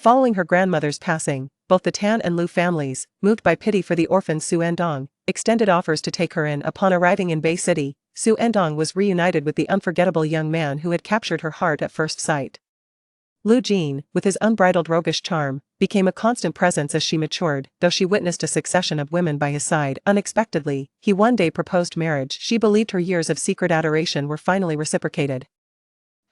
Following her grandmother's passing, both the Tan and Lu families, moved by pity for the orphan Xu Ertang, extended offers to take her in. Upon arriving in Bay City, Xu Ertang was reunited with the unforgettable young man who had captured her heart at first sight. Lu Jin, with his unbridled roguish charm, became a constant presence as she matured. Though she witnessed a succession of women by his side, unexpectedly, he one day proposed marriage. She believed her years of secret adoration were finally reciprocated.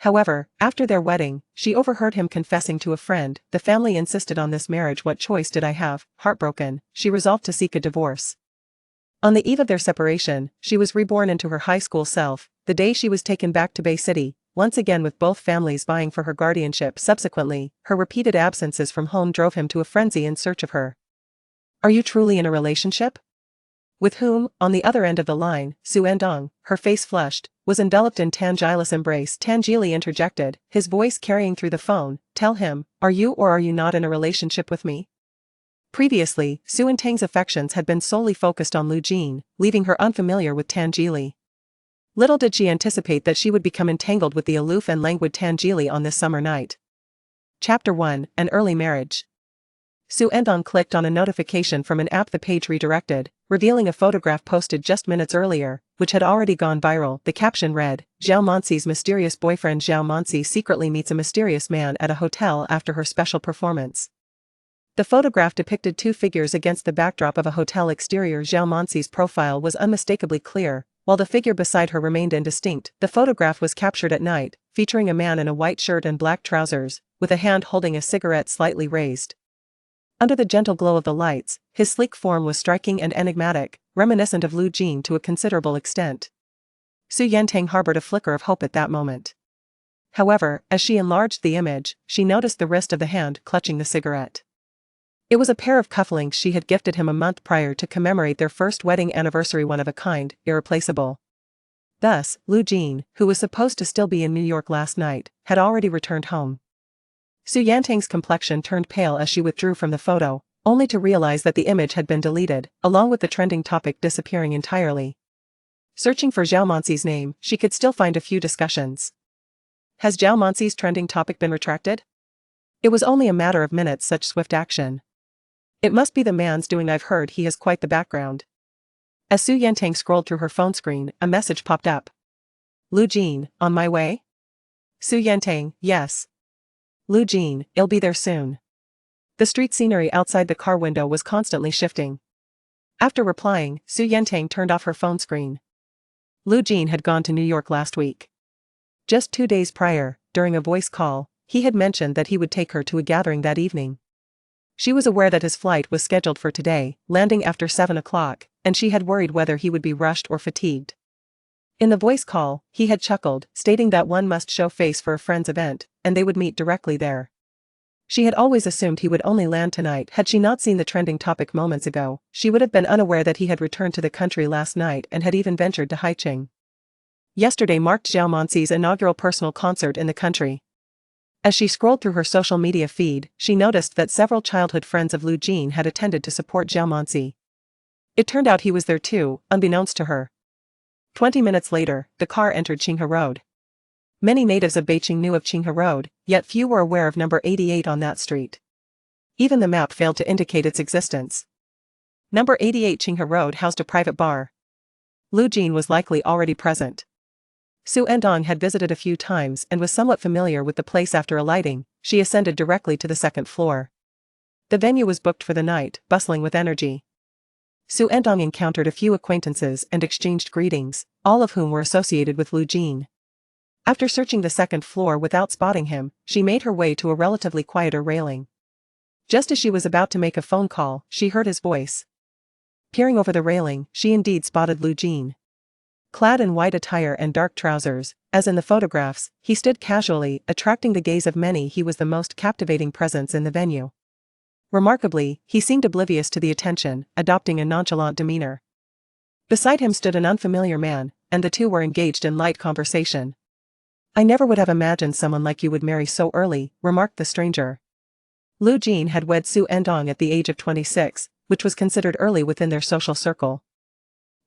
However, after their wedding, she overheard him confessing to a friend, "The family insisted on this marriage. What choice did I have?" Heartbroken, she resolved to seek a divorce. On the eve of their separation, she was reborn into her high school self. The day she was taken back to Bay City, once again with both families vying for her guardianship. Subsequently, her repeated absences from home drove him to a frenzy in search of her. "Are you truly in a relationship?" With whom, on the other end of the line, Xu Ertang, her face flushed, was enveloped in Tangila's embrace. Tangili interjected, his voice carrying through the phone, "Tell him, are you or are you not in a relationship with me?" Previously, Xu Ertang's affections had been solely focused on Lu Jin, leaving her unfamiliar with Tangili. Little did she anticipate that she would become entangled with the aloof and languid Tangili on this summer night. Chapter 1, An Early Marriage. Xu Ertang clicked on a notification from an app. The page redirected, revealing a photograph posted just minutes earlier, which had already gone viral. The caption read, "Zhao Manxi's mysterious boyfriend. Zhao Manxi secretly meets a mysterious man at a hotel after her special performance." The photograph depicted two figures against the backdrop of a hotel exterior. Zhao Manxi's profile was unmistakably clear, while the figure beside her remained indistinct. The photograph was captured at night, featuring a man in a white shirt and black trousers, with a hand holding a cigarette slightly raised. Under the gentle glow of the lights, his sleek form was striking and enigmatic, reminiscent of Lu Jin to a considerable extent. Xu Ertang harbored a flicker of hope at that moment. However, as she enlarged the image, she noticed the wrist of the hand clutching the cigarette. It was a pair of cufflinks she had gifted him a month prior to commemorate their first wedding anniversary. One of a kind, irreplaceable. Thus, Lu Jin, who was supposed to still be in New York last night, had already returned home. Xu Ertang's complexion turned pale as she withdrew from the photo, only to realize that the image had been deleted, along with the trending topic disappearing entirely. Searching for Zhao Manxi's name, she could still find a few discussions. Has Zhao Manxi's trending topic been retracted? It was only a matter of minutes. Such swift action. It must be the man's doing. I've heard he has quite the background. As Xu Ertang scrolled through her phone screen, a message popped up. Lu Jin, on my way? Xu Ertang, yes. Lu Jin, I'll be there soon. The street scenery outside the car window was constantly shifting. After replying, Xu Ertang turned off her phone screen. Lu Jin had gone to New York last week. Just 2 days prior, during a voice call, he had mentioned that he would take her to a gathering that evening. She was aware that his flight was scheduled for today, landing after 7 o'clock, and she had worried whether he would be rushed or fatigued. In the voice call, he had chuckled, stating that one must show face for a friend's event, and they would meet directly there. She had always assumed he would only land tonight. Had she not seen the trending topic moments ago, she would have been unaware that he had returned to the country last night and had even ventured to Beicheng. Yesterday marked Zhao Manxi's inaugural personal concert in the country. As she scrolled through her social media feed, she noticed that several childhood friends of Lu Jin had attended to support Zhao Manxi. It turned out he was there too, unbeknownst to her. 20 minutes later, the car entered Qinghe Road. Many natives of Beicheng knew of Qinghe Road, yet few were aware of number 88 on that street. Even the map failed to indicate its existence. Number 88 Qinghe Road housed a private bar. Lu Jin was likely already present. Xu Ertang had visited a few times and was somewhat familiar with the place. After alighting, she ascended directly to the second floor. The venue was booked for the night, bustling with energy. Xu Ertang encountered a few acquaintances and exchanged greetings, all of whom were associated with Lu Jin. After searching the second floor without spotting him, she made her way to a relatively quieter railing. Just as she was about to make a phone call, she heard his voice. Peering over the railing, she indeed spotted Lu Jin. Clad in white attire and dark trousers, as in the photographs, he stood casually, attracting the gaze of many. He was the most captivating presence in the venue. Remarkably, he seemed oblivious to the attention, adopting a nonchalant demeanor. Beside him stood an unfamiliar man, and the two were engaged in light conversation. "I never would have imagined someone like you would marry so early," remarked the stranger. Lu Jin had wed Xu Ertang at the age of 26, which was considered early within their social circle.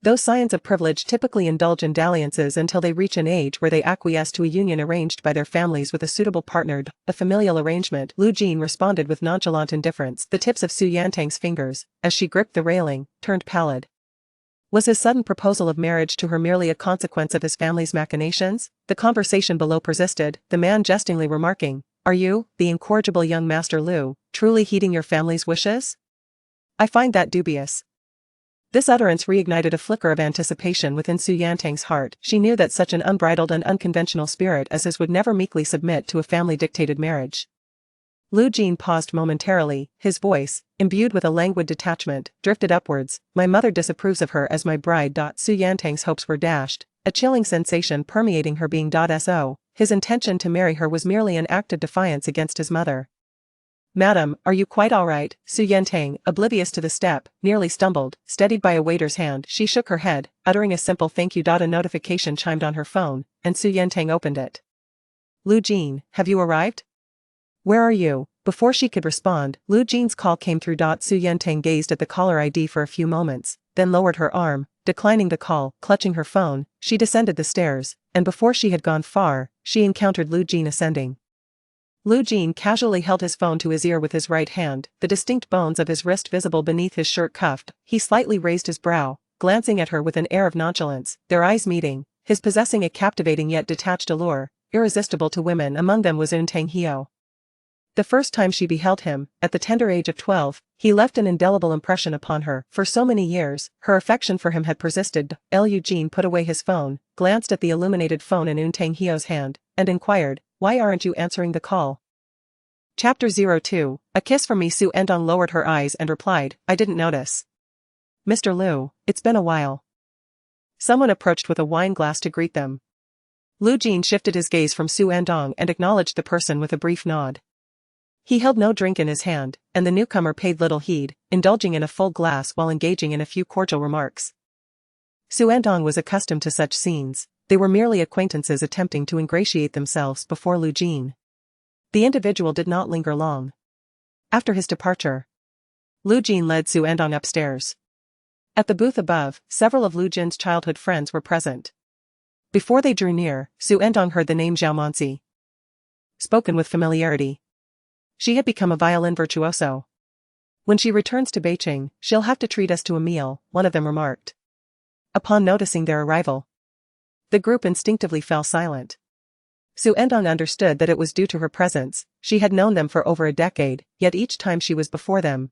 Those scions of privilege typically indulge in dalliances until they reach an age where they acquiesce to a union arranged by their families with a suitable partner, a familial arrangement. Lu Jin responded with nonchalant indifference. The tips of Xu Ertang's fingers, as she gripped the railing, turned pallid. Was his sudden proposal of marriage to her merely a consequence of his family's machinations? The conversation below persisted, the man jestingly remarking, "Are you, the incorrigible young Master Lu, truly heeding your family's wishes? I find that dubious." This utterance reignited a flicker of anticipation within Xu Ertang's heart. She knew that such an unbridled and unconventional spirit as his would never meekly submit to a family-dictated marriage. Lu Jin paused momentarily, his voice, imbued with a languid detachment, drifted upwards. "My mother disapproves of her as my bride." Xu Ertang's hopes were dashed, a chilling sensation permeating her being. So, his intention to marry her was merely an act of defiance against his mother. "Madam, are you quite all right?" Xu Ertang, oblivious to the step, nearly stumbled, steadied by a waiter's hand. She shook her head, uttering a simple thank you. A notification chimed on her phone, and Xu Ertang opened it. "Lu Jin, have you arrived? Where are you?" Before she could respond, Lu Jin's call came through. Xu Ertang gazed at the caller ID for a few moments, then lowered her arm, declining the call. Clutching her phone, she descended the stairs, and before she had gone far, she encountered Lu Jin ascending. Lu Jin casually held his phone to his ear with his right hand, the distinct bones of his wrist visible beneath his shirt cuff. He slightly raised his brow, glancing at her with an air of nonchalance, their eyes meeting, his possessing a captivating yet detached allure, irresistible to women. Among them was Tang Hio. The first time she beheld him, at the tender age of 12, he left an indelible impression upon her. For so many years, her affection for him had persisted. Lu Jin put away his phone, glanced at the illuminated phone in Tang Hio's hand, and inquired, "Why aren't you answering the call?" Chapter 02, A Kiss from Me. Xu Ertang lowered her eyes and replied, "I didn't notice. Mr. Lu, it's been a while." Someone approached with a wine glass to greet them. Lu Jin shifted his gaze from Xu Ertang and acknowledged the person with a brief nod. He held no drink in his hand, and the newcomer paid little heed, indulging in a full glass while engaging in a few cordial remarks. Xu Ertang was accustomed to such scenes. They were merely acquaintances attempting to ingratiate themselves before Lu Jin. The individual did not linger long. After his departure, Lu Jin led Xu Ertang upstairs. At the booth above, several of Lu Jin's childhood friends were present. Before they drew near, Xu Ertang heard the name Zhao Manzi spoken with familiarity. She had become a violin virtuoso. "When she returns to Beicheng, she'll have to treat us to a meal," one of them remarked. Upon noticing their arrival, the group instinctively fell silent. Xu Ertang understood that it was due to her presence. She had known them for over a decade, yet each time she was before them,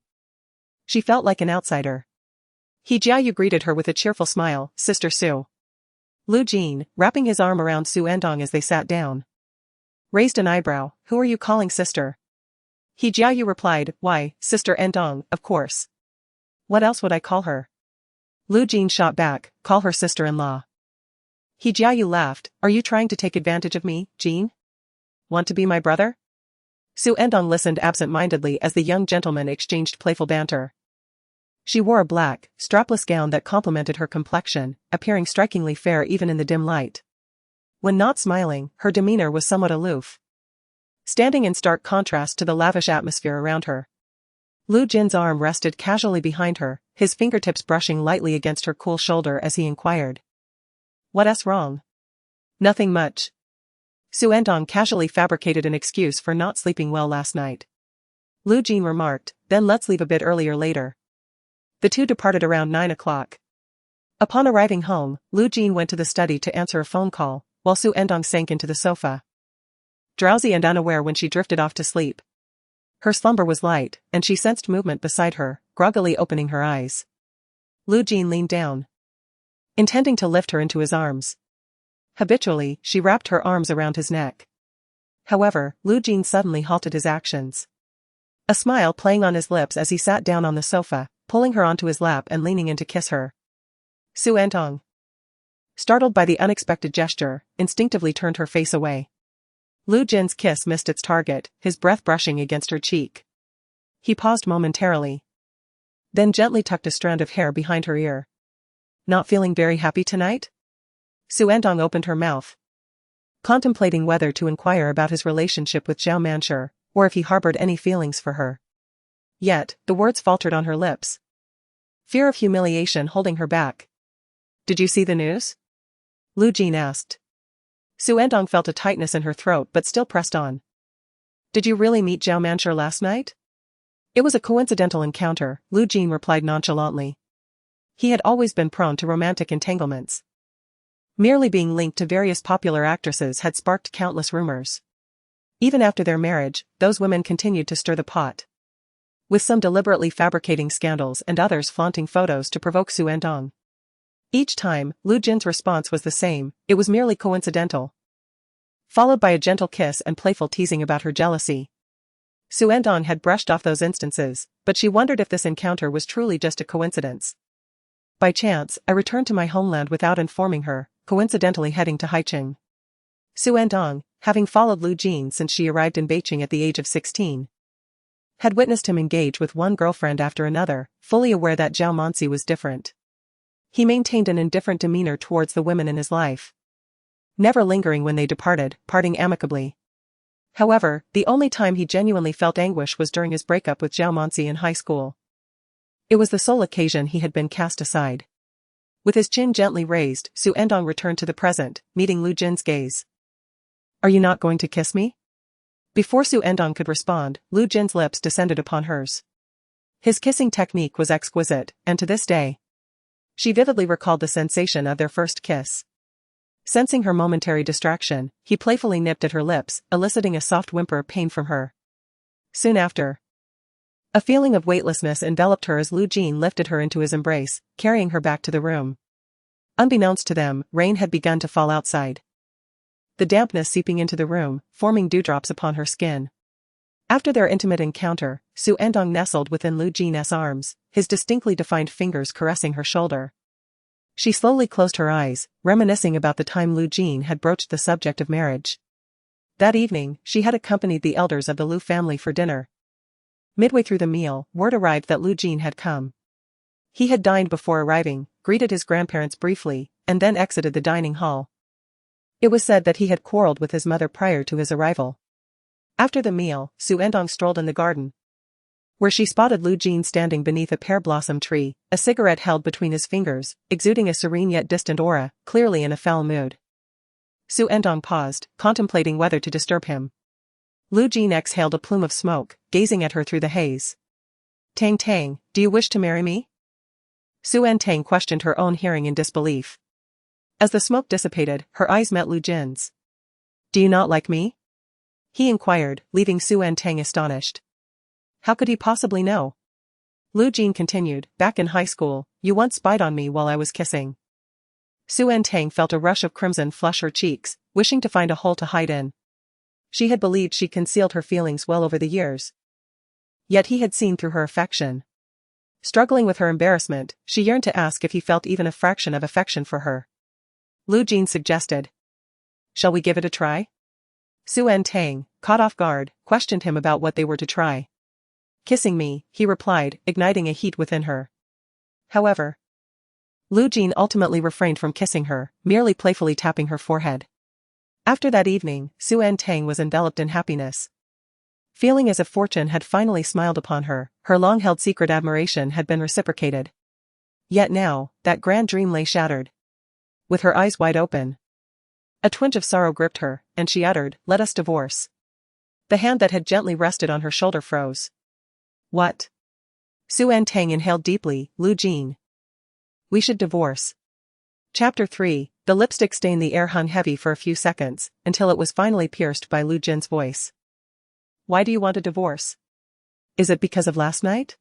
she felt like an outsider. He Jiayu greeted her with a cheerful smile, "Sister Xu." Lu Jin, wrapping his arm around Xu Ertang as they sat down, raised an eyebrow. "Who are you calling sister?" He Jiayu replied, "Why, Sister Ertang, of course. What else would I call her?" Lu Jin shot back, "Call her sister-in-law." He Jiayu laughed, "Are you trying to take advantage of me, Jin? Want to be my brother?" Xu Ertang listened absent-mindedly as the young gentleman exchanged playful banter. She wore a black, strapless gown that complemented her complexion, appearing strikingly fair even in the dim light. When not smiling, her demeanor was somewhat aloof, standing in stark contrast to the lavish atmosphere around her. Lu Jin's arm rested casually behind her, his fingertips brushing lightly against her cool shoulder as he inquired, "What's wrong?" "Nothing much." Xu Ertang casually fabricated an excuse for not sleeping well last night. Lu Jin remarked, "Then let's leave a bit earlier later." The two departed around 9 o'clock. Upon arriving home, Lu Jin went to the study to answer a phone call, while Xu Ertang sank into the sofa, drowsy and unaware when she drifted off to sleep. Her slumber was light, and she sensed movement beside her, groggily opening her eyes. Lu Jin leaned down, intending to lift her into his arms. Habitually, she wrapped her arms around his neck. However, Lu Jin suddenly halted his actions, a smile playing on his lips as he sat down on the sofa, pulling her onto his lap and leaning in to kiss her. Xu Ertang, startled by the unexpected gesture, instinctively turned her face away. Lu Jin's kiss missed its target, his breath brushing against her cheek. He paused momentarily, then gently tucked a strand of hair behind her ear. "Not feeling very happy tonight?" Xu Ertang opened her mouth, contemplating whether to inquire about his relationship with Zhao Manshi, or if he harbored any feelings for her. Yet, the words faltered on her lips, fear of humiliation holding her back. Did you see the news? Lu Jin asked. Xu Ertang felt a tightness in her throat but still pressed on. Did you really meet Zhao Manshur last night? It was a coincidental encounter, Lu Jin replied nonchalantly. He had always been prone to romantic entanglements. Merely being linked to various popular actresses had sparked countless rumors. Even after their marriage, those women continued to stir the pot, with some deliberately fabricating scandals and others flaunting photos to provoke Xu Ertang. Each time, Lu Jin's response was the same: it was merely coincidental, followed by a gentle kiss and playful teasing about her jealousy. Xu Ertang had brushed off those instances, but she wondered if this encounter was truly just a coincidence. By chance, I returned to my homeland without informing her, coincidentally heading to Beicheng. Xu Ertang, having followed Lu Jin since she arrived in Beicheng at the age of 16, had witnessed him engage with one girlfriend after another, fully aware that Zhao Mansi was different. He maintained an indifferent demeanor towards the women in his life, never lingering when they departed, parting amicably. However, the only time he genuinely felt anguish was during his breakup with Zhao Mansi in high school. It was the sole occasion he had been cast aside. With his chin gently raised, Xu Ertang returned to the present, meeting Lu Jin's gaze. Are you not going to kiss me? Before Xu Ertang could respond, Lu Jin's lips descended upon hers. His kissing technique was exquisite, and to this day, she vividly recalled the sensation of their first kiss. Sensing her momentary distraction, he playfully nipped at her lips, eliciting a soft whimper of pain from her. Soon after, a feeling of weightlessness enveloped her as Lu Jin lifted her into his embrace, carrying her back to the room. Unbeknownst to them, rain had begun to fall outside, the dampness seeping into the room, forming dewdrops upon her skin. After their intimate encounter, Xu Ertang nestled within Lu Jin's arms, his distinctly defined fingers caressing her shoulder. She slowly closed her eyes, reminiscing about the time Lu Jin had broached the subject of marriage. That evening, she had accompanied the elders of the Lu family for dinner. Midway through the meal, word arrived that Lu Jin had come. He had dined before arriving, greeted his grandparents briefly, and then exited the dining hall. It was said that he had quarreled with his mother prior to his arrival. After the meal, Xu Ertang strolled in the garden, where she spotted Lu Jin standing beneath a pear blossom tree, a cigarette held between his fingers, exuding a serene yet distant aura, clearly in a foul mood. Xu Ertang paused, contemplating whether to disturb him. Lu Jin exhaled a plume of smoke, gazing at her through the haze. Tang Tang, do you wish to marry me? Xu Ertang questioned her own hearing in disbelief. As the smoke dissipated, her eyes met Lu Jin's. Do you not like me? He inquired, leaving Xu Ertang astonished. How could he possibly know? Lu Jin continued, back in high school, you once spied on me while I was kissing. Xu Ertang felt a rush of crimson flush her cheeks, wishing to find a hole to hide in. She had believed she concealed her feelings well over the years. Yet he had seen through her affection. Struggling with her embarrassment, she yearned to ask if he felt even a fraction of affection for her. Lu Jin suggested. Shall we give it a try? Xu Ertang, caught off guard, questioned him about what they were to try. Kissing me, he replied, igniting a heat within her. However, Lu Jin ultimately refrained from kissing her, merely playfully tapping her forehead. After that evening, Xu Ertang was enveloped in happiness. Feeling as if fortune had finally smiled upon her, her long-held secret admiration had been reciprocated. Yet now, that grand dream lay shattered. With her eyes wide open, a twinge of sorrow gripped her, and she uttered, "Let us divorce." The hand that had gently rested on her shoulder froze. What? Xu Ertang inhaled deeply. Lu Jin. We should divorce. Chapter 3, the lipstick stain. The air hung heavy for a few seconds, until it was finally pierced by Lu Jin's voice. Why do you want a divorce? Is it because of last night?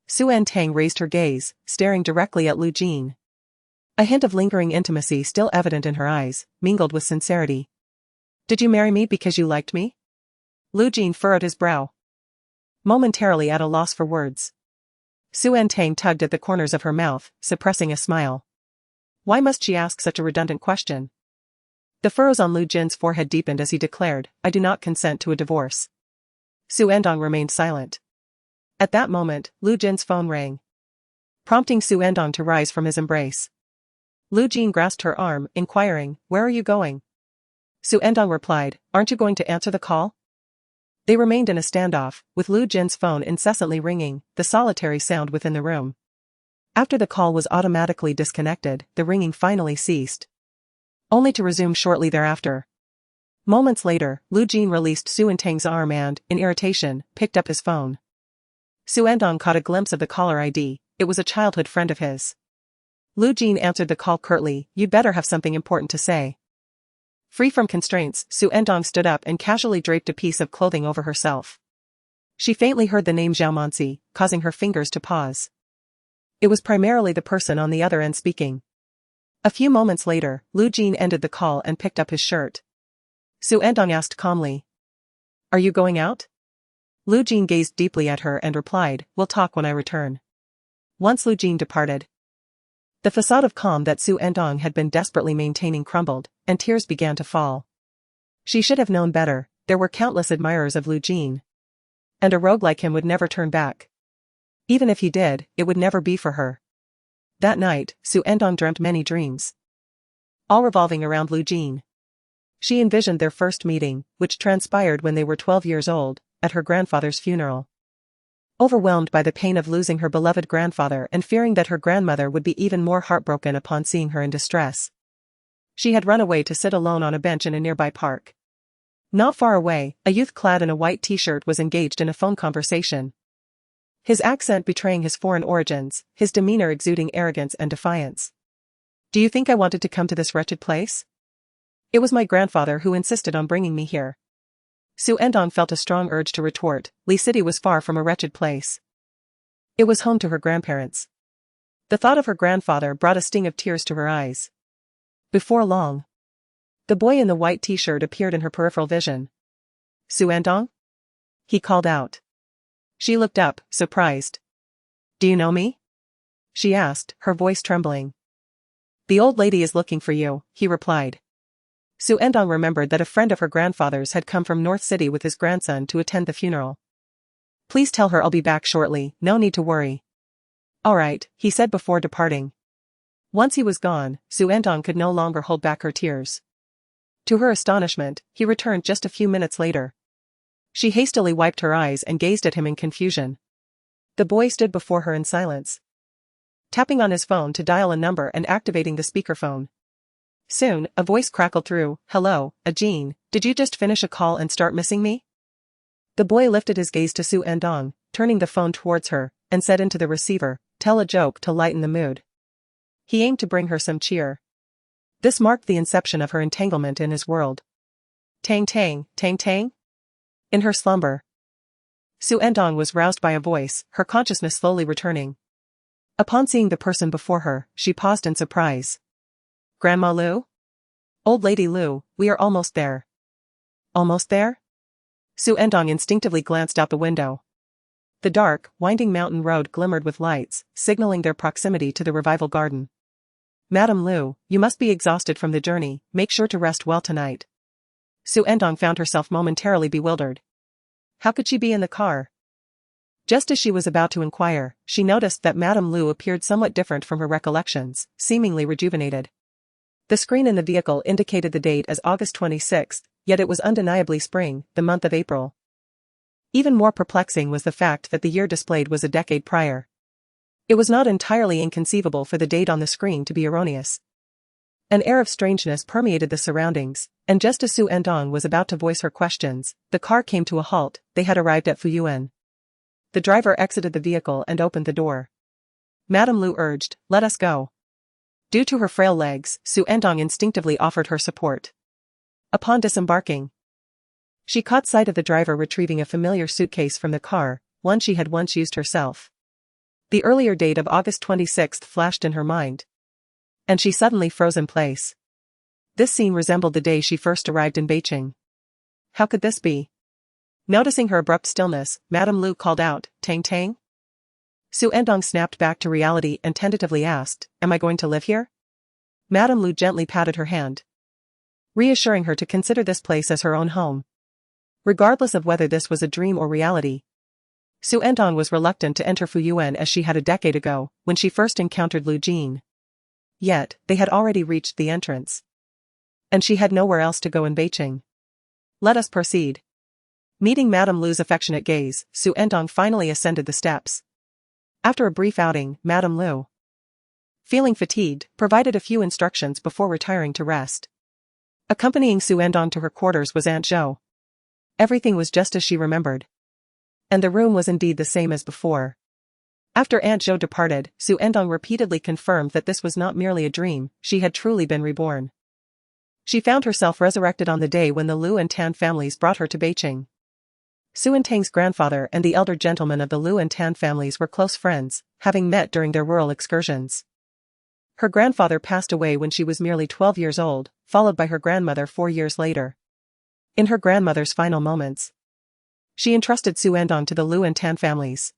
Xu Ertang raised her gaze, staring directly at Lu Jin. A hint of lingering intimacy still evident in her eyes, mingled with sincerity. Did you marry me because you liked me? Lu Jin furrowed his brow, momentarily at a loss for words. Xu Ertang tugged at the corners of her mouth, suppressing a smile. Why must she ask such a redundant question? The furrows on Lu Jin's forehead deepened as he declared, I do not consent to a divorce. Xu Ertang remained silent. At that moment, Lu Jin's phone rang, prompting Xu Ertang to rise from his embrace. Lu Jin grasped her arm, inquiring, where are you going? Xu Ertang replied, aren't you going to answer the call? They remained in a standoff, with Lu Jin's phone incessantly ringing, the solitary sound within the room. After the call was automatically disconnected, the ringing finally ceased, only to resume shortly thereafter. Moments later, Lu Jin released Xu Ertang's arm and, in irritation, picked up his phone. Xu Ertang caught a glimpse of the caller ID. It was a childhood friend of his. Lu Jin answered the call curtly. "You'd better have something important to say." Free from constraints, Xu Ertang stood up and casually draped a piece of clothing over herself. She faintly heard the name Zhao Monsi, causing her fingers to pause. It was primarily the person on the other end speaking. A few moments later, Lu Jin ended the call and picked up his shirt. Xu Ertang asked calmly, "Are you going out?" Lu Jin gazed deeply at her and replied, "We'll talk when I return." Once Lu Jin departed, the facade of calm that Xu Ertang had been desperately maintaining crumbled, and tears began to fall. She should have known better. There were countless admirers of Lu Jin, and a rogue like him would never turn back. Even if he did, it would never be for her. That night, Xu Ertang dreamt many dreams, all revolving around Lu Jin. She envisioned their first meeting, which transpired when they were 12 years old, at her grandfather's funeral. Overwhelmed by the pain of losing her beloved grandfather and fearing that her grandmother would be even more heartbroken upon seeing her in distress, she had run away to sit alone on a bench in a nearby park. Not far away, a youth clad in a white t-shirt was engaged in a phone conversation, his accent betraying his foreign origins, his demeanor exuding arrogance and defiance. "Do you think I wanted to come to this wretched place? It was my grandfather who insisted on bringing me here." Xu Ertang felt a strong urge to retort. Li City was far from a wretched place. It was home to her grandparents. The thought of her grandfather brought a sting of tears to her eyes. Before long, the boy in the white t-shirt appeared in her peripheral vision. "Xu Ertang?" he called out. She looked up, surprised. "Do you know me?" she asked, her voice trembling. "The old lady is looking for you," he replied. Xu Ertang remembered that a friend of her grandfather's had come from North City with his grandson to attend the funeral. "Please tell her I'll be back shortly, no need to worry." "All right," he said before departing. Once he was gone, Xu Ertang could no longer hold back her tears. To her astonishment, he returned just a few minutes later. She hastily wiped her eyes and gazed at him in confusion. The boy stood before her in silence, tapping on his phone to dial a number and activating the speakerphone. Soon, a voice crackled through. "Hello, Jean, did you just finish a call and start missing me?" The boy lifted his gaze to Xu Ertang, turning the phone towards her, and said into the receiver, "Tell a joke to lighten the mood." He aimed to bring her some cheer. This marked the inception of her entanglement in his world. Tang tang, tang tang? In her slumber, Xu Ertang was roused by a voice, her consciousness slowly returning. Upon seeing the person before her, she paused in surprise. "Grandma Lu? Old Lady Lu, we are almost there." "Almost there?" Xu Ertang instinctively glanced out the window. The dark, winding mountain road glimmered with lights, signaling their proximity to the revival garden. "Madame Lu, you must be exhausted from the journey, make sure to rest well tonight." Xu Ertang found herself momentarily bewildered. How could she be in the car? Just as she was about to inquire, she noticed that Madame Lu appeared somewhat different from her recollections, seemingly rejuvenated. The screen in the vehicle indicated the date as August 26th, yet it was undeniably spring, the month of April. Even more perplexing was the fact that the year displayed was a decade prior. It was not entirely inconceivable for the date on the screen to be erroneous. An air of strangeness permeated the surroundings, and just as Xu Ertang was about to voice her questions, the car came to a halt. They had arrived at Fuyuan. The driver exited the vehicle and opened the door. Madame Lu urged, "Let us go." Due to her frail legs, Xu Ertang instinctively offered her support. Upon disembarking, she caught sight of the driver retrieving a familiar suitcase from the car, one she had once used herself. The earlier date of August 26th flashed in her mind, and she suddenly froze in place. This scene resembled the day she first arrived in Beicheng. How could this be? Noticing her abrupt stillness, Madame Lu called out, "Tang Tang?" Xu Ertang snapped back to reality and tentatively asked, "Am I going to live here?" Madame Lu gently patted her hand, reassuring her to consider this place as her own home. Regardless of whether this was a dream or reality, Xu Ertang was reluctant to enter Fuyuan as she had a decade ago, when she first encountered Lu Jin. Yet, they had already reached the entrance, and she had nowhere else to go in Beicheng. "Let us proceed." Meeting Madame Lu's affectionate gaze, Xu Ertang finally ascended the steps. After a brief outing, Madame Lu feeling fatigued, provided a few instructions before retiring to rest. Accompanying Xu Ertang to her quarters was Aunt Zhou. Everything was just as she remembered. And the room was indeed the same as before. After Aunt Zhou departed, Xu Ertang repeatedly confirmed that this was not merely a dream, she had truly been reborn. She found herself resurrected on the day when the Lu and Tan families brought her to Beicheng. Xu Ertang's grandfather and the elder gentlemen of the Lu and Tan families were close friends, having met during their rural excursions. Her grandfather passed away when she was merely 12 years old, followed by her grandmother 4 years later. In her grandmother's final moments, she entrusted Xu Ertang to the Lu and Tan families.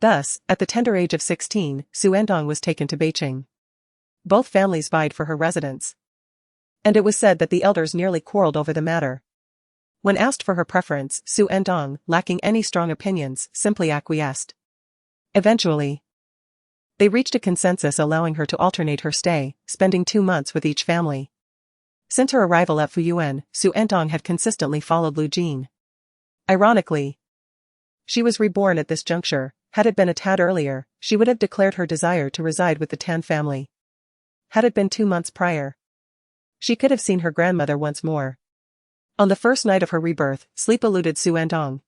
Thus, at the tender age of 16, Xu Ertang was taken to Beicheng. Both families vied for her residence. And it was said that the elders nearly quarreled over the matter. When asked for her preference, Xu Ertang, lacking any strong opinions, simply acquiesced. Eventually, they reached a consensus allowing her to alternate her stay, spending 2 months with each family. Since her arrival at Fuyuan, Xu Ertang had consistently followed Lu Jin. Ironically, she was reborn at this juncture. Had it been a tad earlier, she would have declared her desire to reside with the Tan family. Had it been 2 months prior, she could have seen her grandmother once more. On the first night of her rebirth, sleep eluded Xu Ertang.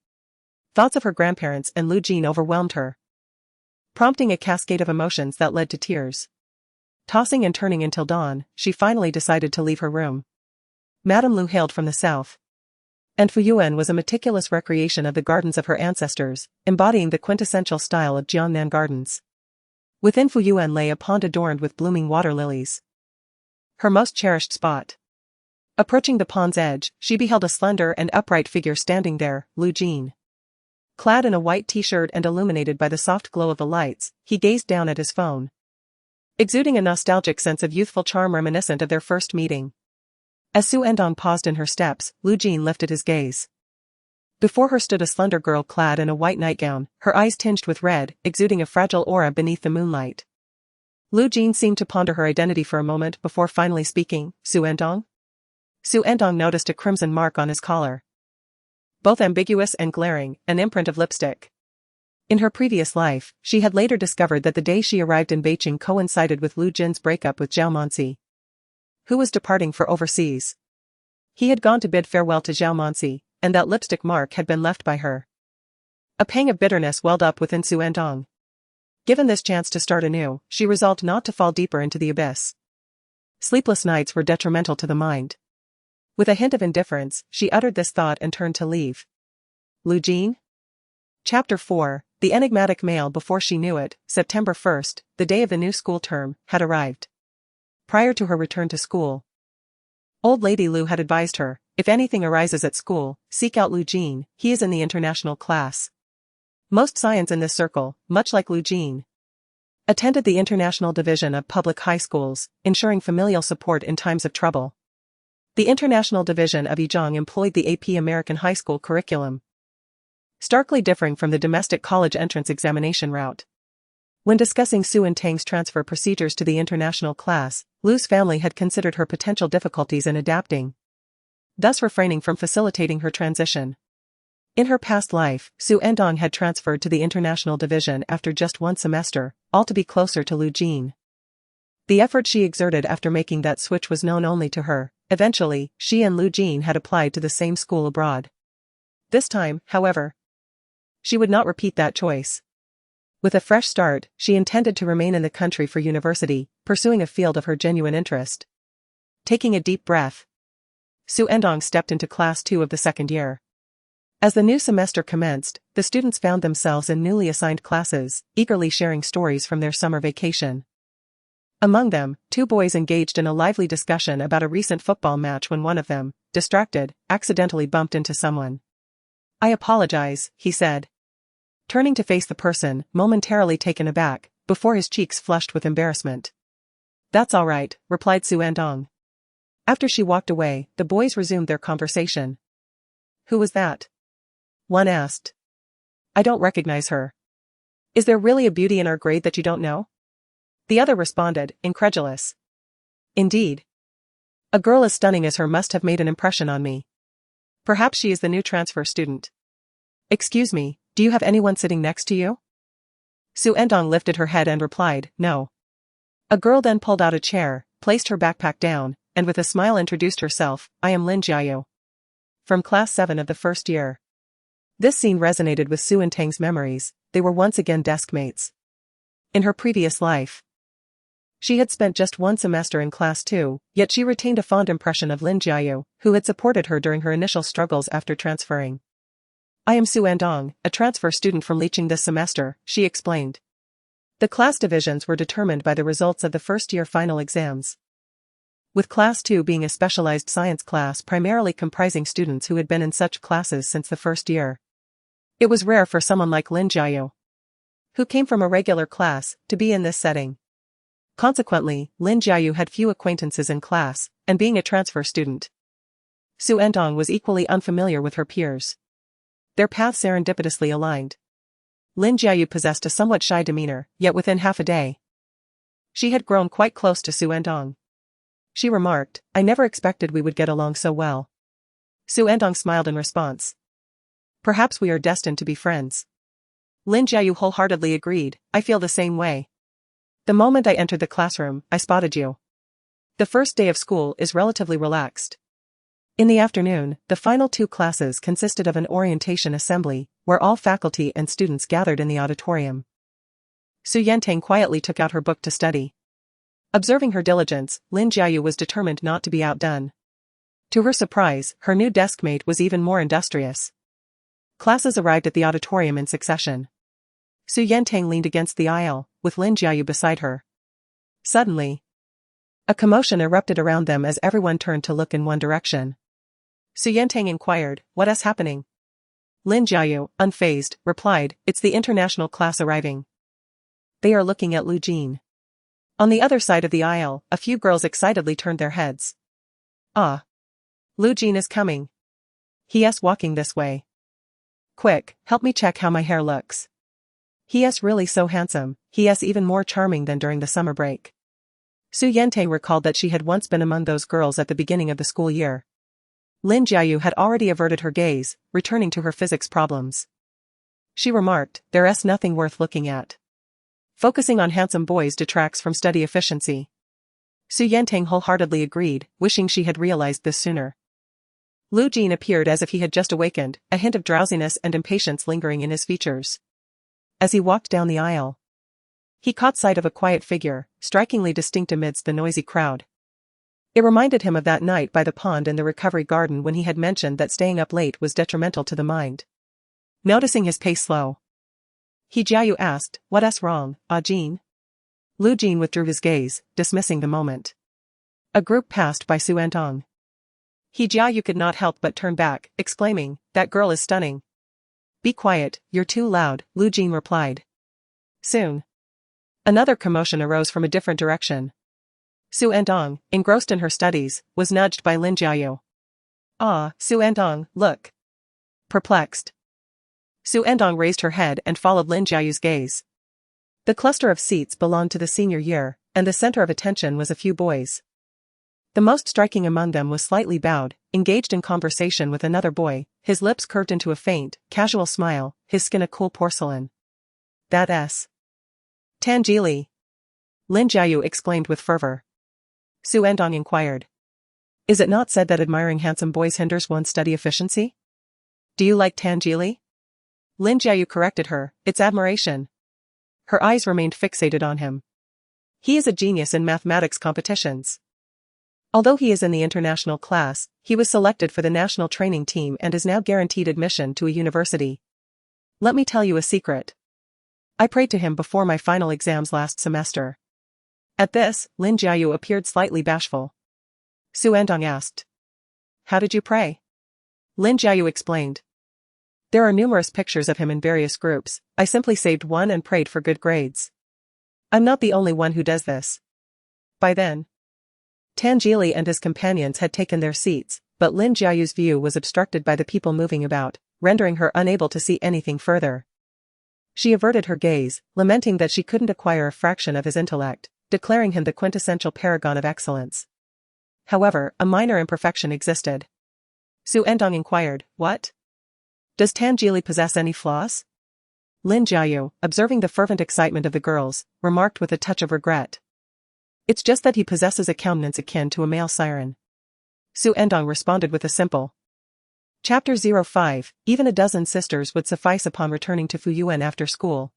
Thoughts of her grandparents and Lu Jin overwhelmed her, prompting a cascade of emotions that led to tears. Tossing and turning until dawn, she finally decided to leave her room. Madame Lu hailed from the south, and Fuyuan was a meticulous recreation of the gardens of her ancestors, embodying the quintessential style of Jiangnan gardens. Within Fuyuan lay a pond adorned with blooming water lilies, her most cherished spot. Approaching the pond's edge, she beheld a slender and upright figure standing there, Lu Jin. Clad in a white t-shirt and illuminated by the soft glow of the lights, he gazed down at his phone, exuding a nostalgic sense of youthful charm reminiscent of their first meeting. As Xu Ertang paused in her steps, Lu Jin lifted his gaze. Before her stood a slender girl clad in a white nightgown, her eyes tinged with red, exuding a fragile aura beneath the moonlight. Lu Jin seemed to ponder her identity for a moment before finally speaking. Xu Ertang? Xu Ertang noticed a crimson mark on his collar, both ambiguous and glaring, an imprint of lipstick. In her previous life, she had later discovered that the day she arrived in Beicheng coincided with Lu Jin's breakup with Zhao Monsi, who was departing for overseas. He had gone to bid farewell to Zhao Monsi, and that lipstick mark had been left by her. A pang of bitterness welled up within Xu Ertang. Given this chance to start anew, she resolved not to fall deeper into the abyss. Sleepless nights were detrimental to the mind. With a hint of indifference, she uttered this thought and turned to leave. Lu Jin? Chapter 4, The enigmatic mail. Before she knew it, September 1st, the day of the new school term, had arrived. Prior to her return to school, Old Lady Lu had advised her, if anything arises at school, seek out Lu Jin, he is in the international class. Most scions in this circle, much like Lu Jin, attended the International Division of Public High Schools, ensuring familial support in times of trouble. The International Division of Beicheng employed the AP American High School curriculum, starkly differing from the domestic college entrance examination route. When discussing Xu Ertang's transfer procedures to the international class, Lu's family had considered her potential difficulties in adapting, thus refraining from facilitating her transition. In her past life, Xu Ertang had transferred to the international division after just 1 semester, all to be closer to Lu Jin. The effort she exerted after making that switch was known only to her. Eventually, she and Lu Jin had applied to the same school abroad. This time, however, she would not repeat that choice. With a fresh start, she intended to remain in the country for university, pursuing a field of her genuine interest. Taking a deep breath, Xu Ertang stepped into class 2 of the second year. As the new semester commenced, the students found themselves in newly assigned classes, eagerly sharing stories from their summer vacation. Among them, 2 boys engaged in a lively discussion about a recent football match when one of them, distracted, accidentally bumped into someone. "I apologize," he said, turning to face the person, momentarily taken aback, before his cheeks flushed with embarrassment. "That's all right," replied Xu Ertang. After she walked away, the boys resumed their conversation. "Who was that?" one asked. "I don't recognize her." "Is there really a beauty in our grade that you don't know?" The other responded, incredulous. "Indeed. A girl as stunning as her must have made an impression on me. Perhaps she is the new transfer student." "Excuse me, do you have anyone sitting next to you?" Xu Ertang lifted her head and replied, "No. A girl then pulled out a chair, placed her backpack down, and with a smile introduced herself, "I am Lin Jiayu. From class 7 of the first year." This scene resonated with Xu Ertang's memories. They were once again desk mates. In her previous life, she had spent just one semester in class 2, yet she retained a fond impression of Lin Jiayu, who had supported her during her initial struggles after transferring. "I am Xu Ertang, a transfer student from Beicheng this semester," she explained. The class divisions were determined by the results of the first-year final exams, with class 2 being a specialized science class primarily comprising students who had been in such classes since the first year. It was rare for someone like Lin Jiayu, who came from a regular class, to be in this setting. Consequently, Lin Jiayu had few acquaintances in class, and being a transfer student, Xu Ertang was equally unfamiliar with her peers. Their paths serendipitously aligned. Lin Jiayu possessed a somewhat shy demeanor, yet within half a day, she had grown quite close to Xu Ertang. She remarked, "I never expected we would get along so well." Xu Ertang smiled in response. "Perhaps we are destined to be friends." Lin Jiayu wholeheartedly agreed, "I feel the same way. The moment I entered the classroom, I spotted you." The first day of school is relatively relaxed. In the afternoon, the final 2 classes consisted of an orientation assembly, where all faculty and students gathered in the auditorium. Xu Ertang quietly took out her book to study. Observing her diligence, Lin Jiayu was determined not to be outdone. To her surprise, her new deskmate was even more industrious. Classes arrived at the auditorium in succession. Xu Ertang leaned against the aisle, with Lin Jiayu beside her. Suddenly, a commotion erupted around them as everyone turned to look in one direction. Xu Ertang inquired, "What is happening?" Lin Jiayu, unfazed, replied, "It's the international class arriving. They are looking at Lu Jin." On the other side of the aisle, a few girls excitedly turned their heads. "Ah! Lu Jin is coming. He is walking this way. Quick, help me check how my hair looks. He is really so handsome, he is even more charming than during the summer break." Xu Ertang recalled that she had once been among those girls at the beginning of the school year. Lin Jiayu had already averted her gaze, returning to her physics problems. She remarked, "There is nothing worth looking at. Focusing on handsome boys detracts from study efficiency." Xu Ertang wholeheartedly agreed, wishing she had realized this sooner. Lu Jin appeared as if he had just awakened, a hint of drowsiness and impatience lingering in his features. As he walked down the aisle, he caught sight of a quiet figure, strikingly distinct amidst the noisy crowd. It reminded him of that night by the pond in the recovery garden when he had mentioned that staying up late was detrimental to the mind. Noticing his pace slow, He Jiayu asked, "What is wrong, Ah Jin?" Lu Jin withdrew his gaze, dismissing the moment. A group passed by Xu Ertang. He Jiayu could not help but turn back, exclaiming, "That girl is stunning." "Be quiet, you're too loud," Lu Jin replied. Soon, another commotion arose from a different direction. Xu Ertang, engrossed in her studies, was nudged by Lin Jiayu. "Ah, Xu Ertang, look." Perplexed, Xu Ertang raised her head and followed Lin Jiayu's gaze. The cluster of seats belonged to the senior year, and the center of attention was a few boys. The most striking among them was slightly bowed, engaged in conversation with another boy, his lips curved into a faint, casual smile, his skin a cool porcelain. "That's Tangili," Lin Jiayu exclaimed with fervor. Xu Ertang inquired, "Is it not said that admiring handsome boys hinders one's study efficiency? Do you like Tangili?" Lin Jiayu corrected her, "It's admiration." Her eyes remained fixated on him. "He is a genius in mathematics competitions. Although he is in the international class, he was selected for the national training team and is now guaranteed admission to a university. Let me tell you a secret. I prayed to him before my final exams last semester." At this, Lin Jiayu appeared slightly bashful. Xu Ertang asked, "How did you pray?" Lin Jiayu explained, "There are numerous pictures of him in various groups, I simply saved one and prayed for good grades. I'm not the only one who does this." By then, Tangili and his companions had taken their seats, but Lin Jiayu's view was obstructed by the people moving about, rendering her unable to see anything further. She averted her gaze, lamenting that she couldn't acquire a fraction of his intellect, declaring him the quintessential paragon of excellence. However, a minor imperfection existed. Xu Ertang inquired, "What? Does Tangili possess any flaws?" Lin Jiayu, observing the fervent excitement of the girls, remarked with a touch of regret, It's just that he possesses a countenance akin to a male siren. Xu Ertang responded with a simple. Chapter 05, even a dozen sisters would suffice upon returning to Fuyuan after school.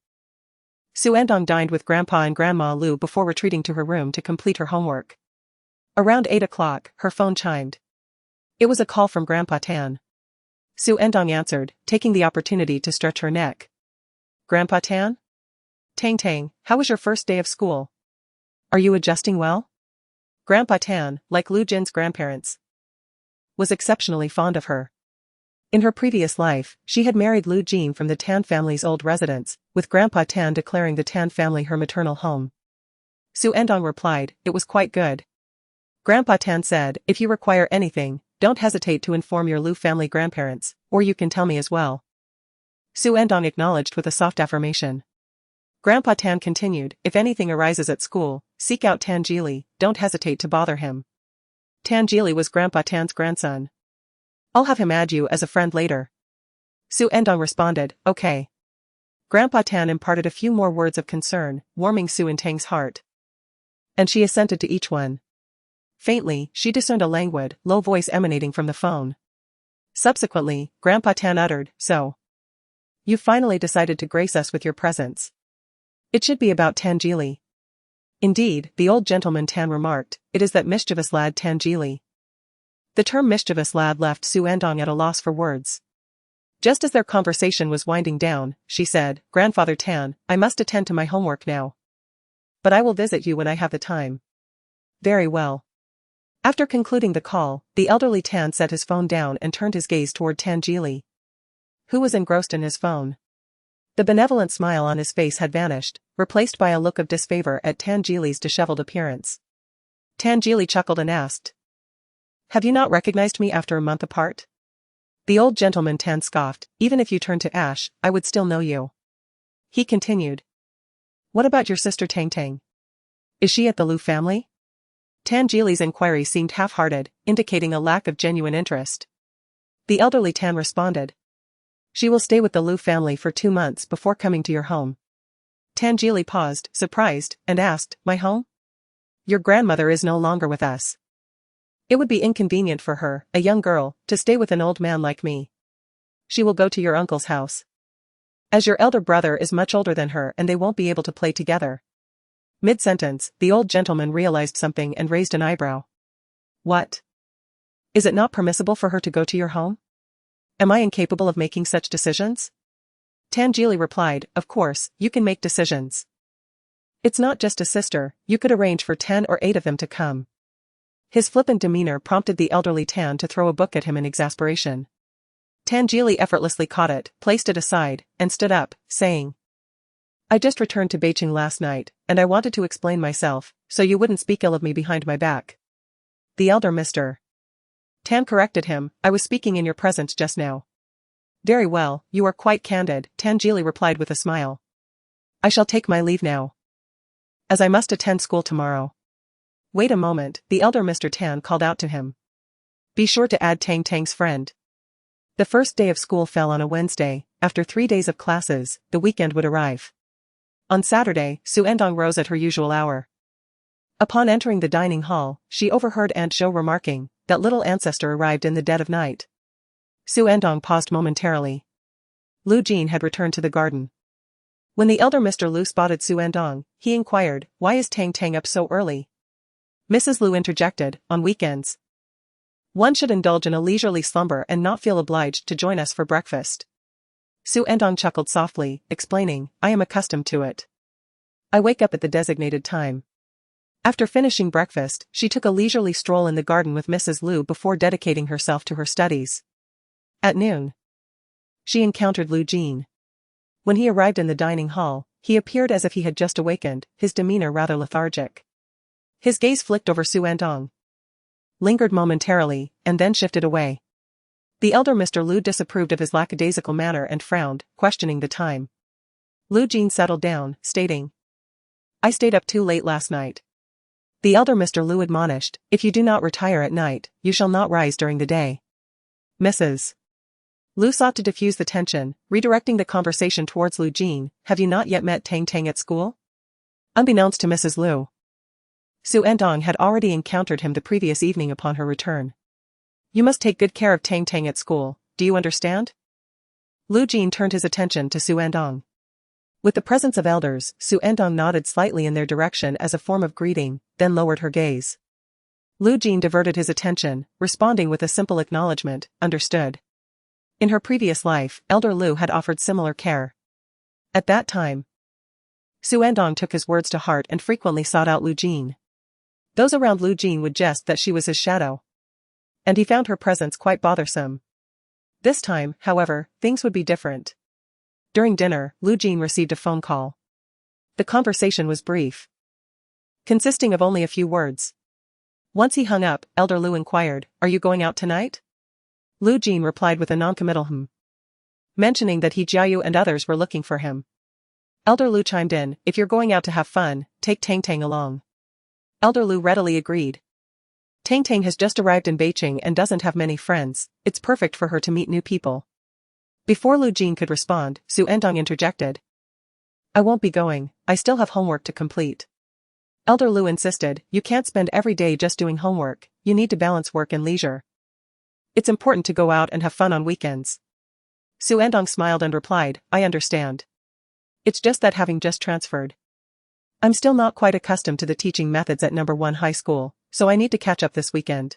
Xu Ertang dined with Grandpa and Grandma Lu before retreating to her room to complete her homework. Around 8 o'clock, her phone chimed. It was a call from Grandpa Tan. Xu Ertang answered, taking the opportunity to stretch her neck. Grandpa Tan? Tang Tang, how was your first day of school? Are you adjusting well? Grandpa Tan, like Lu Jin's grandparents, was exceptionally fond of her. In her previous life, she had married Lu Jin from the Tan family's old residence, with Grandpa Tan declaring the Tan family her maternal home. Xu Ertang replied, it was quite good. Grandpa Tan said, if you require anything, don't hesitate to inform your Lu family grandparents, or you can tell me as well. Xu Ertang acknowledged with a soft affirmation. Grandpa Tan continued, if anything arises at school, seek out Tan Jili, don't hesitate to bother him. Tan Jili was Grandpa Tan's grandson. I'll have him add you as a friend later. Xu Ertang responded, okay. Grandpa Tan imparted a few more words of concern, warming Xu Ertang's heart. And she assented to each one. Faintly, she discerned a languid, low voice emanating from the phone. Subsequently, Grandpa Tan uttered, so. You finally decided to grace us with your presence. It should be about Tan Jili. Indeed, the old gentleman Tan remarked, it is that mischievous lad Tan Jili. The term mischievous lad left Xu Ertang at a loss for words. Just as their conversation was winding down, she said, Grandfather Tan, I must attend to my homework now. But I will visit you when I have the time. Very well. After concluding the call, the elderly Tan set his phone down and turned his gaze toward Tan Jili, who was engrossed in his phone. The benevolent smile on his face had vanished, replaced by a look of disfavor at Tan Jili's disheveled appearance. Tan Jili chuckled and asked, have you not recognized me after a month apart? The old gentleman Tan scoffed, even if you turned to ash, I would still know you. He continued. What about your sister Tang Tang? Is she at the Lu family? Tan Jili's inquiry seemed half-hearted, indicating a lack of genuine interest. The elderly Tan responded. She will stay with the Lu family for 2 months before coming to your home. Tan Jili paused, surprised, and asked, my home? Your grandmother is no longer with us. It would be inconvenient for her, a young girl, to stay with an old man like me. She will go to your uncle's house. As your elder brother is much older than her and they won't be able to play together. Mid-sentence, the old gentleman realized something and raised an eyebrow. What? Is it not permissible for her to go to your home? Am I incapable of making such decisions? Tan Jili replied, of course, you can make decisions. It's not just a sister, you could arrange for 10 or 8 of them to come. His flippant demeanor prompted the elderly Tan to throw a book at him in exasperation. Tan Jili effortlessly caught it, placed it aside, and stood up, saying, I just returned to Beicheng last night, and I wanted to explain myself, so you wouldn't speak ill of me behind my back. The elder Mr. Tan corrected him, I was speaking in your presence just now. Very well, you are quite candid, Tan Jili replied with a smile. I shall take my leave now, as I must attend school tomorrow. Wait a moment, the elder Mr. Tan called out to him. Be sure to add Tang Tang's friend. The first day of school fell on a Wednesday. After 3 days of classes, the weekend would arrive. On Saturday, Xu Ertang rose at her usual hour. Upon entering the dining hall, she overheard Aunt Zhou remarking, that little ancestor arrived in the dead of night. Xu Ertang paused momentarily. Lu Jin had returned to the garden. When the elder Mr. Lu spotted Xu Ertang, he inquired, why is Tang Tang up so early? Mrs. Lu interjected, on weekends. One should indulge in a leisurely slumber and not feel obliged to join us for breakfast. Xu Ertang chuckled softly, explaining, I am accustomed to it. I wake up at the designated time. After finishing breakfast, she took a leisurely stroll in the garden with Mrs. Lu before dedicating herself to her studies. At noon, she encountered Lu Jin. When he arrived in the dining hall, he appeared as if he had just awakened, his demeanor rather lethargic. His gaze flicked over Xu Ertang, lingered momentarily, and then shifted away. The elder Mr. Lu disapproved of his lackadaisical manner and frowned, questioning the time. Lu Jin settled down, stating, I stayed up too late last night. The elder Mr. Lu admonished, if you do not retire at night, you shall not rise during the day. Mrs. Lu sought to diffuse the tension, redirecting the conversation towards Lu Jin, have you not yet met Tang Tang at school? Unbeknownst to Mrs. Lu, Xu Ertang had already encountered him the previous evening upon her return. You must take good care of Tang Tang at school, do you understand? Lu Jin turned his attention to Xu Ertang. With the presence of elders, Xu Ertang nodded slightly in their direction as a form of greeting, then lowered her gaze. Lu Jin diverted his attention, responding with a simple acknowledgement, understood. In her previous life, Elder Lu had offered similar care. At that time, Xu Ertang took his words to heart and frequently sought out Lu Jin. Those around Lu Jin would jest that she was his shadow. And he found her presence quite bothersome. This time, however, things would be different. During dinner, Lu Jin received a phone call. The conversation was brief, consisting of only a few words. Once he hung up, Elder Lu inquired, "Are you going out tonight?" Lu Jin replied with a non-committal mentioning that he Jiayu and others were looking for him. Elder Lu chimed in, "If you're going out to have fun, take Tang Tang along." Elder Lu readily agreed. Tang Tang has just arrived in Beicheng and doesn't have many friends, it's perfect for her to meet new people. Before Lu Jin could respond, Xu Ertang interjected. "I won't be going, I still have homework to complete." Elder Lu insisted, "You can't spend every day just doing homework, you need to balance work and leisure. It's important to go out and have fun on weekends." Xu Ertang smiled and replied, "I understand. It's just that having just transferred, I'm still not quite accustomed to the teaching methods at number 1 high school, so I need to catch up this weekend."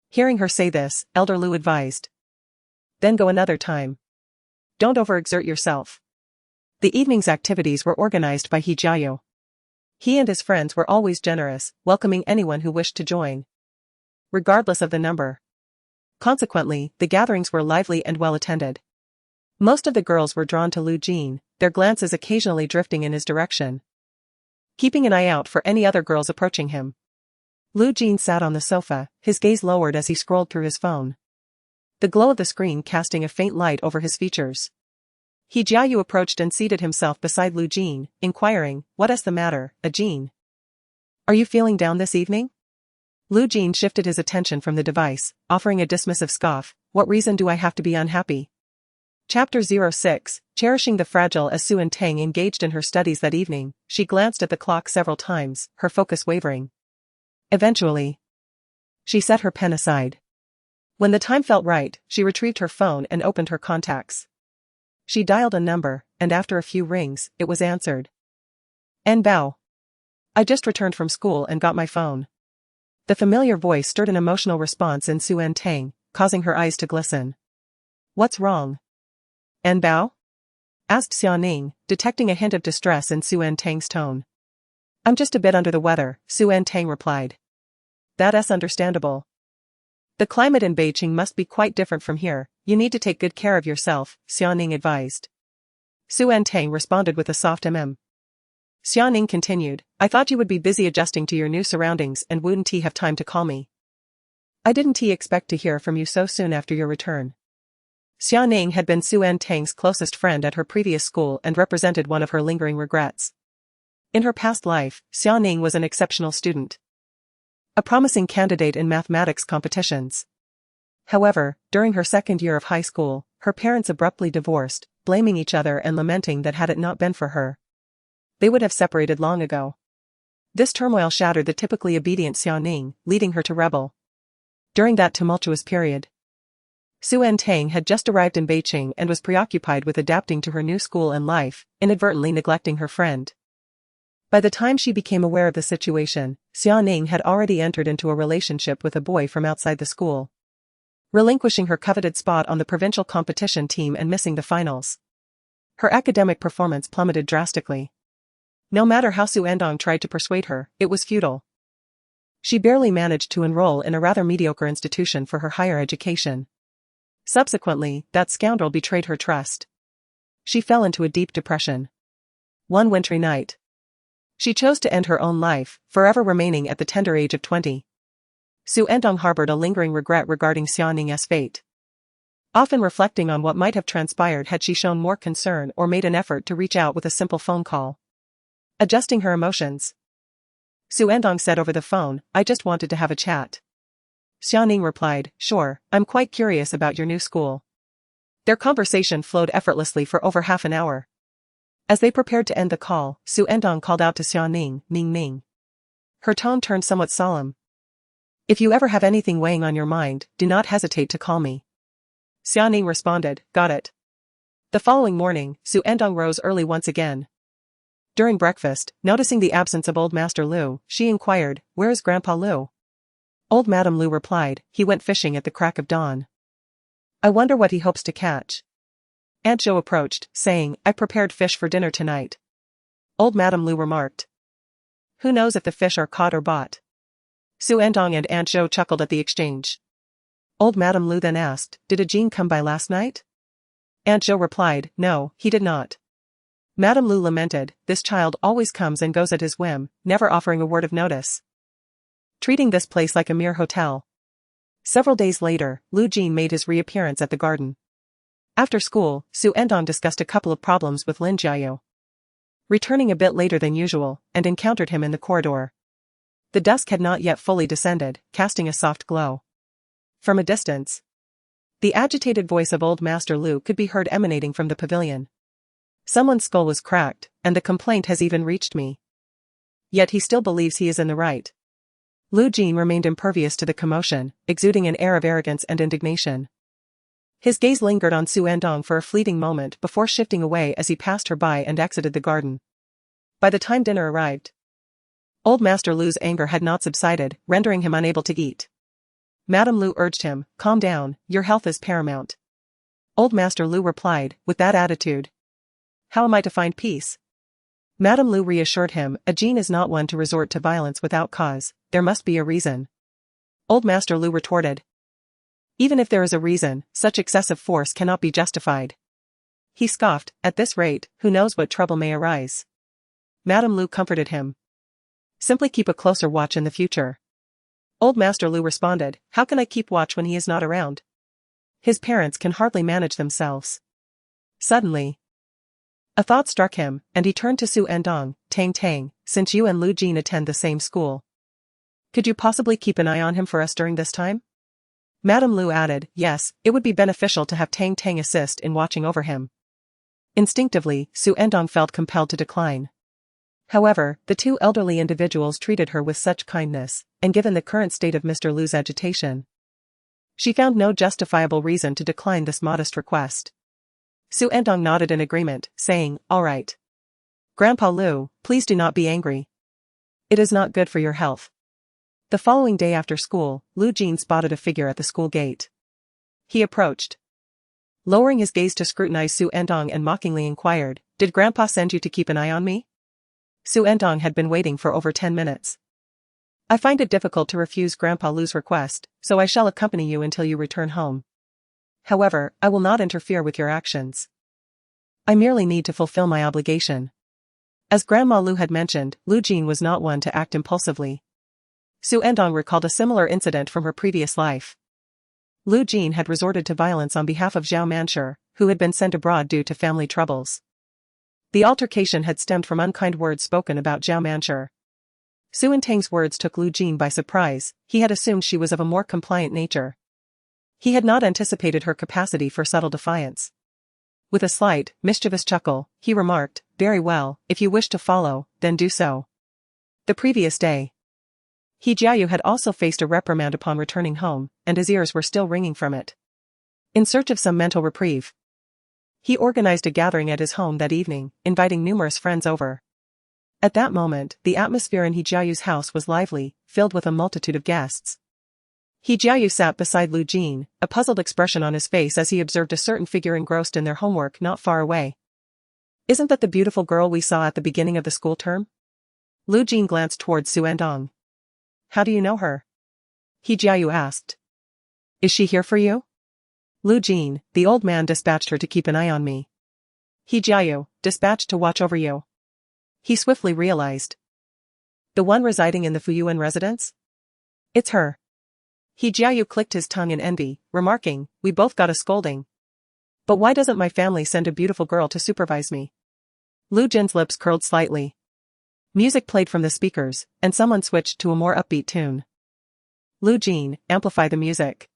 Hearing her say this, Elder Lu advised. "Then go another time. Don't overexert yourself." The evening's activities were organized by He Jiayu. He and his friends were always generous, welcoming anyone who wished to join, regardless of the number. Consequently, the gatherings were lively and well attended. Most of the girls were drawn to Lu Jin, their glances occasionally drifting in his direction, keeping an eye out for any other girls approaching him. Lu Jin sat on the sofa, his gaze lowered as he scrolled through his phone, the glow of the screen casting a faint light over his features. He Jiayu approached and seated himself beside Lu Jin, inquiring, "What's the matter, Jin? Are you feeling down this evening?" Lu Jin shifted his attention from the device, offering a dismissive scoff, "What reason do I have to be unhappy?" Chapter 06, Cherishing the Fragile. As Xu Ertang engaged in her studies that evening, she glanced at the clock several times, her focus wavering. Eventually, she set her pen aside. When the time felt right, she retrieved her phone and opened her contacts. She dialed a number, and after a few rings, it was answered. "En Bao. I just returned from school and got my phone." The familiar voice stirred an emotional response in Xu Ertang, causing her eyes to glisten. "What's wrong? En Bao?" asked Xiaoning, detecting a hint of distress in Xu Ertang's tone. "I'm just a bit under the weather," Xu Ertang replied. "That's understandable. The climate in Beicheng must be quite different from here, you need to take good care of yourself," Xiaoning advised. Xu Ertang responded with a soft Xiaoning continued, "I thought you would be busy adjusting to your new surroundings and wouldn't have time to call me. I didn't expect to hear from you so soon after your return." Xiaoning had been Xu Ertang's closest friend at her previous school and represented one of her lingering regrets. In her past life, Xiaoning was an exceptional student, a promising candidate in mathematics competitions. However, during her second year of high school, her parents abruptly divorced, blaming each other and lamenting that had it not been for her, they would have separated long ago. This turmoil shattered the typically obedient Xiaoning, leading her to rebel. During that tumultuous period, Xu Ertang had just arrived in Beicheng and was preoccupied with adapting to her new school and life, inadvertently neglecting her friend. By the time she became aware of the situation, Xiaoning had already entered into a relationship with a boy from outside the school, relinquishing her coveted spot on the provincial competition team and missing the finals. Her academic performance plummeted drastically. No matter how Xu Ertang tried to persuade her, it was futile. She barely managed to enroll in a rather mediocre institution for her higher education. Subsequently, that scoundrel betrayed her trust. She fell into a deep depression. One wintry night, she chose to end her own life, forever remaining at the tender age of 20. Xu Ertang harbored a lingering regret regarding Xiaoning's fate, often reflecting on what might have transpired had she shown more concern or made an effort to reach out with a simple phone call. Adjusting her emotions, Xu Ertang said over the phone, "I just wanted to have a chat." Xiaoning replied, "Sure, I'm quite curious about your new school." Their conversation flowed effortlessly for over half an hour. As they prepared to end the call, Xu Ertang called out to Xiaoning, "Ning Ning. Her tone turned somewhat solemn. If you ever have anything weighing on your mind, do not hesitate to call me. Xiaoning responded, got it. The following morning, Xu Ertang rose early once again. During breakfast, noticing the absence of old Master Lu, she inquired, where is Grandpa Lu? Old Madame Lu replied, he went fishing at the crack of dawn. I wonder what he hopes to catch. Aunt Zhou approached, saying, I prepared fish for dinner tonight. Old Madame Lu remarked. Who knows if the fish are caught or bought? Xu Ertang and Aunt Zhou chuckled at the exchange. Old Madame Lu then asked, did a Jean come by last night? Aunt Zhou replied, no, he did not. Madame Lu lamented, this child always comes and goes at his whim, never offering a word of notice. Treating this place like a mere hotel. Several days later, Lu Jin made his reappearance at the garden. After school, Xu Ertang discussed a couple of problems with Lin Jiayu. Returning a bit later than usual, and encountered him in the corridor. The dusk had not yet fully descended, casting a soft glow. From a distance, the agitated voice of old Master Lu could be heard emanating from the pavilion. Someone's skull was cracked, and the complaint has even reached me. Yet he still believes he is in the right. Lu Jin remained impervious to the commotion, exuding an air of arrogance and indignation. His gaze lingered on Xu Ertang for a fleeting moment before shifting away as he passed her by and exited the garden. By the time dinner arrived, old Master Lu's anger had not subsided, rendering him unable to eat. Madame Lu urged him, calm down, your health is paramount. Old Master Lu replied, with that attitude. How am I to find peace? Madame Lu reassured him, a Jean is not one to resort to violence without cause, there must be a reason. Old Master Lu retorted. Even if there is a reason, such excessive force cannot be justified. He scoffed, at this rate, who knows what trouble may arise. Madame Lu comforted him. Simply keep a closer watch in the future. Old Master Lu responded, how can I keep watch when he is not around? His parents can hardly manage themselves. Suddenly, a thought struck him, and he turned to Xu Ertang, Tang, since you and Lu Jin attend the same school. Could you possibly keep an eye on him for us during this time? Madame Lu added, yes, it would be beneficial to have Tang assist in watching over him. Instinctively, Xu Ertang felt compelled to decline. However, the two elderly individuals treated her with such kindness, and given the current state of Mr. Lu's agitation, she found no justifiable reason to decline this modest request. Xu Ertang nodded in agreement, saying, all right. Grandpa Lu, please do not be angry. It is not good for your health. The following day after school, Lu Jin spotted a figure at the school gate. He approached. Lowering his gaze to scrutinize Xu Ertang and mockingly inquired, did Grandpa send you to keep an eye on me? Xu Ertang had been waiting for over 10 minutes. I find it difficult to refuse Grandpa Lu's request, so I shall accompany you until you return home. However, I will not interfere with your actions. I merely need to fulfill my obligation. As Grandma Lu had mentioned, Lu Jin was not one to act impulsively. Xu Ertang recalled a similar incident from her previous life. Lu Jin had resorted to violence on behalf of Zhao Manshur, who had been sent abroad due to family troubles. The altercation had stemmed from unkind words spoken about Zhao Manshur. Xu Ertang's words took Lu Jin by surprise, he had assumed she was of a more compliant nature. He had not anticipated her capacity for subtle defiance. With a slight, mischievous chuckle, he remarked, very well, if you wish to follow, then do so. The previous day, He Jiayu had also faced a reprimand upon returning home, and his ears were still ringing from it. In search of some mental reprieve, he organized a gathering at his home that evening, inviting numerous friends over. At that moment, the atmosphere in He Jiayu's house was lively, filled with a multitude of guests. He Jiayu sat beside Lu Jin, a puzzled expression on his face as he observed a certain figure engrossed in their homework not far away. Isn't that the beautiful girl we saw at the beginning of the school term? Lu Jin glanced towards Xu Ertang. How do you know her? He Jiayu asked. Is she here for you? Lu Jin, the old man dispatched her to keep an eye on me. He Jiayu, dispatched to watch over you. He swiftly realized. The one residing in the Fuyuan residence? It's her. He Jiayu clicked his tongue in envy, remarking, we both got a scolding. But why doesn't my family send a beautiful girl to supervise me? Lu Jin's lips curled slightly. Music played from the speakers, and someone switched to a more upbeat tune. Lu Jin, amplify the music.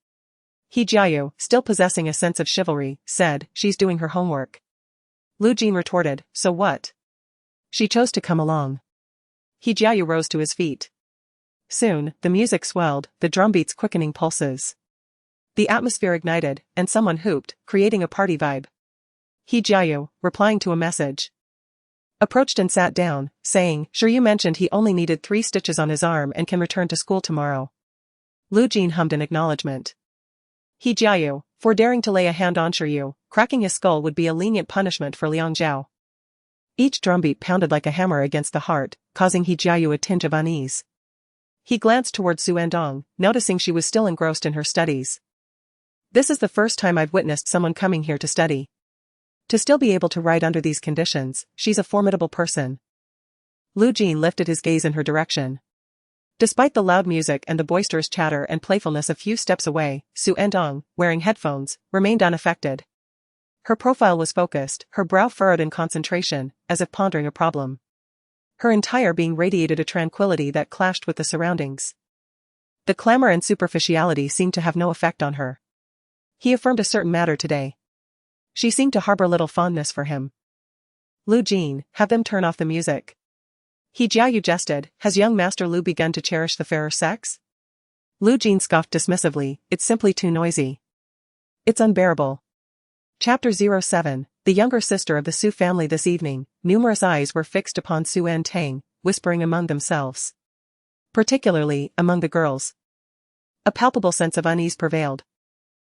He Jiayu, still possessing a sense of chivalry, said, she's doing her homework. Lu Jin retorted, so what? She chose to come along. He Jiayu rose to his feet. Soon, the music swelled, the drumbeats quickening pulses. The atmosphere ignited, and someone hooped, creating a party vibe. He Jiayu, replying to a message, approached and sat down, saying, "Sure, you mentioned he only needed 3 stitches on his arm and can return to school tomorrow." Lu Jin hummed in acknowledgement. He Jiayu, for daring to lay a hand on Shiryu, cracking his skull would be a lenient punishment for Liang Zhao. Each drumbeat pounded like a hammer against the heart, causing He Jiayu a tinge of unease. He glanced toward Xu Ertang, noticing she was still engrossed in her studies. "This is the first time I've witnessed someone coming here to study. To still be able to write under these conditions, she's a formidable person." Lu Jin lifted his gaze in her direction. Despite the loud music and the boisterous chatter and playfulness a few steps away, Xu Ertang, wearing headphones, remained unaffected. Her profile was focused, her brow furrowed in concentration, as if pondering a problem. Her entire being radiated a tranquility that clashed with the surroundings. The clamor and superficiality seemed to have no effect on her. He affirmed a certain matter today. She seemed to harbor little fondness for him. "Lu Jin, have them turn off the music." He Jiayu jested, "Has young Master Lu begun to cherish the fairer sex?" Lu Jin scoffed dismissively, "It's simply too noisy. It's unbearable." Chapter 07, the younger sister of the Xu family. This evening, numerous eyes were fixed upon Xu Ertang, whispering among themselves. Particularly, among the girls. A palpable sense of unease prevailed.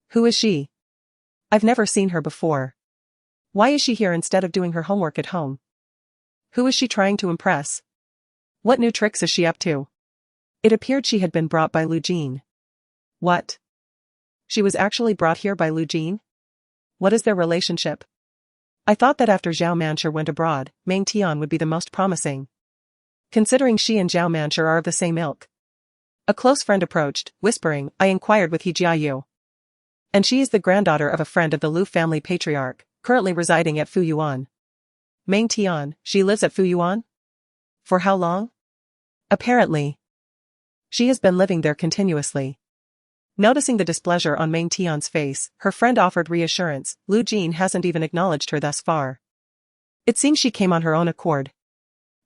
Who is she? I've never seen her before. Why is she here instead of doing her homework at home? Who is she trying to impress? What new tricks is she up to? It appeared she had been brought by Lu Jin. What? She was actually brought here by Lu Jin? What is their relationship? I thought that after Zhao Manshur went abroad, Meng Tian would be the most promising. Considering she and Zhao Manshur are of the same ilk. A close friend approached, whispering, I inquired with He Jiayu. And she is the granddaughter of a friend of the Lu family patriarch, currently residing at Fuyuan. Meng Tian, she lives at Fuyuan? For how long? Apparently. She has been living there continuously. Noticing the displeasure on Meng Tian's face, her friend offered reassurance. Lu Jin hasn't even acknowledged her thus far. It seems she came on her own accord.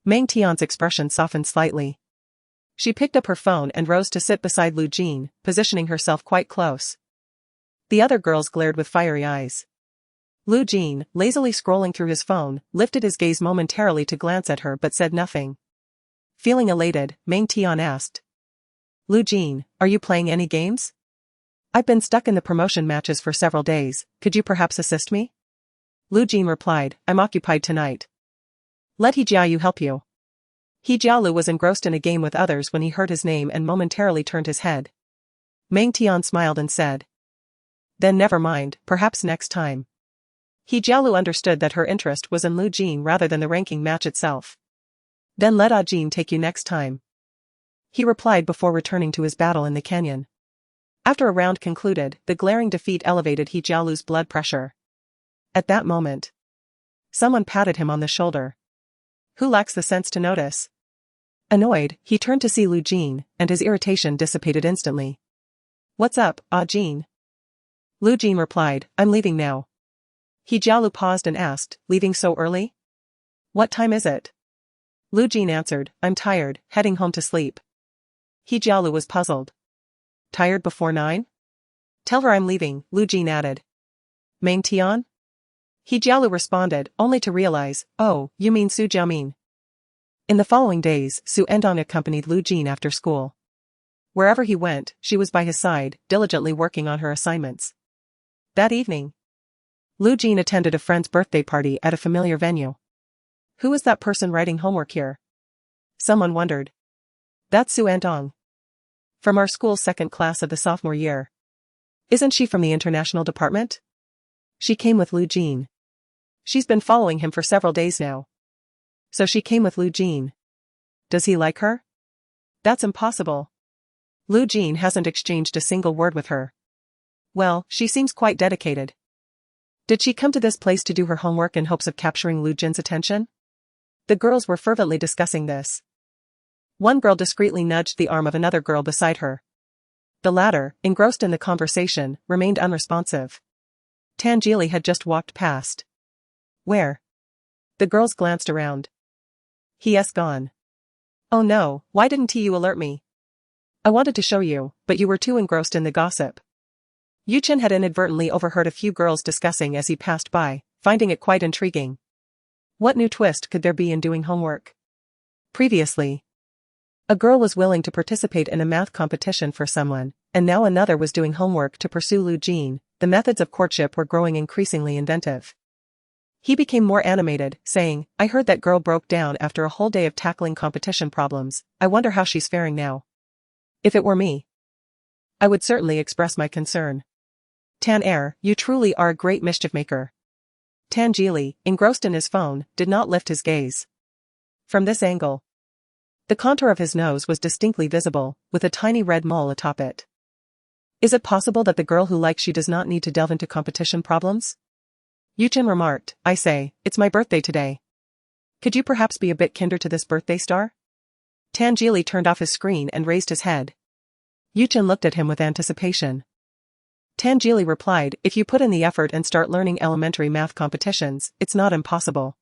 Meng Tian's expression softened slightly. She picked up her phone and rose to sit beside Lu Jin, positioning herself quite close. The other girls glared with fiery eyes. Lu Jin, lazily scrolling through his phone, lifted his gaze momentarily to glance at her but said nothing. Feeling elated, Meng Tian asked. Lu Jin, are you playing any games? I've been stuck in the promotion matches for several days, could you perhaps assist me? Lu Jin replied, I'm occupied tonight. Let He Jiayu help you. He Jialu was engrossed in a game with others when he heard his name and momentarily turned his head. Meng Tian smiled and said. Then never mind, perhaps next time. He Jialu understood that her interest was in Lu Jin rather than the ranking match itself. Then let Ah Jin take you next time. He replied before returning to his battle in the canyon. After a round concluded, the glaring defeat elevated He Jialu's blood pressure. At that moment, someone patted him on the shoulder. Who lacks the sense to notice? Annoyed, he turned to see Lu Jin, and his irritation dissipated instantly. What's up, Ah Jin? Lu Jin replied, I'm leaving now. He Jialu paused and asked, leaving so early? What time is it? Lu Jin answered, I'm tired, heading home to sleep. He Jialu was puzzled. Tired before 9? Tell her I'm leaving, Lu Jin added. Meng Tian? He Jialu responded, only to realize, oh, you mean Su Jiamin. In the following days, Xu Ertang accompanied Lu Jin after school. Wherever he went, she was by his side, diligently working on her assignments. That evening, Lu Jin attended a friend's birthday party at a familiar venue. Who is that person writing homework here? Someone wondered. That's Xu Ertang. From our school's second class of the sophomore year. Isn't she from the international department? She came with Lu Jin. She's been following him for several days now. So she came with Lu Jin. Does he like her? That's impossible. Lu Jin hasn't exchanged a single word with her. Well, she seems quite dedicated. Did she come to this place to do her homework in hopes of capturing Lu Jin's attention? The girls were fervently discussing this. One girl discreetly nudged the arm of another girl beside her. The latter, engrossed in the conversation, remained unresponsive. Tangeli had just walked past. Where? The girls glanced around. He has gone. Oh no, why didn't you alert me? I wanted to show you, but you were too engrossed in the gossip. Yuchen had inadvertently overheard a few girls discussing as he passed by, finding it quite intriguing. What new twist could there be in doing homework? Previously, a girl was willing to participate in a math competition for someone, and now another was doing homework to pursue Lu Jin. The methods of courtship were growing increasingly inventive. He became more animated, saying, I heard that girl broke down after a whole day of tackling competition problems. I wonder how she's faring now. If it were me, I would certainly express my concern. Tan you truly are a great mischief maker. Tan Jili, engrossed in his phone, did not lift his gaze. From this angle, the contour of his nose was distinctly visible, with a tiny red mole atop it. Is it possible that the girl who likes you does not need to delve into competition problems? Yuchen remarked, I say, it's my birthday today. Could you perhaps be a bit kinder to this birthday star? Tan Jili turned off his screen and raised his head. Yuchen looked at him with anticipation. Tan Jili replied, if you put in the effort and start learning elementary math competitions, it's not impossible.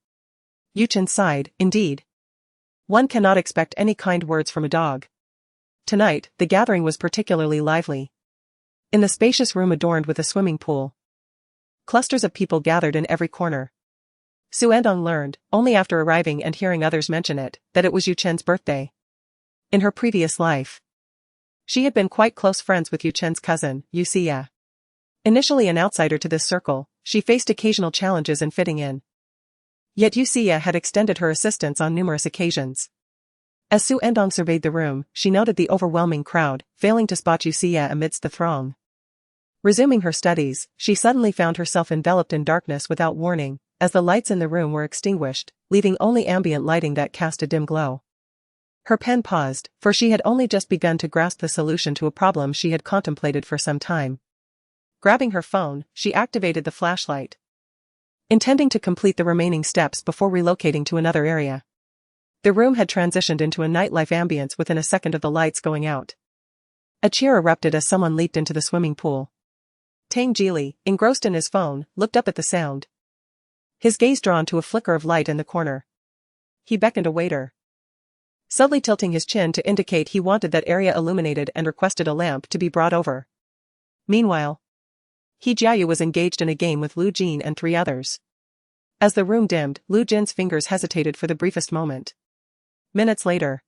Yuchen sighed, indeed. One cannot expect any kind words from a dog. Tonight, the gathering was particularly lively. In the spacious room adorned with a swimming pool, clusters of people gathered in every corner. Xu Ertang learned, only after arriving and hearing others mention it, that it was Yuchen's birthday. In her previous life, she had been quite close friends with Yuchen's cousin, Xie. Initially an outsider to this circle, she faced occasional challenges in fitting in. Yet Xie had extended her assistance on numerous occasions. As Xu Ertang surveyed the room, she noted the overwhelming crowd, failing to spot Xie amidst the throng. Resuming her studies, she suddenly found herself enveloped in darkness without warning, as the lights in the room were extinguished, leaving only ambient lighting that cast a dim glow. Her pen paused, for she had only just begun to grasp the solution to a problem she had contemplated for some time. Grabbing her phone, she activated the flashlight, intending to complete the remaining steps before relocating to another area. The room had transitioned into a nightlife ambience within a second of the lights going out. A cheer erupted as someone leaped into the swimming pool. Tan Jili, engrossed in his phone, looked up at the sound, his gaze drawn to a flicker of light in the corner. He beckoned a waiter, subtly tilting his chin to indicate he wanted that area illuminated and requested a lamp to be brought over. Meanwhile, He Jiayu was engaged in a game with Lu Jin and 3 others. As the room dimmed, Lu Jin's fingers hesitated for the briefest moment. Minutes later,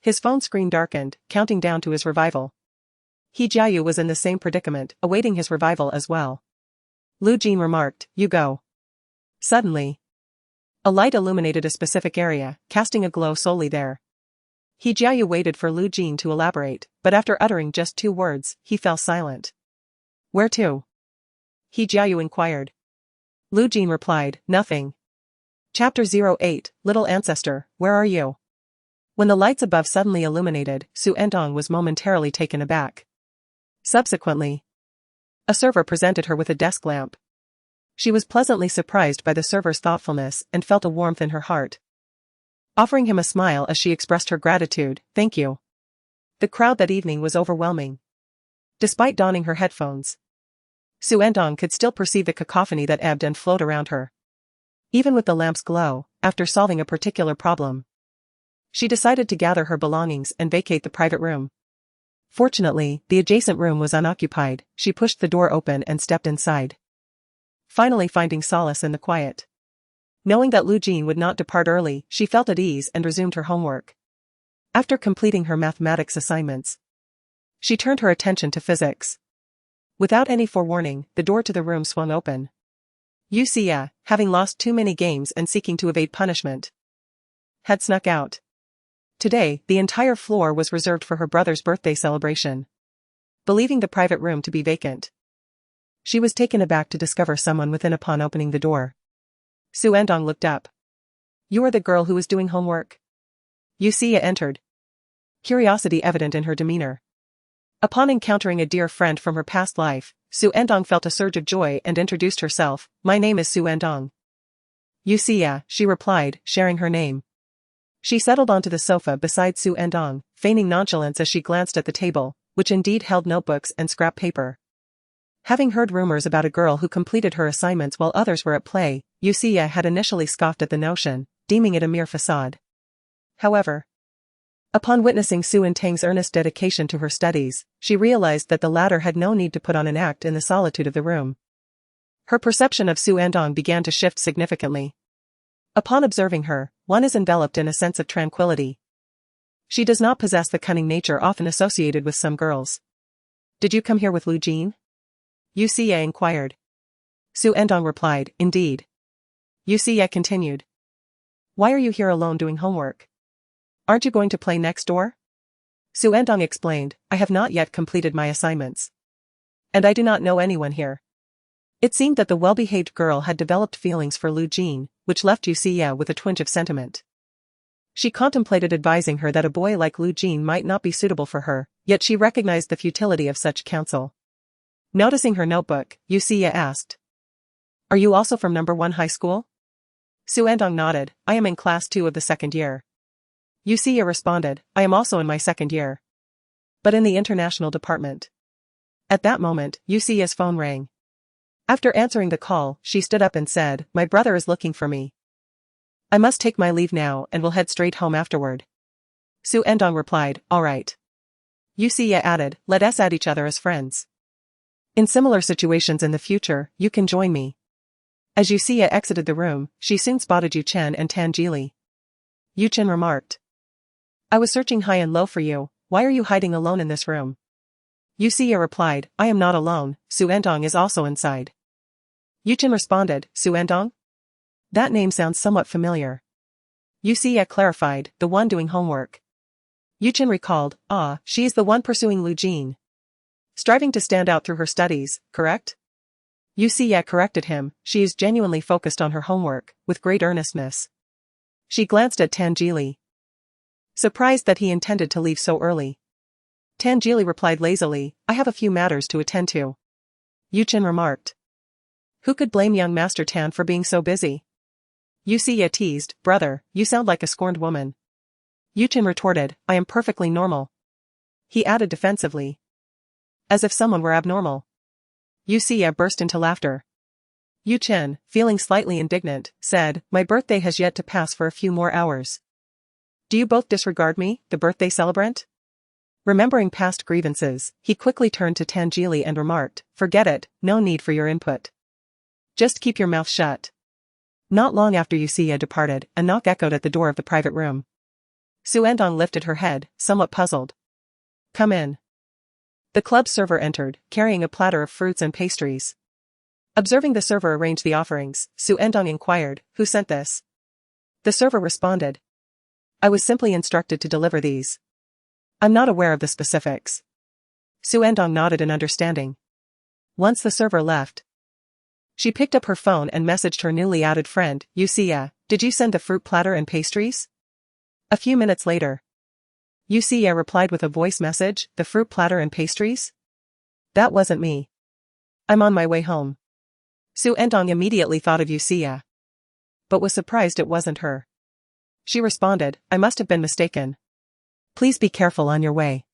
his phone screen darkened, counting down to his revival. He Jiayu was in the same predicament, awaiting his revival as well. Lu Jin remarked, you go. Suddenly, a light illuminated a specific area, casting a glow solely there. He Jiayu waited for Lu Jin to elaborate, but after uttering just 2 words, he fell silent. Where to? He Jiayu inquired. Lu Jin replied, nothing. Chapter 08, Little Ancestor, where are you? When the lights above suddenly illuminated, Xu Ertang was momentarily taken aback. Subsequently, a server presented her with a desk lamp. She was pleasantly surprised by the server's thoughtfulness and felt a warmth in her heart. Offering him a smile as she expressed her gratitude, thank you. The crowd that evening was overwhelming. Despite donning her headphones, Xu Ertang could still perceive the cacophony that ebbed and flowed around her. Even with the lamp's glow, after solving a particular problem, she decided to gather her belongings and vacate the private room. Fortunately, the adjacent room was unoccupied. She pushed the door open and stepped inside, finally finding solace in the quiet. Knowing that Lu Jin would not depart early, she felt at ease and resumed her homework. After completing her mathematics assignments, she turned her attention to physics. Without any forewarning, the door to the room swung open. Xie, having lost too many games and seeking to evade punishment, had snuck out. Today, the entire floor was reserved for her brother's birthday celebration. Believing the private room to be vacant, she was taken aback to discover someone within upon opening the door. Xu Ertang looked up. You are the girl who was doing homework? Xie entered, curiosity evident in her demeanor. Upon encountering a dear friend from her past life, Xu Ertang felt a surge of joy and introduced herself. My name is Xu Ertang. Xie, she replied, sharing her name. She settled onto the sofa beside Xu Ertang, feigning nonchalance as she glanced at the table, which indeed held notebooks and scrap paper. Having heard rumors about a girl who completed her assignments while others were at play, Xie had initially scoffed at the notion, deeming it a mere facade. However, Upon witnessing Xu Ertang's earnest dedication to her studies, she realized that the latter had no need to put on an act in the solitude of the room. Her perception of Xu Ertang began to shift significantly. Upon observing her, one is enveloped in a sense of tranquility. She does not possess the cunning nature often associated with some girls. "Did you come here with Lu Jin?" Yu Xie inquired. Xu Ertang replied, "Indeed." Yu Xie continued. "Why are you here alone doing homework? Aren't you going to play next door?" Xu Ertang explained, "I have not yet completed my assignments. And I do not know anyone here." It seemed that the well-behaved girl had developed feelings for Lu Jin, which left Yu Xie with a twinge of sentiment. She contemplated advising her that a boy like Lu Jin might not be suitable for her, yet she recognized the futility of such counsel. Noticing her notebook, Yu Xie asked, "Are you also from number 1 high school?" Xu Ertang nodded, "I am in class 2 of the second year." Yu Xie responded, "I am also in my second year. But in the international department." At that moment, Yu Xie's phone rang. After answering the call, she stood up and said, "My brother is looking for me. I must take my leave now and will head straight home afterward." Xu Ertang replied, "All right." Yu Xie added, "Let us add each other as friends. In similar situations in the future, you can join me." As Yu Xie exited the room, she soon spotted Yu Chen and Tan Jili. Yu Chen remarked, "I was searching high and low for you. Why are you hiding alone in this room?" Yu Xie replied, "I am not alone, Xu Ertang is also inside." Yu Chen responded, "Xu Ertang? That name sounds somewhat familiar." Yu Xie clarified, "The one doing homework." Yu Chen recalled, "Ah, she is the one pursuing Lu Jin. Striving to stand out through her studies, correct?" Yu Xie corrected him, "She is genuinely focused on her homework, with great earnestness." She glanced at Tan Jili, surprised that he intended to leave so early. Tan Jili replied lazily, "I have a few matters to attend to." Yu Chen remarked, "Who could blame young Master Tan for being so busy?" Yu Xie teased, "Brother, you sound like a scorned woman." Yu Chen retorted, "I am perfectly normal." He added defensively, "As if someone were abnormal." Yu Xie burst into laughter. Yu Chen, feeling slightly indignant, said, "My birthday has yet to pass for a few more hours. Do you both disregard me, the birthday celebrant?" Remembering past grievances, he quickly turned to Tan Jili and remarked, "Forget it, no need for your input. Just keep your mouth shut." Not long after Yu Xie departed, a knock echoed at the door of the private room. Xu Ertang lifted her head, somewhat puzzled. "Come in." The club server entered, carrying a platter of fruits and pastries. Observing the server arrange the offerings, Xu Ertang inquired, "Who sent this?" The server responded, "I was simply instructed to deliver these. I'm not aware of the specifics." Xu Ertang nodded in understanding. Once the server left, she picked up her phone and messaged her newly added friend, Yu Xie, "Did you send the fruit platter and pastries?" A few minutes later, Yu Xie replied with a voice message, "The fruit platter and pastries? That wasn't me. I'm on my way home." Xu Ertang immediately thought of Yu Xie, but was surprised it wasn't her. She responded, "I must have been mistaken. Please be careful on your way."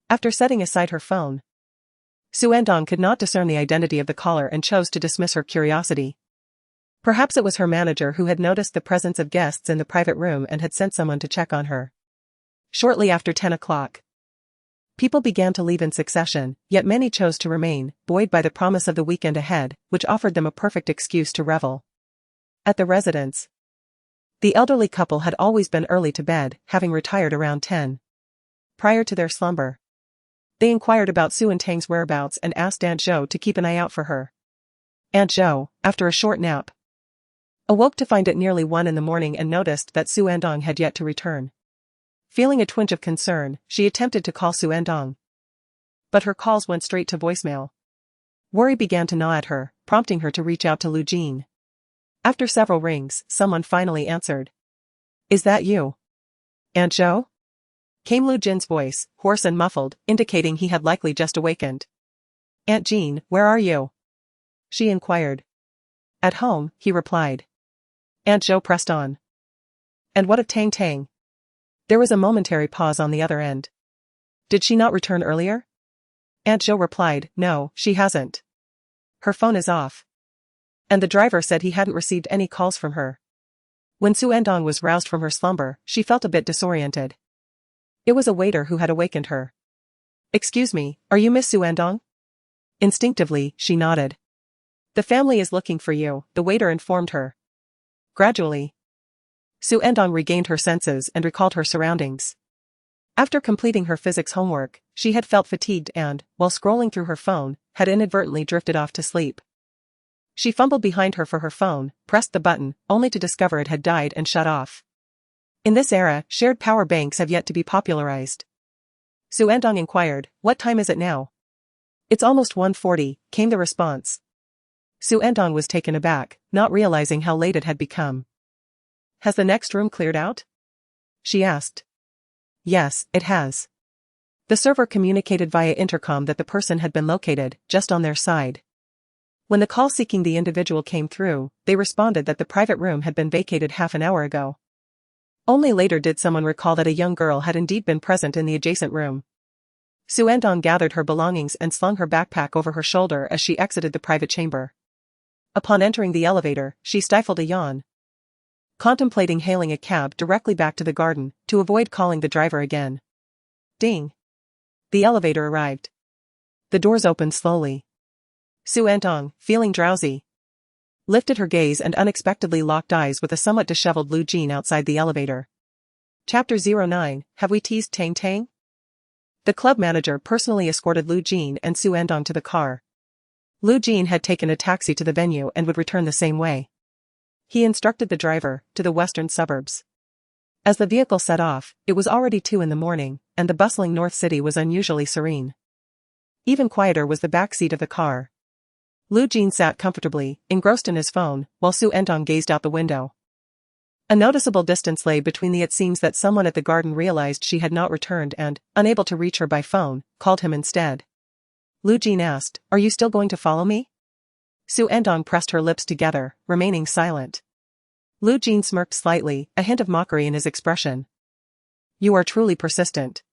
After setting aside her phone, Xu Ertang could not discern the identity of the caller and chose to dismiss her curiosity. Perhaps it was her manager who had noticed the presence of guests in the private room and had sent someone to check on her. Shortly after 10 o'clock, people began to leave in succession, yet many chose to remain, buoyed by the promise of the weekend ahead, which offered them a perfect excuse to revel. At the residence, the elderly couple had always been early to bed, having retired around 10. Prior to their slumber, they inquired about Xu Ertang's whereabouts and asked Aunt Zhou to keep an eye out for her. Aunt Zhou, after a short nap, awoke to find it nearly 1 in the morning and noticed that Xu Ertang had yet to return. Feeling a twinge of concern, she attempted to call Xu Ertang, but her calls went straight to voicemail. Worry began to gnaw at her, prompting her to reach out to Lu Jin. After several rings, someone finally answered. "Is that you, Aunt Zhou?" Came Lu Jin's voice, hoarse and muffled, indicating he had likely just awakened. "Aunt Jean, where are you?" she inquired. "At home," he replied. Aunt Zhou pressed on. "And what of Tang Tang?" There was a momentary pause on the other end. "Did she not return earlier?" Aunt Zhou replied, "No, she hasn't. Her phone is off. And the driver said he hadn't received any calls from her." When Xu Ertang was roused from her slumber, she felt a bit disoriented. It was a waiter who had awakened her. "Excuse me, are you Miss Xu Ertang?" Instinctively, she nodded. "The family is looking for you," the waiter informed her. Gradually, Xu Ertang regained her senses and recalled her surroundings. After completing her physics homework, she had felt fatigued and, while scrolling through her phone, had inadvertently drifted off to sleep. She fumbled behind her for her phone, pressed the button, only to discover it had died and shut off. In this era, shared power banks have yet to be popularized. Xu Ertang inquired, "What time is it now?" "It's almost 1:40, came the response. Xu Ertang was taken aback, not realizing how late it had become. "Has the next room cleared out?" she asked. "Yes, it has." The server communicated via intercom that the person had been located, just on their side. When the call seeking the individual came through, they responded that the private room had been vacated half an hour ago. Only later did someone recall that a young girl had indeed been present in the adjacent room. Xu Ertang gathered her belongings and slung her backpack over her shoulder as she exited the private chamber. Upon entering the elevator, she stifled a yawn, contemplating hailing a cab directly back to the garden, to avoid calling the driver again. Ding! The elevator arrived. The doors opened slowly. Xu Ertang, feeling drowsy, lifted her gaze and unexpectedly locked eyes with a somewhat disheveled Lu Jin outside the elevator. Chapter 09, Have we teased Tang Tang? The club manager personally escorted Lu Jin and Xu Ertang to the car. Lu Jin had taken a taxi to the venue and would return the same way. He instructed the driver, to the western suburbs. As the vehicle set off, it was already 2 in the morning, and the bustling North City was unusually serene. Even quieter was the back seat of the car. Lu Jin sat comfortably, engrossed in his phone, while Xu Ertang gazed out the window. A noticeable distance lay between the it seems that someone at the garden realized she had not returned and, unable to reach her by phone, called him instead. Lu Jin asked, "Are you still going to follow me?" Xu Ertang pressed her lips together, remaining silent. Lu Jin smirked slightly, a hint of mockery in his expression. "You are truly persistent."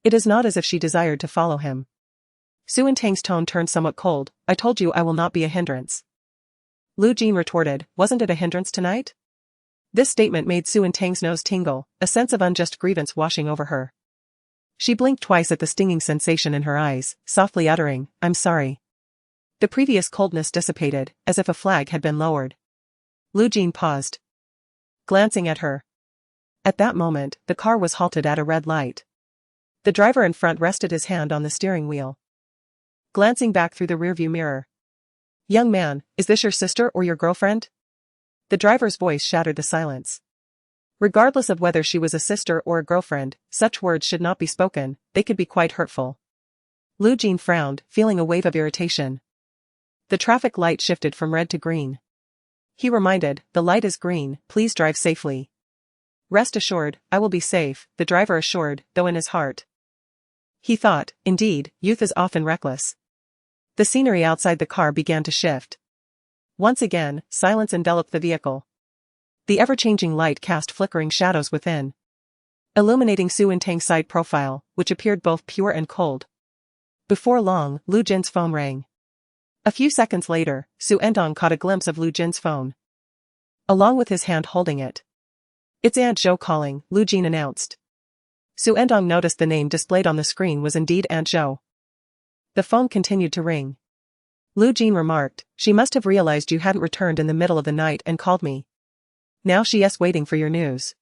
It is not as if she desired to follow him. Xu Ertang's tone turned somewhat cold. "I told you I will not be a hindrance." Lu Jin retorted, "Wasn't it a hindrance tonight?" This statement made Xu Ertang's nose tingle, a sense of unjust grievance washing over her. She blinked twice at the stinging sensation in her eyes, softly uttering, "I'm sorry." The previous coldness dissipated, as if a flag had been lowered. Lu Jin paused, glancing at her. At that moment, the car was halted at a red light. The driver in front rested his hand on the steering wheel, glancing back through the rearview mirror. "Young man, is this your sister or your girlfriend?" The driver's voice shattered the silence. Regardless of whether she was a sister or a girlfriend, such words should not be spoken, they could be quite hurtful. Lu Jin frowned, feeling a wave of irritation. The traffic light shifted from red to green. He reminded, "The light is green, please drive safely." "Rest assured, I will be safe," the driver assured, though in his heart he thought, indeed, youth is often reckless. The scenery outside the car began to shift. Once again, silence enveloped the vehicle. The ever-changing light cast flickering shadows within, illuminating Xu Ertang's side profile, which appeared both pure and cold. Before long, Lu Jin's phone rang. A few seconds later, Xu Ertang caught a glimpse of Lu Jin's phone, along with his hand holding it. "It's Aunt Zhou calling," Lu Jin announced. Xu Ertang noticed the name displayed on the screen was indeed Aunt Zhou. The phone continued to ring. Lu Jin remarked, "She must have realized you hadn't returned in the middle of the night and called me. Now she's waiting for your news."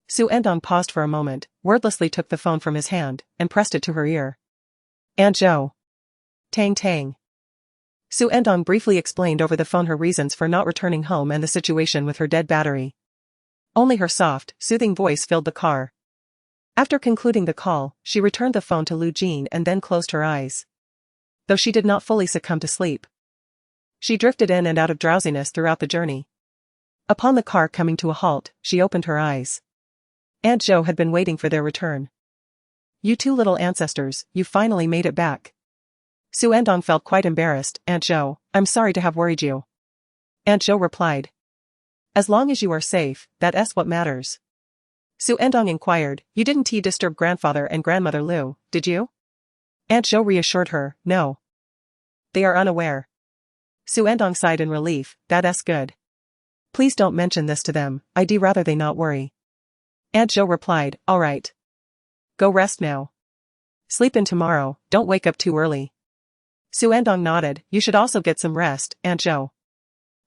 Xu Ertang paused for a moment, wordlessly took the phone from his hand, and pressed it to her ear. "Aunt Zhou. Tang Tang." Xu Ertang briefly explained over the phone her reasons for not returning home and the situation with her dead battery. Only her soft, soothing voice filled the car. After concluding the call, she returned the phone to Lu Jin and then closed her eyes. Though she did not fully succumb to sleep, she drifted in and out of drowsiness throughout the journey. Upon the car coming to a halt, she opened her eyes. Aunt Zhou had been waiting for their return. "You two little ancestors, you finally made it back." Xu Ertang felt quite embarrassed. "Aunt Zhou, I'm sorry to have worried you." Aunt Zhou replied, "As long as you are safe, that's what matters." Xu Ertang inquired, "You didn't disturb grandfather and grandmother Lu, did you?" Aunt Zhou reassured her, "No. They are unaware." Xu Ertang sighed in relief, "That's good. Please don't mention this to them, I'd rather they not worry." Aunt Zhou replied, "All right. Go rest now. Sleep in tomorrow, don't wake up too early. Xu Ertang nodded, you should also get some rest, Aunt Zhou.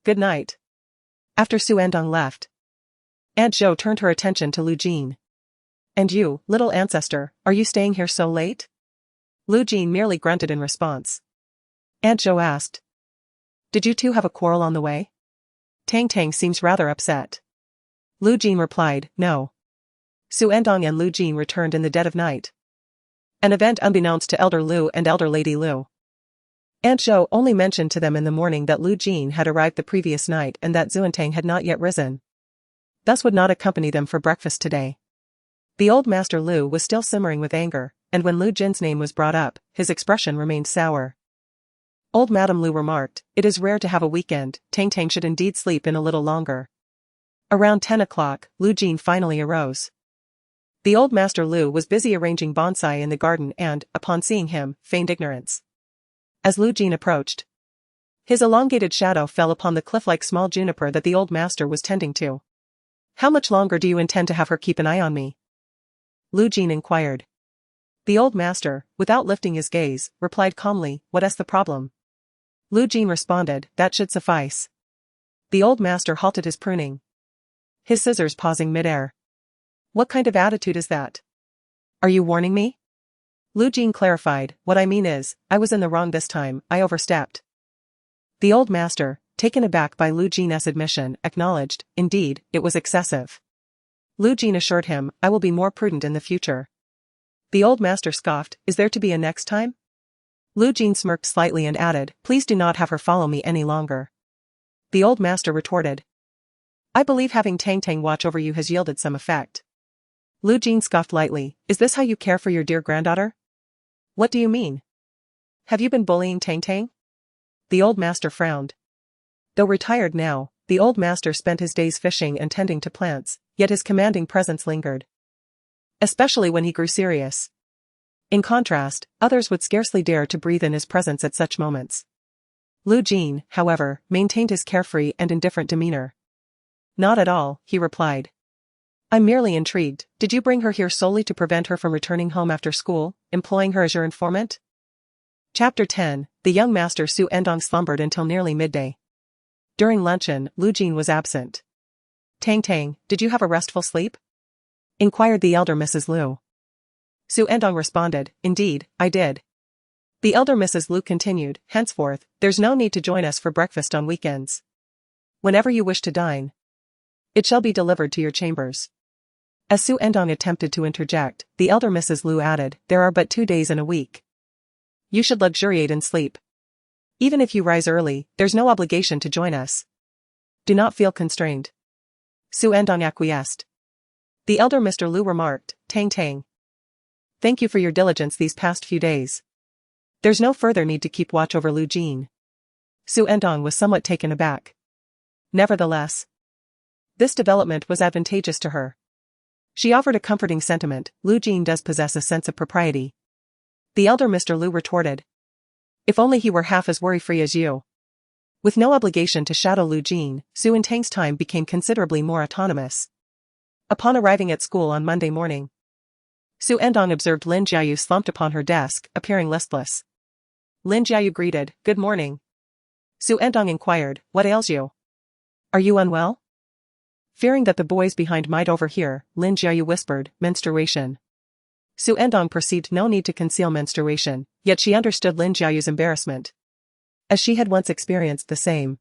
Good night. After Xu Ertang left, Aunt Zhou turned her attention to Lu Jin. And you, little ancestor, are you staying here so late? Lu Jin merely grunted in response. Aunt Zhou asked. Did you two have a quarrel on the way? Tang Tang seems rather upset. Lu Jin replied, no. Xu Ertang and Lu Jin returned in the dead of night. An event unbeknownst to Elder Lu and Elder Lady Lu. Aunt Zhou only mentioned to them in the morning that Lu Jin had arrived the previous night and that Xu Ertang had not yet risen. Thus would not accompany them for breakfast today. The old master Lu was still simmering with anger, and when Lu Jin's name was brought up, his expression remained sour. Old Madame Lu remarked, it is rare to have a weekend, Tang Tang should indeed sleep in a little longer. Around 10 o'clock, Lu Jin finally arose. The old master Lu was busy arranging bonsai in the garden and, upon seeing him, feigned ignorance. As Lu Jin approached, his elongated shadow fell upon the cliff-like small juniper that the old master was tending to. How much longer do you intend to have her keep an eye on me? Lu Jin inquired. The old master, without lifting his gaze, replied calmly, what's the problem? Lu Jin responded, that should suffice. The old master halted his pruning, his scissors pausing mid-air. What kind of attitude is that? Are you warning me? Lu Jin clarified, what I mean is, I was in the wrong this time, I overstepped. The old master, taken aback by Lu Jin's admission, acknowledged, indeed, it was excessive. Lu Jin assured him, I will be more prudent in the future. The old master scoffed, is there to be a next time? Lu Jin smirked slightly and added, please do not have her follow me any longer. The old master retorted. I believe having Tang Tang watch over you has yielded some effect. Lu Jin scoffed lightly, is this how you care for your dear granddaughter? What do you mean? Have you been bullying Tang Tang? The old master frowned. Though retired now, the old master spent his days fishing and tending to plants, yet his commanding presence lingered. Especially when he grew serious. In contrast, others would scarcely dare to breathe in his presence at such moments. Lu Jin, however, maintained his carefree and indifferent demeanor. Not at all, he replied. I'm merely intrigued, did you bring her here solely to prevent her from returning home after school, employing her as your informant? Chapter 10, the young master Xu Ertang slumbered until nearly midday. During luncheon, Lu Jin was absent. Tang Tang, did you have a restful sleep? Inquired the elder Mrs. Lu. Xu Ertang responded, indeed, I did. The elder Mrs. Lu continued, henceforth, there's no need to join us for breakfast on weekends. Whenever you wish to dine, it shall be delivered to your chambers. As Xu Ertang attempted to interject, the elder Mrs. Lu added, there are but 2 days in a week. You should luxuriate in sleep. Even if you rise early, there's no obligation to join us. Do not feel constrained. Xu Ertang acquiesced. The elder Mr. Lu remarked, Tang Tang. Thank you for your diligence these past few days. There's no further need to keep watch over Lu Jin. Xu Ertang was somewhat taken aback. Nevertheless, this development was advantageous to her. She offered a comforting sentiment, Lu Jin does possess a sense of propriety. The elder Mr. Lu retorted. If only he were half as worry-free as you. With no obligation to shadow Lu Jin, Xu Ertang's time became considerably more autonomous. Upon arriving at school on Monday morning, Xu Ertang observed Lin Jiayu slumped upon her desk, appearing listless. Lin Jiayu greeted, good morning. Xu Ertang inquired, what ails you? Are you unwell? Fearing that the boys behind might overhear, Lin Jiayu whispered, menstruation. Xu Ertang perceived no need to conceal menstruation, yet she understood Lin Jiayu's embarrassment, as she had once experienced the same.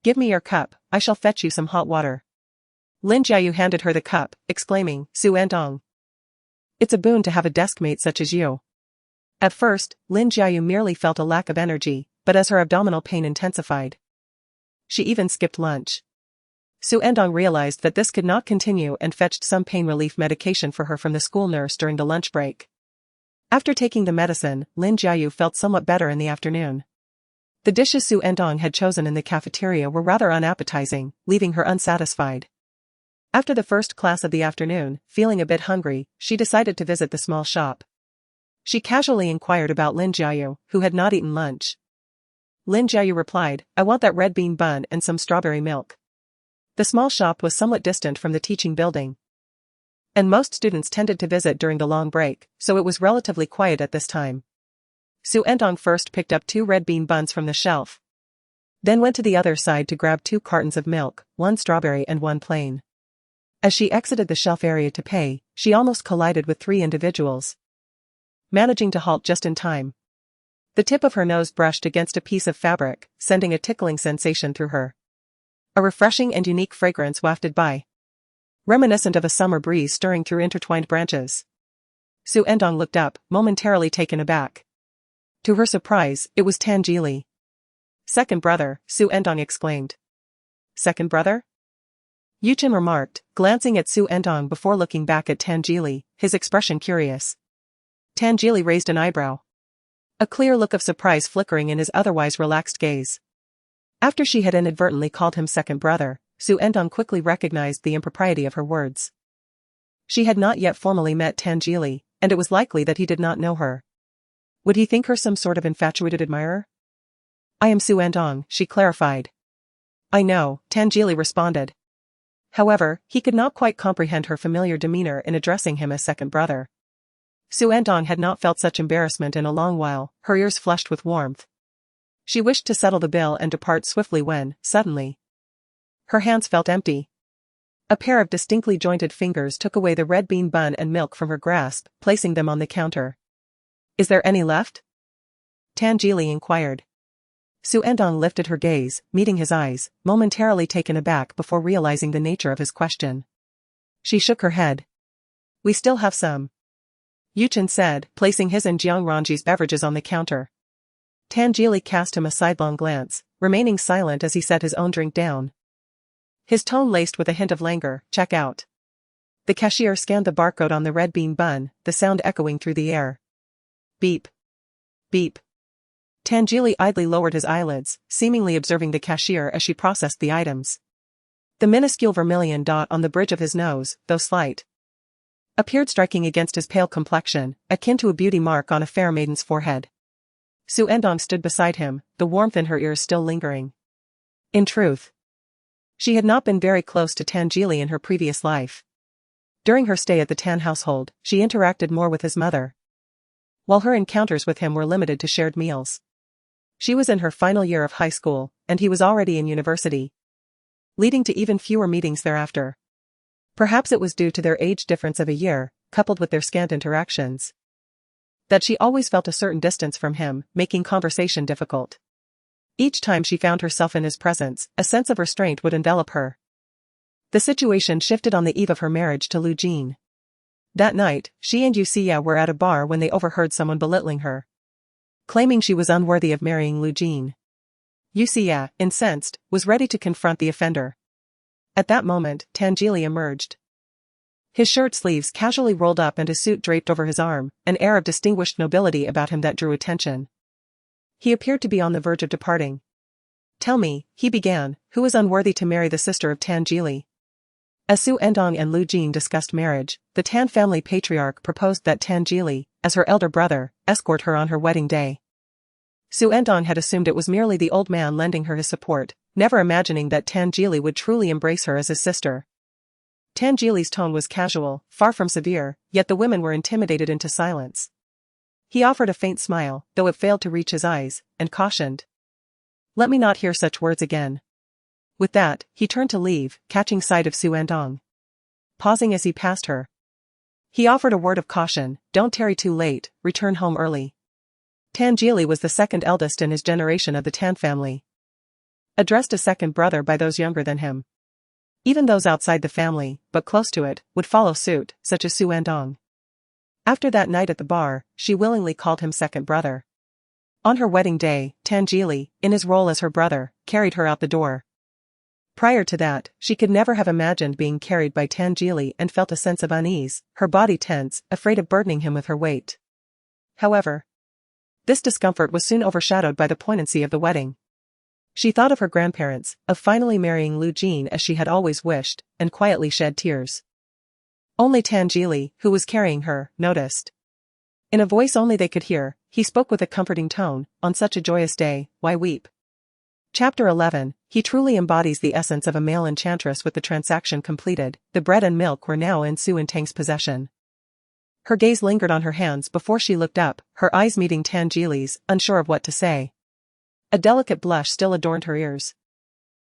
Give me your cup, I shall fetch you some hot water. Lin Jiayu handed her the cup, exclaiming, Xu Ertang. It's a boon to have a deskmate such as you. At first, Lin Jiayu merely felt a lack of energy, but as her abdominal pain intensified, she even skipped lunch. Xu Ertang realized that this could not continue and fetched some pain relief medication for her from the school nurse during the lunch break. After taking the medicine, Lin Jiayu felt somewhat better in the afternoon. The dishes Xu Ertang had chosen in the cafeteria were rather unappetizing, leaving her unsatisfied. After the first class of the afternoon, feeling a bit hungry, she decided to visit the small shop. She casually inquired about Lin Jiayu, who had not eaten lunch. Lin Jiayu replied, I want that red bean bun and some strawberry milk. The small shop was somewhat distant from the teaching building, and most students tended to visit during the long break, so it was relatively quiet at this time. Xu Ertang first picked up 2 red bean buns from the shelf. Then went to the other side to grab 2 cartons of milk, 1 strawberry and 1 plain. As she exited the shelf area to pay, she almost collided with 3 individuals. Managing to halt just in time. The tip of her nose brushed against a piece of fabric, sending a tickling sensation through her. A refreshing and unique fragrance wafted by, reminiscent of a summer breeze stirring through intertwined branches. Xu Ertang looked up, momentarily taken aback. To her surprise, it was Tan Jili. "Second brother," Xu Ertang exclaimed. "Second brother?" Yuchen remarked, glancing at Xu Ertang before looking back at Tan Jili, his expression curious. Tan Jili raised an eyebrow. A clear look of surprise flickering in his otherwise relaxed gaze. After she had inadvertently called him second brother, Xu Ertang quickly recognized the impropriety of her words. She had not yet formally met Tan Jili, and it was likely that he did not know her. Would he think her some sort of infatuated admirer? "I am Xu Ertang," she clarified. "I know," Tan Jili responded. However, he could not quite comprehend her familiar demeanor in addressing him as second brother. Xu Ertang had not felt such embarrassment in a long while, her ears flushed with warmth. She wished to settle the bill and depart swiftly when, suddenly, her hands felt empty. A pair of distinctly jointed fingers took away the red bean bun and milk from her grasp, placing them on the counter. "Is there any left?" Tan Jili inquired. Xu Ertang lifted her gaze, meeting his eyes, momentarily taken aback before realizing the nature of his question. She shook her head. "We still have some," Yuchen said, placing his and Jiang Ranji's beverages on the counter. Tan Jili cast him a sidelong glance, remaining silent as he set his own drink down. His tone laced with a hint of languor, "Check out." The cashier scanned the barcode on the red bean bun, the sound echoing through the air. Beep. Beep. Tan Jili idly lowered his eyelids, seemingly observing the cashier as she processed the items. The minuscule vermilion dot on the bridge of his nose, though slight, appeared striking against his pale complexion, akin to a beauty mark on a fair maiden's forehead. Xu Ertang stood beside him, the warmth in her ears still lingering. In truth, she had not been very close to Tan Jili in her previous life. During her stay at the Tan household, she interacted more with his mother, while her encounters with him were limited to shared meals. She was in her final year of high school, and he was already in university, leading to even fewer meetings thereafter. Perhaps it was due to their age difference of a year, coupled with their scant interactions, that she always felt a certain distance from him, making conversation difficult. Each time she found herself in his presence, a sense of restraint would envelop her. The situation shifted on the eve of her marriage to Lu Jin. That night, she and Yuxia were at a bar when they overheard someone belittling her, claiming she was unworthy of marrying Lu Jin. Yuxia, incensed, was ready to confront the offender. At that moment, Tan Jili emerged. His shirt sleeves casually rolled up and his suit draped over his arm, an air of distinguished nobility about him that drew attention. He appeared to be on the verge of departing. "Tell me," he began, "who is unworthy to marry the sister of Tan Jili?" As Xu Ertang and Lu Jin discussed marriage, the Tan family patriarch proposed that Tan Jili, as her elder brother, escort her on her wedding day. Xu Ertang had assumed it was merely the old man lending her his support, never imagining that Tan Jili would truly embrace her as his sister. Tan Jili's tone was casual, far from severe, yet the women were intimidated into silence. He offered a faint smile, though it failed to reach his eyes, and cautioned, "Let me not hear such words again." With that, he turned to leave, catching sight of Xu Ertang. Pausing as he passed her, he offered a word of caution, "Don't tarry too late, return home early." Tan Jili was the second eldest in his generation of the Tan family, addressed as second brother by those younger than him. Even those outside the family, but close to it, would follow suit, such as Xu Ertang. After that night at the bar, she willingly called him second brother. On her wedding day, Tan Jili, in his role as her brother, carried her out the door. Prior to that, she could never have imagined being carried by Tan Jili and felt a sense of unease, her body tense, afraid of burdening him with her weight. However, this discomfort was soon overshadowed by the poignancy of the wedding. She thought of her grandparents, of finally marrying Lu Jin as she had always wished, and quietly shed tears. Only Tan Jili, who was carrying her, noticed. In a voice only they could hear, he spoke with a comforting tone, "On such a joyous day, why weep?" Chapter 11. He truly embodies the essence of a male enchantress. With the transaction completed, the bread and milk were now in Xu Ertang's possession. Her gaze lingered on her hands before she looked up, her eyes meeting Tan Jili's, unsure of what to say. A delicate blush still adorned her ears,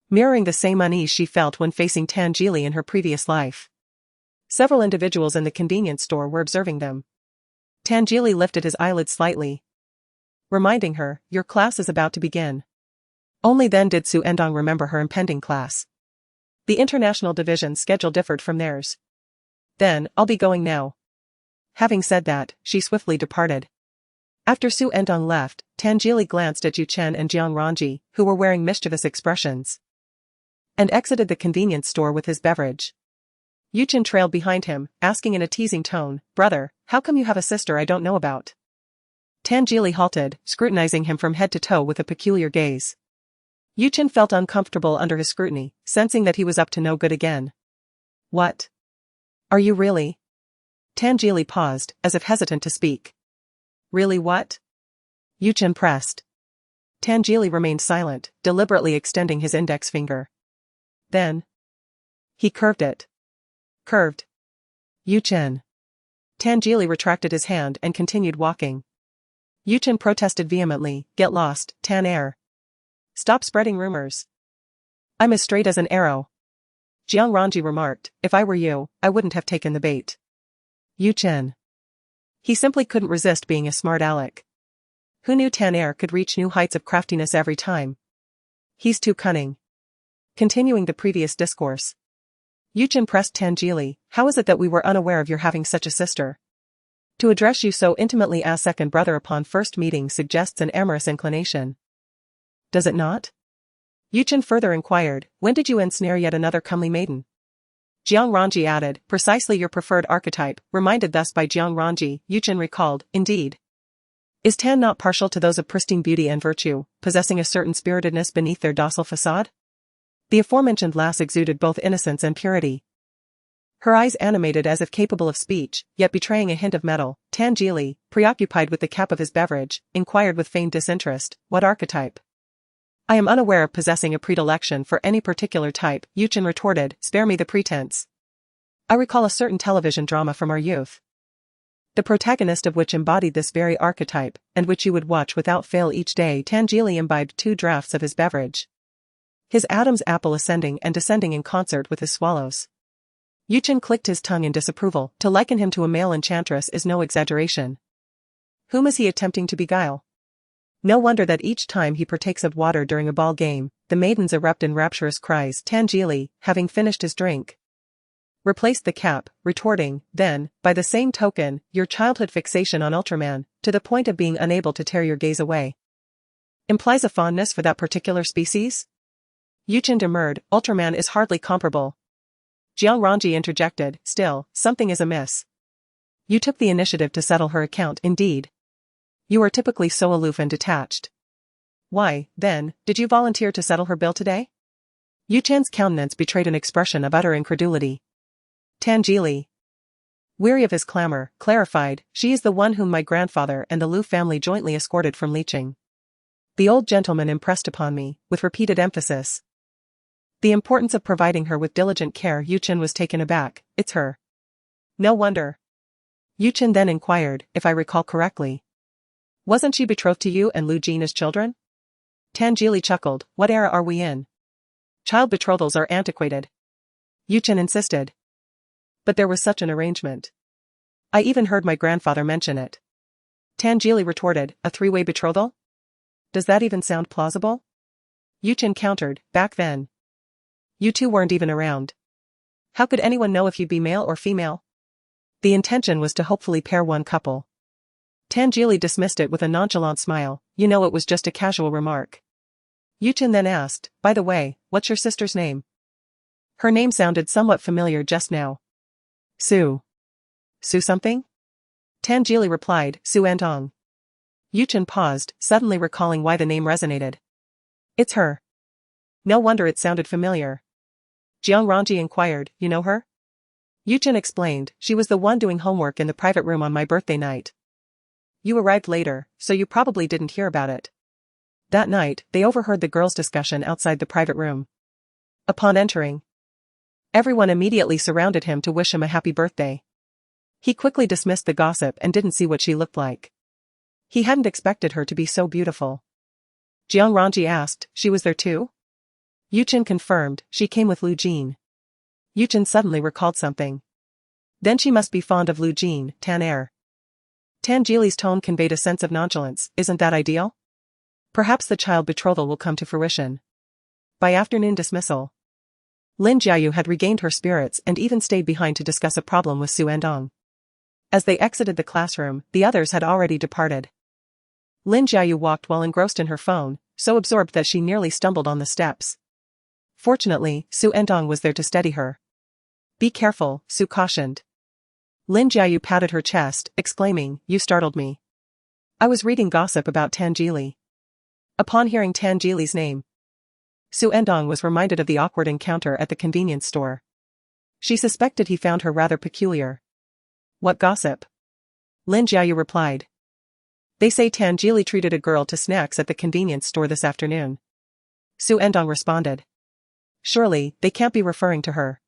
mirroring the same unease she felt when facing Tan Jili in her previous life. Several individuals in the convenience store were observing them. Tan Jili lifted his eyelids slightly, reminding her, "Your class is about to begin." Only then did Xu Ertang remember her impending class. The international division's schedule differed from theirs. "Then, I'll be going now." Having said that, she swiftly departed. After Xu Ertang left, Tan Jili glanced at Yu Chen and Jiang Ranji, who were wearing mischievous expressions, and exited the convenience store with his beverage. Yu Chen trailed behind him, asking in a teasing tone, "Brother, how come you have a sister I don't know about?" Tan Jili halted, scrutinizing him from head to toe with a peculiar gaze. Yu Chen felt uncomfortable under his scrutiny, sensing that he was up to no good again. "What? Are you really?" Tan Jili paused, as if hesitant to speak. "Really what?" Yu Chen pressed. Tan Jili remained silent, deliberately extending his index finger. Then he curved it. Curved. "Yu Chen." Tan Jili retracted his hand and continued walking. Yu Chen protested vehemently, "Get lost, Tan Air. Stop spreading rumors. I'm as straight as an arrow." Jiang Ranji remarked, "If I were you, I wouldn't have taken the bait." Yu Chen. He simply couldn't resist being a smart aleck. Who knew Tan Air could reach new heights of craftiness every time? He's too cunning. Continuing the previous discourse, Yu Chen pressed Tan Jili, "How is it that we were unaware of your having such a sister? To address you so intimately as second brother upon first meeting suggests an amorous inclination. Does it not?" Yu Chen further inquired, "When did you ensnare yet another comely maiden?" Jiang Ranji added, "Precisely your preferred archetype." Reminded thus by Jiang Ranji, Yu Chen recalled, "Indeed. Is Tan not partial to those of pristine beauty and virtue, possessing a certain spiritedness beneath their docile facade?" The aforementioned lass exuded both innocence and purity. Her eyes animated as if capable of speech, yet betraying a hint of metal. Tan Jili, preoccupied with the cap of his beverage, inquired with feigned disinterest, "What archetype?" "I am unaware of possessing a predilection for any particular type," Yu Chen retorted, "spare me the pretense. I recall a certain television drama from our youth, the protagonist of which embodied this very archetype, and which you would watch without fail each day." Tan Jili imbibed 2 draughts of his beverage, his Adam's apple ascending and descending in concert with his swallows. Yu Chen clicked his tongue in disapproval. To liken him to a male enchantress is no exaggeration. Whom is he attempting to beguile? No wonder that each time he partakes of water during a ball game, the maidens erupt in rapturous cries. Tan Jili, having finished his drink, replaced the cap, retorting, "Then, by the same token, your childhood fixation on Ultraman, to the point of being unable to tear your gaze away, implies a fondness for that particular species?" Yu Chen demurred, "Ultraman is hardly comparable." Jiang Ranji interjected, "Still, something is amiss. You took the initiative to settle her account. Indeed, you are typically so aloof and detached. Why, then, did you volunteer to settle her bill today?" Yu Chen's countenance betrayed an expression of utter incredulity. Tan Jili, weary of his clamor, clarified, "She is the one whom my grandfather and the Lu family jointly escorted from Beicheng. The old gentleman impressed upon me, with repeated emphasis, the importance of providing her with diligent care." Yu Chen was taken aback. "It's her." "No wonder." Yu Chen then inquired, "If I recall correctly, wasn't she betrothed to you and Lu Jin as children?" Tan Jili chuckled, "What era are we in? Child betrothals are antiquated." Yu Chen insisted, "But there was such an arrangement. I even heard my grandfather mention it." Tan Jili retorted, "A 3-way betrothal? Does that even sound plausible?" Yu Chen countered, "Back then, you two weren't even around. How could anyone know if you'd be male or female? The intention was to hopefully pair one couple." Tan Jili dismissed it with a nonchalant smile, "You know, it was just a casual remark." Yu Chen then asked, "By the way, what's your sister's name? Her name sounded somewhat familiar just now." "Xu. Xu something?" Tan Jili replied, "Xu Ertang." Yu Chen paused, suddenly recalling why the name resonated. "It's her. No wonder it sounded familiar." Jiang Ranji inquired, "You know her?" Yu Chen explained, "She was the one doing homework in the private room on my birthday night. You arrived later, so you probably didn't hear about it." That night, they overheard the girls' discussion outside the private room. Upon entering, everyone immediately surrounded him to wish him a happy birthday. He quickly dismissed the gossip and didn't see what she looked like. He hadn't expected her to be so beautiful. Jiang Ranji asked, she was there too? Yuchen confirmed, she came with Lu Jin. Yuchen suddenly recalled something. Then she must be fond of Lu Jin, Tan Er. Tan Jili's tone conveyed a sense of nonchalance, isn't that ideal? Perhaps the child betrothal will come to fruition. By afternoon dismissal, Lin Jiayu had regained her spirits and even stayed behind to discuss a problem with Xu Ertang. As they exited the classroom, the others had already departed. Lin Jiayu walked while engrossed in her phone, so absorbed that she nearly stumbled on the steps. Fortunately, Xu Ertang was there to steady her. Be careful, Xu cautioned. Lin Jiayu patted her chest, exclaiming, you startled me. I was reading gossip about Tan Jili. Upon hearing Tan Jili's name, Xu Ertang was reminded of the awkward encounter at the convenience store. She suspected he found her rather peculiar. What gossip? Lin Jiayu replied. They say Tan Jili treated a girl to snacks at the convenience store this afternoon. Xu Ertang responded. Surely, they can't be referring to her.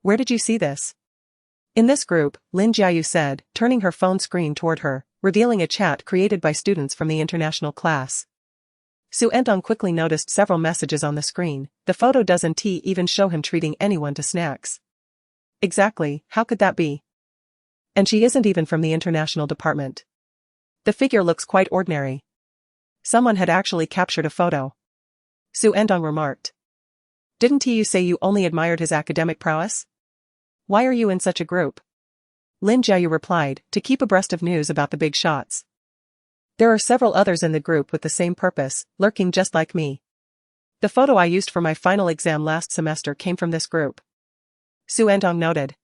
Where did you see this? In this group, Lin Jiayu said, turning her phone screen toward her, revealing a chat created by students from the international class. Xu Ertang quickly noticed several messages on the screen. The photo doesn't even show him treating anyone to snacks. Exactly, how could that be? And she isn't even from the international department. The figure looks quite ordinary. Someone had actually captured a photo. Xu Ertang remarked. Didn't you say you only admired his academic prowess? Why are you in such a group? Lin Jiayu replied, to keep abreast of news about the big shots. There are several others in the group with the same purpose, lurking just like me. The photo I used for my final exam last semester came from this group. Xu Ertang noted.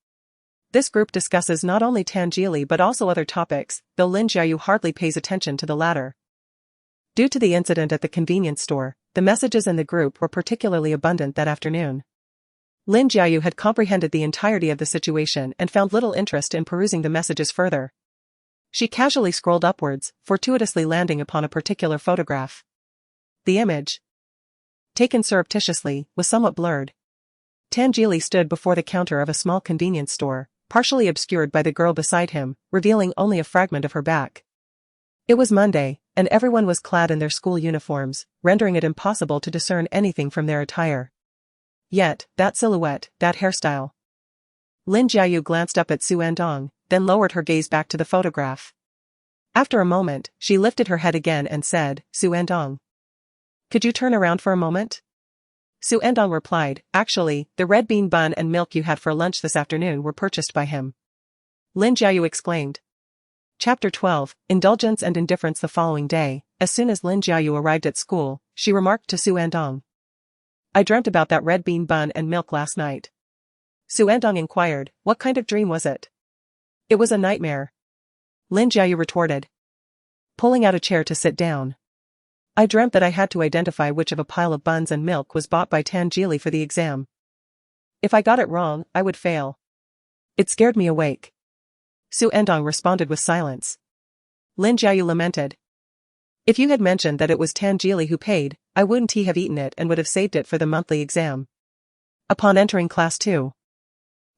This group discusses not only Tan Jili but also other topics, though Lin Jiayu hardly pays attention to the latter. Due to the incident at the convenience store, the messages in the group were particularly abundant that afternoon. Lin Jiayu had comprehended the entirety of the situation and found little interest in perusing the messages further. She casually scrolled upwards, fortuitously landing upon a particular photograph. The image, taken surreptitiously, was somewhat blurred. Tan Jili stood before the counter of a small convenience store, partially obscured by the girl beside him, revealing only a fragment of her back. It was Monday, and everyone was clad in their school uniforms, rendering it impossible to discern anything from their attire. Yet, that silhouette, that hairstyle. Lin Jiayu glanced up at Xu Ertang, then lowered her gaze back to the photograph. After a moment, she lifted her head again and said, Xu Ertang. Could you turn around for a moment? Xu Ertang replied, actually, the red bean bun and milk you had for lunch this afternoon were purchased by him. Lin Jiayu exclaimed. Chapter 12, Indulgence and Indifference. The following day, as soon as Lin Jiayu arrived at school, she remarked to Xu Ertang. I dreamt about that red bean bun and milk last night. Xu Ertang inquired, what kind of dream was it? It was a nightmare. Lin Jiayu retorted, pulling out a chair to sit down. I dreamt that I had to identify which of a pile of buns and milk was bought by Tan Jili for the exam. If I got it wrong, I would fail. It scared me awake. Xu Ertang responded with silence. Lin Jiayu lamented. If you had mentioned that it was Tan Jili who paid, I wouldn't have eaten it and would have saved it for the monthly exam. Upon entering class 2,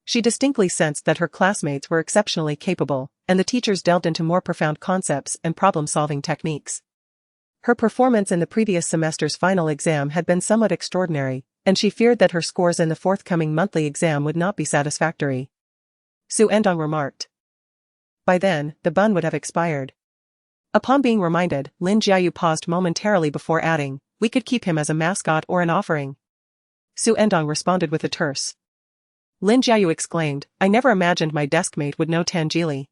she distinctly sensed that her classmates were exceptionally capable, and the teachers delved into more profound concepts and problem-solving techniques. Her performance in the previous semester's final exam had been somewhat extraordinary, and she feared that her scores in the forthcoming monthly exam would not be satisfactory. Xu Ertang remarked. By then, the bun would have expired. Upon being reminded, Lin Jiayu paused momentarily before adding, we could keep him as a mascot or an offering. Xu Ertang responded with a terse. Lin Jiayu exclaimed, I never imagined my deskmate would know Tan Jili.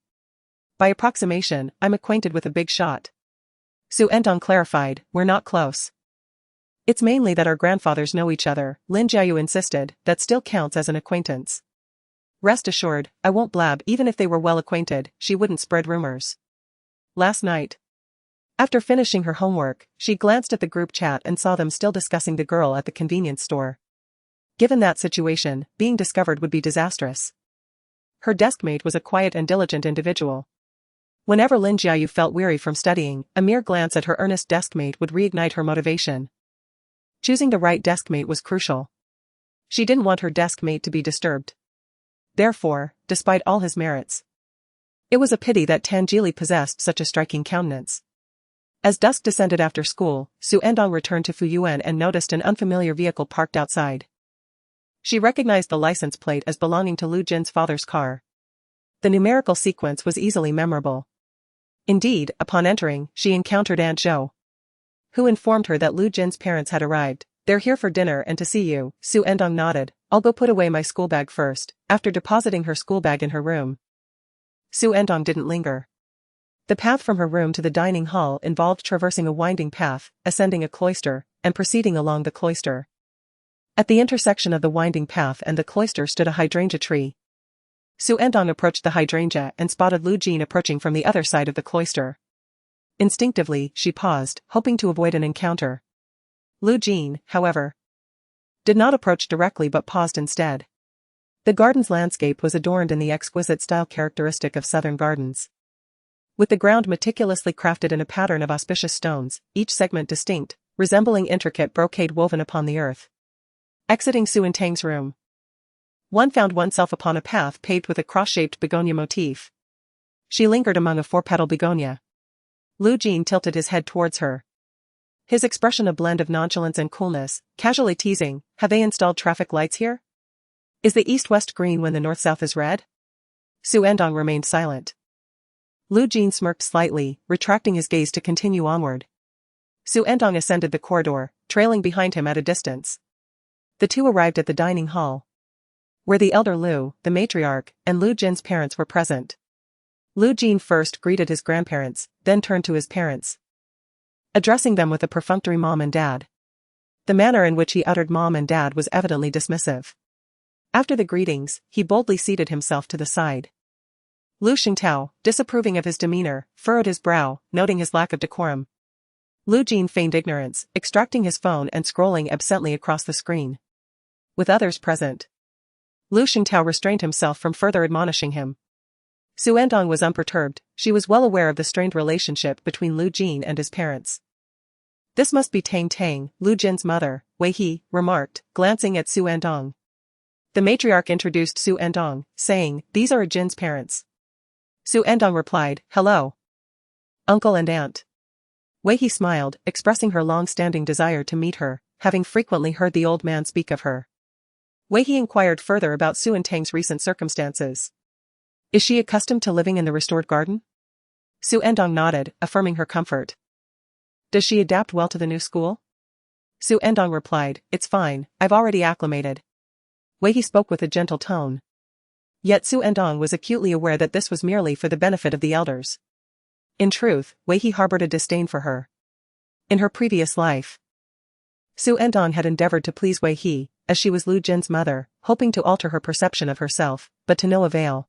By approximation, I'm acquainted with a big shot. Xu Ertang clarified, we're not close. It's mainly that our grandfathers know each other, Lin Jiayu insisted, that still counts as an acquaintance. Rest assured, I won't blab. Even if they were well acquainted, she wouldn't spread rumors. Last night, after finishing her homework, she glanced at the group chat and saw them still discussing the girl at the convenience store. Given that situation, being discovered would be disastrous. Her deskmate was a quiet and diligent individual. Whenever Lin Jiayu felt weary from studying, a mere glance at her earnest deskmate would reignite her motivation. Choosing the right deskmate was crucial. She didn't want her deskmate to be disturbed. Therefore, despite all his merits, it was a pity that Tan Jili possessed such a striking countenance. As dusk descended after school, Xu Ertang returned to Fuyuan and noticed an unfamiliar vehicle parked outside. She recognized the license plate as belonging to Lu Jin's father's car. The numerical sequence was easily memorable. Indeed, upon entering, she encountered Aunt Zhou, who informed her that Lu Jin's parents had arrived. "They're here for dinner and to see you." Xu Ertang nodded. "I'll go put away my school bag first." After depositing her school bag in her room, Xu Ertang didn't linger. The path from her room to the dining hall involved traversing a winding path, ascending a cloister, and proceeding along the cloister. At the intersection of the winding path and the cloister stood a hydrangea tree. Xu Ertang approached the hydrangea and spotted Lu Jin approaching from the other side of the cloister. Instinctively, she paused, hoping to avoid an encounter. Lu Jin, however, did not approach directly but paused instead. The garden's landscape was adorned in the exquisite style characteristic of southern gardens, with the ground meticulously crafted in a pattern of auspicious stones, each segment distinct, resembling intricate brocade woven upon the earth. Exiting Xu Ertang's room, one found oneself upon a path paved with a cross-shaped begonia motif. She lingered among a four-petal begonia. Lu Jin tilted his head towards her, his expression a blend of nonchalance and coolness, casually teasing, "Have they installed traffic lights here? Is the east-west green when the north-south is red?" Xu Ertang remained silent. Lu Jin smirked slightly, retracting his gaze to continue onward. Xu Ertang ascended the corridor, trailing behind him at a distance. The two arrived at the dining hall, where the elder Lu, the matriarch, and Lu Jin's parents were present. Lu Jin first greeted his grandparents, then turned to his parents, addressing them with a perfunctory "Mom and Dad." The manner in which he uttered "Mom and Dad" was evidently dismissive. After the greetings, he boldly seated himself to the side. Lu Xingtao, disapproving of his demeanor, furrowed his brow, noting his lack of decorum. Lu Jin feigned ignorance, extracting his phone and scrolling absently across the screen. With others present, Lu Xingtao restrained himself from further admonishing him. Xu Ertang was unperturbed. She was well aware of the strained relationship between Lu Jin and his parents. "This must be Tang Tang, Lu Jin's mother," Wei He remarked, glancing at Xu Ertang. The matriarch introduced Xu Ertang, saying, "These are Jin's parents." Xu Ertang replied, "Hello, uncle and aunt." Wei He smiled, expressing her long-standing desire to meet her, having frequently heard the old man speak of her. Wei He inquired further about Xu Ertang's recent circumstances. "Is she accustomed to living in the restored garden?" Xu Ertang nodded, affirming her comfort. "Does she adapt well to the new school?" Xu Ertang replied, "It's fine, I've already acclimated." Wei He spoke with a gentle tone. Yet Xu Ertang was acutely aware that this was merely for the benefit of the elders. In truth, Wei He harbored a disdain for her. In her previous life, Xu Ertang had endeavored to please Wei He, as she was Lu Jin's mother, hoping to alter her perception of herself, but to no avail.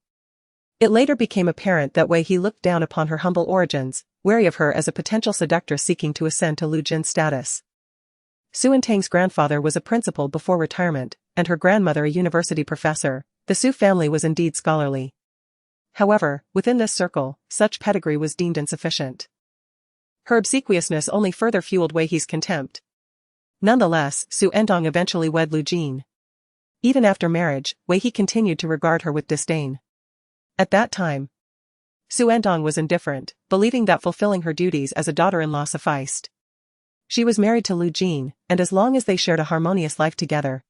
It later became apparent that Wei He looked down upon her humble origins, wary of her as a potential seductress seeking to ascend to Lu Jin's status. Xu Ertang's grandfather was a principal before retirement, and her grandmother a university professor. The Xu family was indeed scholarly. However, within this circle, such pedigree was deemed insufficient. Her obsequiousness only further fueled Wei He's contempt. Nonetheless, Xu Ertang eventually wed Lu Jin. Even after marriage, Wei He continued to regard her with disdain. At that time, Xu Ertang was indifferent, believing that fulfilling her duties as a daughter-in-law sufficed. She was married to Lu Jin, and as long as they shared a harmonious life together,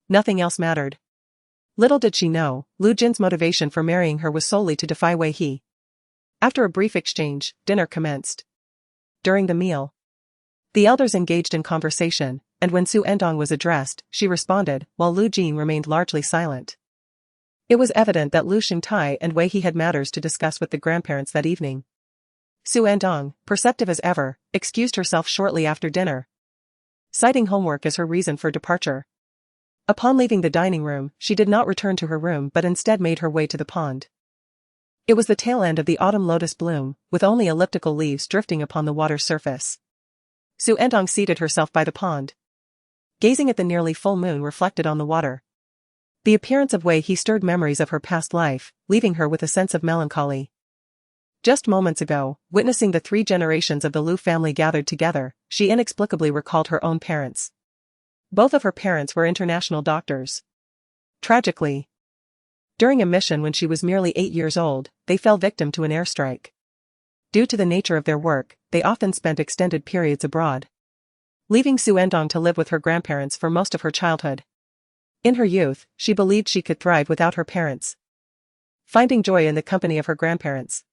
nothing else mattered. Little did she know, Lu Jin's motivation for marrying her was solely to defy Wei He. After a brief exchange, dinner commenced. During the meal, the elders engaged in conversation, and when Xu Ertang was addressed, she responded, while Lu Jin remained largely silent. It was evident that Lu Xingtai and Wei He had matters to discuss with the grandparents that evening. Xu Ertang, perceptive as ever, excused herself shortly after dinner, citing homework as her reason for departure. Upon leaving the dining room, she did not return to her room but instead made her way to the pond. It was the tail end of the autumn lotus bloom, with only elliptical leaves drifting upon the water's surface. Xu Ertang seated herself by the pond, gazing at the nearly full moon reflected on the water. The appearance of Wei He stirred memories of her past life, leaving her with a sense of melancholy. Just moments ago, witnessing the 3 generations of the Liu family gathered together, she inexplicably recalled her own parents. Both of her parents were international doctors. Tragically, during a mission when she was merely 8 years old, they fell victim to an airstrike. Due to the nature of their work, they often spent extended periods abroad, leaving Xu Ertang to live with her grandparents for most of her childhood. In her youth, she believed she could thrive without her parents, finding joy in the company of her grandparents.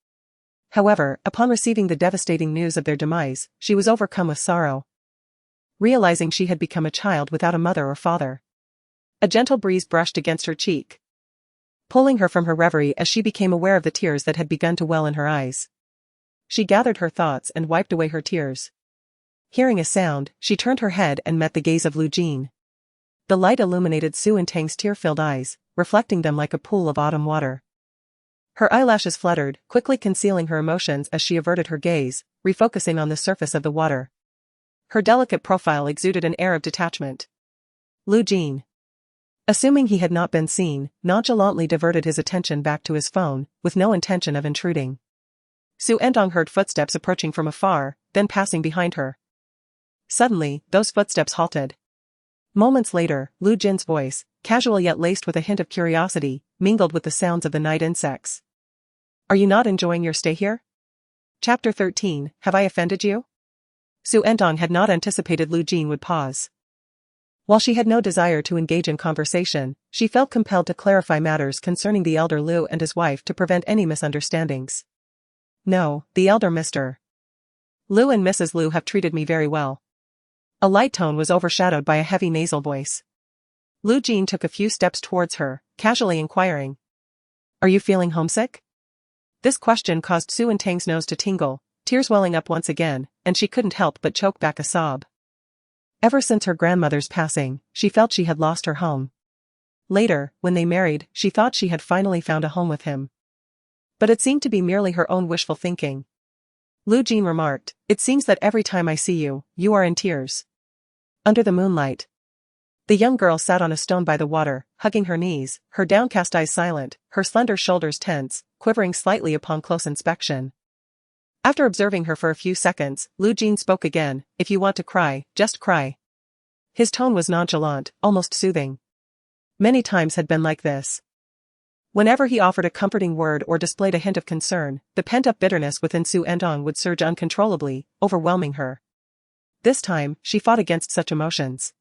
However, upon receiving the devastating news of their demise, she was overcome with sorrow, realizing she had become a child without a mother or father. A gentle breeze brushed against her cheek, pulling her from her reverie as she became aware of the tears that had begun to well in her eyes. She gathered her thoughts and wiped away her tears. Hearing a sound, she turned her head and met the gaze of Lu Jin. The light illuminated Xu Ertang's tear-filled eyes, reflecting them like a pool of autumn water. Her eyelashes fluttered, quickly concealing her emotions as she averted her gaze, refocusing on the surface of the water. Her delicate profile exuded an air of detachment. Lu Jin, assuming he had not been seen, nonchalantly diverted his attention back to his phone, with no intention of intruding. Xu Ertang heard footsteps approaching from afar, then passing behind her. Suddenly, those footsteps halted. Moments later, Lu Jin's voice, casual yet laced with a hint of curiosity, mingled with the sounds of the night insects. Are you not enjoying your stay here? Chapter 13, Have I offended you? Xu Ertang had not anticipated Lu Jin would pause. While she had no desire to engage in conversation, she felt compelled to clarify matters concerning the elder Liu and his wife to prevent any misunderstandings. No, the elder Mr. Liu and Mrs. Liu have treated me very well. A light tone was overshadowed by a heavy nasal voice. Lu Jin took a few steps towards her, casually inquiring. Are you feeling homesick? This question caused Xu Ertang's nose to tingle, tears welling up once again, and she couldn't help but choke back a sob. Ever since her grandmother's passing, she felt she had lost her home. Later, when they married, she thought she had finally found a home with him. But it seemed to be merely her own wishful thinking. Lu Jin remarked, It seems that every time I see you, you are in tears. Under the moonlight, the young girl sat on a stone by the water, hugging her knees, her downcast eyes silent, her slender shoulders tense, quivering slightly upon close inspection. After observing her for a few seconds, Lu Jin spoke again, If you want to cry, just cry. His tone was nonchalant, almost soothing. Many times had been like this. Whenever he offered a comforting word or displayed a hint of concern, the pent-up bitterness within Xu Ertang would surge uncontrollably, overwhelming her. This time, she fought against such emotions.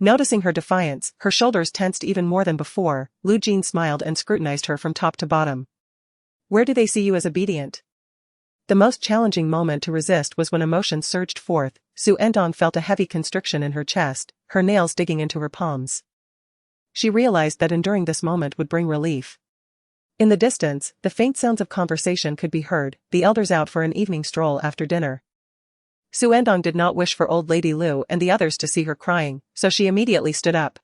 Noticing her defiance, her shoulders tensed even more than before, Lu Jin smiled and scrutinized her from top to bottom. Where do they see you as obedient? The most challenging moment to resist was when emotion surged forth. Xu Ertang felt a heavy constriction in her chest, her nails digging into her palms. She realized that enduring this moment would bring relief. In the distance, the faint sounds of conversation could be heard, the elders out for an evening stroll after dinner. Xu Ertang did not wish for old lady Liu and the others to see her crying, so she immediately stood up.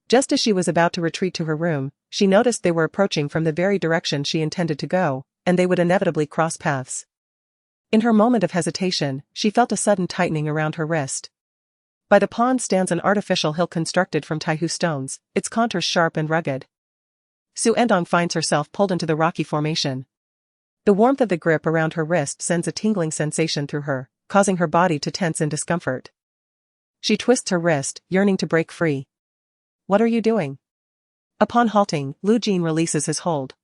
Just as she was about to retreat to her room, she noticed they were approaching from the very direction she intended to go, and they would inevitably cross paths. In her moment of hesitation, she felt a sudden tightening around her wrist. By the pond stands an artificial hill constructed from Taihu stones, its contours sharp and rugged. Xu Ertang finds herself pulled into the rocky formation. The warmth of the grip around her wrist sends a tingling sensation through her, causing her body to tense in discomfort. She twists her wrist, yearning to break free. What are you doing? Upon halting, Lu Jin releases his hold.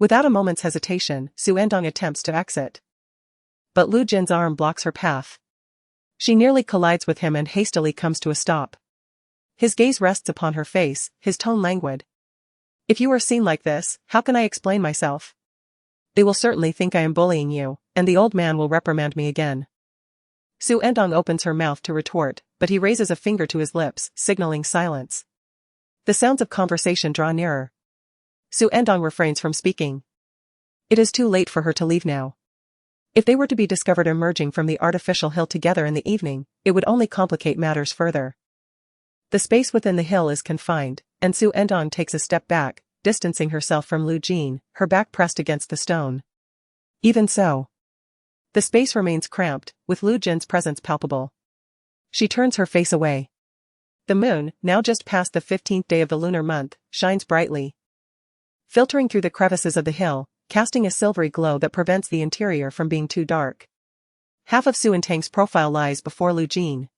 Without a moment's hesitation, Xu Ertang attempts to exit. But Lu Jin's arm blocks her path. She nearly collides with him and hastily comes to a stop. His gaze rests upon her face, his tone languid. If you are seen like this, how can I explain myself? They will certainly think I am bullying you, and the old man will reprimand me again. Xu Ertang opens her mouth to retort, but he raises a finger to his lips, signaling silence. The sounds of conversation draw nearer. Xu Ertang refrains from speaking. It is too late for her to leave now. If they were to be discovered emerging from the artificial hill together in the evening, it would only complicate matters further. The space within the hill is confined, and Xu Ertang takes a step back, distancing herself from Lu Jin, her back pressed against the stone. Even so, the space remains cramped, with Lu Jin's presence palpable. She turns her face away. The moon, now just past the 15th day of the lunar month, shines brightly. Filtering through the crevices of the hill, casting a silvery glow that prevents the interior from being too dark. Half of Xu Ertang's profile lies before Lu Jin.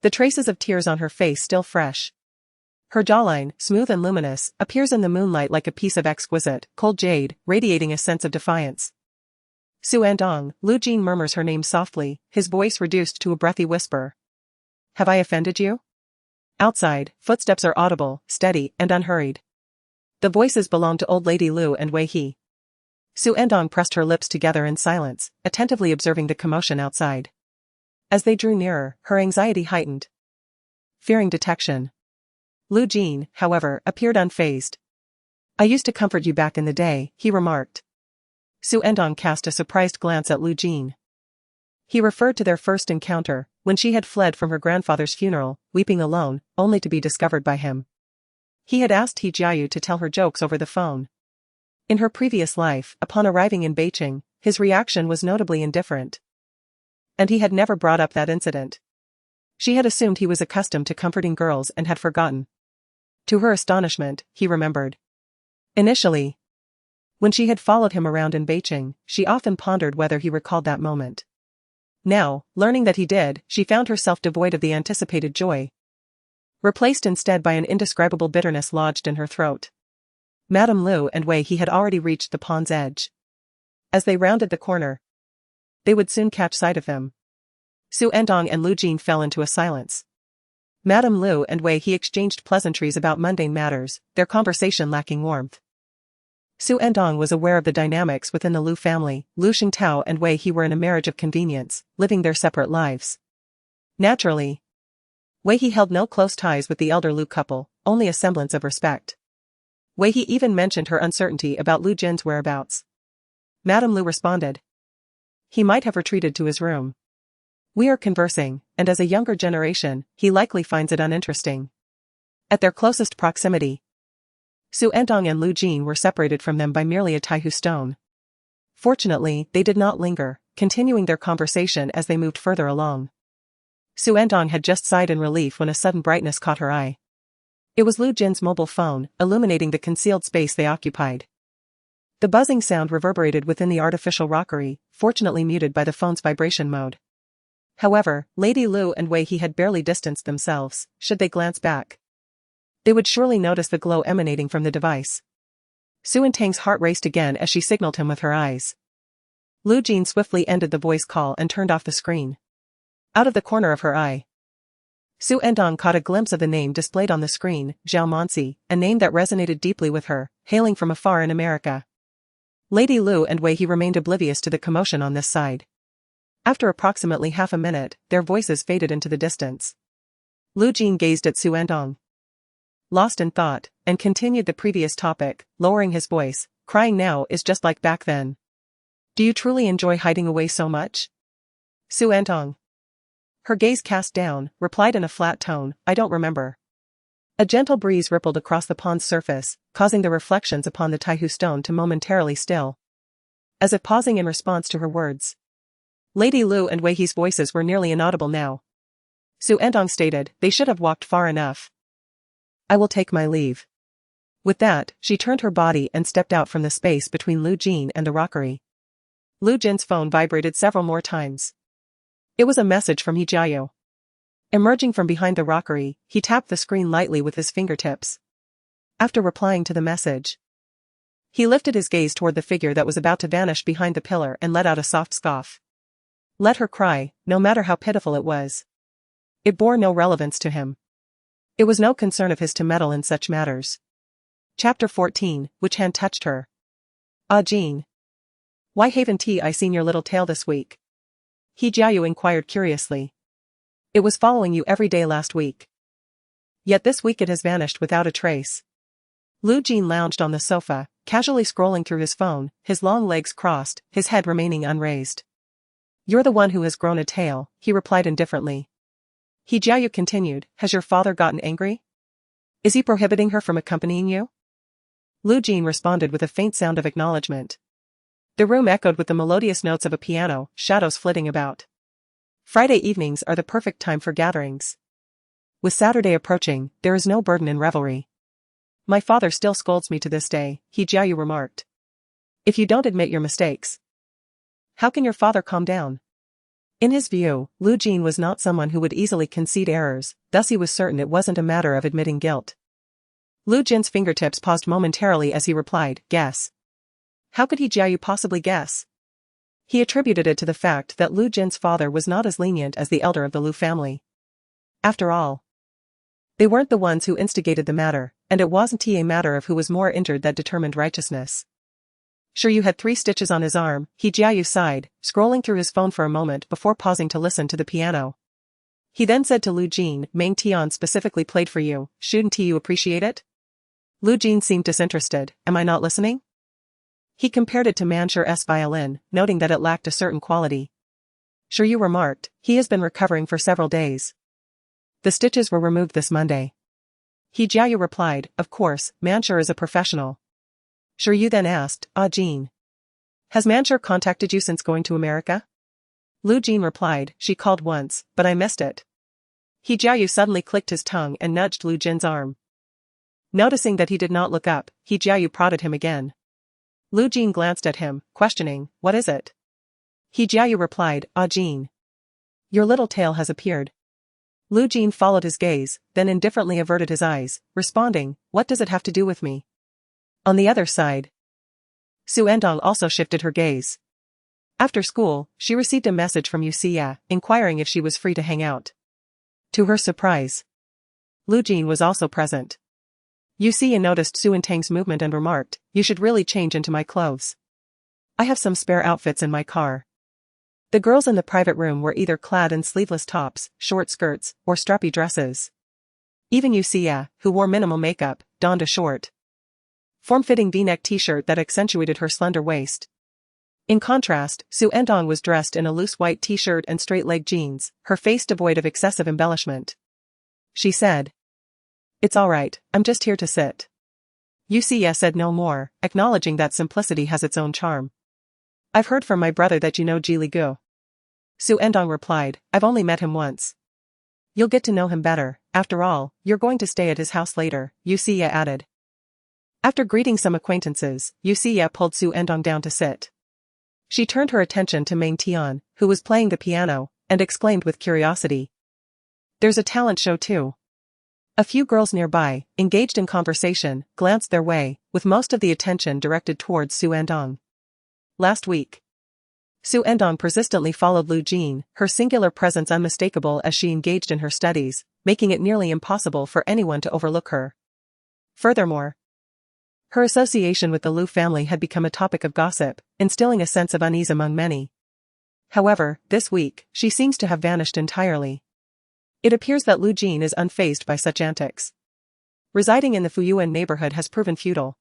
The traces of tears on her face still fresh. Her jawline, smooth and luminous, appears in the moonlight like a piece of exquisite, cold jade, radiating a sense of defiance. Xu Ertang, Lu Jin murmurs her name softly, his voice reduced to a breathy whisper. Have I offended you? Outside, footsteps are audible, steady, and unhurried. The voices belong to old lady Lu and Wei He. Xu Ertang pressed her lips together in silence, attentively observing the commotion outside. As they drew nearer, her anxiety heightened. Fearing detection. Lu Jin, however, appeared unfazed. I used to comfort you back in the day, he remarked. Xu Ertang cast a surprised glance at Lu Jin. He referred to their first encounter, when she had fled from her grandfather's funeral, weeping alone, only to be discovered by him. He had asked He Jiayu to tell her jokes over the phone. In her previous life, upon arriving in Beicheng, his reaction was notably indifferent. And he had never brought up that incident. She had assumed he was accustomed to comforting girls and had forgotten. To her astonishment, he remembered. Initially, when she had followed him around in Beicheng, she often pondered whether he recalled that moment. Now, learning that he did, she found herself devoid of the anticipated joy, replaced instead by an indescribable bitterness lodged in her throat. Madame Lu and Wei He had already reached the pond's edge. As they rounded the corner, they would soon catch sight of him. Xu Ertang and Lu Jin fell into a silence. Madame Lu and Wei He exchanged pleasantries about mundane matters, their conversation lacking warmth. Xu Ertang was aware of the dynamics within the Lu family. Lu Xingtao and Wei He were in a marriage of convenience, living their separate lives. Naturally, Wei He held no close ties with the elder Lu couple, only a semblance of respect. Wei He even mentioned her uncertainty about Lu Jin's whereabouts. Madame Lu responded. He might have retreated to his room. We are conversing, and as a younger generation, he likely finds it uninteresting. At their closest proximity, Xu Ertang and Lu Jin were separated from them by merely a taihu stone. Fortunately, they did not linger, continuing their conversation as they moved further along. Xu Ertang had just sighed in relief when a sudden brightness caught her eye. It was Lu Jin's mobile phone, illuminating the concealed space they occupied. The buzzing sound reverberated within the artificial rockery, fortunately muted by the phone's vibration mode. However, Lady Lu and Wei He had barely distanced themselves. Should they glance back, they would surely notice the glow emanating from the device. Xu Ertang's heart raced again as she signaled him with her eyes. Lu Jin swiftly ended the voice call and turned off the screen. Out of the corner of her eye, Xu Ertang caught a glimpse of the name displayed on the screen, Zhao Monsi, a name that resonated deeply with her, hailing from afar in America. Lady Lu and Wei He remained oblivious to the commotion on this side. After approximately half a minute, their voices faded into the distance. Lu Jin gazed at Xu Ertang, lost in thought, and continued the previous topic, lowering his voice. Crying now is just like back then. Do you truly enjoy hiding away so much? Xu Ertang, her gaze cast down, replied in a flat tone, I don't remember. A gentle breeze rippled across the pond's surface, causing the reflections upon the taihu stone to momentarily still, as if pausing in response to her words. Lady Lu and Wei He's voices were nearly inaudible now. Xu Ertang stated, they should have walked far enough. I will take my leave. With that, she turned her body and stepped out from the space between Lu Jin and the rockery. Lu Jin's phone vibrated several more times. It was a message from He Jiayu. Emerging from behind the rockery, he tapped the screen lightly with his fingertips. After replying to the message, he lifted his gaze toward the figure that was about to vanish behind the pillar and let out a soft scoff. Let her cry, no matter how pitiful it was. It bore no relevance to him. It was no concern of his to meddle in such matters. Chapter 14, Which Hand Touched Her? Ah Jean. Why haven't I seen your little tail this week? He Jiayu inquired curiously. It was following you every day last week. Yet this week it has vanished without a trace. Lu Jin lounged on the sofa, casually scrolling through his phone, his long legs crossed, his head remaining unraised. You're the one who has grown a tail, he replied indifferently. He Jiayu continued, has your father gotten angry? Is he prohibiting her from accompanying you? Lu Jin responded with a faint sound of acknowledgement. The room echoed with the melodious notes of a piano, shadows flitting about. Friday evenings are the perfect time for gatherings. With Saturday approaching, there is no burden in revelry. My father still scolds me to this day, He Jiayu remarked. If you don't admit your mistakes, how can your father calm down? In his view, Lu Jin was not someone who would easily concede errors, thus he was certain it wasn't a matter of admitting guilt. Lu Jin's fingertips paused momentarily as he replied, guess. How could he Jiayu possibly guess? He attributed it to the fact that Lu Jin's father was not as lenient as the elder of the Lu family. After all, they weren't the ones who instigated the matter, and it wasn't a matter of who was more injured that determined righteousness. Sure, you had 3 stitches on his arm, he Jiayu sighed, scrolling through his phone for a moment before pausing to listen to the piano. He then said to Lu Jin, Meng Tian specifically played for you, shouldn't you appreciate it? Lu Jin seemed disinterested, am I not listening? He compared it to Mansur's violin, noting that it lacked a certain quality. Sure, you remarked, he has been recovering for several days. The stitches were removed this Monday. He Jiayu replied, of course, Mansur is a professional. Sure, you then asked, Jin. Has Mansur contacted you since going to America? Lu Jin replied, she called once, but I missed it. He Jiayu suddenly clicked his tongue and nudged Lu Jin's arm. Noticing that he did not look up, he Jiayu prodded him again. Lu Jin glanced at him, questioning, what is it? He Jiayu replied, Jin. Your little tail has appeared. Lu Jin followed his gaze, then indifferently averted his eyes, responding, what does it have to do with me? On the other side, Xu Ertang also shifted her gaze. After school, she received a message from Xu, inquiring if she was free to hang out. To her surprise, Lu Jin was also present. Xu noticed Xu Ertang's movement and remarked, you should really change into my clothes. I have some spare outfits in my car. The girls in the private room were either clad in sleeveless tops, short skirts, or strappy dresses. Even Xu, who wore minimal makeup, donned a short, form-fitting V-neck t-shirt that accentuated her slender waist. In contrast, Xu Ertang was dressed in a loose white t-shirt and straight-leg jeans, her face devoid of excessive embellishment. She said, it's all right, I'm just here to sit. Xu said no more, acknowledging that simplicity has its own charm. I've heard from my brother that you know Ji Li Gu. Xu Ertang replied, I've only met him once. You'll get to know him better, after all, you're going to stay at his house later, Xu added. After greeting some acquaintances, Xu pulled Xu Ertang down to sit. She turned her attention to Meng Tian, who was playing the piano, and exclaimed with curiosity. There's a talent show too. A few girls nearby, engaged in conversation, glanced their way, with most of the attention directed towards Xu Ertang. Last week, Xu Ertang persistently followed Lu Jin, her singular presence unmistakable as she engaged in her studies, making it nearly impossible for anyone to overlook her. Furthermore, her association with the Lu family had become a topic of gossip, instilling a sense of unease among many. However, this week, she seems to have vanished entirely. It appears that Lu Jin is unfazed by such antics. Residing in the Fuyuan neighborhood has proven futile.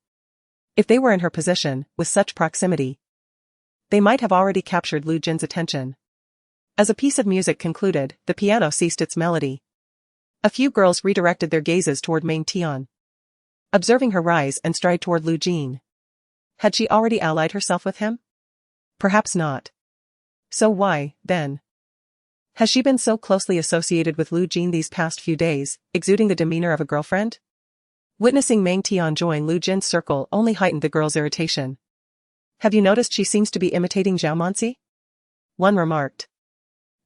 If they were in her position, with such proximity, they might have already captured Lu Jin's attention. As a piece of music concluded, the piano ceased its melody. A few girls redirected their gazes toward Meng Tian, observing her rise and stride toward Lu Jin. Had she already allied herself with him? Perhaps not. So why, then, has she been so closely associated with Lu Jin these past few days, exuding the demeanor of a girlfriend? Witnessing Meng Tian join Lu Jin's circle only heightened the girl's irritation. Have you noticed she seems to be imitating Zhao Manzi? One remarked.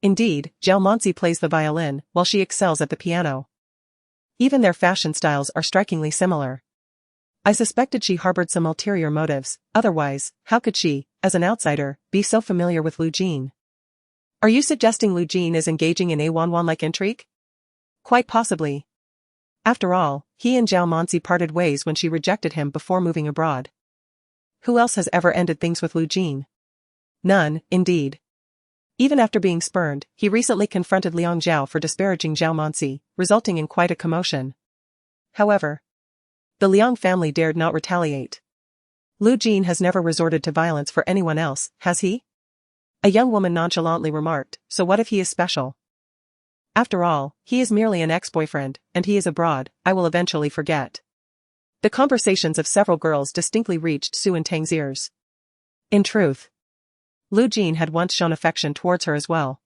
Indeed, Zhao Manzi plays the violin, while she excels at the piano. Even their fashion styles are strikingly similar. I suspected she harbored some ulterior motives, otherwise, how could she, as an outsider, be so familiar with Lu Jin? Are you suggesting Lu Jin is engaging in a Wanwan-like intrigue? Quite possibly. After all, he and Zhao Manzi parted ways when she rejected him before moving abroad. Who else has ever ended things with Lu Jin? None, indeed. Even after being spurned, he recently confronted Liang Zhao for disparaging Zhao Manzi, resulting in quite a commotion. However, the Liang family dared not retaliate. Lu Jin has never resorted to violence for anyone else, has he? A young woman nonchalantly remarked, so what if he is special? After all, he is merely an ex-boyfriend, and he is abroad, I will eventually forget. The conversations of several girls distinctly reached Xu Ertang's ears. In truth, Lu Jin had once shown affection towards her as well.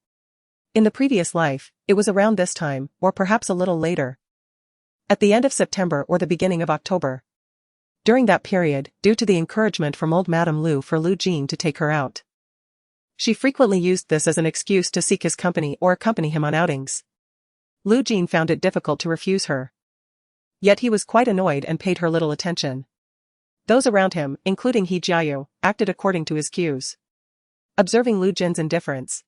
In the previous life, it was around this time, or perhaps a little later. At the end of September or the beginning of October. During that period, due to the encouragement from old Madame Lu for Lu Jin to take her out, she frequently used this as an excuse to seek his company or accompany him on outings. Lu Jin found it difficult to refuse her. Yet he was quite annoyed and paid her little attention. Those around him, including He Jiayu, acted according to his cues. Observing Lu Jin's indifference,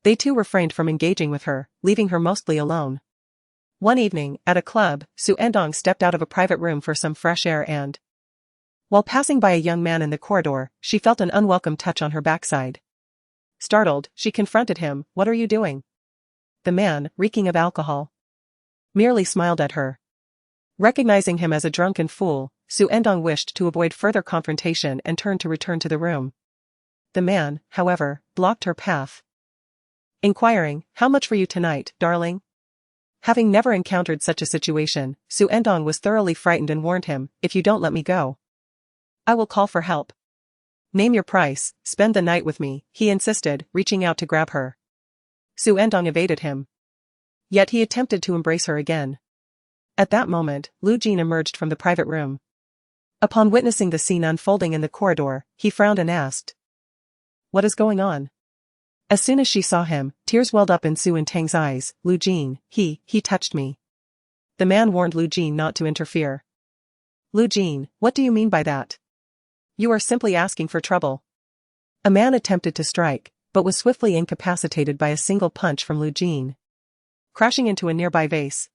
they too refrained from engaging with her, leaving her mostly alone. One evening, at a club, Xu Ertang stepped out of a private room for some fresh air and, while passing by a young man in the corridor, she felt an unwelcome touch on her backside. Startled, she confronted him. "What are you doing?" The man, reeking of alcohol, merely smiled at her. Recognizing him as a drunken fool, Xu Ertang wished to avoid further confrontation and turned to return to the room. The man, however, blocked her path, inquiring, "How much for you tonight, darling?" Having never encountered such a situation, Xu Ertang was thoroughly frightened and warned him, "If you don't let me go, I will call for help." "Name your price, spend the night with me," he insisted, reaching out to grab her. Xu Ertang evaded him. Yet he attempted to embrace her again. At that moment, Lu Jin emerged from the private room. Upon witnessing the scene unfolding in the corridor, he frowned and asked, "What is going on?" As soon as she saw him, tears welled up in Xu Ertang's eyes. "Lu Jin, he touched me." The man warned Lu Jin not to interfere. "Lu Jin, what do you mean by that? You are simply asking for trouble." A man attempted to strike, but was swiftly incapacitated by a single punch from Lu Jin, crashing into a nearby vase.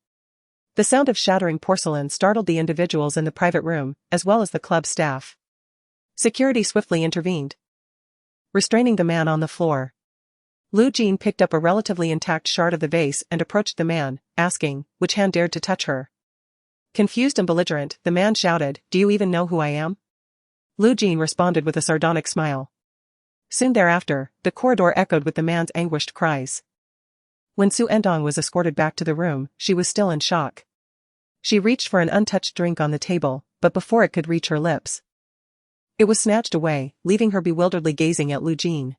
The sound of shattering porcelain startled the individuals in the private room, as well as the club staff. Security swiftly intervened, restraining the man on the floor. Lu Jin picked up a relatively intact shard of the vase and approached the man, asking, which hand dared to touch her. Confused and belligerent, the man shouted, "Do you even know who I am?" Lu Jin responded with a sardonic smile. Soon thereafter, the corridor echoed with the man's anguished cries. When Xu Ertang was escorted back to the room, she was still in shock. She reached for an untouched drink on the table, but before it could reach her lips, it was snatched away, leaving her bewilderedly gazing at Lu Jin.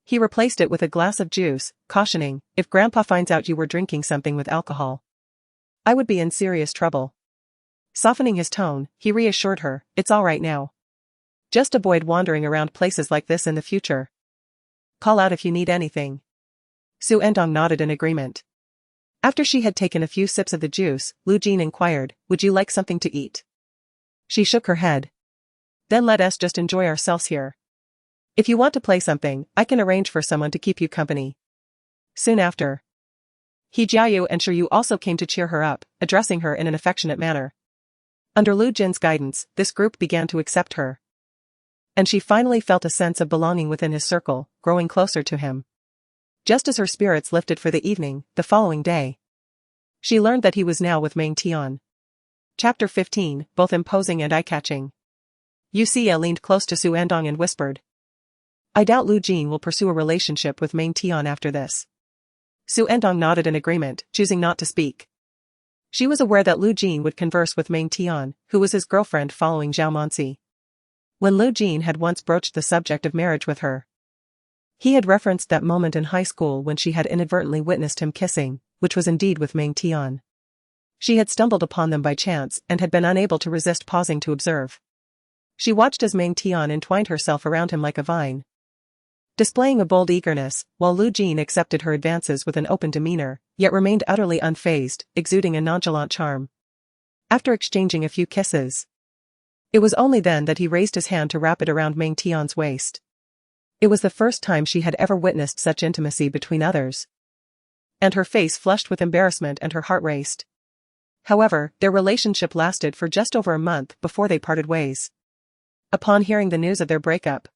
He replaced it with a glass of juice, cautioning, "If Grandpa finds out you were drinking something with alcohol, I would be in serious trouble." Softening his tone, he reassured her, "It's all right now. Just avoid wandering around places like this in the future. Call out if you need anything." Xu Ertang nodded in agreement. After she had taken a few sips of the juice, Lu Jin inquired, "Would you like something to eat?" She shook her head. "Then let us just enjoy ourselves here. If you want to play something, I can arrange for someone to keep you company." Soon after, He Jiayu and Shi Yu also came to cheer her up, addressing her in an affectionate manner. Under Lu Jin's guidance, this group began to accept her, and she finally felt a sense of belonging within his circle, growing closer to him. Just as her spirits lifted for the evening, the following day, she learned that he was now with Meng Tian. Chapter 15, both imposing and eye-catching. Yu Xia leaned close to Xu Ertang and whispered, "I doubt Lu Jin will pursue a relationship with Meng Tian after this." Xu Ertang nodded in agreement, choosing not to speak. She was aware that Lu Jin would converse with Meng Tian, who was his girlfriend following Zhao Monsi. When Lu Jin had once broached the subject of marriage with her, he had referenced that moment in high school when she had inadvertently witnessed him kissing, which was indeed with Meng Tian. She had stumbled upon them by chance and had been unable to resist pausing to observe. She watched as Meng Tian entwined herself around him like a vine, displaying a bold eagerness, while Lu Jin accepted her advances with an open demeanor, yet remained utterly unfazed, exuding a nonchalant charm. After exchanging a few kisses, it was only then that he raised his hand to wrap it around Meng Tian's waist. It was the first time she had ever witnessed such intimacy between others, and her face flushed with embarrassment and her heart raced. However, their relationship lasted for just over a month before they parted ways. Upon hearing the news of their breakup,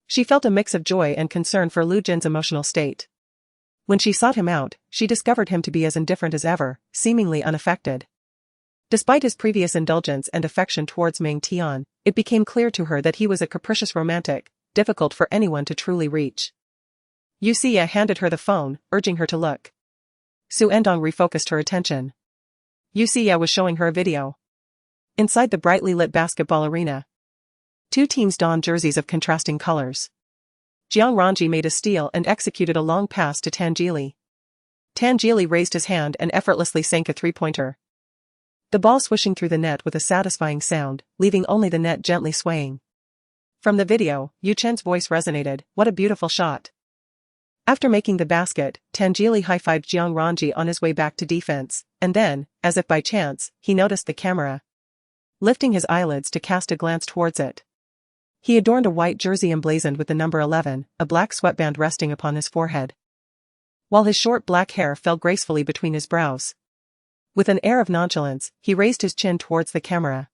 she felt a mix of joy and concern for Lu Jin's emotional state. When she sought him out, she discovered him to be as indifferent as ever, seemingly unaffected. Despite his previous indulgence and affection towards Meng Tian, it became clear to her that he was a capricious romantic, difficult for anyone to truly reach. Yu Xia handed her the phone, urging her to look. Xu Ertang refocused her attention. Yu Xia was showing her a video. Inside the brightly lit basketball arena, two teams donned jerseys of contrasting colors. Jiang Ranji made a steal and executed a long pass to Tangili. Tangili raised his hand and effortlessly sank a three-pointer. the ball swishing through the net with a satisfying sound, leaving only the net gently swaying. From the video, Yu Chen's voice resonated, "What a beautiful shot." After making the basket, Tangili high-fived Jiang Ranji on his way back to defense, and then, as if by chance, he noticed the camera. Lifting his eyelids to cast a glance towards it. He adorned a white jersey emblazoned with the number 11, a black sweatband resting upon his forehead, while his short black hair fell gracefully between his brows. With an air of nonchalance, he raised his chin towards the camera.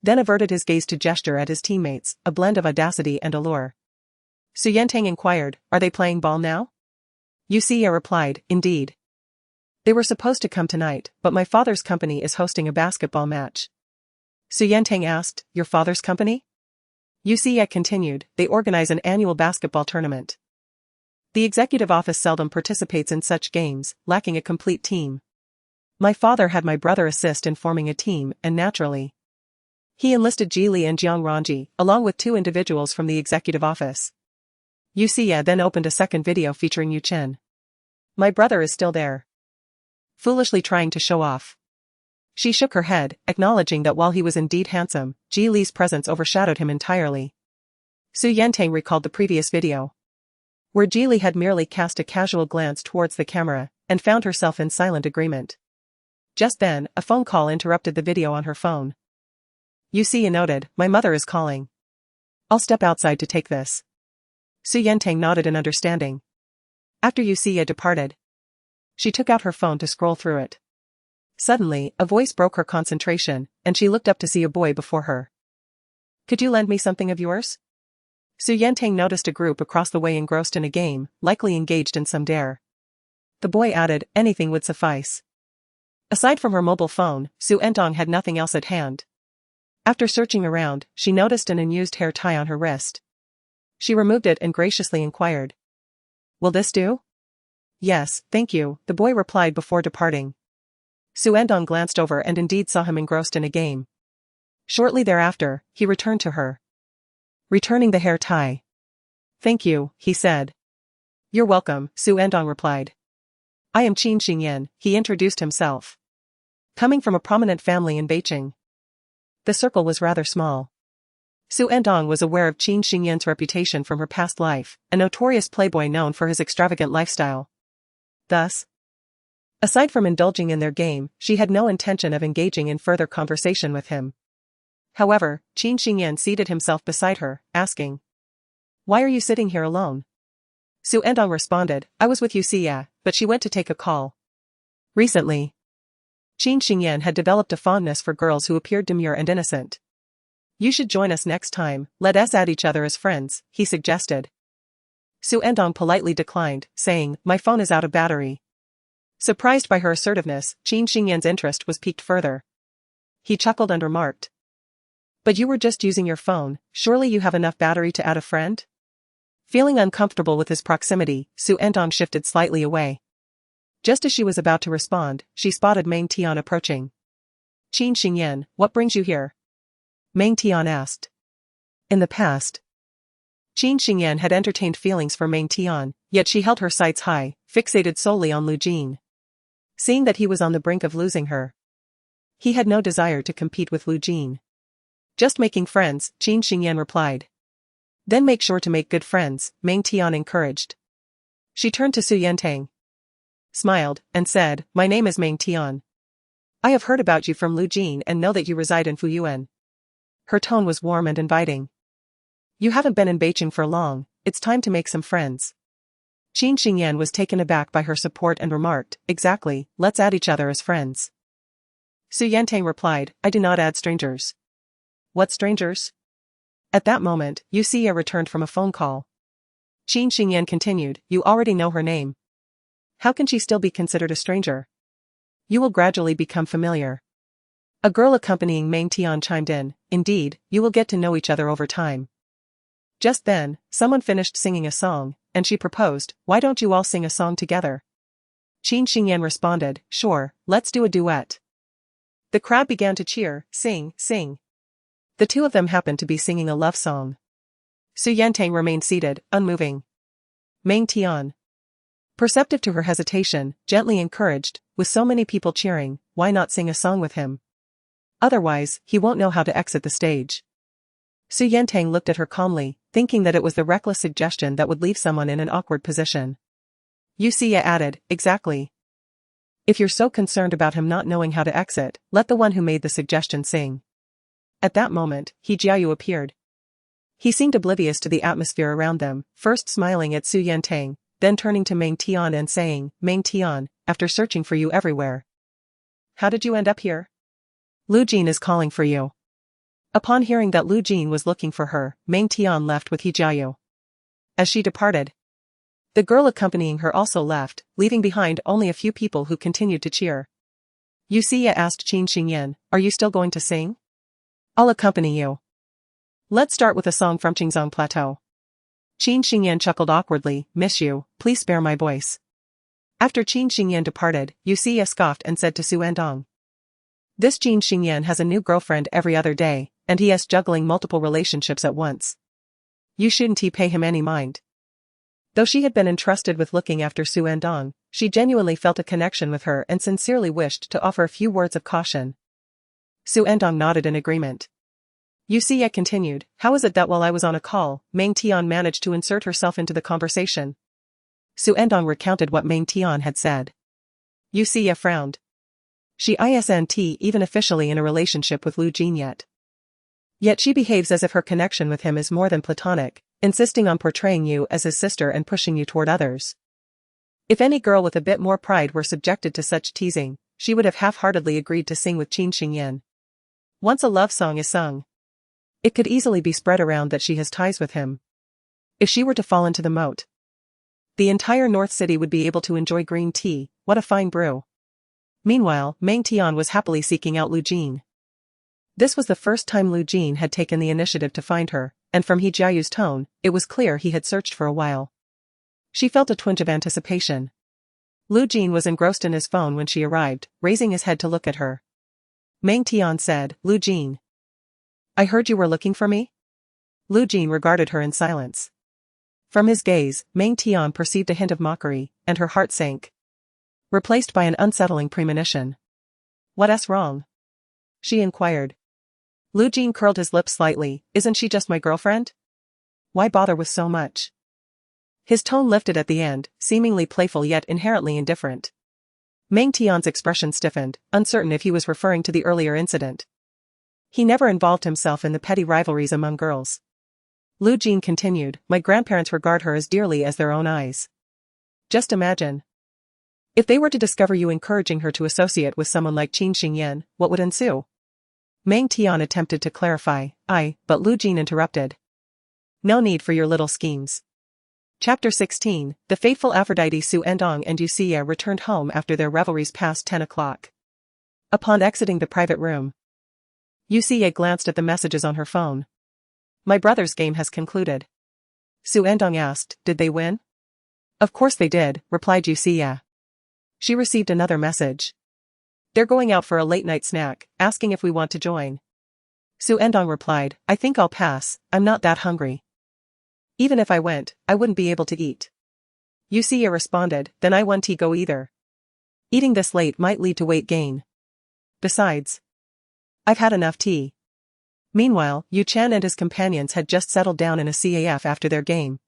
Then averted his gaze to gesture at his teammates, a blend of audacity and allure. Xu Ertang inquired, "Are they playing ball now?" Yu Xie replied, "Indeed. They were supposed to come tonight, but my father's company is hosting a basketball match." Xu Ertang asked, "Your father's company?" Yu Xie continued, "They organize an annual basketball tournament. The executive office seldom participates in such games, lacking a complete team. My father had my brother assist in forming a team, and naturally, he enlisted Ji Li and Jiang Ranji, along with 2 individuals from the executive office." Yu Xie then opened a second video featuring Yu Chen. "My brother is still there." Foolishly trying to show off. She shook her head, acknowledging that while he was indeed handsome, Ji Li's presence overshadowed him entirely. Xu Ertang recalled the previous video, where Ji Li had merely cast a casual glance towards the camera, and found herself in silent agreement. Just then, a phone call interrupted the video on her phone. Yu Xie noted, "My mother is calling. I'll step outside to take this." Xu Ertang nodded in understanding. After Yu Xie departed, she took out her phone to scroll through it. Suddenly, a voice broke her concentration, and she looked up to see a boy before her. "Could you lend me something of yours?" Xu Ertang noticed a group across the way engrossed in a game, likely engaged in some dare. The boy added, "Anything would suffice." Aside from her mobile phone, Xu Ertang had nothing else at hand. After searching around, she noticed an unused hair tie on her wrist. She removed it and graciously inquired, "Will this do?" "Yes, thank you," the boy replied before departing. Xu Ertang glanced over and indeed saw him engrossed in a game. Shortly thereafter, he returned to her, returning the hair tie. "Thank you," he said. "You're welcome," Xu Ertang replied. "I am Qin Xingyan," he introduced himself. Coming from a prominent family in Beicheng. The circle was rather small. Xu Ertang was aware of Qin Xingyan's reputation from her past life, a notorious playboy known for his extravagant lifestyle. Thus, aside from indulging in their game, she had no intention of engaging in further conversation with him. However, Qin Xingyan seated himself beside her, asking, "Why are you sitting here alone?" Xu Ertang responded, "I was with Yu Xie, but she went to take a call." Recently, Qin Xingyan had developed a fondness for girls who appeared demure and innocent. "You should join us next time, let us add each other as friends," he suggested. Xu Ertang politely declined, saying, "My phone is out of battery." Surprised by her assertiveness, Qin Xingyan's interest was piqued further. He chuckled and remarked, "But you were just using your phone, surely you have enough battery to add a friend?" Feeling uncomfortable with his proximity, Xu Ertang shifted slightly away. Just as she was about to respond, she spotted Meng Tian approaching. "Qin Xingyan, what brings you here?" Meng Tian asked. In the past, Qin Xingyan had entertained feelings for Meng Tian, yet she held her sights high, fixated solely on Lu Jin. Seeing that he was on the brink of losing her, he had no desire to compete with Lu Jin. "Just making friends," Qin Xingyan replied. "Then make sure to make good friends," Meng Tian encouraged. She turned to Xu Ertang, smiled, and said, "My name is Meng Tian. I have heard about you from Lu Jin and know that you reside in Fuyuan." Her tone was warm and inviting. "You haven't been in Beicheng for long, it's time to make some friends." Qin Xingyan was taken aback by her support and remarked, "Exactly, let's add each other as friends." Xu Ertang replied, "I do not add strangers." "What strangers?" At that moment, Yu Xie returned from a phone call. Qin Xingyan continued, "You already know her name. How can she still be considered a stranger? You will gradually become familiar." A girl accompanying Meng Tian chimed in, "Indeed, you will get to know each other over time." Just then, someone finished singing a song, and she proposed, "Why don't you all sing a song together?" Qin Xingyan responded, "Sure, let's do a duet." The crowd began to cheer, "Sing, sing." The two of them happened to be singing a love song. Xu Ertang remained seated, unmoving. Meng Tian, perceptive to her hesitation, gently encouraged, "With so many people cheering, why not sing a song with him?" Otherwise, he won't know how to exit the stage. Xu Ertang looked at her calmly, thinking that it was the reckless suggestion that would leave someone in an awkward position. Xu added, exactly. If you're so concerned about him not knowing how to exit, let the one who made the suggestion sing. At that moment, He Jiayu appeared. He seemed oblivious to the atmosphere around them, first smiling at Xu Ertang, then turning to Meng Tian and saying, Meng Tian, after searching for you everywhere. How did you end up here? Lu Jin is calling for you. Upon hearing that Lu Jin was looking for her, Meng Tian left with He Jiayu. As she departed, the girl accompanying her also left, leaving behind only a few people who continued to cheer. Xu asked Qin Xingyan, are you still going to sing? I'll accompany you. Let's start with a song from Qingzhong Plateau. Qin Xingyan chuckled awkwardly, miss you, please spare my voice. After Qin Xingyan departed, Xu scoffed and said to Xu Ertang. This Qin Xingyan has a new girlfriend every other day, and he is juggling multiple relationships at once. You shouldn't pay him any mind. Though she had been entrusted with looking after Xu Ertang, she genuinely felt a connection with her and sincerely wished to offer a few words of caution. Xu Ertang nodded in agreement. Xu continued, how is it that while I was on a call, Meng Tian managed to insert herself into the conversation? Xu Ertang recounted what Meng Tian had said. Xu frowned. She isn't even officially in a relationship with Lu Jin yet. Yet she behaves as if her connection with him is more than platonic, insisting on portraying you as his sister and pushing you toward others. If any girl with a bit more pride were subjected to such teasing, she would have half-heartedly agreed to sing with Qin Xingyan. Once a love song is sung, it could easily be spread around that she has ties with him. If she were to fall into the moat, the entire North City would be able to enjoy green tea, what a fine brew. Meanwhile, Meng Tian was happily seeking out Lu Jin. This was the first time Lu Jin had taken the initiative to find her, and from He Jiayu's tone, it was clear he had searched for a while. She felt a twinge of anticipation. Lu Jin was engrossed in his phone when she arrived, raising his head to look at her. Meng Tian said, Lu Jin. I heard you were looking for me? Lu Jin regarded her in silence. From his gaze, Meng Tian perceived a hint of mockery, and her heart sank. Replaced by an unsettling premonition. What's wrong? She inquired. Lu Jin curled his lips slightly, isn't she just my girlfriend? Why bother with so much? His tone lifted at the end, seemingly playful yet inherently indifferent. Meng Tian's expression stiffened, uncertain if he was referring to the earlier incident. He never involved himself in the petty rivalries among girls. Lu Jin continued, my grandparents regard her as dearly as their own eyes. Just imagine. If they were to discover you encouraging her to associate with someone like Qin Xingyan, what would ensue? Meng Tian attempted to clarify, but Lu Jin interrupted. No need for your little schemes. Chapter 16, the faithful Aphrodite Xu Ertang and Xu returned home after their revelries past 10 o'clock. Upon exiting the private room, Xu glanced at the messages on her phone. My brother's game has concluded. Xu Ertang asked, did they win? Of course they did, replied Xu. She received another message. They're going out for a late-night snack, asking if we want to join. Xu Ertang replied, I think I'll pass, I'm not that hungry. Even if I went, I wouldn't be able to eat. Xu responded, then I won't go either. Eating this late might lead to weight gain. Besides, I've had enough tea. Meanwhile, Yu Chen and his companions had just settled down in a CAF after their game.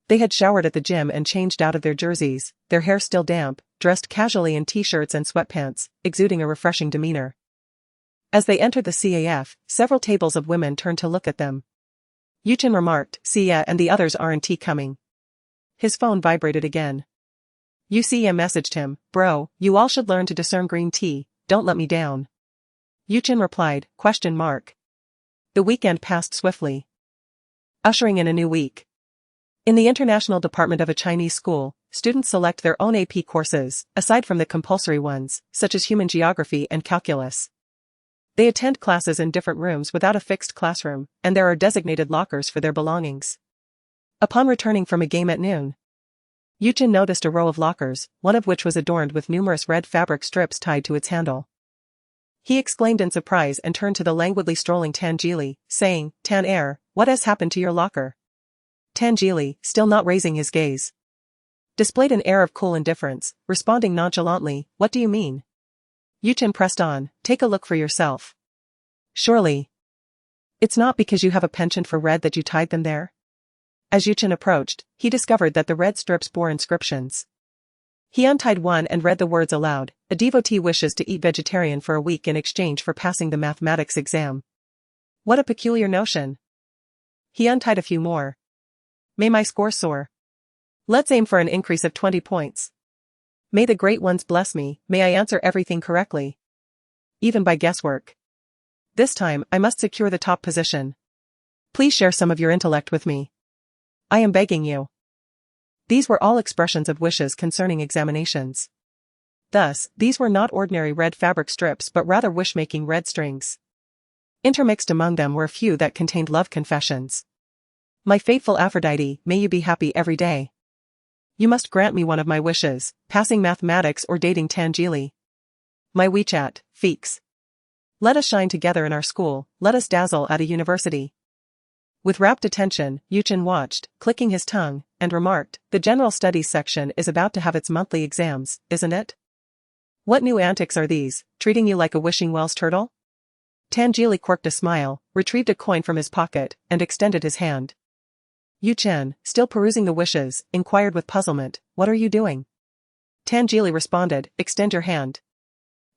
They had showered at the gym and changed out of their jerseys, their hair still damp, dressed casually in t-shirts and sweatpants, exuding a refreshing demeanor. As they entered the CAF, several tables of women turned to look at them. Yu Chen remarked, Sia and the others aren't coming. His phone vibrated again. Sia messaged him, bro, you all should learn to discern green tea, don't let me down. Yu Chen replied, ? The weekend passed swiftly, ushering in a new week. In the International Department of a Chinese school, students select their own AP courses, aside from the compulsory ones, such as human geography and calculus. They attend classes in different rooms without a fixed classroom, and there are designated lockers for their belongings. Upon returning from a game at noon, Yu Chen noticed a row of lockers, one of which was adorned with numerous red fabric strips tied to its handle. He exclaimed in surprise and turned to the languidly strolling Tan Jili, saying, Tan Air, what has happened to your locker? Tan Jili, still not raising his gaze, displayed an air of cool indifference, responding nonchalantly, what do you mean? Yu Chen pressed on, take a look for yourself. Surely. It's not because you have a penchant for red that you tied them there? As Yuchen approached, he discovered that the red strips bore inscriptions. He untied one and read the words aloud. A devotee wishes to eat vegetarian for a week in exchange for passing the mathematics exam. What a peculiar notion. He untied a few more. May my score soar. Let's aim for an increase of 20 points. May the great ones bless me, may I answer everything correctly. Even by guesswork. This time, I must secure the top position. Please share some of your intellect with me. I am begging you. These were all expressions of wishes concerning examinations. Thus, these were not ordinary red fabric strips but rather wish-making red strings. Intermixed among them were a few that contained love confessions. My faithful Aphrodite, may you be happy every day. You must grant me one of my wishes, passing mathematics or dating Tangeli. My WeChat, Feeks. Let us shine together in our school, let us dazzle at a university. With rapt attention, Yuchen watched, clicking his tongue, and remarked, the general studies section is about to have its monthly exams, isn't it? What new antics are these, treating you like a wishing well's turtle? Tangeli quirked a smile, retrieved a coin from his pocket, and extended his hand. Yuchen, still perusing the wishes, inquired with puzzlement, what are you doing? Tangeli responded, extend your hand.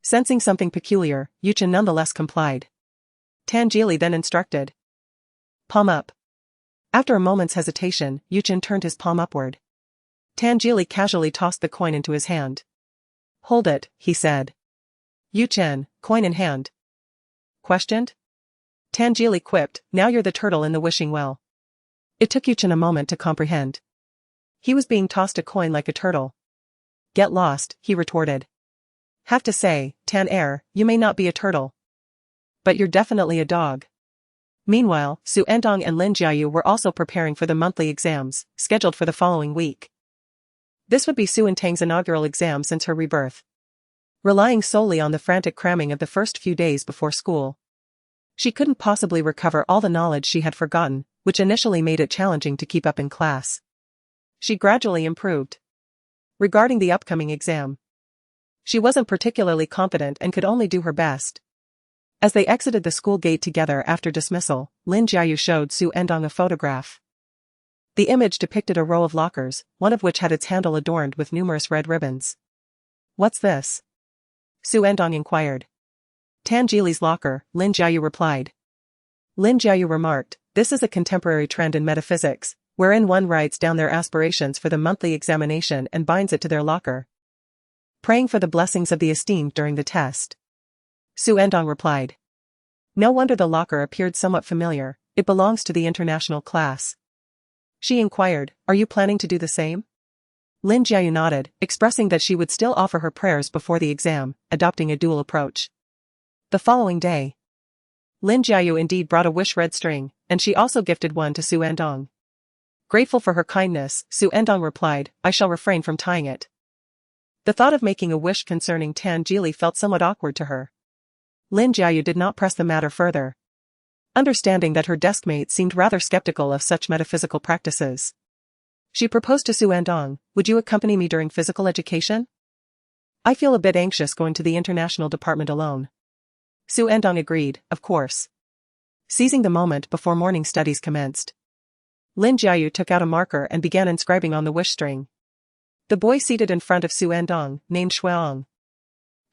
Sensing something peculiar, Yuchen nonetheless complied. Tangeli then instructed. Palm up. After a moment's hesitation, Yuchen turned his palm upward. Tangeli casually tossed the coin into his hand. Hold it, he said. Yuchen, coin in hand. Questioned? Tangeli quipped, now you're the turtle in the wishing well. It took Yuchen a moment to comprehend. He was being tossed a coin like a turtle. Get lost, he retorted. Have to say, Tan you may not be a turtle. But you're definitely a dog. Meanwhile, Xu Ertang and Lin Jiayu were also preparing for the monthly exams, scheduled for the following week. This would be Xu Ertang's inaugural exam since her rebirth. Relying solely on the frantic cramming of the first few days before school, she couldn't possibly recover all the knowledge she had forgotten, which initially made it challenging to keep up in class. She gradually improved. Regarding the upcoming exam, she wasn't particularly confident and could only do her best. As they exited the school gate together after dismissal, Lin Jiayu showed Xu Ertang a photograph. The image depicted a row of lockers, one of which had its handle adorned with numerous red ribbons. What's this? Xu Ertang inquired. Tangeli's locker, Lin Jiayu replied. Lin Jiayu remarked, this is a contemporary trend in metaphysics, wherein one writes down their aspirations for the monthly examination and binds it to their locker, praying for the blessings of the esteemed during the test. Xu Ertang replied. No wonder the locker appeared somewhat familiar, it belongs to the international class. She inquired, are you planning to do the same? Lin Jiayu nodded, expressing that she would still offer her prayers before the exam, adopting a dual approach. The following day, Lin Jiayu indeed brought a wish red string, and she also gifted one to Xu Ertang. Grateful for her kindness, Xu Ertang replied, I shall refrain from tying it. The thought of making a wish concerning Tangeli felt somewhat awkward to her. Lin Jiayu did not press the matter further, understanding that her deskmate seemed rather skeptical of such metaphysical practices. She proposed to Xu Ertang, would you accompany me during physical education? I feel a bit anxious going to the international department alone. Xu Ertang agreed, of course. Seizing the moment before morning studies commenced, Lin Jiayu took out a marker and began inscribing on the wish string. The boy seated in front of Xu Ertang, named Xu Ertang,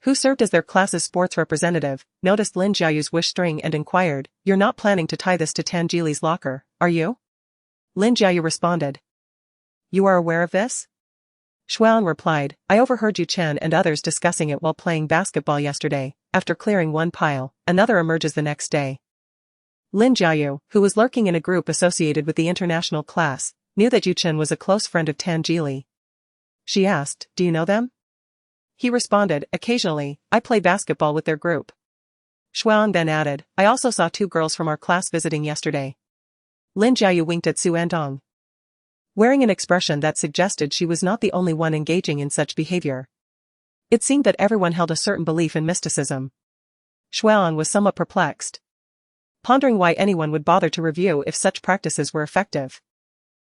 who served as their class's sports representative, noticed Lin Jiayu's wish string and inquired, you're not planning to tie this to Tangeli's locker, are you? Lin Jiayu responded. You are aware of this? Xu Ertang replied, I overheard Yuchen and others discussing it while playing basketball yesterday. After clearing one pile, another emerges the next day. Lin Jiayu, who was lurking in a group associated with the international class, knew that Yuchen was a close friend of Tangeli. She asked, do you know them? He responded, occasionally, I play basketball with their group. Xu Ertang then added, I also saw 2 girls from our class visiting yesterday. Lin Jiayu winked at Xu Ertang, wearing an expression that suggested she was not the only one engaging in such behavior. It seemed that everyone held a certain belief in mysticism. Xu Ertang was somewhat perplexed, pondering why anyone would bother to review if such practices were effective.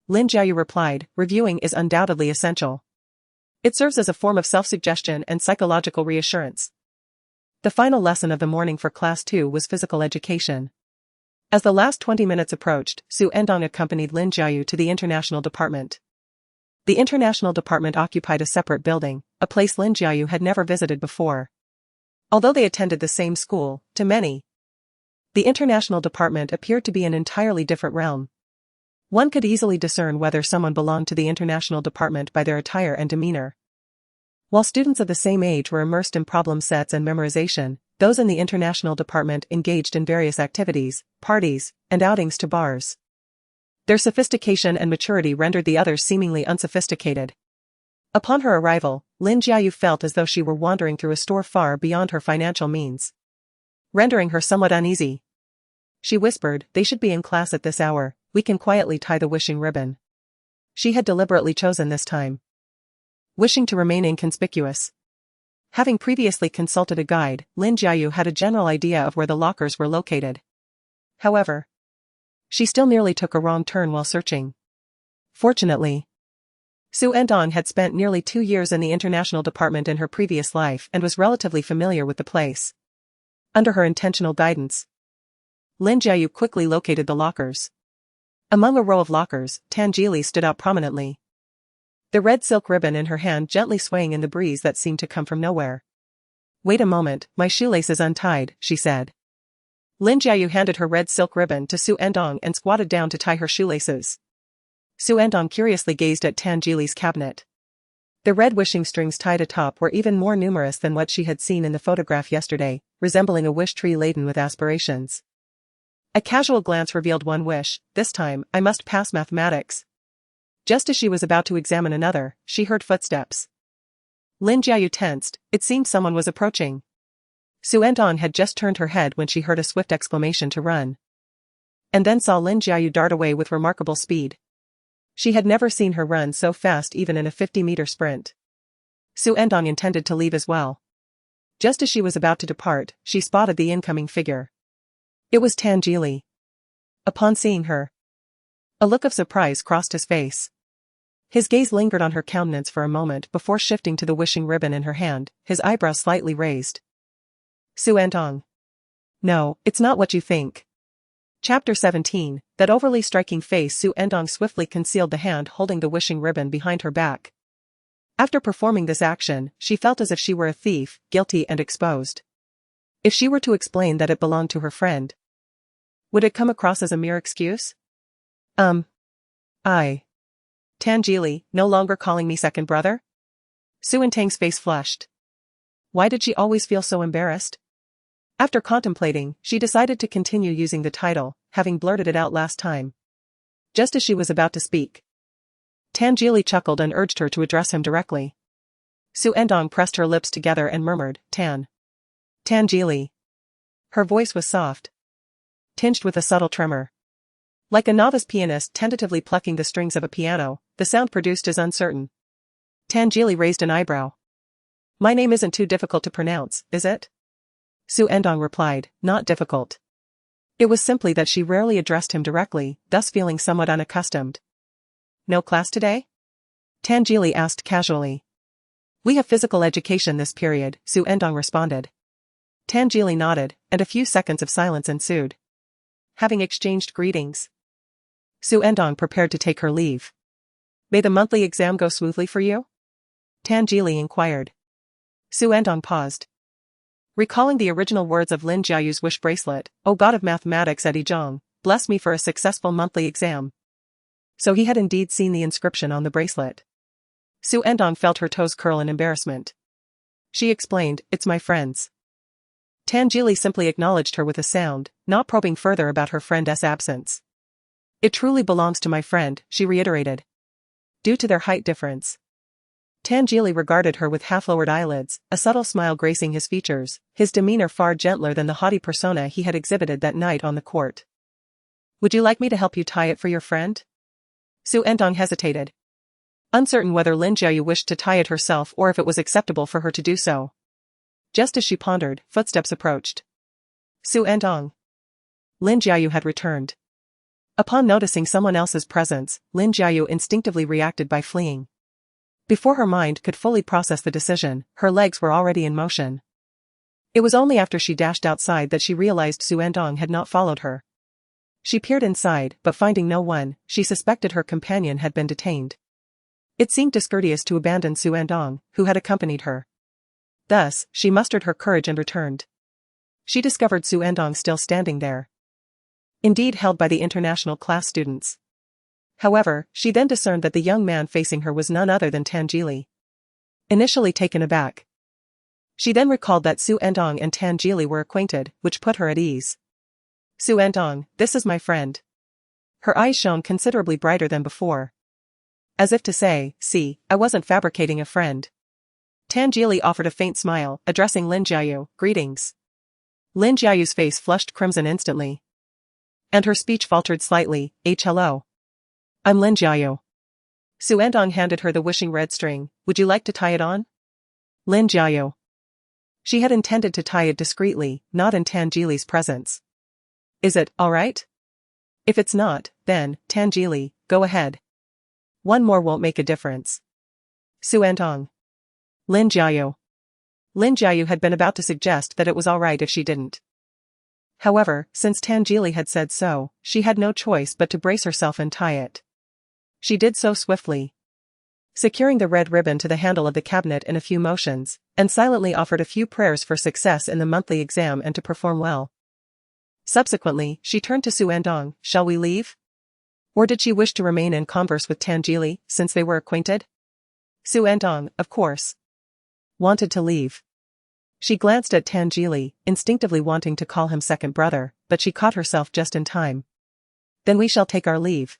Lin Jiayu replied, reviewing is undoubtedly essential. It serves as a form of self-suggestion and psychological reassurance. The final lesson of the morning for Class 2 was physical education. As the last 20 minutes approached, Xu Ertang accompanied Lin Jiayu to the International Department. The International Department occupied a separate building, a place Lin Jiayu had never visited before. Although they attended the same school, to many, the International Department appeared to be an entirely different realm. One could easily discern whether someone belonged to the International Department by their attire and demeanor. While students of the same age were immersed in problem sets and memorization, those in the International Department engaged in various activities, parties, and outings to bars. Their sophistication and maturity rendered the others seemingly unsophisticated. Upon her arrival, Lin Jiayu felt as though she were wandering through a store far beyond her financial means, rendering her somewhat uneasy. She whispered, "They should be in class at this hour, we can quietly tie the wishing ribbon." She had deliberately chosen this time, wishing to remain inconspicuous. Having previously consulted a guide, Lin Jiayu had a general idea of where the lockers were located. However, she still nearly took a wrong turn while searching. Fortunately, Xu Ertang had spent nearly 2 years in the International Department in her previous life and was relatively familiar with the place. Under her intentional guidance, Lin Jiayu quickly located the lockers. Among a row of lockers, Tangeli stood out prominently, the red silk ribbon in her hand gently swaying in the breeze that seemed to come from nowhere. "Wait a moment, my shoelace is untied," she said. Lin Jiayu handed her red silk ribbon to Xu Ertang and squatted down to tie her shoelaces. Xu Ertang curiously gazed at Tangeli's cabinet. The red wishing strings tied atop were even more numerous than what she had seen in the photograph yesterday, resembling a wish tree laden with aspirations. A casual glance revealed one wish: "This time, I must pass mathematics." Just as she was about to examine another, she heard footsteps. Lin Jiayu tensed, it seemed someone was approaching. Xu Ertang had just turned her head when she heard a swift exclamation to run, and then saw Lin Jiayu dart away with remarkable speed. She had never seen her run so fast even in a 50-meter sprint. Xu Ertang intended to leave as well. Just as she was about to depart, she spotted the incoming figure. It was Tangeli. Upon seeing her, a look of surprise crossed his face. His gaze lingered on her countenance for a moment before shifting to the wishing ribbon in her hand, his eyebrows slightly raised. "Xu Ertang. No, it's not what you think." Chapter 17, that overly striking face. Xu Ertang swiftly concealed the hand holding the wishing ribbon behind her back. After performing this action, she felt as if she were a thief, guilty and exposed. If she were to explain that it belonged to her friend, would it come across as a mere excuse? Tangeli, no longer calling me second brother? Xu Ertang's face flushed. Why did she always feel so embarrassed? After contemplating, she decided to continue using the title, having blurted it out last time. Just as she was about to speak, Tangeli chuckled and urged her to address him directly. Xu Ertang pressed her lips together and murmured, Tangeli. Her voice was soft, tinged with a subtle tremor. Like a novice pianist tentatively plucking the strings of a piano, the sound produced is uncertain. Tangeli raised an eyebrow. "My name isn't too difficult to pronounce, is it?" Xu Ertang replied, "Not difficult." It was simply that she rarely addressed him directly, thus feeling somewhat unaccustomed. "No class today?" Tangeli asked casually. "We have physical education this period," Xu Ertang responded. Tangeli nodded, and a few seconds of silence ensued. Having exchanged greetings, Xu Ertang prepared to take her leave. "May the monthly exam go smoothly for you?" Tangeli inquired. Xu Ertang paused, recalling the original words of Lin Jiayu's wish bracelet, "O God of mathematics at Beicheng, bless me for a successful monthly exam." So he had indeed seen the inscription on the bracelet. Xu Ertang felt her toes curl in embarrassment. She explained, "It's my friend's." Tangeli simply acknowledged her with a sound, not probing further about her friend's absence. "It truly belongs to my friend," she reiterated. "Due to their height difference." Tangeli regarded her with half-lowered eyelids, a subtle smile gracing his features, his demeanor far gentler than the haughty persona he had exhibited that night on the court. "Would you like me to help you tie it for your friend?" Xu Ertang hesitated, uncertain whether Lin Jiayu wished to tie it herself or if it was acceptable for her to do so. Just as she pondered, footsteps approached. "Xu Ertang." Lin Jiayu had returned. Upon noticing someone else's presence, Lin Jiayu instinctively reacted by fleeing. Before her mind could fully process the decision, her legs were already in motion. It was only after she dashed outside that she realized Xu Ertang had not followed her. She peered inside, but finding no one, she suspected her companion had been detained. It seemed discourteous to abandon Xu Ertang, who had accompanied her. Thus, she mustered her courage and returned. She discovered Xu Ertang still standing there. Indeed held by the international class students. However, she then discerned that the young man facing her was none other than Tan Jili. Initially taken aback, she then recalled that Xu Ertang and Tan Jili were acquainted, which put her at ease. Xu Ertang, this is my friend. Her eyes shone considerably brighter than before. As if to say, see, I wasn't fabricating a friend. Tan Jili offered a faint smile, addressing Lin Jiayu, greetings. Lin Jiayu's face flushed crimson instantly. And her speech faltered slightly, hello. I'm Lin Jiayu. Xu Ertang handed her the wishing red string, would you like to tie it on? Lin Jiayu. She had intended to tie it discreetly, not in Tan Jili's presence. Is it, alright? If it's not, then, Tan Jili, go ahead. One more won't make a difference. Xu Ertang. Lin Jiayu. Lin Jiayu had been about to suggest that it was alright if she didn't. However, since Tan Jili had said so, she had no choice but to brace herself and tie it. She did so swiftly, securing the red ribbon to the handle of the cabinet in a few motions, and silently offered a few prayers for success in the monthly exam and to perform well. Subsequently, she turned to Xu Ertang, shall we leave? Or did she wish to remain in converse with Tan Jili, since they were acquainted? Xu Ertang, of course, wanted to leave. She glanced at Tan Jili, instinctively wanting to call him second brother, but she caught herself just in time. Then we shall take our leave.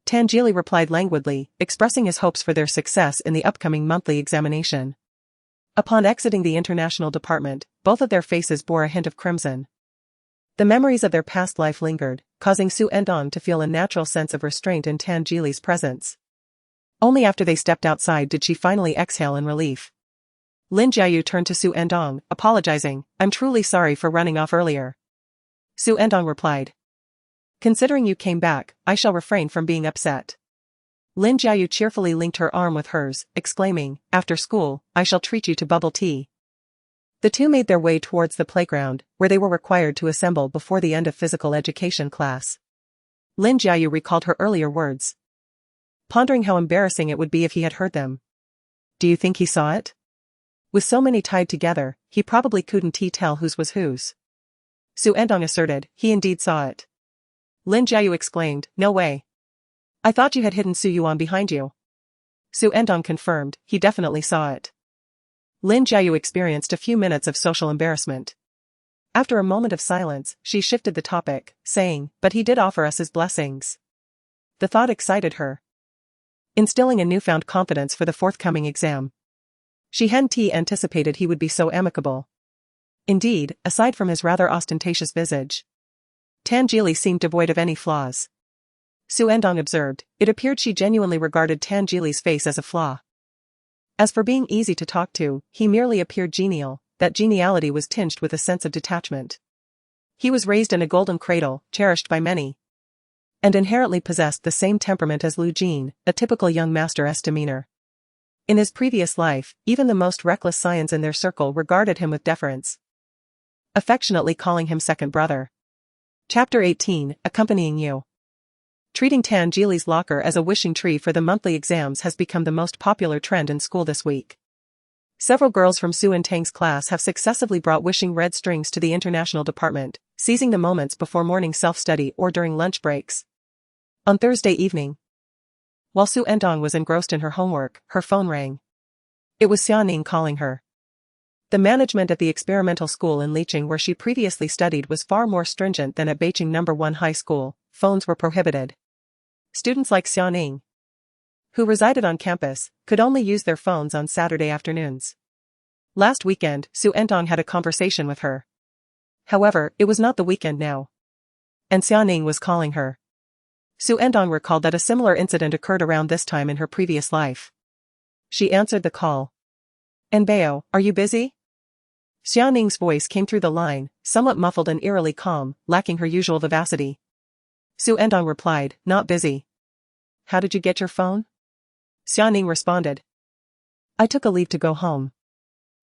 Tan Jili replied languidly, expressing his hopes for their success in the upcoming monthly examination. Upon exiting the international department, both of their faces bore a hint of crimson. The memories of their past life lingered, causing Xu Ertang to feel a natural sense of restraint in Tan Jili's presence. Only after they stepped outside did she finally exhale in relief. Lin Jiayu turned to Xu Ertang, apologizing, I'm truly sorry for running off earlier. Xu Ertang replied. Considering you came back, I shall refrain from being upset. Lin Jiayu cheerfully linked her arm with hers, exclaiming, after school, I shall treat you to bubble tea. The two made their way towards the playground, where they were required to assemble before the end of physical education class. Lin Jiayu recalled her earlier words, pondering how embarrassing it would be if he had heard them. Do you think he saw it? With so many tied together, he probably couldn't tell whose was whose. Xu Ertang asserted, he indeed saw it. Lin Jiayu exclaimed, no way. I thought you had hidden Su Yuan behind you. Xu Ertang confirmed, he definitely saw it. Lin Jiayu experienced a few minutes of social embarrassment. After a moment of silence, she shifted the topic, saying, but he did offer us his blessings. The thought excited her, instilling a newfound confidence for the forthcoming exam. She hadn't anticipated he would be so amicable. Indeed, aside from his rather ostentatious visage, Tan Jili seemed devoid of any flaws. Xu Ertang observed, it appeared she genuinely regarded Tan Jili's face as a flaw. As for being easy to talk to, he merely appeared genial, that geniality was tinged with a sense of detachment. He was raised in a golden cradle, cherished by many, and inherently possessed the same temperament as Lu Jin, a typical young master's demeanor. In his previous life, even the most reckless scions in their circle regarded him with deference, affectionately calling him second brother. Chapter 18, Accompanying You. Treating Tan Jili's locker as a wishing tree for the monthly exams has become the most popular trend in school this week. Several girls from Xu Ertang's class have successively brought wishing red strings to the international department, seizing the moments before morning self-study or during lunch breaks. On Thursday evening, while Xu Ertang was engrossed in her homework, her phone rang. It was Xiaoning calling her. The management at the experimental school in Beicheng where she previously studied was far more stringent than at Beicheng No. 1 High School. Phones were prohibited. Students like Xiaoning, who resided on campus, could only use their phones on Saturday afternoons. Last weekend, Xu Ertang had a conversation with her. However, it was not the weekend now, and Xiaoning was calling her. Xu Ertang recalled that a similar incident occurred around this time in her previous life. She answered the call. Bao, are you busy? Xiaoning's voice came through the line, somewhat muffled and eerily calm, lacking her usual vivacity. Xu Ertang replied, not busy. How did you get your phone? Xiaoning responded. I took a leave to go home.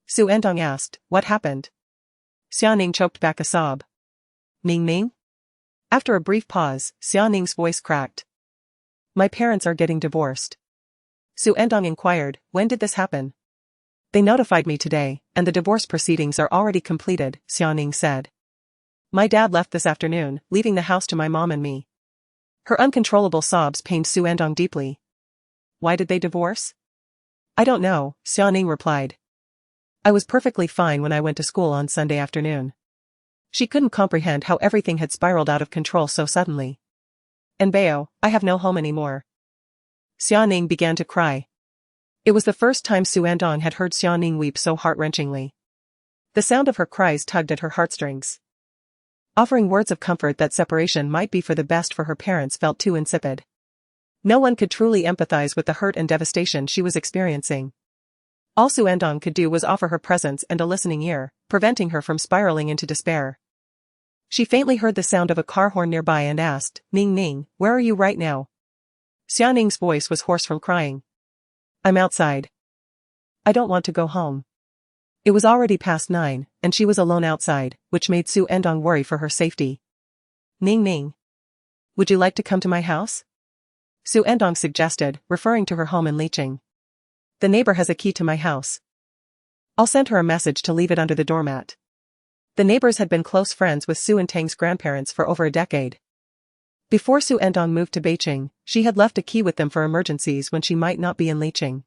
Xu Ertang asked, what happened? Xiaoning choked back a sob. Ning Ning? After a brief pause, Xiaoning's voice cracked. My parents are getting divorced. Xu Ertang inquired, when did this happen? They notified me today, and the divorce proceedings are already completed, Xiaoning said. My dad left this afternoon, leaving the house to my mom and me. Her uncontrollable sobs pained Xu Ertang deeply. Why did they divorce? I don't know, Xiaoning replied. I was perfectly fine when I went to school on Sunday afternoon. She couldn't comprehend how everything had spiraled out of control so suddenly. And Bao, I have no home anymore. Xiaoning began to cry. It was the first time Xu Ertang had heard Xiaoning weep so heart-wrenchingly. The sound of her cries tugged at her heartstrings. Offering words of comfort that separation might be for the best for her parents felt too insipid. No one could truly empathize with the hurt and devastation she was experiencing. All Xu Ertang could do was offer her presence and a listening ear, preventing her from spiraling into despair. She faintly heard the sound of a car horn nearby and asked, Ning Ning, where are you right now? Xiaoning's voice was hoarse from crying. I'm outside. I don't want to go home. It was already past 9, and she was alone outside, which made Xu Ertang worry for her safety. Ning Ning. Would you like to come to my house? Xu Ertang suggested, referring to her home in Beicheng. The neighbor has a key to my house. I'll send her a message to leave it under the doormat. The neighbors had been close friends with Xu Ertang's grandparents for over a decade. Before Xu Ertang moved to Beicheng, she had left a key with them for emergencies when she might not be in Beicheng.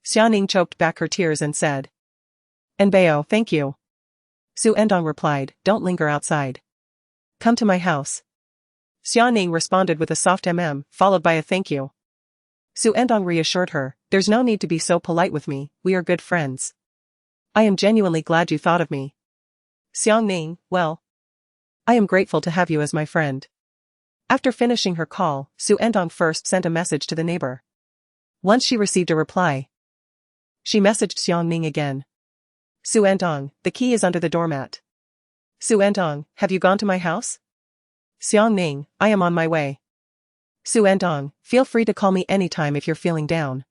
Xiaoning choked back her tears and said, And Bao, thank you. Xu Ertang replied, don't linger outside. Come to my house. Xiaoning responded with a soft followed by a thank you. Xu Ertang reassured her, there's no need to be so polite with me, we are good friends. I am genuinely glad you thought of me. Xiaoning, well. I am grateful to have you as my friend. After finishing her call, Xu Ertang first sent a message to the neighbor. Once she received a reply, she messaged Xiaoning again. Xu Ertang, the key is under the doormat. Xu Ertang, have you gone to my house? Xiaoning, I am on my way. Xu Ertang, feel free to call me anytime if you're feeling down.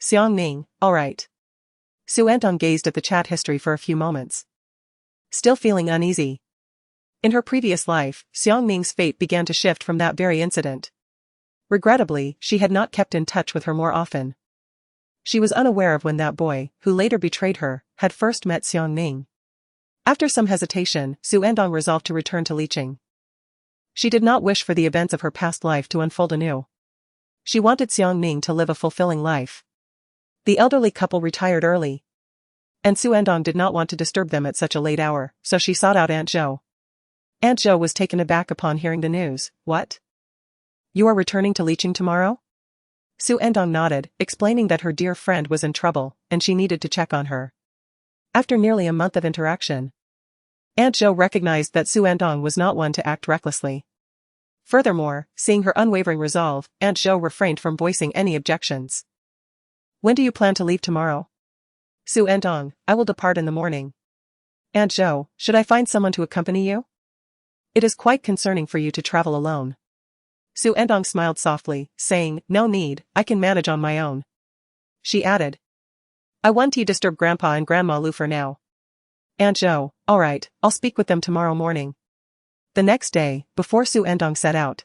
Xiaoning, alright. Xu Ertang gazed at the chat history for a few moments. Still feeling uneasy. In her previous life, Xiaoning's fate began to shift from that very incident. Regrettably, she had not kept in touch with her more often. She was unaware of when that boy, who later betrayed her, had first met Xiaoning. After some hesitation, Xu Ertang resolved to return to Beicheng. She did not wish for the events of her past life to unfold anew. She wanted Xiaoning to live a fulfilling life. The elderly couple retired early, and Xu Ertang did not want to disturb them at such a late hour, so she sought out Aunt Zhou. Aunt Zhou was taken aback upon hearing the news. What? You are returning to Beicheng tomorrow? Xu Ertang nodded, explaining that her dear friend was in trouble, and she needed to check on her. After nearly a month of interaction, Aunt Zhou recognized that Xu Ertang was not one to act recklessly. Furthermore, seeing her unwavering resolve, Aunt Zhou refrained from voicing any objections. When do you plan to leave tomorrow? Xu Ertang, I will depart in the morning. Aunt Zhou, should I find someone to accompany you? It is quite concerning for you to travel alone. Xu Ertang smiled softly, saying, no need, I can manage on my own. She added, I won't disturb Grandpa and Grandma Lu for now. Aunt Zhou, alright, I'll speak with them tomorrow morning. The next day, before Xu Ertang set out,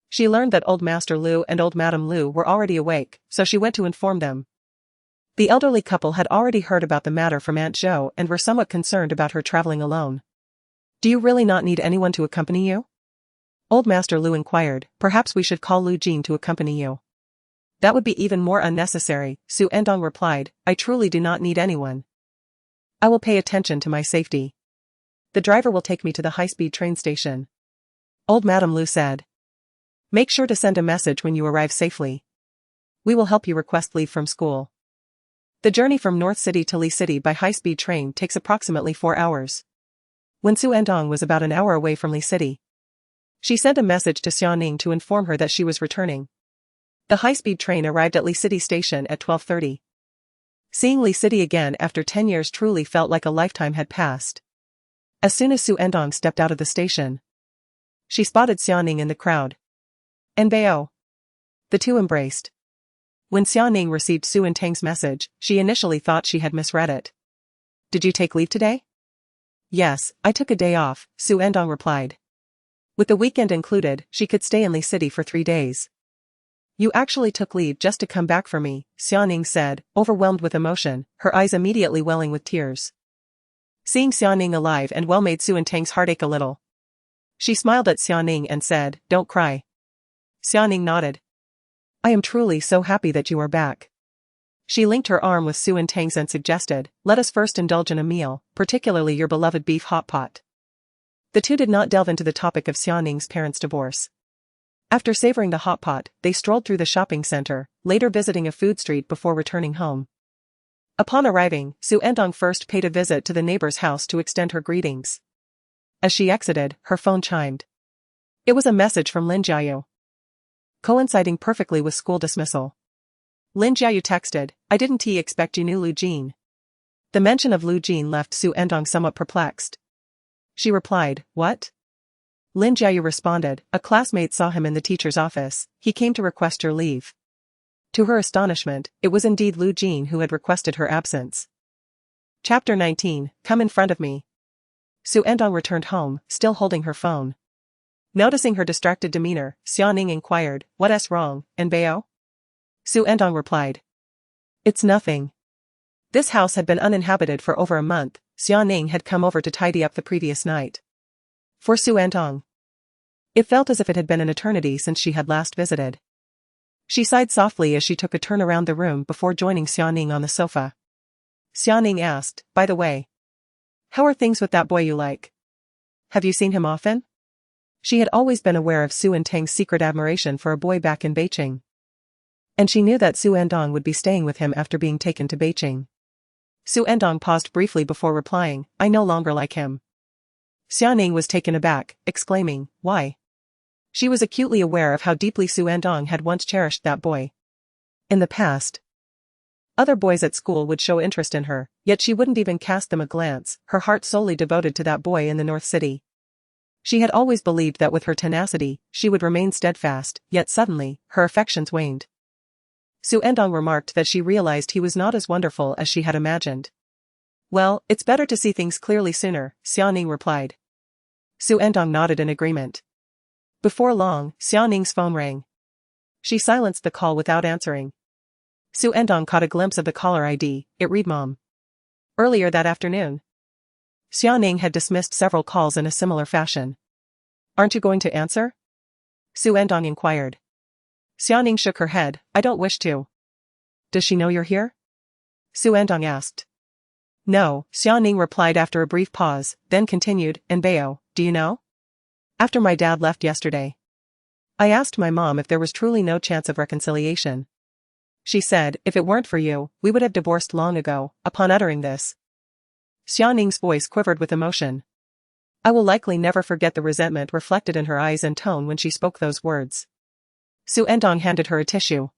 she learned that Old Master Lu and Old Madam Lu were already awake, so she went to inform them. The elderly couple had already heard about the matter from Aunt Zhou and were somewhat concerned about her traveling alone. Do you really not need anyone to accompany you? Old Master Lu inquired, perhaps we should call Lu Jing to accompany you. That would be even more unnecessary, Xu Ertang replied, I truly do not need anyone. I will pay attention to my safety. The driver will take me to the high-speed train station. Old Madam Lu said. Make sure to send a message when you arrive safely. We will help you request leave from school. The journey from North City to Li City by high-speed train takes approximately 4 hours. When Xu Ertang was about an hour away from Li City, she sent a message to Xiaoning to inform her that she was returning. The high-speed train arrived at Li City station at 12:30. Seeing Li City again after 10 years truly felt like a lifetime had passed. As soon as Xu Ertang stepped out of the station, she spotted Xiaoning in the crowd. And Bao. The two embraced. When Xiaoning received Xu Ertang's message, she initially thought she had misread it. Did you take leave today? Yes, I took a day off, Xu Ertang replied. With the weekend included, she could stay in Li City for 3 days. You actually took leave just to come back for me, Xiaoning said, overwhelmed with emotion, her eyes immediately welling with tears. Seeing Xiaoning alive and well made Xu Ertang's heart ache a little. She smiled at Xiaoning and said, "Don't cry." Xiaoning nodded. "I am truly so happy that you are back." She linked her arm with Xu Ertang's and suggested, "Let us first indulge in a meal, particularly your beloved beef hot pot." The two did not delve into the topic of Xiaoning's parents' divorce. After savoring the hot pot, they strolled through the shopping center, later visiting a food street before returning home. Upon arriving, Xu Ertang first paid a visit to the neighbor's house to extend her greetings. As she exited, her phone chimed. It was a message from Lin Jiayu. Coinciding perfectly with school dismissal. Lin Jiayu texted, "I didn't expect you knew Lu Jin." The mention of Lu Jin left Xu Ertang somewhat perplexed. She replied, "What?" Lin Jiayu responded, "A classmate saw him in the teacher's office. He came to request your leave." To her astonishment, it was indeed Lu Jin who had requested her absence. Chapter 19, Come in front of me. Xu Ertang returned home, still holding her phone. Noticing her distracted demeanor, Xiaoning inquired, "What's wrong, Bao?" Xu Ertang replied, "It's nothing." This house had been uninhabited for over a month. Xiaoning had come over to tidy up the previous night. For Xu Ertang, it felt as if it had been an eternity since she had last visited. She sighed softly as she took a turn around the room before joining Xiaoning on the sofa. Xiaoning asked, "By the way, how are things with that boy you like? Have you seen him often?" She had always been aware of Xu Ertang's secret admiration for a boy back in Beicheng. And she knew that Xu Ertang would be staying with him after being taken to Beicheng. Xu Ertang paused briefly before replying, "I no longer like him." Xiaoning was taken aback, exclaiming, "Why?" She was acutely aware of how deeply Xu Ertang had once cherished that boy. In the past, other boys at school would show interest in her, yet she wouldn't even cast them a glance, her heart solely devoted to that boy in the North City. She had always believed that with her tenacity, she would remain steadfast, yet suddenly, her affections waned. Xu Ertang remarked that she realized he was not as wonderful as she had imagined. "Well, it's better to see things clearly sooner," Xiaoning replied. Xu Ertang nodded in agreement. Before long, Xiaoning's phone rang. She silenced the call without answering. Xu Ertang caught a glimpse of the caller ID, it read Mom. Earlier that afternoon, Xiaoning had dismissed several calls in a similar fashion. "Aren't you going to answer?" Xu Ertang inquired. Xiaoning shook her head, "I don't wish to." "Does she know you're here?" Xu Ertang asked. "No," Xiaoning replied after a brief pause, then continued, "Bao, do you know? After my dad left yesterday, I asked my mom if there was truly no chance of reconciliation. She said, if it weren't for you, we would have divorced long ago." Upon uttering this, Xiaoning's voice quivered with emotion. I will likely never forget the resentment reflected in her eyes and tone when she spoke those words. Xu Ertang handed her a tissue.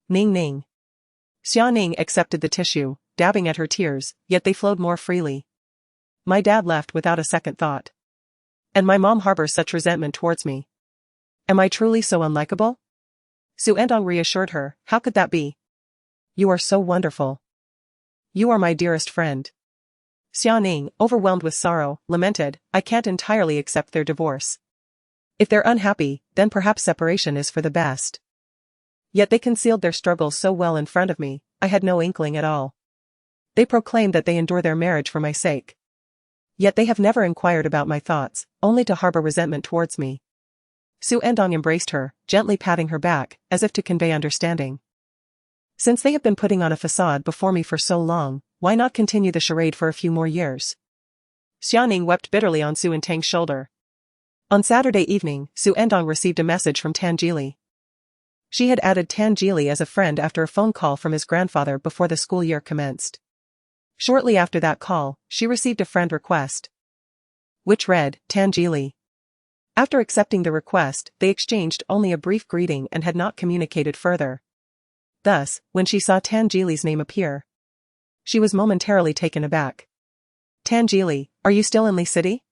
Ning ning. Xiaoning accepted the tissue, dabbing at her tears, yet they flowed more freely. "My dad left without a second thought. And my mom harbors such resentment towards me. Am I truly so unlikable?" Xu Ertang reassured her, "How could that be? You are so wonderful. You are my dearest friend." Xiaoning, overwhelmed with sorrow, lamented, "I can't entirely accept their divorce. If they're unhappy, then perhaps separation is for the best. Yet they concealed their struggles so well in front of me, I had no inkling at all. They proclaim that they endure their marriage for my sake. Yet they have never inquired about my thoughts, only to harbor resentment towards me." Xu Ertang embraced her, gently patting her back, as if to convey understanding. "Since they have been putting on a facade before me for so long, why not continue the charade for a few more years?" Xiaoning wept bitterly on Xu Ertang's shoulder. On Saturday evening, Xu Ertang received a message from Tan Jili. She had added Tan Jili as a friend after a phone call from his grandfather before the school year commenced. Shortly after that call, she received a friend request, which read, Tan Jili. After accepting the request, they exchanged only a brief greeting and had not communicated further. Thus, when she saw Tan Jili's name appear, she was momentarily taken aback. "Tan Jili, are you still in Li City?"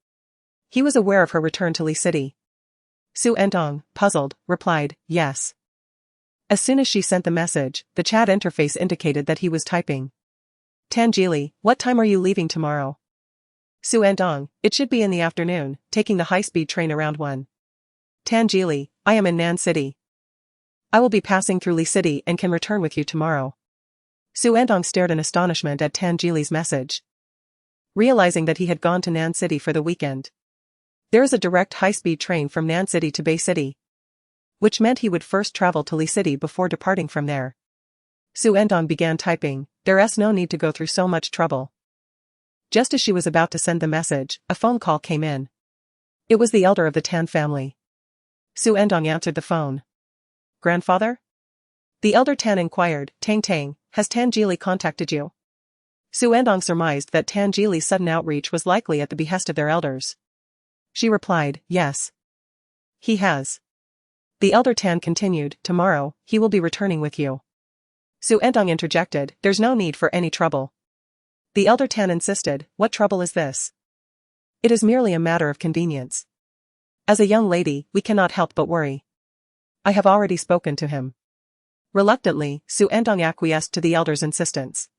He was aware of her return to Li City. Xu Ertang, puzzled, replied, "Yes." As soon as she sent the message, the chat interface indicated that he was typing. "Tan Jili, what time are you leaving tomorrow?" Xu Ertang, it should be in the afternoon, taking the high-speed train around 1. Tangili, I am in Nan City. I will be passing through Li City and can return with you tomorrow. Xu Ertang stared in astonishment at Tangili's message. Realizing that he had gone to Nan City for the weekend. There is a direct high-speed train from Nan City to Bei City, which meant he would first travel to Li City before departing from there. Xu Ertang began typing, there's no need to go through so much trouble. Just as she was about to send the message, a phone call came in. It was the elder of the Tan family. Xu Ertang answered the phone. Grandfather? The elder Tan inquired, Tang, has Tangili contacted you? Xu Ertang surmised that Tangili's sudden outreach was likely at the behest of their elders. She replied, yes. He has. The elder Tan continued, tomorrow, he will be returning with you. Xu Ertang interjected, there's no need for any trouble. The elder Tan insisted, what trouble is this? It is merely a matter of convenience. As a young lady, we cannot help but worry. I have already spoken to him. Reluctantly, Xu Ertang acquiesced to the elder's insistence.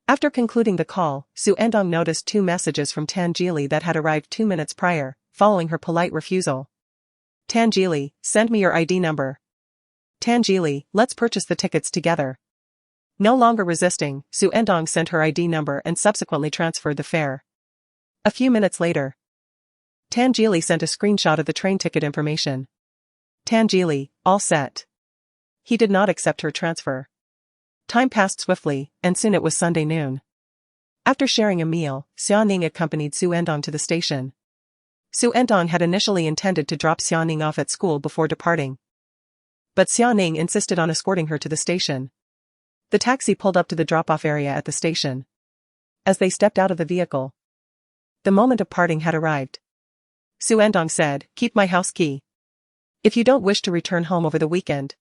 After concluding the call, Xu Ertang noticed 2 messages from Tangili that had arrived 2 minutes prior, following her polite refusal. Tangili, send me your ID number. Tangili, let's purchase the tickets together. No longer resisting, Xu Ertang sent her ID number and subsequently transferred the fare. A few minutes later, Tangili sent a screenshot of the train ticket information. Tangili, all set. He did not accept her transfer. Time passed swiftly, and soon it was Sunday noon. After sharing a meal, Xiaoning accompanied Xu Ertang to the station. Xu Ertang had initially intended to drop Xiaoning off at school before departing. But Xiaoning insisted on escorting her to the station. The taxi pulled up to the drop-off area at the station. As they stepped out of the vehicle, the moment of parting had arrived. Xu Ertang said, keep my house key. If you don't wish to return home over the weekend,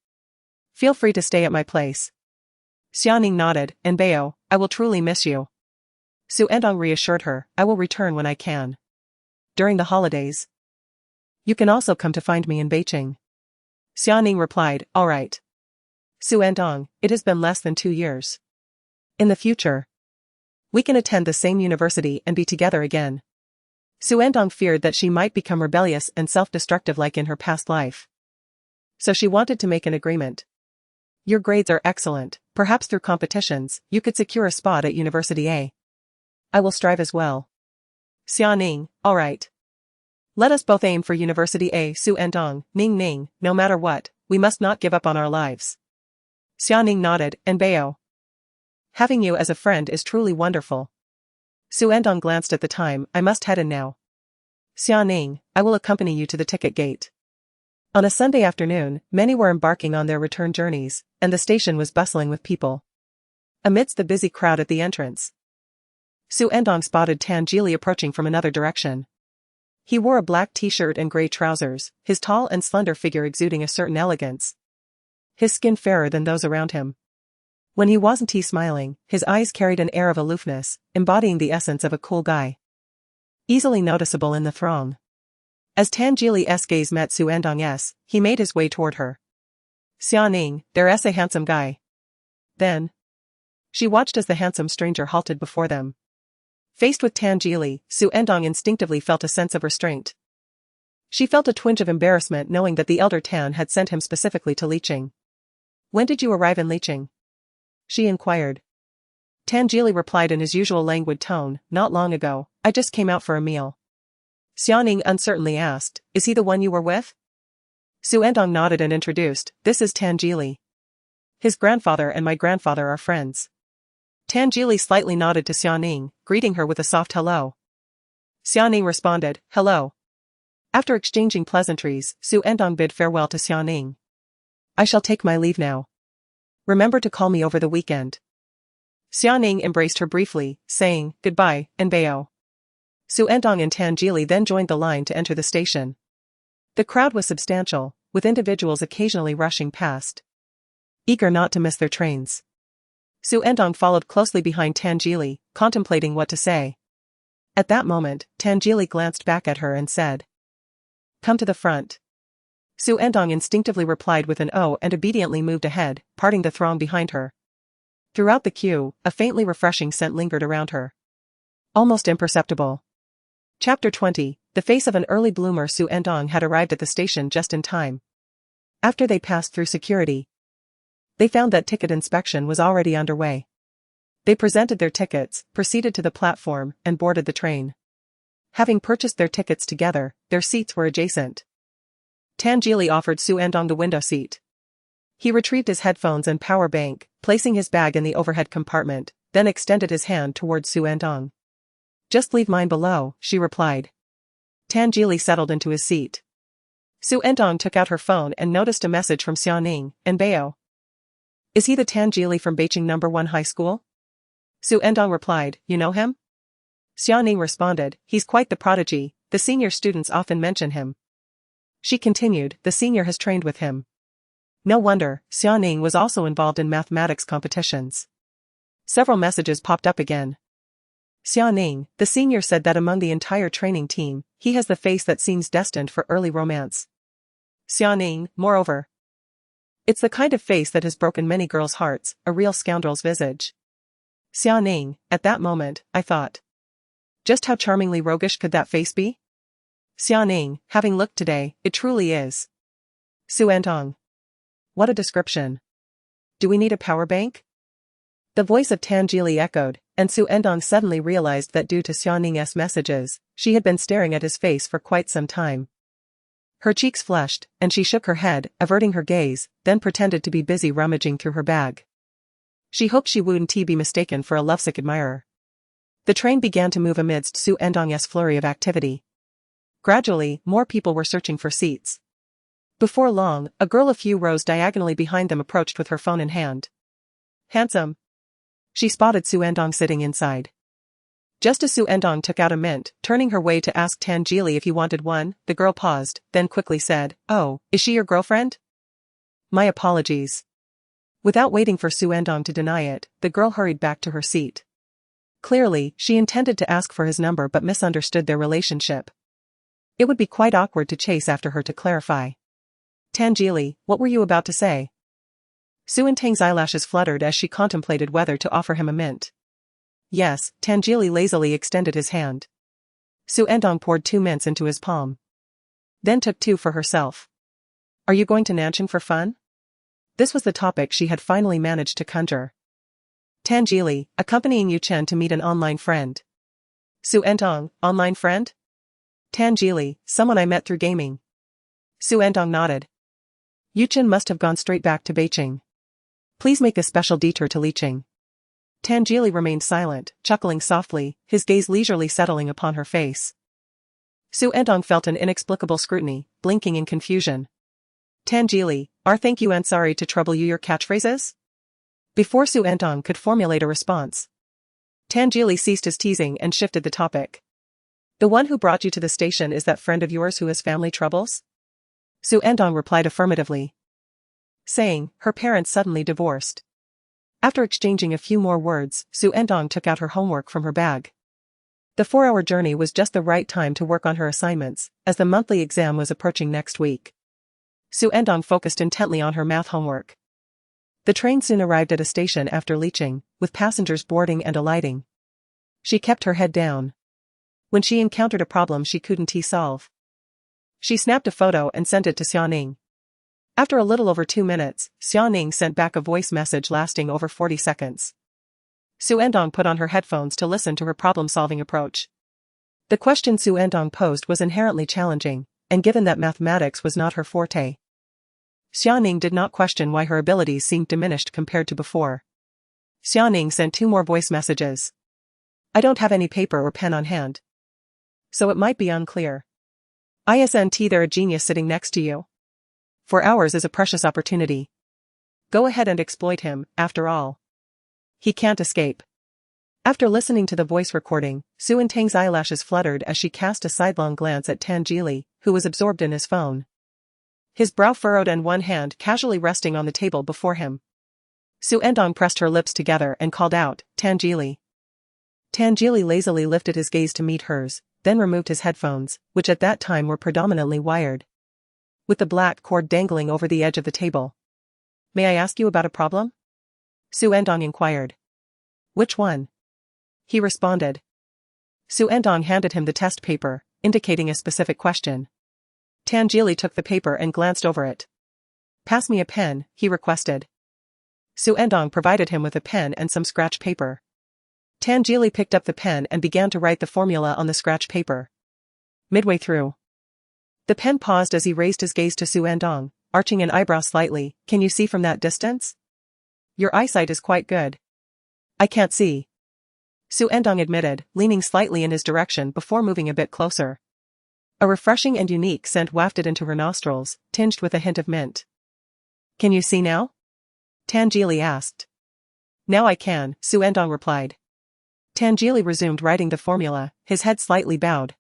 feel free to stay at my place. Xiaoning nodded, and Bao, I will truly miss you. Xu Ertang reassured her, I will return when I can. During the holidays, you can also come to find me in Beicheng. Xiaoning replied, all right. Xu Ertang, it has been less than 2 years. In the future, we can attend the same university and be together again. Xu Ertang feared that she might become rebellious and self-destructive like in her past life. So she wanted to make an agreement. Your grades are excellent, perhaps through competitions, you could secure a spot at University A. I will strive as well. Xiaoning, all right. Let us both aim for University A. Xu Ertang, Ning, no matter what, we must not give up on our lives. Xiaoning nodded, and Bao. Having you as a friend is truly wonderful. Xu Ertang glanced at the time, I must head in now. Xiaoning, I will accompany you to the ticket gate. On a Sunday afternoon, many were embarking on their return journeys, and the station was bustling with people. Amidst the busy crowd at the entrance, Xu Ertang spotted Tangili approaching from another direction. He wore a black t-shirt and gray trousers, his tall and slender figure exuding a certain elegance. His skin fairer than those around him. When he wasn't smiling, his eyes carried an air of aloofness, embodying the essence of a cool guy. Easily noticeable in the throng. As Tangili's gaze met Xu Ertang's, he made his way toward her. Xiaoning, there's a handsome guy. Then, she watched as the handsome stranger halted before them. Faced with Tangili, Xu Ertang instinctively felt a sense of restraint. She felt a twinge of embarrassment knowing that the elder Tan had sent him specifically to Licheng. When did you arrive in Licheng? She inquired. Tangili replied in his usual languid tone, not long ago, I just came out for a meal. Xiaoning uncertainly asked, is he the one you were with? Xu Ertang nodded and introduced, this is Tangili. His grandfather and my grandfather are friends. Tangili slightly nodded to Xiaoning, greeting her with a soft hello. Xiaoning responded, hello. After exchanging pleasantries, Xu Ertang bid farewell to Xiaoning. I shall take my leave now. Remember to call me over the weekend. Xiaoning embraced her briefly, saying, goodbye, and Bao. Xu Ertang and Tangili then joined the line to enter the station. The crowd was substantial, with individuals occasionally rushing past, eager not to miss their trains. Xu Ertang followed closely behind Tangili, contemplating what to say. At that moment, Tangili glanced back at her and said, come to the front. Xu Ertang instinctively replied with an "oh" and obediently moved ahead, parting the throng behind her. Throughout the queue, a faintly refreshing scent lingered around her. Almost imperceptible. Chapter 20. The face of an early bloomer. Xu Ertang had arrived at the station just in time. After they passed through security, they found that ticket inspection was already underway. They presented their tickets, proceeded to the platform, and boarded the train. Having purchased their tickets together, their seats were adjacent. Tangili offered Xu Ertang the window seat. He retrieved his headphones and power bank, placing his bag in the overhead compartment, then extended his hand towards Xu Ertang. "Just leave mine below," she replied. Tangili settled into his seat. Xu Ertang took out her phone and noticed a message from Xiaoning and Bao. "Is he the Tangili from Beicheng No. 1 High School?" Xu Ertang replied, "You know him?" Xiaoning responded, "He's quite the prodigy, the senior students often mention him." She continued, "The senior has trained with him." No wonder, Xiaoning was also involved in mathematics competitions. Several messages popped up again. Xiaoning, the senior, said that among the entire training team, he has the face that seems destined for early romance. Xiaoning, moreover, it's the kind of face that has broken many girls' hearts, a real scoundrel's visage. Xiaoning, at that moment, I thought, just how charmingly roguish could that face be? Xiaoning, having looked today, it truly is. Xu Ertang. What a description. Do we need a power bank? The voice of Tangili echoed, and Xu Ertang suddenly realized that due to Xiaoning's messages, she had been staring at his face for quite some time. Her cheeks flushed, and she shook her head, averting her gaze, then pretended to be busy rummaging through her bag. She hoped she wouldn't be mistaken for a lovesick admirer. The train began to move amidst Xu Ertang's flurry of activity. Gradually, more people were searching for seats. Before long, a girl a few rows diagonally behind them approached with her phone in hand. "Handsome." She spotted Xu Ertang sitting inside. Just as Xu Ertang took out a mint, turning her way to ask Tangili if he wanted one, the girl paused, then quickly said, "Oh, is she your girlfriend?" "My apologies." Without waiting for Xu Ertang to deny it, the girl hurried back to her seat. Clearly, she intended to ask for his number but misunderstood their relationship. It would be quite awkward to chase after her to clarify. "Tangili, what were you about to say?" Xu Ertang's eyelashes fluttered as she contemplated whether to offer him a mint. "Yes," Tangili lazily extended his hand. Xu Ertang poured 2 mints into his palm. Then took 2 for herself. "Are you going to Nanchang for fun?" This was the topic she had finally managed to conjure. Tangili, accompanying Yuchen to meet an online friend. Xu Ertang, online friend? Tangili, someone I met through gaming. Xu Ertang nodded. Yuchen must have gone straight back to Beicheng. Please make a special detour to Licheng. Tangili remained silent, chuckling softly, his gaze leisurely settling upon her face. Xu Ertang felt an inexplicable scrutiny, blinking in confusion. Tangili, thank you and sorry to trouble you, your catchphrases? Before Xu Ertang could formulate a response, Tangili ceased his teasing and shifted the topic. The one who brought you to the station is that friend of yours who has family troubles? Xu Ertang replied affirmatively, saying, her parents suddenly divorced. After exchanging a few more words, Xu Ertang took out her homework from her bag. The 4-hour journey was just the right time to work on her assignments, as the monthly exam was approaching next week. Xu Ertang focused intently on her math homework. The train soon arrived at a station after Licheng, with passengers boarding and alighting. She kept her head down. When she encountered a problem she couldn't solve, she snapped a photo and sent it to Xiaoning. After a little over 2 minutes, Xiaoning sent back a voice message lasting over 40 seconds. Xu Ertang put on her headphones to listen to her problem-solving approach. The question Xu Ertang posed was inherently challenging, and given that mathematics was not her forte, Xiaoning did not question why her abilities seemed diminished compared to before. Xiaoning sent 2 more voice messages. I don't have any paper or pen on hand, so it might be unclear. Isn't there a genius sitting next to you? 4 hours is a precious opportunity. Go ahead and exploit him, after all. He can't escape. After listening to the voice recording, Xu Ertang's eyelashes fluttered as she cast a sidelong glance at Tangili, who was absorbed in his phone. His brow furrowed and one hand casually resting on the table before him. Xu Ertang pressed her lips together and called out, Tangili. Tangili lazily lifted his gaze to meet hers, then removed his headphones, which at that time were predominantly wired, with the black cord dangling over the edge of the table. May I ask you about a problem? Xu Ertang inquired. Which one? He responded. Xu Ertang handed him the test paper, indicating a specific question. Tan Geely took the paper and glanced over it. Pass me a pen, he requested. Xu Ertang provided him with a pen and some scratch paper. Tan Geely picked up the pen and began to write the formula on the scratch paper. Midway through, the pen paused as he raised his gaze to Xu Ertang, arching an eyebrow slightly. Can you see from that distance? Your eyesight is quite good. I can't see. Xu Ertang admitted, leaning slightly in his direction before moving a bit closer. A refreshing and unique scent wafted into her nostrils, tinged with a hint of mint. Can you see now? Tan Geely asked. Now I can, Xu Ertang replied. Tan Geely resumed writing the formula, his head slightly bowed.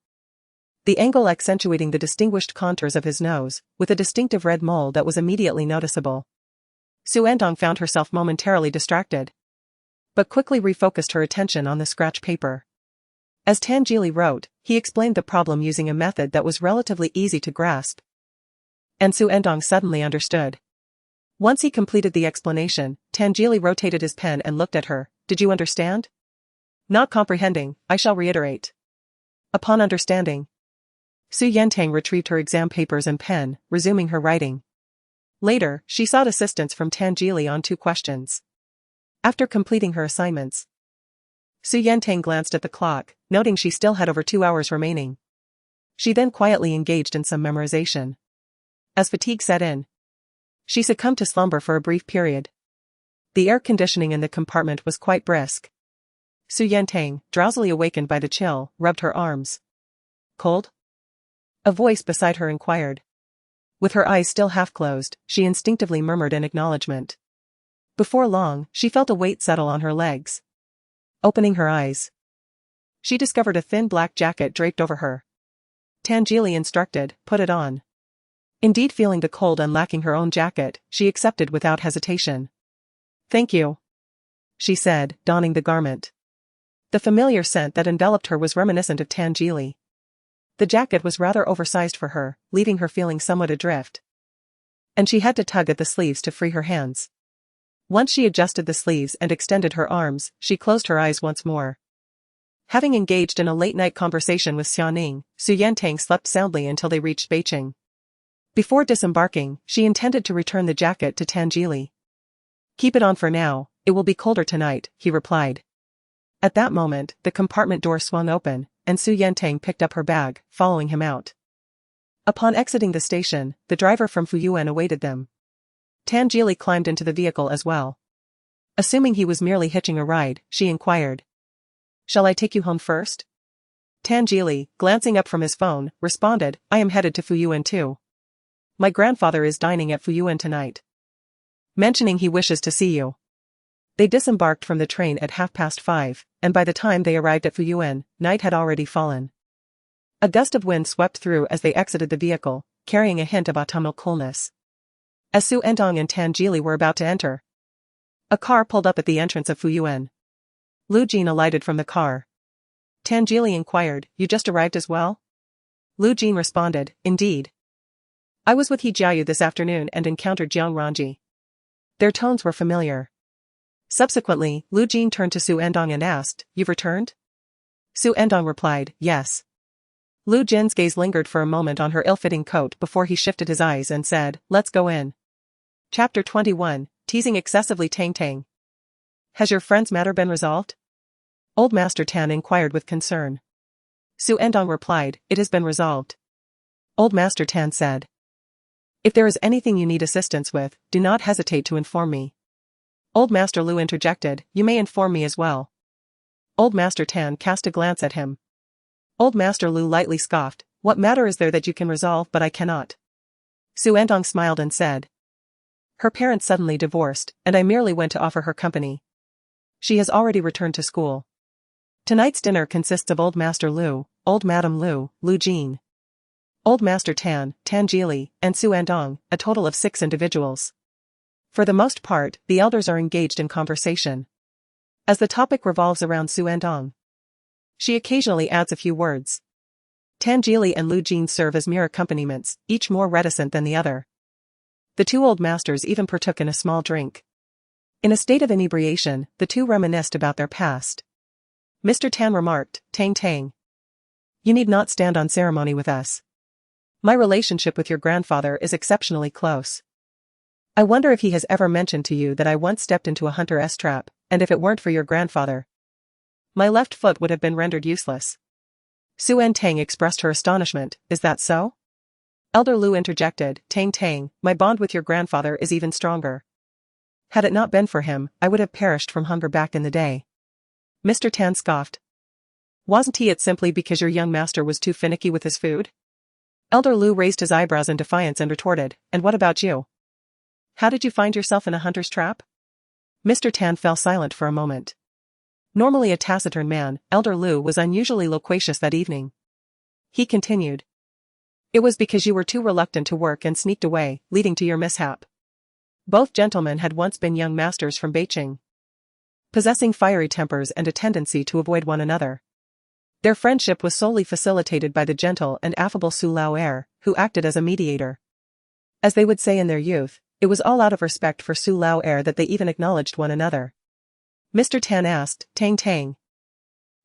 The angle accentuating the distinguished contours of his nose, with a distinctive red mole that was immediately noticeable. Xu Ertang found herself momentarily distracted, but quickly refocused her attention on the scratch paper. As Tan Geely wrote, he explained the problem using a method that was relatively easy to grasp. And Xu Ertang suddenly understood. Once he completed the explanation, Tan Geely rotated his pen and looked at her. Did you understand? Not comprehending, I shall reiterate. Upon understanding, Xu Ertang retrieved her exam papers and pen, resuming her writing. Later, she sought assistance from Tan Geely on 2 questions. After completing her assignments, Xu Ertang glanced at the clock, noting she still had over 2 hours remaining. She then quietly engaged in some memorization. As fatigue set in, she succumbed to slumber for a brief period. The air conditioning in the compartment was quite brisk. Xu Ertang, drowsily awakened by the chill, rubbed her arms. Cold? A voice beside her inquired. With her eyes still half closed, she instinctively murmured in acknowledgement. Before long, she felt a weight settle on her legs. Opening her eyes, she discovered a thin black jacket draped over her. Tan Geely instructed, put it on. Indeed, feeling the cold and lacking her own jacket, she accepted without hesitation. Thank you, she said, donning the garment. The familiar scent that enveloped her was reminiscent of Tan Geely. The jacket was rather oversized for her, leaving her feeling somewhat adrift. And she had to tug at the sleeves to free her hands. Once she adjusted the sleeves and extended her arms, she closed her eyes once more. Having engaged in a late-night conversation with Xiaoning, Xu Ertang slept soundly until they reached Beicheng. Before disembarking, she intended to return the jacket to Tan Geely. Keep it on for now, it will be colder tonight, he replied. At that moment, the compartment door swung open, and Xu Ertang picked up her bag, following him out. Upon exiting the station, the driver from Fuyuan awaited them. Tan Geely climbed into the vehicle as well. Assuming he was merely hitching a ride, she inquired. Shall I take you home first? Tan Geely, glancing up from his phone, responded, I am headed to Fuyuan too. My grandfather is dining at Fuyuan tonight. Mentioning he wishes to see you. They disembarked from the train at 5:30, and by the time they arrived at Fuyuan, night had already fallen. A gust of wind swept through as they exited the vehicle, carrying a hint of autumnal coolness. As Xu Ertang and Tan Geely were about to enter, a car pulled up at the entrance of Fuyuan. Lu Jin alighted from the car. Tan Geely inquired, you just arrived as well? Lu Jin responded, indeed. I was with He Jiayu this afternoon and encountered Jiang Ranji. Their tones were familiar. Subsequently, Lu Jin turned to Xu Ertang and asked, you've returned? Xu Ertang replied, yes. Lu Jin's gaze lingered for a moment on her ill-fitting coat before he shifted his eyes and said, let's go in. Chapter 21, Teasing Excessively Tang Tang. Has your friend's matter been resolved? Old Master Tan inquired with concern. Xu Ertang replied, it has been resolved. Old Master Tan said. If there is anything you need assistance with, do not hesitate to inform me. Old Master Lu interjected, you may inform me as well. Old Master Tan cast a glance at him. Old Master Lu lightly scoffed, what matter is there that you can resolve but I cannot? Xu Ertang smiled and said. Her parents suddenly divorced, and I merely went to offer her company. She has already returned to school. Tonight's dinner consists of Old Master Lu, Old Madam Lu, Lu Jin, Old Master Tan, Tan Geely, and Xu Ertang, a total of 6 individuals. For the most part, the elders are engaged in conversation. As the topic revolves around Xu Ertang, she occasionally adds a few words. Tan Geely and Lu Jin serve as mere accompaniments, each more reticent than the other. The 2 old masters even partook in a small drink. In a state of inebriation, the 2 reminisced about their past. Mr. Tan remarked, Tang Tang. You need not stand on ceremony with us. My relationship with your grandfather is exceptionally close. I wonder if he has ever mentioned to you that I once stepped into a hunter's trap, and if it weren't for your grandfather, my left foot would have been rendered useless. Xu Ertang expressed her astonishment. Is that so? Elder Lu interjected, Tang Tang, my bond with your grandfather is even stronger. Had it not been for him, I would have perished from hunger back in the day. Mr. Tan scoffed. Wasn't it simply because your young master was too finicky with his food? Elder Lu raised his eyebrows in defiance and retorted, and what about you? How did you find yourself in a hunter's trap? Mr. Tan fell silent for a moment. Normally a taciturn man, Elder Lu was unusually loquacious that evening. He continued. It was because you were too reluctant to work and sneaked away, leading to your mishap. Both gentlemen had once been young masters from Beicheng, possessing fiery tempers and a tendency to avoid one another. Their friendship was solely facilitated by the gentle and affable Su Er, who acted as a mediator. As they would say in their youth, it was all out of respect for Su Er that they even acknowledged one another. Mr. Tan asked, Tang Tang.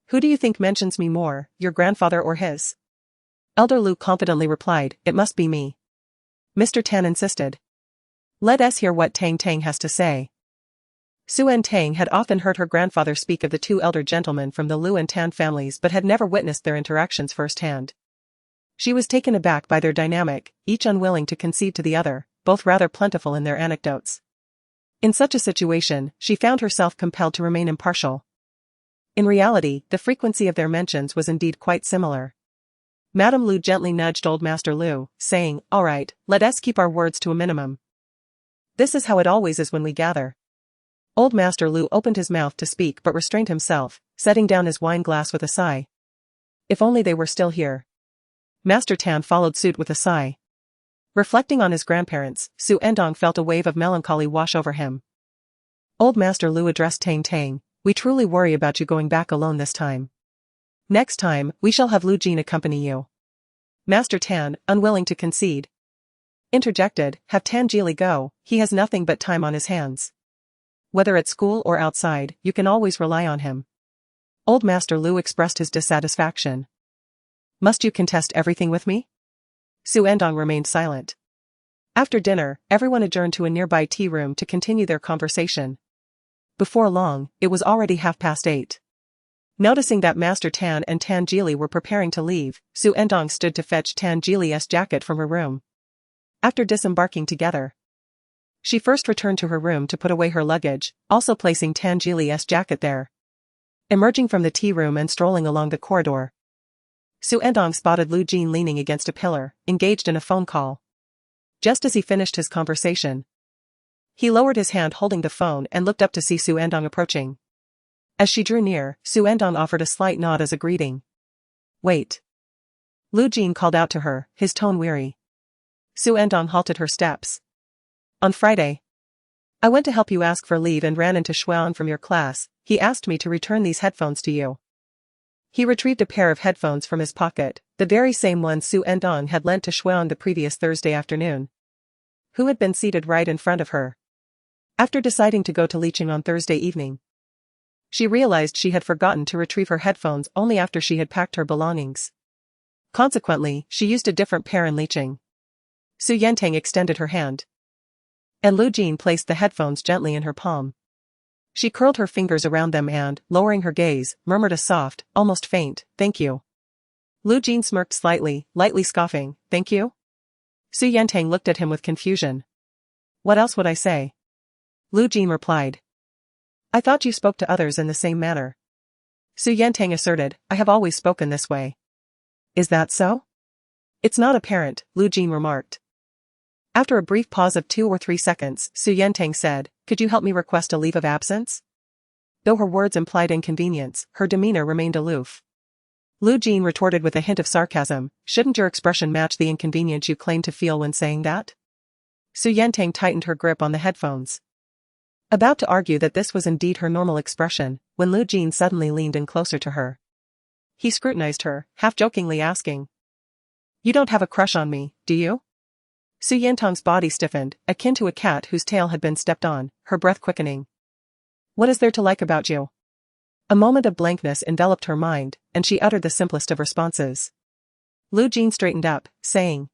Who do you think mentions me more, your grandfather or his? Elder Lu confidently replied, it must be me. Mr. Tan insisted. Let us hear what Tang Tang has to say. Xu Ertang had often heard her grandfather speak of the two elder gentlemen from the Lu and Tan families but had never witnessed their interactions firsthand. She was taken aback by their dynamic, each unwilling to concede to the other, both rather plentiful in their anecdotes. In such a situation, she found herself compelled to remain impartial. In reality, the frequency of their mentions was indeed quite similar. Madame Lu gently nudged old Master Lu, saying, all right, let us keep our words to a minimum. This is how it always is when we gather. Old Master Lu opened his mouth to speak but restrained himself, setting down his wine glass with a sigh. If only they were still here. Master Tan followed suit with a sigh. Reflecting on his grandparents, Xu Ertang felt a wave of melancholy wash over him. Old Master Lu addressed Tang Tang, we truly worry about you going back alone this time. Next time, we shall have Lu Jin accompany you. Master Tan, unwilling to concede, interjected, have Tan Jili go, he has nothing but time on his hands. Whether at school or outside, you can always rely on him. Old Master Lu expressed his dissatisfaction. Must you contest everything with me? Xu Ertang remained silent. After dinner, everyone adjourned to a nearby tea room to continue their conversation. Before long, it was already 8:30. Noticing that Master Tan and Tan Jili were preparing to leave, Xu Ertang stood to fetch Tan Jili's jacket from her room. After disembarking together, she first returned to her room to put away her luggage, also placing Tan Jili's jacket there. Emerging from the tea room and strolling along the corridor, Xu Ertang spotted Lu Jin leaning against a pillar, engaged in a phone call. Just as he finished his conversation, he lowered his hand holding the phone and looked up to see Xu Ertang approaching. As she drew near, Xu Ertang offered a slight nod as a greeting. Wait. Lu Jin called out to her, his tone weary. Xu Ertang halted her steps. On Friday, I went to help you ask for leave and ran into Xuan from your class. He asked me to return these headphones to you. He retrieved a pair of headphones from his pocket, the very same ones Xu Ertang had lent to Xuan the previous Thursday afternoon, who had been seated right in front of her. After deciding to go to Licheng on Thursday evening, she realized she had forgotten to retrieve her headphones only after she had packed her belongings. Consequently, she used a different pair in Licheng. Xu Ertang extended her hand, and Lu Jin placed the headphones gently in her palm. She curled her fingers around them and, lowering her gaze, murmured a soft, almost faint, thank you. Lu Jin smirked slightly, lightly scoffing, thank you? Xu Ertang looked at him with confusion. What else would I say? Lu Jin replied. I thought you spoke to others in the same manner. Xu Ertang asserted, I have always spoken this way. Is that so? It's not apparent, Lu Jin remarked. After a brief pause of 2 or 3 seconds, Xu Ertang said, could you help me request a leave of absence? Though her words implied inconvenience, her demeanor remained aloof. Lu Jin retorted with a hint of sarcasm, shouldn't your expression match the inconvenience you claim to feel when saying that? Xu Ertang tightened her grip on the headphones, about to argue that this was indeed her normal expression, when Lu Jin suddenly leaned in closer to her. He scrutinized her, half-jokingly asking, you don't have a crush on me, do you? Xu Ertang's body stiffened, akin to a cat whose tail had been stepped on, her breath quickening. What is there to like about you? A moment of blankness enveloped her mind, and she uttered the simplest of responses. Lu Jin straightened up, saying,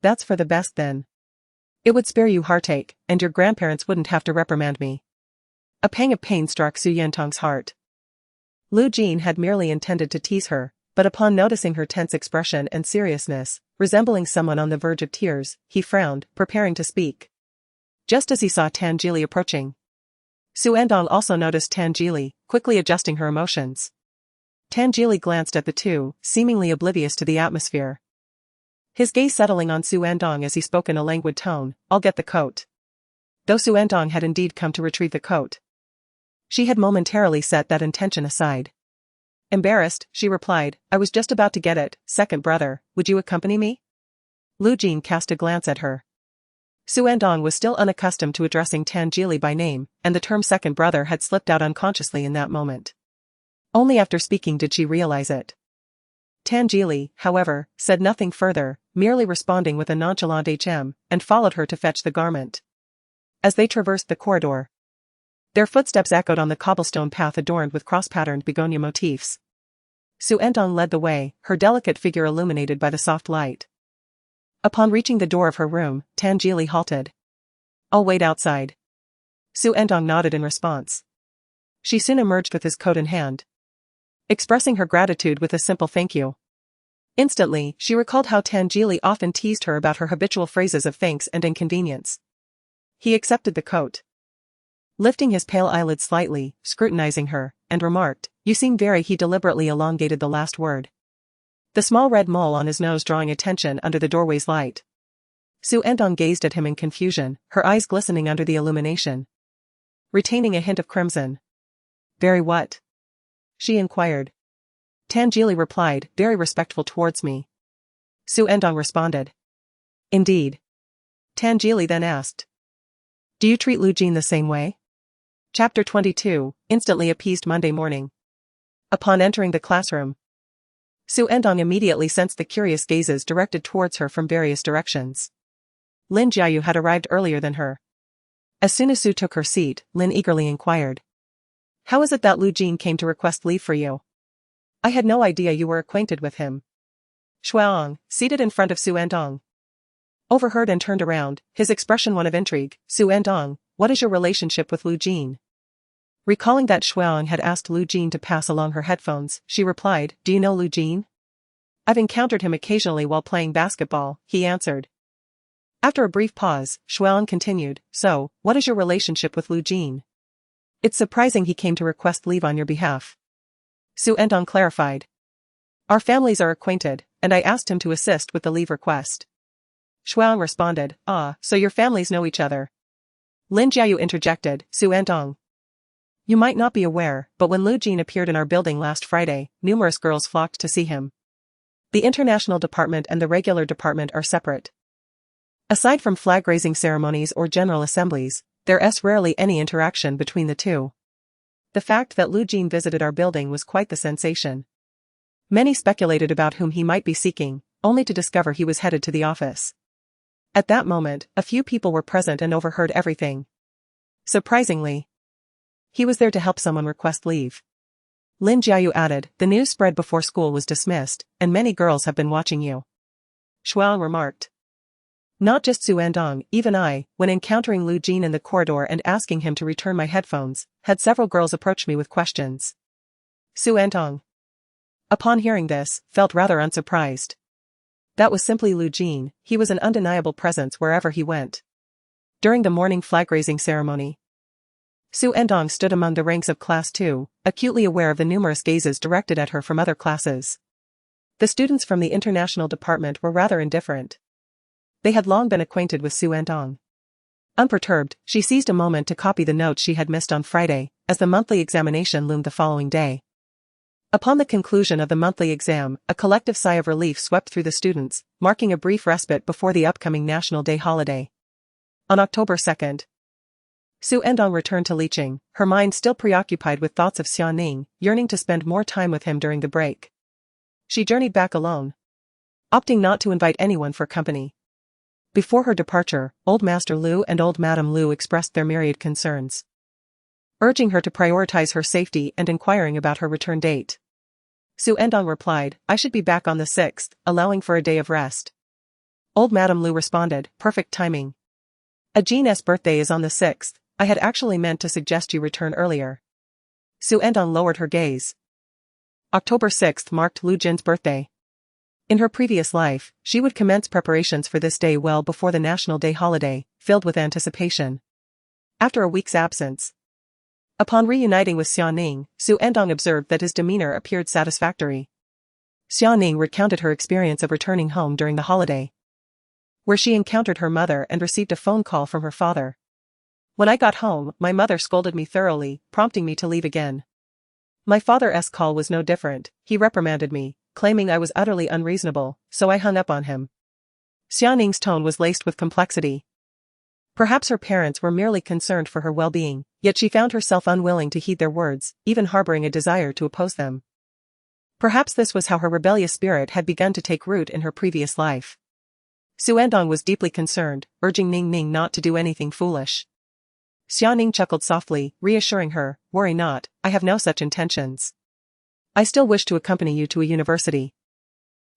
"That's for the best then. It would spare you heartache, and your grandparents wouldn't have to reprimand me." A pang of pain struck Xu Ertang's heart. Lu Jin had merely intended to tease her, but upon noticing her tense expression and seriousness, resembling someone on the verge of tears, he frowned, preparing to speak. Just as he saw Tan Jili approaching. Xu Ertang also noticed Tan Jili, quickly adjusting her emotions. Tan Jili glanced at the two, seemingly oblivious to the atmosphere. His gaze settling on Xu Ertang as he spoke in a languid tone, "I'll get the coat." Though Xu Ertang had indeed come to retrieve the coat, she had momentarily set that intention aside. Embarrassed, she replied, "I was just about to get it, second brother, would you accompany me?" Lu Jin cast a glance at her. Xu Ertang was still unaccustomed to addressing Tan Jili by name, and the term second brother had slipped out unconsciously in that moment. Only after speaking did she realize it. Tan Jili, however, said nothing further, merely responding with a nonchalant and followed her to fetch the garment. As they traversed the corridor, their footsteps echoed on the cobblestone path adorned with cross-patterned begonia motifs. Xu Ertang led the way, her delicate figure illuminated by the soft light. Upon reaching the door of her room, Tan Jili halted. "I'll wait outside." Xu Ertang nodded in response. She soon emerged with his coat in hand, expressing her gratitude with a simple thank you. Instantly, she recalled how Tan Jili often teased her about her habitual phrases of thanks and inconvenience. He accepted the coat, lifting his pale eyelids slightly, scrutinizing her, and remarked, "You seem very." He deliberately elongated the last word, the small red mole on his nose drawing attention under the doorway's light. Xu Ertang gazed at him in confusion, her eyes glistening under the illumination, retaining a hint of crimson. "Very what?" she inquired. Tan Jili replied, "Very respectful towards me." Xu Ertang responded, "Indeed." Tan Jili then asked, "Do you treat Lu Jin the same way?" Chapter 22, Instantly Appeased. Monday morning. Upon entering the classroom, Xu Ertang immediately sensed the curious gazes directed towards her from various directions. Lin Jiayu had arrived earlier than her. As soon as Xu took her seat, Lin eagerly inquired, "How is it that Lu Jin came to request leave for you? I had no idea you were acquainted with him." Shuang, seated in front of Xu Ertang, overheard and turned around, his expression one of intrigue. "Xu Ertang, what is your relationship with Lu Jin?" Recalling that Shuang had asked Lu Jin to pass along her headphones, she replied, "Do you know Lu Jin?" "I've encountered him occasionally while playing basketball," he answered. After a brief pause, Shuang continued, "So, what is your relationship with Lu Jin? It's surprising he came to request leave on your behalf." Xu Ertang clarified, "Our families are acquainted, and I asked him to assist with the leave request." Shuang responded, "Ah, so your families know each other." Lin Jiayu interjected, "Xu Ertang, you might not be aware, but when Lu Jin appeared in our building last Friday, numerous girls flocked to see him. The international department and the regular department are separate. Aside from flag-raising ceremonies or general assemblies, there's rarely any interaction between the two. The fact that Lu Jin visited our building was quite the sensation. Many speculated about whom he might be seeking, only to discover he was headed to the office. At that moment, a few people were present and overheard everything. Surprisingly, he was there to help someone request leave." Lin Jiayu added, "The news spread before school was dismissed, and many girls have been watching you." Shuang remarked, "Not just Xu Ertang, even I, when encountering Lu Jin in the corridor and asking him to return my headphones, had several girls approach me with questions." Xu Ertang, upon hearing this, felt rather unsurprised. That was simply Lu Jin, he was an undeniable presence wherever he went. During the morning flag-raising ceremony, Xu Ertang stood among the ranks of Class 2, acutely aware of the numerous gazes directed at her from other classes. The students from the international department were rather indifferent. They had long been acquainted with Xu Ertang. Unperturbed, she seized a moment to copy the notes she had missed on Friday, as the monthly examination loomed the following day. Upon the conclusion of the monthly exam, a collective sigh of relief swept through the students, marking a brief respite before the upcoming National Day holiday. On October 2nd, Xu Ertang returned to Liqing, her mind still preoccupied with thoughts of Xiaoning, yearning to spend more time with him during the break. She journeyed back alone, opting not to invite anyone for company. Before her departure, Old Master Lu and Old Madam Lu expressed their myriad concerns. urging her to prioritize her safety and inquiring about her return date. Xu Ertang replied, I should be back on the 6th, allowing for a day of rest. Old Madame Lu responded, perfect timing. Jean's birthday is on the 6th, I had actually meant to suggest you return earlier. Xu Ertang lowered her gaze. October 6th marked Lu Jin's birthday. In her previous life, she would commence preparations for this day well before the National Day holiday, filled with anticipation. After a week's absence. Upon reuniting with Xiaoning, Xu Ertang observed that his demeanor appeared satisfactory. Xiaoning recounted her experience of returning home during the holiday, where she encountered her mother and received a phone call from her father. When I got home, my mother scolded me thoroughly, prompting me to leave again. My father's call was no different, he reprimanded me, claiming I was utterly unreasonable, so I hung up on him. Xiaoning's tone was laced with complexity. Perhaps her parents were merely concerned for her well-being, yet she found herself unwilling to heed their words, even harboring a desire to oppose them. Perhaps this was how her rebellious spirit had begun to take root in her previous life. Xu Ertang was deeply concerned, urging Ning Ning not to do anything foolish. Xiaoning chuckled softly, reassuring her, worry not, I have no such intentions. I still wish to accompany you to a university.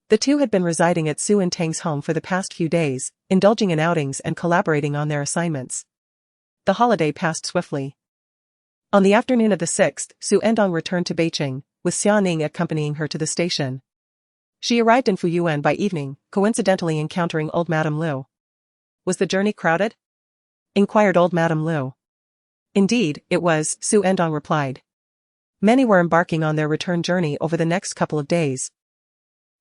The two had been residing at Xu Ertang's home for the past few days, indulging in outings and collaborating on their assignments. The holiday passed swiftly. On the afternoon of the 6th, Xu Ertang returned to Beicheng, with Xiaoning accompanying her to the station. She arrived in Fuyuan by evening, coincidentally encountering old Madame Lu. Was the journey crowded? Inquired old Madame Lu. Indeed, it was, Xu Ertang replied. Many were embarking on their return journey over the next couple of days,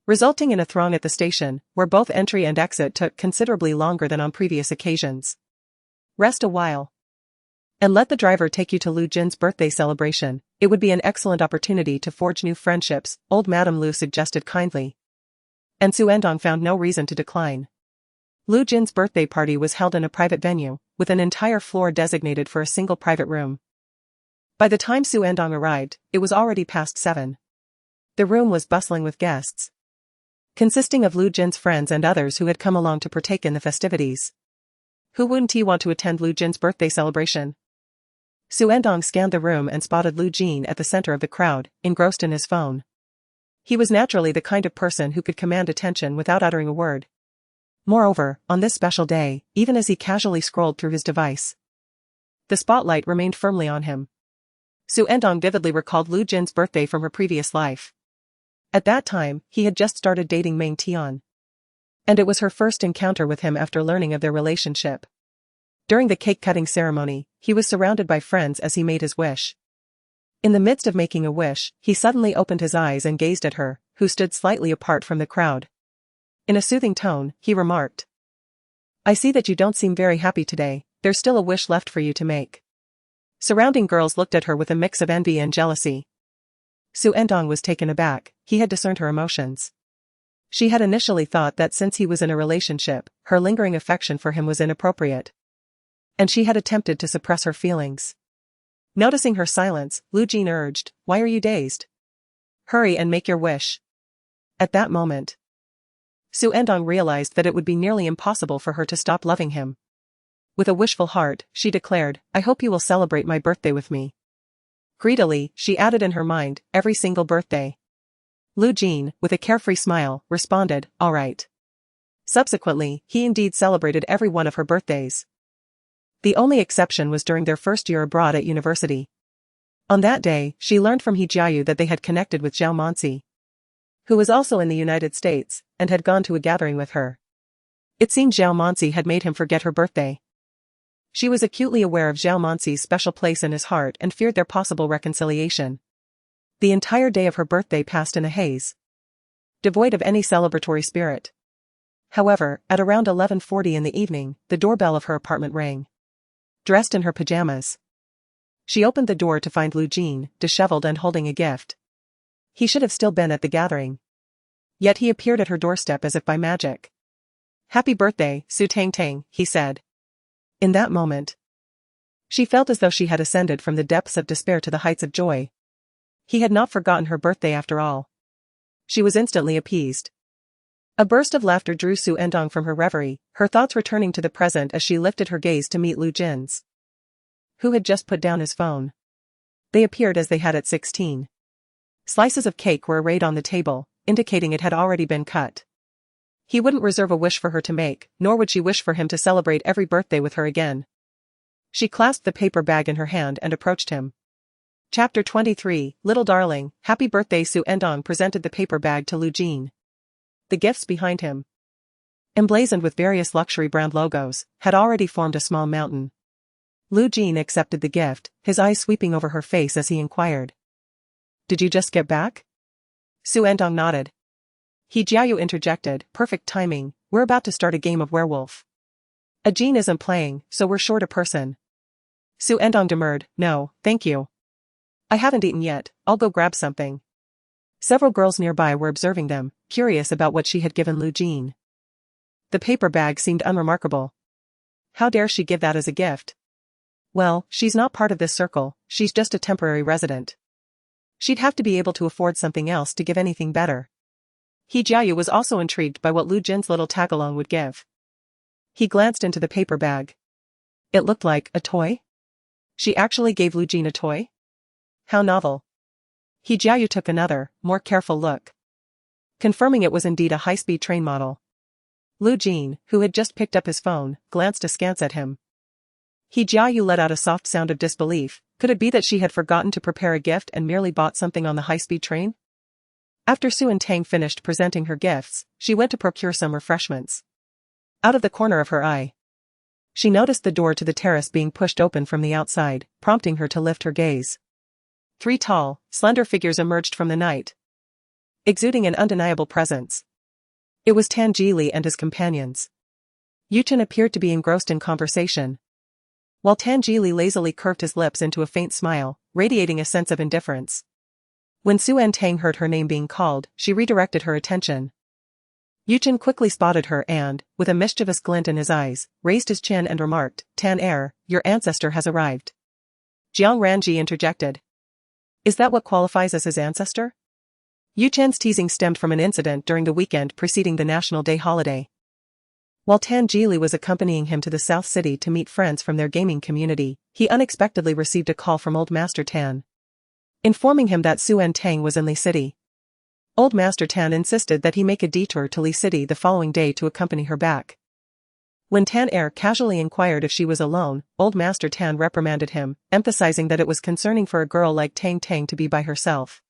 resulting in a throng at the station, where both entry and exit took considerably longer than on previous occasions. Rest a while, and let the driver take you to Lu Jin's birthday celebration. It would be an excellent opportunity to forge new friendships, old Madame Lu suggested kindly. And Xu Ertang found no reason to decline. Lu Jin's birthday party was held in a private venue, with an entire floor designated for a single private room. By the time Xu Ertang arrived, it was already past 7. The room was bustling with guests, consisting of Lu Jin's friends and others who had come along to partake in the festivities. Who wouldn't want to attend Lu Jin's birthday celebration? Xu Ertang scanned the room and spotted Lu Jin at the center of the crowd, engrossed in his phone. He was naturally the kind of person who could command attention without uttering a word. Moreover, on this special day, even as he casually scrolled through his device, the spotlight remained firmly on him. Xu Ertang vividly recalled Lu Jin's birthday from her previous life. At that time, he had just started dating Meng Tian, and it was her first encounter with him after learning of their relationship. During the cake-cutting ceremony, he was surrounded by friends as he made his wish. In the midst of making a wish, he suddenly opened his eyes and gazed at her, who stood slightly apart from the crowd. In a soothing tone, he remarked, I see that you don't seem very happy today, there's still a wish left for you to make. Surrounding girls looked at her with a mix of envy and jealousy. Xu Ertang was taken aback, he had discerned her emotions. She had initially thought that since he was in a relationship, her lingering affection for him was inappropriate, and she had attempted to suppress her feelings. Noticing her silence, Lu Jin urged, why are you dazed? Hurry and make your wish. At that moment, Xu Ertang realized that it would be nearly impossible for her to stop loving him. With a wishful heart, she declared, I hope you will celebrate my birthday with me. Greedily, she added in her mind, every single birthday. Lu Jin, with a carefree smile, responded, all right. Subsequently, he indeed celebrated every one of her birthdays. The only exception was during their first year abroad at university. On that day, she learned from He Jiayu that they had connected with Zhao Monsi, who was also in the United States, and had gone to a gathering with her. It seemed Zhao Monsi had made him forget her birthday. She was acutely aware of Zhao Monsi's special place in his heart and feared their possible reconciliation. The entire day of her birthday passed in a haze, devoid of any celebratory spirit. However, at around 11:40 in the evening, the doorbell of her apartment rang. Dressed in her pajamas, she opened the door to find Lu Jin, disheveled and holding a gift. He should have still been at the gathering, yet he appeared at her doorstep as if by magic. Happy birthday, Su Tang Tang, he said. In that moment, she felt as though she had ascended from the depths of despair to the heights of joy. He had not forgotten her birthday after all. She was instantly appeased. A burst of laughter drew Xu Ertang from her reverie, her thoughts returning to the present as she lifted her gaze to meet Lu Jin's, who had just put down his phone. They appeared as they had at 16. Slices of cake were arrayed on the table, indicating it had already been cut. He wouldn't reserve a wish for her to make, nor would she wish for him to celebrate every birthday with her again. She clasped the paper bag in her hand and approached him. Chapter 23, Little Darling, Happy Birthday. Xu Ertang presented the paper bag to Lu Jin. The gifts behind him, emblazoned with various luxury brand logos, had already formed a small mountain. Lu Jin accepted the gift, his eyes sweeping over her face as he inquired. Did you just get back? Xu Ertang nodded. He Jiayu interjected, perfect timing, we're about to start a game of werewolf. A Jin isn't playing, so we're short a person. Xu Ertang demurred, no, thank you. I haven't eaten yet, I'll go grab something. Several girls nearby were observing them, curious about what she had given Lu Jin. The paper bag seemed unremarkable. How dare she give that as a gift? Well, she's not part of this circle, she's just a temporary resident. She'd have to be able to afford something else to give anything better. He Jiayu was also intrigued by what Lu Jin's little tagalong would give. He glanced into the paper bag. It looked like a toy? She actually gave Lu Jin a toy? How novel. He Jiayu took another, more careful look, confirming it was indeed a high-speed train model. Lu Jin, who had just picked up his phone, glanced askance at him. He Jiayu let out a soft sound of disbelief. Could it be that she had forgotten to prepare a gift and merely bought something on the high-speed train? After Xu Ertang finished presenting her gifts, she went to procure some refreshments. Out of the corner of her eye, she noticed the door to the terrace being pushed open from the outside, prompting her to lift her gaze. 3 tall, slender figures emerged from the night, exuding an undeniable presence. It was Tan Jili and his companions. Yuchen appeared to be engrossed in conversation, while Tan Jili lazily curved his lips into a faint smile, radiating a sense of indifference. When Xu Ertang heard her name being called, she redirected her attention. Yuchen quickly spotted her and, with a mischievous glint in his eyes, raised his chin and remarked, Tan your ancestor has arrived. Jiang Ranji interjected. Is that what qualifies as his ancestor? Yuchen's teasing stemmed from an incident during the weekend preceding the National Day holiday. While Tan Jili was accompanying him to the South City to meet friends from their gaming community, he unexpectedly received a call from Old Master Tan, informing him that Xu Ertang was in Li City. Old Master Tan insisted that he make a detour to Li City the following day to accompany her back. When Tan casually inquired if she was alone, Old Master Tan reprimanded him, emphasizing that it was concerning for a girl like Tang to be by herself.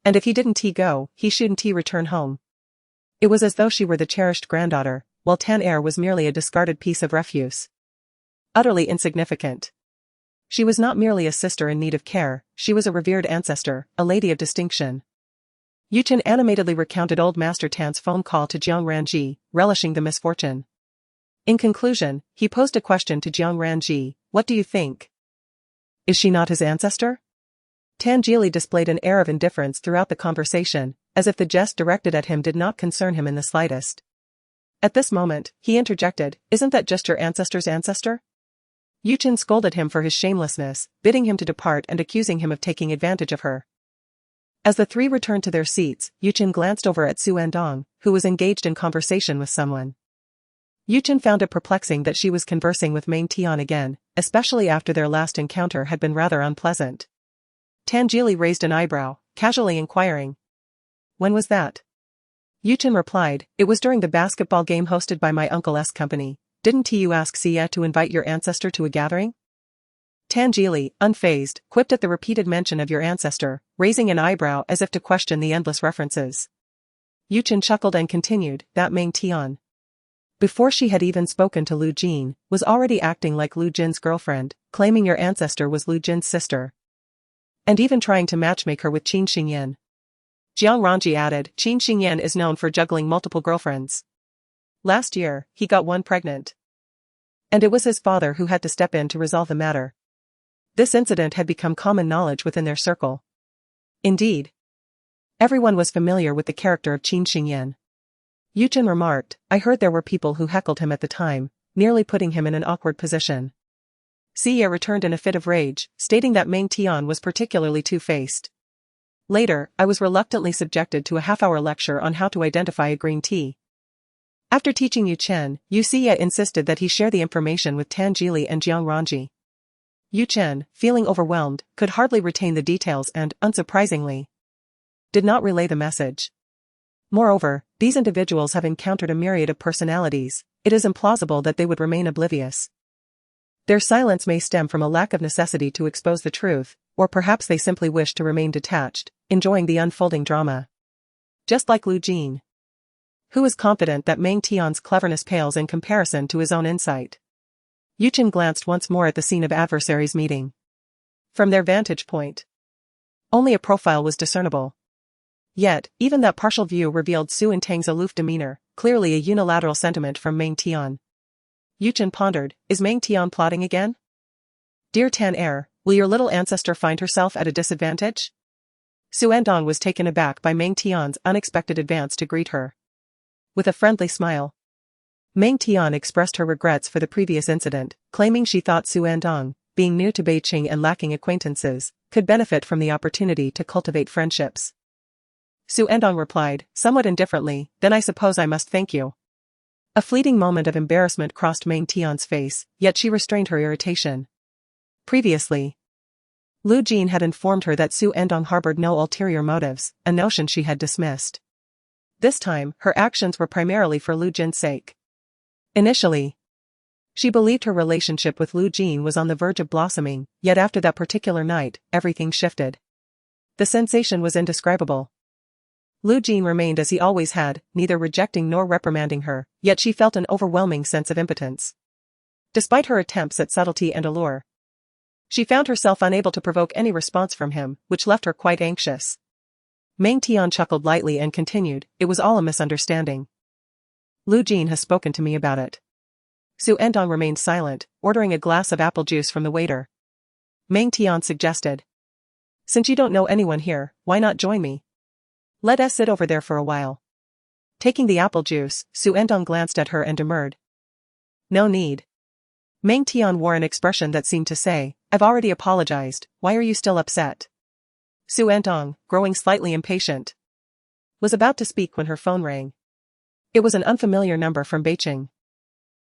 And if he didn't go, he shouldn't return home. It was as though she were the cherished granddaughter, while Tan was merely a discarded piece of refuse. Utterly insignificant. She was not merely a sister in need of care, she was a revered ancestor, a lady of distinction. Yuchen animatedly recounted Old Master Tan's phone call to Jiang Ranji, relishing the misfortune. In conclusion, he posed a question to Jiang Ranji, what do you think? Is she not his ancestor? Tan Jili displayed an air of indifference throughout the conversation, as if the jest directed at him did not concern him in the slightest. At this moment, he interjected, isn't that just your ancestor's ancestor? Yuchen scolded him for his shamelessness, bidding him to depart and accusing him of taking advantage of her. As the three returned to their seats, Yuchen glanced over at Xu Ertang, who was engaged in conversation with someone. Yuchen found it perplexing that she was conversing with Meng Tian again, especially after their last encounter had been rather unpleasant. Tan Jili raised an eyebrow, casually inquiring. When was that? Yuchen replied, it was during the basketball game hosted by my uncle's company. Didn't you ask Xia to invite your ancestor to a gathering? Tan Jili, unfazed, quipped at the repeated mention of your ancestor, raising an eyebrow as if to question the endless references. Yuchen chuckled and continued, that Meng Tian, before she had even spoken to Lu Jin, was already acting like Lu Jin's girlfriend, claiming your ancestor was Lu Jin's sister, and even trying to matchmake her with Qin Xingyan. Jiang Ranji added, Qin Xingyan is known for juggling multiple girlfriends. Last year, he got one pregnant. And it was his father who had to step in to resolve the matter. This incident had become common knowledge within their circle. Indeed, everyone was familiar with the character of Qin Xingyan. Yuchen remarked, I heard there were people who heckled him at the time, nearly putting him in an awkward position. Xia returned in a fit of rage, stating that Meng Tian was particularly two-faced. Later, I was reluctantly subjected to a half-hour lecture on how to identify a green tea. After teaching Yuchen, Xia insisted that he share the information with Tan Jili and Jiang Ranji. Yu Chen, feeling overwhelmed, could hardly retain the details and, unsurprisingly, did not relay the message. Moreover, these individuals have encountered a myriad of personalities. It is implausible that they would remain oblivious. Their silence may stem from a lack of necessity to expose the truth, or perhaps they simply wish to remain detached, enjoying the unfolding drama. Just like Lu Jin, who is confident that Meng Tian's cleverness pales in comparison to his own insight. Yu Chen glanced once more at the scene of adversaries' meeting. From their vantage point, only a profile was discernible. Yet, even that partial view revealed Xu Ertang's aloof demeanor, clearly a unilateral sentiment from Meng Tian. Yu Chen pondered, is Meng Tian plotting again? Dear Tan Er, will your little ancestor find herself at a disadvantage? Xu Ertang was taken aback by Meng Tian's unexpected advance to greet her. With a friendly smile, Meng Tian expressed her regrets for the previous incident, claiming she thought Xu Ertang, being new to Beicheng and lacking acquaintances, could benefit from the opportunity to cultivate friendships. Xu Ertang replied, somewhat indifferently, then I suppose I must thank you. A fleeting moment of embarrassment crossed Meng Tian's face, yet she restrained her irritation. Previously, Lu Jin had informed her that Xu Ertang harbored no ulterior motives, a notion she had dismissed. This time, her actions were primarily for Lu Jin's sake. Initially, she believed her relationship with Lu Jin was on the verge of blossoming, yet after that particular night, everything shifted. The sensation was indescribable. Lu Jin remained as he always had, neither rejecting nor reprimanding her, yet she felt an overwhelming sense of impotence. Despite her attempts at subtlety and allure, she found herself unable to provoke any response from him, which left her quite anxious. Meng Tian chuckled lightly and continued, it was all a misunderstanding. Lu Jin has spoken to me about it. Xu Ertang remained silent, ordering a glass of apple juice from the waiter. Meng Tian suggested, since you don't know anyone here, why not join me? Let us sit over there for a while. Taking the apple juice, Xu Ertang glanced at her and demurred. No need. Meng Tian wore an expression that seemed to say, I've already apologized, why are you still upset? Xu Ertang, growing slightly impatient, was about to speak when her phone rang. It was an unfamiliar number from Beicheng.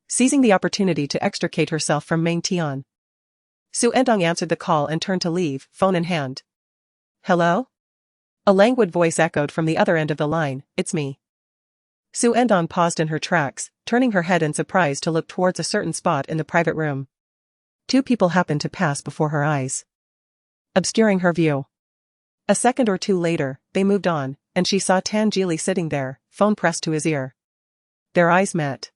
Seizing the opportunity to extricate herself from Meng Tian, Xu Ertang answered the call and turned to leave, phone in hand. Hello? A languid voice echoed from the other end of the line, it's me. Xu Ertang paused in her tracks, turning her head in surprise to look towards a certain spot in the private room. Two people happened to pass before her eyes, obscuring her view. A second or two later, they moved on, and she saw Tan Jili sitting there, phone pressed to his ear. Their eyes met.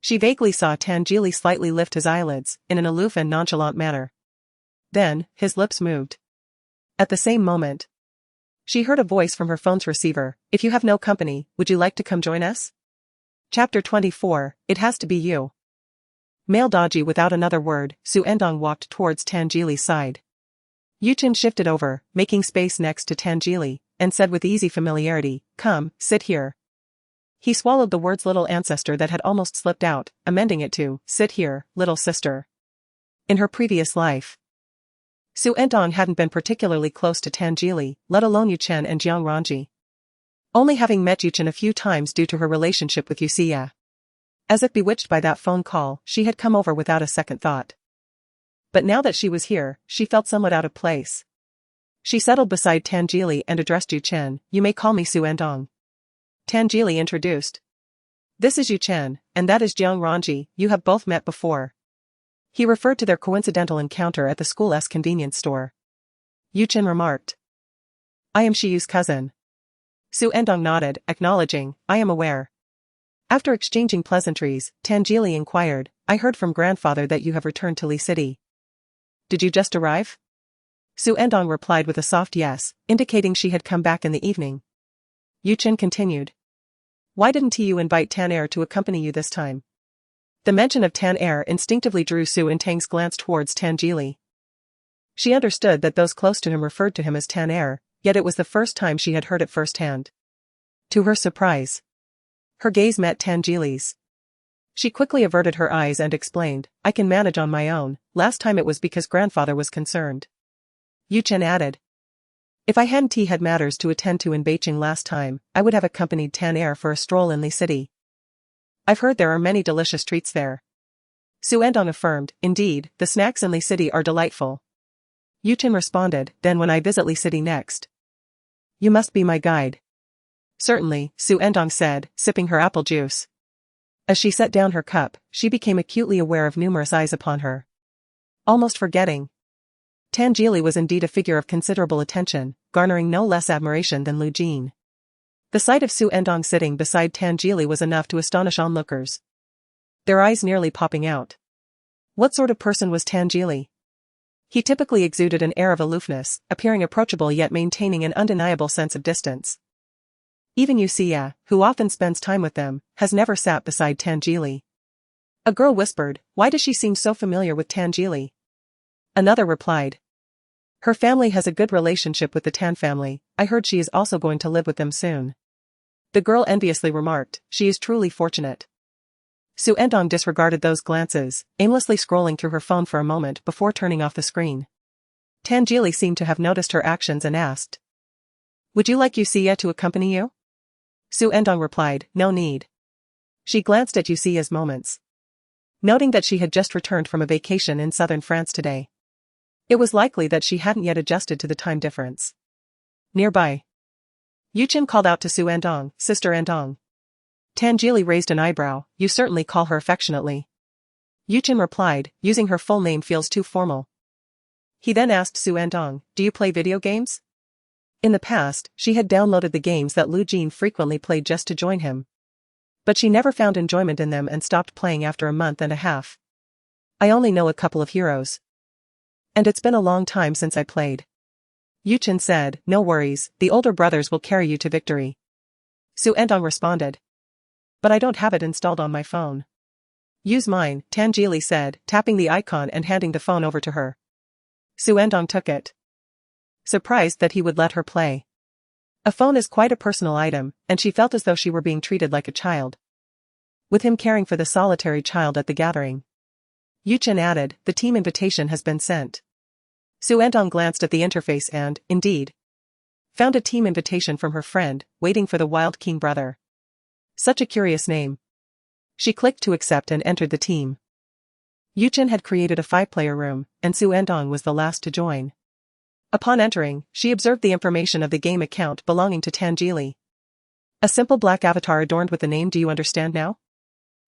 She vaguely saw Tan Jili slightly lift his eyelids, in an aloof and nonchalant manner. Then, his lips moved. At the same moment, she heard a voice from her phone's receiver, if you have no company, would you like to come join us? Chapter 24, It Has to Be You. Male dodgy without another word, Xu Ertang walked towards Tan Jili's side. Yu Chen shifted over, making space next to Tan Jili, and said with easy familiarity, come, sit here. He swallowed the words little ancestor that had almost slipped out, amending it to, sit here, little sister. In her previous life, Xu Ertang hadn't been particularly close to Tan Jili, let alone Yu Chen and Jiang Ranji. Only having met Yu Chen a few times due to her relationship with Yu Xia. As if bewitched by that phone call, she had come over without a second thought. But now that she was here, she felt somewhat out of place. She settled beside Tan Jili and addressed Yu Chen, you may call me Xu Ertang. Tan Jili introduced. This is Yu Chen, and that is Jiang Ranji, you have both met before. He referred to their coincidental encounter at the school's convenience store. Yu Chen remarked. I am Shiyu's cousin. Xu Ertang nodded, acknowledging, I am aware. After exchanging pleasantries, Tan Jili inquired, I heard from grandfather that you have returned to Li City. Did you just arrive? Xu Ertang replied with a soft yes, indicating she had come back in the evening. Yu Chen continued. Why didn't you invite Tan Er to accompany you this time? The mention of Tan Er instinctively drew Xu Ertang's glance towards Tan Jili. She understood that those close to him referred to him as Tan Er, yet it was the first time she had heard it firsthand. To her surprise, her gaze met Tan Jili's. She quickly averted her eyes and explained, I can manage on my own, last time it was because grandfather was concerned. Yu Chen added. If I hadn't had matters to attend to in Beicheng last time, I would have accompanied Tan Er for a stroll in Li City. I've heard there are many delicious treats there. Xu Ertang affirmed, indeed, the snacks in Li City are delightful. Yuchen responded, then when I visit Li City next, you must be my guide. Certainly, Xu Ertang said, sipping her apple juice. As she set down her cup, she became acutely aware of numerous eyes upon her. Almost forgetting. Tan Jili was indeed a figure of considerable attention, garnering no less admiration than Lu Jin. The sight of Xu Ertang sitting beside Tan Jili was enough to astonish onlookers, their eyes nearly popping out. What sort of person was Tan Jili? He typically exuded an air of aloofness, appearing approachable yet maintaining an undeniable sense of distance. Even Yu Xia, who often spends time with them, has never sat beside Tan Jili. A girl whispered, why does she seem so familiar with Tan Jili? Another replied, her family has a good relationship with the Tan family, I heard she is also going to live with them soon. The girl enviously remarked, she is truly fortunate. Xu Ertang disregarded those glances, aimlessly scrolling through her phone for a moment before turning off the screen. Tan Jili seemed to have noticed her actions and asked, would you like Yu Xia to accompany you? Xu Ertang replied, no need. She glanced at Yu Xia's moments, noting that she had just returned from a vacation in southern France today. It was likely that she hadn't yet adjusted to the time difference. Nearby, Yuchen called out to Xu Ertang, Sister Ertang. Tan Jili raised an eyebrow, you certainly call her affectionately. Yuchen replied, using her full name feels too formal. He then asked Xu Ertang, do you play video games? In the past, she had downloaded the games that Lu Jin frequently played just to join him. But she never found enjoyment in them and stopped playing after a month and a half. I only know a couple of heroes. And it's been a long time since I played. Yuchen said, no worries, the older brothers will carry you to victory. Xu Ertang responded. But I don't have it installed on my phone. Use mine, Tan Jili said, tapping the icon and handing the phone over to her. Xu Ertang took it, surprised that he would let her play. A phone is quite a personal item, and she felt as though she were being treated like a child, with him caring for the solitary child at the gathering. Yuchen added, the team invitation has been sent. Xu Ertang glanced at the interface and, indeed, found a team invitation from her friend, waiting for the Wild King brother. Such a curious name. She clicked to accept and entered the team. Yuchen had created a 5-player room, and Xu Ertang was the last to join. Upon entering, she observed the information of the game account belonging to Tan Jili. A simple black avatar adorned with the name "Do you understand now?"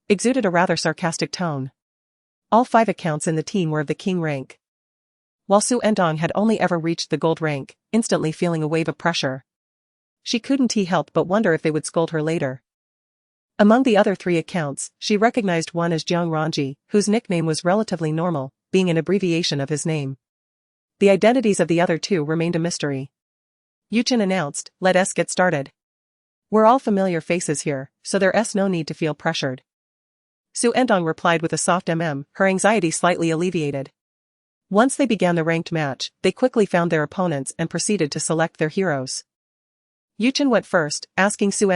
exuded a rather sarcastic tone. All 5 accounts in the team were of the king rank, while Xu Ertang had only ever reached the gold rank, instantly feeling a wave of pressure. She couldn't help but wonder if they would scold her later. Among the other 3 accounts, she recognized one as Jiang Ranji, whose nickname was relatively normal, being an abbreviation of his name. The identities of the other 2 remained a mystery. Yuchen announced, let us get started. We're all familiar faces here, so there's no need to feel pressured. Xu Ertang replied with a soft her anxiety slightly alleviated. Once they began the ranked match, they quickly found their opponents and proceeded to select their heroes. Yuchen went first, asking Xu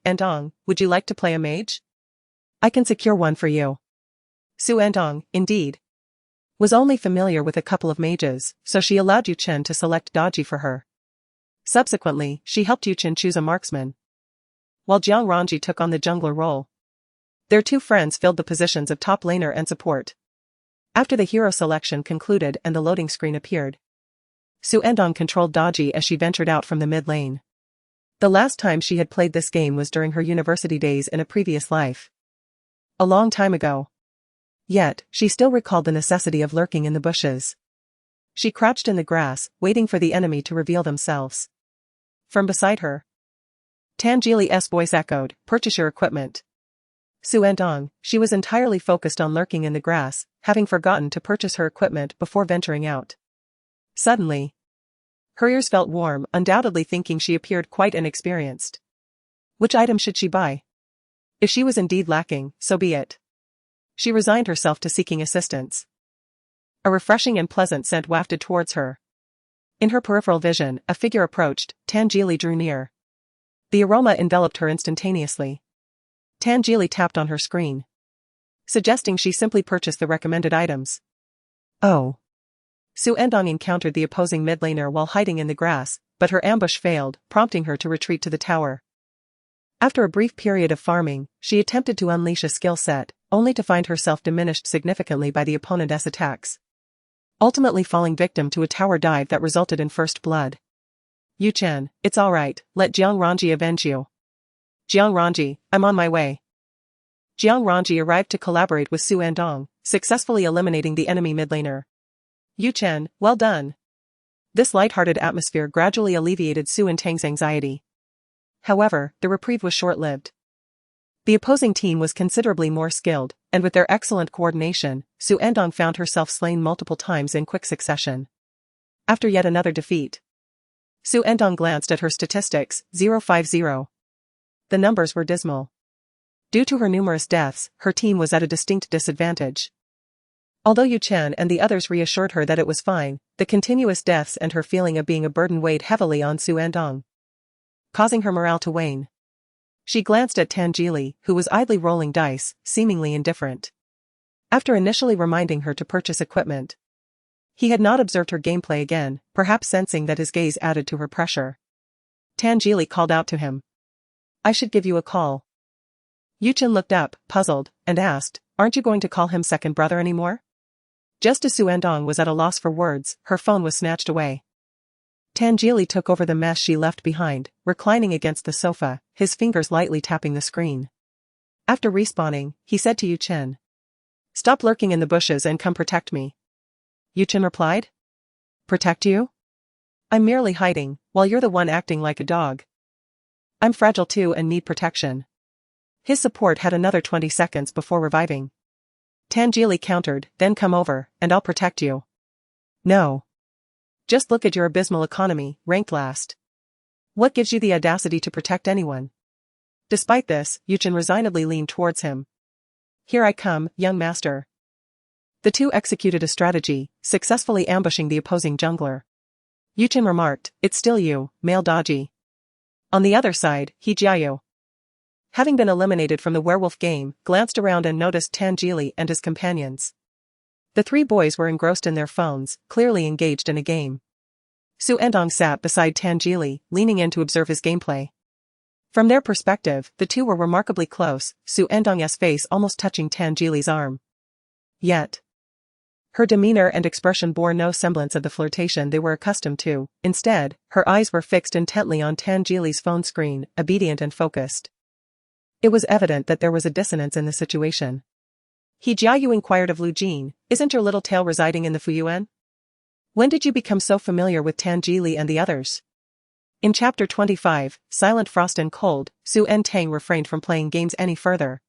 Ertang, would you like to play a mage? I can secure one for you. Xu Ertang, indeed, was only familiar with a couple of mages, so she allowed Yuchen to select Daji for her. Subsequently, she helped Yuchen choose a marksman, while Jiang Ranji took on the jungler role. Their 2 friends filled the positions of top laner and support. After the hero selection concluded and the loading screen appeared, Xu Ertang controlled Daji as she ventured out from the mid lane. The last time she had played this game was during her university days in a previous life, a long time ago. Yet, she still recalled the necessity of lurking in the bushes. She crouched in the grass, waiting for the enemy to reveal themselves. From beside her, Tan Jili's voice echoed, purchase your equipment. Xu Ertang, she was entirely focused on lurking in the grass, having forgotten to purchase her equipment before venturing out. Suddenly, her ears felt warm, undoubtedly thinking she appeared quite inexperienced. Which item should she buy? If she was indeed lacking, so be it. She resigned herself to seeking assistance. A refreshing and pleasant scent wafted towards her. In her peripheral vision, a figure approached. Tan Jili drew near. The aroma enveloped her instantaneously. Tan Jili tapped on her screen, suggesting she simply purchase the recommended items. Oh. Xu Ertang encountered the opposing mid laner while hiding in the grass, but her ambush failed, prompting her to retreat to the tower. After a brief period of farming, she attempted to unleash a skill set, only to find herself diminished significantly by the opponent's attacks. Ultimately falling victim to a tower dive that resulted in first blood. Yu Chen, it's alright, let Jiang Ranji avenge you. Jiang Ranji, I'm on my way. Jiang Ranji arrived to collaborate with Xu Ertang, successfully eliminating the enemy mid-laner. Yu Chen, well done. This light-hearted atmosphere gradually alleviated Xu Ertang's anxiety. However, the reprieve was short-lived. The opposing team was considerably more skilled, and with their excellent coordination, Xu Ertang found herself slain multiple times in quick succession. After yet another defeat, Xu Ertang glanced at her statistics, 050. The numbers were dismal. Due to her numerous deaths, her team was at a distinct disadvantage. Although Yu Chen and the others reassured her that it was fine, the continuous deaths and her feeling of being a burden weighed heavily on Xu Ertang, causing her morale to wane. She glanced at Tangeli, who was idly rolling dice, seemingly indifferent. After initially reminding her to purchase equipment, he had not observed her gameplay again, perhaps sensing that his gaze added to her pressure. Tangeli called out to him. I should give you a call. Yu Chen looked up, puzzled, and asked, aren't you going to call him second brother anymore? Just as Xu Ertang was at a loss for words, her phone was snatched away. Tangeli took over the mess she left behind, reclining against the sofa, his fingers lightly tapping the screen. After respawning, he said to Yu Chen, stop lurking in the bushes and come protect me. Yu Chen replied, protect you? I'm merely hiding, while you're the one acting like a dog. I'm fragile too and need protection. His support had another 20 seconds before reviving. Tangeli countered, then come over, and I'll protect you. No. Just look at your abysmal economy, ranked last. What gives you the audacity to protect anyone? Despite this, Yu Chen resignedly leaned towards him. Here I come, young master. The two executed a strategy, successfully ambushing the opposing jungler. Yu Chen remarked, it's still you, male dodgy. On the other side, He Jiayu, having been eliminated from the werewolf game, glanced around and noticed Tangeli and his companions. The three boys were engrossed in their phones, clearly engaged in a game. Xu Ertang sat beside Tangeli, leaning in to observe his gameplay. From their perspective, the two were remarkably close, Xu Ertang's face almost touching Tangeli's arm. Yet, her demeanor and expression bore no semblance of the flirtation they were accustomed to. Instead, her eyes were fixed intently on Tangeli's phone screen, obedient and focused. It was evident that there was a dissonance in the situation. He Jiayu inquired of Lu Jin, isn't your little tail residing in the Fuyuan? When did you become so familiar with Tangeli and the others? In Chapter 25, Silent Frost and Cold, Xu Ertang refrained from playing games any further,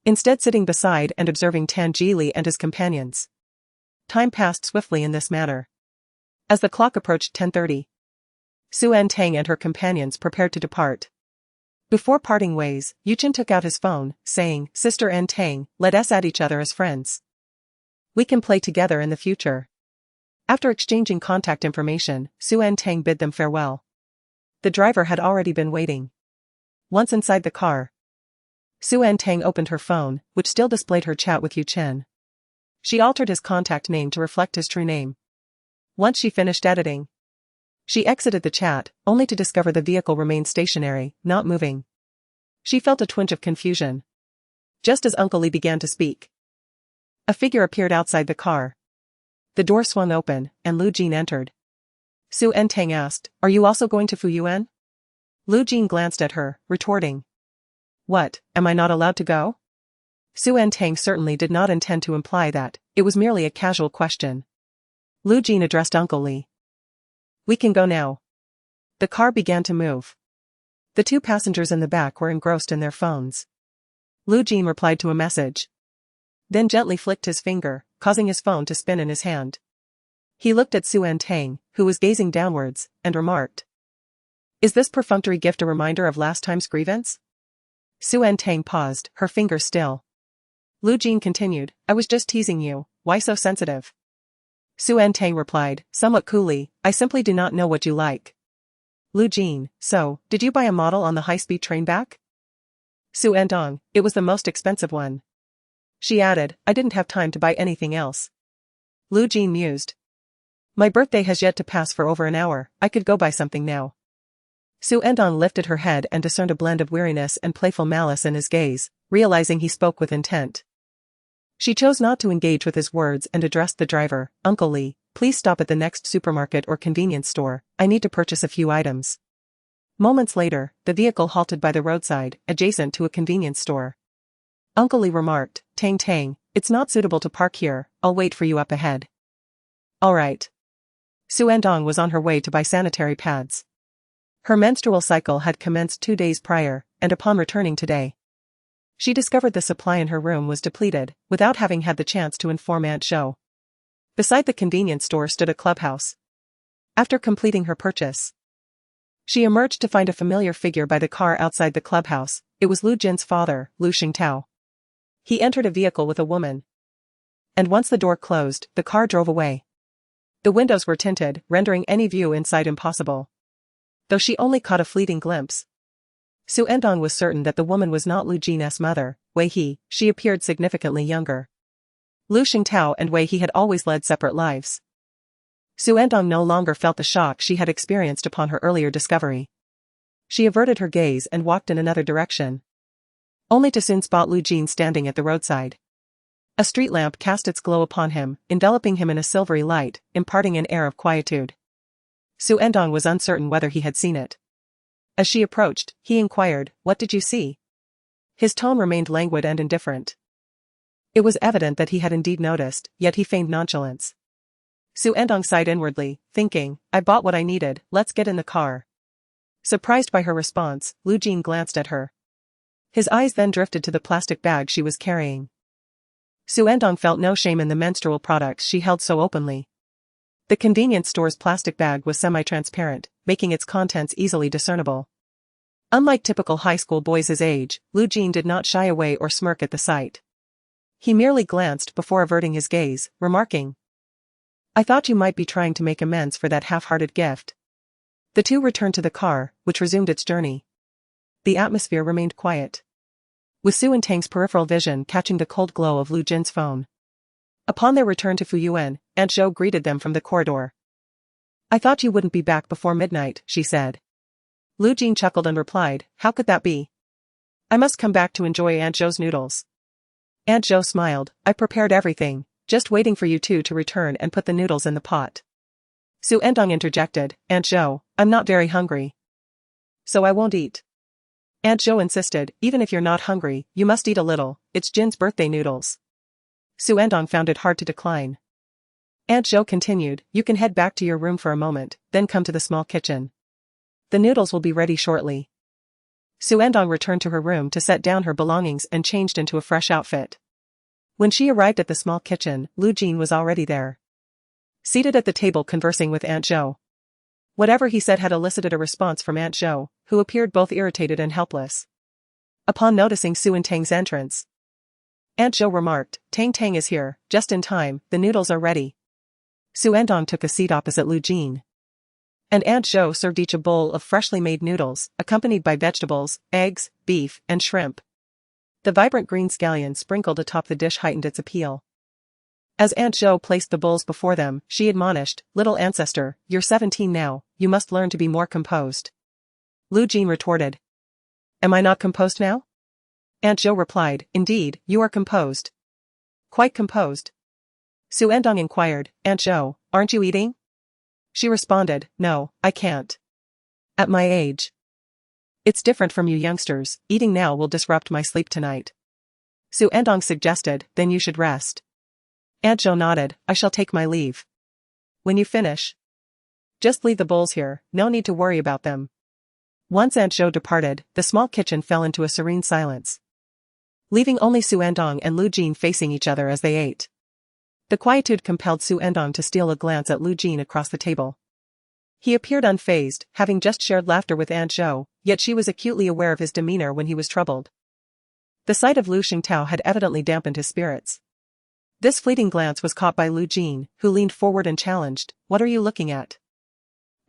instead sitting beside and observing Tangeli and his companions. Time passed swiftly in this manner. As the clock approached 10:30, Xu Ertang and her companions prepared to depart. Before parting ways, Yu Chen took out his phone, saying, Sister Ertang, let us add each other as friends. We can play together in the future. After exchanging contact information, Xu Ertang bid them farewell. The driver had already been waiting. Once inside the car, Xu Ertang opened her phone, which still displayed her chat with Yu Chen. She altered his contact name to reflect his true name. Once she finished editing, she exited the chat, only to discover the vehicle remained stationary, not moving. She felt a twinge of confusion. Just as Uncle Li began to speak, a figure appeared outside the car. The door swung open, and Lu Jin entered. Xu Ertang asked, are you also going to Fuyuan? Lu Jin glanced at her, retorting, what, am I not allowed to go? Xu Ertang certainly did not intend to imply that, it was merely a casual question. Lu Jin addressed Uncle Li. We can go now. The car began to move. The two passengers in the back were engrossed in their phones. Lu Jin replied to a message, then gently flicked his finger, causing his phone to spin in his hand. He looked at Xu Ertang, who was gazing downwards, and remarked, is this perfunctory gift a reminder of last time's grievance? Xu Ertang paused, her fingers still. Lu Jin continued, I was just teasing you, why so sensitive? Xu Ertang replied, somewhat coolly, I simply do not know what you like. Lu Jin, so, did you buy a model on the high-speed train back? Xu Ertang, it was the most expensive one. She added, I didn't have time to buy anything else. Lu Jin mused. My birthday has yet to pass for over an hour, I could go buy something now. Xu Endong lifted her head and discerned a blend of weariness and playful malice in his gaze, realizing he spoke with intent. She chose not to engage with his words and addressed the driver. "Uncle Lee, please stop at the next supermarket or convenience store, I need to purchase a few items." Moments later, the vehicle halted by the roadside, adjacent to a convenience store. Uncle Lee remarked, "Tang Tang, it's not suitable to park here, I'll wait for you up ahead." "All right." Xu Endong was on her way to buy sanitary pads. Her menstrual cycle had commenced 2 days prior, and upon returning today, she discovered the supply in her room was depleted, without having had the chance to inform Aunt Zhou. Beside the convenience store stood a clubhouse. After completing her purchase, she emerged to find a familiar figure by the car outside the clubhouse. It was Lu Jin's father, Lu Xingtao. He entered a vehicle with a woman, and once the door closed, the car drove away. The windows were tinted, rendering any view inside impossible. Though she only caught a fleeting glimpse, Xu Endong was certain that the woman was not Lu Jin's mother, Wei He. She appeared significantly younger. Lu Xingtao and Wei He had always led separate lives. Xu Endong no longer felt the shock she had experienced upon her earlier discovery. She averted her gaze and walked in another direction, only to soon spot Lu Jin standing at the roadside. A street lamp cast its glow upon him, enveloping him in a silvery light, imparting an air of quietude. Xu Endong was uncertain whether he had seen it. As she approached, he inquired, "What did you see?" His tone remained languid and indifferent. It was evident that he had indeed noticed, yet he feigned nonchalance. Xu Endong sighed inwardly, thinking, "I bought what I needed, let's get in the car." Surprised by her response, Lu Jin glanced at her. His eyes then drifted to the plastic bag she was carrying. Xu Endong felt no shame in the menstrual products she held so openly. The convenience store's plastic bag was semi-transparent, making its contents easily discernible. Unlike typical high school boys his age, Lu Jin did not shy away or smirk at the sight. He merely glanced before averting his gaze, remarking, "I thought you might be trying to make amends for that half-hearted gift." The two returned to the car, which resumed its journey. The atmosphere remained quiet, with Xu Ertang's peripheral vision catching the cold glow of Lu Jin's phone. Upon their return to Fuyuan, Aunt Zhou greeted them from the corridor. "I thought you wouldn't be back before midnight," she said. Lu Jin chuckled and replied, "How could that be? I must come back to enjoy Aunt Zhou's noodles." Aunt Zhou smiled, "I prepared everything, just waiting for you two to return and put the noodles in the pot." Xu Endong interjected, "Aunt Zhou, I'm not very hungry, so I won't eat." Aunt Zhou insisted, "Even if you're not hungry, you must eat a little, it's Jin's birthday noodles." Xu Endong found it hard to decline. Aunt Zhou continued, "You can head back to your room for a moment, then come to the small kitchen. The noodles will be ready shortly." Xu Endong returned to her room to set down her belongings and changed into a fresh outfit. When she arrived at the small kitchen, Lu Jin was already there, seated at the table conversing with Aunt Zhou. Whatever he said had elicited a response from Aunt Zhou, who appeared both irritated and helpless. Upon noticing Xu Ertang's entrance, Aunt Zhou remarked, "Tang Tang is here, just in time, the noodles are ready." Xu Endong took a seat opposite Lu Jin, and Aunt Zhou served each a bowl of freshly made noodles, accompanied by vegetables, eggs, beef, and shrimp. The vibrant green scallion sprinkled atop the dish heightened its appeal. As Aunt Zhou placed the bowls before them, she admonished, "Little ancestor, you're 17 now, you must learn to be more composed." Lu Jin retorted, "Am I not composed now?" Aunt Zhou replied, "Indeed, you are composed. Quite composed." Xu Endong inquired, "Aunt Zhou, aren't you eating?" She responded, "No, I can't. At my age. It's different from you youngsters, eating now will disrupt my sleep tonight." Xu Endong suggested, "Then you should rest." Aunt Zhou nodded, "I shall take my leave. When you finish, just leave the bowls here, no need to worry about them." Once Aunt Zhou departed, the small kitchen fell into a serene silence, leaving only Xu Endong and Lu Jin facing each other as they ate. The quietude compelled Xu Endong to steal a glance at Lu Jin across the table. He appeared unfazed, having just shared laughter with Aunt Zhou, yet she was acutely aware of his demeanor when he was troubled. The sight of Lu Xingtao had evidently dampened his spirits. This fleeting glance was caught by Lu Jin, who leaned forward and challenged, "What are you looking at?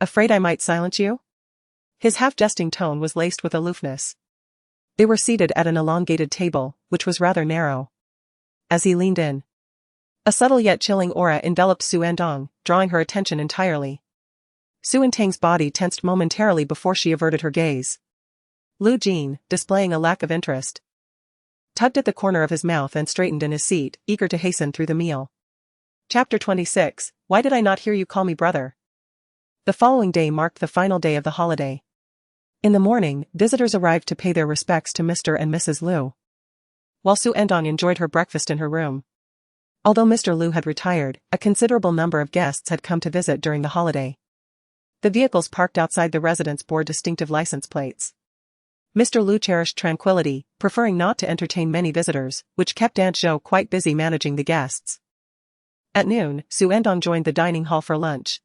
Afraid I might silence you?" His half-jesting tone was laced with aloofness. They were seated at an elongated table, which was rather narrow. As he leaned in, a subtle yet chilling aura enveloped Xu Endong, drawing her attention entirely. Xu Ertang's body tensed momentarily before she averted her gaze. Lu Jin, displaying a lack of interest, tugged at the corner of his mouth and straightened in his seat, eager to hasten through the meal. Chapter 26, Why did I not hear you call me brother? The following day marked the final day of the holiday. In the morning, visitors arrived to pay their respects to Mr. and Mrs. Liu, while Xu Ertang enjoyed her breakfast in her room. Although Mr. Liu had retired, a considerable number of guests had come to visit during the holiday. The vehicles parked outside the residence bore distinctive license plates. Mr. Liu cherished tranquility, preferring not to entertain many visitors, which kept Aunt Zhou quite busy managing the guests. At noon, Xu Ertang joined the dining hall for lunch.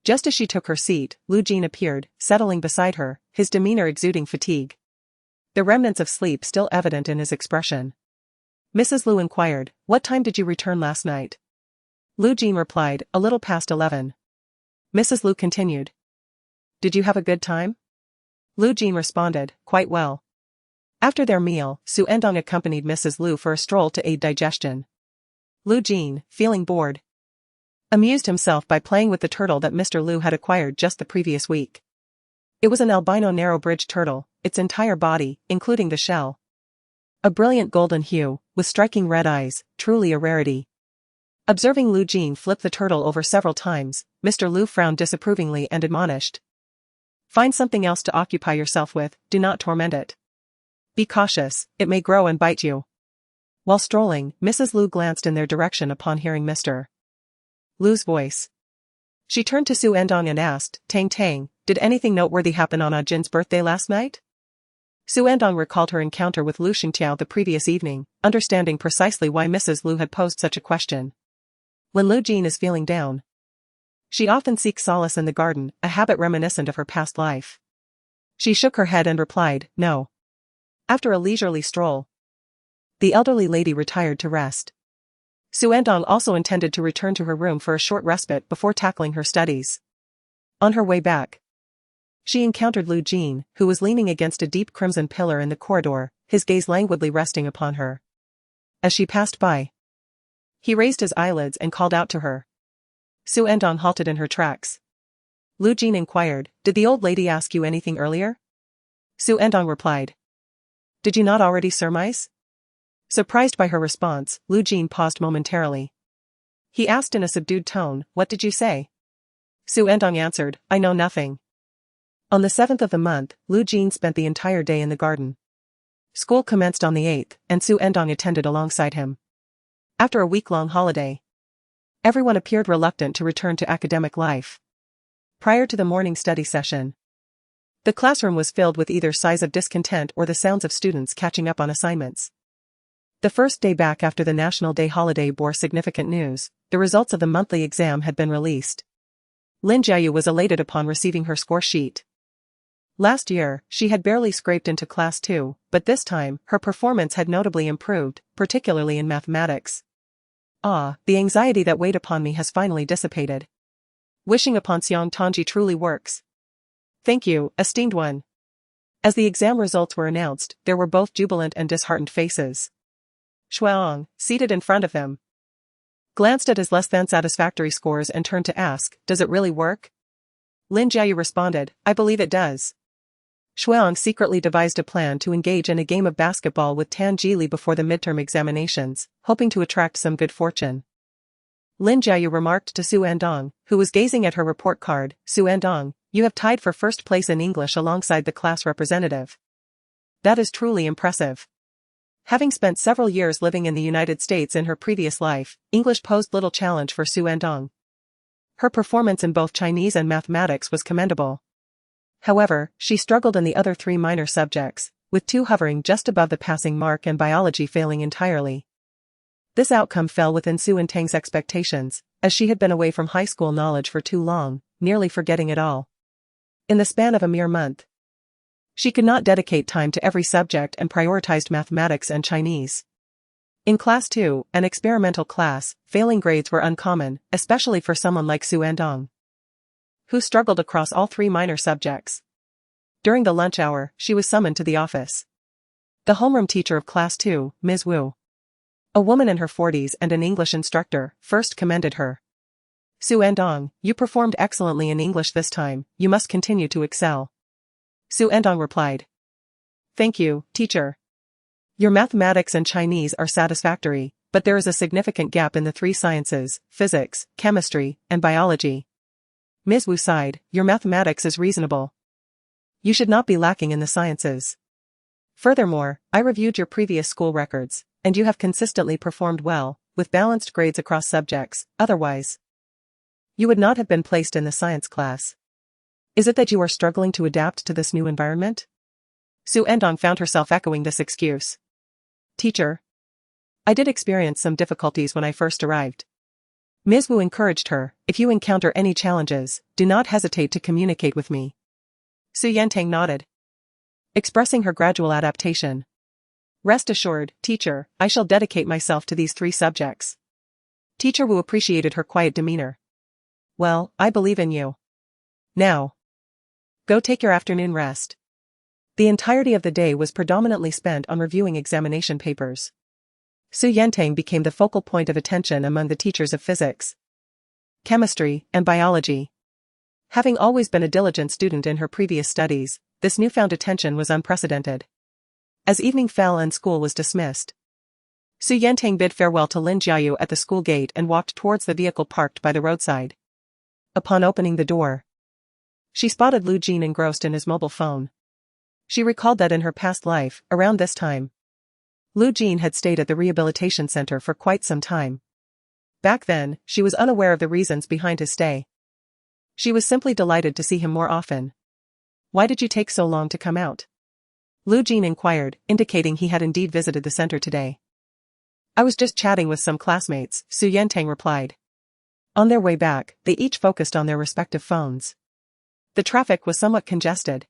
Just as she took her seat, Lu Jin appeared, settling beside her, his demeanor exuding fatigue, the remnants of sleep still evident in his expression. Mrs. Liu inquired, "What time did you return last night?" Lu Jin replied, "A little past 11. Mrs. Liu continued, "Did you have a good time?" Lu Jin responded, "Quite well." After their meal, Xu Ertang accompanied Mrs. Liu for a stroll to aid digestion. Lu Jin, feeling bored, amused himself by playing with the turtle that Mr. Liu had acquired just the previous week. It was an albino narrow-bridged turtle, its entire body, including the shell, a brilliant golden hue, with striking red eyes, truly a rarity. Observing Lu Jin flip the turtle over several times, Mr. Liu frowned disapprovingly and admonished, "Find something else to occupy yourself with, do not torment it. Be cautious, it may grow and bite you." While strolling, Mrs. Liu glanced in their direction upon hearing Mr. Liu's voice. She turned to Xu Ertang and asked, "Tang Tang, did anything noteworthy happen on Ah Jin's birthday last night?" Xu Ertang recalled her encounter with Lu Xingtiao the previous evening, understanding precisely why Mrs. Liu had posed such a question. When Lu Jin is feeling down, she often seeks solace in the garden, a habit reminiscent of her past life. She shook her head and replied, "No." After a leisurely stroll, the elderly lady retired to rest. Xu Ertang also intended to return to her room for a short respite before tackling her studies. On her way back, she encountered Lu Jin, who was leaning against a deep crimson pillar in the corridor, his gaze languidly resting upon her. As she passed by, he raised his eyelids and called out to her. Xu Ertang halted in her tracks. Lu Jin inquired, "Did the old lady ask you anything earlier?" Xu Ertang replied, "Did you not already surmise?" Surprised by her response, Lu Jin paused momentarily. He asked in a subdued tone, "What did you say?" Xu Ertang answered, "I know nothing." On the 7th of the month, Lu Jin spent the entire day in the garden. School commenced on the 8th, and Xu Ertang attended alongside him. After a week-long holiday, everyone appeared reluctant to return to academic life. Prior to the morning study session, the classroom was filled with either sighs of discontent or the sounds of students catching up on assignments. The first day back after the National Day holiday bore significant news. The results of the monthly exam had been released. Lin Jiayu was elated upon receiving her score sheet. Last year, she had barely scraped into class 2, but this time, her performance had notably improved, particularly in mathematics. "Ah, the anxiety that weighed upon me has finally dissipated. Wishing upon Xiang Tongji truly works. Thank you, esteemed one." As the exam results were announced, there were both jubilant and disheartened faces. Shuang, seated in front of them, glanced at his less than satisfactory scores and turned to ask, "Does it really work?" Lin Jiayu responded, "I believe it does." Shuang secretly devised a plan to engage in a game of basketball with Tan Jili before the midterm examinations, hoping to attract some good fortune. Lin Jiayu remarked to Xu Ertang, who was gazing at her report card, "Xu Ertang, you have tied for first place in English alongside the class representative. That is truly impressive." Having spent several years living in the United States in her previous life, English posed little challenge for Xu Ertang. Her performance in both Chinese and mathematics was commendable. However, she struggled in the other 3 minor subjects, with 2 hovering just above the passing mark and biology failing entirely. This outcome fell within Xu Ertang's expectations, as she had been away from high school knowledge for too long, nearly forgetting it all. In the span of a mere month, she could not dedicate time to every subject and prioritized mathematics and Chinese. In Class 2, an experimental class, failing grades were uncommon, especially for someone like Xu Ertang, who struggled across all 3 minor subjects. During the lunch hour, she was summoned to the office. The homeroom teacher of Class 2, Ms. Wu, a woman in her 40s and an English instructor, first commended her. Xu Ertang, you performed excellently in English this time, you must continue to excel. Xu Ertang replied. Thank you, teacher. Your mathematics and Chinese are satisfactory, but there is a significant gap in the three sciences, physics, chemistry, and biology. Ms. Wu sighed, your mathematics is reasonable. You should not be lacking in the sciences. Furthermore, I reviewed your previous school records, and you have consistently performed well, with balanced grades across subjects, otherwise you would not have been placed in the science class. Is it that you are struggling to adapt to this new environment? Xu Ertang found herself echoing this excuse. Teacher, I did experience some difficulties when I first arrived. Ms. Wu encouraged her, if you encounter any challenges, do not hesitate to communicate with me. Xu Ertang nodded, expressing her gradual adaptation. Rest assured, teacher, I shall dedicate myself to these three subjects. Teacher Wu appreciated her quiet demeanor. Well, I believe in you. Now, go take your afternoon rest. The entirety of the day was predominantly spent on reviewing examination papers. Xu Ertang became the focal point of attention among the teachers of physics, chemistry, and biology. Having always been a diligent student in her previous studies, this newfound attention was unprecedented. As evening fell and school was dismissed, Xu Ertang bid farewell to Lin Jiayu at the school gate and walked towards the vehicle parked by the roadside. Upon opening the door, she spotted Lu Jin engrossed in his mobile phone. She recalled that in her past life, around this time, Lu Jin had stayed at the rehabilitation center for quite some time. Back then, she was unaware of the reasons behind his stay. She was simply delighted to see him more often. Why did you take so long to come out? Lu Jin inquired, indicating he had indeed visited the center today. I was just chatting with some classmates, Xu Ertang replied. On their way back, they each focused on their respective phones. The traffic was somewhat congested,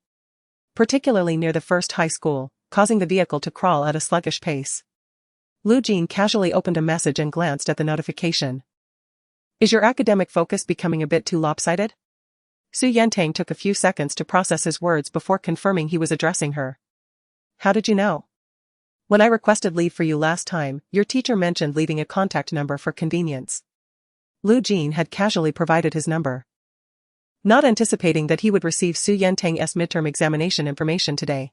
particularly near the first high school, causing the vehicle to crawl at a sluggish pace. Lu Jin casually opened a message and glanced at the notification. Is your academic focus becoming a bit too lopsided? Xu Ertang took a few seconds to process his words before confirming he was addressing her. How did you know? When I requested leave for you last time, your teacher mentioned leaving a contact number for convenience. Lu Jin had casually provided his number, not anticipating that he would receive Xu Ertang's midterm examination information today.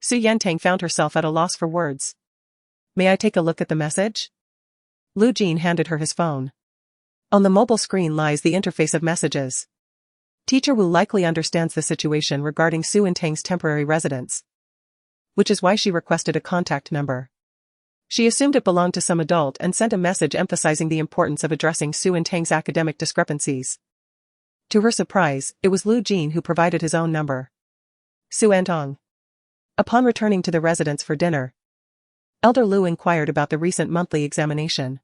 Xu Ertang found herself at a loss for words. May I take a look at the message? Lu Jin handed her his phone. On the mobile screen lies the interface of messages. Teacher Wu likely understands the situation regarding Xu Ertang's temporary residence, which is why she requested a contact number. She assumed it belonged to some adult and sent a message emphasizing the importance of addressing Xu Ertang's academic discrepancies. To her surprise, it was Lu Jin who provided his own number. Xu Ertang. Upon returning to the residence for dinner, Elder Lu inquired about the recent monthly examination.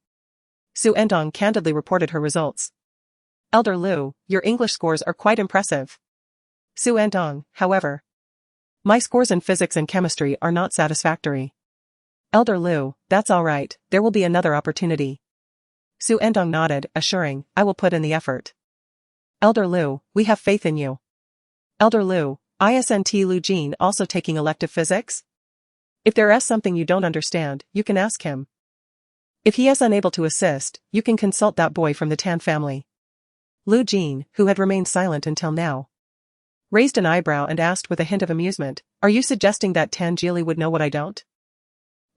Xu Ertang candidly reported her results. Elder Lu, your English scores are quite impressive. Xu Ertang, however, my scores in physics and chemistry are not satisfactory. Elder Lu, that's all right, there will be another opportunity. Xu Ertang nodded, assuring, I will put in the effort. Elder Lu, we have faith in you. Elder Lu, isn't Lu Jin also taking elective physics? If there is something you don't understand, you can ask him. If he is unable to assist, you can consult that boy from the Tan family. Lu Jin, who had remained silent until now, raised an eyebrow and asked with a hint of amusement, are you suggesting that Tan Jili would know what I don't?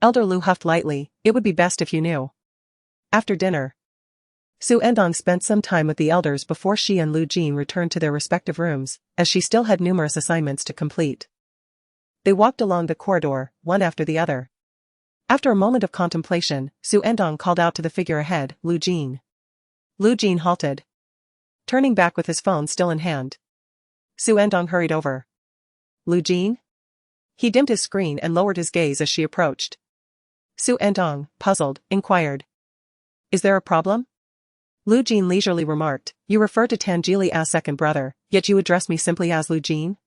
Elder Lu huffed lightly, it would be best if you knew. After dinner, Xu Ertang spent some time with the elders before she and Lu Jin returned to their respective rooms, as she still had numerous assignments to complete. They walked along the corridor, one after the other. After a moment of contemplation, Xu Ertang called out to the figure ahead, Lu Jin. Lu Jin halted, turning back with his phone still in hand. Xu Ertang hurried over. Lu Jin? He dimmed his screen and lowered his gaze as she approached. Xu Ertang, puzzled, inquired. Is there a problem? Lu Jin leisurely remarked, you refer to Tan Jili as second brother, yet you address me simply as Lu Jin?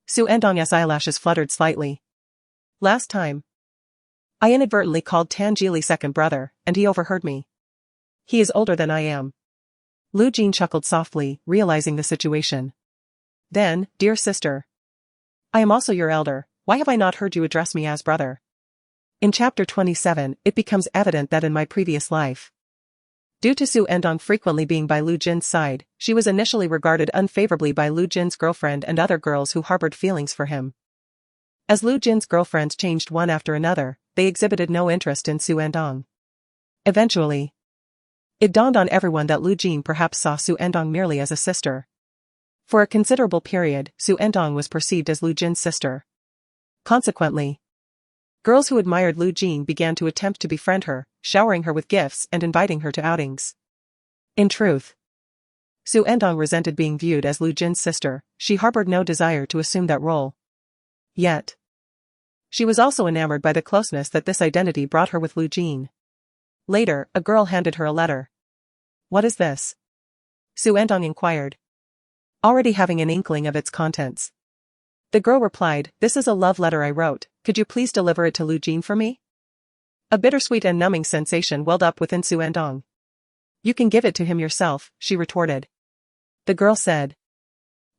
Xu Ertang's eyelashes fluttered slightly. Last time, I inadvertently called Tan Jili second brother, and he overheard me. He is older than I am. Lu Jin chuckled softly, realizing the situation. Then, dear sister, I am also your elder, why have I not heard you address me as brother? In chapter 27, it becomes evident that in my previous life, Due to Xu Endong frequently being by Lu Jin's side, she was initially regarded unfavorably by Lu Jin's girlfriend and other girls who harbored feelings for him. As Lu Jin's girlfriends changed one after another, they exhibited no interest in Xu Endong. Eventually, it dawned on everyone that Lu Jin perhaps saw Xu Endong merely as a sister. For a considerable period, Xu Endong was perceived as Lu Jin's sister. Consequently, girls who admired Lu Jin began to attempt to befriend her, showering her with gifts and inviting her to outings. In truth, Xu Endong resented being viewed as Lu Jin's sister. She harbored no desire to assume that role. Yet, she was also enamored by the closeness that this identity brought her with Lu Jin. Later, a girl handed her a letter. "What is this?" Xu Endong inquired, already having an inkling of its contents. The girl replied, "This is a love letter I wrote, could you please deliver it to Lu Jin for me?" A bittersweet and numbing sensation welled up within Xu Endong. "You can give it to him yourself," she retorted. The girl said,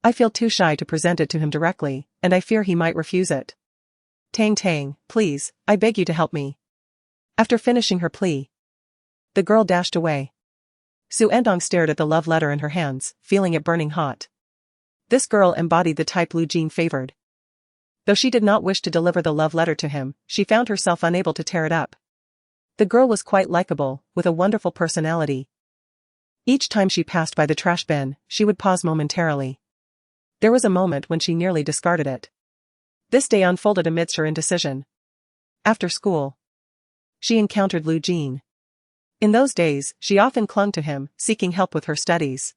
"I feel too shy to present it to him directly, and I fear he might refuse it. Tang Tang, please, I beg you to help me." After finishing her plea, the girl dashed away. Xu Endong stared at the love letter in her hands, feeling it burning hot. This girl embodied the type Lu Jin favored. Though she did not wish to deliver the love letter to him, she found herself unable to tear it up. The girl was quite likable, with a wonderful personality. Each time she passed by the trash bin, she would pause momentarily. There was a moment when she nearly discarded it. This day unfolded amidst her indecision. After school, she encountered Lu Jin. In those days, she often clung to him, seeking help with her studies.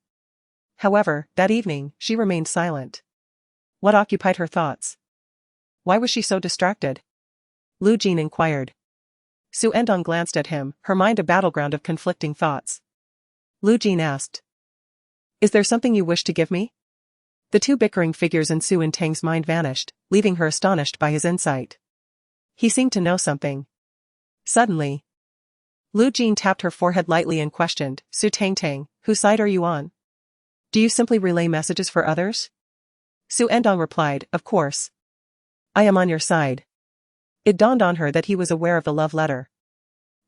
However, that evening, she remained silent. What occupied her thoughts? Why was she so distracted? Lu Jin inquired. Xu Endong glanced at him, her mind a battleground of conflicting thoughts. Lu Jin asked, "Is there something you wish to give me?" The two bickering figures in Xu Ertang's mind vanished, leaving her astonished by his insight. He seemed to know something. Suddenly, Lu Jin tapped her forehead lightly and questioned, "Xu Tang, whose side are you on? Do you simply relay messages for others?" Xu Endong replied, "Of course. I am on your side." It dawned on her that he was aware of the love letter.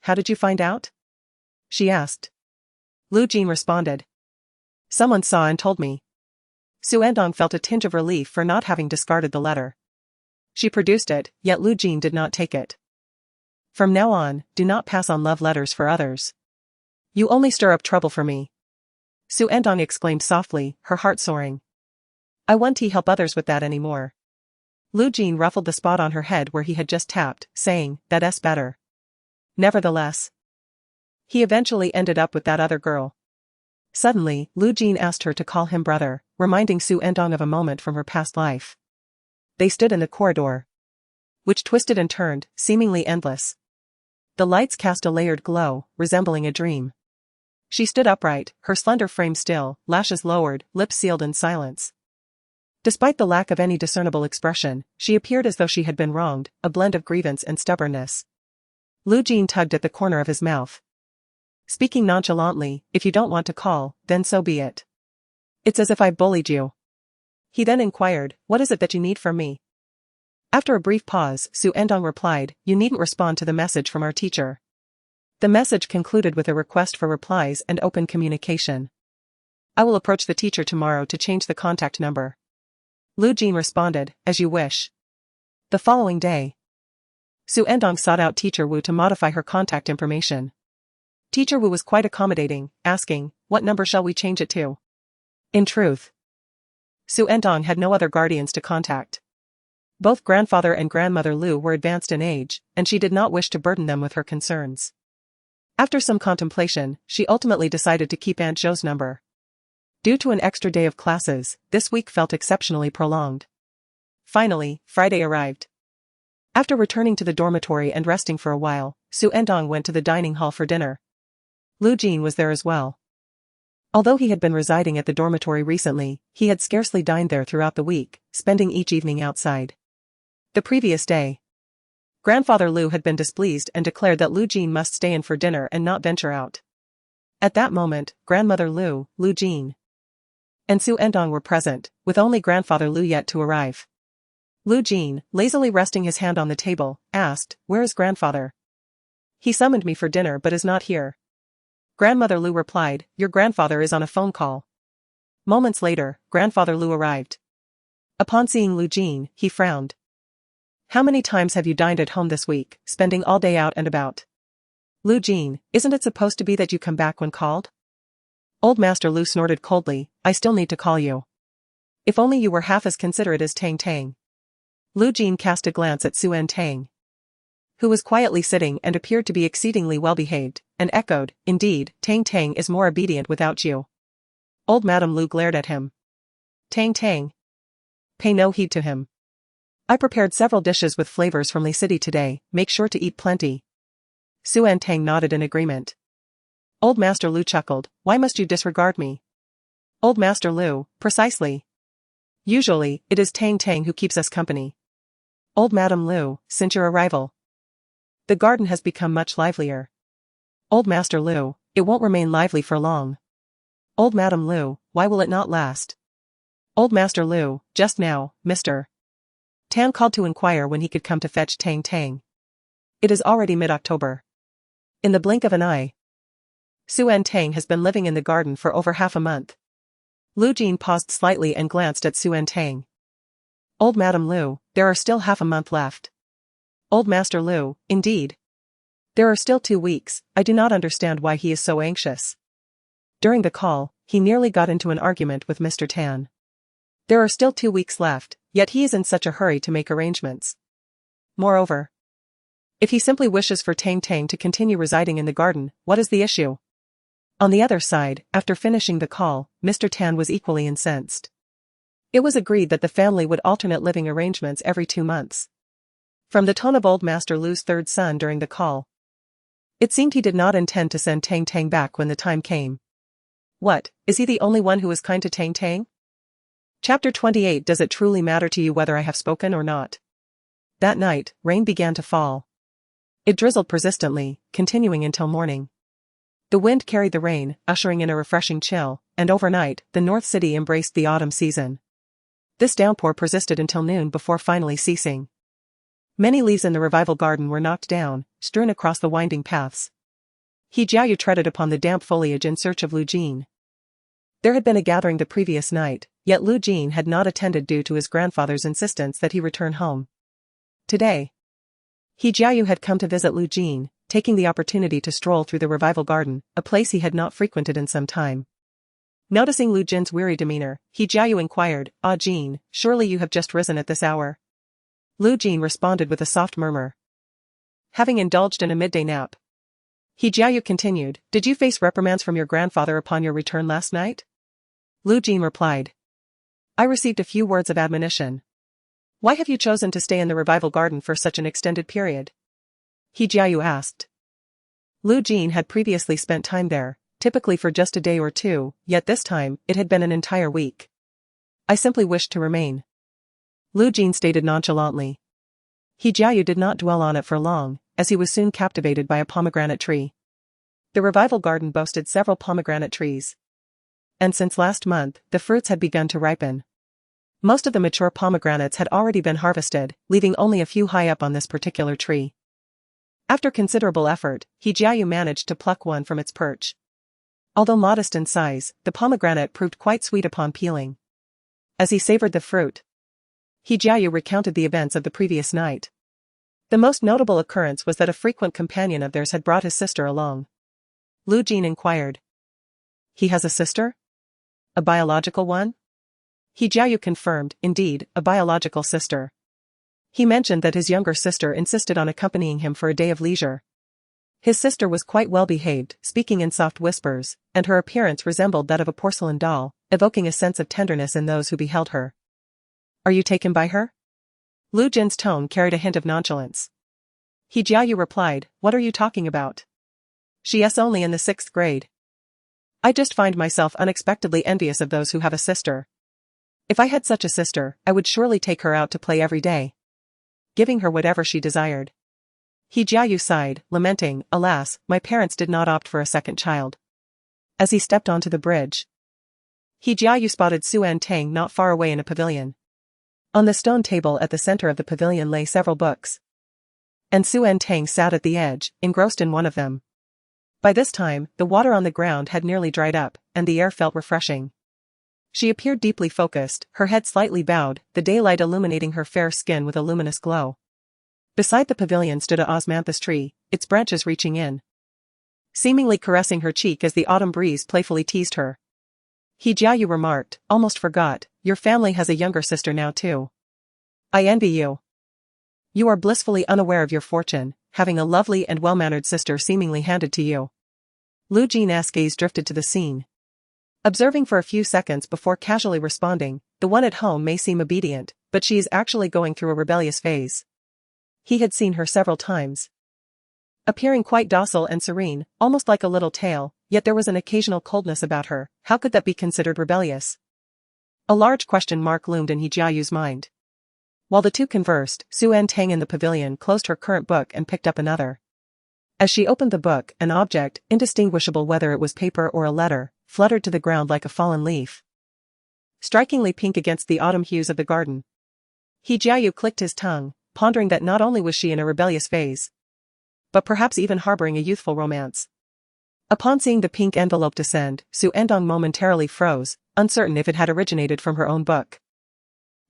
"How did you find out?" she asked. Lu Jin responded, "Someone saw and told me." Xu Endong felt a tinge of relief for not having discarded the letter. She produced it, yet Lu Jin did not take it. "From now on, do not pass on love letters for others. You only stir up trouble for me." Xu Endong exclaimed softly, her heart soaring. "I won't help others with that anymore." Lu Jin ruffled the spot on her head where he had just tapped, saying, "That's better." Nevertheless, he eventually ended up with that other girl. Suddenly, Lu Jin asked her to call him brother, reminding Xu Endong of a moment from her past life. They stood in the corridor, which twisted and turned, seemingly endless. The lights cast a layered glow, resembling a dream. She stood upright, her slender frame still, lashes lowered, lips sealed in silence. Despite the lack of any discernible expression, she appeared as though she had been wronged, a blend of grievance and stubbornness. Lu Jin tugged at the corner of his mouth. Speaking nonchalantly, "If you don't want to call, then so be it. It's as if I bullied you." He then inquired, "What is it that you need from me?" After a brief pause, Xu Endong replied, "You needn't respond to the message from our teacher." The message concluded with a request for replies and open communication. "I will approach the teacher tomorrow to change the contact number." Lu Jin responded, "As you wish." The following day, Xu Endong sought out Teacher Wu to modify her contact information. Teacher Wu was quite accommodating, asking, "What number shall we change it to?" In truth, Xu Endong had no other guardians to contact. Both grandfather and grandmother Lu were advanced in age, and she did not wish to burden them with her concerns. After some contemplation, she ultimately decided to keep Aunt Zhou's number. Due to an extra day of classes, this week felt exceptionally prolonged. Finally, Friday arrived. After returning to the dormitory and resting for a while, Xu Endong went to the dining hall for dinner. Lu Jin was there as well. Although he had been residing at the dormitory recently, he had scarcely dined there throughout the week, spending each evening outside. The previous day, Grandfather Lu had been displeased and declared that Lu Jin must stay in for dinner and not venture out. At that moment, Grandmother Lu, Lu Jin, and Xu Endong were present, with only Grandfather Lu yet to arrive. Lu Jin, lazily resting his hand on the table, asked, "Where is Grandfather?" "He summoned me for dinner but is not here." Grandmother Lu replied, your grandfather is on a phone call. Moments later, Grandfather Lu arrived. Upon seeing Lu Jin, he frowned. How many times have you dined at home this week, spending all day out and about? Lu Jin, isn't it supposed to be that you come back when called? Old Master Lu snorted coldly, I still need to call you. If only you were half as considerate as Tang Tang. Lu Jin cast a glance at Xu Ertang, who was quietly sitting and appeared to be exceedingly well-behaved, and echoed, indeed, Tang Tang is more obedient without you. Old Madame Lu glared at him. Tang Tang. Pay no heed to him. I prepared several dishes with flavors from Li City today, make sure to eat plenty. Xu Ertang nodded in agreement. Old Master Lu chuckled, why must you disregard me? Old Master Lu, precisely. Usually, it is Tang Tang who keeps us company. Old Madame Lu, since your arrival, the garden has become much livelier. Old Master Lu, it won't remain lively for long. Old Madame Lu, why will it not last? Old Master Lu, just now, Mr. Tan called to inquire when he could come to fetch Tang Tang. It is already mid-October. In the blink of an eye, Xu Ertang has been living in the garden for over half a month. Lu Jin paused slightly and glanced at Xu Ertang. Old Madame Lu, there are still half a month left. Old Master Lu, indeed. There are still 2 weeks, I do not understand why he is so anxious. During the call, he nearly got into an argument with Mr. Tan. There are still 2 weeks left, yet he is in such a hurry to make arrangements. Moreover, if he simply wishes for Tang Tang to continue residing in the garden, what is the issue? On the other side, after finishing the call, Mr. Tan was equally incensed. It was agreed that the family would alternate living arrangements every 2 months. From the tone of Old Master Lu's third son during the call, it seemed he did not intend to send Tang Tang back when the time came. What, is he the only one who is kind to Tang Tang? Chapter 28. Does it truly matter to you whether I have spoken or not? That night, rain began to fall. It drizzled persistently, continuing until morning. The wind carried the rain, ushering in a refreshing chill, and overnight, the North City embraced the autumn season. This downpour persisted until noon before finally ceasing. Many leaves in the revival garden were knocked down, strewn across the winding paths. He Jiaoyu treaded upon the damp foliage in search of Lu Jin. There had been a gathering the previous night, yet Lu Jin had not attended due to his grandfather's insistence that he return home. Today, He Jiaoyu had come to visit Lu Jin, taking the opportunity to stroll through the revival garden, a place he had not frequented in some time. Noticing Lu Jin's weary demeanor, He Jiaoyu inquired, Ah Jin, surely you have just risen at this hour? Lu Jin responded with a soft murmur. Having indulged in a midday nap. He Jiaoyu continued, did you face reprimands from your grandfather upon your return last night? Lu Jin replied. I received a few words of admonition. Why have you chosen to stay in the revival garden for such an extended period? He Jiaoyu asked. Lu Jin had previously spent time there, typically for just a day or two, yet this time, it had been an entire week. I simply wished to remain. Lu Jin stated nonchalantly. He Jiaoyu did not dwell on it for long, as he was soon captivated by a pomegranate tree. The revival garden boasted several pomegranate trees. And since last month, the fruits had begun to ripen. Most of the mature pomegranates had already been harvested, leaving only a few high up on this particular tree. After considerable effort, He Jiaoyu managed to pluck one from its perch. Although modest in size, the pomegranate proved quite sweet upon peeling. As he savored the fruit, He Jiaoyu recounted the events of the previous night. The most notable occurrence was that a frequent companion of theirs had brought his sister along. Lu Jin inquired. He has a sister? A biological one? He Jiaoyu confirmed, indeed, a biological sister. He mentioned that his younger sister insisted on accompanying him for a day of leisure. His sister was quite well behaved, speaking in soft whispers, and her appearance resembled that of a porcelain doll, evoking a sense of tenderness in those who beheld her. Are you taken by her? Lu Jin's tone carried a hint of nonchalance. He Jiaoyu replied, what are you talking about? She is only in the 6th grade. I just find myself unexpectedly envious of those who have a sister. If I had such a sister, I would surely take her out to play every day, giving her whatever she desired. He Jiaoyu sighed, lamenting, alas, my parents did not opt for a second child. As he stepped onto the bridge, He Jiaoyu spotted Xu Ertang not far away in a pavilion. On the stone table at the center of the pavilion lay several books. And Xu Ertang sat at the edge, engrossed in one of them. By this time, the water on the ground had nearly dried up, and the air felt refreshing. She appeared deeply focused, her head slightly bowed, the daylight illuminating her fair skin with a luminous glow. Beside the pavilion stood a osmanthus tree, its branches reaching in, seemingly caressing her cheek as the autumn breeze playfully teased her. He Jiayu remarked, almost forgot, your family has a younger sister now too. I envy you. You are blissfully unaware of your fortune, having a lovely and well-mannered sister seemingly handed to you. Lu Jin's gaze drifted to the scene, observing for a few seconds before casually responding, the one at home may seem obedient, but she is actually going through a rebellious phase. He had seen her several times, appearing quite docile and serene, almost like a little tail, yet there was an occasional coldness about her. How could that be considered rebellious? A large question mark loomed in He Jiayu's mind. While the two conversed, Xu Ertang in the pavilion closed her current book and picked up another. As she opened the book, an object, indistinguishable whether it was paper or a letter, fluttered to the ground like a fallen leaf, strikingly pink against the autumn hues of the garden. He Jiayu clicked his tongue, pondering that not only was she in a rebellious phase, but perhaps even harboring a youthful romance. Upon seeing the pink envelope descend, Xu Ertang momentarily froze, uncertain if it had originated from her own book.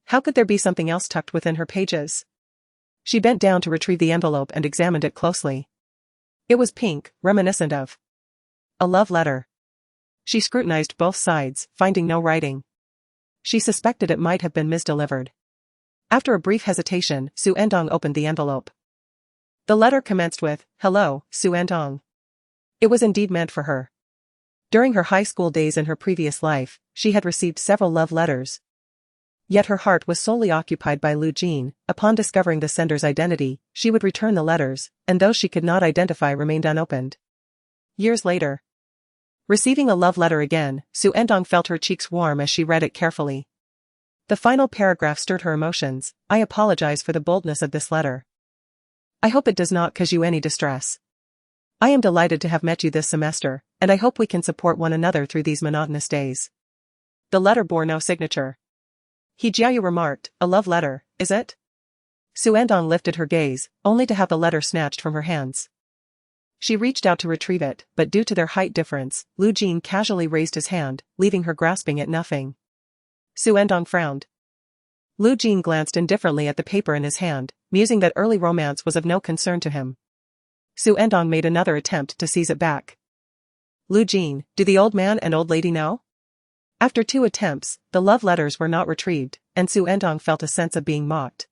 How could there be something else tucked within her pages? She bent down to retrieve the envelope and examined it closely. It was pink, reminiscent of a love letter. She scrutinized both sides, finding no writing. She suspected it might have been misdelivered. After a brief hesitation, Xu Ertang opened the envelope. The letter commenced with, "Hello, Xu Ertang." It was indeed meant for her. During her high school days in her previous life, she had received several love letters. Yet her heart was solely occupied by Lu Jin. Upon discovering the sender's identity, she would return the letters, and those she could not identify remained unopened. Years later, receiving a love letter again, Xu Ertang felt her cheeks warm as she read it carefully. The final paragraph stirred her emotions. I apologize for the boldness of this letter. I hope it does not cause you any distress. I am delighted to have met you this semester, and I hope we can support one another through these monotonous days. The letter bore no signature. He Jiayu remarked, a love letter, is it? Xu Ertang lifted her gaze, only to have the letter snatched from her hands. She reached out to retrieve it, but due to their height difference, Lu Jin casually raised his hand, leaving her grasping at nothing. Xu Ertang frowned. Lu Jin glanced indifferently at the paper in his hand, musing that early romance was of no concern to him. Xu Ertang made another attempt to seize it back. Lu Jin, do the old man and old lady know? After 2 attempts, the love letters were not retrieved, and Xu Ertang felt a sense of being mocked.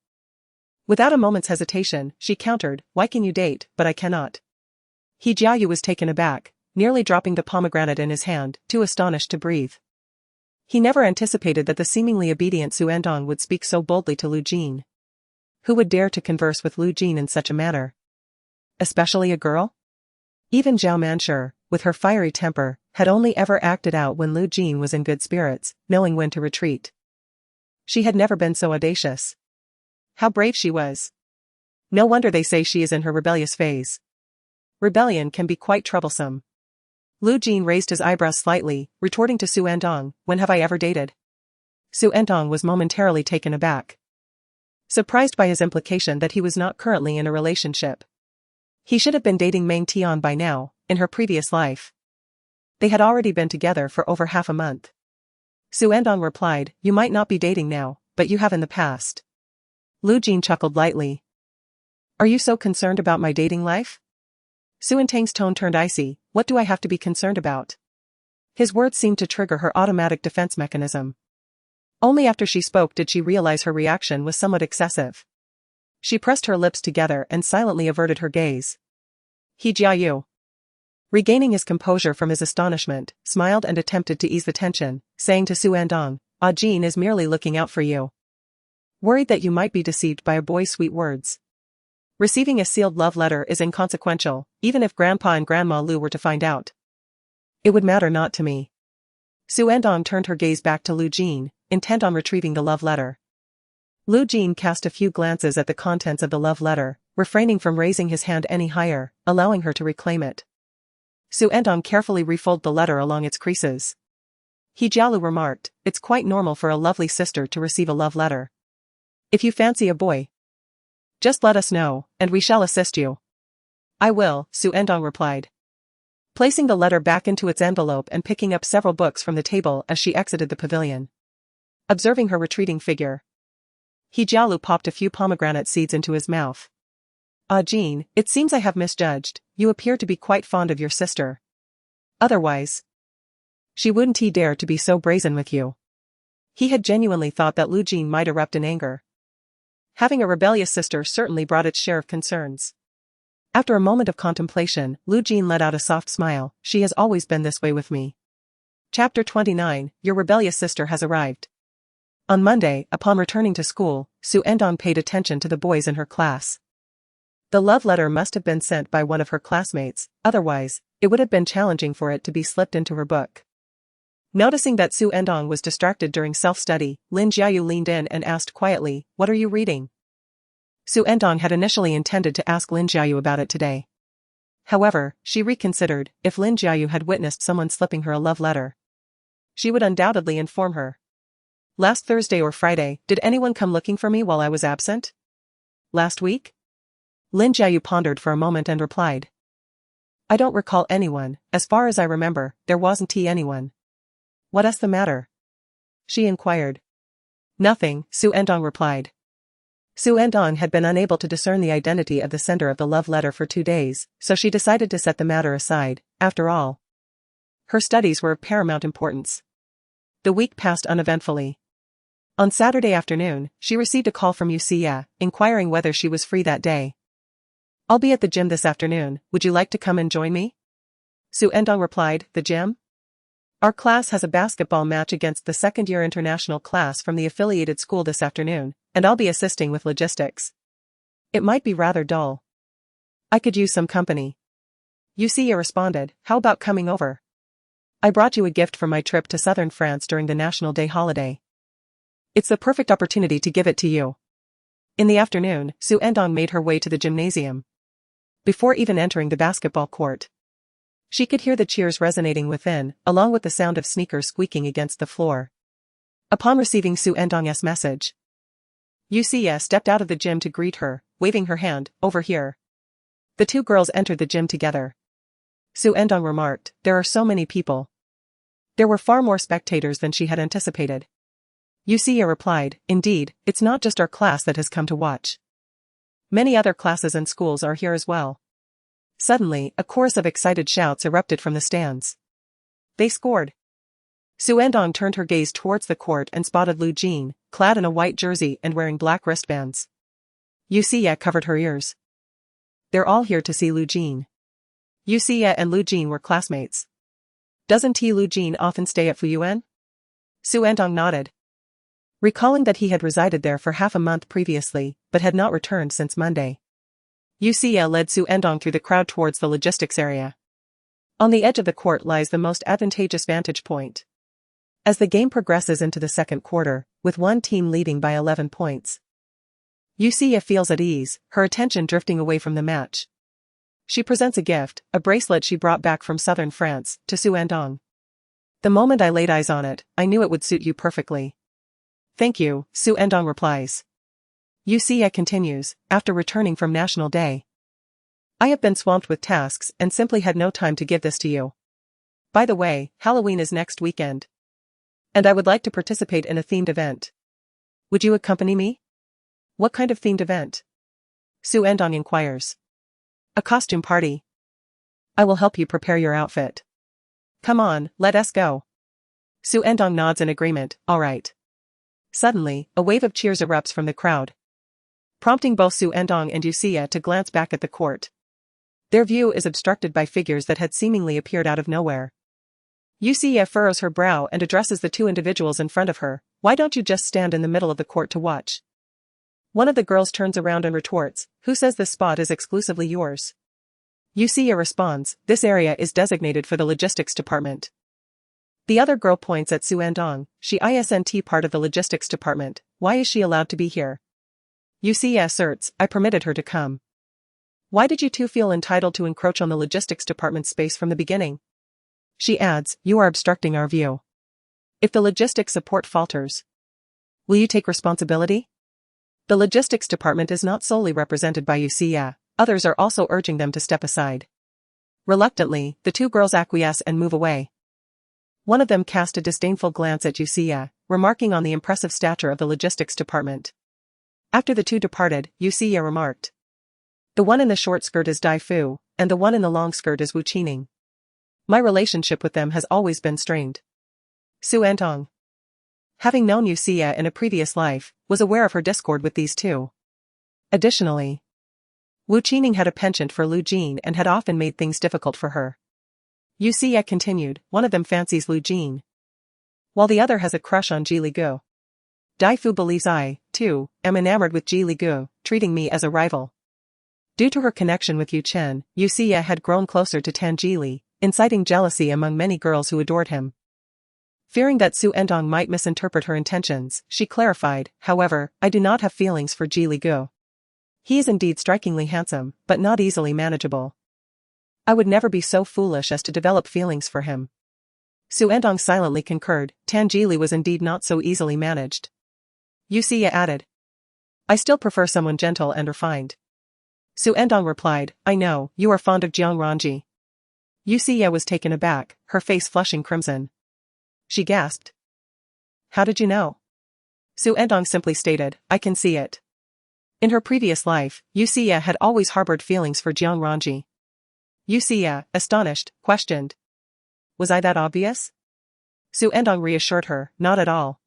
Without a moment's hesitation, she countered, why can you date, but I cannot? He Jiayu was taken aback, nearly dropping the pomegranate in his hand, too astonished to breathe. He never anticipated that the seemingly obedient Xu Ertang would speak so boldly to Lu Jin. Who would dare to converse with Lu Jin in such a manner? Especially a girl? Even Zhao Manshur, with her fiery temper, had only ever acted out when Lu Jin was in good spirits, knowing when to retreat. She had never been so audacious. How brave she was. No wonder they say she is in her rebellious phase. Rebellion can be quite troublesome. Lu Jin raised his eyebrows slightly, retorting to Xu Ertang, when have I ever dated? Xu Ertang was momentarily taken aback, surprised by his implication that he was not currently in a relationship. He should have been dating Meng Tian by now, in her previous life. They had already been together for over half a month. Xu Ertang replied, you might not be dating now, but you have in the past. Lu Jin chuckled lightly. Are you so concerned about my dating life? Xu Ertang's tone turned icy, what do I have to be concerned about? His words seemed to trigger her automatic defense mechanism. Only after she spoke did she realize her reaction was somewhat excessive. She pressed her lips together and silently averted her gaze. He Jiayu, regaining his composure from his astonishment, smiled and attempted to ease the tension, saying to Xu Ertang, Ah Jin is merely looking out for you. Worried that you might be deceived by a boy's sweet words. Receiving a sealed love letter is inconsequential, even if Grandpa and Grandma Lu were to find out. It would matter not to me. Xu Ertang turned her gaze back to Lu Jin, intent on retrieving the love letter. Lu Jin cast a few glances at the contents of the love letter, refraining from raising his hand any higher, allowing her to reclaim it. Xu Ertang carefully refolded the letter along its creases. He Jialu remarked, it's quite normal for a lovely sister to receive a love letter. If you fancy a boy, just let us know, and we shall assist you. I will, Xu Ertang replied. placing the letter back into its envelope and picking up several books from the table as she exited the pavilion. Observing her retreating figure, He Jiaolu popped a few pomegranate seeds into his mouth. Jean, it seems I have misjudged, you appear to be quite fond of your sister. Otherwise, she wouldn't dare to be so brazen with you. He had genuinely thought that Lu Jin might erupt in anger. Having a rebellious sister certainly brought its share of concerns. After a moment of contemplation, Lu Jin let out a soft smile. She has always been this way with me. Chapter 29, Your rebellious sister has arrived. On Monday, upon returning to school, Xu Ertang paid attention to the boys in her class. The love letter must have been sent by one of her classmates, otherwise, it would have been challenging for it to be slipped into her book. Noticing that Xu Ertang was distracted during self-study, Lin Jiayu leaned in and asked quietly, "What are you reading?" Xu Ertang had initially intended to ask Lin Jiayu about it today. However, she reconsidered. If Lin Jiayu had witnessed someone slipping her a love letter, she would undoubtedly inform her. Last Thursday or Friday, did anyone come looking for me while I was absent? Last week? Lin Jiayu pondered for a moment and replied. I don't recall anyone. As far as I remember, there wasn't anyone. What's the matter? She inquired. Nothing, Xu Ertang replied. Xu Ertang had been unable to discern the identity of the sender of the love letter for 2 days, so she decided to set the matter aside. After all, her studies were of paramount importance. The week passed uneventfully. On Saturday afternoon, she received a call from Yusia, inquiring whether she was free that day. I'll be at the gym this afternoon, would you like to come and join me? Xu Ertang replied, the gym? Our class has a basketball match against the second-year international class from the affiliated school this afternoon, and I'll be assisting with logistics. It might be rather dull. I could use some company. Yusia responded, how about coming over? I brought you a gift from my trip to southern France during the National Day holiday. It's the perfect opportunity to give it to you. In the afternoon, Xu Ertang made her way to the gymnasium. Before even entering the basketball court, she could hear the cheers resonating within, along with the sound of sneakers squeaking against the floor. Upon receiving Xu Ertang's message, Yusia stepped out of the gym to greet her, waving her hand, over here. The two girls entered the gym together. Xu Ertang remarked, there are so many people. There were far more spectators than she had anticipated. Yusia replied, indeed, it's not just our class that has come to watch. Many other classes and schools are here as well. Suddenly, a chorus of excited shouts erupted from the stands. They scored. Xu Ertang turned her gaze towards the court and spotted Lu Jin, clad in a white jersey and wearing black wristbands. Yusia covered her ears. They're all here to see Lu Jin. Yusia and Lu Jin were classmates. Doesn't Lu Jin often stay at Fuyuan? Xu Ertang nodded. Recalling that he had resided there for half a month previously, but had not returned since Monday. Yusia led Xu Ertang through the crowd towards the logistics area. On the edge of the court lies the most advantageous vantage point. As the game progresses into the second quarter, with one team leading by 11 points, Yusia feels at ease, her attention drifting away from the match. She presents a gift, a bracelet she brought back from southern France, to Xu Ertang. The moment I laid eyes on it, I knew it would suit you perfectly. Thank you, Xu Ertang replies. Yusia continues, after returning from National Day. I have been swamped with tasks and simply had no time to give this to you. By the way, Halloween is next weekend. And I would like to participate in a themed event. Would you accompany me? What kind of themed event? Xu Ertang inquires. A costume party. I will help you prepare your outfit. Come on, let us go. Xu Ertang nods in agreement, all right. Suddenly, a wave of cheers erupts from the crowd, prompting both Xu Ertang and Yusia to glance back at the court. Their view is obstructed by figures that had seemingly appeared out of nowhere. Yusia furrows her brow and addresses the two individuals in front of her. Why don't you just stand in the middle of the court to watch? One of the girls turns around and retorts, who says this spot is exclusively yours? Yusia responds, this area is designated for the logistics department. The other girl points at Xu Ertang, she isn't part of the logistics department, why is she allowed to be here? Yusia asserts, I permitted her to come. Why did you two feel entitled to encroach on the logistics department's space from the beginning? She adds, you are obstructing our view. If the logistics support falters, will you take responsibility? The logistics department is not solely represented by Yusia, others are also urging them to step aside. Reluctantly, the two girls acquiesce and move away. One of them cast a disdainful glance at Xu, remarking on the impressive stature of the logistics department. After the two departed, Xu remarked, "The one in the short skirt is Dai Fu, and the one in the long skirt is Wu Qining. My relationship with them has always been strained." Xu Ertang, having known Xu in a previous life, was aware of her discord with these two. Additionally, Wu Qining had a penchant for Lu Jin and had often made things difficult for her. Xu continued, "One of them fancies Lu Jin, while the other has a crush on Ji Ligu. Dai Fu believes I, too, am enamored with Ji Ligu, treating me as a rival." Due to her connection with Yu Chen, Xu had grown closer to Tan Jili, inciting jealousy among many girls who adored him. Fearing that Xu Ertang might misinterpret her intentions, she clarified, "However, I do not have feelings for Ji Ligu. He is indeed strikingly handsome, but not easily manageable. I would never be so foolish as to develop feelings for him." Xu Ertang silently concurred, Tan Jili was indeed not so easily managed. Xu added, "I still prefer someone gentle and refined." Xu Ertang replied, "I know, you are fond of Jiang Ranji." Xu was taken aback, her face flushing crimson. She gasped, "How did you know?" Xu Ertang simply stated, "I can see it." In her previous life, Xu had always harbored feelings for Jiang Ranji. Xu, astonished, questioned, "Was I that obvious?" Xu Ertang reassured her, "Not at all."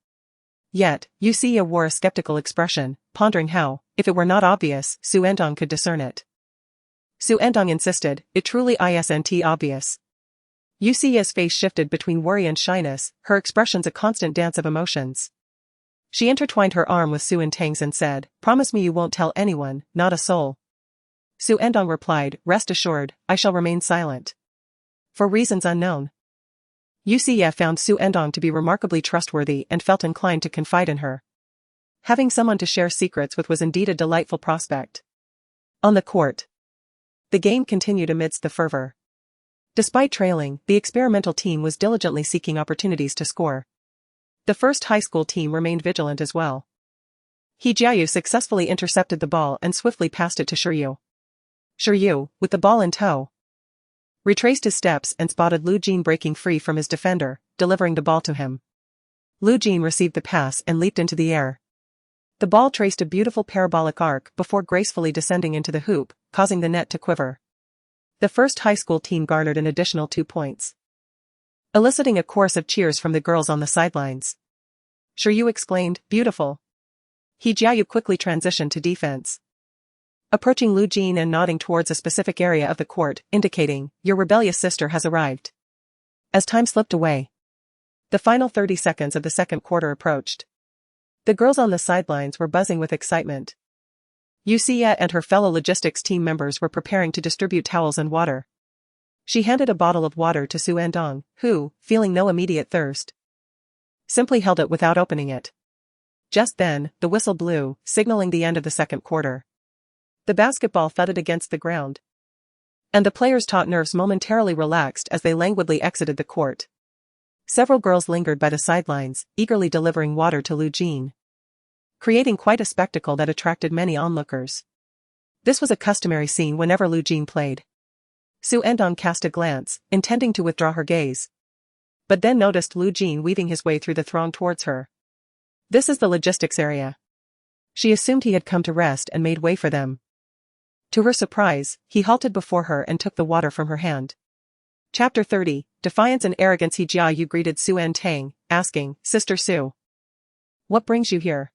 Yet, Xu wore a skeptical expression, pondering how, if it were not obvious, Xu Ertang could discern it. Xu Ertang insisted, "It truly isn't obvious." Xu's face shifted between worry and shyness, her expressions a constant dance of emotions. She intertwined her arm with Xu Ertang's and said, "Promise me you won't tell anyone, not a soul." Xu Ertang replied, "Rest assured, I shall remain silent." For reasons unknown. Xu found Xu Ertang to be remarkably trustworthy and felt inclined to confide in her. Having someone to share secrets with was indeed a delightful prospect. On the court, the game continued amidst the fervor. Despite trailing, the experimental team was diligently seeking opportunities to score. The first high school team remained vigilant as well. He Jiayu successfully intercepted the ball and swiftly passed it to Shiryu. Shiryu, with the ball in tow, retraced his steps and spotted Lu Jin breaking free from his defender, delivering the ball to him. Lu Jin received the pass and leaped into the air. The ball traced a beautiful parabolic arc before gracefully descending into the hoop, causing the net to quiver. The first high school team garnered an additional 2 points, eliciting a chorus of cheers from the girls on the sidelines. Shiryu exclaimed, "Beautiful." He Jiayu quickly transitioned to defense, approaching Lu Jin and nodding towards a specific area of the court, indicating, "Your rebellious sister has arrived." As time slipped away, the final 30 seconds of the second quarter approached. The girls on the sidelines were buzzing with excitement. Xu and her fellow logistics team members were preparing to distribute towels and water. She handed a bottle of water to Xu Ertang, who, feeling no immediate thirst, simply held it without opening it. Just then, the whistle blew, signaling the end of the second quarter. The basketball thudded against the ground, and the players' taut nerves momentarily relaxed as they languidly exited the court. Several girls lingered by the sidelines, eagerly delivering water to Lu Jin, creating quite a spectacle that attracted many onlookers. This was a customary scene whenever Lu Jin played. Xu Ertang cast a glance, intending to withdraw her gaze, but then noticed Lu Jin weaving his way through the throng towards her. "This is the logistics area." She assumed he had come to rest and made way for them. To her surprise, he halted before her and took the water from her hand. Chapter 30, Defiance and Arrogance. He Jiayu greeted Xu Ertang, asking, "Sister Xu, what brings you here?"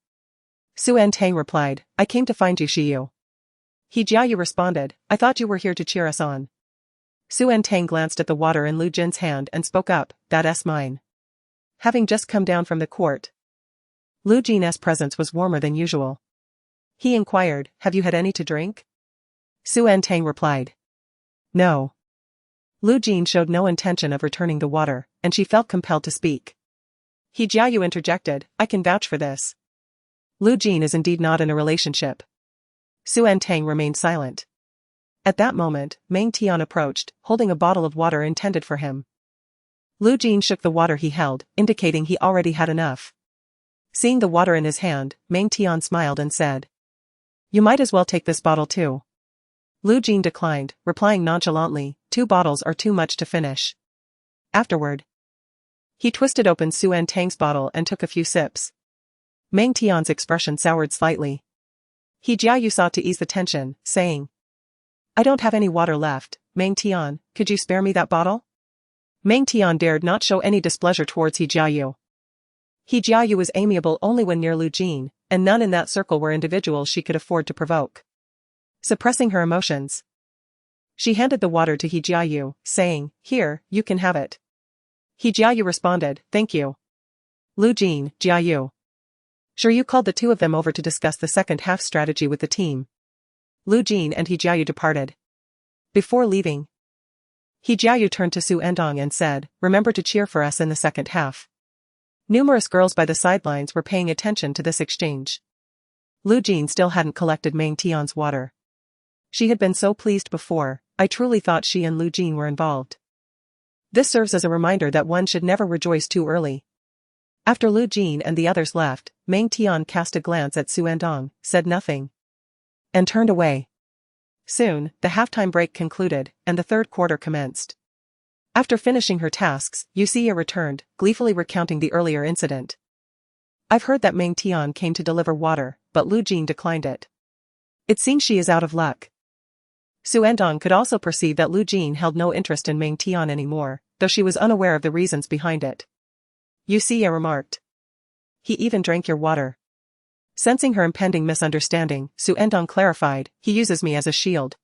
Xu Ertang replied, "I came to find you, Shiyu." He Jiayu responded, "I thought you were here to cheer us on." Xu Ertang glanced at the water in Lu Jin's hand and spoke up, "That's mine." Having just come down from the court, Lu Jin's presence was warmer than usual. He inquired, "Have you had any to drink?" Xu Ertang replied, "No." Lu Jin showed no intention of returning the water, and she felt compelled to speak. He Jiayu interjected, "I can vouch for this. Lu Jin is indeed not in a relationship." Xu Ertang remained silent. At that moment, Meng Tian approached, holding a bottle of water intended for him. Lu Jin shook the water he held, indicating he already had enough. Seeing the water in his hand, Meng Tian smiled and said, "You might as well take this bottle too." Lu Jin declined, replying nonchalantly, 2 bottles are too much to finish. Afterward, he twisted open Xu Ertang's bottle and took a few sips. Meng Tian's expression soured slightly. He Jiayu sought to ease the tension, saying, I don't have any water left, Meng Tian, could you spare me that bottle? Meng Tian dared not show any displeasure towards He Jiayu. He Jiayu was amiable only when near Lu Jin, and none in that circle were individuals she could afford to provoke. Suppressing her emotions, she handed the water to He Jiayu, saying, Here, you can have it. He Jiayu responded, Thank you. Lu Jin, Jiayu. Sure, you called the 2 of them over to discuss the second half strategy with the team. Lu Jin and He Jiayu departed. Before leaving, He Jiayu turned to Xu Ertang and said, Remember to cheer for us in the second half. Numerous girls by the sidelines were paying attention to this exchange. Lu Jin still hadn't collected Meng Tian's water. She had been so pleased before, I truly thought she and Lu Jin were involved. This serves as a reminder that one should never rejoice too early. After Lu Jin and the others left, Meng Tian cast a glance at Xu Ertang, said nothing, and turned away. Soon, the halftime break concluded, and the third quarter commenced. After finishing her tasks, Yusia returned, gleefully recounting the earlier incident. I've heard that Meng Tian came to deliver water, but Lu Jin declined it. It seems she is out of luck. Xu Ertang could also perceive that Lu Jin held no interest in Meng Tian anymore, though she was unaware of the reasons behind it. Yusia remarked. He even drank your water. Sensing her impending misunderstanding, Xu Ertang clarified, he uses me as a shield.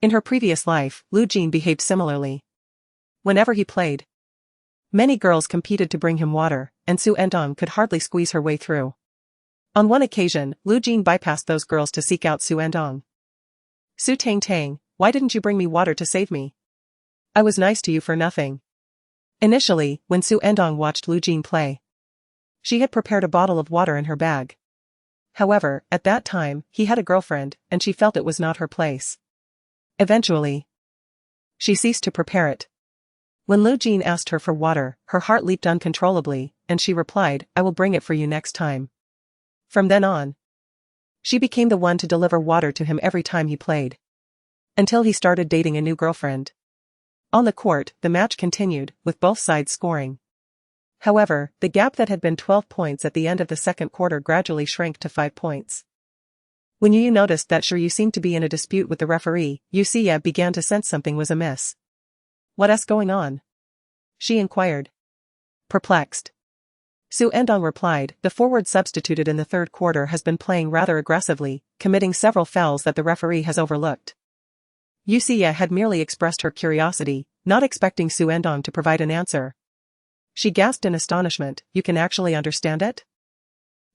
In her previous life, Lu Jin behaved similarly. Whenever he played, many girls competed to bring him water, and Xu Ertang could hardly squeeze her way through. On one occasion, Lu Jin bypassed those girls to seek out Xu Ertang. Su Tang Tang, why didn't you bring me water to save me? I was nice to you for nothing. Initially, when Xu Ertang watched Lu Jin play, she had prepared a bottle of water in her bag. However, at that time, he had a girlfriend, and she felt it was not her place. Eventually, she ceased to prepare it. When Lu Jin asked her for water, her heart leaped uncontrollably, and she replied, I will bring it for you next time. From then on, she became the one to deliver water to him every time he played. Until he started dating a new girlfriend. On the court, the match continued, with both sides scoring. However, the gap that had been 12 points at the end of the second quarter gradually shrank to 5 points. When Yu noticed that Shiryu seemed to be in a dispute with the referee, Yusia began to sense something was amiss. What's going on? She inquired. Perplexed. Xu Ertang replied, the forward substituted in the third quarter has been playing rather aggressively, committing several fouls that the referee has overlooked. Yusia had merely expressed her curiosity, not expecting Xu Ertang to provide an answer. She gasped in astonishment, you can actually understand it?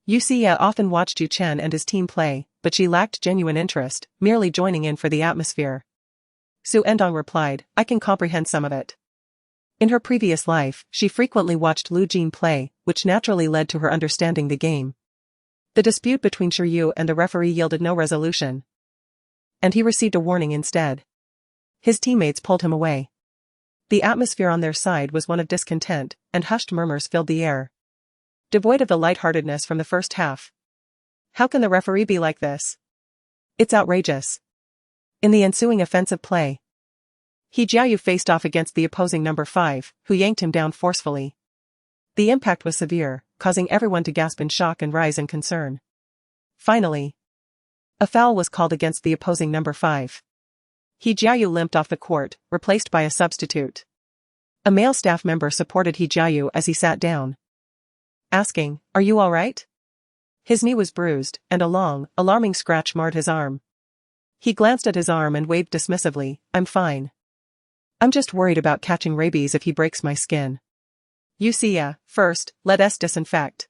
Yusia often watched Yu Chen and his team play, but she lacked genuine interest, merely joining in for the atmosphere. Xu Ertang replied, I can comprehend some of it. In her previous life, she frequently watched Lu Jin play, which naturally led to her understanding the game. The dispute between Shiryu and the referee yielded no resolution, and he received a warning instead. His teammates pulled him away. The atmosphere on their side was one of discontent, and hushed murmurs filled the air, devoid of the lightheartedness from the first half. How can the referee be like this? It's outrageous. In the ensuing offensive play, He Jiayu faced off against the opposing number 5, who yanked him down forcefully. The impact was severe, causing everyone to gasp in shock and rise in concern. Finally, a foul was called against the opposing number 5. He Jiayu limped off the court, replaced by a substitute. A male staff member supported He Jiayu as he sat down, asking, Are you all right? His knee was bruised, and a long, alarming scratch marred his arm. He glanced at his arm and waved dismissively, I'm fine. I'm just worried about catching rabies if he breaks my skin. Yusia, first, let us disinfect.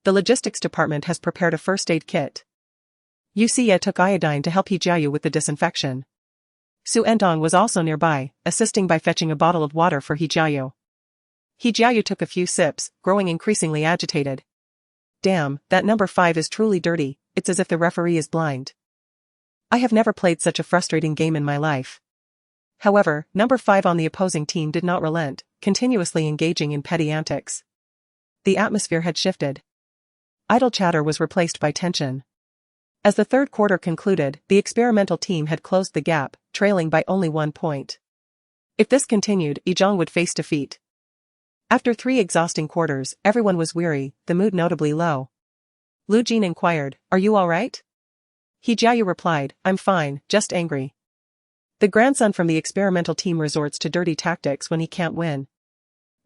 The logistics department has prepared a first aid kit. Yusia took iodine to help He Jiayu with the disinfection. Xu Ertang was also nearby, assisting by fetching a bottle of water for He Jiayu. He Jiayu took a few sips, growing increasingly agitated. Damn, that number 5 is truly dirty, it's as if the referee is blind. I have never played such a frustrating game in my life. However, number 5 on the opposing team did not relent, continuously engaging in petty antics. The atmosphere had shifted. Idle chatter was replaced by tension. As the third quarter concluded, the experimental team had closed the gap, trailing by only 1 point. If this continued, Yizhang would face defeat. After 3 exhausting quarters, everyone was weary, the mood notably low. Lu Jin inquired, "Are you all right?" He Jiayu replied, "I'm fine, just angry." The grandson from the experimental team resorts to dirty tactics when he can't win.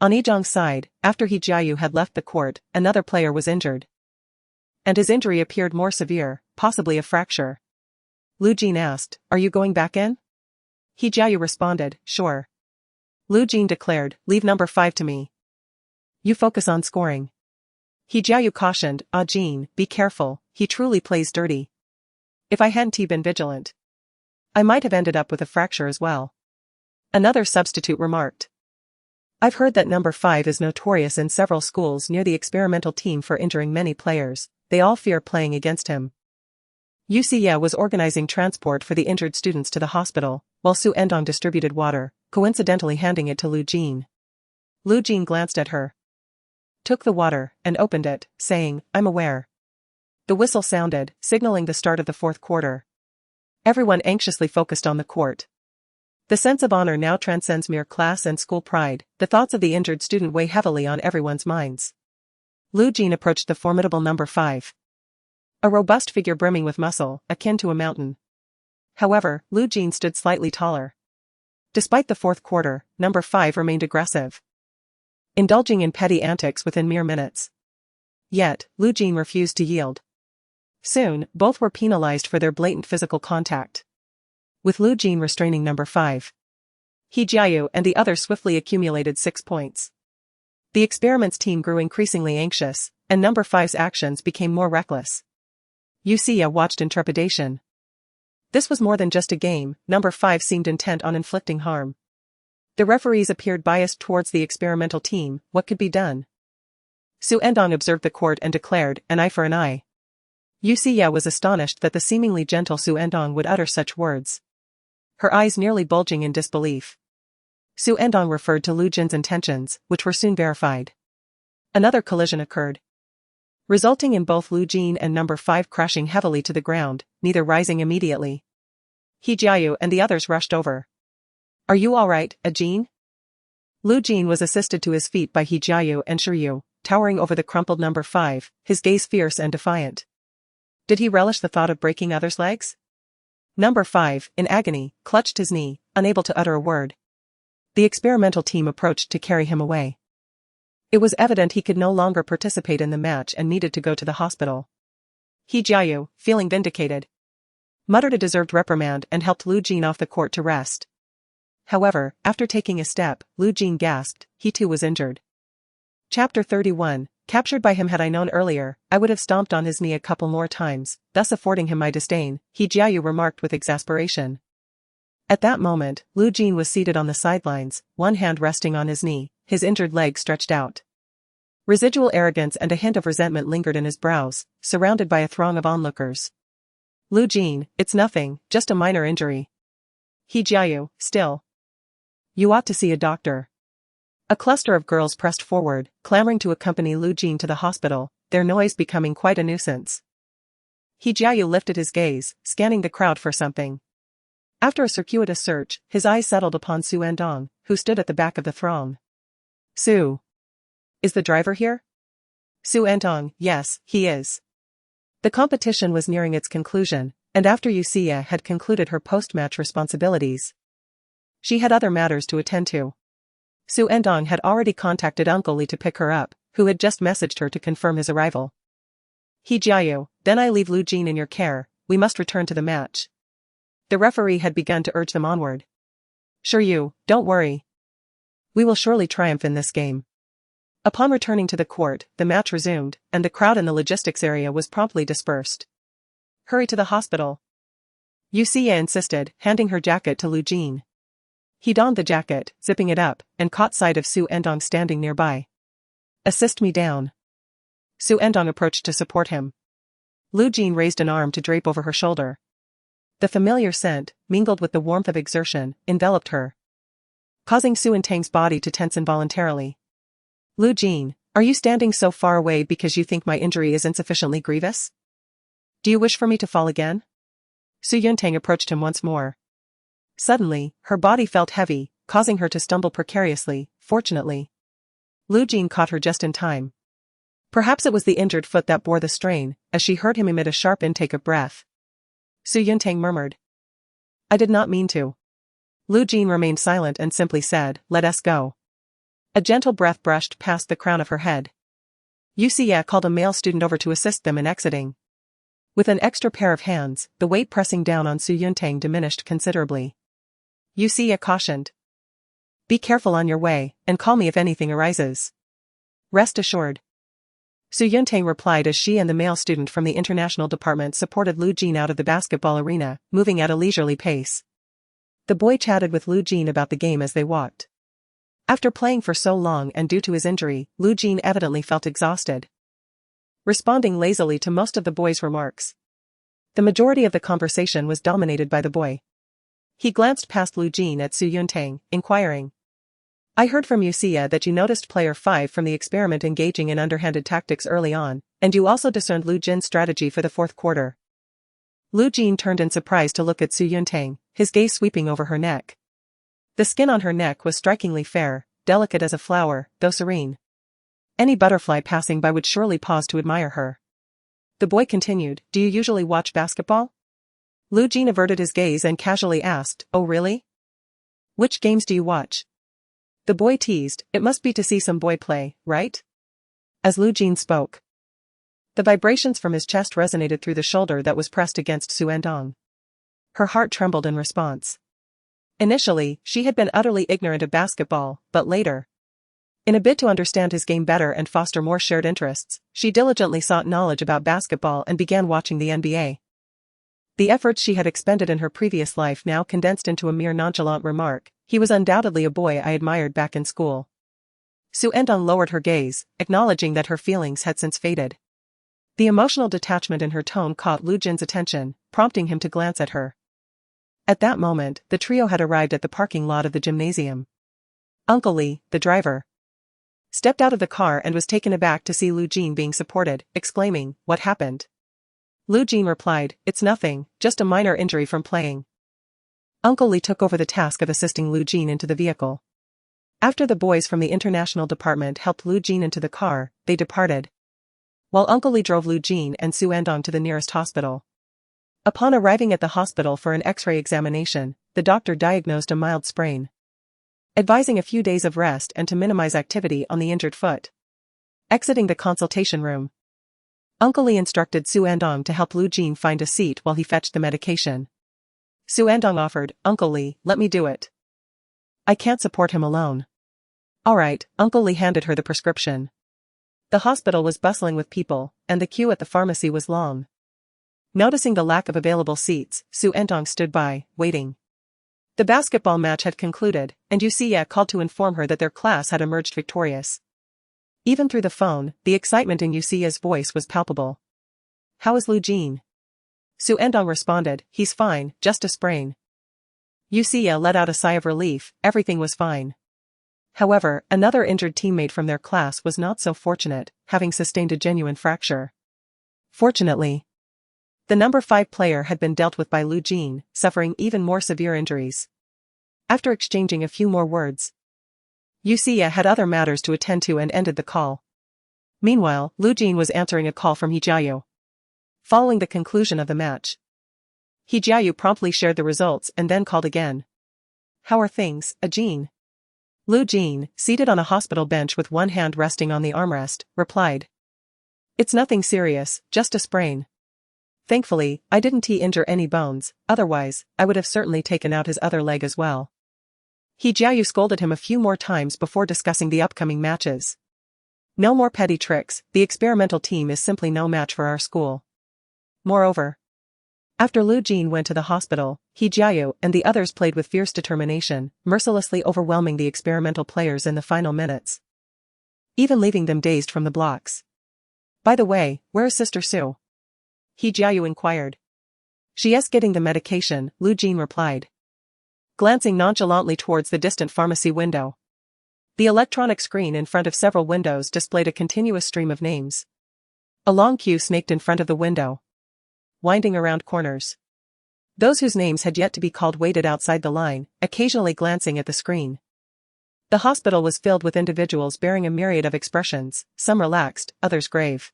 On Yizhang's side, after He Jiayu had left the court, another player was injured. And his injury appeared more severe, possibly a fracture. Lu Jin asked, "Are you going back in?" He Jiayu responded, "Sure." Lu Jin declared, "Leave number 5 to me. You focus on scoring." He Jiayu cautioned, "Ah Jin, be careful, he truly plays dirty. If I hadn't been vigilant, I might have ended up with a fracture as well." Another substitute remarked, "I've heard that number 5 is notorious in several schools near the experimental team for injuring many players. They all fear playing against him." Yu Xie was organizing transport for the injured students to the hospital, while Xu Ertang distributed water, coincidentally handing it to Lu Jin. Lu Jin glanced at her, took the water, and opened it, saying, "I'm aware." The whistle sounded, signaling the start of the fourth quarter. Everyone anxiously focused on the court. The sense of honor now transcends mere class and school pride. The thoughts of the injured student weigh heavily on everyone's minds. Lu Jin approached the formidable number 5. A robust figure brimming with muscle, akin to a mountain. However, Lu Jin stood slightly taller. Despite the fourth quarter, number 5 remained aggressive, indulging in petty antics within mere minutes. Yet, Lu Jin refused to yield. Soon, both were penalized for their blatant physical contact, with Lu Jin restraining number 5. He Jiayu and the others swiftly accumulated 6 points. The experiments team grew increasingly anxious, and number 5's actions became more reckless. Yu Xie watched in trepidation. This was more than just a game. Number 5 seemed intent on inflicting harm. The referees appeared biased towards the experimental team. What could be done? Xu Ertang observed the court and declared, "An eye for an eye." Yu Xie was astonished that the seemingly gentle Xu Ertang would utter such words, her eyes nearly bulging in disbelief. Xu Ertang referred to Lu Jin's intentions, which were soon verified. Another collision occurred, resulting in both Lu Jin and number 5 crashing heavily to the ground, neither rising immediately. He Jiayu and the others rushed over. "Are you all right, Jin?" Lu Jin was assisted to his feet by He Jiayu and Shiryu, towering over the crumpled number 5, his gaze fierce and defiant. Did he relish the thought of breaking others' legs? Number 5, in agony, clutched his knee, unable to utter a word. The experimental team approached to carry him away. It was evident he could no longer participate in the match and needed to go to the hospital. He Jiayu, feeling vindicated, muttered a deserved reprimand and helped Lu Jin off the court to rest. However, after taking a step, Lu Jin gasped, he too was injured. Chapter 31, captured by him. Had I known earlier, I would have stomped on his knee a couple more times, thus affording him my disdain, He Jiayu remarked with exasperation. At that moment, Lu Jin was seated on the sidelines, one hand resting on his knee, his injured leg stretched out. Residual arrogance and a hint of resentment lingered in his brows, surrounded by a throng of onlookers. Lu Jin, it's nothing, just a minor injury. He Jiayu, still. You ought to see a doctor. A cluster of girls pressed forward, clamoring to accompany Lu Jin to the hospital, their noise becoming quite a nuisance. He Jiayu lifted his gaze, scanning the crowd for something. After a circuitous search, his eyes settled upon Xu Ertang, who stood at the back of the throng. "Xu. Is the driver here?" Xu Ertang, yes, he is. The competition was nearing its conclusion, and after Yu Xie had concluded her post-match responsibilities, she had other matters to attend to. Xu Ertang had already contacted Uncle Li to pick her up, who had just messaged her to confirm his arrival. He Jiayu, then I leave Lu Jin in your care, we must return to the match. The referee had begun to urge them onward. Shiryu, don't worry. We will surely triumph in this game. Upon returning to the court, the match resumed, and the crowd in the logistics area was promptly dispersed. Hurry to the hospital, Yu Xie insisted, handing her jacket to Lu Jin. He donned the jacket, zipping it up, and caught sight of Xu Ertang standing nearby. Assist me down. Xu Ertang approached to support him. Lu Jin raised an arm to drape over her shoulder. The familiar scent, mingled with the warmth of exertion, enveloped her, causing Xu Ertang's body to tense involuntarily. Lu Jin, are you standing so far away because you think my injury is insufficiently grievous? Do you wish for me to fall again? Xu Ertang approached him once more. Suddenly, her body felt heavy, causing her to stumble precariously. Fortunately, Lu Jin caught her just in time. Perhaps it was the injured foot that bore the strain, as she heard him emit a sharp intake of breath. Xu Ertang murmured. I did not mean to. Lu Jin remained silent and simply said, let us go. A gentle breath brushed past the crown of her head. Xu called a male student over to assist them in exiting. With an extra pair of hands, the weight pressing down on Xu Ertang diminished considerably. Xu cautioned. Be careful on your way, and call me if anything arises. Rest assured. Xu Ertang replied as she and the male student from the international department supported Lu Jin out of the basketball arena, moving at a leisurely pace. The boy chatted with Lu Jin about the game as they walked. After playing for so long and due to his injury, Lu Jin evidently felt exhausted. Responding lazily to most of the boy's remarks, the majority of the conversation was dominated by the boy. He glanced past Lu Jin at Xu Ertang, inquiring. I heard from Xu that you noticed player 5 from the experiment engaging in underhanded tactics early on, and you also discerned Lu Jin's strategy for the fourth quarter. Lu Jin turned in surprise to look at Xu Ertang, his gaze sweeping over her neck. The skin on her neck was strikingly fair, delicate as a flower, though serene. Any butterfly passing by would surely pause to admire her. The boy continued, do you usually watch basketball? Lu Jin averted his gaze and casually asked, oh really? Which games do you watch? The boy teased, it must be to see some boy play, right? As Lu Jin spoke, the vibrations from his chest resonated through the shoulder that was pressed against Xu Ertang. Her heart trembled in response. Initially, she had been utterly ignorant of basketball, but later, in a bid to understand his game better and foster more shared interests, she diligently sought knowledge about basketball and began watching the NBA. The efforts she had expended in her previous life now condensed into a mere nonchalant remark, he was undoubtedly a boy I admired back in school. Xu Ertang lowered her gaze, acknowledging that her feelings had since faded. The emotional detachment in her tone caught Lu Jin's attention, prompting him to glance at her. At that moment, the trio had arrived at the parking lot of the gymnasium. Uncle Li, the driver, stepped out of the car and was taken aback to see Lu Jin being supported, exclaiming, what happened? Lu Jin replied, it's nothing, just a minor injury from playing. Uncle Li took over the task of assisting Lu Jin into the vehicle. After the boys from the international department helped Lu Jin into the car, they departed, while Uncle Li drove Lu Jin and Xu Ertang to the nearest hospital. Upon arriving at the hospital for an X-ray examination, the doctor diagnosed a mild sprain, advising a few days of rest and to minimize activity on the injured foot. Exiting the consultation room, Uncle Li instructed Xu Ertang to help Lu Jin find a seat while he fetched the medication. Xu Ertang offered, Uncle Li, let me do it. I can't support him alone. Alright, Uncle Li handed her the prescription. The hospital was bustling with people, and the queue at the pharmacy was long. Noticing the lack of available seats, Xu Ertang stood by, waiting. The basketball match had concluded, and Xu called to inform her that their class had emerged victorious. Even through the phone, the excitement in Xu's voice was palpable. How is Lu Jin? Xu Ertang responded, he's fine, just a sprain. Xu let out a sigh of relief, everything was fine. However, another injured teammate from their class was not so fortunate, having sustained a genuine fracture. Fortunately, the number 5 player had been dealt with by Lu Jin, suffering even more severe injuries. After exchanging a few more words, Xu had other matters to attend to and ended the call. Meanwhile, Lu Jin was answering a call from He Jiayu. Following the conclusion of the match, He Jiayu promptly shared the results and then called again. How are things, Jin? Lu Jin, seated on a hospital bench with one hand resting on the armrest, replied. It's nothing serious, just a sprain. Thankfully, I didn't injure any bones, otherwise, I would have certainly taken out his other leg as well. He Jiayu scolded him a few more times before discussing the upcoming matches. No more petty tricks, the experimental team is simply no match for our school. Moreover, after Lu Jin went to the hospital, He Jiayu and the others played with fierce determination, mercilessly overwhelming the experimental players in the final minutes, even leaving them dazed from the blocks. By the way, where is Sister Sue? He Jiayu inquired. She is getting the medication, Lu Jin replied, glancing nonchalantly towards the distant pharmacy window. The electronic screen in front of several windows displayed a continuous stream of names. A long queue snaked in front of the window. winding around corners. Those whose names had yet to be called waited outside the line, occasionally glancing at the screen. The hospital was filled with individuals bearing a myriad of expressions, some relaxed, others grave.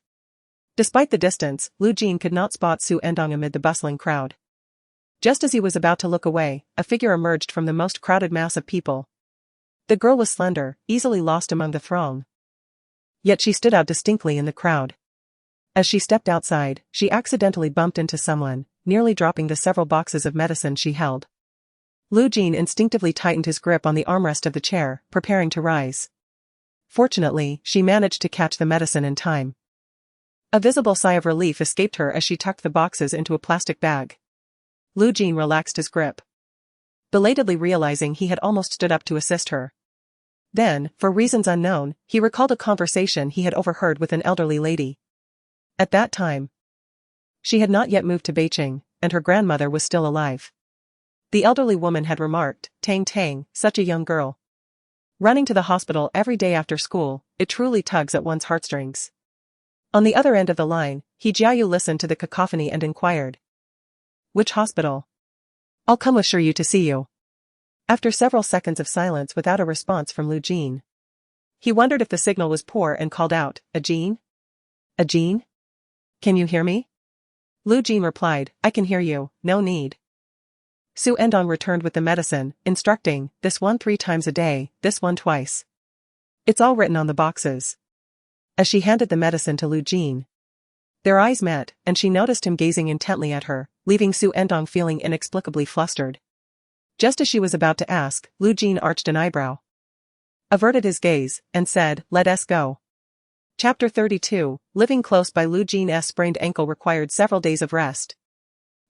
Despite the distance, Lu Jin could not spot Xu Ertang amid the bustling crowd. Just as he was about to look away, a figure emerged from the most crowded mass of people. The girl was slender, easily lost among the throng. Yet she stood out distinctly in the crowd. As she stepped outside, she accidentally bumped into someone, nearly dropping the several boxes of medicine she held. Lu Jin instinctively tightened his grip on the armrest of the chair, preparing to rise. Fortunately, she managed to catch the medicine in time. A visible sigh of relief escaped her as she tucked the boxes into a plastic bag. Lu Jin relaxed his grip, belatedly realizing he had almost stood up to assist her. Then, for reasons unknown, he recalled a conversation he had overheard with an elderly lady. At that time, she had not yet moved to Beicheng, and her grandmother was still alive. The elderly woman had remarked, "Tang Tang, such a young girl. Running to the hospital every day after school, it truly tugs at one's heartstrings." On the other end of the line, He Jiayu listened to the cacophony and inquired, "Which hospital?" "I'll come with Shiryu to see you." After several seconds of silence without a response from Lu Jin, he wondered if the signal was poor and called out, "A Jin? A Jin? Can you hear me?" Lu Jin replied, "I can hear you, no need." Xu Ertang returned with the medicine, instructing, "This one 3 times a day, this one twice. It's all written on the boxes." As she handed the medicine to Lu Jin, their eyes met, and she noticed him gazing intently at her, leaving Xu Ertang feeling inexplicably flustered. Just as she was about to ask, Lu Jin arched an eyebrow, averted his gaze, and said, "Let us go." Chapter 32, living close by. Lu Jin's sprained ankle required several days of rest.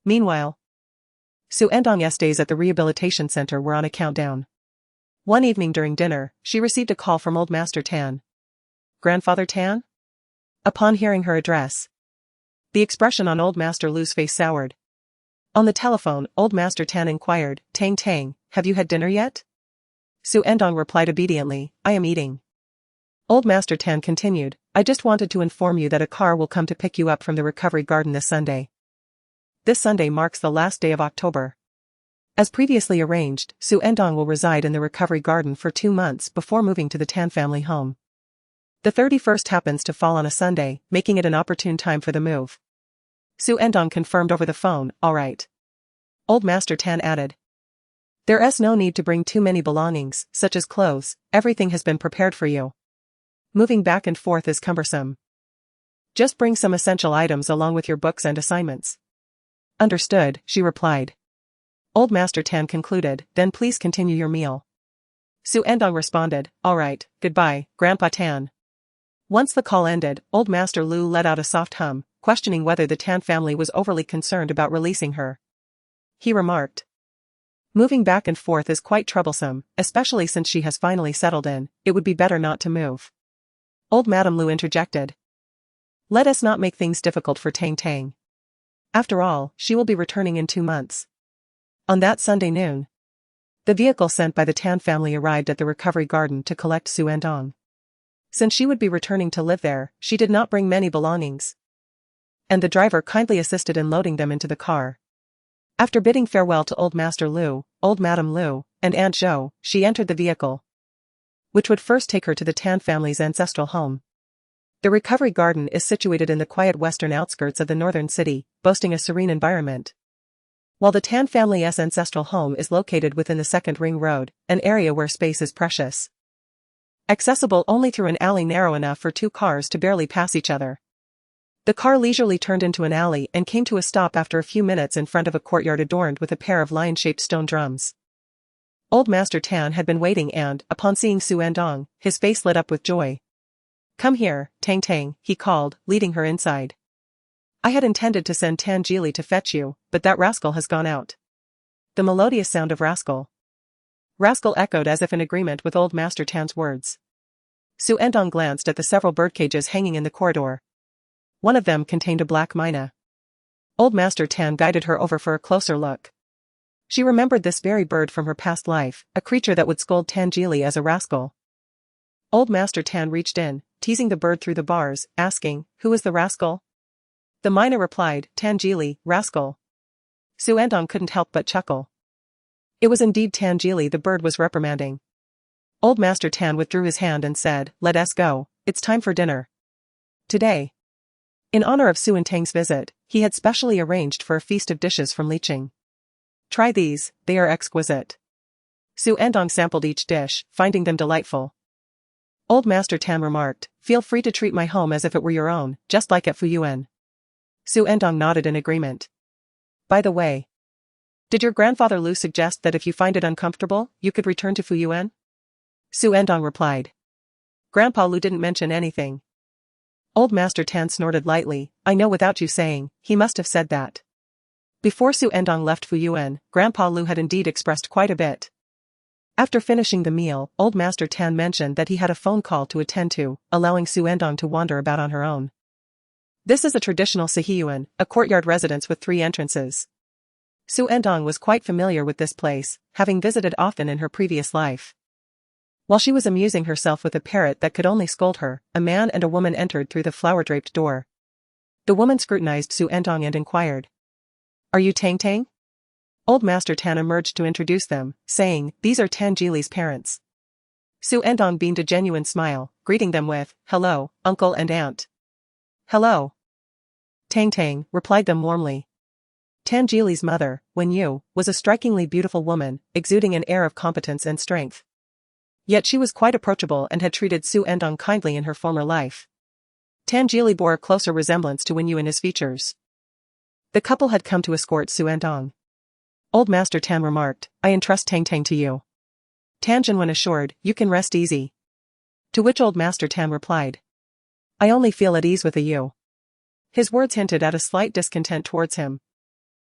Meanwhile, Xu Ertang's days at the rehabilitation center were on a countdown. One evening during dinner, she received a call from Old Master Tan. "Grandfather Tan?" Upon hearing her address, the expression on Old Master Lu's face soured. On the telephone, Old Master Tan inquired, "Tang Tang, have you had dinner yet?" Xu Ertang replied obediently, "I am eating." Old Master Tan continued, "I just wanted to inform you that a car will come to pick you up from the recovery garden this Sunday. This Sunday marks the last day of October. As previously arranged, Xu Ertang will reside in the recovery garden for 2 months before moving to the Tan family home. The 31st happens to fall on a Sunday, making it an opportune time for the move." Xu Ertang confirmed over the phone, "All right." Old Master Tan added, "There's no need to bring too many belongings, such as clothes, everything has been prepared for you. Moving back and forth is cumbersome. Just bring some essential items along with your books and assignments." "Understood," she replied. Old Master Tan concluded, "Then please continue your meal." Xu Ertang responded, "All right, goodbye, Grandpa Tan." Once the call ended, Old Master Lu let out a soft hum, questioning whether the Tan family was overly concerned about releasing her. He remarked, "Moving back and forth is quite troublesome, especially since she has finally settled in. It would be better not to move." Old Madame Lu interjected, "Let us not make things difficult for Tang Tang. After all, she will be returning in 2 months." On that Sunday noon, the vehicle sent by the Tan family arrived at the recovery garden to collect Xu Ertang. Since she would be returning to live there, she did not bring many belongings, and the driver kindly assisted in loading them into the car. After bidding farewell to Old Master Lu, Old Madame Lu, and Aunt Zhou, she entered the vehicle, which would first take her to the Tan family's ancestral home. The recovery garden is situated in the quiet western outskirts of the northern city, boasting a serene environment, while the Tan family's ancestral home is located within the Second Ring Road, an area where space is precious, accessible only through an alley narrow enough for 2 cars to barely pass each other. The car leisurely turned into an alley and came to a stop after a few minutes in front of a courtyard adorned with a pair of lion-shaped stone drums. Old Master Tan had been waiting and, upon seeing Xu Ertang, his face lit up with joy. "Come here, Tang Tang," he called, leading her inside. "I had intended to send Tan Jili to fetch you, but that rascal has gone out." The melodious sound of rascal. Rascal echoed as if in agreement with Old Master Tan's words. Xu Ertang glanced at the several birdcages hanging in the corridor. One of them contained a black myna. Old Master Tan guided her over for a closer look. She remembered this very bird from her past life, a creature that would scold Tan Jili as a rascal. Old Master Tan reached in, teasing the bird through the bars, asking, "Who is the rascal?" The miner replied, Tangili, rascal. Xu Ertang couldn't help but chuckle. It was indeed Tangili the bird was reprimanding. Old Master Tan withdrew his hand and said, let us go, it's time for dinner. Today, in honor of Xu Ertang's visit, he had specially arranged for a feast of dishes from Beicheng. Try these, they are exquisite. Xu Ertang sampled each dish, finding them delightful. Old Master Tan remarked, feel free to treat my home as if it were your own, just like at Fuyuan. Xu Ertang nodded in agreement. By the way, did your grandfather Lu suggest that if you find it uncomfortable, you could return to Fuyuan? Xu Ertang replied. Grandpa Lu didn't mention anything. Old Master Tan snorted lightly, I know without you saying, he must have said that. Before Xu Ertang left Fuyuan, Grandpa Lu had indeed expressed quite a bit. After finishing the meal, Old Master Tan mentioned that he had a phone call to attend to, allowing Xu Ertang to wander about on her own. This is a traditional Sihiyuan, a courtyard residence with 3 entrances. Xu Ertang was quite familiar with this place, having visited often in her previous life. While she was amusing herself with a parrot that could only scold her, a man and a woman entered through the flower-draped door. The woman scrutinized Xu Ertang and inquired. Are you Tang Tang? Old Master Tan emerged to introduce them, saying, these are Tangili's parents. Xu Ertang beamed a genuine smile, greeting them with, hello, uncle and aunt. Hello. Tang Tang replied them warmly. Tangili's mother, Wen Yu, was a strikingly beautiful woman, exuding an air of competence and strength. Yet she was quite approachable and had treated Xu Ertang kindly in her former life. Tangili bore a closer resemblance to Wen Yu in his features. The couple had come to escort Xu Ertang. Old Master Tan remarked, I entrust Tang Tang to you. Tanjin assured, you can rest easy. To which Old Master Tan replied. I only feel at ease with a you. His words hinted at a slight discontent towards him.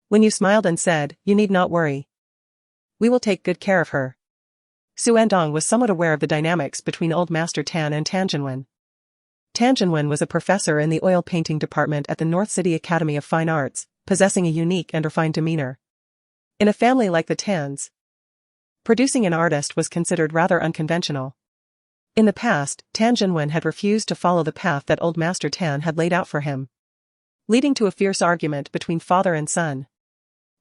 When you smiled and said, you need not worry. We will take good care of her. Xu Ertang was somewhat aware of the dynamics between Old Master Tan and Tanjin. Tanjin was a professor in the oil painting department at the North City Academy of Fine Arts, possessing a unique and refined demeanor. In a family like the Tans, producing an artist was considered rather unconventional. In the past, Tanjin had refused to follow the path that Old Master Tan had laid out for him, leading to a fierce argument between father and son.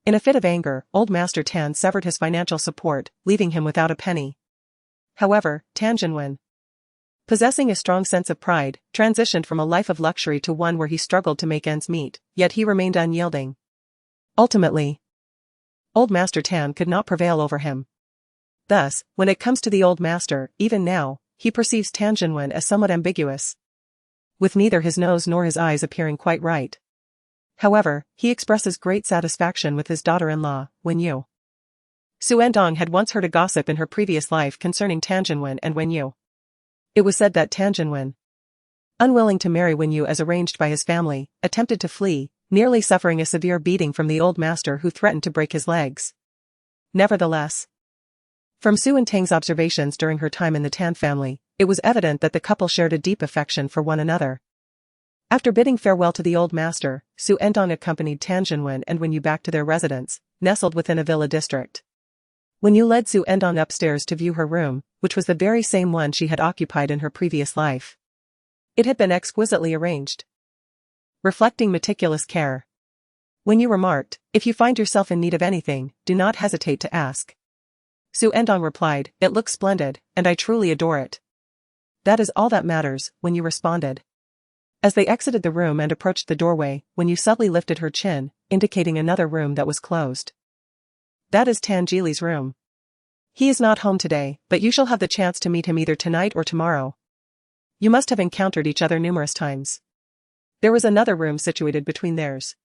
In a fit of anger, Old Master Tan severed his financial support, leaving him without a penny. However, Tanjin, possessing a strong sense of pride, transitioned from a life of luxury to one where he struggled to make ends meet, yet he remained unyielding. Ultimately, Old Master Tan could not prevail over him. Thus, when it comes to the Old Master, even now, he perceives Tanjin as somewhat ambiguous, with neither his nose nor his eyes appearing quite right. However, he expresses great satisfaction with his daughter-in-law, Wen Yu. Xu Ertang had once heard a gossip in her previous life concerning Tanjin and Wen Yu. It was said that Tanjin, unwilling to marry Wen Yu as arranged by his family, attempted to flee, nearly suffering a severe beating from the old master who threatened to break his legs. Nevertheless, from Xu Ertang's observations during her time in the Tan family, it was evident that the couple shared a deep affection for one another. After bidding farewell to the old master, Xu Ertang accompanied Tanjin and Wen Yu back to their residence, nestled within a villa district. Wen Yu led Xu Ertang upstairs to view her room, which was the very same one she had occupied in her previous life. It had been exquisitely arranged, reflecting meticulous care. Wen Yu remarked, if you find yourself in need of anything, do not hesitate to ask. Xu Ertang replied, it looks splendid, and I truly adore it. That is all that matters, Wen Yu responded. As they exited the room and approached the doorway, Wen Yu subtly lifted her chin, indicating another room that was closed. That is Tangili's room. He is not home today, but you shall have the chance to meet him either tonight or tomorrow. You must have encountered each other numerous times. There was another room situated between theirs.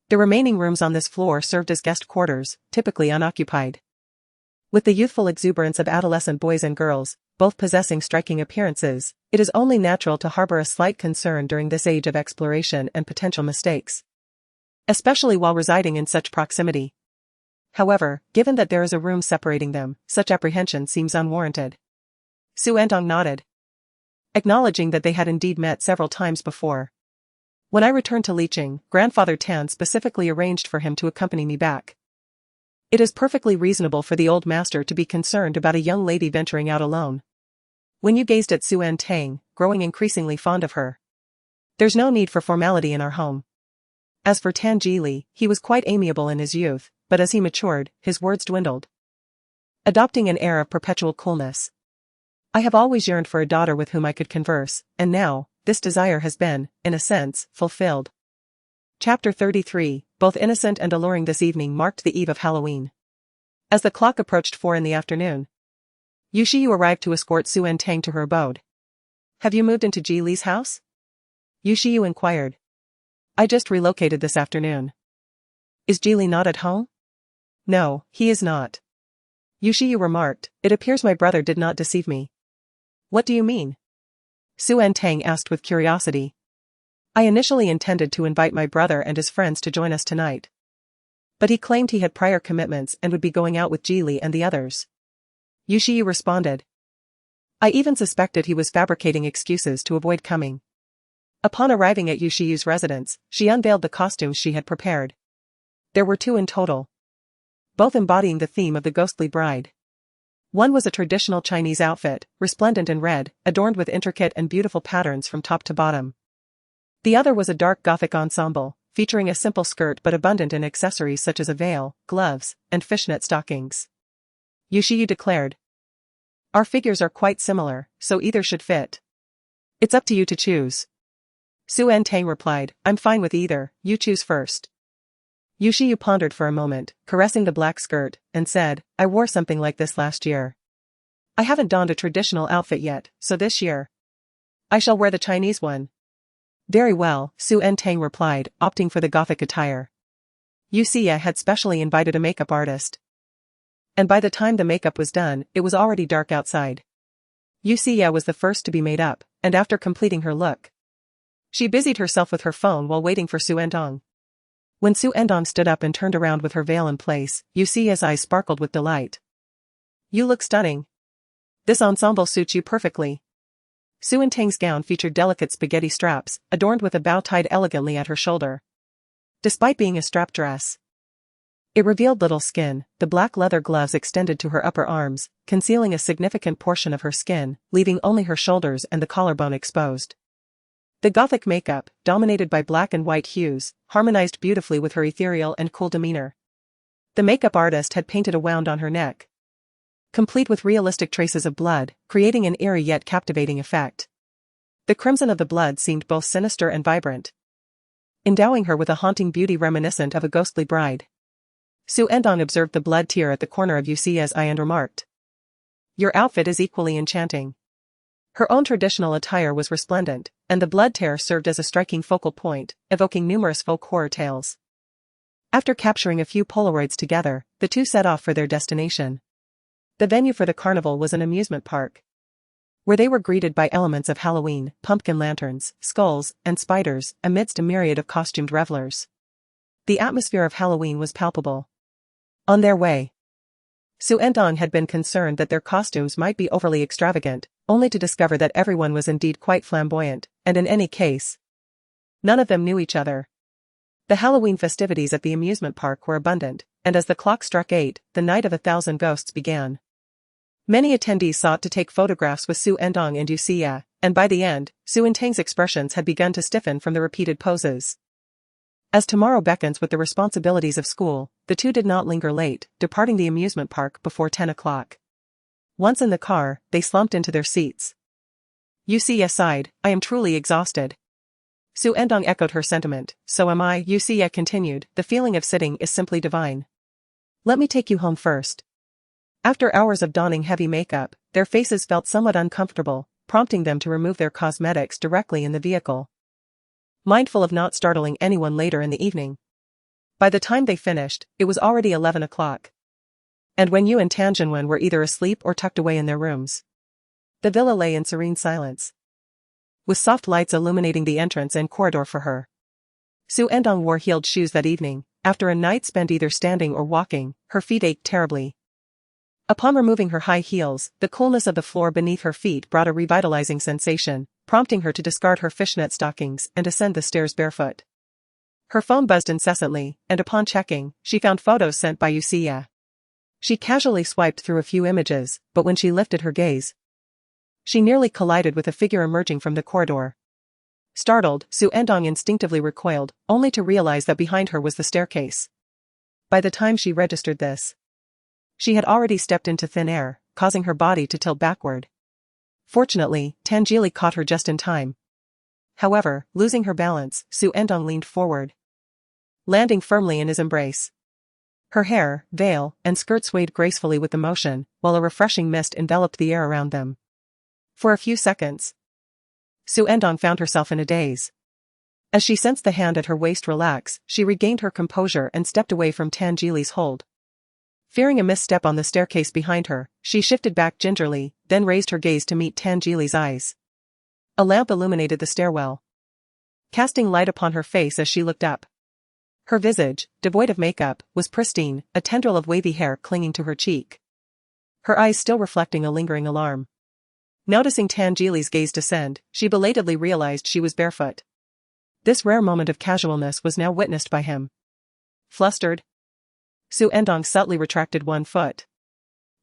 The remaining rooms on this floor served as guest quarters, typically unoccupied. With the youthful exuberance of adolescent boys and girls, both possessing striking appearances, it is only natural to harbor a slight concern during this age of exploration and potential mistakes, especially while residing in such proximity. However, given that there is a room separating them, such apprehension seems unwarranted. Xu Ertang nodded, acknowledging that they had indeed met several times before. When I returned to Beicheng, Grandfather Tan specifically arranged for him to accompany me back. It is perfectly reasonable for the old master to be concerned about a young lady venturing out alone. Wen Yu gazed at Xu Ertang, growing increasingly fond of her. There's no need for formality in our home. As for Tan Jili, he was quite amiable in his youth, but as he matured, his words dwindled, adopting an air of perpetual coolness. I have always yearned for a daughter with whom I could converse, and now, this desire has been, in a sense, fulfilled. Chapter 33, both innocent and alluring. This evening marked the eve of Halloween. As the clock approached 4 in the afternoon, Yu Xiyu arrived to escort Xu Ertang to her abode. Have you moved into Ji Li's house? Yu Xiyu inquired. I just relocated this afternoon. Is Ji Li not at home? No, he is not. Yu Xiyu remarked, it appears my brother did not deceive me. What do you mean? Xu Ertang asked with curiosity. I initially intended to invite my brother and his friends to join us tonight. But he claimed he had prior commitments and would be going out with Ji Li and the others. Yu Xiyu responded. I even suspected he was fabricating excuses to avoid coming. Upon arriving at Yu Xiyu's residence, she unveiled the costumes she had prepared. There were 2 in total, both embodying the theme of the ghostly bride. One was a traditional Chinese outfit, resplendent in red, adorned with intricate and beautiful patterns from top to bottom. The other was a dark Gothic ensemble, featuring a simple skirt but abundant in accessories such as a veil, gloves, and fishnet stockings. Yu Xiyu declared. Our figures are quite similar, so either should fit. It's up to you to choose. Xu Ertang replied, I'm fine with either, you choose first. Yu Xiyu pondered for a moment, caressing the black skirt, and said, I wore something like this last year. I haven't donned a traditional outfit yet, so this year I shall wear the Chinese one. Very well, Xu Ertang replied, opting for the Gothic attire. Yu Xiyu had specially invited a makeup artist. And by the time the makeup was done, it was already dark outside. Yu Xiyu was the first to be made up, and after completing her look, she busied herself with her phone while waiting for Xu Ertang. When Xu Ertang stood up and turned around with her veil in place, Yu Xiyu's eyes sparkled with delight. You look stunning. This ensemble suits you perfectly. Xu Ertang's gown featured delicate spaghetti straps, adorned with a bow tied elegantly at her shoulder. Despite being a strap dress, it revealed little skin. The black leather gloves extended to her upper arms, concealing a significant portion of her skin, leaving only her shoulders and the collarbone exposed. The Gothic makeup, dominated by black and white hues, harmonized beautifully with her ethereal and cool demeanor. The makeup artist had painted a wound on her neck, complete with realistic traces of blood, creating an eerie yet captivating effect. The crimson of the blood seemed both sinister and vibrant, endowing her with a haunting beauty reminiscent of a ghostly bride. Xu Ertang observed the blood tear at the corner of Yu Xiyu's eye and remarked, your outfit is equally enchanting. Her own traditional attire was resplendent, and the blood tear served as a striking focal point, evoking numerous folk horror tales. After capturing a few Polaroids together, the two set off for their destination. The venue for the carnival was an amusement park, where they were greeted by elements of Halloween, pumpkin lanterns, skulls, and spiders, amidst a myriad of costumed revelers. The atmosphere of Halloween was palpable. On their way, Xu Ertang had been concerned that their costumes might be overly extravagant, only to discover that everyone was indeed quite flamboyant, and in any case, none of them knew each other. The Halloween festivities at the amusement park were abundant, and as the clock struck 8, the Night of 1,000 Ghosts began. Many attendees sought to take photographs with Xu Ertang and Yu Xiyu, and by the end, Xu Ertang's expressions had begun to stiffen from the repeated poses. As tomorrow beckons with the responsibilities of school, the two did not linger late, departing the amusement park before 10 o'clock. Once in the car, they slumped into their seats. Yu Xiyu sighed, I am truly exhausted. Xu Ertang echoed her sentiment, so am I. Yu Xiyu continued, the feeling of sitting is simply divine. Let me take you home first. After hours of donning heavy makeup, their faces felt somewhat uncomfortable, prompting them to remove their cosmetics directly in the vehicle, mindful of not startling anyone later in the evening. By the time they finished, it was already 11 o'clock. And when Yu and Tan Jinwen were either asleep or tucked away in their rooms, the villa lay in serene silence, with soft lights illuminating the entrance and corridor for her. Xu Ertang wore heeled shoes that evening. After a night spent either standing or walking, her feet ached terribly. Upon removing her high heels, the coolness of the floor beneath her feet brought a revitalizing sensation, prompting her to discard her fishnet stockings and ascend the stairs barefoot. Her phone buzzed incessantly, and upon checking, she found photos sent by Yu Xiyu. She casually swiped through a few images, but when she lifted her gaze, she nearly collided with a figure emerging from the corridor. Startled, Xu Ertang instinctively recoiled, only to realize that behind her was the staircase. By the time she registered this, she had already stepped into thin air, causing her body to tilt backward. Fortunately, Tangeli caught her just in time. However, losing her balance, Xu Ertang leaned forward, landing firmly in his embrace. Her hair, veil, and skirt swayed gracefully with the motion, while a refreshing mist enveloped the air around them. For a few seconds, Xu Ertang found herself in a daze. As she sensed the hand at her waist relax, she regained her composure and stepped away from Tangeli's hold. Fearing a misstep on the staircase behind her, she shifted back gingerly, then raised her gaze to meet Tangeli's eyes. A lamp illuminated the stairwell, casting light upon her face as she looked up. Her visage, devoid of makeup, was pristine, a tendril of wavy hair clinging to her cheek, her eyes still reflecting a lingering alarm. Noticing Tangeli's gaze descend, she belatedly realized she was barefoot. This rare moment of casualness was now witnessed by him. Flustered, Xu Ertang subtly retracted one foot.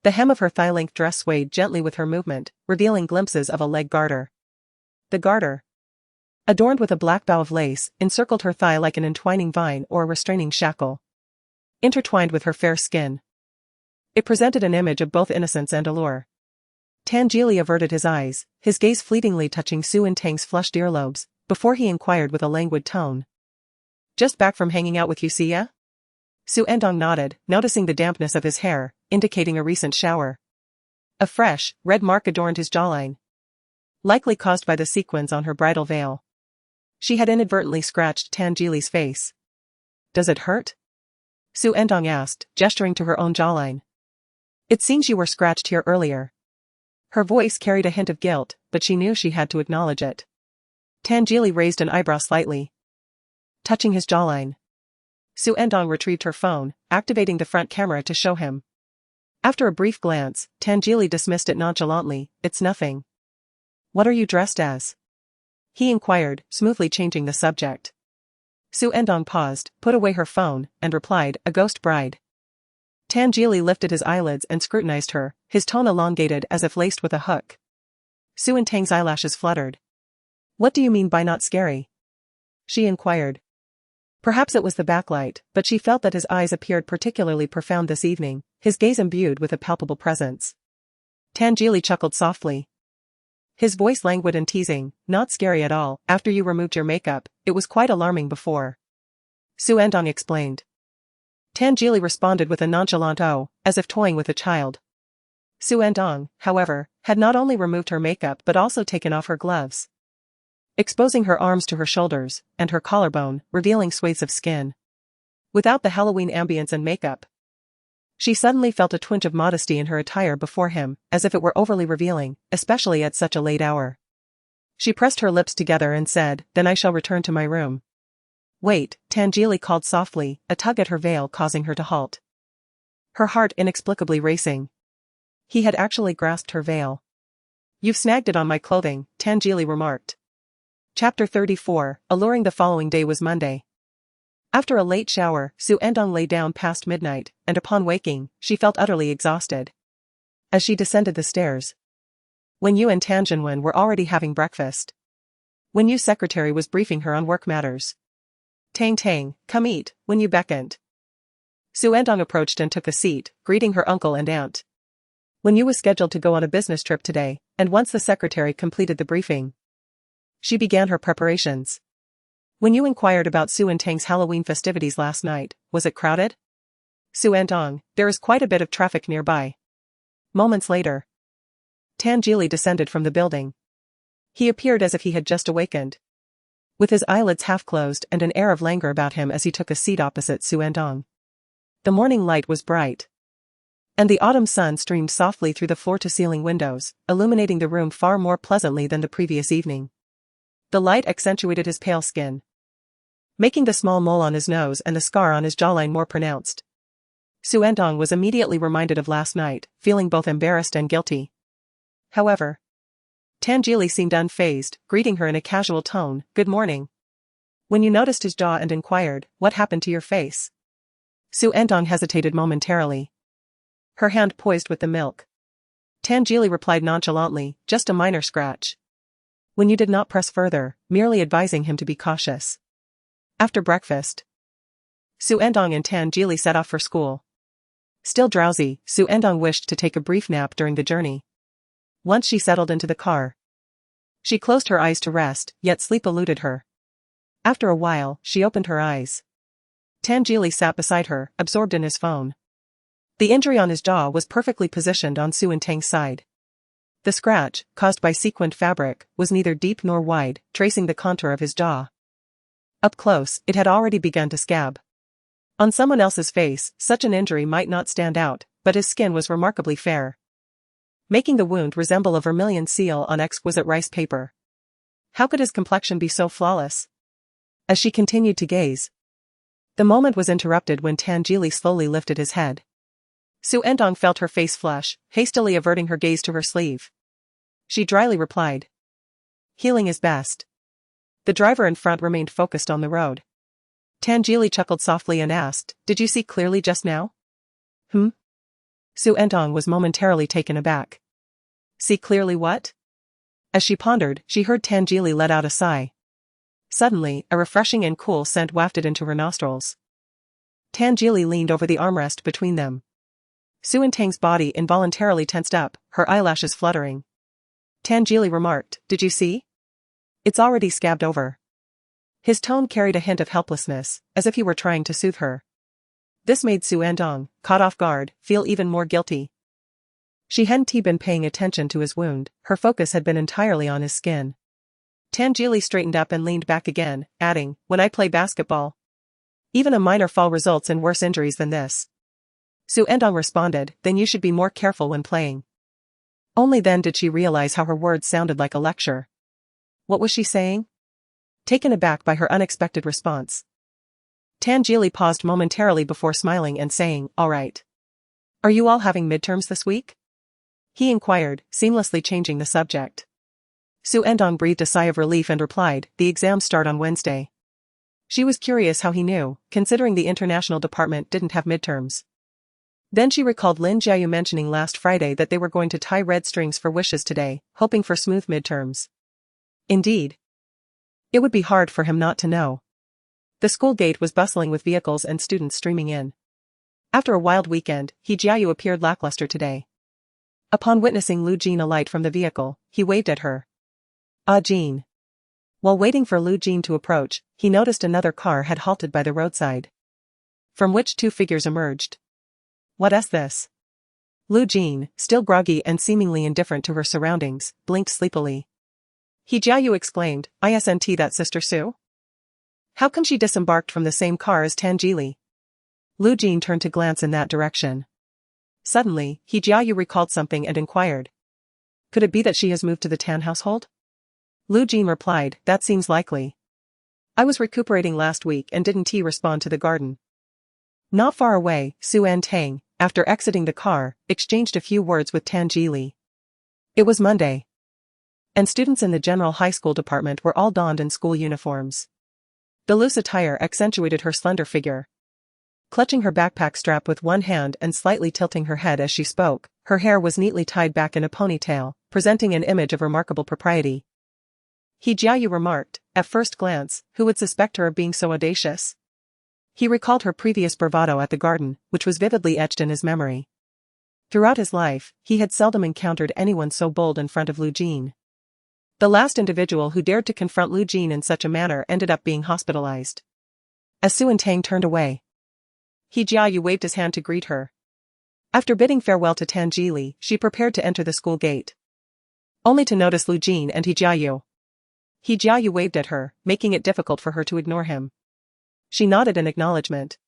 The hem of her thigh-length dress swayed gently with her movement, revealing glimpses of a leg garter. The garter, adorned with a black bow of lace, encircled her thigh like an entwining vine or a restraining shackle. Intertwined with her fair skin, it presented an image of both innocence and allure. Tangeli averted his eyes, his gaze fleetingly touching Xu Ertang's flushed earlobes, before he inquired with a languid tone. "Just back from hanging out with Yusia?" Xu Ertang nodded, noticing the dampness of his hair, indicating a recent shower. A fresh, red mark adorned his jawline, likely caused by the sequins on her bridal veil. She had inadvertently scratched Tangeli's face. "Does it hurt?" Xu Ertang asked, gesturing to her own jawline. "It seems you were scratched here earlier." Her voice carried a hint of guilt, but she knew she had to acknowledge it. Tangeli raised an eyebrow slightly, touching his jawline. Xu Ertang retrieved her phone, activating the front camera to show him. After a brief glance, Tangeli dismissed it nonchalantly. "It's nothing." "What are you dressed as?" he inquired, smoothly changing the subject. Xu Ertang paused, put away her phone, and replied, "A ghost bride." Tangeli lifted his eyelids and scrutinized her, his tone elongated as if laced with a hook. Xu Ertang's eyelashes fluttered. "What do you mean by not scary?" she inquired. Perhaps it was the backlight, but she felt that his eyes appeared particularly profound this evening, his gaze imbued with a palpable presence. Tangeli chuckled softly, his voice languid and teasing. "Not scary at all. After you removed your makeup, it was quite alarming before," Xu Ertang explained. Tangeli responded with a nonchalant "oh," as if toying with a child. Xu Ertang, however, had not only removed her makeup but also taken off her gloves, exposing her arms to her shoulders, and her collarbone, revealing swathes of skin. Without the Halloween ambience and makeup, she suddenly felt a twinge of modesty in her attire before him, as if it were overly revealing, especially at such a late hour. She pressed her lips together and said, "Then I shall return to my room." "Wait," Tangeli called softly, a tug at her veil causing her to halt, her heart inexplicably racing. He had actually grasped her veil. "You've snagged it on my clothing," Tangeli remarked. Chapter 34, alluring. The following day was Monday. After a late shower, Xu Ertang lay down past midnight, and upon waking, she felt utterly exhausted. As she descended the stairs, Wen Yu and Tan Jinwen were already having breakfast. Wen Yu's secretary was briefing her on work matters. "Tang Tang, come eat," Wen Yu beckoned. Xu Ertang approached and took a seat, greeting her uncle and aunt. Wen Yu was scheduled to go on a business trip today, and once the secretary completed the briefing, she began her preparations. Wen Yu inquired about Xu Ertang's Halloween festivities last night. "Was it crowded?" "Xu Ertang, there is quite a bit of traffic nearby." Moments later, Tangeli descended from the building. He appeared as if he had just awakened, with his eyelids half closed and an air of languor about him as he took a seat opposite Xu Ertang. The morning light was bright, and the autumn sun streamed softly through the floor-to-ceiling windows, illuminating the room far more pleasantly than the previous evening. The light accentuated his pale skin, making the small mole on his nose and the scar on his jawline more pronounced. Xu Ertang was immediately reminded of last night, feeling both embarrassed and guilty. However, Tangeli seemed unfazed, greeting her in a casual tone, "Good morning." When you noticed his jaw and inquired, "What happened to your face?" Xu Ertang hesitated momentarily, her hand poised with the milk. Tangeli replied nonchalantly, "Just a minor scratch." when you did not press further, merely advising him to be cautious. After breakfast, Xu Ertang and Tan Jili set off for school. Still drowsy, Xu Ertang wished to take a brief nap during the journey. Once she settled into the car, she closed her eyes to rest, yet sleep eluded her. After a while, she opened her eyes. Tan Jili sat beside her, absorbed in his phone. The injury on his jaw was perfectly positioned on Xu Ertang's side. The scratch, caused by sequined fabric, was neither deep nor wide, tracing the contour of his jaw. Up close, it had already begun to scab. On someone else's face, such an injury might not stand out, but his skin was remarkably fair, making the wound resemble a vermilion seal on exquisite rice paper. How could his complexion be so flawless? As she continued to gaze, the moment was interrupted when Tan Jili slowly lifted his head. Xu Ertang felt her face flush, hastily averting her gaze to her sleeve. She dryly replied, "Healing is best." The driver in front remained focused on the road. Tan Jili chuckled softly and asked, "Did you see clearly just now?" Xu Ertang was momentarily taken aback. See clearly what? As she pondered, she heard Tan Jili let out a sigh. Suddenly, a refreshing and cool scent wafted into her nostrils. Tan Jili leaned over the armrest between them. Xu Ertang's body involuntarily tensed up, her eyelashes fluttering. Tan Jili remarked, "Did you see? It's already scabbed over." His tone carried a hint of helplessness, as if he were trying to soothe her. This made Xu Ertang, caught off guard, feel even more guilty. She hadn't been paying attention to his wound, her focus had been entirely on his skin. Tan Jili straightened up and leaned back again, adding, "When I play basketball, even a minor fall results in worse injuries than this." Xu Ertang responded, "Then you should be more careful when playing." Only then did she realize how her words sounded like a lecture. What was she saying? Taken aback by her unexpected response, Tan Jili paused momentarily before smiling and saying, "All right. Are you all having midterms this week?" he inquired, seamlessly changing the subject. Xu Ertang breathed a sigh of relief and replied, "The exams start on Wednesday." She was curious how he knew, considering the international department didn't have midterms. Then she recalled Lin Jiayu mentioning last Friday that they were going to tie red strings for wishes today, hoping for smooth midterms. Indeed, it would be hard for him not to know. The school gate was bustling with vehicles and students streaming in. After a wild weekend, He Jiayu appeared lackluster today. Upon witnessing Lu Jin alight from the vehicle, he waved at her. "Ah, Jin." While waiting for Lu Jin to approach, he noticed another car had halted by the roadside, from which two figures emerged. "What's this?" Lu Jin, still groggy and seemingly indifferent to her surroundings, blinked sleepily. He Jiayu exclaimed, "Isn't that Sister Su? How come she disembarked from the same car as Tan Jili?" Lu Jin turned to glance in that direction. Suddenly, He Jiayu recalled something and inquired, "Could it be that she has moved to the Tan household?" Lu Jin replied, "That seems likely. I was recuperating last week and didn't respond to the garden." Not far away, Xu Ertang, after exiting the car, exchanged a few words with Tan Jili. It was Monday, and students in the general high school department were all donned in school uniforms. The loose attire accentuated her slender figure. Clutching her backpack strap with one hand and slightly tilting her head as she spoke, her hair was neatly tied back in a ponytail, presenting an image of remarkable propriety. He Jiayu remarked, at first glance, who would suspect her of being so audacious? He recalled her previous bravado at the garden, which was vividly etched in his memory. Throughout his life, he had seldom encountered anyone so bold in front of Lu Jin. The last individual who dared to confront Lu Jin in such a manner ended up being hospitalized. As Xu Ertang turned away, He Jiayu waved his hand to greet her. After bidding farewell to Tan Jili, she prepared to enter the school gate, only to notice Lu Jin and He Jiayu. He Jiayu waved at her, making it difficult for her to ignore him. She nodded in acknowledgement,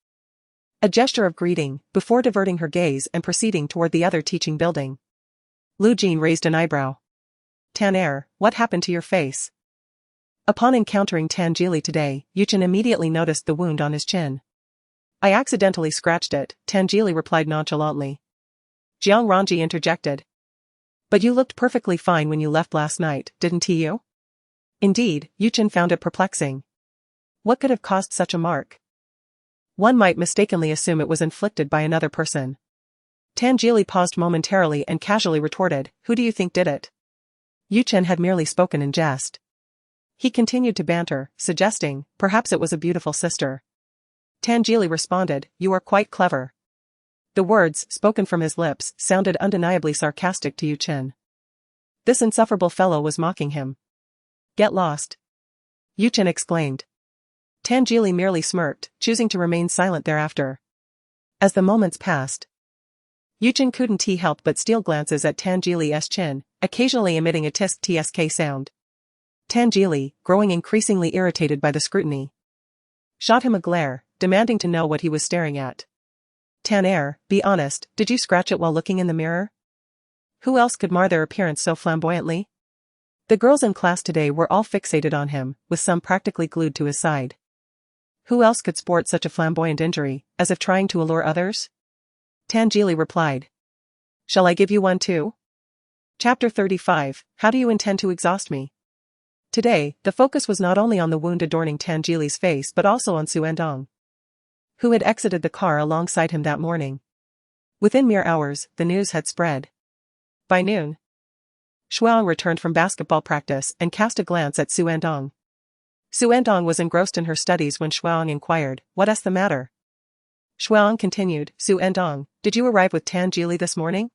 a gesture of greeting, before diverting her gaze and proceeding toward the other teaching building. Lu Jin raised an eyebrow. "Tan, what happened to your face?" Upon encountering Tan Jili today, Yuchen immediately noticed the wound on his chin. "I accidentally scratched it," Tan Jili replied nonchalantly. Jiang Ranji interjected. "But you looked perfectly fine when you left last night, didn't you?" Indeed, Yuchen found it perplexing. What could have caused such a mark? One might mistakenly assume it was inflicted by another person. Tan Jili paused momentarily and casually retorted, "Who do you think did it?" Yu Chen had merely spoken in jest. He continued to banter, suggesting, perhaps it was a beautiful sister. Tan Jili responded, you are quite clever. The words, spoken from his lips, sounded undeniably sarcastic to Yu Chen. This insufferable fellow was mocking him. Get lost. Yu Chen exclaimed. Tan Jili merely smirked, choosing to remain silent thereafter. As the moments passed, Yu Chen couldn't help but steal glances at Tan Jili's chin, occasionally emitting a tsk sound. Tan Jili, growing increasingly irritated by the scrutiny, shot him a glare, demanding to know what he was staring at. Tan, be honest, did you scratch it while looking in the mirror? Who else could mar their appearance so flamboyantly? The girls in class today were all fixated on him, with some practically glued to his side. Who else could sport such a flamboyant injury, as if trying to allure others? Tan Jili replied. Shall I give you one too? Chapter 35, How do you intend to exhaust me? Today, the focus was not only on the wound adorning Tan Jili's face but also on Xu Ertang, who had exited the car alongside him that morning. Within mere hours, the news had spread. By noon, Shuang returned from basketball practice and cast a glance at Xu Ertang. Xu Ertang was engrossed in her studies when Shuang inquired, what's the matter? Shuang continued, Xu Ertang, did you arrive with Tan Jili this morning?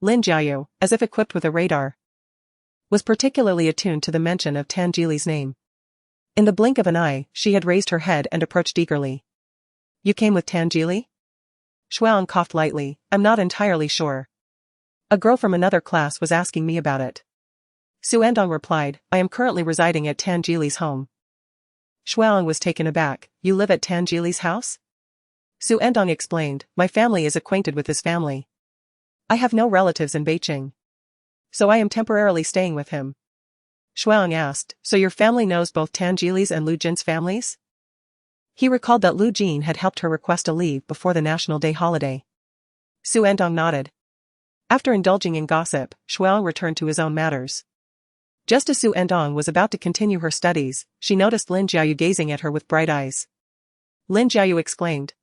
Lin Jiayu, as if equipped with a radar, was particularly attuned to the mention of Tan Jili's name. In the blink of an eye, she had raised her head and approached eagerly. You came with Tan Jili? Shuang coughed lightly, I'm not entirely sure. A girl from another class was asking me about it. Xu Ertang replied, I am currently residing at Tan Jili's home. Shuang was taken aback, you live at Tan Jili's house? Xu Ertang explained, my family is acquainted with his family. I have no relatives in Beicheng, so I am temporarily staying with him. Shuang asked, so your family knows both Tan Jili's and Lu Jin's families? He recalled that Lu Jin had helped her request a leave before the National Day holiday. Xu Ertang nodded. After indulging in gossip, Shuang returned to his own matters. Just as Xu Ertang was about to continue her studies, she noticed Lin Jiayu gazing at her with bright eyes. Lin Jiayu exclaimed.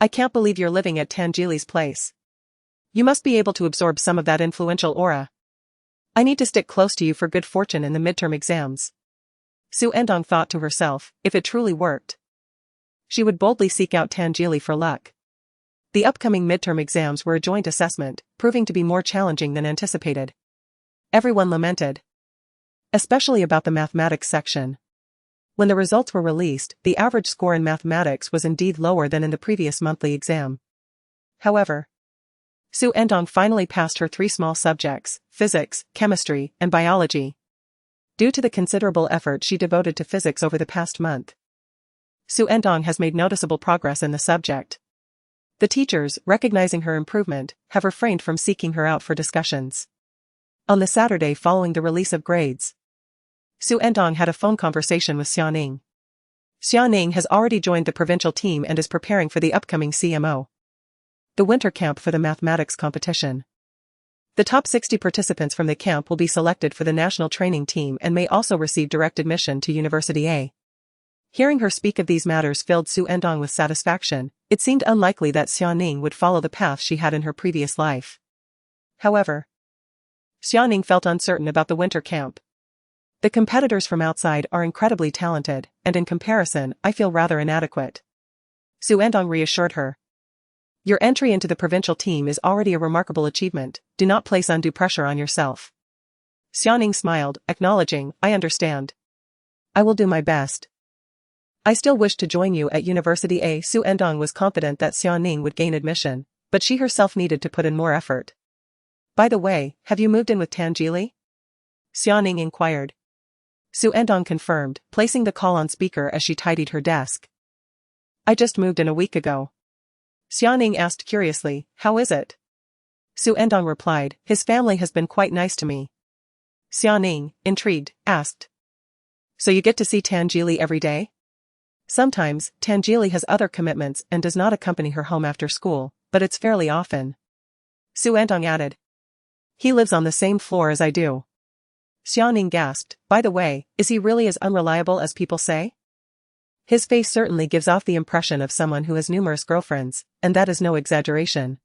I can't believe you're living at Tan Jili's place. You must be able to absorb some of that influential aura. I need to stick close to you for good fortune in the midterm exams. Xu Ertang thought to herself, if it truly worked, she would boldly seek out Tan Jili for luck. The upcoming midterm exams were a joint assessment, proving to be more challenging than anticipated. Everyone lamented, especially about the mathematics section. When the results were released, the average score in mathematics was indeed lower than in the previous monthly exam. However, Xu Ertang finally passed her 3 small subjects, physics, chemistry, and biology, due to the considerable effort she devoted to physics over the past month. Xu Ertang has made noticeable progress in the subject. The teachers, recognizing her improvement, have refrained from seeking her out for discussions. On the Saturday following the release of grades, Xu Ertang had a phone conversation with Xiaoning. Xiaoning has already joined the provincial team and is preparing for the upcoming CMO, the winter camp for the mathematics competition. The top 60 participants from the camp will be selected for the national training team and may also receive direct admission to University A. Hearing her speak of these matters filled Xu Ertang with satisfaction. It seemed unlikely that Xiaoning would follow the path she had in her previous life. However, Xiaoning felt uncertain about the winter camp. The competitors from outside are incredibly talented, and in comparison, I feel rather inadequate. Xu Ertang reassured her. Your entry into the provincial team is already a remarkable achievement, do not place undue pressure on yourself. Xiaoning smiled, acknowledging, I understand. I will do my best. I still wish to join you at University A. Xu Ertang was confident that Xiaoning would gain admission, but she herself needed to put in more effort. By the way, have you moved in with Tan Jili? Xiaoning inquired. Xu Ertang confirmed, placing the call on speaker as she tidied her desk. I just moved in a week ago. Xiaoning asked curiously, how is it? Xu Ertang replied, his family has been quite nice to me. Xiaoning, intrigued, asked. So you get to see Tan Jili every day? Sometimes, Tan Jili has other commitments and does not accompany her home after school, but it's fairly often. Xu Ertang added. He lives on the same floor as I do. Xiaoning gasped, by the way, is he really as unreliable as people say? His face certainly gives off the impression of someone who has numerous girlfriends, and that is no exaggeration.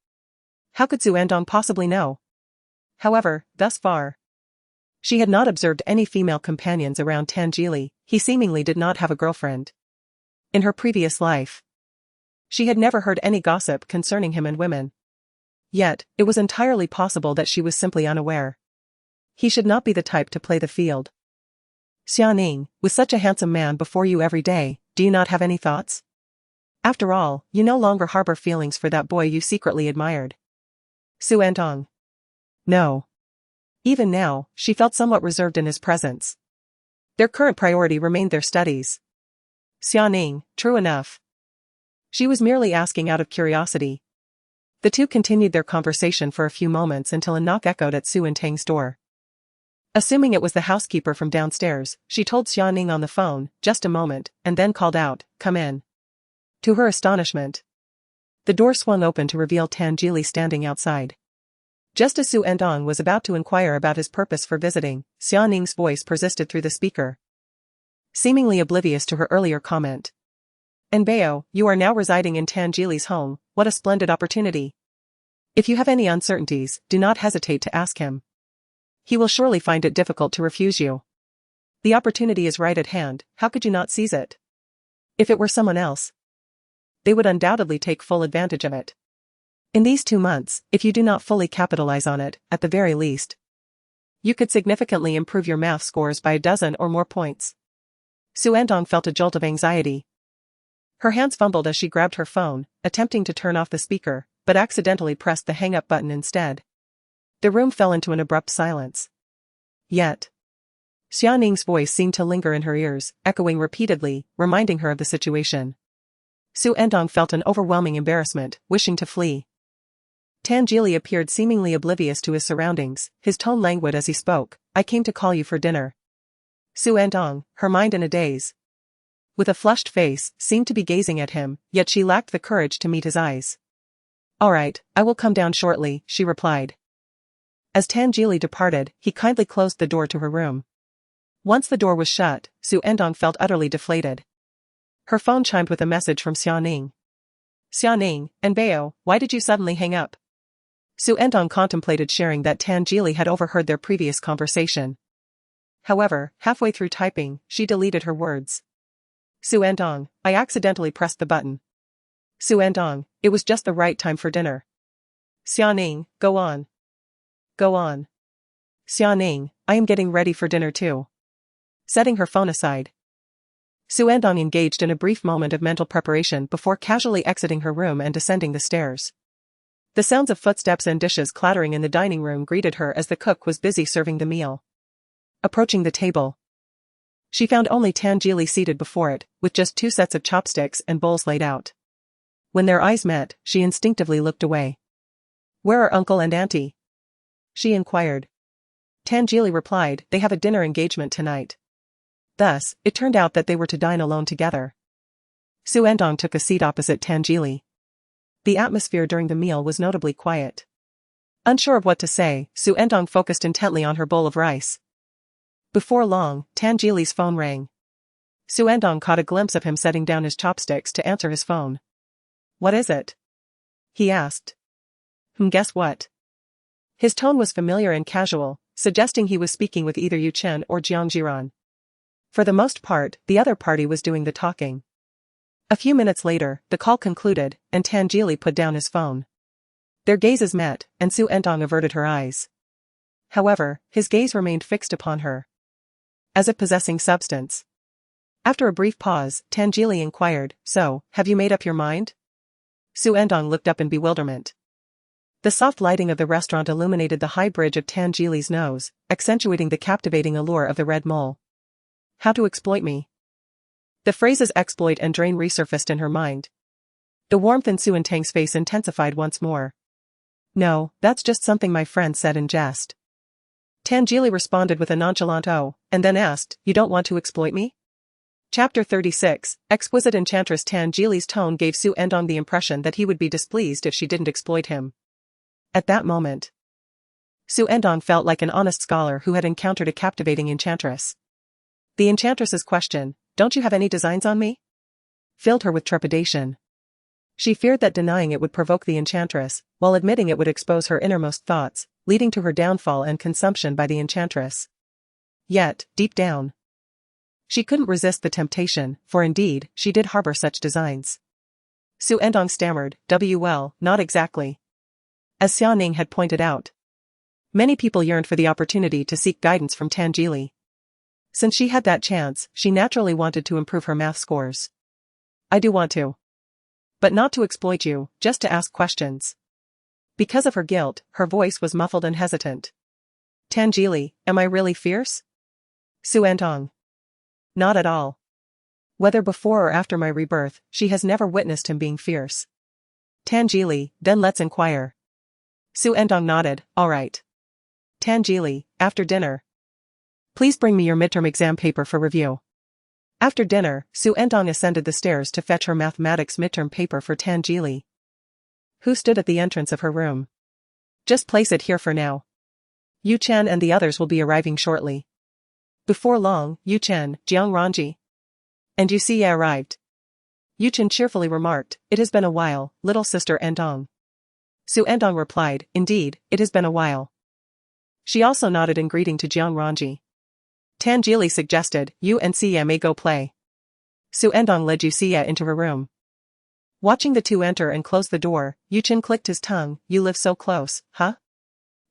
How could Xu Ertang possibly know? However, thus far, She had not observed any female companions around Tangili. He seemingly did not have a girlfriend. In her previous life, she had never heard any gossip concerning him and women. Yet, it was entirely possible that she was simply unaware. He should not be the type to play the field. Xiaoning, with such a handsome man before you every day, do you not have any thoughts? After all, you no longer harbor feelings for that boy you secretly admired. Xu Ertang. No. Even now, she felt somewhat reserved in his presence. Their current priority remained their studies. Xiaoning, true enough. She was merely asking out of curiosity. The two continued their conversation for a few moments until a knock echoed at Xu Ertang's door. Assuming it was the housekeeper from downstairs, she told Xiaoning on the phone, just a moment, and then called out, come in. To her astonishment, the door swung open to reveal Tangili standing outside. Just as Xu Ertang was about to inquire about his purpose for visiting, Xiaoning's voice persisted through the speaker. Seemingly oblivious to her earlier comment. Enbeo, you are now residing in Tangili's home, what a splendid opportunity. If you have any uncertainties, do not hesitate to ask him. He will surely find it difficult to refuse you. The opportunity is right at hand, how could you not seize it? If it were someone else, they would undoubtedly take full advantage of it. In these 2 months, if you do not fully capitalize on it, at the very least, you could significantly improve your math scores by a dozen or more points. Xu Ertang felt a jolt of anxiety. Her hands fumbled as she grabbed her phone, attempting to turn off the speaker, but accidentally pressed the hang-up button instead. The room fell into an abrupt silence. Yet, Xiaoning's voice seemed to linger in her ears, echoing repeatedly, reminding her of the situation. Xu Ertang felt an overwhelming embarrassment, wishing to flee. Tangili appeared seemingly oblivious to his surroundings, his tone languid as he spoke, I came to call you for dinner. Xu Ertang, her mind in a daze, with a flushed face, seemed to be gazing at him, yet she lacked the courage to meet his eyes. All right, I will come down shortly, she replied. As Tangili departed, he kindly closed the door to her room. Once the door was shut, Xu Ertang felt utterly deflated. Her phone chimed with a message from Xiaoning. Xiaoning, Enbeo, why did you suddenly hang up? Xu Ertang contemplated sharing that Tangili had overheard their previous conversation. However, halfway through typing, she deleted her words. Xu Ertang, I accidentally pressed the button. Xu Ertang, it was just the right time for dinner. Xiaoning, go on. Go on. Xiaoning, I am getting ready for dinner too. Setting her phone aside, Xu Ertang engaged in a brief moment of mental preparation before casually exiting her room and descending the stairs. The sounds of footsteps and dishes clattering in the dining room greeted her as the cook was busy serving the meal. Approaching the table, she found only Tangili seated before it, with just 2 sets of chopsticks and bowls laid out. When their eyes met, she instinctively looked away. Where are Uncle and Auntie? She inquired. Tangili replied, they have a dinner engagement tonight. Thus, it turned out that they were to dine alone together. Xu Ertang took a seat opposite Tangili. The atmosphere during the meal was notably quiet. Unsure of what to say, Xu Ertang focused intently on her bowl of rice. Before long, Tangili's phone rang. Xu Ertang caught a glimpse of him setting down his chopsticks to answer his phone. What is it? He asked. Guess what? His tone was familiar and casual, suggesting he was speaking with either Yu Chen or Jiang Jiran. For the most part, the other party was doing the talking. A few minutes later, the call concluded, and Tangili put down his phone. Their gazes met, and Xu Ertang averted her eyes. However, his gaze remained fixed upon her, as if possessing substance. After a brief pause, Tangili inquired, so, have you made up your mind? Xu Ertang looked up in bewilderment. The soft lighting of the restaurant illuminated the high bridge of Tangili's nose, accentuating the captivating allure of the red mole. How to exploit me? The phrases exploit and drain resurfaced in her mind. The warmth in Xu Ertang's face intensified once more. No, that's just something my friend said in jest. Tangili responded with a nonchalant "oh," and then asked, you don't want to exploit me? Chapter 36, Exquisite Enchantress. Tangili's tone gave Xu Ertang the impression that he would be displeased if she didn't exploit him. At that moment, Xu Ertang felt like an honest scholar who had encountered a captivating enchantress. The enchantress's question, don't you have any designs on me? Filled her with trepidation. She feared that denying it would provoke the enchantress, while admitting it would expose her innermost thoughts, leading to her downfall and consumption by the enchantress. yet, deep down, she couldn't resist the temptation, for indeed, she did harbor such designs. Xu Ertang stammered, well, not exactly. As Xiaoning had pointed out, many people yearned for the opportunity to seek guidance from Tangili. Since she had that chance, she naturally wanted to improve her math scores. I do want to. But not to exploit you, just to ask questions. Because of her guilt, her voice was muffled and hesitant. Tangili, am I really fierce? Xu Ertang. Not at all. Whether before or after my rebirth, she has never witnessed him being fierce. Tangili, then let's inquire. Xu Ertang nodded, all right. Tangili, after dinner. Please bring me your midterm exam paper for review. After dinner, Xu Ertang ascended the stairs to fetch her mathematics midterm paper for Tangili, who stood at the entrance of her room. Just place it here for now. Yu Chen and the others will be arriving shortly. Before long, Yu Chen, Jiang Ranji, and Yu Xie arrived. Yu Chen cheerfully remarked, it has been a while, little sister Ertang. Xu Ertang replied, indeed, it has been a while. She also nodded in greeting to Jiang Ranji. Tangili suggested, you and Xie may go play. Xu Ertang led Yu Xie into her room. Watching the two enter and close the door, Yu Chen clicked his tongue, you live so close, huh?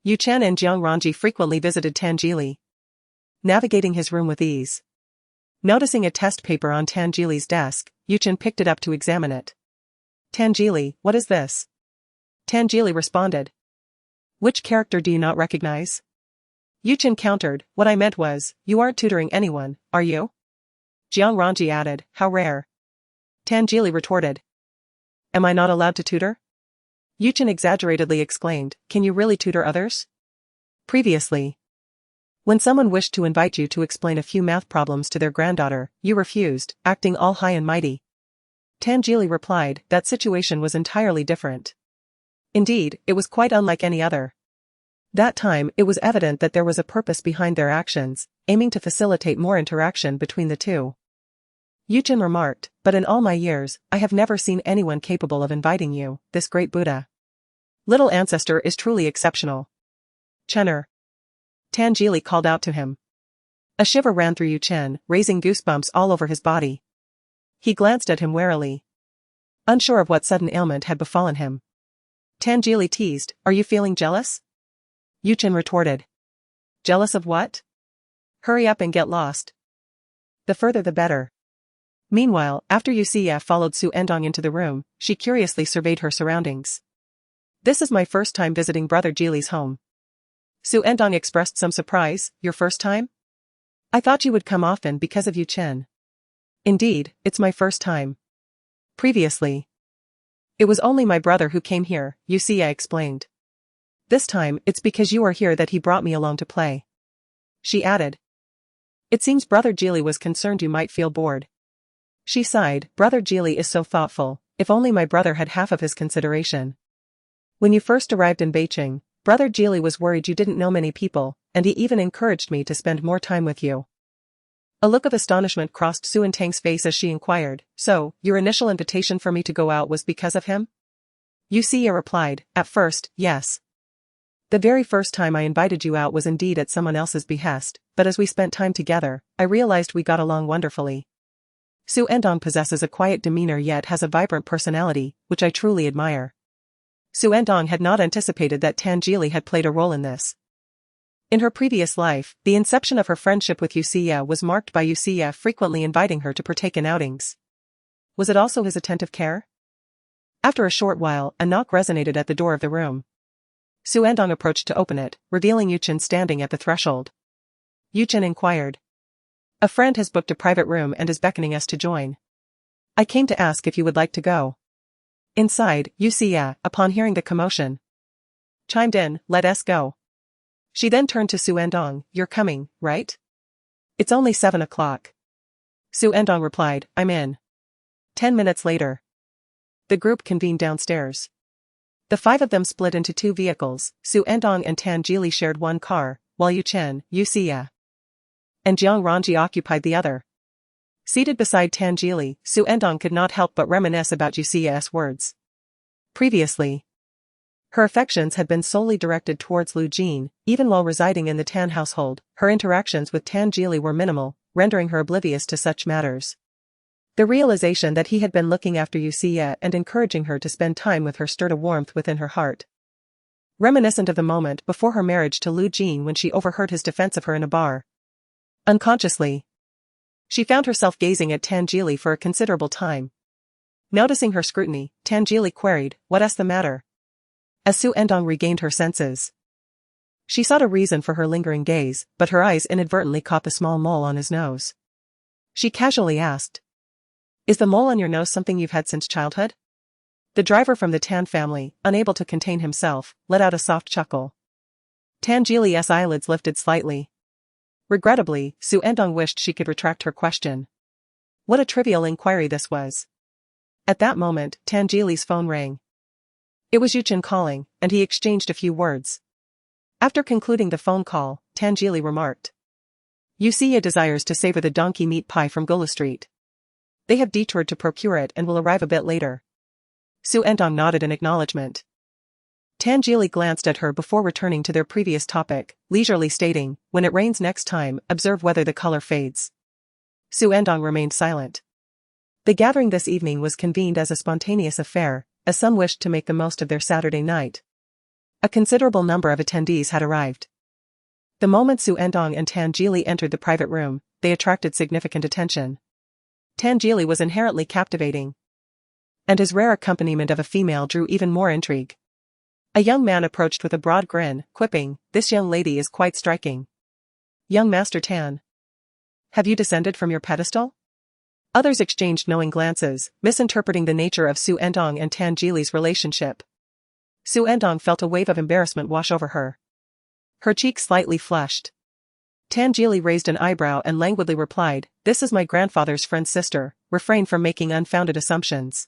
Yu Chen and Jiang Ranji frequently visited Tangili, navigating his room with ease. Noticing a test paper on Tangili's desk, Yu Chen picked it up to examine it. Tangili, what is this? Tangili responded. Which character do you not recognize? Yu Chen countered, what I meant was, you aren't tutoring anyone, are you? Jiang Ranji added, how rare. Tangili retorted. Am I not allowed to tutor? Yu Chen exaggeratedly exclaimed, can you really tutor others? Previously, when someone wished to invite you to explain a few math problems to their granddaughter, you refused, acting all high and mighty. Tangili replied, that situation was entirely different. Indeed, it was quite unlike any other. That time, it was evident that there was a purpose behind their actions, aiming to facilitate more interaction between the two. Yu Chen remarked, but in all my years, I have never seen anyone capable of inviting you, this great Buddha. Little ancestor is truly exceptional. Chener. Tangili called out to him. A shiver ran through Yu Chen, raising goosebumps all over his body. He glanced at him warily, unsure of what sudden ailment had befallen him. Tangili teased, are you feeling jealous? Yu Chen retorted. Jealous of what? Hurry up and get lost. The further the better. Meanwhile, after Yu Xie followed Xu Ertang into the room, she curiously surveyed her surroundings. This is my first time visiting Brother Jili's home. Xu Ertang expressed some surprise, your first time? I thought you would come often because of Yu Chen. Indeed, it's my first time. Previously, it was only my brother who came here, Yu Xie explained. This time, it's because you are here that he brought me along to play. She added. It seems Brother Jili was concerned you might feel bored. She sighed, Brother Jili is so thoughtful, if only my brother had half of his consideration. When you first arrived in Beicheng, Brother Jili was worried you didn't know many people, and he even encouraged me to spend more time with you. A look of astonishment crossed Xu Ertang's face as she inquired, so, your initial invitation for me to go out was because of him? Yu Xie replied, at first, yes. The very first time I invited you out was indeed at someone else's behest, but as we spent time together, I realized we got along wonderfully. Xu Ertang possesses a quiet demeanor yet has a vibrant personality, which I truly admire. Xu Ertang had not anticipated that Tangili had played a role in this. In her previous life, the inception of her friendship with Yu Xie was marked by Yu Xie frequently inviting her to partake in outings. Was it also his attentive care? After a short while, a knock resonated at the door of the room. Xu Ertang approached to open it, revealing Yu Chen standing at the threshold. Yu Chen inquired. A friend has booked a private room and is beckoning us to join. I came to ask if you would like to go. Inside, Yu Xie, upon hearing the commotion, chimed in, let us go. She then turned to Xu Ertang, you're coming, right? It's only 7 o'clock. Xu Ertang replied, I'm in. 10 minutes later, the group convened downstairs. The 5 of them split into 2 vehicles, Xu Ertang and Tangili shared one car, while Yu Chen, Yu Xie, and Jiang Ranji occupied the other. Seated beside Tangili, Xu Ertang could not help but reminisce about Yu Xie's words. Previously, Her affections had been solely directed towards Lu Jin. Even while residing in the Tan household, her interactions with Tan Jili were minimal, rendering her oblivious to such matters. The realization that he had been looking after Xu and encouraging her to spend time with her stirred a warmth within her heart. Reminiscent of the moment before her marriage to Lu Jin when she overheard his defense of her in a bar. Unconsciously, she found herself gazing at Tan Jili for a considerable time. Noticing her scrutiny, Tan Jili queried, "What's the matter?" As Xu Ertang regained her senses, she sought a reason for her lingering gaze, but her eyes inadvertently caught the small mole on his nose. She casually asked, "Is the mole on your nose something you've had since childhood?" The driver from the Tan family, unable to contain himself, let out a soft chuckle. Tan Jili's eyelids lifted slightly. Regrettably, Xu Ertang wished she could retract her question. What a trivial inquiry this was. At that moment, Tan Jili's phone rang. It was Yuchen calling, and he exchanged a few words. After concluding the phone call, Tan Jili remarked, "Xu desires to savor the donkey meat pie from Gola Street. They have detoured to procure it and will arrive a bit later." Xu Ertang nodded in acknowledgement. Tan Jili glanced at her before returning to their previous topic, leisurely stating, "When it rains next time, observe whether the color fades." Xu Ertang remained silent. The gathering this evening was convened as a spontaneous affair, as some wished to make the most of their Saturday night. A considerable number of attendees had arrived. The moment Xu Ertang and Tan Jili entered the private room, they attracted significant attention. Tan Jili was inherently captivating, and his rare accompaniment of a female drew even more intrigue. A young man approached with a broad grin, quipping, "This young lady is quite striking. Young Master Tan, have you descended from your pedestal?" Others exchanged knowing glances, misinterpreting the nature of Xu Ertang and Tan Jili's relationship. Xu Ertang felt a wave of embarrassment wash over her. Her cheeks slightly flushed. Tan Jili raised an eyebrow and languidly replied, "This is my grandfather's friend's sister. Refrain from making unfounded assumptions."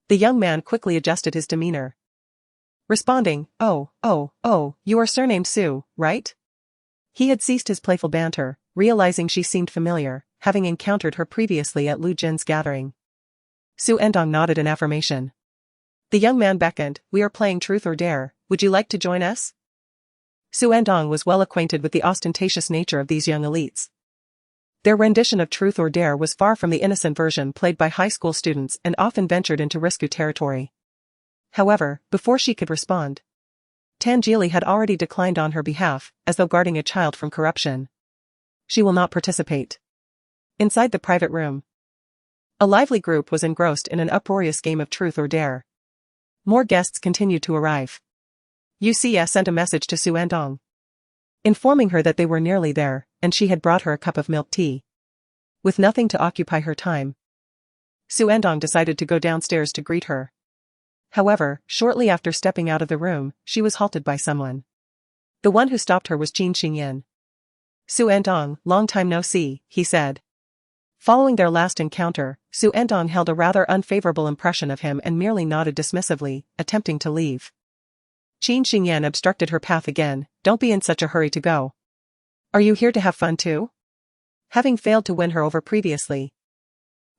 The young man quickly adjusted his demeanor, responding, "Oh, you are surnamed Xu, right?" He had ceased his playful banter, realizing she seemed familiar, having encountered her previously at Lu Jin's gathering. Xu Ertang nodded in affirmation. The young man beckoned, "We are playing Truth or Dare, would you like to join us?" Xu Ertang was well acquainted with the ostentatious nature of these young elites. Their rendition of Truth or Dare was far from the innocent version played by high school students and often ventured into risky territory. However, before she could respond, Tan Jili had already declined on her behalf, as though guarding a child from corruption. She will not participate. Inside the private room, a lively group was engrossed in an uproarious game of Truth or Dare. More guests continued to arrive. Xu sent a message to Xu Ertang, informing her that they were nearly there, and she had brought her a cup of milk tea. With nothing to occupy her time, Xu Ertang decided to go downstairs to greet her. However, shortly after stepping out of the room, she was halted by someone. The one who stopped her was Qin Xingyan. "Xu Ertang, long time no see," he said. Following their last encounter, Xu Ertang held a rather unfavorable impression of him and merely nodded dismissively, attempting to leave. Qin Xingyan obstructed her path again, "Don't be in such a hurry to go. Are you here to have fun too?" Having failed to win her over previously,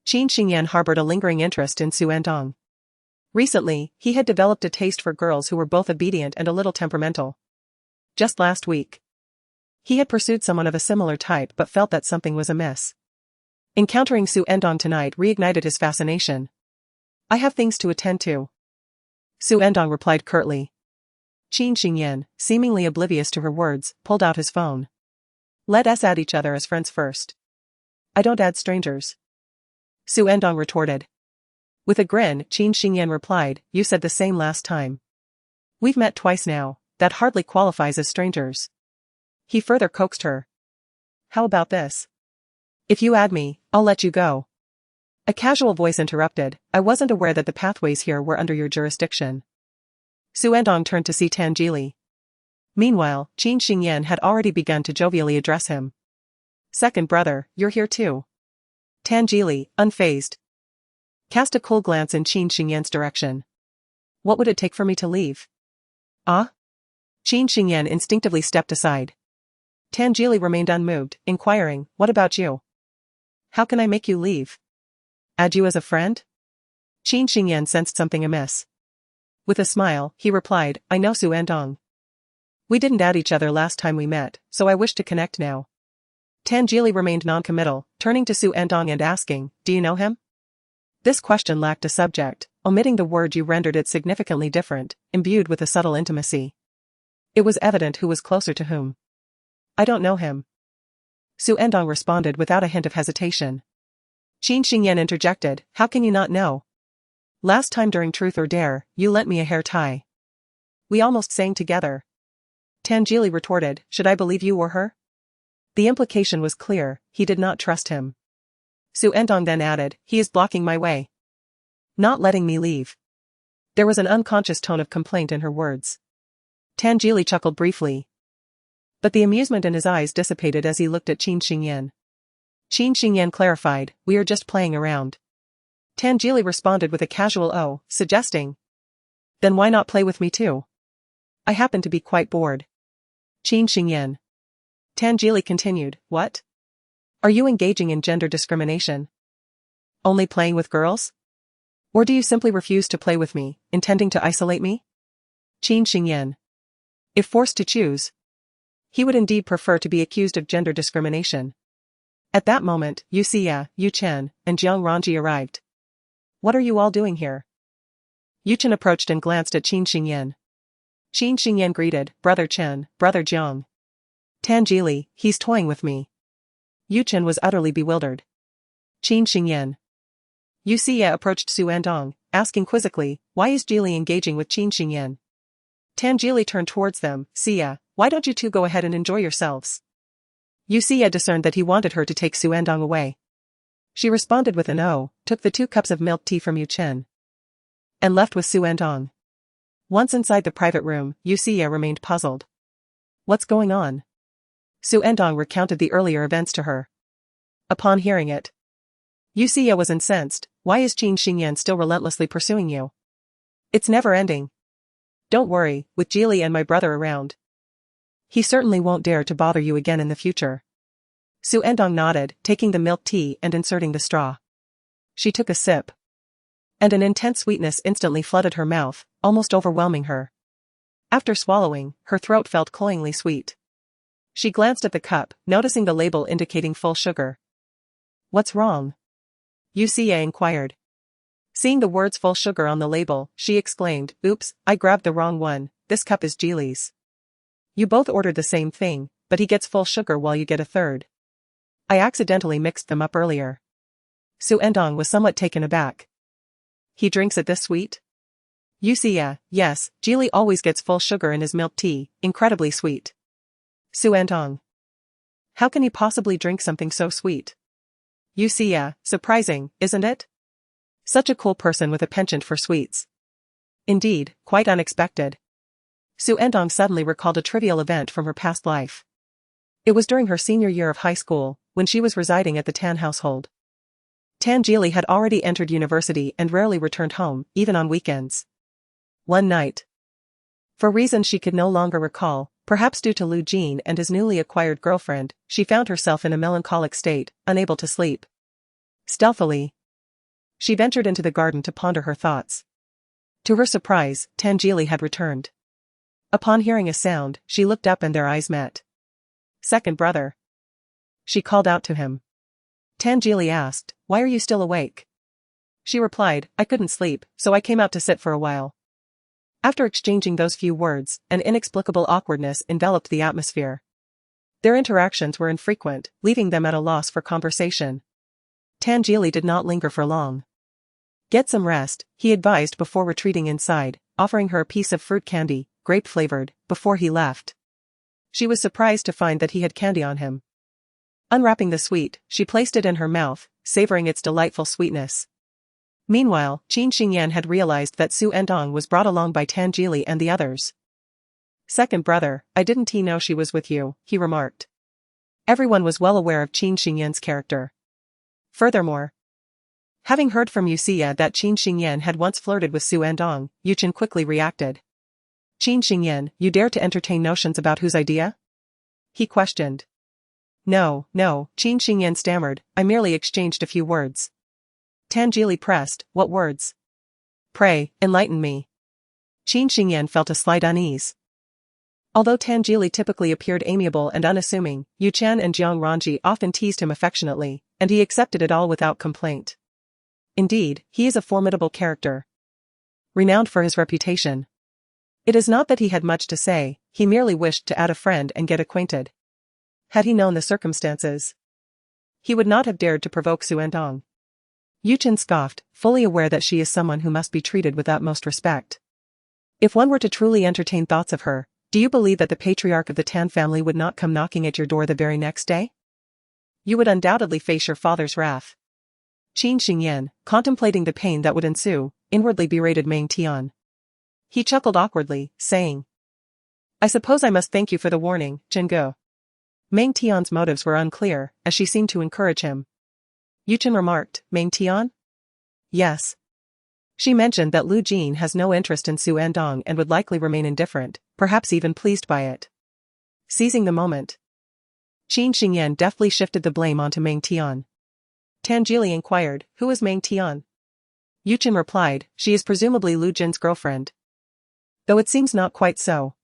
Qin Xingyan harbored a lingering interest in Xu Ertang. Recently, he had developed a taste for girls who were both obedient and a little temperamental. Just last week, he had pursued someone of a similar type but felt that something was amiss. Encountering Xu Ertang tonight reignited his fascination. "I have things to attend to," Xu Ertang replied curtly. Qin Xingyan, seemingly oblivious to her words, pulled out his phone. "Let us add each other as friends first." "I don't add strangers," Xu Ertang retorted. With a grin, Qin Xingyan replied, "You said the same last time. We've met twice now, that hardly qualifies as strangers." He further coaxed her. "How about this? If you add me, I'll let you go." A casual voice interrupted, "I wasn't aware that the pathways here were under your jurisdiction." Xu Ertang turned to see Tan Jili. Meanwhile, Qin Xingyan had already begun to jovially address him. "Second brother, you're here too." Tan Jili, unfazed, cast a cool glance in Qin Xingyan's direction. "What would it take for me to leave?" "Ah?" Qin Xingyan instinctively stepped aside. Tan Jili remained unmoved, inquiring, "What about you? How can I make you leave? Add you as a friend?" Qin Xingyan sensed something amiss. With a smile, he replied, I know Xu Ertang. We didn't add each other last time we met, so I wish to connect now. Tan Jili remained non-committal, turning to Xu Ertang and asking, do you know him? This question lacked a subject, omitting the word you rendered it significantly different, imbued with a subtle intimacy. It was evident who was closer to whom. I don't know him. Xu Ertang responded without a hint of hesitation. Qin Xingyan interjected, how can you not know? Last time during Truth or Dare, you lent me a hair tie. We almost sang together. Tan Jili retorted, should I believe you or her? The implication was clear, he did not trust him. Xu Ertang then added, he is blocking my way. Not letting me leave. There was an unconscious tone of complaint in her words. Tan Jili chuckled briefly. But the amusement in his eyes dissipated as he looked at Qin Xingyan. Qin Xingyan clarified, we are just playing around. Tan Jili responded with a casual "oh," suggesting, then why not play with me too? I happen to be quite bored. Qin Xingyan. Tan Jili continued, what? Are you engaging in gender discrimination? Only playing with girls? Or do you simply refuse to play with me, intending to isolate me? Qin Xingyan. If forced to choose, he would indeed prefer to be accused of gender discrimination. At that moment, Yu Xia, Yu Chen, and Jiang Ranji arrived. What are you all doing here? Yu Chen approached and glanced at Qin Xingyan. Qin Xingyan greeted, Brother Chen, Brother Jiang. Tan Jili, he's toying with me. Yu Chen was utterly bewildered. Qin Xingyan. Yu Xia approached Xu Ertang, asking quizzically, why is Jili engaging with Qin Xingyan? Tan Jili turned towards them, Xia, why don't you two go ahead and enjoy yourselves? Yu Xia discerned that he wanted her to take Xu Ertang away. She responded with an "oh," took the 2 cups of milk tea from Yu Chen, and left with Xu Ertang. Once inside the private room, Yu Xia remained puzzled. What's going on? Xu Ertang recounted the earlier events to her. Upon hearing it, Yu Xia was incensed. Why is Qin Xingyan still relentlessly pursuing you? It's never ending. Don't worry, with Jili and my brother around, he certainly won't dare to bother you again in the future. Xu Ertang nodded, taking the milk tea and inserting the straw. She took a sip, and an intense sweetness instantly flooded her mouth, almost overwhelming her. After swallowing, her throat felt cloyingly sweet. She glanced at the cup, noticing the label indicating full sugar. What's wrong? Yu Xia inquired. Seeing the words full sugar on the label, she exclaimed, oops, I grabbed the wrong one, this cup is Jili's. You both ordered the same thing, but he gets full sugar while you get a third. I accidentally mixed them up earlier. Xu Ertang was somewhat taken aback. He drinks it this sweet? Yu Xia, yes, Jili always gets full sugar in his milk tea, incredibly sweet. Xu Ertang. How can he possibly drink something so sweet? Yu Xia, surprising, isn't it? Such a cool person with a penchant for sweets. Indeed, quite unexpected. Xu Ertang suddenly recalled a trivial event from her past life. It was during her senior year of high school, when she was residing at the Tan household. Tan Jili had already entered university and rarely returned home, even on weekends. One night, for reasons she could no longer recall, perhaps due to Lu Jin and his newly acquired girlfriend, she found herself in a melancholic state, unable to sleep. Stealthily, she ventured into the garden to ponder her thoughts. To her surprise, Tan Jili had returned. Upon hearing a sound, she looked up and their eyes met. Second brother. She called out to him. Tan Jili asked, why are you still awake? She replied, I couldn't sleep, so I came out to sit for a while. After exchanging those few words, an inexplicable awkwardness enveloped the atmosphere. Their interactions were infrequent, leaving them at a loss for conversation. Tan Jili did not linger for long. Get some rest, he advised before retreating inside, offering her a piece of fruit candy, grape-flavored, before he left. She was surprised to find that he had candy on him. Unwrapping the sweet, she placed it in her mouth, savoring its delightful sweetness. Meanwhile, Qin Xingyan had realized that Xu Ertang was brought along by Tan Jili and the others. Second brother, I didn't know she was with you, he remarked. Everyone was well aware of Qin Xingyan's character. Furthermore, having heard from Yu Xia that Qin Xingyan had once flirted with Xu Ertang, Yu Chen quickly reacted. Qin Xingyan, you dare to entertain notions about whose idea? He questioned. No, Qin Xingyan stammered, I merely exchanged a few words. Tan Jili pressed, what words? Pray, enlighten me. Qin Xingyan felt a slight unease. Although Tan Jili typically appeared amiable and unassuming, Yu Qian and Jiang Ranji often teased him affectionately, and he accepted it all without complaint. Indeed, he is a formidable character, renowned for his reputation. It is not that he had much to say, he merely wished to add a friend and get acquainted. Had he known the circumstances, he would not have dared to provoke Xu Ertang. Yu Qian scoffed, fully aware that she is someone who must be treated with utmost respect. If one were to truly entertain thoughts of her, do you believe that the patriarch of the Tan family would not come knocking at your door the very next day? You would undoubtedly face your father's wrath. Qin Xingyan, contemplating the pain that would ensue, inwardly berated Meng Tian. He chuckled awkwardly, saying, I suppose I must thank you for the warning, Jingu. Meng Tian's motives were unclear, as she seemed to encourage him. Yu Qian remarked, Meng Tian? Yes. She mentioned that Lu Jin has no interest in Xu Ertang and would likely remain indifferent, perhaps even pleased by it. Seizing the moment, Qin Xingyan deftly shifted the blame onto Meng Tian. Tan Jili inquired, who is Meng Tian? Yu Qian replied, she is presumably Lu Jin's girlfriend. Though it seems not quite so.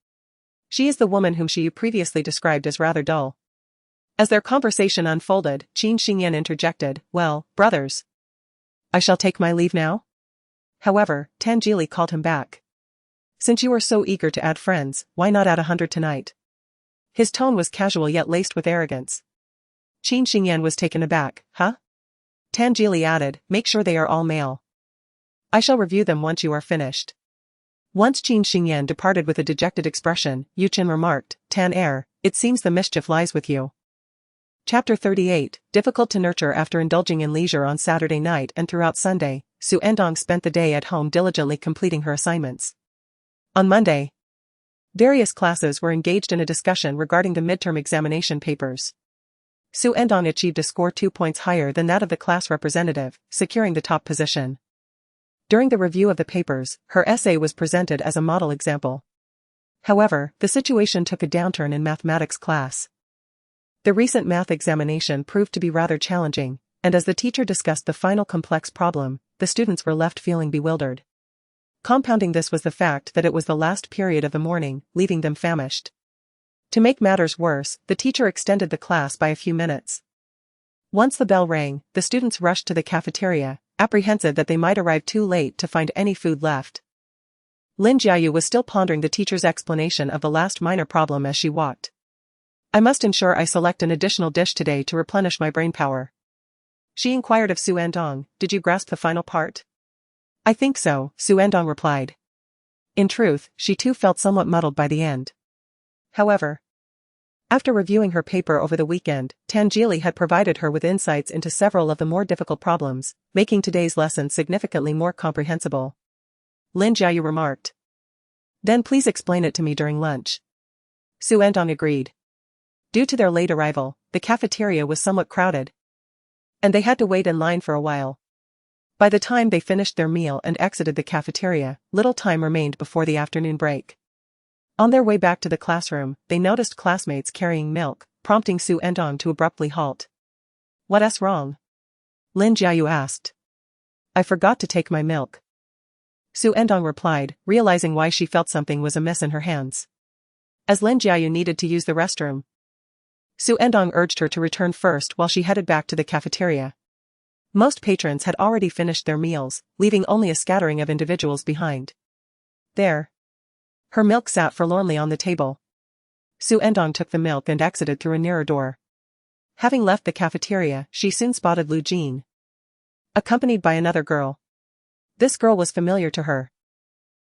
She is the woman whom she previously described as rather dull. As their conversation unfolded, Qin Xingyan interjected, well, brothers, I shall take my leave now? However, Tan Jili called him back. Since you are so eager to add friends, why not add 100 tonight? His tone was casual yet laced with arrogance. Qin Xingyan was taken aback, huh? Tan Jili added, make sure they are all male. I shall review them once you are finished. Once Qin Xingyan departed with a dejected expression, Yu Qian remarked, Tan it seems the mischief lies with you. Chapter 38, difficult to nurture. After indulging in leisure on Saturday night and throughout Sunday, Xu Ertang spent the day at home diligently completing her assignments. On Monday, various classes were engaged in a discussion regarding the midterm examination papers. Xu Ertang achieved a score 2 points higher than that of the class representative, securing the top position. During the review of the papers, her essay was presented as a model example. However, the situation took a downturn in mathematics class. The recent math examination proved to be rather challenging, and as the teacher discussed the final complex problem, the students were left feeling bewildered. Compounding this was the fact that it was the last period of the morning, leaving them famished. To make matters worse, the teacher extended the class by a few minutes. Once the bell rang, the students rushed to the cafeteria, apprehensive that they might arrive too late to find any food left. Lin Jiayu was still pondering the teacher's explanation of the last minor problem as she walked. I must ensure I select an additional dish today to replenish my brainpower. She inquired of Xu Ertang, did you grasp the final part? I think so, Xu Ertang replied. In truth, she too felt somewhat muddled by the end. However, after reviewing her paper over the weekend, Tan Jili had provided her with insights into several of the more difficult problems, making today's lesson significantly more comprehensible. Lin Jiayu remarked. Then please explain it to me during lunch. Xu Ertang agreed. Due to their late arrival, the cafeteria was somewhat crowded, and they had to wait in line for a while. By the time they finished their meal and exited the cafeteria, little time remained before the afternoon break. On their way back to the classroom, they noticed classmates carrying milk, prompting Xu Ertang to abruptly halt. What's wrong? Lin Jiayu asked. I forgot to take my milk. Xu Ertang replied, realizing why she felt something was amiss in her hands. As Lin Jiayu needed to use the restroom, Xu Ertang urged her to return first while she headed back to the cafeteria. Most patrons had already finished their meals, leaving only a scattering of individuals behind. There, her milk sat forlornly on the table. Xu Ertang took the milk and exited through a nearer door. Having left the cafeteria, she soon spotted Lu Jin, accompanied by another girl. This girl was familiar to her.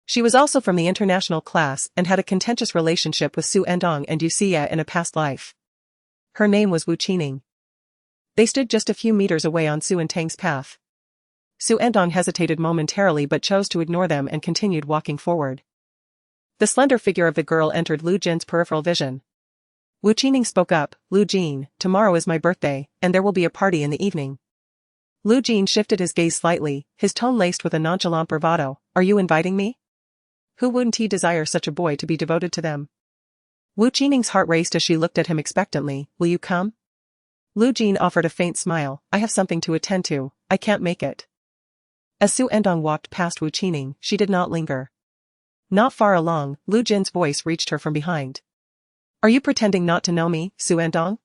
She was also from the international class and had a contentious relationship with Xu Ertang and Yuxia in a past life. Her name was Wu Qining. They stood just a few meters away on Xu Ertang's path. Xu Ertang hesitated momentarily but chose to ignore them and continued walking forward. The slender figure of the girl entered Lu Jin's peripheral vision. Wu Qining spoke up, Lu Jin, tomorrow is my birthday, and there will be a party in the evening. Lu Jin shifted his gaze slightly, his tone laced with a nonchalant bravado, are you inviting me? Who wouldn't he desire such a boy to be devoted to them? Wu Qining's heart raced as she looked at him expectantly, will you come? Lu Jin offered a faint smile, I have something to attend to, I can't make it. As Xu Ertang walked past Wu Qining, she did not linger. Not far along, Lu Jin's voice reached her from behind. Are you pretending not to know me, Xu Ertang?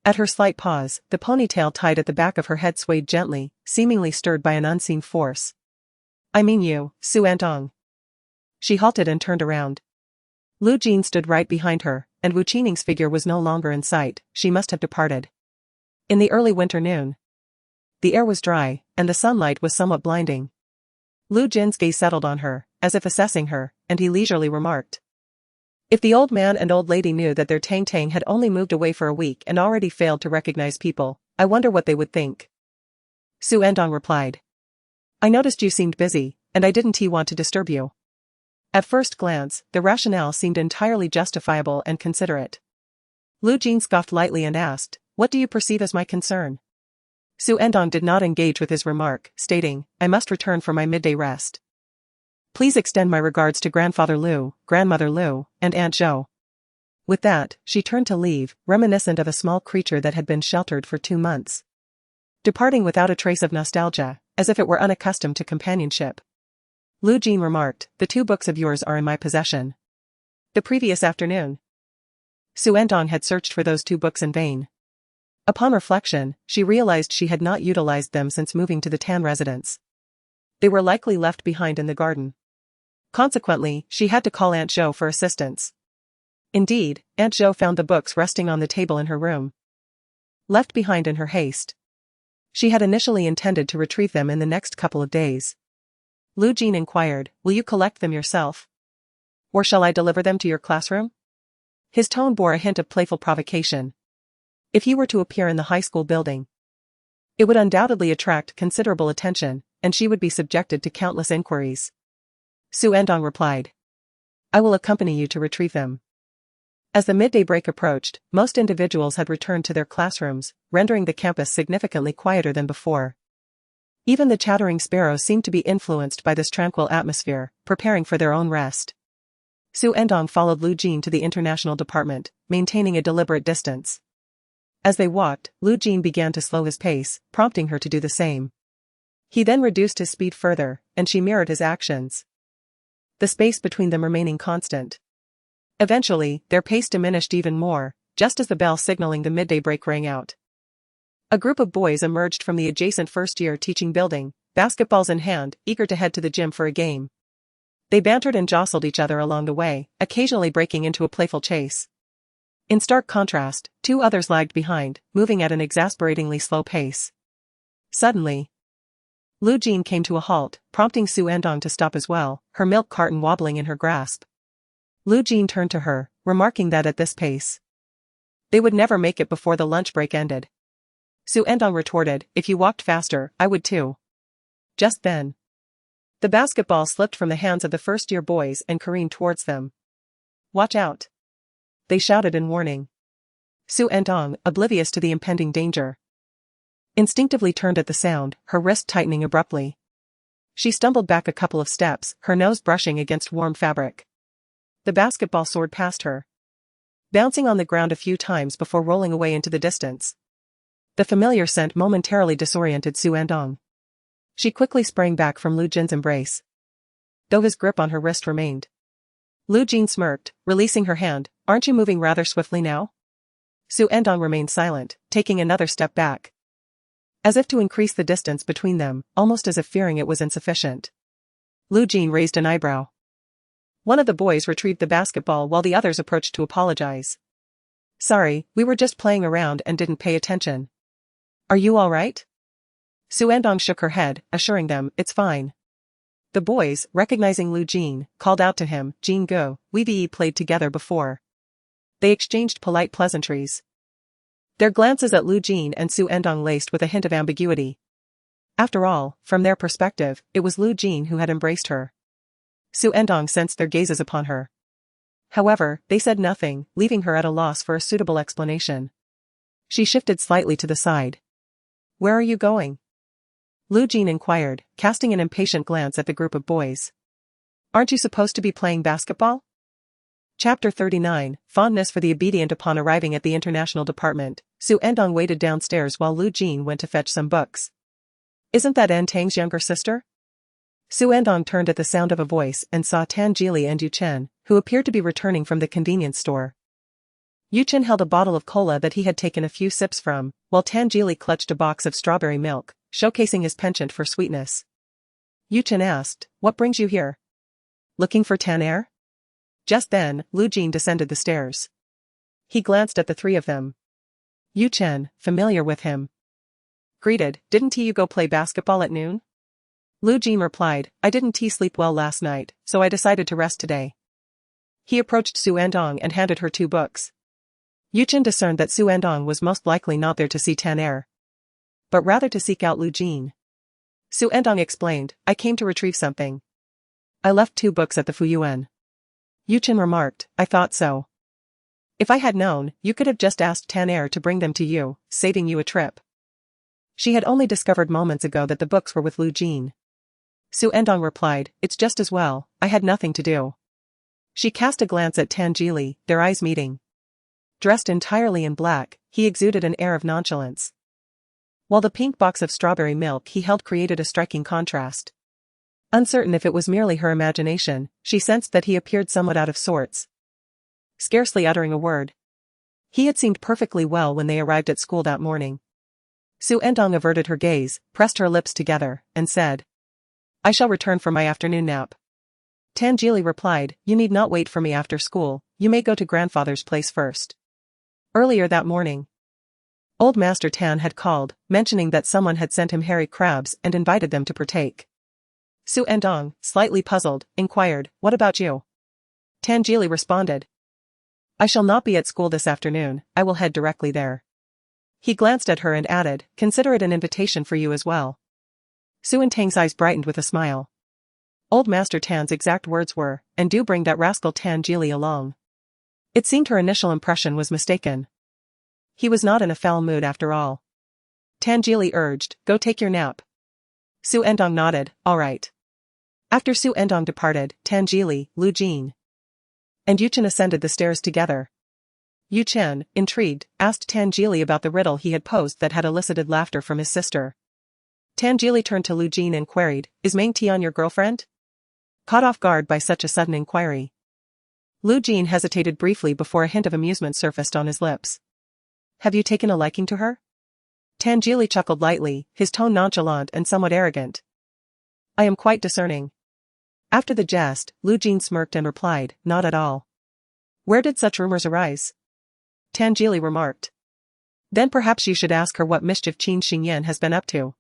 At her slight pause, the ponytail tied at the back of her head swayed gently, seemingly stirred by an unseen force. I mean you, Xu Ertang. She halted and turned around. Lu Jin stood right behind her, and Wu Qining's figure was no longer in sight. She must have departed. In the early winter noon. The air was dry, and the sunlight was somewhat blinding. Lu Jin's gaze settled on her, as if assessing her, and he leisurely remarked. If the old man and old lady knew that their Tang had only moved away for a week and already failed to recognize people, I wonder what they would think. Xu Ertang replied. I noticed you seemed busy, and I didn't want to disturb you. At first glance, the rationale seemed entirely justifiable and considerate. Lu Jin scoffed lightly and asked, what do you perceive as my concern? Xu Ertang did not engage with his remark, stating, I must return for my midday rest. Please extend my regards to Grandfather Lu, Grandmother Lu, and Aunt Zhou. With that, she turned to leave, reminiscent of a small creature that had been sheltered for 2 months. Departing without a trace of nostalgia, as if it were unaccustomed to companionship. Lu Jin remarked, the 2 books of yours are in my possession. The previous afternoon. Xu Ertang had searched for those 2 books in vain. Upon reflection, she realized she had not utilized them since moving to the Tan residence. They were likely left behind in the garden. Consequently, she had to call Aunt Zhou for assistance. Indeed, Aunt Zhou found the books resting on the table in her room. Left behind in her haste. She had initially intended to retrieve them in the next couple of days. Lu Jin inquired, will you collect them yourself? Or shall I deliver them to your classroom? His tone bore a hint of playful provocation. If he were to appear in the high school building, it would undoubtedly attract considerable attention, and she would be subjected to countless inquiries. Xu Ertang replied. I will accompany you to retrieve them. As the midday break approached, most individuals had returned to their classrooms, rendering the campus significantly quieter than before. Even the chattering sparrows seemed to be influenced by this tranquil atmosphere, preparing for their own rest. Xu Ertang followed Lu Jin to the international department, maintaining a deliberate distance. As they walked, Lu Jin began to slow his pace, prompting her to do the same. He then reduced his speed further, and she mirrored his actions. The space between them remaining constant. Eventually, their pace diminished even more, just as the bell signaling the midday break rang out. A group of boys emerged from the adjacent first-year teaching building, basketballs in hand, eager to head to the gym for a game. They bantered and jostled each other along the way, occasionally breaking into a playful chase. In stark contrast, 2 others lagged behind, moving at an exasperatingly slow pace. Suddenly, Lu Jin came to a halt, prompting Xu Ertang to stop as well, her milk carton wobbling in her grasp. Lu Jin turned to her, remarking that at this pace, they would never make it before the lunch break ended. Xu Ertang retorted, if you walked faster, I would too. Just then, the basketball slipped from the hands of the first-year boys and careened towards them. Watch out! They shouted in warning. Xu Ertang, oblivious to the impending danger, instinctively turned at the sound, her wrist tightening abruptly. She stumbled back a couple of steps, her nose brushing against warm fabric. The basketball soared past her, bouncing on the ground a few times before rolling away into the distance. The familiar scent momentarily disoriented Xu Ertang. She quickly sprang back from Lu Jin's embrace, though his grip on her wrist remained. Lu Jin smirked, releasing her hand, aren't you moving rather swiftly now? Xu Ertang remained silent, taking another step back, as if to increase the distance between them, almost as if fearing it was insufficient. Lu Jin raised an eyebrow. One of the boys retrieved the basketball while the others approached to apologize. Sorry, we were just playing around and didn't pay attention. Are you all right? Xu Ertang shook her head, assuring them, it's fine. The boys, recognizing Lu Jin, called out to him, Jin Go, we've played together before. They exchanged polite pleasantries, their glances at Lu Jin and Xu Ertang laced with a hint of ambiguity. After all, from their perspective, it was Lu Jin who had embraced her. Xu Ertang sensed their gazes upon her. However, they said nothing, leaving her at a loss for a suitable explanation. She shifted slightly to the side. Where are you going? Lu Jin inquired, casting an impatient glance at the group of boys. Aren't you supposed to be playing basketball? Chapter 39, Fondness for the Obedient. Upon arriving at the international department, Xu Ertang waited downstairs while Lu Jin went to fetch some books. Isn't that Ertang's younger sister? Xu Ertang turned at the sound of a voice and saw Tan Jili and Yu Chen, who appeared to be returning from the convenience store. Yu Chen held a bottle of cola that he had taken a few sips from, while Tan Jili clutched a box of strawberry milk, showcasing his penchant for sweetness. Yu Chen asked, "What brings you here? Looking for Tan Er?" Just then, Lu Jin descended the stairs. He glanced at the three of them. Yu Chen, familiar with him, greeted, "Didn't you go play basketball at noon?" Lu Jin replied, "I didn't sleep well last night, so I decided to rest today." He approached Xu Ertang and handed her 2 books. Yu Chen discerned that Xu Ertang was most likely not there to see Tan Er, but rather to seek out Lu Jin. Xu Ertang explained, "I came to retrieve something. I left 2 books at the Fuyuan." Yu Chen remarked, "I thought so. If I had known, you could have just asked Tan Er to bring them to you, saving you a trip." She had only discovered moments ago that the books were with Lu Jin. Xu Ertang replied, "It's just as well, I had nothing to do." She cast a glance at Tan Jili, their eyes meeting. Dressed entirely in black, he exuded an air of nonchalance, while the pink box of strawberry milk he held created a striking contrast. Uncertain if it was merely her imagination, she sensed that he appeared somewhat out of sorts, scarcely uttering a word. He had seemed perfectly well when they arrived at school that morning. Xu Ertang averted her gaze, pressed her lips together, and said, "I shall return for my afternoon nap." Tan Jili replied, "You need not wait for me after school, you may go to grandfather's place first." Earlier that morning, Old Master Tan had called, mentioning that someone had sent him hairy crabs and invited them to partake. Xu Ertang, slightly puzzled, inquired, "What about you?" Tan Jili responded, "I shall not be at school this afternoon, I will head directly there." He glanced at her and added, "Consider it an invitation for you as well." Xu Ertang's eyes brightened with a smile. Old Master Tan's exact words were, "And do bring that rascal Tan Jili along." It seemed her initial impression was mistaken. He was not in a foul mood after all. Tan Jili urged, "Go take your nap." Xu Ertang nodded, "All right." After Xu Ertang departed, Tan Jili, Lu Jin, and Yu Chen ascended the stairs together. Yu Chen, intrigued, asked Tan Jili about the riddle he had posed that had elicited laughter from his sister. Tan Jili turned to Lu Jin and queried, "Is Meng Tian your girlfriend?" Caught off guard by such a sudden inquiry, Lu Jin hesitated briefly before a hint of amusement surfaced on his lips. "Have you taken a liking to her?" Tan Jili chuckled lightly, his tone nonchalant and somewhat arrogant. "I am quite discerning." After the jest, Lu Jin smirked and replied, "Not at all." "Where did such rumors arise?" Tan Jili remarked. "Then perhaps you should ask her what mischief Qin Xingyan has been up to."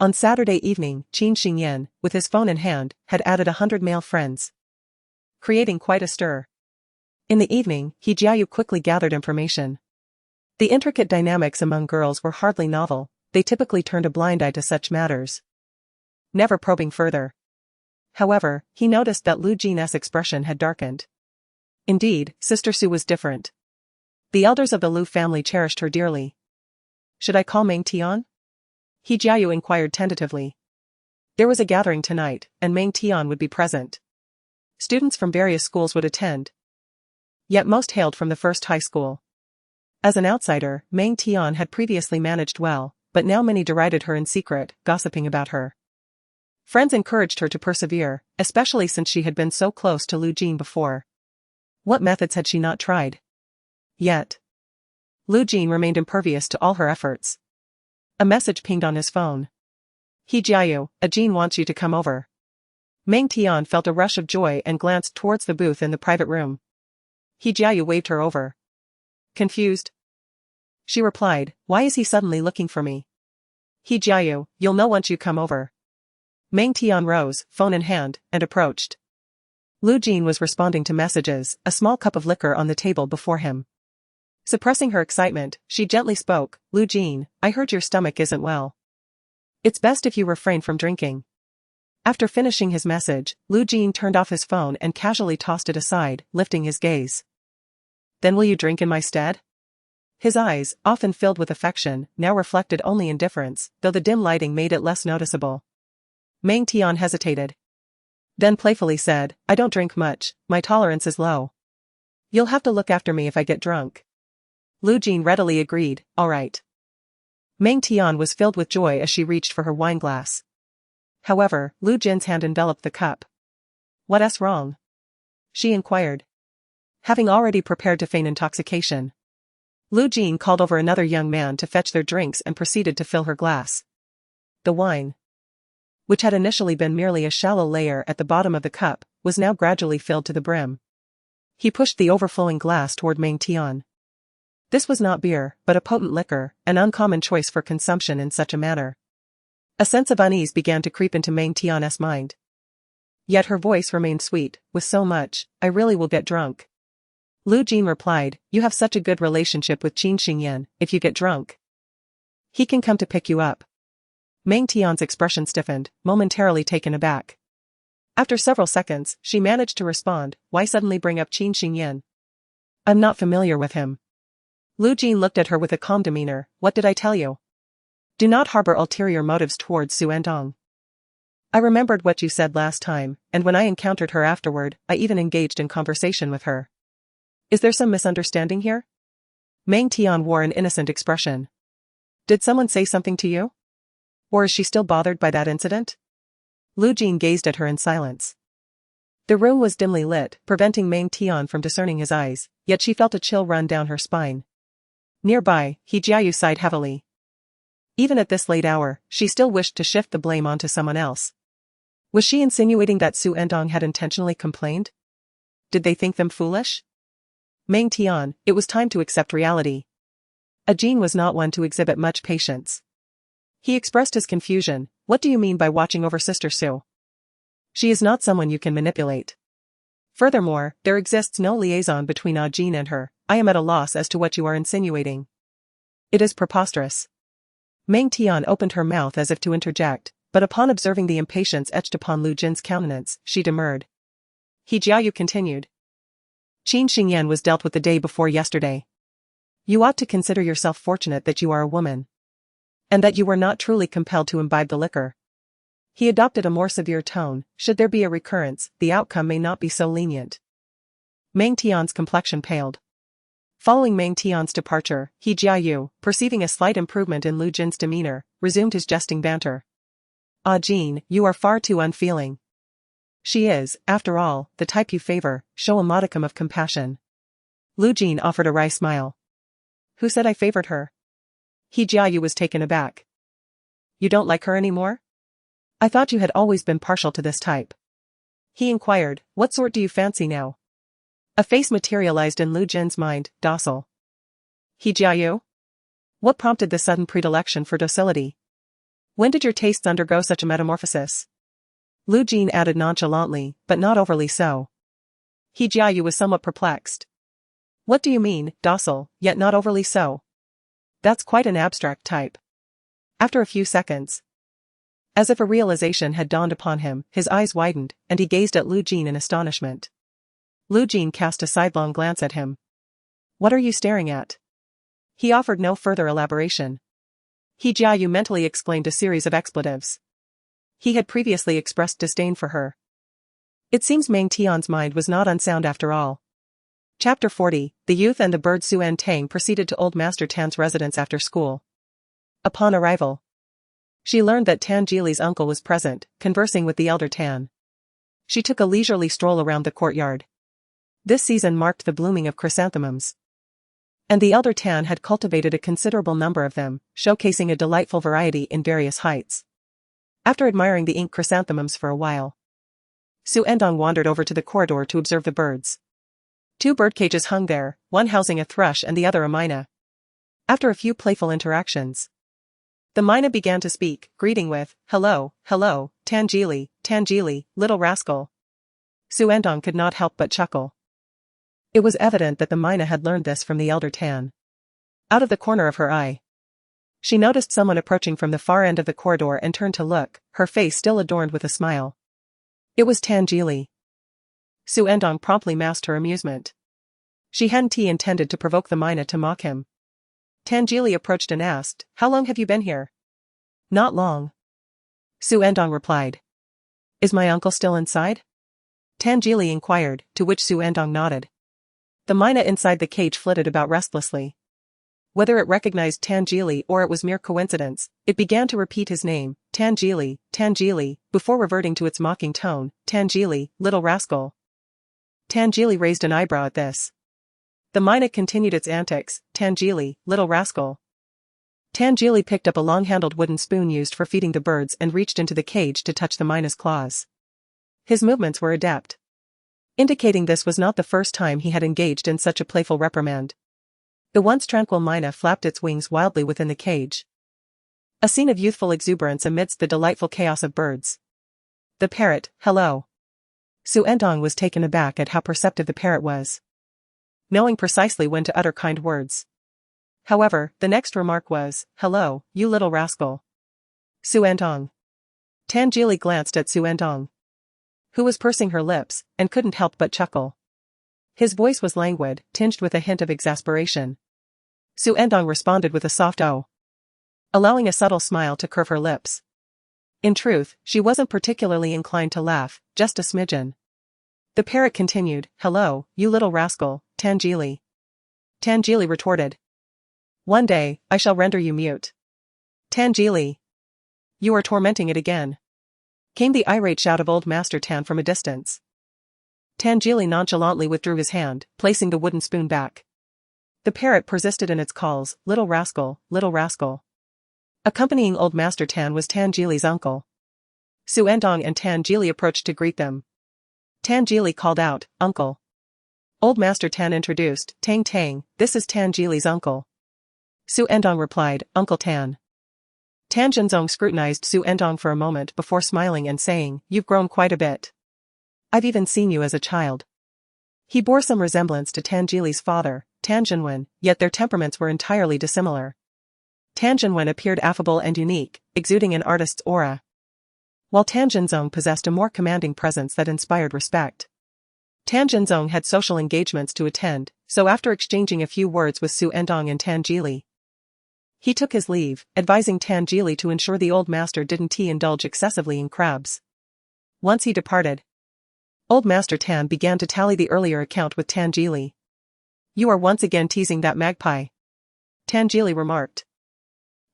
On Saturday evening, Qin Xingyan, with his phone in hand, had added 100 male friends, creating quite a stir. In the evening, He Jiayu quickly gathered information. The intricate dynamics among girls were hardly novel, they typically turned a blind eye to such matters, never probing further. However, he noticed that Lu Jin's expression had darkened. Indeed, Sister Su was different. The elders of the Lu family cherished her dearly. "Should I call Meng Tian?" He Jiayu inquired tentatively. There was a gathering tonight, and Meng Tian would be present. Students from various schools would attend, yet most hailed from the first high school. As an outsider, Meng Tian had previously managed well, but now many derided her in secret, gossiping about her. Friends encouraged her to persevere, especially since she had been so close to Lu Jin before. What methods had she not tried? Yet Lu Jin remained impervious to all her efforts. A message pinged on his phone. "He Jiayu, a Jin wants you to come over." Meng Tian felt a rush of joy and glanced towards the booth in the private room. He Jiayu waved her over. Confused, she replied, "Why is he suddenly looking for me?" "He Jiayu, you'll know once you come over." Meng Tian rose, phone in hand, and approached. Lu Jin was responding to messages, a small cup of liquor on the table before him. Suppressing her excitement, she gently spoke, "Lu Jin, I heard your stomach isn't well. It's best if you refrain from drinking." After finishing his message, Lu Jin turned off his phone and casually tossed it aside, lifting his gaze. "Then will you drink in my stead?" His eyes, often filled with affection, now reflected only indifference, though the dim lighting made it less noticeable. Meng Tian hesitated, then playfully said, "I don't drink much, my tolerance is low. You'll have to look after me if I get drunk." Lu Jin readily agreed, "All right." Meng Tian was filled with joy as she reached for her wineglass. However, Lu Jin's hand enveloped the cup. "What's wrong?" she inquired. Having already prepared to feign intoxication, Lu Jin called over another young man to fetch their drinks and proceeded to fill her glass. The wine, which had initially been merely a shallow layer at the bottom of the cup, was now gradually filled to the brim. He pushed the overflowing glass toward Meng Tian. This was not beer, but a potent liquor, an uncommon choice for consumption in such a manner. A sense of unease began to creep into Meng Tian's mind. Yet her voice remained sweet. "With so much, I really will get drunk." Lu Jin replied, "You have such a good relationship with Qin Xingyan, if you get drunk, he can come to pick you up." Meng Tian's expression stiffened, momentarily taken aback. After several seconds, she managed to respond, "Why suddenly bring up Qin Xingyan? I'm not familiar with him." Lu Jin looked at her with a calm demeanor. "What did I tell you? Do not harbor ulterior motives towards Xu Ertang. I remembered what you said last time, and when I encountered her afterward, I even engaged in conversation with her. Is there some misunderstanding here?" Meng Tian wore an innocent expression. "Did someone say something to you? Or is she still bothered by that incident?" Lu Jin gazed at her in silence. The room was dimly lit, preventing Meng Tian from discerning his eyes, yet she felt a chill run down her spine. Nearby, He Jiayu sighed heavily. Even at this late hour, she still wished to shift the blame onto someone else. Was she insinuating that Xu Ertang had intentionally complained? Did they think them foolish? Meng Tian, it was time to accept reality. Ajin was not one to exhibit much patience. He expressed his confusion. "What do you mean by watching over Sister Xu? She is not someone you can manipulate. Furthermore, there exists no liaison between Ajin and her. I am at a loss as to what you are insinuating. It is preposterous." Meng Tian opened her mouth as if to interject, but upon observing the impatience etched upon Lu Jin's countenance, she demurred. He Jiayu continued. "Qin Xingyan was dealt with the day before yesterday. You ought to consider yourself fortunate that you are a woman, and that you were not truly compelled to imbibe the liquor." He adopted a more severe tone. "Should there be a recurrence, the outcome may not be so lenient." Meng Tian's complexion paled. Following Meng Tian's departure, He Jiayu, perceiving a slight improvement in Lu Jin's demeanor, resumed his jesting banter. "Ah Jin, you are far too unfeeling. She is, after all, the type you favor. Show a modicum of compassion." Lu Jin offered a wry smile. "Who said I favored her?" He Jiayu was taken aback. "You don't like her anymore? I thought you had always been partial to this type." He inquired, "What sort do you fancy now?" A face materialized in Lu Jin's mind, docile. He Jiayu? What prompted this sudden predilection for docility? When did your tastes undergo such a metamorphosis? Lu Jin added nonchalantly, but not overly so. He Jiayu was somewhat perplexed. "What do you mean, docile, yet not overly so? That's quite an abstract type." After a few seconds, as if a realization had dawned upon him, his eyes widened, and he gazed at Lu Jin in astonishment. Lu Jin cast a sidelong glance at him. "What are you staring at?" He offered no further elaboration. He Jiayu mentally exclaimed a series of expletives. He had previously expressed disdain for her. It seems Meng Tian's mind was not unsound after all. Chapter 40, The youth and the bird. Xu Ertang proceeded to Old Master Tan's residence after school. Upon arrival, she learned that Tan Jili's uncle was present, conversing with the elder Tan. She took a leisurely stroll around the courtyard. This season marked the blooming of chrysanthemums, and the elder Tan had cultivated a considerable number of them, showcasing a delightful variety in various heights. After admiring the ink chrysanthemums for a while, Xu Ertang wandered over to the corridor to observe the birds. 2 bird cages hung there, one housing a thrush and the other a myna. After a few playful interactions, the myna began to speak, greeting with, "Hello, hello, Tangili, little rascal." Xu Ertang could not help but chuckle. It was evident that the myna had learned this from the elder Tan. Out of the corner of her eye, she noticed someone approaching from the far end of the corridor and turned to look, her face still adorned with a smile. It was Tangili. Xu Ertang promptly masked her amusement. She hadn't intended to provoke the myna to mock him. Tangili approached and asked, "How long have you been here?" "Not long," Xu Ertang replied. "Is my uncle still inside?" Tangili inquired, to which Xu Ertang nodded. The myna inside the cage flitted about restlessly. Whether it recognized Tangili or it was mere coincidence, it began to repeat his name, Tangili, Tangili, before reverting to its mocking tone, Tangili, little rascal. Tangili raised an eyebrow at this. The mina continued its antics, Tangili, little rascal. Tangili picked up a long-handled wooden spoon used for feeding the birds and reached into the cage to touch the mina's claws. His movements were adept, indicating this was not the first time he had engaged in such a playful reprimand. The once tranquil mina flapped its wings wildly within the cage. A scene of youthful exuberance amidst the delightful chaos of birds. The parrot, hello. Xu Ertang was taken aback at how perceptive the parrot was, knowing precisely when to utter kind words. However, the next remark was, hello, you little rascal. Xu Ertang. Tangili glanced at Xu Ertang, who was pursing her lips, and couldn't help but chuckle. His voice was languid, tinged with a hint of exasperation. Xu Ertang responded with a soft "oh," allowing a subtle smile to curve her lips. In truth, she wasn't particularly inclined to laugh, just a smidgen. The parrot continued, hello, you little rascal, Tangili. Tangili retorted. One day, I shall render you mute. Tangili. You are tormenting it again. Came the irate shout of old Master Tan from a distance. Tangili nonchalantly withdrew his hand, placing the wooden spoon back. The parrot persisted in its calls, little rascal, little rascal. Accompanying old Master Tan was Tangili's uncle. Xu Ertang and Tangili approached to greet them. Tangili called out, uncle. Old Master Tan introduced, Tang Tang, this is Tangili's uncle. Xu Ertang replied, Uncle Tan. Tan Zhenzong scrutinized Xu Ertang for a moment before smiling and saying, you've grown quite a bit. I've even seen you as a child. He bore some resemblance to Tangili's father, Tan Zhenwen, yet their temperaments were entirely dissimilar. Tan Zhenwen appeared affable and unique, exuding an artist's aura, while Tan Zhenzong possessed a more commanding presence that inspired respect. Tan Zhenzong had social engagements to attend, so after exchanging a few words with Xu Ertang and Tangili, he took his leave, advising Tangili to ensure the old master didn't indulge excessively in crabs. Once he departed, old Master Tan began to tally the earlier account with Tangili. You are once again teasing that magpie, Tangili remarked.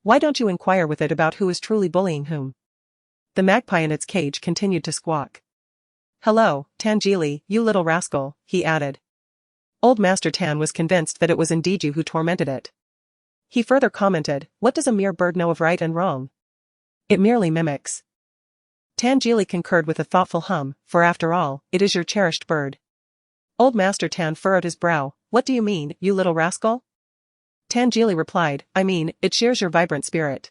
Why don't you inquire with it about who is truly bullying whom? The magpie in its cage continued to squawk. Hello, Tangili, you little rascal, he added. Old Master Tan was convinced that it was indeed you who tormented it. He further commented, what does a mere bird know of right and wrong? It merely mimics. Tangili concurred with a thoughtful hum, for after all, it is your cherished bird. Old Master Tan furrowed his brow, what do you mean, you little rascal? Tangili replied, I mean, it shares your vibrant spirit.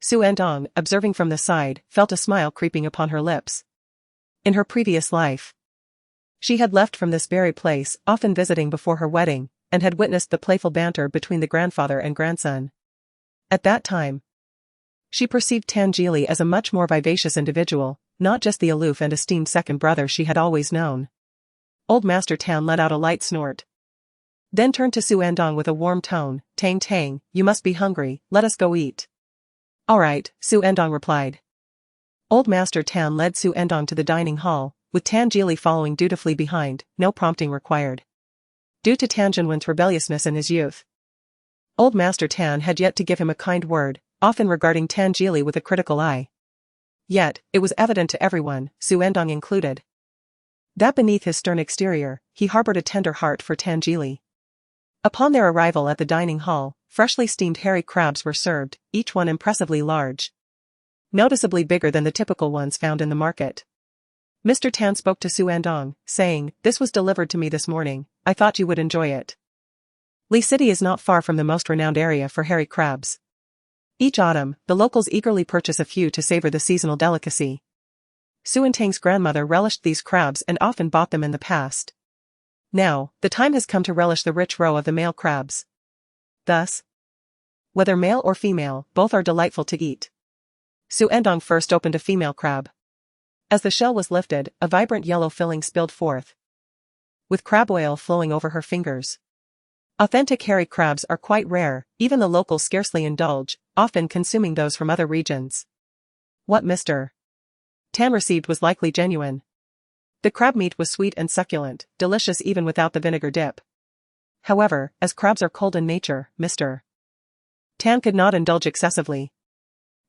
Xu Ertang, observing from the side, felt a smile creeping upon her lips. In her previous life, she had left from this very place, often visiting before her wedding, and had witnessed the playful banter between the grandfather and grandson. At that time, she perceived Tangili as a much more vivacious individual, not just the aloof and esteemed second brother she had always known. Old Master Tan let out a light snort, then turned to Xu Ertang with a warm tone, Tang Tang, you must be hungry, let us go eat. All right, Xu Ertang replied. Old Master Tan led Xu Ertang to the dining hall, with Tangili following dutifully behind, no prompting required. Due to Tan Zhenwen's rebelliousness in his youth, Old Master Tan had yet to give him a kind word, often regarding Tangili with a critical eye. Yet, it was evident to everyone, Xu Ertang included, that beneath his stern exterior, he harbored a tender heart for Tangili. Upon their arrival at the dining hall, freshly steamed hairy crabs were served, each one impressively large, noticeably bigger than the typical ones found in the market. Mr. Tan spoke to Xu Ertang, saying, this was delivered to me this morning, I thought you would enjoy it. Li City is not far from the most renowned area for hairy crabs. Each autumn, the locals eagerly purchase a few to savor the seasonal delicacy. Xu Ertang's grandmother relished these crabs and often bought them in the past. Now, the time has come to relish the rich roe of the male crabs. Thus, whether male or female, both are delightful to eat. Xu Ertang first opened a female crab. As the shell was lifted, a vibrant yellow filling spilled forth, with crab oil flowing over her fingers. Authentic hairy crabs are quite rare, even the locals scarcely indulge, often consuming those from other regions. What Mr. Tan received was likely genuine. The crab meat was sweet and succulent, delicious even without the vinegar dip. However, as crabs are cold in nature, Mr. Tan could not indulge excessively.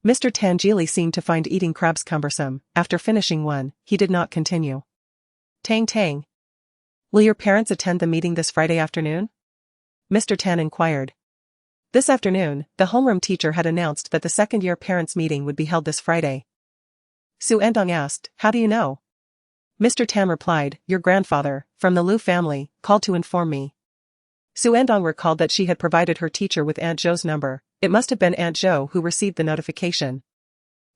Mr. Tangili seemed to find eating crabs cumbersome. After finishing one, he did not continue. Tang Tang. Will your parents attend the meeting this Friday afternoon? Mr. Tan inquired. This afternoon, the homeroom teacher had announced that the second-year parents' meeting would be held this Friday. Xu Ertang asked, how do you know? Mr. Tan replied, your grandfather, from the Liu family, called to inform me. Xu Ertang recalled that she had provided her teacher with Aunt Zhou's number. It must have been Aunt Zhou who received the notification.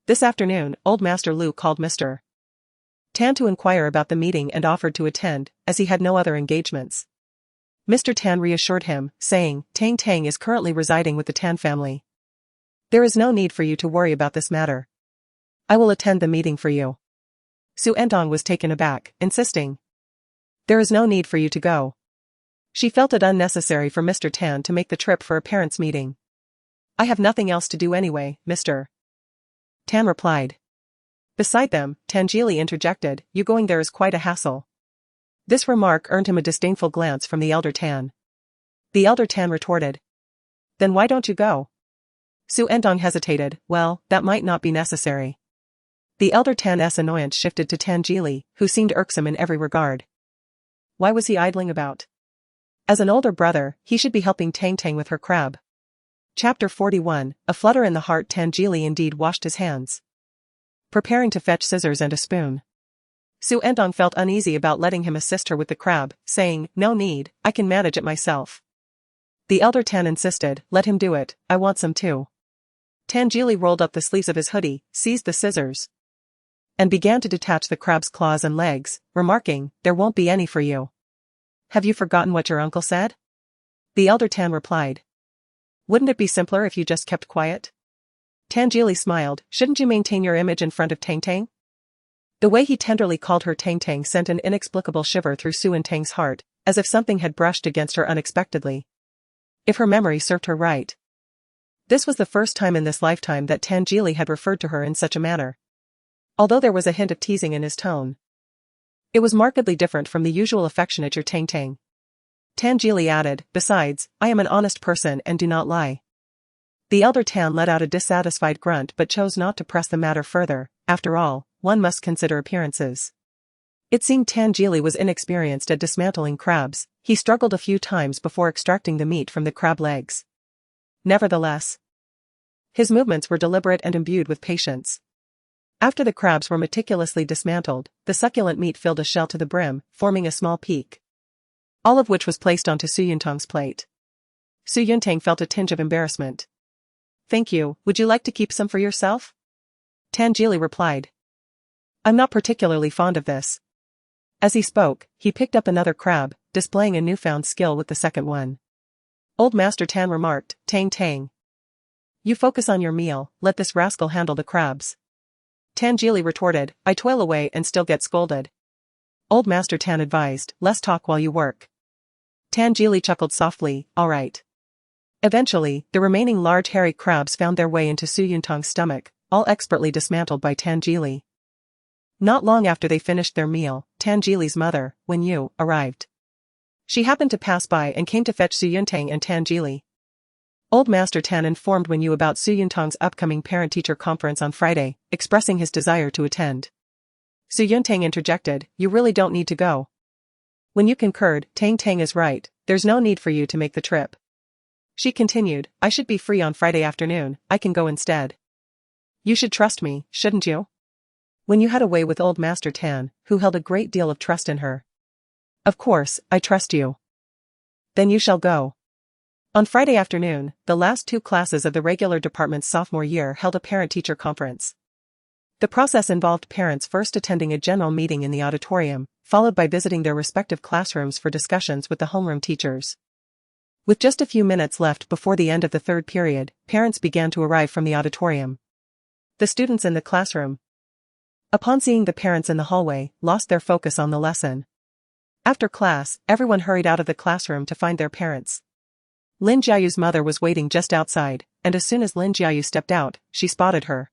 This afternoon, Old Master Liu called Mr. Tan to inquire about the meeting and offered to attend, as he had no other engagements. Mr. Tan reassured him, saying, Tang Tang is currently residing with the Tan family. There is no need for you to worry about this matter. I will attend the meeting for you. Xu Ertang was taken aback, insisting. There is no need for you to go. She felt it unnecessary for Mr. Tan to make the trip for a parents' meeting. I have nothing else to do anyway, Mr. Tan replied. Beside them, Tangili interjected, you going there is quite a hassle. This remark earned him a disdainful glance from the elder Tan. The elder Tan retorted. Then why don't you go? Xu Ertang hesitated, well, that might not be necessary. The elder Tan's annoyance shifted to Tangili, who seemed irksome in every regard. Why was he idling about? As an older brother, he should be helping Tang Tang with her crab. Chapter 41, A flutter in the heart. Tangili indeed washed his hands, preparing to fetch scissors and a spoon. Xu Ertang felt uneasy about letting him assist her with the crab, saying, no need, I can manage it myself. The elder Tan insisted, let him do it, I want some too. Tangili rolled up the sleeves of his hoodie, seized the scissors, and began to detach the crab's claws and legs, remarking, there won't be any for you. Have you forgotten what your uncle said? The elder Tan replied. Wouldn't it be simpler if you just kept quiet? Tangili smiled, shouldn't you maintain your image in front of Tang Tang? The way he tenderly called her Tang Tang sent an inexplicable shiver through Xu Ertang's heart, as if something had brushed against her unexpectedly. If her memory served her right. This was the first time in this lifetime that Tangili had referred to her in such a manner. Although there was a hint of teasing in his tone, it was markedly different from the usual affectionate your Tang Tang. Tangili added, besides, I am an honest person and do not lie. The elder Tan let out a dissatisfied grunt but chose not to press the matter further. After all, one must consider appearances. It seemed Tangili was inexperienced at dismantling crabs. He struggled a few times before extracting the meat from the crab legs. Nevertheless, his movements were deliberate and imbued with patience. After the crabs were meticulously dismantled, the succulent meat filled a shell to the brim, forming a small peak, all of which was placed onto Xu Ertang's plate. Xu Ertang felt a tinge of embarrassment. Thank you, would you like to keep some for yourself? Tangili replied. I'm not particularly fond of this. As he spoke, he picked up another crab, displaying a newfound skill with the second one. Old Master Tan remarked, Tang Tang. You focus on your meal, let this rascal handle the crabs. Tangili retorted, I toil away and still get scolded. Old Master Tan advised, less talk while you work. Tangili chuckled softly, all right. Eventually, the remaining large hairy crabs found their way into Xu Ertang's stomach, all expertly dismantled by Tangili. Not long after they finished their meal, Tangili's mother, Wen Yu, arrived. She happened to pass by and came to fetch Xu Ertang and Tangili. Old Master Tan informed Wen Yu about Xu Ertang's upcoming parent-teacher conference on Friday, expressing his desire to attend. Xu Ertang interjected, you really don't need to go. Wen Yu concurred, Tang Tang is right, there's no need for you to make the trip. She continued, I should be free on Friday afternoon, I can go instead. You should trust me, shouldn't you? Wen Yu had a way with Old Master Tan, who held a great deal of trust in her. Of course, I trust you. Then you shall go. On Friday afternoon, the last two classes of the regular department's sophomore year held a parent-teacher conference. The process involved parents first attending a general meeting in the auditorium, followed by visiting their respective classrooms for discussions with the homeroom teachers. With just a few minutes left before the end of the third period, parents began to arrive from the auditorium. The students in the classroom, upon seeing the parents in the hallway, lost their focus on the lesson. After class, everyone hurried out of the classroom to find their parents. Lin Jiayu's mother was waiting just outside, and as soon as Lin Jiayu stepped out, she spotted her.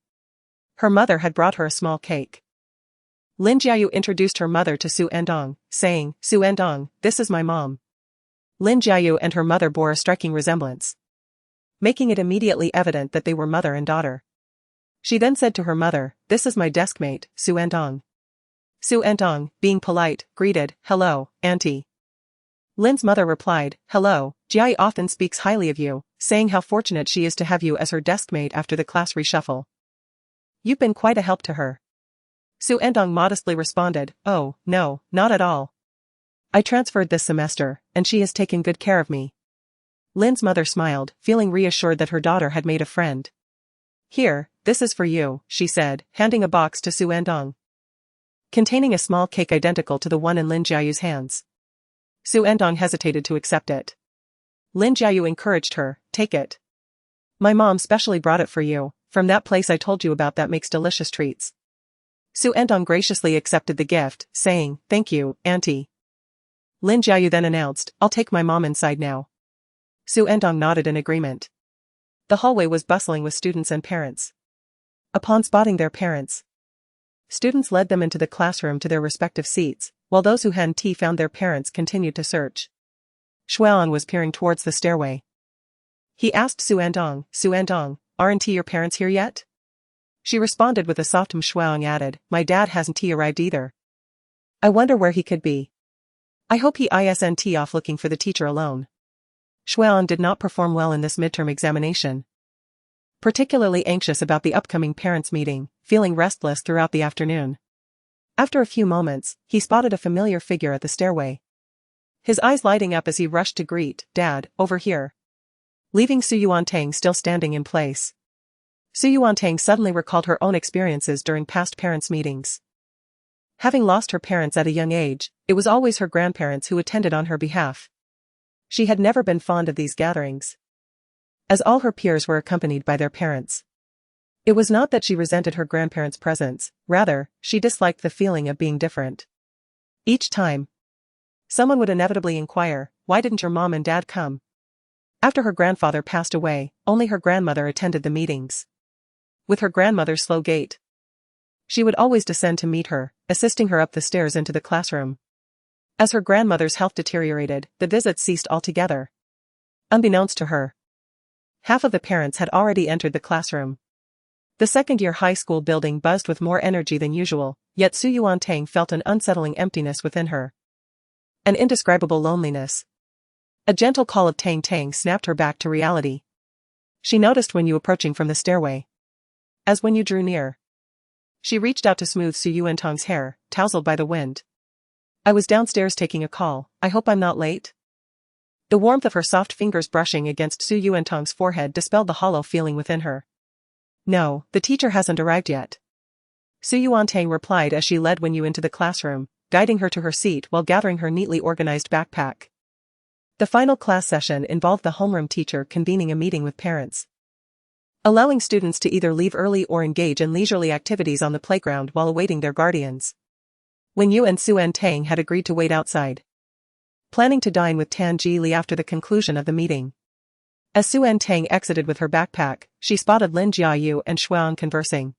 Her mother had brought her a small cake. Lin Jiayu introduced her mother to Xu Ertang, saying, Xu Ertang, this is my mom. Lin Jiayu and her mother bore a striking resemblance, making it immediately evident that they were mother and daughter. She then said to her mother, "This is my deskmate, Xu Ertang." Xu Ertang, being polite, greeted, "Hello, auntie." Lin's mother replied, "Hello, Jia often speaks highly of you, saying how fortunate she is to have you as her deskmate after the class reshuffle. You've been quite a help to her." Xu Ertang modestly responded, "Oh, no, not at all. I transferred this semester, and she has taken good care of me." Lin's mother smiled, feeling reassured that her daughter had made a friend. "Here, this is for you," she said, handing a box to Xu Ertang, containing a small cake identical to the one in Lin Jiayu's hands. Xu Ertang hesitated to accept it. Lin Jiayu encouraged her, "Take it. My mom specially brought it for you, from that place I told you about that makes delicious treats." Xu Ertang graciously accepted the gift, saying, "Thank you, auntie." Lin Jiayu then announced, "I'll take my mom inside now." Xu Ertang nodded in agreement. The hallway was bustling with students and parents. Upon spotting their parents, students led them into the classroom to their respective seats, while those who had tea found their parents continued to search. Xuan was peering towards the stairway. He asked Xu Ertang, "Aren't your parents here yet?" She responded with a soft Xuan added, "My dad hasn't arrived either. I wonder where he could be. I hope he isn't off looking for the teacher alone." Xuan did not perform well in this midterm examination, particularly anxious about the upcoming parents' meeting, feeling restless throughout the afternoon. After a few moments, he spotted a familiar figure at the stairway, his eyes lighting up as he rushed to greet, "Dad, over here," leaving Xu Ertang still standing in place. Xu Ertang suddenly recalled her own experiences during past parents' meetings. Having lost her parents at a young age, it was always her grandparents who attended on her behalf. She had never been fond of these gatherings, as all her peers were accompanied by their parents. It was not that she resented her grandparents' presence, rather, she disliked the feeling of being different. Each time, someone would inevitably inquire, "Why didn't your mom and dad come?" After her grandfather passed away, only her grandmother attended the meetings. With her grandmother's slow gait, she would always descend to meet her, assisting her up the stairs into the classroom. As her grandmother's health deteriorated, the visits ceased altogether. Unbeknownst to her, half of the parents had already entered the classroom. The second-year high school building buzzed with more energy than usual, yet Xu Ertang felt an unsettling emptiness within her. An indescribable loneliness. A gentle call of Tang Tang snapped her back to reality. She noticed when you approaching from the stairway. As when you drew near. She reached out to smooth Xu Ertang's hair, tousled by the wind. "I was downstairs taking a call, I hope I'm not late?" The warmth of her soft fingers brushing against Xu Ertang's forehead dispelled the hollow feeling within her. "No, the teacher hasn't arrived yet," Xu Ertang replied as she led Wenyu into the classroom, guiding her to her seat while gathering her neatly organized backpack. The final class session involved the homeroom teacher convening a meeting with parents, allowing students to either leave early or engage in leisurely activities on the playground while awaiting their guardians. Wenyu and Xu Ertang had agreed to wait outside, planning to dine with Tan Ji Li after the conclusion of the meeting. As Xu Ertang exited with her backpack, she spotted Lin Jiayu and Xuan conversing.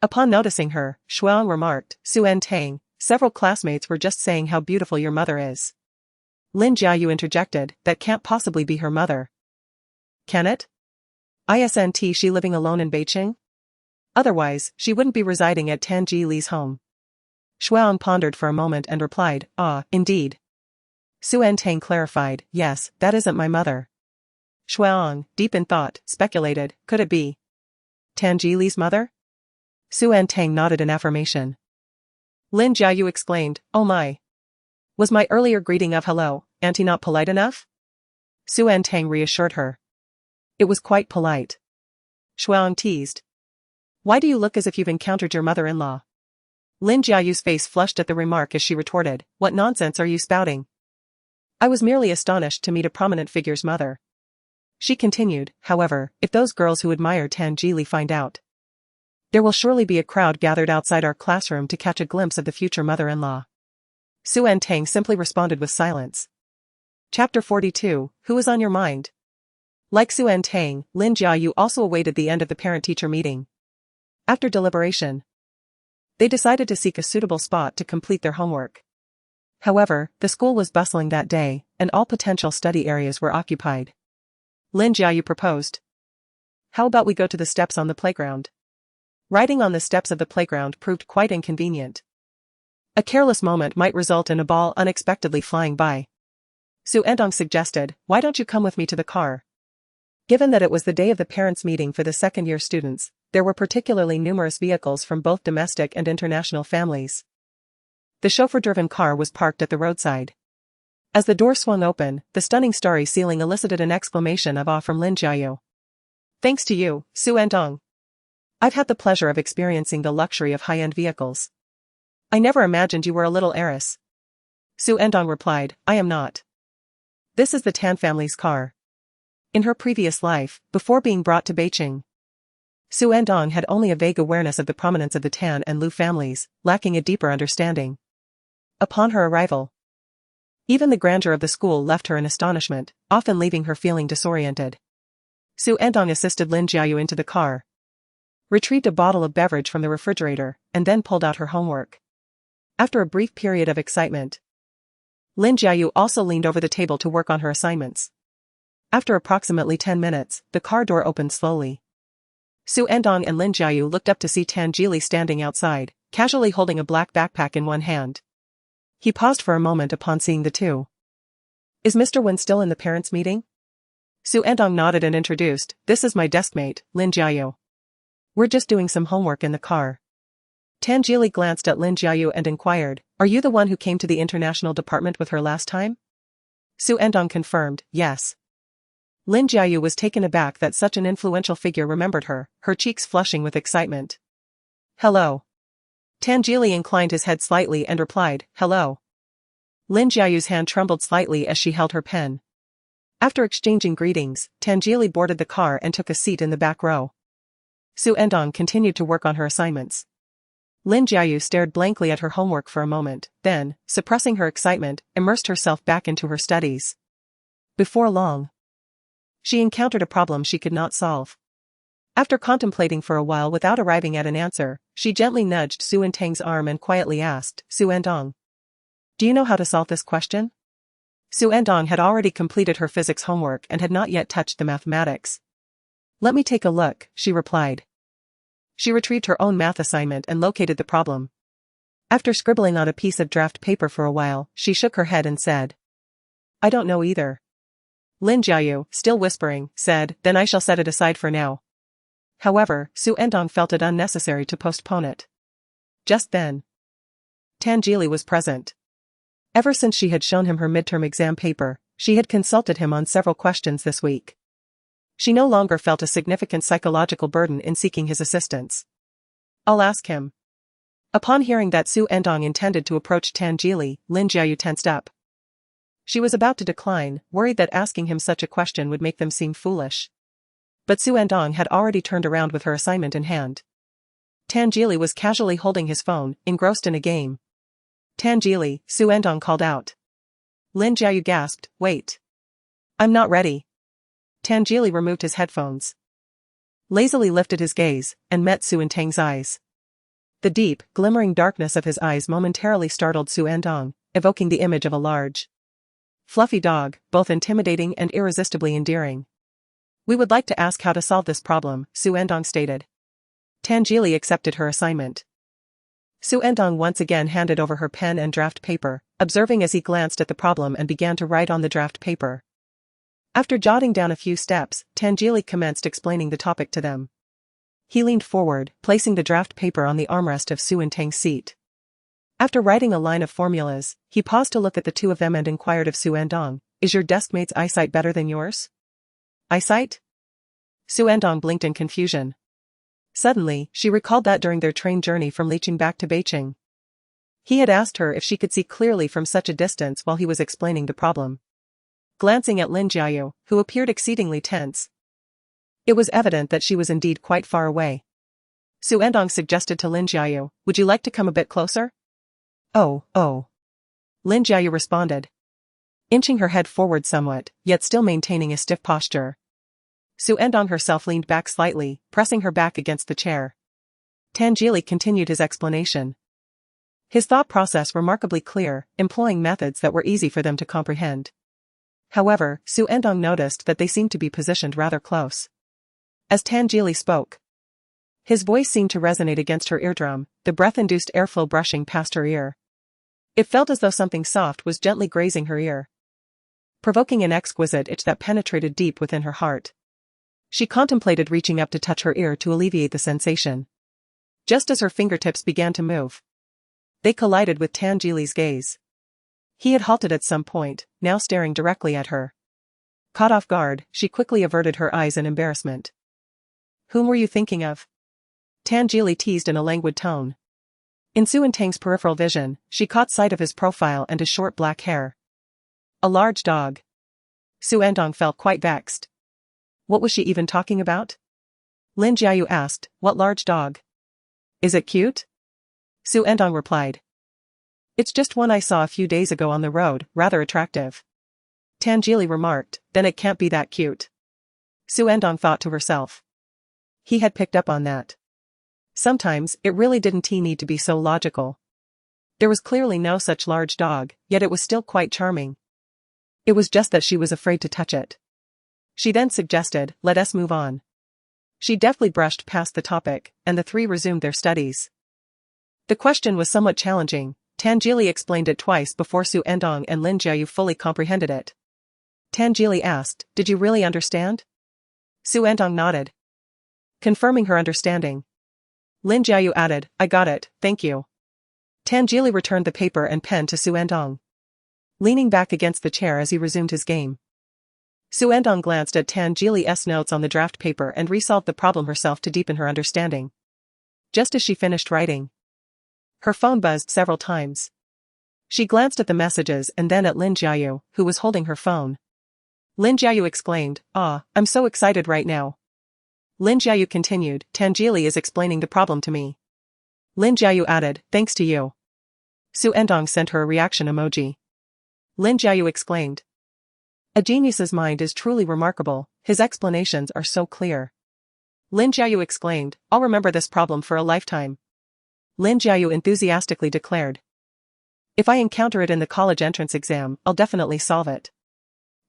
Upon noticing her, Xuan remarked, "Xu Ertang, several classmates were just saying how beautiful your mother is." Lin Jiayu interjected, "That can't possibly be her mother." "Can it? Isn't she living alone in Beicheng? Otherwise, she wouldn't be residing at Tan Ji Li's home." Xuan pondered for a moment and replied, "Ah, indeed." Xu Ertang clarified, "Yes, that isn't my mother." Xuan, deep in thought, speculated, "Could it be Tan Ji Li's mother?" Xu Ertang nodded in affirmation. Lin Jiayu exclaimed, "Oh my! Was my earlier greeting of hello, auntie not polite enough?" Xu Ertang reassured her. "It was quite polite." Xuan teased. "Why do you look as if you've encountered your mother-in-law?" Lin Jiayu's face flushed at the remark as she retorted, "What nonsense are you spouting? I was merely astonished to meet a prominent figure's mother." She continued, "However, if those girls who admire Tan Ji Li find out, there will surely be a crowd gathered outside our classroom to catch a glimpse of the future mother-in-law." Xu Ertang simply responded with silence. Chapter 42, Who is on your mind? Like Xu Ertang, Lin Jiayu also awaited the end of the parent-teacher meeting. After deliberation, they decided to seek a suitable spot to complete their homework. However, the school was bustling that day, and all potential study areas were occupied. Lin Jiayu proposed. How about we go to the steps on the playground? Riding on the steps of the playground proved quite inconvenient. A careless moment might result in a ball unexpectedly flying by. Xu Ertang suggested, why don't you come with me to the car? Given that it was the day of the parents' meeting for the second-year students, there were particularly numerous vehicles from both domestic and international families. The chauffeur-driven car was parked at the roadside. As the door swung open, the stunning starry ceiling elicited an exclamation of awe from Lin Jiayu. Thanks to you, Xu Ertang. I've had the pleasure of experiencing the luxury of high-end vehicles. I never imagined you were a little heiress. Xu Ertang replied, I am not. This is the Tan family's car. In her previous life, before being brought to Beicheng, Xu Ertang had only a vague awareness of the prominence of the Tan and Lu families, lacking a deeper understanding. Upon her arrival, even the grandeur of the school left her in astonishment, often leaving her feeling disoriented. Xu Ertang assisted Lin Jiayu into the car, retrieved a bottle of beverage from the refrigerator, and then pulled out her homework. After a brief period of excitement, Lin Jiayu also leaned over the table to work on her assignments. After approximately 10 minutes, the car door opened slowly. Xu Ertang and Lin Jiayu looked up to see Tan Jili standing outside, casually holding a black backpack in one hand. He paused for a moment upon seeing the two. Is Mr. Wen still in the parents' meeting? Xu Ertang nodded and introduced, this is my deskmate, Lin Jiayu. We're just doing some homework in the car. Tan Jili glanced at Lin Jiayu and inquired, are you the one who came to the international department with her last time? Xu Ertang confirmed, yes. Lin Jiayu was taken aback that such an influential figure remembered her, her cheeks flushing with excitement. Hello. Tan Jili inclined his head slightly and replied, hello. Lin Jiayu's hand trembled slightly as she held her pen. After exchanging greetings, Tan Jili boarded the car and took a seat in the back row. Xu Ertang continued to work on her assignments. Lin Jiayu stared blankly at her homework for a moment, then, suppressing her excitement, immersed herself back into her studies. Before long, she encountered a problem she could not solve. After contemplating for a while without arriving at an answer, she gently nudged Xu Ertang's arm and quietly asked, Xu Ertang, do you know how to solve this question? Xu Ertang had already completed her physics homework and had not yet touched the mathematics. Let me take a look, she replied. She retrieved her own math assignment and located the problem. After scribbling on a piece of draft paper for a while, she shook her head and said, I don't know either. Lin Jiayu, still whispering, said, then I shall set it aside for now. However, Xu Ertang felt it unnecessary to postpone it. Just then, Tan Jili was present. Ever since she had shown him her midterm exam paper, she had consulted him on several questions this week. She no longer felt a significant psychological burden in seeking his assistance. I'll ask him. Upon hearing that Xu Ertang intended to approach Tan Jili, Lin Jiayu tensed up. She was about to decline, worried that asking him such a question would make them seem foolish. But Xu Ertang had already turned around with her assignment in hand. Tan Jili was casually holding his phone, engrossed in a game. Tan Jili, Xu Ertang called out. Lin Jiayu gasped, wait. I'm not ready. Tan Jili removed his headphones, lazily lifted his gaze, and met Xu Ertang's eyes. The deep, glimmering darkness of his eyes momentarily startled Xu Ertang, evoking the image of a large, fluffy dog, both intimidating and irresistibly endearing. We would like to ask how to solve this problem, Xu Ertang stated. Tan Jili accepted her assignment. Xu Ertang once again handed over her pen and draft paper, observing as he glanced at the problem and began to write on the draft paper. After jotting down a few steps, Tan Jili commenced explaining the topic to them. He leaned forward, placing the draft paper on the armrest of Xu Ertang's seat. After writing a line of formulas, he paused to look at the two of them and inquired of Xu Ertang, is your deskmate's eyesight better than yours? Eyesight? Xu Ertang blinked in confusion. Suddenly, she recalled that during their train journey from Licheng back to Beicheng, he had asked her if she could see clearly from such a distance while he was explaining the problem. Glancing at Lin Jiayu, who appeared exceedingly tense, it was evident that she was indeed quite far away. Xu Ertang suggested to Lin Jiayu, would you like to come a bit closer? Oh. Lin Jiayu responded, inching her head forward somewhat, yet still maintaining a stiff posture. Xu Ertang herself leaned back slightly, pressing her back against the chair. Tan Jili continued his explanation. His thought process remarkably clear, employing methods that were easy for them to comprehend. However, Xu Ertang noticed that they seemed to be positioned rather close. As Tan Jili spoke, his voice seemed to resonate against her eardrum, the breath-induced airflow brushing past her ear. It felt as though something soft was gently grazing her ear, provoking an exquisite itch that penetrated deep within her heart. She contemplated reaching up to touch her ear to alleviate the sensation. Just as her fingertips began to move, they collided with Tan Jili's gaze. He had halted at some point, now staring directly at her. Caught off guard, she quickly averted her eyes in embarrassment. "Whom were you thinking of?" Tan Jili teased in a languid tone. In Xu Ertang's peripheral vision, she caught sight of his profile and his short black hair. A large dog. Xu Ertang felt quite vexed. What was she even talking about? Lin Jiayu asked, "What large dog? Is it cute?" Xu Ertang replied. "It's just one I saw a few days ago on the road, rather attractive." Tan Jili remarked, "Then it can't be that cute." Xu Ertang thought to herself. He had picked up on that. Sometimes, it really didn't need to be so logical. There was clearly no such large dog, yet it was still quite charming. It was just that she was afraid to touch it. She then suggested, "Let us move on." She deftly brushed past the topic, and the three resumed their studies. The question was somewhat challenging. Tan Jili explained it twice before Xu Ertang and Lin Jiayu fully comprehended it. Tan Jili asked, "Did you really understand?" Xu Ertang nodded, confirming her understanding. Lin Jiayu added, "I got it, thank you." Tan Jili returned the paper and pen to Xu Ertang, leaning back against the chair as he resumed his game. Xu Ertang glanced at Tan Jili's notes on the draft paper and resolved the problem herself to deepen her understanding. Just as she finished writing, her phone buzzed several times. She glanced at the messages and then at Lin Jiayu, who was holding her phone. Lin Jiayu exclaimed, "Ah, I'm so excited right now." Lin Jiayu continued, "Tan Jili is explaining the problem to me." Lin Jiayu added, "Thanks to you." Xu Ertang sent her a reaction emoji. Lin Jiayu exclaimed, "A genius's mind is truly remarkable, his explanations are so clear." Lin Jiayu exclaimed, "I'll remember this problem for a lifetime." Lin Jiayu enthusiastically declared, "If I encounter it in the college entrance exam, I'll definitely solve it."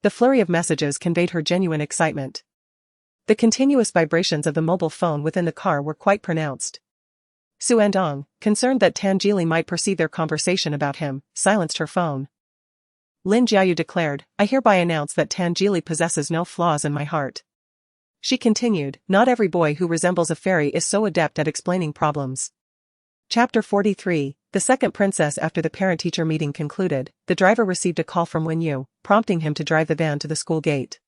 The flurry of messages conveyed her genuine excitement. The continuous vibrations of the mobile phone within the car were quite pronounced. Xu Ertang, concerned that Tan Jili might perceive their conversation about him, silenced her phone. Lin Jiayu declared, "I hereby announce that Tan Jili possesses no flaws in my heart." She continued, "Not every boy who resembles a fairy is so adept at explaining problems." Chapter 43, the second princess. After the parent-teacher meeting concluded, the driver received a call from Wenyu, prompting him to drive the van to the school gate.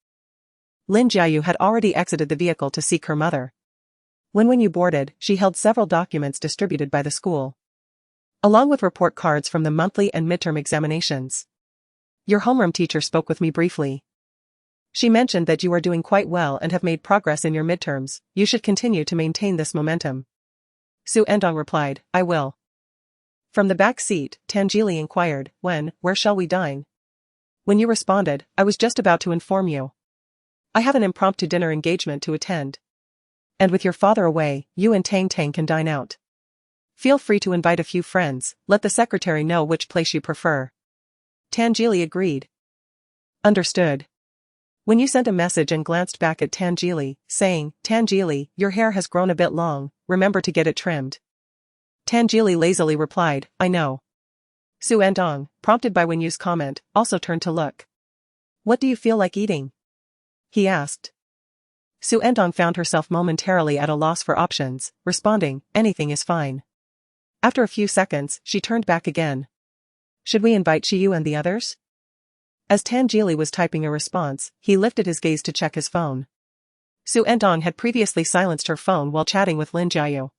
Lin Jiayu had already exited the vehicle to seek her mother. When Wenyu boarded, she held several documents distributed by the school, along with report cards from the monthly and midterm examinations. "Your homeroom teacher spoke with me briefly. She mentioned that you are doing quite well and have made progress in your midterms. You should continue to maintain this momentum." Xu Ertang replied, "I will." From the back seat, Tan Jili inquired, "Where shall we dine?" When you responded, "I was just about to inform you. I have an impromptu dinner engagement to attend. And with your father away, you and Tang Tang can dine out. Feel free to invite a few friends, let the secretary know which place you prefer." Tan Jili agreed. "Understood." When you sent a message and glanced back at Tan Jili, saying, "Tan Jili, your hair has grown a bit long, remember to get it trimmed." Tan Jili lazily replied, "I know." Xu Ertang, prompted by Wenyu's comment, also turned to look. "What do you feel like eating?" he asked. Xu Ertang found herself momentarily at a loss for options, responding, "Anything is fine." After a few seconds, she turned back again. "Should we invite Chiyu and the others?" As Tan Jili was typing a response, he lifted his gaze to check his phone. Xu Ertang had previously silenced her phone while chatting with Lin Jiayu.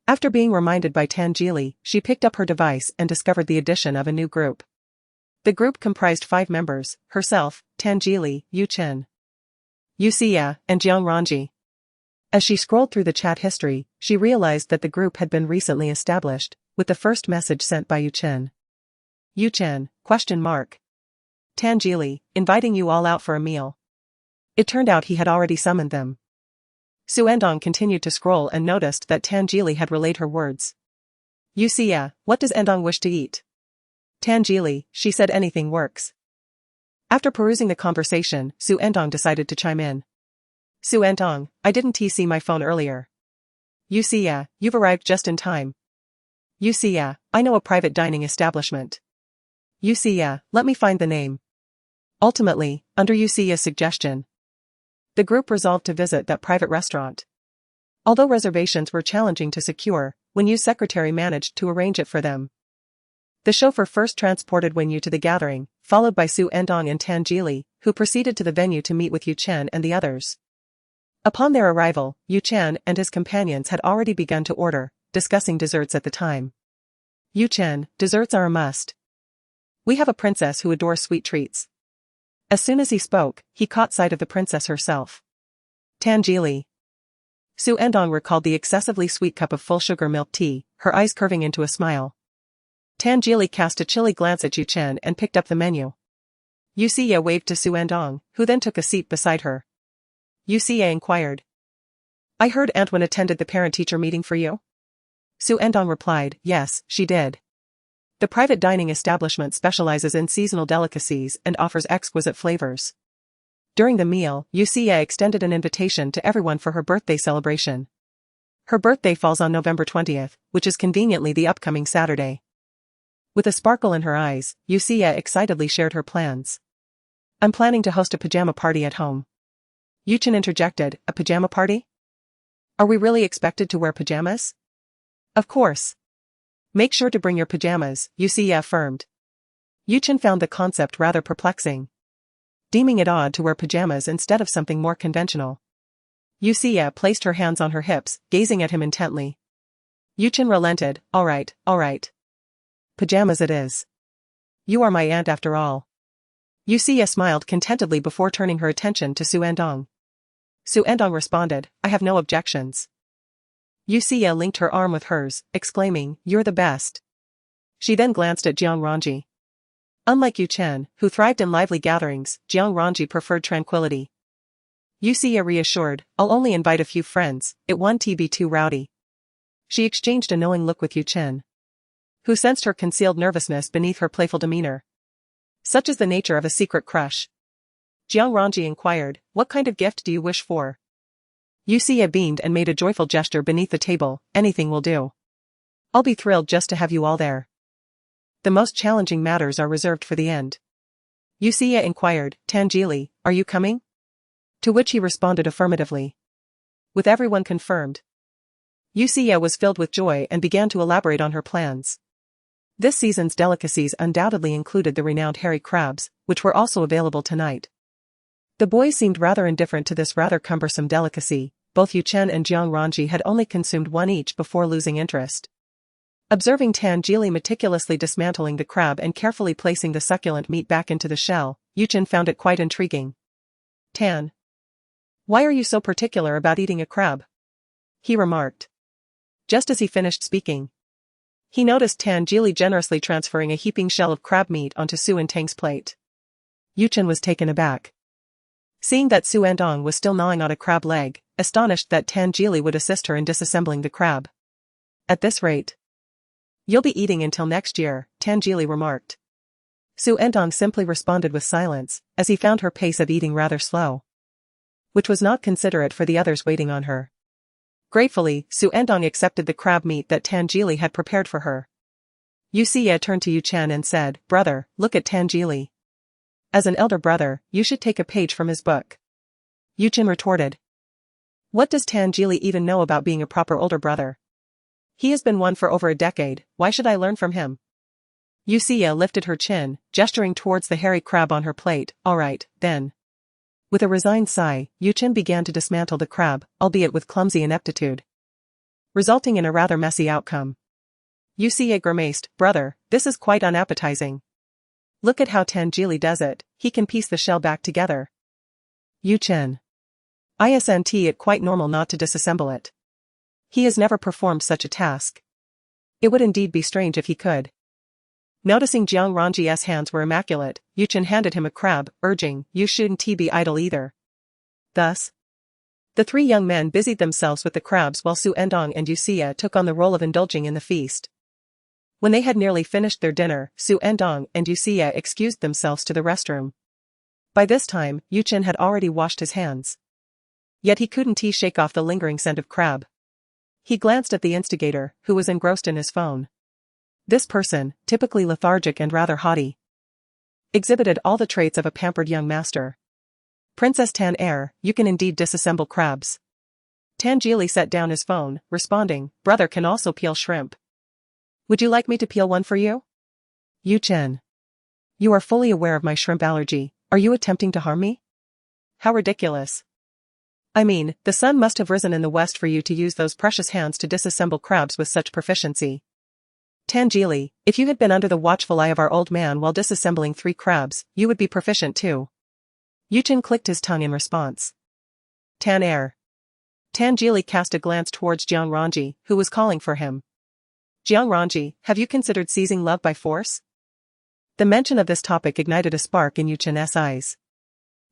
After being reminded by Tan Jili, she picked up her device and discovered the addition of a new group. The group comprised 5 members, herself, Tan Jili, Yu Chen, Yu Xia, and Jiang Ranji. As she scrolled through the chat history, she realized that the group had been recently established, with the first message sent by Yu Chen. "Yu Chen, ? Tan Jili, inviting you all out for a meal." It turned out he had already summoned them. Xu Ertang continued to scroll and noticed that Tan Jili had relayed her words. Yusia, what does Endong wish to eat? Tangili, she said anything works. After perusing the conversation, Xu Ertang decided to chime in. Xu Ertang, I didn't see my phone earlier. Yusia, you've arrived just in time. Yusia, I know a private dining establishment. Yusia, let me find the name. Ultimately, under Yusia's suggestion, the group resolved to visit that private restaurant. Although reservations were challenging to secure, Wenyu's secretary managed to arrange it for them. The chauffeur first transported Wenyu to the gathering, followed by Xu Ertang and Tangili, who proceeded to the venue to meet with Yu Chen and the others. Upon their arrival, Yu Chen and his companions had already begun to order, discussing desserts at the time. Yu Chen, desserts are a must. We have a princess who adores sweet treats. As soon as he spoke, he caught sight of the princess herself. Tangili. Xu Ertang recalled the excessively sweet cup of full sugar milk tea, her eyes curving into a smile. Tangili cast a chilly glance at Yu Chen and picked up the menu. Yusia waved to Xu Ertang, who then took a seat beside her. Yusia inquired. I heard Antoine attended the parent-teacher meeting for you? Xu Ertang replied, yes, she did. The private dining establishment specializes in seasonal delicacies and offers exquisite flavors. During the meal, Yusia extended an invitation to everyone for her birthday celebration. Her birthday falls on November 20th, which is conveniently the upcoming Saturday. With a sparkle in her eyes, Yusia excitedly shared her plans. I'm planning to host a pajama party at home. Yu Chen interjected, a pajama party? Are we really expected to wear pajamas? Of course. Make sure to bring your pajamas, Yusia affirmed. Yu Chen found the concept rather perplexing, deeming it odd to wear pajamas instead of something more conventional. Yusia placed her hands on her hips, gazing at him intently. Yu Chen relented, all right. Pajamas it is. You are my aunt after all. Yusia smiled contentedly before turning her attention to Xu Ertang. Xu Ertang responded, I have no objections. Yusia linked her arm with hers, exclaiming, you're the best. She then glanced at Jiang Ranji. Unlike Yu Chen, who thrived in lively gatherings, Jiang Ranji preferred tranquility. Yusia reassured, I'll only invite a few friends, it won't be too rowdy. She exchanged a knowing look with Yu Chen, who sensed her concealed nervousness beneath her playful demeanor. Such is the nature of a secret crush. Jiang Ranji inquired, what kind of gift do you wish for? Yusia beamed and made a joyful gesture beneath the table, anything will do. I'll be thrilled just to have you all there. The most challenging matters are reserved for the end. Yusia inquired, Tangili, are you coming? To which he responded affirmatively. With everyone confirmed, Yusia was filled with joy and began to elaborate on her plans. This season's delicacies undoubtedly included the renowned hairy crabs, which were also available tonight. The boys seemed rather indifferent to this rather cumbersome delicacy. Both Yu Chen and Jiang Ranji had only consumed one each before losing interest. Observing Tangili meticulously dismantling the crab and carefully placing the succulent meat back into the shell, Yu Chen found it quite intriguing. Tan. Why are you so particular about eating a crab? He remarked. Just as he finished speaking, he noticed Tangili generously transferring a heaping shell of crab meat onto Xu Ertang's plate. Yu Chen was taken aback, seeing that Xu Ertang was still gnawing on a crab leg, astonished that Tangili would assist her in disassembling the crab. At this rate, you'll be eating until next year, Tangili remarked. Xu Ertang simply responded with silence, as he found her pace of eating rather slow, which was not considerate for the others waiting on her. Gratefully, Xu Ertang accepted the crab meat that Tangili had prepared for her. Yusia turned to Yu Chen and said, Brother, look at Tangili. As an elder brother, you should take a page from his book. Yu Chen retorted. What does Tangili even know about being a proper older brother? He has been one for over a decade, why should I learn from him? Yusia lifted her chin, gesturing towards the hairy crab on her plate, all right, then. With a resigned sigh, Yu Chen began to dismantle the crab, albeit with clumsy ineptitude, resulting in a rather messy outcome. Yusia grimaced, brother, this is quite unappetizing. Look at how Tangili does it, he can piece the shell back together. Yu Chen. Isn't it quite normal not to disassemble it? He has never performed such a task. It would indeed be strange if he could. Noticing Jiang Ranji's hands were immaculate, Yu Chen handed him a crab, urging, you shouldn't be idle either. Thus, the three young men busied themselves with the crabs while Xu Ertang and Yusia took on the role of indulging in the feast. When they had nearly finished their dinner, Xu Ertang and Yuxia excused themselves to the restroom. By this time, Yu Chen had already washed his hands. Yet he couldn't shake off the lingering scent of crab. He glanced at the instigator, who was engrossed in his phone. This person, typically lethargic and rather haughty, exhibited all the traits of a pampered young master. Princess Tan Air, you can indeed disassemble crabs. Tan Geely set down his phone, responding, brother can also peel shrimp. Would you like me to peel one for you? Yu Chen. You are fully aware of my shrimp allergy, are you attempting to harm me? How ridiculous. I mean, the sun must have risen in the west for you to use those precious hands to disassemble crabs with such proficiency. Tan Geely, if you had been under the watchful eye of our old man while disassembling 3 crabs, you would be proficient too. Yu Chen clicked his tongue in response. Tan Air. Tan Geely cast a glance towards Jiang Ranji, who was calling for him. Jiang Ranji, have you considered seizing love by force? The mention of this topic ignited a spark in Yu Chen's eyes.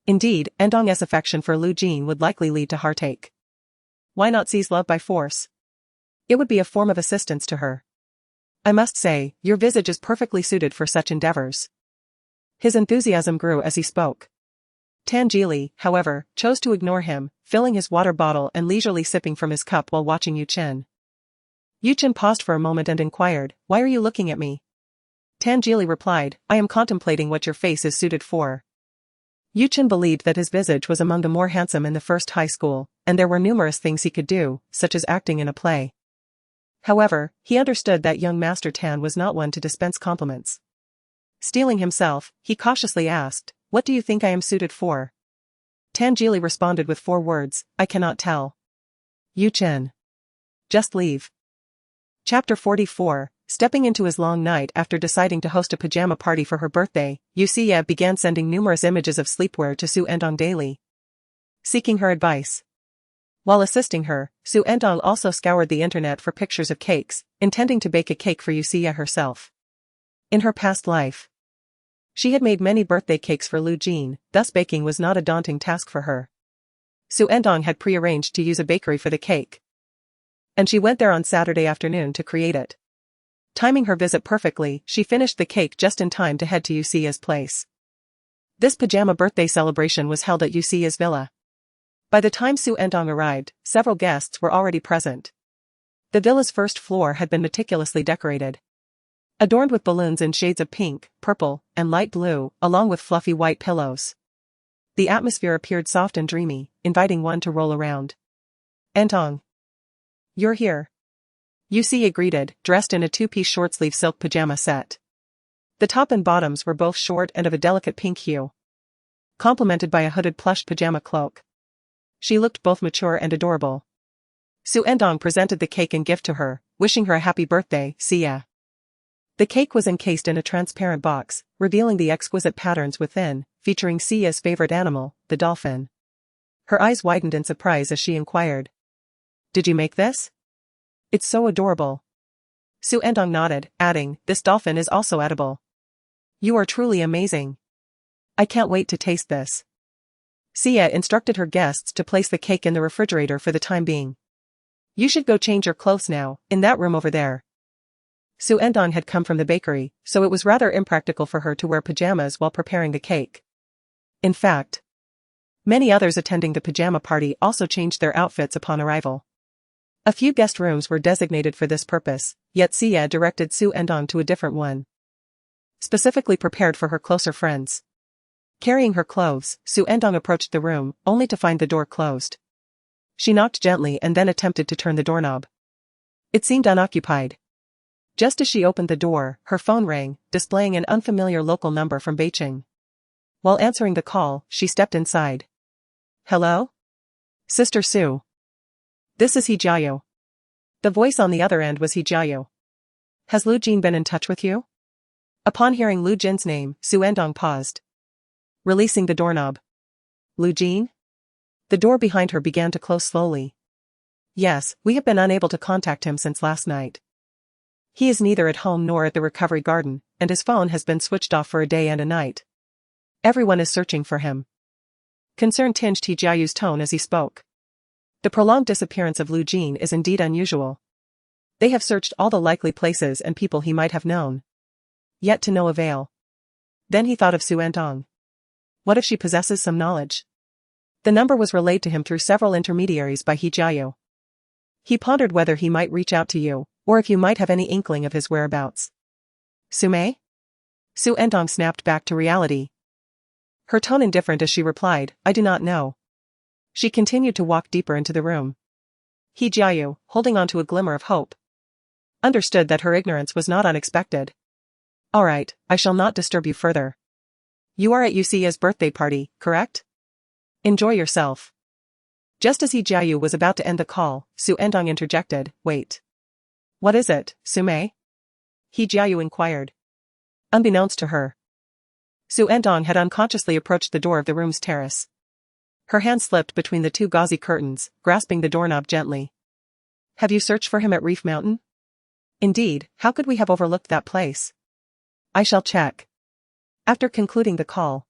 Indeed, Endong's affection for Lu Jin would likely lead to heartache. Why not seize love by force? It would be a form of assistance to her. I must say, your visage is perfectly suited for such endeavors. His enthusiasm grew as he spoke. Tan Geely, however, chose to ignore him, filling his water bottle and leisurely sipping from his cup while watching Yu Chen. Yu Chen paused for a moment and inquired, why are you looking at me? Tan Geely replied, I am contemplating what your face is suited for. Yu Chen believed that his visage was among the more handsome in the first high school, and there were numerous things he could do, such as acting in a play. However, he understood that young Master Tan was not one to dispense compliments. Steeling himself, he cautiously asked, what do you think I am suited for? Tan Geely responded with 4 words, I cannot tell. Yu Chen. Just leave. Chapter 44, stepping into his long night after deciding to host a pajama party for her birthday, Yuxia began sending numerous images of sleepwear to Xu Ertang daily, seeking her advice. While assisting her, Xu Ertang also scoured the internet for pictures of cakes, intending to bake a cake for Yuxia herself. In her past life, she had made many birthday cakes for Lu Jin, thus baking was not a daunting task for her. Xu Ertang had pre-arranged to use a bakery for the cake, and she went there on Saturday afternoon to create it. Timing her visit perfectly, she finished the cake just in time to head to Yuxia's place. This pajama birthday celebration was held at Yuxia's villa. By the time Xu Ertang arrived, several guests were already present. The villa's first floor had been meticulously decorated, adorned with balloons in shades of pink, purple, and light blue, along with fluffy white pillows. The atmosphere appeared soft and dreamy, inviting one to roll around. Ertang. You're here. Yuxia greeted, dressed in a 2-piece short-sleeve silk pajama set. The top and bottoms were both short and of a delicate pink hue, complemented by a hooded plush pajama cloak. She looked both mature and adorable. Xu Ertang presented the cake and gift to her, wishing her a happy birthday, Xia. The cake was encased in a transparent box, revealing the exquisite patterns within, featuring Xia's favorite animal, the dolphin. Her eyes widened in surprise as she inquired, did you make this? It's so adorable. Xu Ertang nodded, adding, this dolphin is also edible. You are truly amazing. I can't wait to taste this. Xia instructed her guests to place the cake in the refrigerator for the time being. You should go change your clothes now, in that room over there. Xu Ertang had come from the bakery, so it was rather impractical for her to wear pajamas while preparing the cake. In fact, many others attending the pajama party also changed their outfits upon arrival. A few guest rooms were designated for this purpose, yet Xia directed Xu Ertang to a different one, specifically prepared for her closer friends. Carrying her clothes, Xu Ertang approached the room, only to find the door closed. She knocked gently and then attempted to turn the doorknob. It seemed unoccupied. Just as she opened the door, her phone rang, displaying an unfamiliar local number from Beicheng. While answering the call, she stepped inside. Hello? Sister Xu. This is He Jiayu. The voice on the other end was He Jiayu. Has Lu Jin been in touch with you? Upon hearing Lu Jin's name, Xu Ertang paused, releasing the doorknob. Lu Jin? The door behind her began to close slowly. Yes, we have been unable to contact him since last night. He is neither at home nor at the recovery garden, and his phone has been switched off for a day and a night. Everyone is searching for him. Concern tinged He Jiayu's tone as he spoke. The prolonged disappearance of Lu Jin is indeed unusual. They have searched all the likely places and people he might have known. Yet to no avail. Then he thought of Xu Ertang. What if she possesses some knowledge? The number was relayed to him through several intermediaries by He Jiayu. He pondered whether he might reach out to you, or if you might have any inkling of his whereabouts. Sume? Xu Ertang snapped back to reality. Her tone indifferent as she replied, I do not know. She continued to walk deeper into the room. He Jiayu, holding on to a glimmer of hope, understood that her ignorance was not unexpected. All right, I shall not disturb you further. You are at Yuxia's birthday party, correct? Enjoy yourself. Just as He Jiayu was about to end the call, Xu Ertang interjected, wait. What is it, Sume? He Jiayu inquired. Unbeknownst to her, Xu Ertang had unconsciously approached the door of the room's terrace. Her hand slipped between the two gauzy curtains, grasping the doorknob gently. Have you searched for him at Reef Mountain? Indeed, how could we have overlooked that place? I shall check. After concluding the call,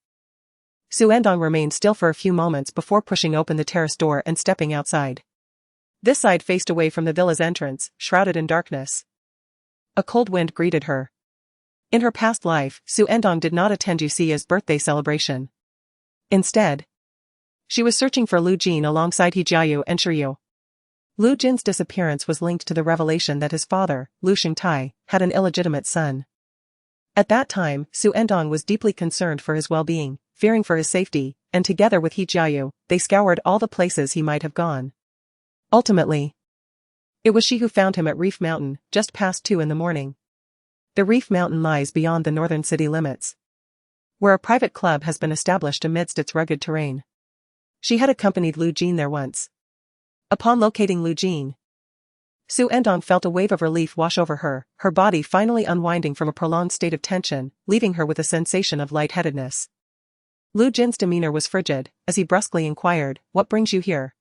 Xu Ertang remained still for a few moments before pushing open the terrace door and stepping outside. This side faced away from the villa's entrance, shrouded in darkness. A cold wind greeted her. In her past life, Xu Ertang did not attend Yuxia's birthday celebration. Instead, she was searching for Lu Jin alongside He Jiayu and Shiryu. Lu Jin's disappearance was linked to the revelation that his father, Lu Xingtai, had an illegitimate son. At that time, Xu Ertang was deeply concerned for his well-being, fearing for his safety, and together with He Jiayu, they scoured all the places he might have gone. Ultimately, it was she who found him at Reef Mountain, just past 2 in the morning. The Reef Mountain lies beyond the northern city limits, where a private club has been established amidst its rugged terrain. She had accompanied Lu Jin there once. Upon locating Lu Jin, Xu Ertang felt a wave of relief wash over her, her body finally unwinding from a prolonged state of tension, leaving her with a sensation of lightheadedness. Lu Jin's demeanor was frigid, as he brusquely inquired, what brings you here?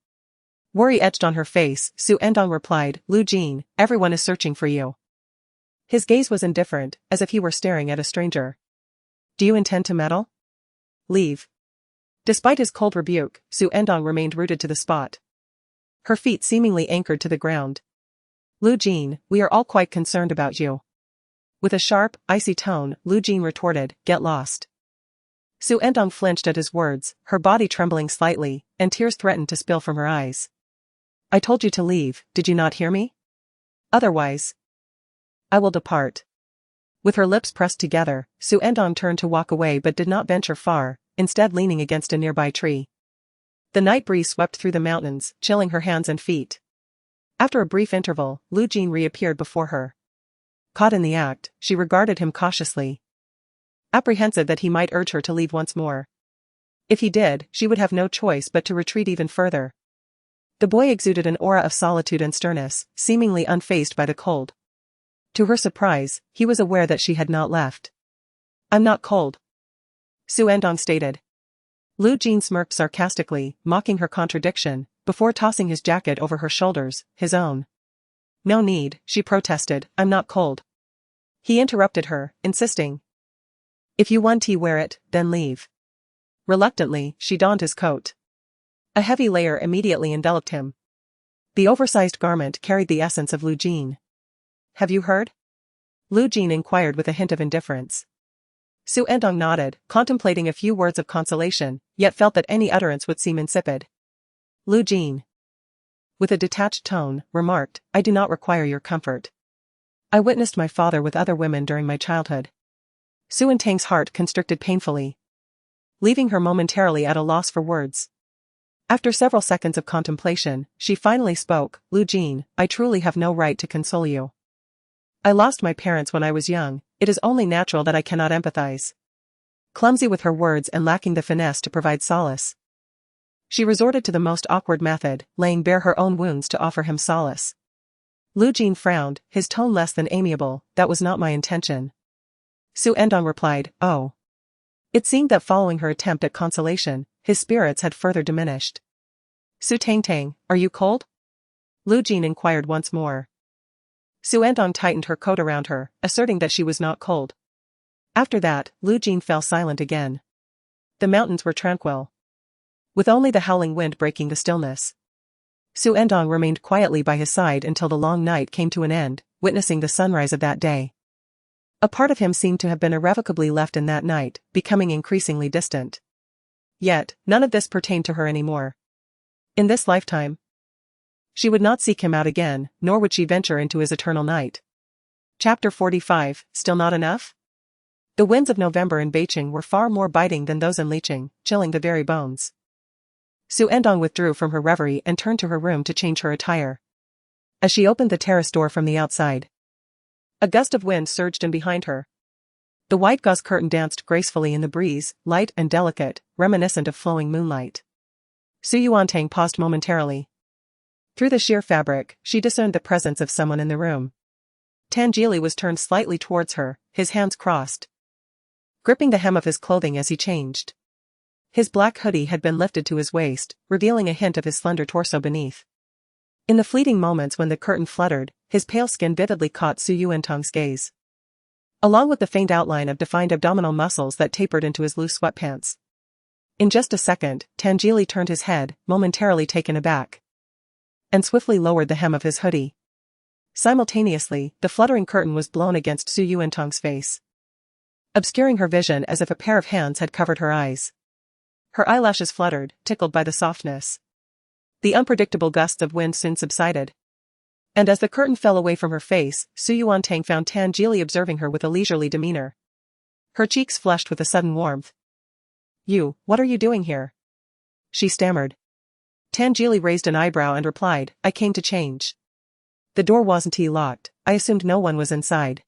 Worry etched on her face, Xu Ertang replied, Lu Jin, everyone is searching for you. His gaze was indifferent, as if he were staring at a stranger. Do you intend to meddle? Leave. Despite his cold rebuke, Xu Ertang remained rooted to the spot, her feet seemingly anchored to the ground. Lu Jin, we are all quite concerned about you. With a sharp, icy tone, Lu Jin retorted, get lost. Xu Ertang flinched at his words, her body trembling slightly, and tears threatened to spill from her eyes. I told you to leave, did you not hear me? Otherwise, I will depart. With her lips pressed together, Xu Ertang turned to walk away but did not venture far, instead leaning against a nearby tree. The night breeze swept through the mountains, chilling her hands and feet. After a brief interval, Lu Jin reappeared before her. Caught in the act, she regarded him cautiously, apprehensive that he might urge her to leave once more. If he did, she would have no choice but to retreat even further. The boy exuded an aura of solitude and sternness, seemingly unfazed by the cold. To her surprise, he was aware that she had not left. I'm not cold, Xu Ertang stated. Lu Jin smirked sarcastically, mocking her contradiction, before tossing his jacket over her shoulders, his own. No need, she protested, I'm not cold. He interrupted her, insisting. If you want to wear it, then leave. Reluctantly, she donned his coat. A heavy layer immediately enveloped him. The oversized garment carried the essence of Lu Jin. Have you heard? Lu Jin inquired with a hint of indifference. Xu Ertang nodded, contemplating a few words of consolation, yet felt that any utterance would seem insipid. Lu Jin, with a detached tone, remarked, I do not require your comfort. I witnessed my father with other women during my childhood. Xu Ertang's heart constricted painfully, leaving her momentarily at a loss for words. After several seconds of contemplation, she finally spoke, Lu Jin, I truly have no right to console you. I lost my parents when I was young, it is only natural that I cannot empathize. Clumsy with her words and lacking the finesse to provide solace, she resorted to the most awkward method, laying bare her own wounds to offer him solace. Lu Jin frowned, his tone less than amiable, that was not my intention. Xu Ertang replied, oh. It seemed that following her attempt at consolation, his spirits had further diminished. Xu Tang, are you cold? Lu Jin inquired once more. Xu Ertang tightened her coat around her, asserting that she was not cold. After that, Lu Jin fell silent again. The mountains were tranquil, with only the howling wind breaking the stillness. Xu Ertang remained quietly by his side until the long night came to an end, witnessing the sunrise of that day. A part of him seemed to have been irrevocably left in that night, becoming increasingly distant. Yet, none of this pertained to her anymore. In this lifetime, she would not seek him out again, nor would she venture into his eternal night. Chapter 45, Still Not Enough? The winds of November in Beicheng were far more biting than those in Licheng, chilling the very bones. Xu Ertang withdrew from her reverie and turned to her room to change her attire. As she opened the terrace door from the outside, a gust of wind surged in behind her. The white gauze curtain danced gracefully in the breeze, light and delicate, reminiscent of flowing moonlight. Xu Ertang paused momentarily. Through the sheer fabric, she discerned the presence of someone in the room. Tangeli was turned slightly towards her, his hands crossed, gripping the hem of his clothing as he changed. His black hoodie had been lifted to his waist, revealing a hint of his slender torso beneath. In the fleeting moments when the curtain fluttered, his pale skin vividly caught Xu Ertang's gaze, along with the faint outline of defined abdominal muscles that tapered into his loose sweatpants. In just a second, Tangeli turned his head, momentarily taken aback, and swiftly lowered the hem of his hoodie. Simultaneously, the fluttering curtain was blown against Xu Ertang's face, obscuring her vision as if a pair of hands had covered her eyes. Her eyelashes fluttered, tickled by the softness. The unpredictable gusts of wind soon subsided, and as the curtain fell away from her face, Xu Ertang found Tangeli observing her with a leisurely demeanor. Her cheeks flushed with a sudden warmth. What are you doing here?" she stammered. Tangeli raised an eyebrow and replied, "I came to change. The door wasn't locked, I assumed no one was inside."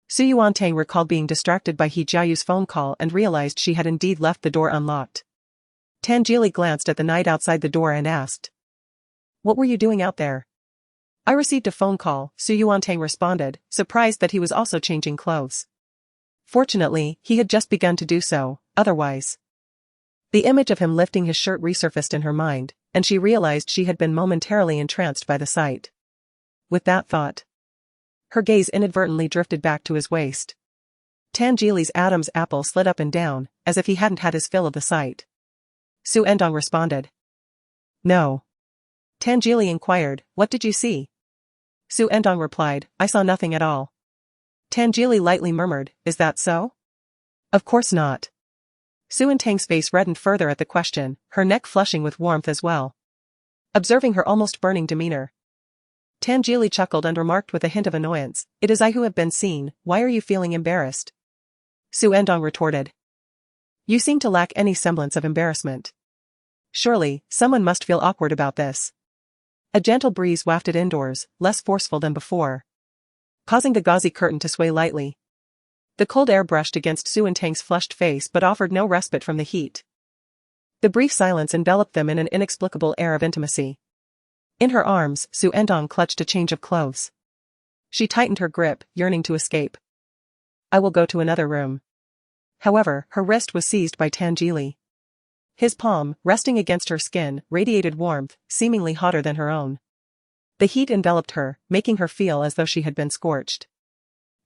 Xu Ertang recalled being distracted by He Jiayu's phone call and realized she had indeed left the door unlocked. Tangeli glanced at the night outside the door and asked, "What were you doing out there?" "I received a phone call," Xu Ertang responded, surprised that he was also changing clothes. Fortunately, he had just begun to do so, otherwise. The image of him lifting his shirt resurfaced in her mind, and she realized she had been momentarily entranced by the sight. With that thought, her gaze inadvertently drifted back to his waist. Tangeli's Adam's apple slid up and down, as if he hadn't had his fill of the sight. Xu Ertang responded, "No." Tangeli inquired, "What did you see?" Xu Ertang replied, "I saw nothing at all." Tangeli lightly murmured, "Is that so?" "Of course not." Xu Ertang's face reddened further at the question, her neck flushing with warmth as well. Observing her almost burning demeanor, Tangeli chuckled and remarked with a hint of annoyance, "It is I who have been seen, why are you feeling embarrassed?" Xu Ertang retorted, "You seem to lack any semblance of embarrassment. Surely, someone must feel awkward about this." A gentle breeze wafted indoors, less forceful than before, causing the gauzy curtain to sway lightly. The cold air brushed against Xu Ertang's flushed face but offered no respite from the heat. The brief silence enveloped them in an inexplicable air of intimacy. In her arms, Xu Ertang clutched a change of clothes. She tightened her grip, yearning to escape. "I will go to another room." However, her wrist was seized by Tangeli. His palm, resting against her skin, radiated warmth, seemingly hotter than her own. The heat enveloped her, making her feel as though she had been scorched.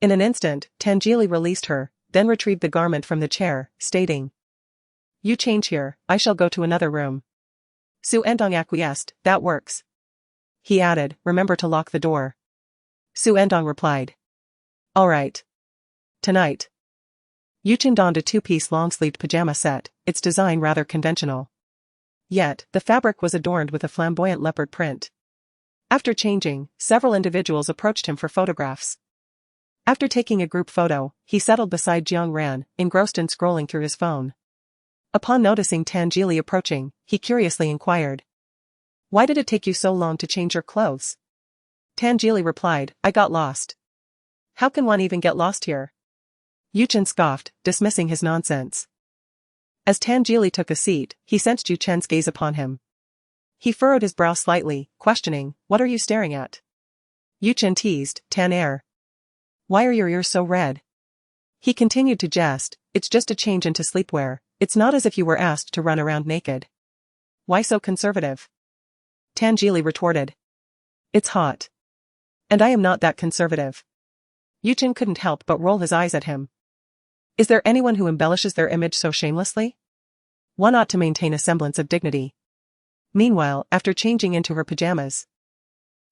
In an instant, Tangeli released her, then retrieved the garment from the chair, stating, "You change here, I shall go to another room." Xu Ertang acquiesced, "That works." He added, "Remember to lock the door." Xu Ertang replied, "All right. Tonight." Yuchen donned a two-piece long-sleeved pajama set, its design rather conventional. Yet, the fabric was adorned with a flamboyant leopard print. After changing, several individuals approached him for photographs. After taking a group photo, he settled beside Jiang Ran, engrossed in scrolling through his phone. Upon noticing Tangeli approaching, he curiously inquired, "Why did it take you so long to change your clothes?" Tangeli replied, "I got lost." "How can one even get lost here?" Yuchen scoffed, dismissing his nonsense. As Tangeli took a seat, he sensed Yuchen's gaze upon him. He furrowed his brow slightly, questioning, "What are you staring at?" Yuchen teased, "Tan air. Why are your ears so red?" He continued to jest, "It's just a change into sleepwear, it's not as if you were asked to run around naked." "Why so conservative?" Tangeli retorted, "It's hot. And I am not that conservative." Yuchen couldn't help but roll his eyes at him. Is there anyone who embellishes their image so shamelessly? One ought to maintain a semblance of dignity. Meanwhile, after changing into her pajamas,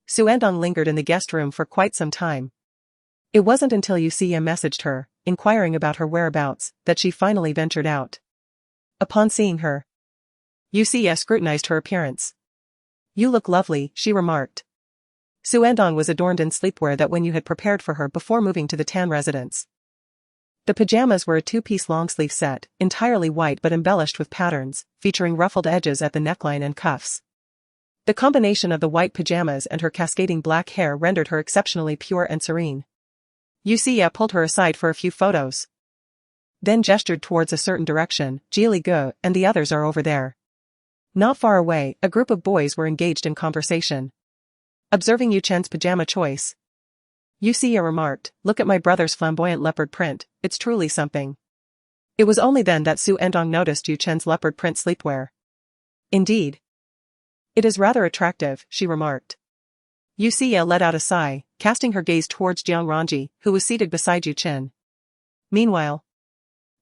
Xu Ertang lingered in the guest room for quite some time. It wasn't until Xu messaged her, inquiring about her whereabouts, that she finally ventured out. Upon seeing her, Xu scrutinized her appearance. "You look lovely," she remarked. Xu Ertang was adorned in sleepwear that Wen Yu had prepared for her before moving to the Tan residence. The pajamas were a two-piece long-sleeve set, entirely white but embellished with patterns, featuring ruffled edges at the neckline and cuffs. The combination of the white pajamas and her cascading black hair rendered her exceptionally pure and serene. Xu pulled her aside for a few photos, then gestured towards a certain direction. "Jili Gu and the others are over there." Not far away, a group of boys were engaged in conversation. Observing Yu Chen's pajama choice, Xu remarked, "Look at my brother's flamboyant leopard print, it's truly something." It was only then that Xu Ertang noticed Yu Chen's leopard print sleepwear. "Indeed. It is rather attractive," she remarked. Xu let out a sigh, casting her gaze towards Jiang Ranji, who was seated beside Yu Chen. Meanwhile,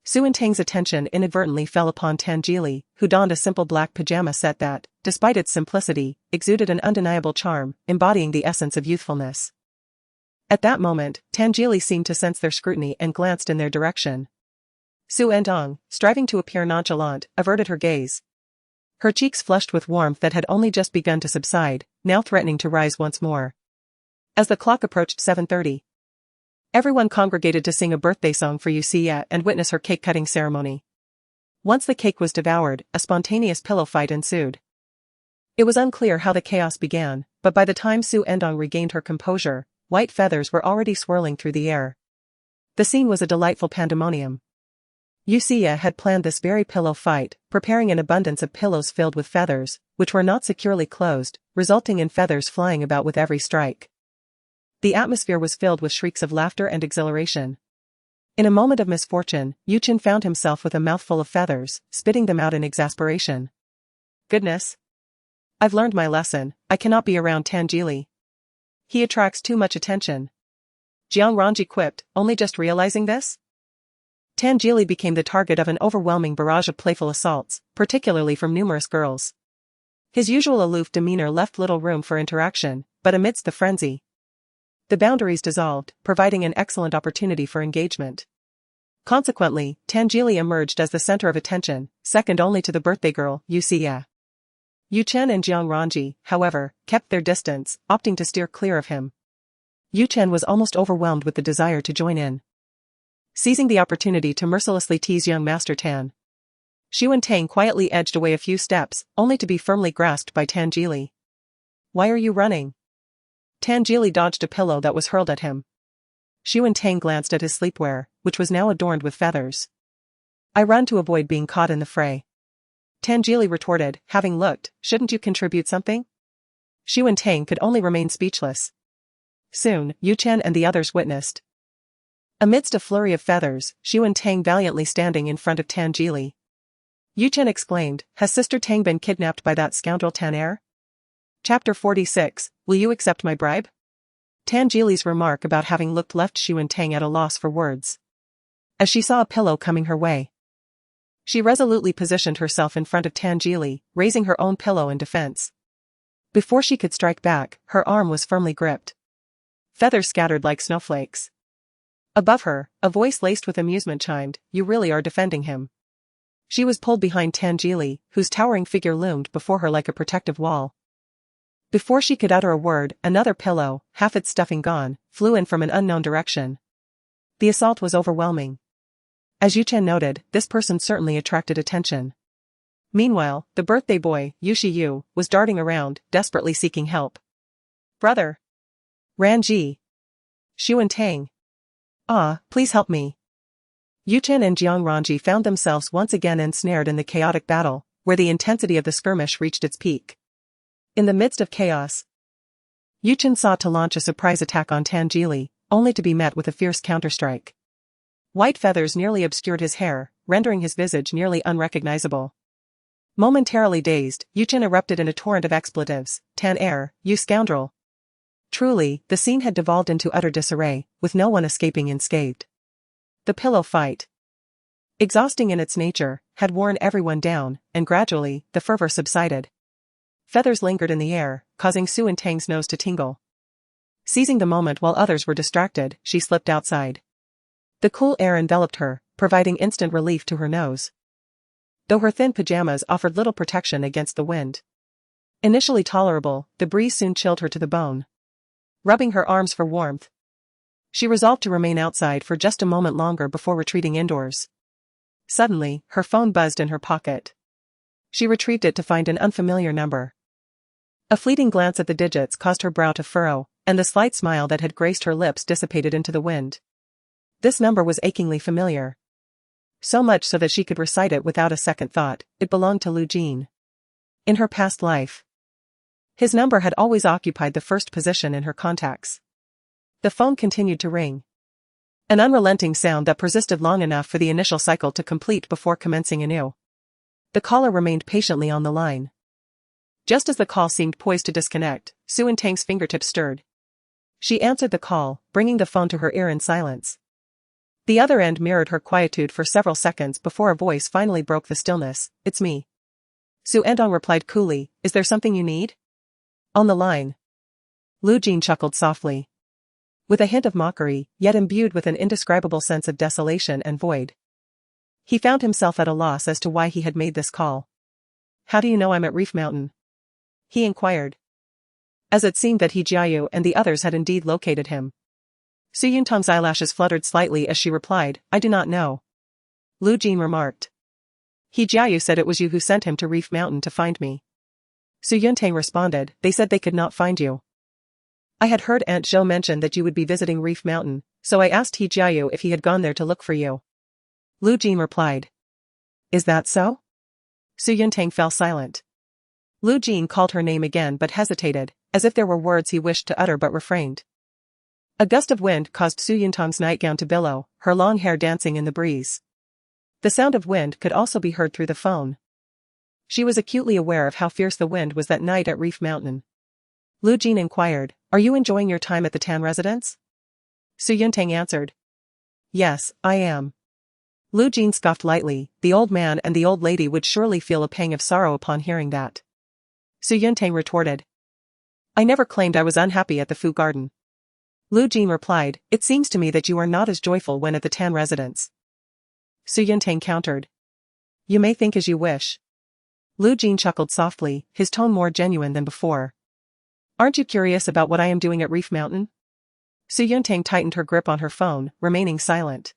Xu Ertang's attention inadvertently fell upon Tan Jili, who donned a simple black pajama set that, despite its simplicity, exuded an undeniable charm, embodying the essence of youthfulness. At that moment, Tan Jili seemed to sense their scrutiny and glanced in their direction. Xu Ertang, striving to appear nonchalant, averted her gaze. Her cheeks flushed with warmth that had only just begun to subside, now threatening to rise once more. As the clock approached 7:30, everyone congregated to sing a birthday song for Xu and witness her cake-cutting ceremony. Once the cake was devoured, a spontaneous pillow fight ensued. It was unclear how the chaos began, but by the time Xu Ertang regained her composure, white feathers were already swirling through the air. The scene was a delightful pandemonium. Xu had planned this very pillow fight, preparing an abundance of pillows filled with feathers, which were not securely closed, resulting in feathers flying about with every strike. The atmosphere was filled with shrieks of laughter and exhilaration. In a moment of misfortune, Yu Chen found himself with a mouthful of feathers, spitting them out in exasperation. "Goodness! I've learned my lesson, I cannot be around Tan Jili. He attracts too much attention." Jiang Ranji quipped, only just realizing this. Tan Jili became the target of an overwhelming barrage of playful assaults, particularly from numerous girls. His usual aloof demeanor left little room for interaction, but amidst the frenzy, the boundaries dissolved, providing an excellent opportunity for engagement. Consequently, Tan Jili emerged as the center of attention, second only to the birthday girl, Xu. Yu Chen and Jiang Ranji, however, kept their distance, opting to steer clear of him. Yu Chen was almost overwhelmed with the desire to join in. Seizing the opportunity to mercilessly tease young Master Tan, Xu Ertang quietly edged away a few steps, only to be firmly grasped by Tan Jili. "Why are you running?" Tan Jili dodged a pillow that was hurled at him. Xu Ertang glanced at his sleepwear, which was now adorned with feathers. "I run to avoid being caught in the fray." Tan Jili retorted, having looked, "Shouldn't you contribute something?" Xu Ertang could only remain speechless. Soon, Yu Chen and the others witnessed. Amidst a flurry of feathers, Xu Ertang valiantly standing in front of Tan Jili. Yu Chen exclaimed, "Has Sister Tang been kidnapped by that scoundrel Tan? Chapter 46, Will you accept my bribe? Tan Jili's remark about having looked left Xu Ertang at a loss for words. As she saw a pillow coming her way, she resolutely positioned herself in front of Tan Jili, raising her own pillow in defense. Before she could strike back, her arm was firmly gripped. Feathers scattered like snowflakes. Above her, a voice laced with amusement chimed, "You really are defending him." She was pulled behind Tan Jili, whose towering figure loomed before her like a protective wall. Before she could utter a word, another pillow, half its stuffing gone, flew in from an unknown direction. The assault was overwhelming. As Yu Chen noted, this person certainly attracted attention. Meanwhile, the birthday boy, Yu, was darting around, desperately seeking help. "Brother! Ranji! Xu Ertang! Ah, please help me." Yu Chen and Jiang Ranji found themselves once again ensnared in the chaotic battle, where the intensity of the skirmish reached its peak. In the midst of chaos, Yu Chen sought to launch a surprise attack on Tan Jili, only to be met with a fierce counterstrike. White feathers nearly obscured his hair, rendering his visage nearly unrecognizable. Momentarily dazed, Yu Chen erupted in a torrent of expletives. "Tan, you scoundrel!" Truly, the scene had devolved into utter disarray, with no one escaping unscathed. The pillow fight, exhausting in its nature, had worn everyone down, and gradually, the fervor subsided. Feathers lingered in the air, causing Xu Ertang's nose to tingle. Seizing the moment while others were distracted, she slipped outside. The cool air enveloped her, providing instant relief to her nose. Though her thin pajamas offered little protection against the wind. Initially tolerable, the breeze soon chilled her to the bone. Rubbing her arms for warmth, she resolved to remain outside for just a moment longer before retreating indoors. Suddenly, her phone buzzed in her pocket. She retrieved it to find an unfamiliar number. A fleeting glance at the digits caused her brow to furrow, and the slight smile that had graced her lips dissipated into the wind. This number was achingly familiar. So much so that she could recite it without a second thought. It belonged to Lu Jin. In her past life, his number had always occupied the first position in her contacts. The phone continued to ring. An unrelenting sound that persisted long enough for the initial cycle to complete before commencing anew. The caller remained patiently on the line. Just as the call seemed poised to disconnect, Xu Ertang's fingertips stirred. She answered the call, bringing the phone to her ear in silence. The other end mirrored her quietude for several seconds before a voice finally broke the stillness. "It's me." Xu Ertang replied coolly, "Is there something you need?" On the line. Lu Jin chuckled softly. With a hint of mockery, yet imbued with an indescribable sense of desolation and void. He found himself at a loss as to why he had made this call. "How do you know I'm at Reef Mountain?" he inquired. As it seemed that He Jiayu and the others had indeed located him. Xu Ertang's eyelashes fluttered slightly as she replied, "I do not know." Lu Jin remarked. "He Jiayu said it was you who sent him to Reef Mountain to find me." Xu Ertang responded, "They said they could not find you. I had heard Aunt Zhou mention that you would be visiting Reef Mountain, so I asked He Jiayu if he had gone there to look for you." Lu Jin replied. "Is that so?" Xu Ertang fell silent. Lu Jin called her name again but hesitated, as if there were words he wished to utter but refrained. A gust of wind caused Xu Ertang's nightgown to billow, her long hair dancing in the breeze. The sound of wind could also be heard through the phone. She was acutely aware of how fierce the wind was that night at Reef Mountain. Lu Jin inquired, "Are you enjoying your time at the Tan residence?" Xu Ertang answered. "Yes, I am." Lu Jin scoffed lightly. The old man and the old lady would surely feel a pang of sorrow upon hearing that. Xu Ertang retorted. "I never claimed I was unhappy at the Fu Garden." Lu Jin replied, "It seems to me that you are not as joyful when at the Tan residence." Xu Ertang countered. "You may think as you wish." Lu Jin chuckled softly, his tone more genuine than before. "Aren't you curious about what I am doing at Reef Mountain?" Xu Ertang tightened her grip on her phone, remaining silent.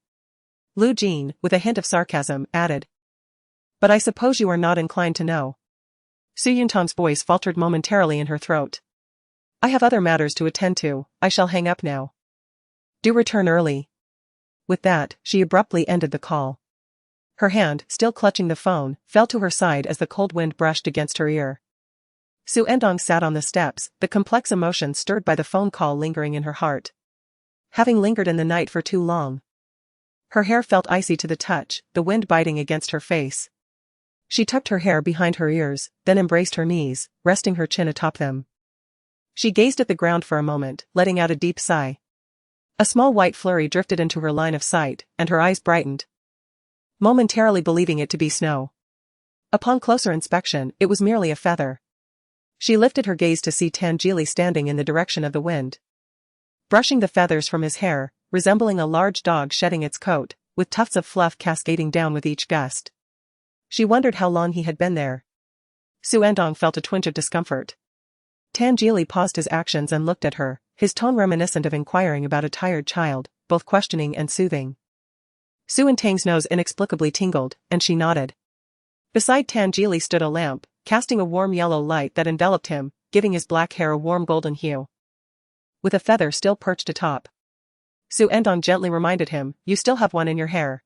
Lu Jin, with a hint of sarcasm, added. "But I suppose you are not inclined to know." Xu Ertang's voice faltered momentarily in her throat. "I have other matters to attend to. I shall hang up now. Do return early." With that, she abruptly ended the call. Her hand, still clutching the phone, fell to her side as the cold wind brushed against her ear. Xu Ertang sat on the steps, the complex emotions stirred by the phone call lingering in her heart. Having lingered in the night for too long. Her hair felt icy to the touch, the wind biting against her face. She tucked her hair behind her ears, then embraced her knees, resting her chin atop them. She gazed at the ground for a moment, letting out a deep sigh. A small white flurry drifted into her line of sight, and her eyes brightened. Momentarily believing it to be snow. Upon closer inspection, it was merely a feather. She lifted her gaze to see Tangeli standing in the direction of the wind. Brushing the feathers from his hair, resembling a large dog shedding its coat, with tufts of fluff cascading down with each gust. She wondered how long he had been there. Xu Ertang felt a twinge of discomfort. Tangeli paused his actions and looked at her, his tone reminiscent of inquiring about a tired child, both questioning and soothing. Xu Ertang's nose inexplicably tingled, and she nodded. Beside Tangeli stood a lamp, casting a warm yellow light that enveloped him, giving his black hair a warm golden hue. With a feather still perched atop. Xu Ertang gently reminded him, "You still have one in your hair."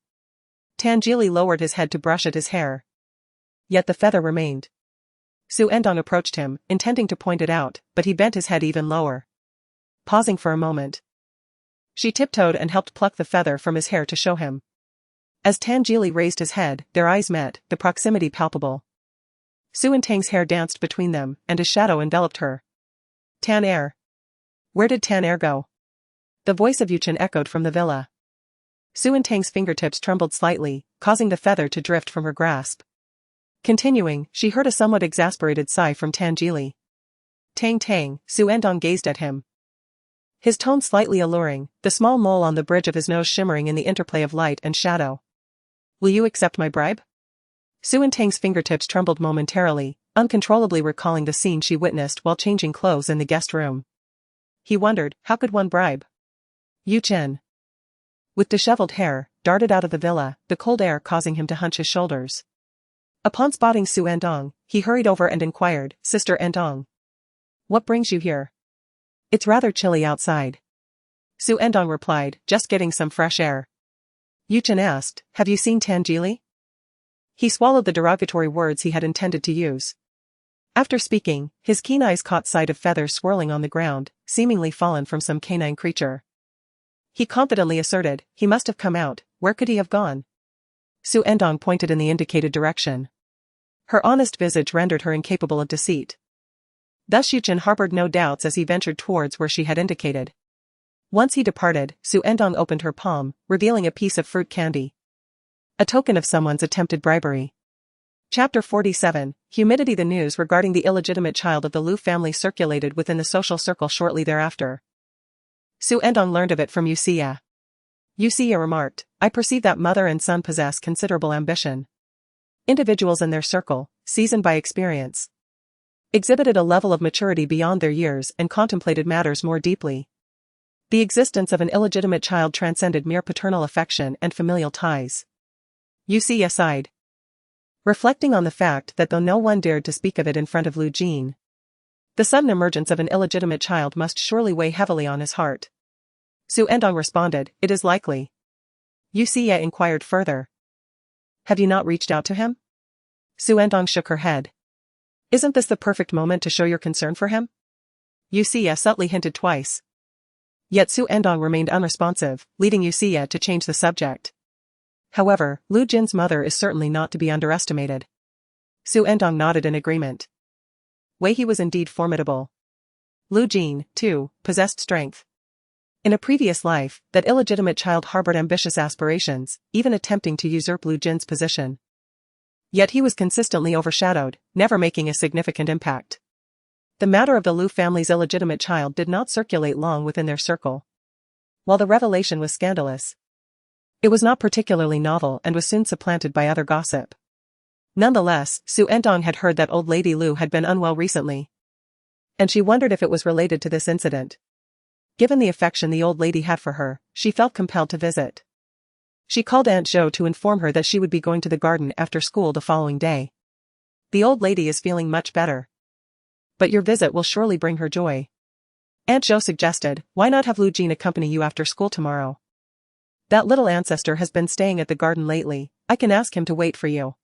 Tangeli lowered his head to brush at his hair. Yet the feather remained. Xu Ertang approached him, intending to point it out, but he bent his head even lower. Pausing for a moment. She tiptoed and helped pluck the feather from his hair to show him. As Tangeli raised his head, their eyes met, the proximity palpable. Xu Ertang's hair danced between them, and a shadow enveloped her. "Tan Air. Where did Tan Air go?" The voice of Yuchen echoed from the villa. Xu Ertang's fingertips trembled slightly, causing the feather to drift from her grasp. Continuing, she heard a somewhat exasperated sigh from Tan Jili. Tang Tang, Xu Ertang gazed at him. His tone slightly alluring, the small mole on the bridge of his nose shimmering in the interplay of light and shadow. Will you accept my bribe? Xu Ertang's fingertips trembled momentarily, uncontrollably recalling the scene she witnessed while changing clothes in the guest room. He wondered, how could one bribe Yu Chen? With disheveled hair, darted out of the villa, the cold air causing him to hunch his shoulders. Upon spotting Xu Ertang, he hurried over and inquired, Sister Ertang. What brings you here? It's rather chilly outside. Xu Ertang replied, just getting some fresh air. Yu Chen asked, have you seen Tan Jili? He swallowed the derogatory words he had intended to use. After speaking, his keen eyes caught sight of feathers swirling on the ground, seemingly fallen from some canine creature. He confidently asserted, he must have come out, where could he have gone? Xu Ertang pointed in the indicated direction. Her honest visage rendered her incapable of deceit. Thus Yu Chen harbored no doubts as he ventured towards where she had indicated. Once he departed, Xu Ertang opened her palm, revealing a piece of fruit candy. A token of someone's attempted bribery. Chapter 47, Humidity. The news regarding the illegitimate child of the Lu family circulated within the social circle shortly thereafter. Xu Ertang learned of it from Yu Xie. Yu Xie remarked, I perceive that mother and son possess considerable ambition. Individuals in their circle, seasoned by experience, exhibited a level of maturity beyond their years and contemplated matters more deeply. The existence of an illegitimate child transcended mere paternal affection and familial ties. Yu Xie sighed, reflecting on the fact that though no one dared to speak of it in front of Lu Jin, the sudden emergence of an illegitimate child must surely weigh heavily on his heart. Xu Ertang responded, it is likely. Yu Xie inquired further. Have you not reached out to him? Xu Ertang shook her head. Isn't this the perfect moment to show your concern for him? Yu Xie subtly hinted twice. Yet Xu Ertang remained unresponsive, leading Yu Xie to change the subject. However, Lu Jin's mother is certainly not to be underestimated. Xu Ertang nodded in agreement. Wei He was indeed formidable. Lu Jin, too, possessed strength. In a previous life, that illegitimate child harbored ambitious aspirations, even attempting to usurp Lu Jin's position. Yet he was consistently overshadowed, never making a significant impact. The matter of the Lu family's illegitimate child did not circulate long within their circle. While the revelation was scandalous, it was not particularly novel and was soon supplanted by other gossip. Nonetheless, Xu Ertang had heard that old lady Lu had been unwell recently, and she wondered if it was related to this incident. Given the affection the old lady had for her, she felt compelled to visit. She called Aunt Zhou to inform her that she would be going to the garden after school the following day. The old lady is feeling much better, but your visit will surely bring her joy. Aunt Zhou suggested, why not have Lu Jin accompany you after school tomorrow? That little ancestor has been staying at the garden lately, I can ask him to wait for you.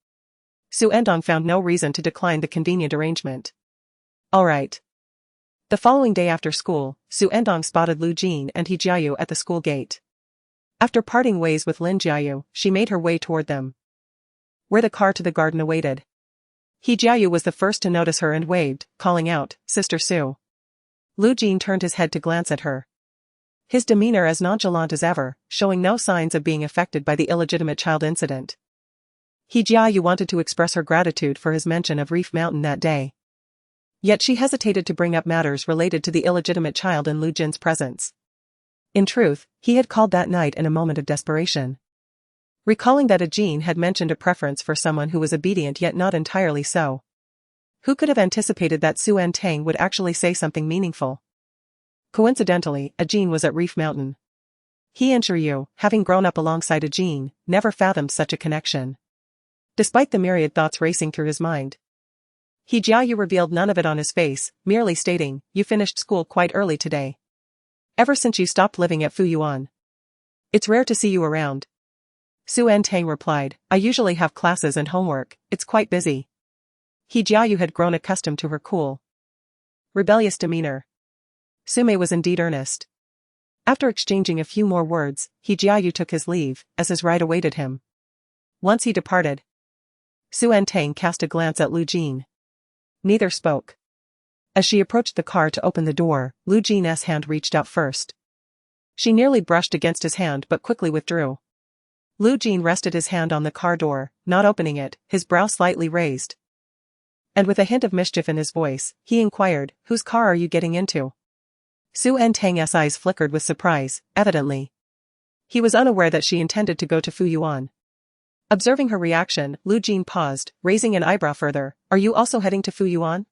Xu Ertang found no reason to decline the convenient arrangement. All right. The following day after school, Xu Ertang spotted Lu Jin and He Jiayu at the school gate. After parting ways with Lin Jiayu, she made her way toward them, where the car to the garden awaited. He Jiayu was the first to notice her and waved, calling out, Sister Su. Lu Jin turned his head to glance at her. His demeanor as nonchalant as ever, showing no signs of being affected by the illegitimate child incident. He Jiayu wanted to express her gratitude for his mention of Reef Mountain that day. Yet she hesitated to bring up matters related to the illegitimate child in Lu Jin's presence. In truth, he had called that night in a moment of desperation. Recalling that Jin had mentioned a preference for someone who was obedient yet not entirely so. Who could have anticipated that Xu Ertang would actually say something meaningful? Coincidentally, Jin was at Reef Mountain. He and Shiryu, having grown up alongside Jin, never fathomed such a connection. Despite the myriad thoughts racing through his mind, He Jiayu revealed none of it on his face, merely stating, you finished school quite early today. Ever since you stopped living at Fuyuan. It's rare to see you around. Xu Ertang replied, I usually have classes and homework, it's quite busy. He Jiayu had grown accustomed to her cool, rebellious demeanor. Sume was indeed earnest. After exchanging a few more words, He Jiayu took his leave, as his ride awaited him. Once he departed, Xu Ertang cast a glance at Lu Jin. Neither spoke. As she approached the car to open the door, Lu Jin's hand reached out first. She nearly brushed against his hand but quickly withdrew. Lu Jin rested his hand on the car door, not opening it, his brow slightly raised. And with a hint of mischief in his voice, he inquired, "Whose car are you getting into?" Xu Ertang's eyes flickered with surprise, evidently. He was unaware that she intended to go to Fuyuan. Observing her reaction, Lu Jin paused, raising an eyebrow further. "Are you also heading to Fuyuan?"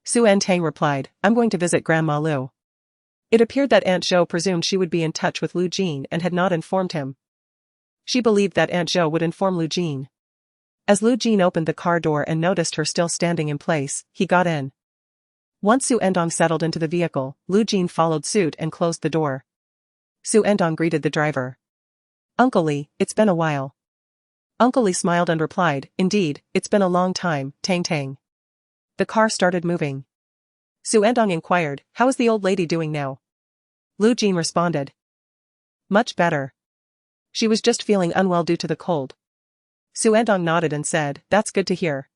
Xu Ertang replied, "I'm going to visit Grandma Lu." It appeared that Aunt Zhou presumed she would be in touch with Lu Jin and had not informed him. She believed that Aunt Zhou would inform Lu Jin. As Lu Jin opened the car door and noticed her still standing in place, he got in. Once Xu Ertang settled into the vehicle, Lu Jin followed suit and closed the door. Xu Ertang greeted the driver. "Uncle Li, it's been a while." Uncle Li smiled and replied, "Indeed, it's been a long time, Tang Tang." The car started moving. Xu Ertang inquired, "How is the old lady doing now?" Lu Jin responded, "Much better. She was just feeling unwell due to the cold." Xu Ertang nodded and said, "That's good to hear."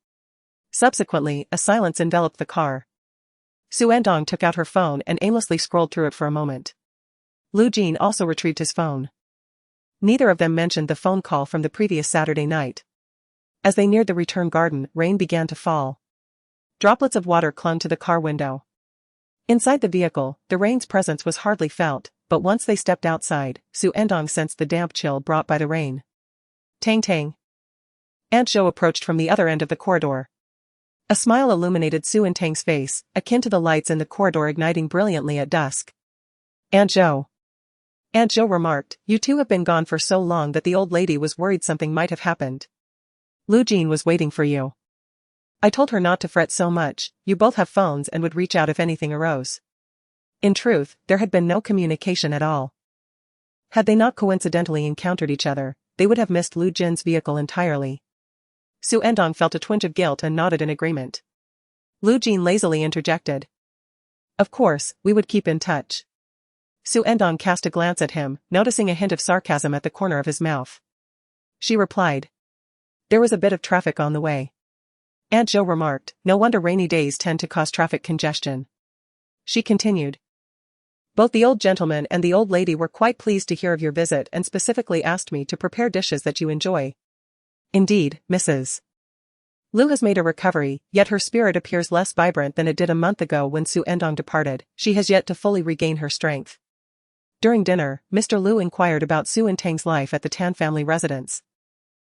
Subsequently, a silence enveloped the car. Xu Ertang took out her phone and aimlessly scrolled through it for a moment. Lu Jin also retrieved his phone. Neither of them mentioned the phone call from the previous Saturday night. As they neared the return garden, rain began to fall. Droplets of water clung to the car window. Inside the vehicle, the rain's presence was hardly felt, but once they stepped outside, Xu Ertang sensed the damp chill brought by the rain. "Tang Tang." Aunt Zhou approached from the other end of the corridor. A smile illuminated Xu Ertang's face, akin to the lights in the corridor igniting brilliantly at dusk. "Aunt Zhou." Aunt Zhou remarked, "You two have been gone for so long that the old lady was worried something might have happened. Lu Jin was waiting for you. I told her not to fret so much, you both have phones and would reach out if anything arose." In truth, there had been no communication at all. Had they not coincidentally encountered each other, they would have missed Lu Jin's vehicle entirely. Xu Ertang felt a twinge of guilt and nodded in agreement. Lu Jin lazily interjected, "Of course, we would keep in touch." Xu Ertang cast a glance at him, noticing a hint of sarcasm at the corner of his mouth. She replied, "There was a bit of traffic on the way." Aunt Zhou remarked, "No wonder rainy days tend to cause traffic congestion." She continued, "Both the old gentleman and the old lady were quite pleased to hear of your visit and specifically asked me to prepare dishes that you enjoy. Indeed, Mrs. Lu has made a recovery, yet her spirit appears less vibrant than it did a month ago when Xu Ertang departed. She has yet to fully regain her strength." During dinner, Mr. Lu inquired about Xu Ertang's life at the Tan family residence.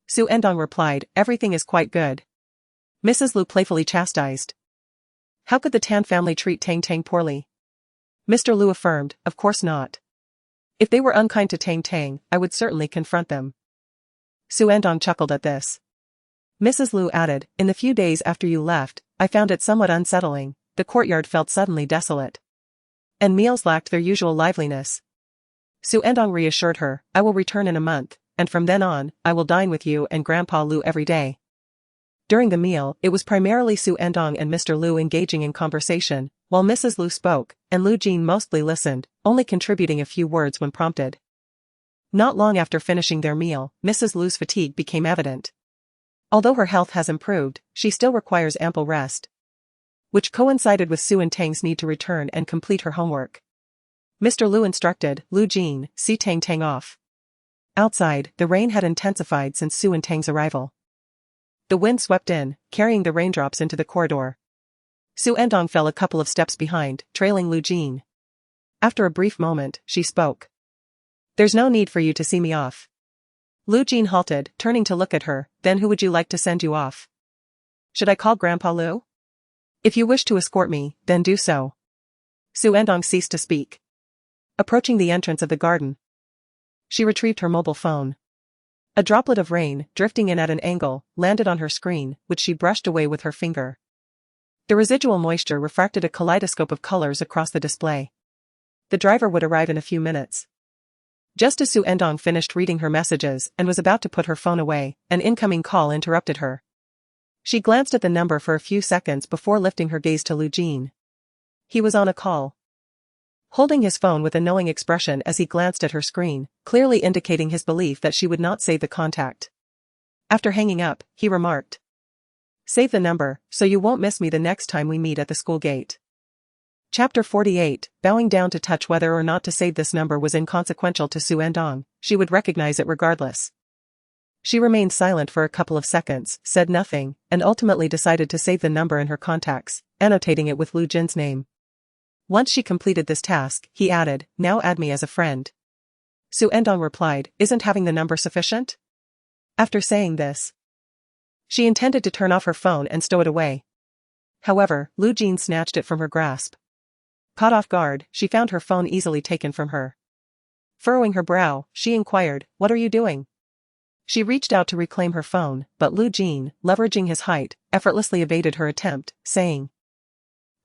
Xu Ertang replied, "Everything is quite good." Mrs. Lu playfully chastised, "How could the Tan family treat Tang Tang poorly?" Mr. Lu affirmed, "Of course not. If they were unkind to Tang Tang, I would certainly confront them." Xu Ertang chuckled at this. Mrs. Lu added, "In the few days after you left, I found it somewhat unsettling. The courtyard felt suddenly desolate. And meals lacked their usual liveliness." Xu Ertang reassured her, "I will return in a month, and from then on, I will dine with you and Grandpa Lu every day." During the meal, it was primarily Xu Ertang and Mr. Lu engaging in conversation, while Mrs. Lu spoke, and Lu Jin mostly listened, only contributing a few words when prompted. Not long after finishing their meal, Mrs. Lu's fatigue became evident. Although her health has improved, she still requires ample rest, which coincided with Xu Ertang's need to return and complete her homework. Mr. Lu instructed, "Lu Jin, see Tang Tang off." Outside, the rain had intensified since Xu Ertang's arrival. The wind swept in, carrying the raindrops into the corridor. Xu Ertang fell a couple of steps behind, trailing Lu Jin. After a brief moment, she spoke. "There's no need for you to see me off." Lu Jin halted, turning to look at her. "Then who would you like to send you off? Should I call Grandpa Lu?" "If you wish to escort me, then do so." Xu Ertang ceased to speak. Approaching the entrance of the garden, she retrieved her mobile phone. A droplet of rain, drifting in at an angle, landed on her screen, which she brushed away with her finger. The residual moisture refracted a kaleidoscope of colors across the display. The driver would arrive in a few minutes. Just as Xu Ertang finished reading her messages and was about to put her phone away, an incoming call interrupted her. She glanced at the number for a few seconds before lifting her gaze to Lu Jin. He was on a call. Holding his phone with a knowing expression as he glanced at her screen, clearly indicating his belief that she would not save the contact. After hanging up, he remarked, "Save the number, so you won't miss me the next time we meet at the school gate." Chapter 48, bowing down to touch whether or not to save this number was inconsequential to Xu Ertang, she would recognize it regardless. She remained silent for a couple of seconds, said nothing, and ultimately decided to save the number in her contacts, annotating it with Lu Jin's name. Once she completed this task, he added, "Now add me as a friend." Xu Ertang replied, "Isn't having the number sufficient?" After saying this, she intended to turn off her phone and stow it away. However, Lu Jin snatched it from her grasp. Caught off guard, she found her phone easily taken from her. Furrowing her brow, she inquired, "What are you doing?" She reached out to reclaim her phone, but Lu Jin, leveraging his height, effortlessly evaded her attempt, saying,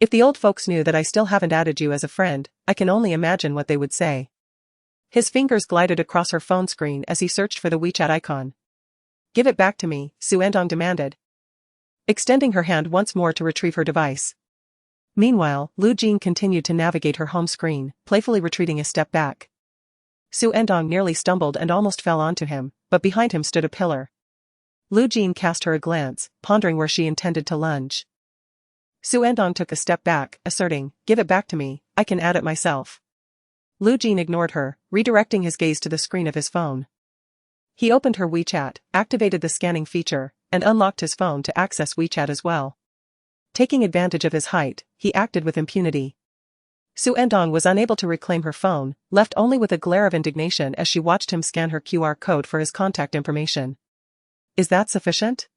"If the old folks knew that I still haven't added you as a friend, I can only imagine what they would say." His fingers glided across her phone screen as he searched for the WeChat icon. "Give it back to me," Xu Ertang demanded, extending her hand once more to retrieve her device. Meanwhile, Lu Jin continued to navigate her home screen, playfully retreating a step back. Xu Ertang nearly stumbled and almost fell onto him, but behind him stood a pillar. Lu Jin cast her a glance, pondering where she intended to lunge. Xu Ertang took a step back, asserting, "Give it back to me, I can add it myself." Lu Jin ignored her, redirecting his gaze to the screen of his phone. He opened her WeChat, activated the scanning feature, and unlocked his phone to access WeChat as well. Taking advantage of his height, he acted with impunity. Xu Ertang was unable to reclaim her phone, left only with a glare of indignation as she watched him scan her QR code for his contact information. "Is that sufficient?"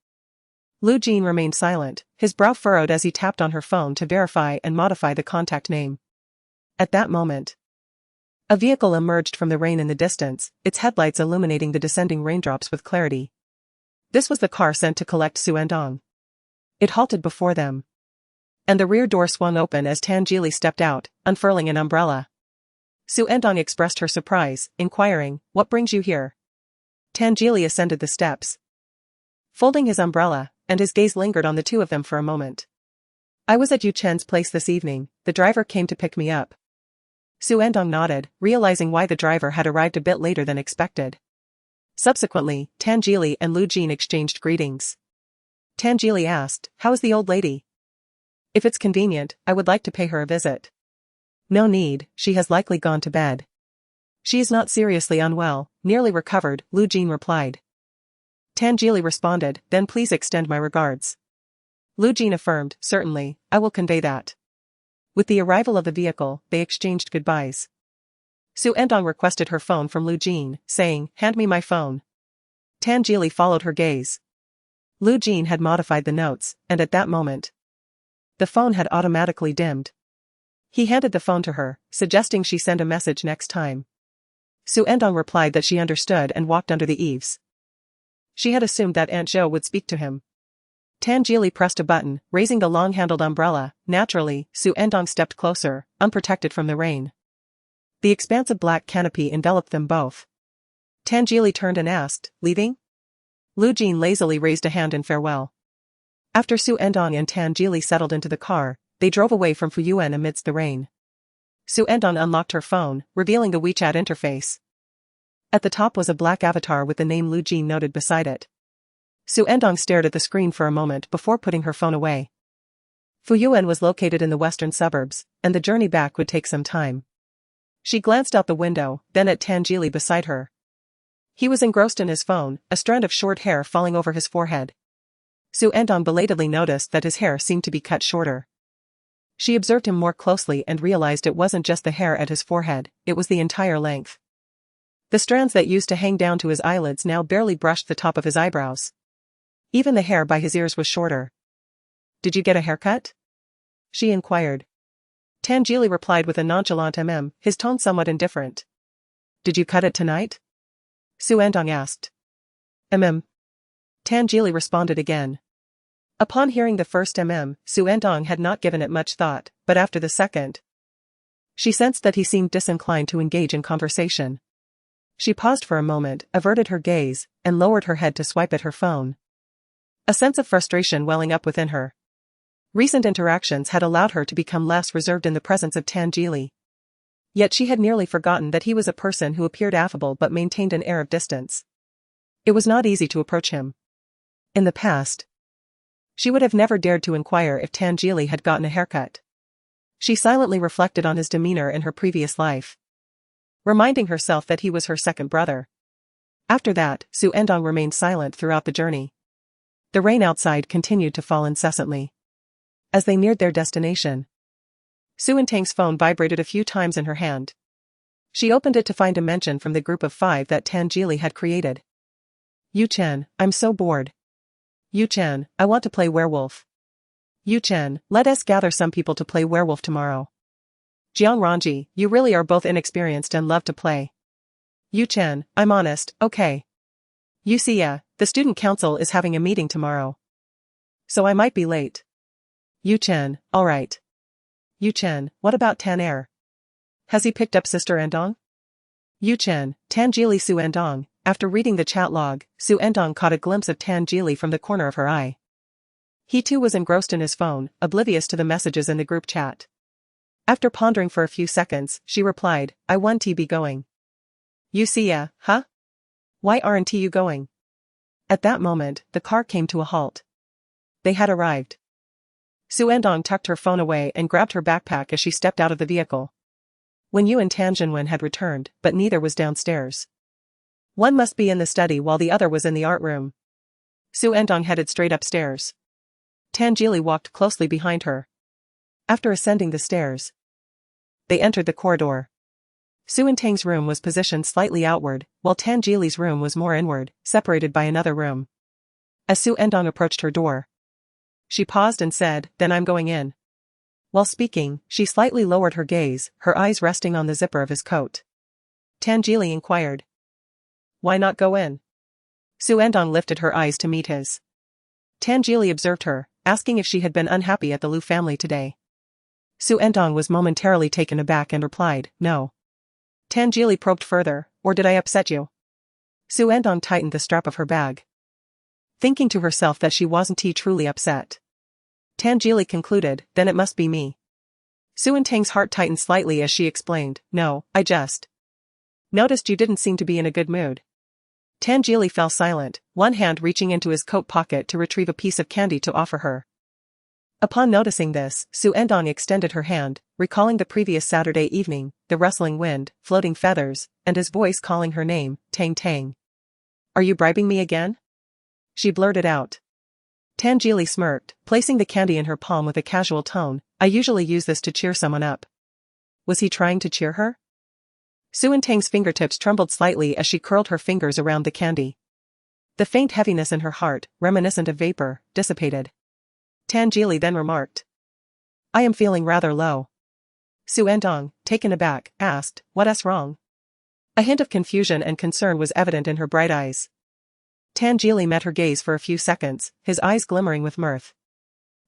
Lu Jin remained silent, his brow furrowed as he tapped on her phone to verify and modify the contact name. At that moment, a vehicle emerged from the rain in the distance, its headlights illuminating the descending raindrops with clarity. This was the car sent to collect Xu Ertang. It halted before them, and the rear door swung open as Tan Jili stepped out, unfurling an umbrella. Xu Ertang expressed her surprise, inquiring, "What brings you here?" Tan Jili ascended the steps, folding his umbrella, and his gaze lingered on the two of them for a moment. "I was at Yu Chen's place this evening, the driver came to pick me up." Xu Ertang nodded, realizing why the driver had arrived a bit later than expected. Subsequently, Tan Jili and Lu Jin exchanged greetings. Tan Jili asked, "How is the old lady?" "If it's convenient, I would like to pay her a visit." "No need, she has likely gone to bed." "She is not seriously unwell, nearly recovered," Lu Jin replied. Tan Jili responded, "Then please extend my regards." Lu Jin affirmed, "Certainly, I will convey that." With the arrival of the vehicle, they exchanged goodbyes. Xu Ertang requested her phone from Lu Jin, saying, "Hand me my phone." Tan Jili followed her gaze. Lu Jin had modified the notes, and at that moment, the phone had automatically dimmed. He handed the phone to her, suggesting she send a message next time. Xu Ertang replied that she understood and walked under the eaves. She had assumed that Aunt Zhou would speak to him. Tan Jili pressed a button, raising the long-handled umbrella. Naturally, Xu Ertang stepped closer, unprotected from the rain. The expansive black canopy enveloped them both. Tan Jili turned and asked, "Leaving?" Lu Jin lazily raised a hand in farewell. After Xu Ertang and Tan Jili settled into the car, they drove away from Fuyuan amidst the rain. Xu Ertang unlocked her phone, revealing the WeChat interface. At the top was a black avatar with the name Lu Jin noted beside it. Xu Ertang stared at the screen for a moment before putting her phone away. Fuyuan was located in the western suburbs, and the journey back would take some time. She glanced out the window, then at Tan Jili beside her. He was engrossed in his phone, a strand of short hair falling over his forehead. Xu Ertang belatedly noticed that his hair seemed to be cut shorter. She observed him more closely and realized it wasn't just the hair at his forehead, it was the entire length. The strands that used to hang down to his eyelids now barely brushed the top of his eyebrows. Even the hair by his ears was shorter. "Did you get a haircut?" she inquired. Tan Jili replied with a nonchalant his tone somewhat indifferent. "Did you cut it tonight?" Xu Ertang asked. Tan Jili responded again. Upon hearing the first Xu Ertang had not given it much thought, but after the second, she sensed that he seemed disinclined to engage in conversation. She paused for a moment, averted her gaze, and lowered her head to swipe at her phone. A sense of frustration welling up within her. Recent interactions had allowed her to become less reserved in the presence of Tan Jili. Yet she had nearly forgotten that he was a person who appeared affable but maintained an air of distance. It was not easy to approach him. In the past, she would have never dared to inquire if Tan Jili had gotten a haircut. She silently reflected on his demeanor in her previous life, reminding herself that he was her second brother. After that, Xu Ertang remained silent throughout the journey. The rain outside continued to fall incessantly. As they neared their destination, Xu Ertang's phone vibrated a few times in her hand. She opened it to find a mention from the group of 5 that Tan Jili had created. Yu Chen, I'm so bored. Yu Chen, I want to play werewolf. Yu Chen, let us gather some people to play werewolf tomorrow. Jiang Ranji, you really are both inexperienced and love to play. Yu Chen, I'm honest, okay. Yu Xia, the student council is having a meeting tomorrow. So I might be late. Yu Chen, alright. Yu Chen, what about Tan Er? Has he picked up Sister Endong? Yu Chen, Tan Jili Xu Ertang. After reading the chat log, Xu Ertang caught a glimpse of Tan Jili from the corner of her eye. He too was engrossed in his phone, oblivious to the messages in the group chat. After pondering for a few seconds, she replied, I want to be going. You see ya, huh? Why aren't you going? At that moment, the car came to a halt. They had arrived. Xu Ertang tucked her phone away and grabbed her backpack as she stepped out of the vehicle. Wen Yu and Tan Jinwen had returned, but neither was downstairs. One must be in the study while the other was in the art room. Xu Ertang headed straight upstairs. Tan Jili walked closely behind her. After ascending the stairs, they entered the corridor. Xu Ertang's room was positioned slightly outward, while Tan Jili's room was more inward, separated by another room. As Xu Ertang approached her door, she paused and said, then I'm going in. While speaking, she slightly lowered her gaze, her eyes resting on the zipper of his coat. Tan Jili inquired, why not go in? Xu Ertang lifted her eyes to meet his. Tan Jili observed her, asking if she had been unhappy at the Lu family today. Xu Ertang was momentarily taken aback and replied, no. Tan Jili probed further, or did I upset you? Xu Ertang tightened the strap of her bag, thinking to herself that she wasn't truly upset. Tan Jili concluded, then it must be me. Xu Ertang's heart tightened slightly as she explained, no, I just noticed you didn't seem to be in a good mood. Tan Jili fell silent, one hand reaching into his coat pocket to retrieve a piece of candy to offer her. Upon noticing this, Xu Ertang extended her hand, recalling the previous Saturday evening, the rustling wind, floating feathers, and his voice calling her name, Tang Tang. Are you bribing me again? She blurted out. Tan Jili smirked, placing the candy in her palm with a casual tone, I usually use this to cheer someone up. Was he trying to cheer her? Xu Ertang's fingertips trembled slightly as she curled her fingers around the candy. The faint heaviness in her heart, reminiscent of vapor, dissipated. Tan Jili then remarked, I am feeling rather low. Xu Ertang, taken aback, asked, what's wrong? A hint of confusion and concern was evident in her bright eyes. Tan Jili met her gaze for a few seconds, his eyes glimmering with mirth.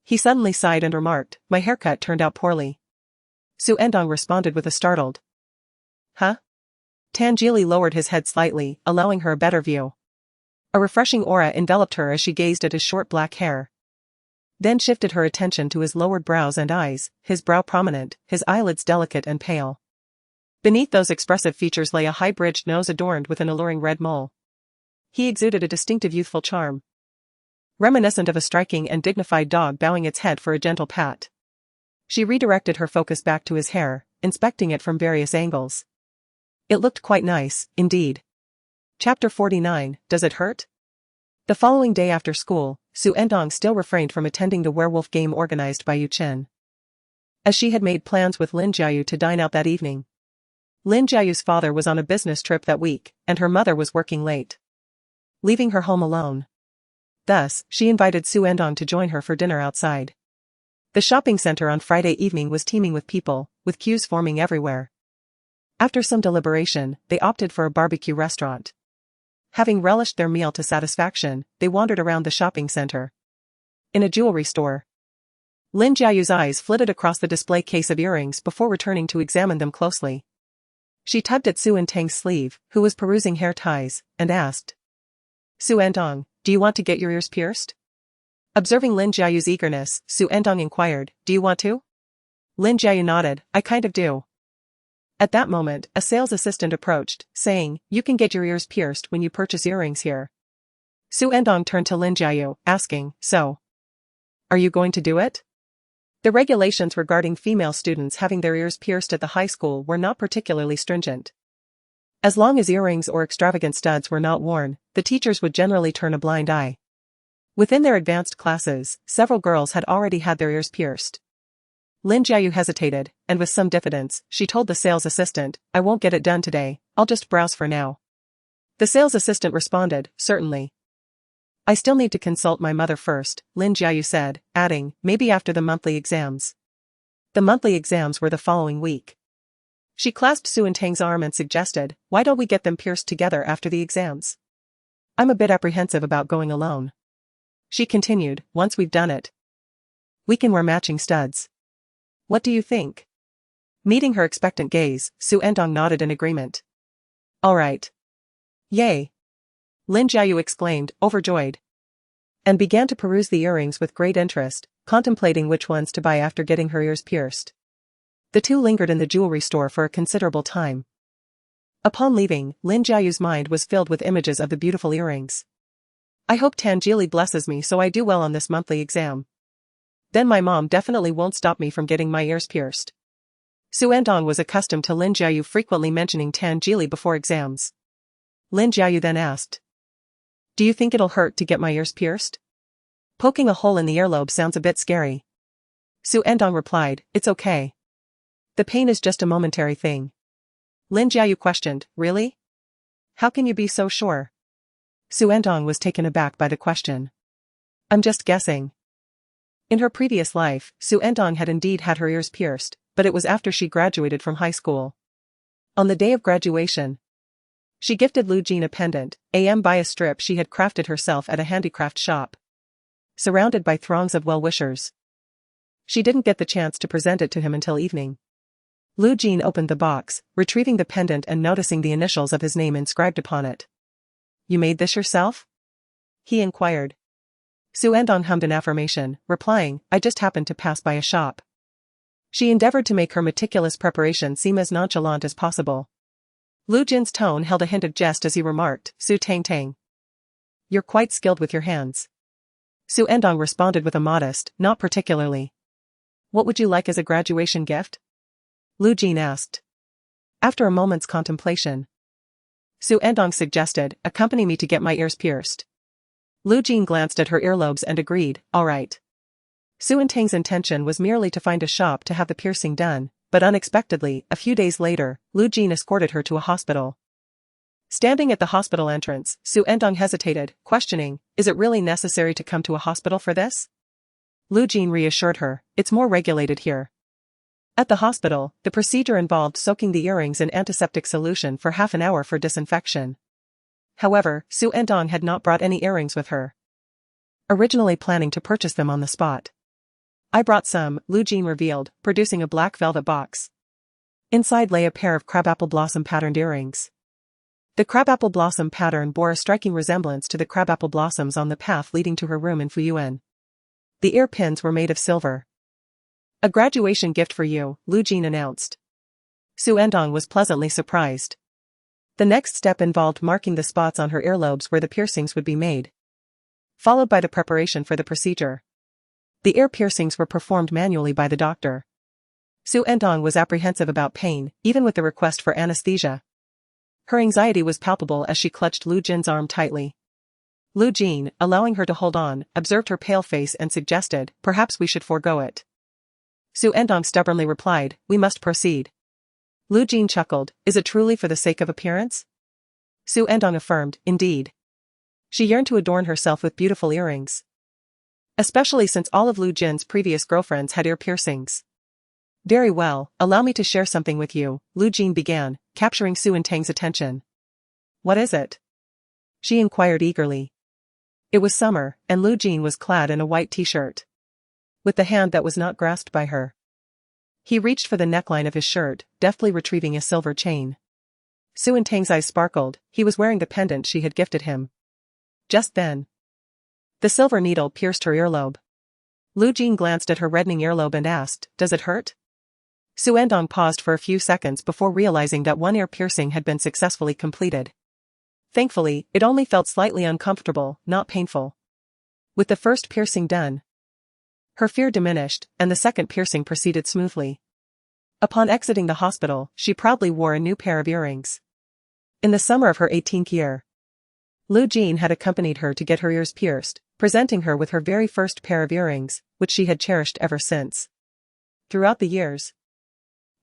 He suddenly sighed and remarked, my haircut turned out poorly. Xu Ertang responded with a startled, huh? Tan Jili lowered his head slightly, allowing her a better view. A refreshing aura enveloped her as she gazed at his short black hair. Then shifted her attention to his lowered brows and eyes, his brow prominent, his eyelids delicate and pale. Beneath those expressive features lay a high-bridged nose adorned with an alluring red mole. He exuded a distinctive youthful charm, reminiscent of a striking and dignified dog bowing its head for a gentle pat. She redirected her focus back to his hair, inspecting it from various angles. It looked quite nice, indeed. Chapter 49, Does it hurt? The following day after school, Xu Ertang still refrained from attending the werewolf game organized by Yu Chen, as she had made plans with Lin Jiayu to dine out that evening. Lin Jiayu's father was on a business trip that week, and her mother was working late, leaving her home alone. Thus, she invited Xu Ertang to join her for dinner outside. The shopping center on Friday evening was teeming with people, with queues forming everywhere. After some deliberation, they opted for a barbecue restaurant. Having relished their meal to satisfaction, they wandered around the shopping center. In a jewelry store, Lin Jiayu's eyes flitted across the display case of earrings before returning to examine them closely. She tugged at Xu Ertang's sleeve, who was perusing hair ties, and asked, Xu Ertang, do you want to get your ears pierced? Observing Lin Jiayu's eagerness, Xu Ertang inquired, do you want to? Lin Jiayu nodded, I kind of do. At that moment, a sales assistant approached, saying, you can get your ears pierced when you purchase earrings here. Xu Ertang turned to Lin Jiayu, asking, so, are you going to do it? The regulations regarding female students having their ears pierced at the high school were not particularly stringent. As long as earrings or extravagant studs were not worn, the teachers would generally turn a blind eye. Within their advanced classes, several girls had already had their ears pierced. Lin Jiayu hesitated, and with some diffidence, she told the sales assistant, "I won't get it done today, I'll just browse for now." The sales assistant responded, "Certainly." "I still need to consult my mother first," Lin Jiayu said, adding, "maybe after the monthly exams." The monthly exams were the following week. She clasped Xu Ertang's arm and suggested, "Why don't we get them pierced together after the exams? I'm a bit apprehensive about going alone." She continued, "Once we've done it, we can wear matching studs. What do you think?" Meeting her expectant gaze, Xu Ertang nodded in agreement. "All right." "Yay!" Lin Jiayu exclaimed, overjoyed, and began to peruse the earrings with great interest, contemplating which ones to buy after getting her ears pierced. The two lingered in the jewelry store for a considerable time. Upon leaving, Lin Jiayu's mind was filled with images of the beautiful earrings. "I hope Tangeli blesses me so I do well on this monthly exam. Then my mom definitely won't stop me from getting my ears pierced." Xu Ertang was accustomed to Lin Jiayu frequently mentioning Tangeli before exams. Lin Jiayu then asked, "Do you think it'll hurt to get my ears pierced? Poking a hole in the earlobe sounds a bit scary." Xu Ertang replied, "It's okay. The pain is just a momentary thing." Lin Jiayu questioned, "Really? How can you be so sure?" Xu Ertang was taken aback by the question. "I'm just guessing." In her previous life, Xu Ertang had indeed had her ears pierced, but it was after she graduated from high school. On the day of graduation, she gifted Lu Jin a pendant, by a strip she had crafted herself at a handicraft shop. Surrounded by throngs of well-wishers, she didn't get the chance to present it to him until evening. Lu Jin opened the box, retrieving the pendant and noticing the initials of his name inscribed upon it. "You made this yourself?" he inquired. Xu Ertang hummed an affirmation, replying, "I just happened to pass by a shop." She endeavored to make her meticulous preparation seem as nonchalant as possible. Lu Jin's tone held a hint of jest as he remarked, "Xu Tang, you're quite skilled with your hands." Xu Ertang responded with a modest, "Not particularly." "What would you like as a graduation gift?" Lu Jin asked. After a moment's contemplation, Xu Ertang suggested, "Accompany me to get my ears pierced." Lu Jin glanced at her earlobes and agreed, "All right." Xu Ertang's intention was merely to find a shop to have the piercing done, but unexpectedly, a few days later, Lu Jin escorted her to a hospital. Standing at the hospital entrance, Xu Ertang hesitated, questioning, "Is it really necessary to come to a hospital for this?" Lu Jin reassured her, "It's more regulated here." At the hospital, the procedure involved soaking the earrings in antiseptic solution for half an hour for disinfection. However, Xu Ertang had not brought any earrings with her, originally planning to purchase them on the spot. "I brought some," Lu Jin revealed, producing a black velvet box. Inside lay a pair of crabapple blossom patterned earrings. The crabapple blossom pattern bore a striking resemblance to the crabapple blossoms on the path leading to her room in Fuyuan. The ear pins were made of silver. "A graduation gift for you," Lu Jin announced. Xu Ertang was pleasantly surprised. The next step involved marking the spots on her earlobes where the piercings would be made, followed by the preparation for the procedure. The ear piercings were performed manually by the doctor. Xu Ertang was apprehensive about pain, even with the request for anesthesia. Her anxiety was palpable as she clutched Lu Jin's arm tightly. Lu Jin, allowing her to hold on, observed her pale face and suggested, "Perhaps we should forego it." Xu Ertang stubbornly replied, "We must proceed." Lu Jin chuckled, "Is it truly for the sake of appearance?" Xu Ertang affirmed, "Indeed." She yearned to adorn herself with beautiful earrings, especially since all of Lu Jin's previous girlfriends had ear piercings. "Very well, allow me to share something with you," Lu Jin began, capturing Xu Ertang's attention. "What is it?" she inquired eagerly. It was summer, and Lu Jin was clad in a white t-shirt. With the hand that was not grasped by her, he reached for the neckline of his shirt, deftly retrieving a silver chain. Xu Ertang's eyes sparkled, he was wearing the pendant she had gifted him. Just then, the silver needle pierced her earlobe. Lu Jin glanced at her reddening earlobe and asked, "Does it hurt?" Xu Ertang paused for a few seconds before realizing that one ear piercing had been successfully completed. Thankfully, it only felt slightly uncomfortable, not painful. With the first piercing done, her fear diminished, and the second piercing proceeded smoothly. Upon exiting the hospital, she proudly wore a new pair of earrings. In the summer of her 18th year, Lu Jin had accompanied her to get her ears pierced, presenting her with her very first pair of earrings, which she had cherished ever since. Throughout the years,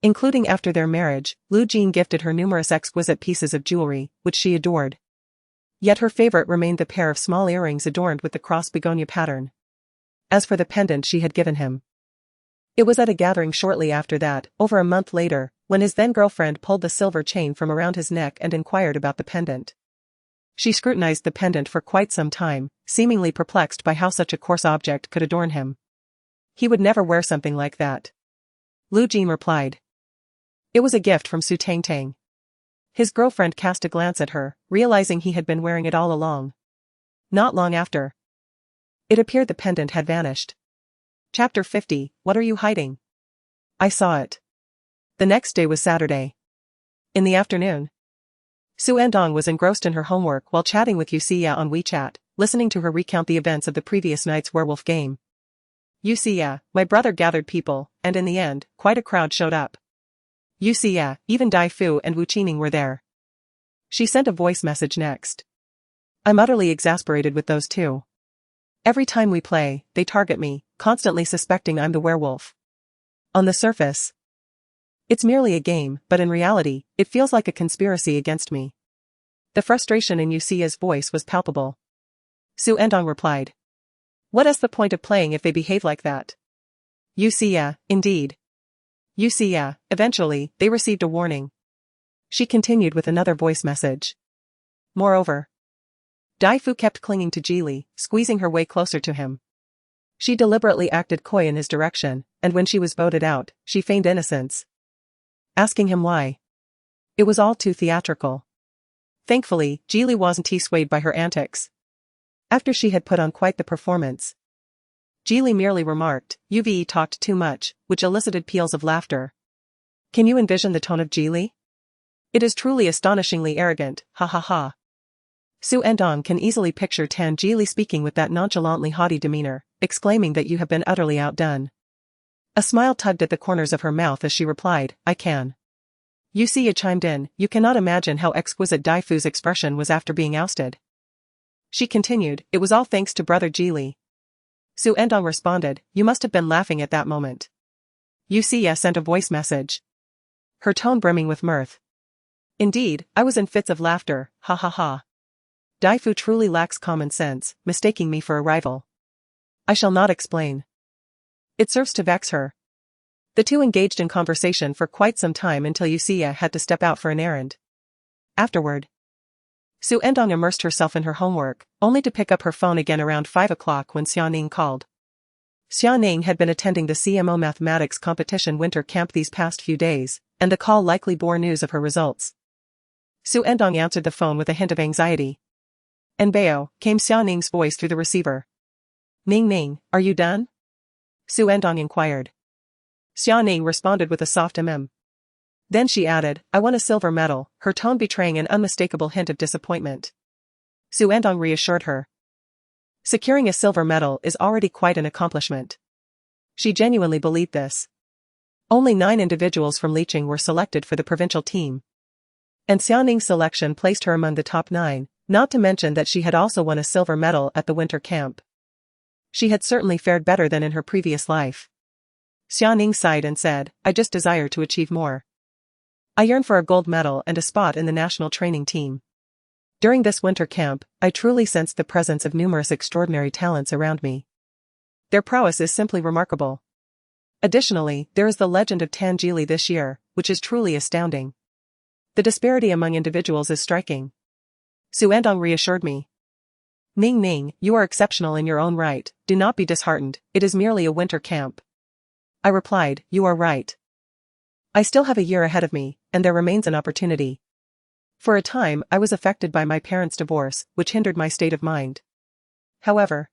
including after their marriage, Lu Jin gifted her numerous exquisite pieces of jewelry, which she adored. Yet her favorite remained the pair of small earrings adorned with the cross begonia pattern. As for the pendant she had given him, it was at a gathering shortly after that, over a month later, when his then-girlfriend pulled the silver chain from around his neck and inquired about the pendant. She scrutinized the pendant for quite some time, seemingly perplexed by how such a coarse object could adorn him. He would never wear something like that. Lu Jin replied. It was a gift from Xu Ertang. His girlfriend cast a glance at her, realizing he had been wearing it all along. Not long after, it appeared the pendant had vanished. Chapter 50, What are you hiding? I saw it. The next day was Saturday. In the afternoon, Xu Ertang was engrossed in her homework while chatting with Yuxia on WeChat, listening to her recount the events of the previous night's werewolf game. Yuxia, my brother gathered people, and in the end, quite a crowd showed up. Yuxia, even Dai Fu and Wu Qining were there. She sent a voice message next. I'm utterly exasperated with those two. Every time we play, they target me, constantly suspecting I'm the werewolf. On the surface, it's merely a game, but in reality, it feels like a conspiracy against me. The frustration in Yuxia's voice was palpable. Xu Ertang replied. What is the point of playing if they behave like that? Yuxia, indeed. Yuxia, eventually, they received a warning. She continued with another voice message. Moreover, Dai Fu kept clinging to Jili, squeezing her way closer to him. She deliberately acted coy in his direction, and when she was voted out, she feigned innocence, asking him why. It was all too theatrical. Thankfully, Jili wasn't swayed by her antics. After she had put on quite the performance, Jili merely remarked, "You've talked too much," which elicited peals of laughter. Can you envision the tone of Jili? It is truly astonishingly arrogant, ha ha ha. Xu Ertang can easily picture Tan Jili speaking with that nonchalantly haughty demeanor, exclaiming that you have been utterly outdone. A smile tugged at the corners of her mouth as she replied, I can. Yuxia chimed in, you cannot imagine how exquisite Dai Fu's expression was after being ousted. She continued, it was all thanks to brother Jili. Xu Ertang responded, you must have been laughing at that moment. Yuxia sent a voice message, her tone brimming with mirth. Indeed, I was in fits of laughter, ha ha ha. Dai Fu truly lacks common sense, mistaking me for a rival. I shall not explain. It serves to vex her. The two engaged in conversation for quite some time until Yuxia had to step out for an errand. Afterward, Xu Ertang immersed herself in her homework, only to pick up her phone again around 5 o'clock when Xiaoning called. Xiaoning had been attending the CMO mathematics competition winter camp these past few days, and the call likely bore news of her results. Xu Ertang answered the phone with a hint of anxiety. "Bao," came Xiaoning's voice through the receiver. "Ning, are you done?" Xu Ertang inquired. Xiaoning responded with a soft Then she added, I won a silver medal, her tone betraying an unmistakable hint of disappointment. Xu Ertang reassured her. Securing a silver medal is already quite an accomplishment. She genuinely believed this. Only 9 individuals from Beicheng were selected for the provincial team. And Xiaoning's selection placed her among the top 9, not to mention that she had also won a silver medal at the winter camp. She had certainly fared better than in her previous life. Xiaoning sighed and said, I just desire to achieve more. I yearn for a gold medal and a spot in the national training team. During this winter camp, I truly sensed the presence of numerous extraordinary talents around me. Their prowess is simply remarkable. Additionally, there is the legend of Tan Jili this year, which is truly astounding. The disparity among individuals is striking. Xu Ertang reassured me. Ning, you are exceptional in your own right, do not be disheartened, it is merely a winter camp. I replied, you are right. I still have a year ahead of me, and there remains an opportunity. For a time, I was affected by my parents' divorce, which hindered my state of mind. However,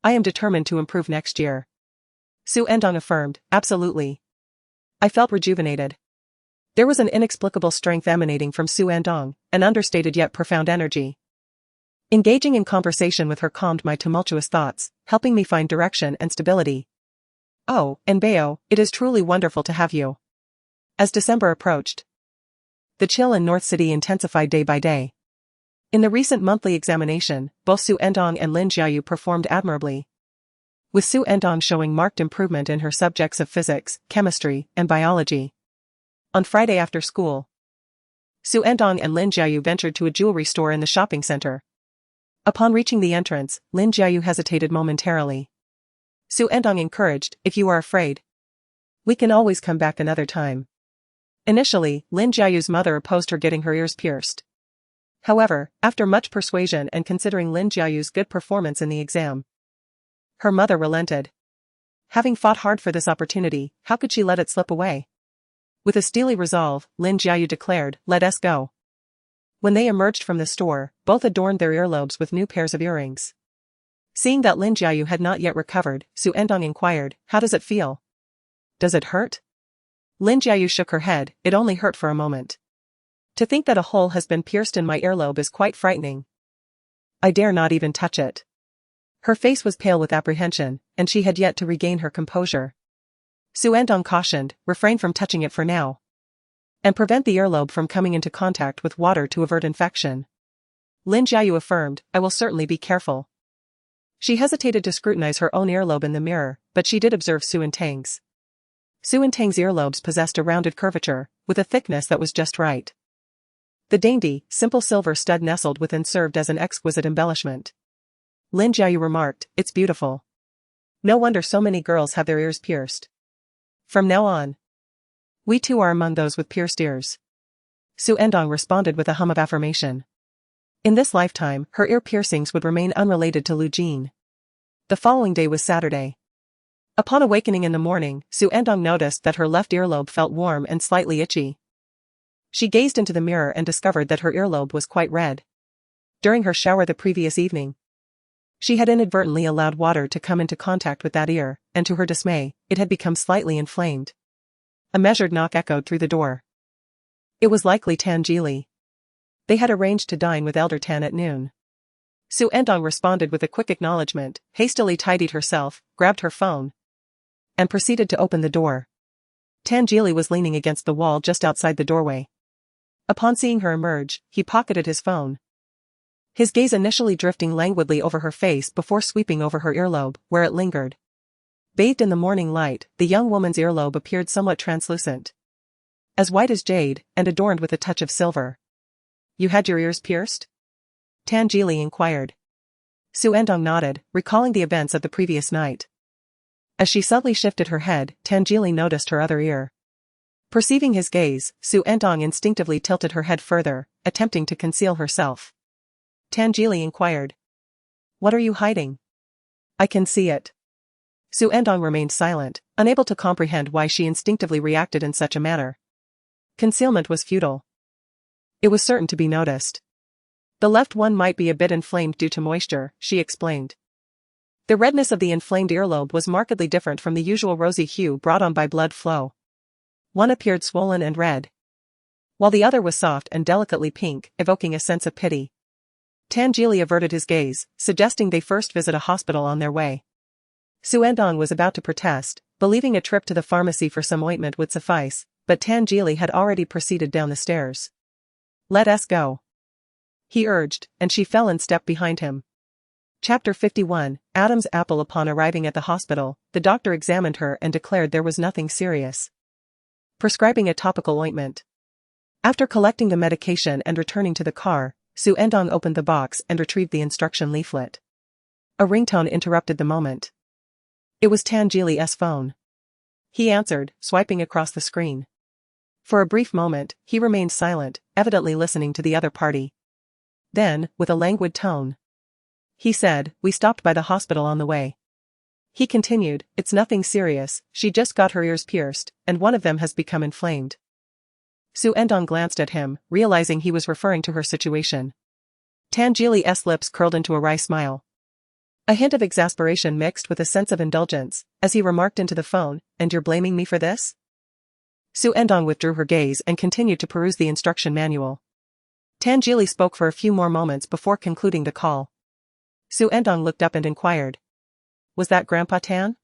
I am determined to improve next year. Xu Ertang affirmed, absolutely. I felt rejuvenated. There was an inexplicable strength emanating from Xu Ertang, an understated yet profound energy. Engaging in conversation with her calmed my tumultuous thoughts, helping me find direction and stability. Oh, Bao, it is truly wonderful to have you. As December approached, the chill in North City intensified day by day. In the recent monthly examination, both Xu Ertang and Lin Jiayu performed admirably, with Xu Ertang showing marked improvement in her subjects of physics, chemistry, and biology. On Friday after school, Xu Ertang and Lin Jiayu ventured to a jewelry store in the shopping center. Upon reaching the entrance, Lin Jiayu hesitated momentarily. Xu Ertang encouraged, "If you are afraid, we can always come back another time." Initially, Lin Jiayu's mother opposed her getting her ears pierced. However, after much persuasion and considering Lin Jiayu's good performance in the exam, her mother relented. Having fought hard for this opportunity, how could she let it slip away? With a steely resolve, Lin Jiayu declared, "Let us go." When they emerged from the store, both adorned their earlobes with new pairs of earrings. Seeing that Lin Jiayu had not yet recovered, Xu Ertang inquired, "How does it feel? Does it hurt?" Lin Jiayu shook her head, "It only hurt for a moment. To think that a hole has been pierced in my earlobe is quite frightening. I dare not even touch it." Her face was pale with apprehension, and she had yet to regain her composure. Xu Ertang cautioned, "Refrain from touching it for now, and prevent the earlobe from coming into contact with water to avert infection." Lin Jiayu affirmed, "I will certainly be careful." She hesitated to scrutinize her own earlobe in the mirror, but she did observe Xu Ertang's. Xu Ertang's earlobes possessed a rounded curvature, with a thickness that was just right. The dainty, simple silver stud nestled within served as an exquisite embellishment. Lin Jiayu remarked, "It's beautiful. No wonder so many girls have their ears pierced. From now on, we too are among those with pierced ears." Xu Ertang responded with a hum of affirmation. In this lifetime, her ear piercings would remain unrelated to Lu Jin. The following day was Saturday. Upon awakening in the morning, Xu Ertang noticed that her left earlobe felt warm and slightly itchy. She gazed into the mirror and discovered that her earlobe was quite red. During her shower the previous evening, she had inadvertently allowed water to come into contact with that ear, and to her dismay, it had become slightly inflamed. A measured knock echoed through the door. It was likely Tan Jili. They had arranged to dine with Elder Tan at noon. Xu Ertang responded with a quick acknowledgement, hastily tidied herself, grabbed her phone, and proceeded to open the door. Tan Jili was leaning against the wall just outside the doorway. Upon seeing her emerge, he pocketed his phone, his gaze initially drifting languidly over her face before sweeping over her earlobe, where it lingered. Bathed in the morning light, the young woman's earlobe appeared somewhat translucent, as white as jade, and adorned with a touch of silver. "You had your ears pierced?" Tan Jili inquired. Xu Ertang nodded, recalling the events of the previous night. As she subtly shifted her head, Tan Jili noticed her other ear. Perceiving his gaze, Xu Ertang instinctively tilted her head further, attempting to conceal herself. Tan Jili inquired, "What are you hiding?" "I can see it." Xu Ertang remained silent, unable to comprehend why she instinctively reacted in such a manner. Concealment was futile. It was certain to be noticed. "The left one might be a bit inflamed due to moisture," she explained. The redness of the inflamed earlobe was markedly different from the usual rosy hue brought on by blood flow. One appeared swollen and red, while the other was soft and delicately pink, evoking a sense of pity. Tan Jili averted his gaze, suggesting they first visit a hospital on their way. Xu Ertang was about to protest, believing a trip to the pharmacy for some ointment would suffice, but Tan Jili had already proceeded down the stairs. "Let us go," he urged, and she fell in step behind him. Chapter 51, Adam's Apple. Upon arriving at the hospital, the doctor examined her and declared there was nothing serious, prescribing a topical ointment. After collecting the medication and returning to the car, Xu Ertang opened the box and retrieved the instruction leaflet. A ringtone interrupted the moment. It was Tan Jili's phone. He answered, swiping across the screen. For a brief moment, he remained silent, evidently listening to the other party. Then, with a languid tone, he said, "We stopped by the hospital on the way." He continued, "It's nothing serious, she just got her ears pierced, and one of them has become inflamed." Xu Ertang glanced at him, realizing he was referring to her situation. Tan Jili's lips curled into a wry smile. A hint of exasperation mixed with a sense of indulgence, as he remarked into the phone, "And you're blaming me for this?" Xu Ertang withdrew her gaze and continued to peruse the instruction manual. Tan Jili spoke for a few more moments before concluding the call. Xu Ertang looked up and inquired, "Was that Grandpa Tan?"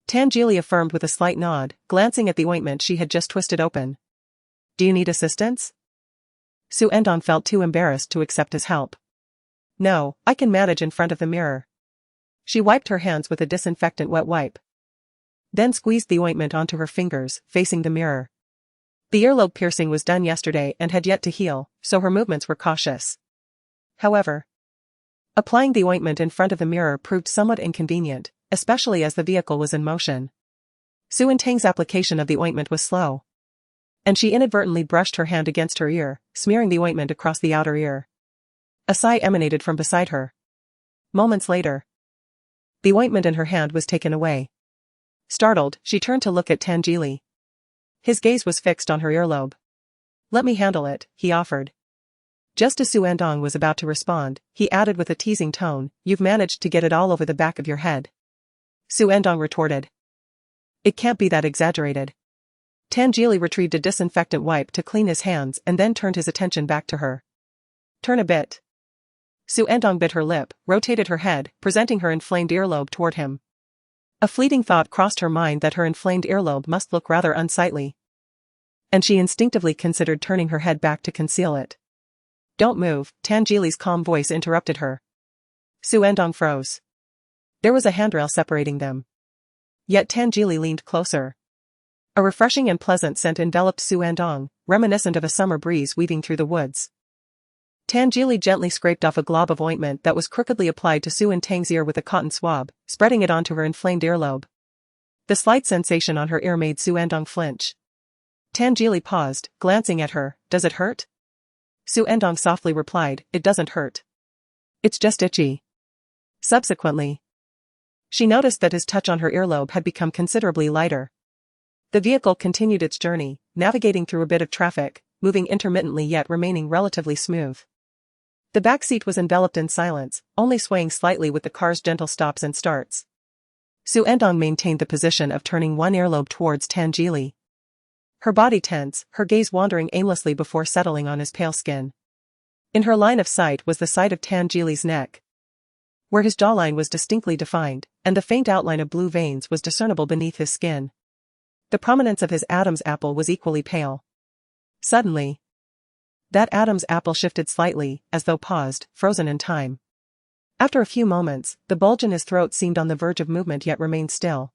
Tan Jili affirmed with a slight nod, glancing at the ointment she had just twisted open. "Do you need assistance?" Xu Ertang felt too embarrassed to accept his help. No, I can manage in front of the mirror. She wiped her hands with a disinfectant wet wipe. Then squeezed the ointment onto her fingers, facing the mirror. The earlobe piercing was done yesterday and had yet to heal, so her movements were cautious. However, applying the ointment in front of the mirror proved somewhat inconvenient, especially as the vehicle was in motion. Xu Ertang's application of the ointment was slow, and she inadvertently brushed her hand against her ear, smearing the ointment across the outer ear. A sigh emanated from beside her. Moments later, the ointment in her hand was taken away. Startled, she turned to look at Tangili. His gaze was fixed on her earlobe. "Let me handle it," he offered. Just as Xu Ertang was about to respond, he added with a teasing tone, "You've managed to get it all over the back of your head." Xu Ertang retorted. "It can't be that exaggerated." Tangili retrieved a disinfectant wipe to clean his hands and then turned his attention back to her. "Turn a bit." Xu Ertang bit her lip, rotated her head, presenting her inflamed earlobe toward him. A fleeting thought crossed her mind that her inflamed earlobe must look rather unsightly, and she instinctively considered turning her head back to conceal it. "Don't move," Tangili's calm voice interrupted her. Xu Ertang froze. There was a handrail separating them. Yet Tangili leaned closer. A refreshing and pleasant scent enveloped Xu Ertang, reminiscent of a summer breeze weaving through the woods. Tangili gently scraped off a glob of ointment that was crookedly applied to Xu Ertang's ear with a cotton swab, spreading it onto her inflamed earlobe. The slight sensation on her ear made Xu Ertang flinch. Tangili paused, glancing at her. "Does it hurt?" Xu Ertang softly replied, "It doesn't hurt. It's just itchy." Subsequently, she noticed that his touch on her earlobe had become considerably lighter. The vehicle continued its journey, navigating through a bit of traffic, moving intermittently yet remaining relatively smooth. The back seat was enveloped in silence, only swaying slightly with the car's gentle stops and starts. Xu Ertang maintained the position of turning one earlobe towards Tangili. Her body tense, her gaze wandering aimlessly before settling on his pale skin. In her line of sight was the side of Tangili's neck, where his jawline was distinctly defined, and the faint outline of blue veins was discernible beneath his skin. The prominence of his Adam's apple was equally pale. Suddenly, that Adam's apple shifted slightly, as though paused, frozen in time. After a few moments, the bulge in his throat seemed on the verge of movement yet remained still,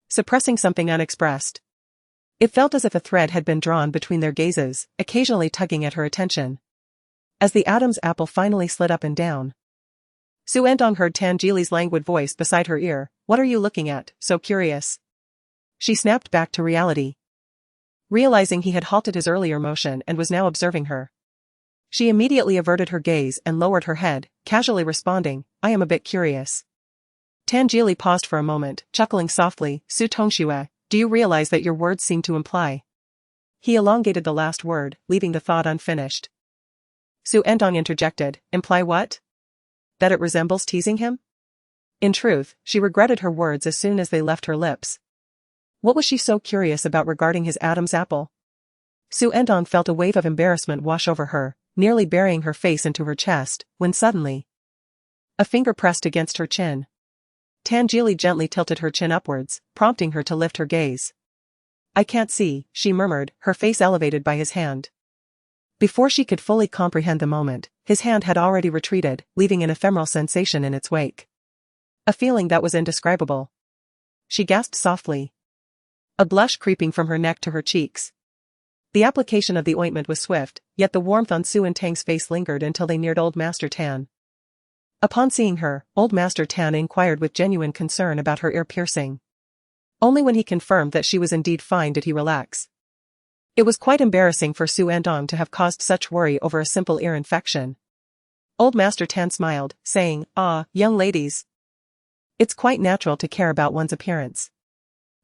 suppressing something unexpressed. It felt as if a thread had been drawn between their gazes, occasionally tugging at her attention. As the Adam's apple finally slid up and down, Xu Ertang heard Tangili's languid voice beside her ear. "What are you looking at, so curious?" She snapped back to reality, realizing he had halted his earlier motion and was now observing her. She immediately averted her gaze and lowered her head, casually responding, "I am a bit curious." Tangili paused for a moment, chuckling softly. "Su Tongxue, do you realize that your words seem to imply?" He elongated the last word, leaving the thought unfinished. Xu Ertang interjected, "Imply what?" "That it resembles teasing him?" In truth, she regretted her words as soon as they left her lips. What was she so curious about regarding his Adam's apple? Xu Ertang felt a wave of embarrassment wash over her, nearly burying her face into her chest, when suddenly, a finger pressed against her chin. Tangili gently tilted her chin upwards, prompting her to lift her gaze. "I can't see," she murmured, her face elevated by his hand. Before she could fully comprehend the moment, his hand had already retreated, leaving an ephemeral sensation in its wake. A feeling that was indescribable. She gasped softly, a blush creeping from her neck to her cheeks. The application of the ointment was swift, yet the warmth on Xu Ertang's face lingered until they neared Old Master Tan. Upon seeing her, Old Master Tan inquired with genuine concern about her ear piercing. Only when he confirmed that she was indeed fine did he relax. It was quite embarrassing for Xu Ertang to have caused such worry over a simple ear infection. Old Master Tan smiled, saying, "Ah, young ladies, it's quite natural to care about one's appearance."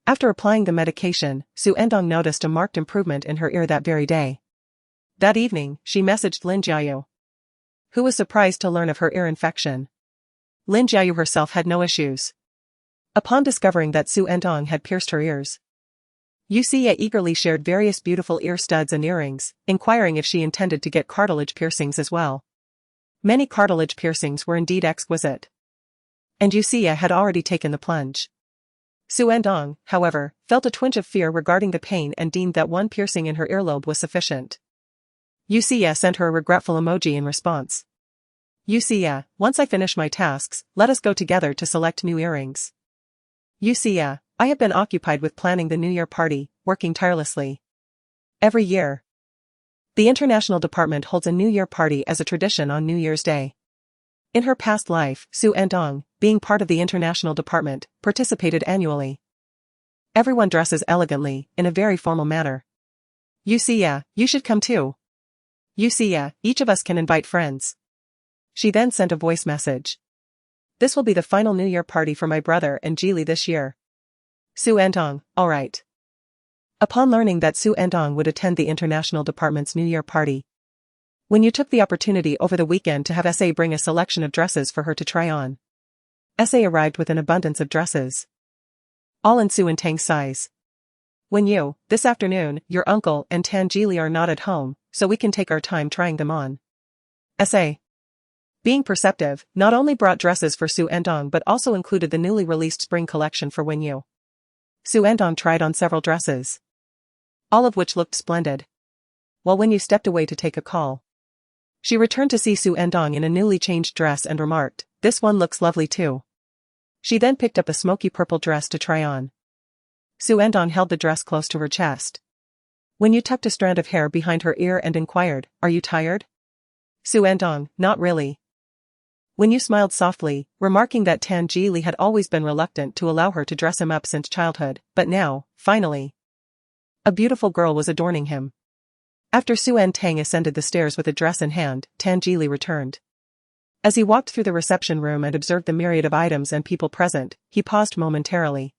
After applying the medication, Xu Ertang noticed a marked improvement in her ear that very day. That evening, she messaged Lin Jiayu, who was surprised to learn of her ear infection. Lin Jiayu herself had no issues. Upon discovering that Xu Ertang had pierced her ears, Yuxia eagerly shared various beautiful ear studs and earrings, inquiring if she intended to get cartilage piercings as well. Many cartilage piercings were indeed exquisite, and Yuxia had already taken the plunge. Xu Ertang, however, felt a twinge of fear regarding the pain and deemed that one piercing in her earlobe was sufficient. Yusia sent her a regretful emoji in response. Yusia, once I finish my tasks, let us go together to select new earrings. Yusia, I have been occupied with planning the New Year party, working tirelessly. Every year, the International Department holds a New Year party as a tradition on New Year's Day. In her past life, Xu Ertang, being part of the International Department, participated annually. Everyone dresses elegantly, in a very formal manner. Yusia, you should come too. Yusia, each of us can invite friends. She then sent a voice message. This will be the final New Year party for my brother and Geely this year. Xu Ertang, alright. Upon learning that Xu Ertang would attend the International Department's New Year party, Wenyu took the opportunity over the weekend to have SA bring a selection of dresses for her to try on. SA arrived with an abundance of dresses, all in Xu Ertang's size. Wenyu, this afternoon, your uncle and Tan Geely are not at home, so we can take our time trying them on. SA, being perceptive, not only brought dresses for Xu Ertang but also included the newly released spring collection for Wenyu. Xu Ertang tried on several dresses, all of which looked splendid. While Wenyu stepped away to take a call, she returned to see Xu Ertang in a newly changed dress and remarked, this one looks lovely too. She then picked up a smoky purple dress to try on. Xu Ertang held the dress close to her chest. Wenyu tucked a strand of hair behind her ear and inquired, are you tired? Xu Ertang, not really. Wenyu smiled softly, remarking that Tan Geely had always been reluctant to allow her to dress him up since childhood, but now, finally, a beautiful girl was adorning him. After Xu Ertang ascended the stairs with a dress in hand, Tan Geely returned. As he walked through the reception room and observed the myriad of items and people present, he paused momentarily.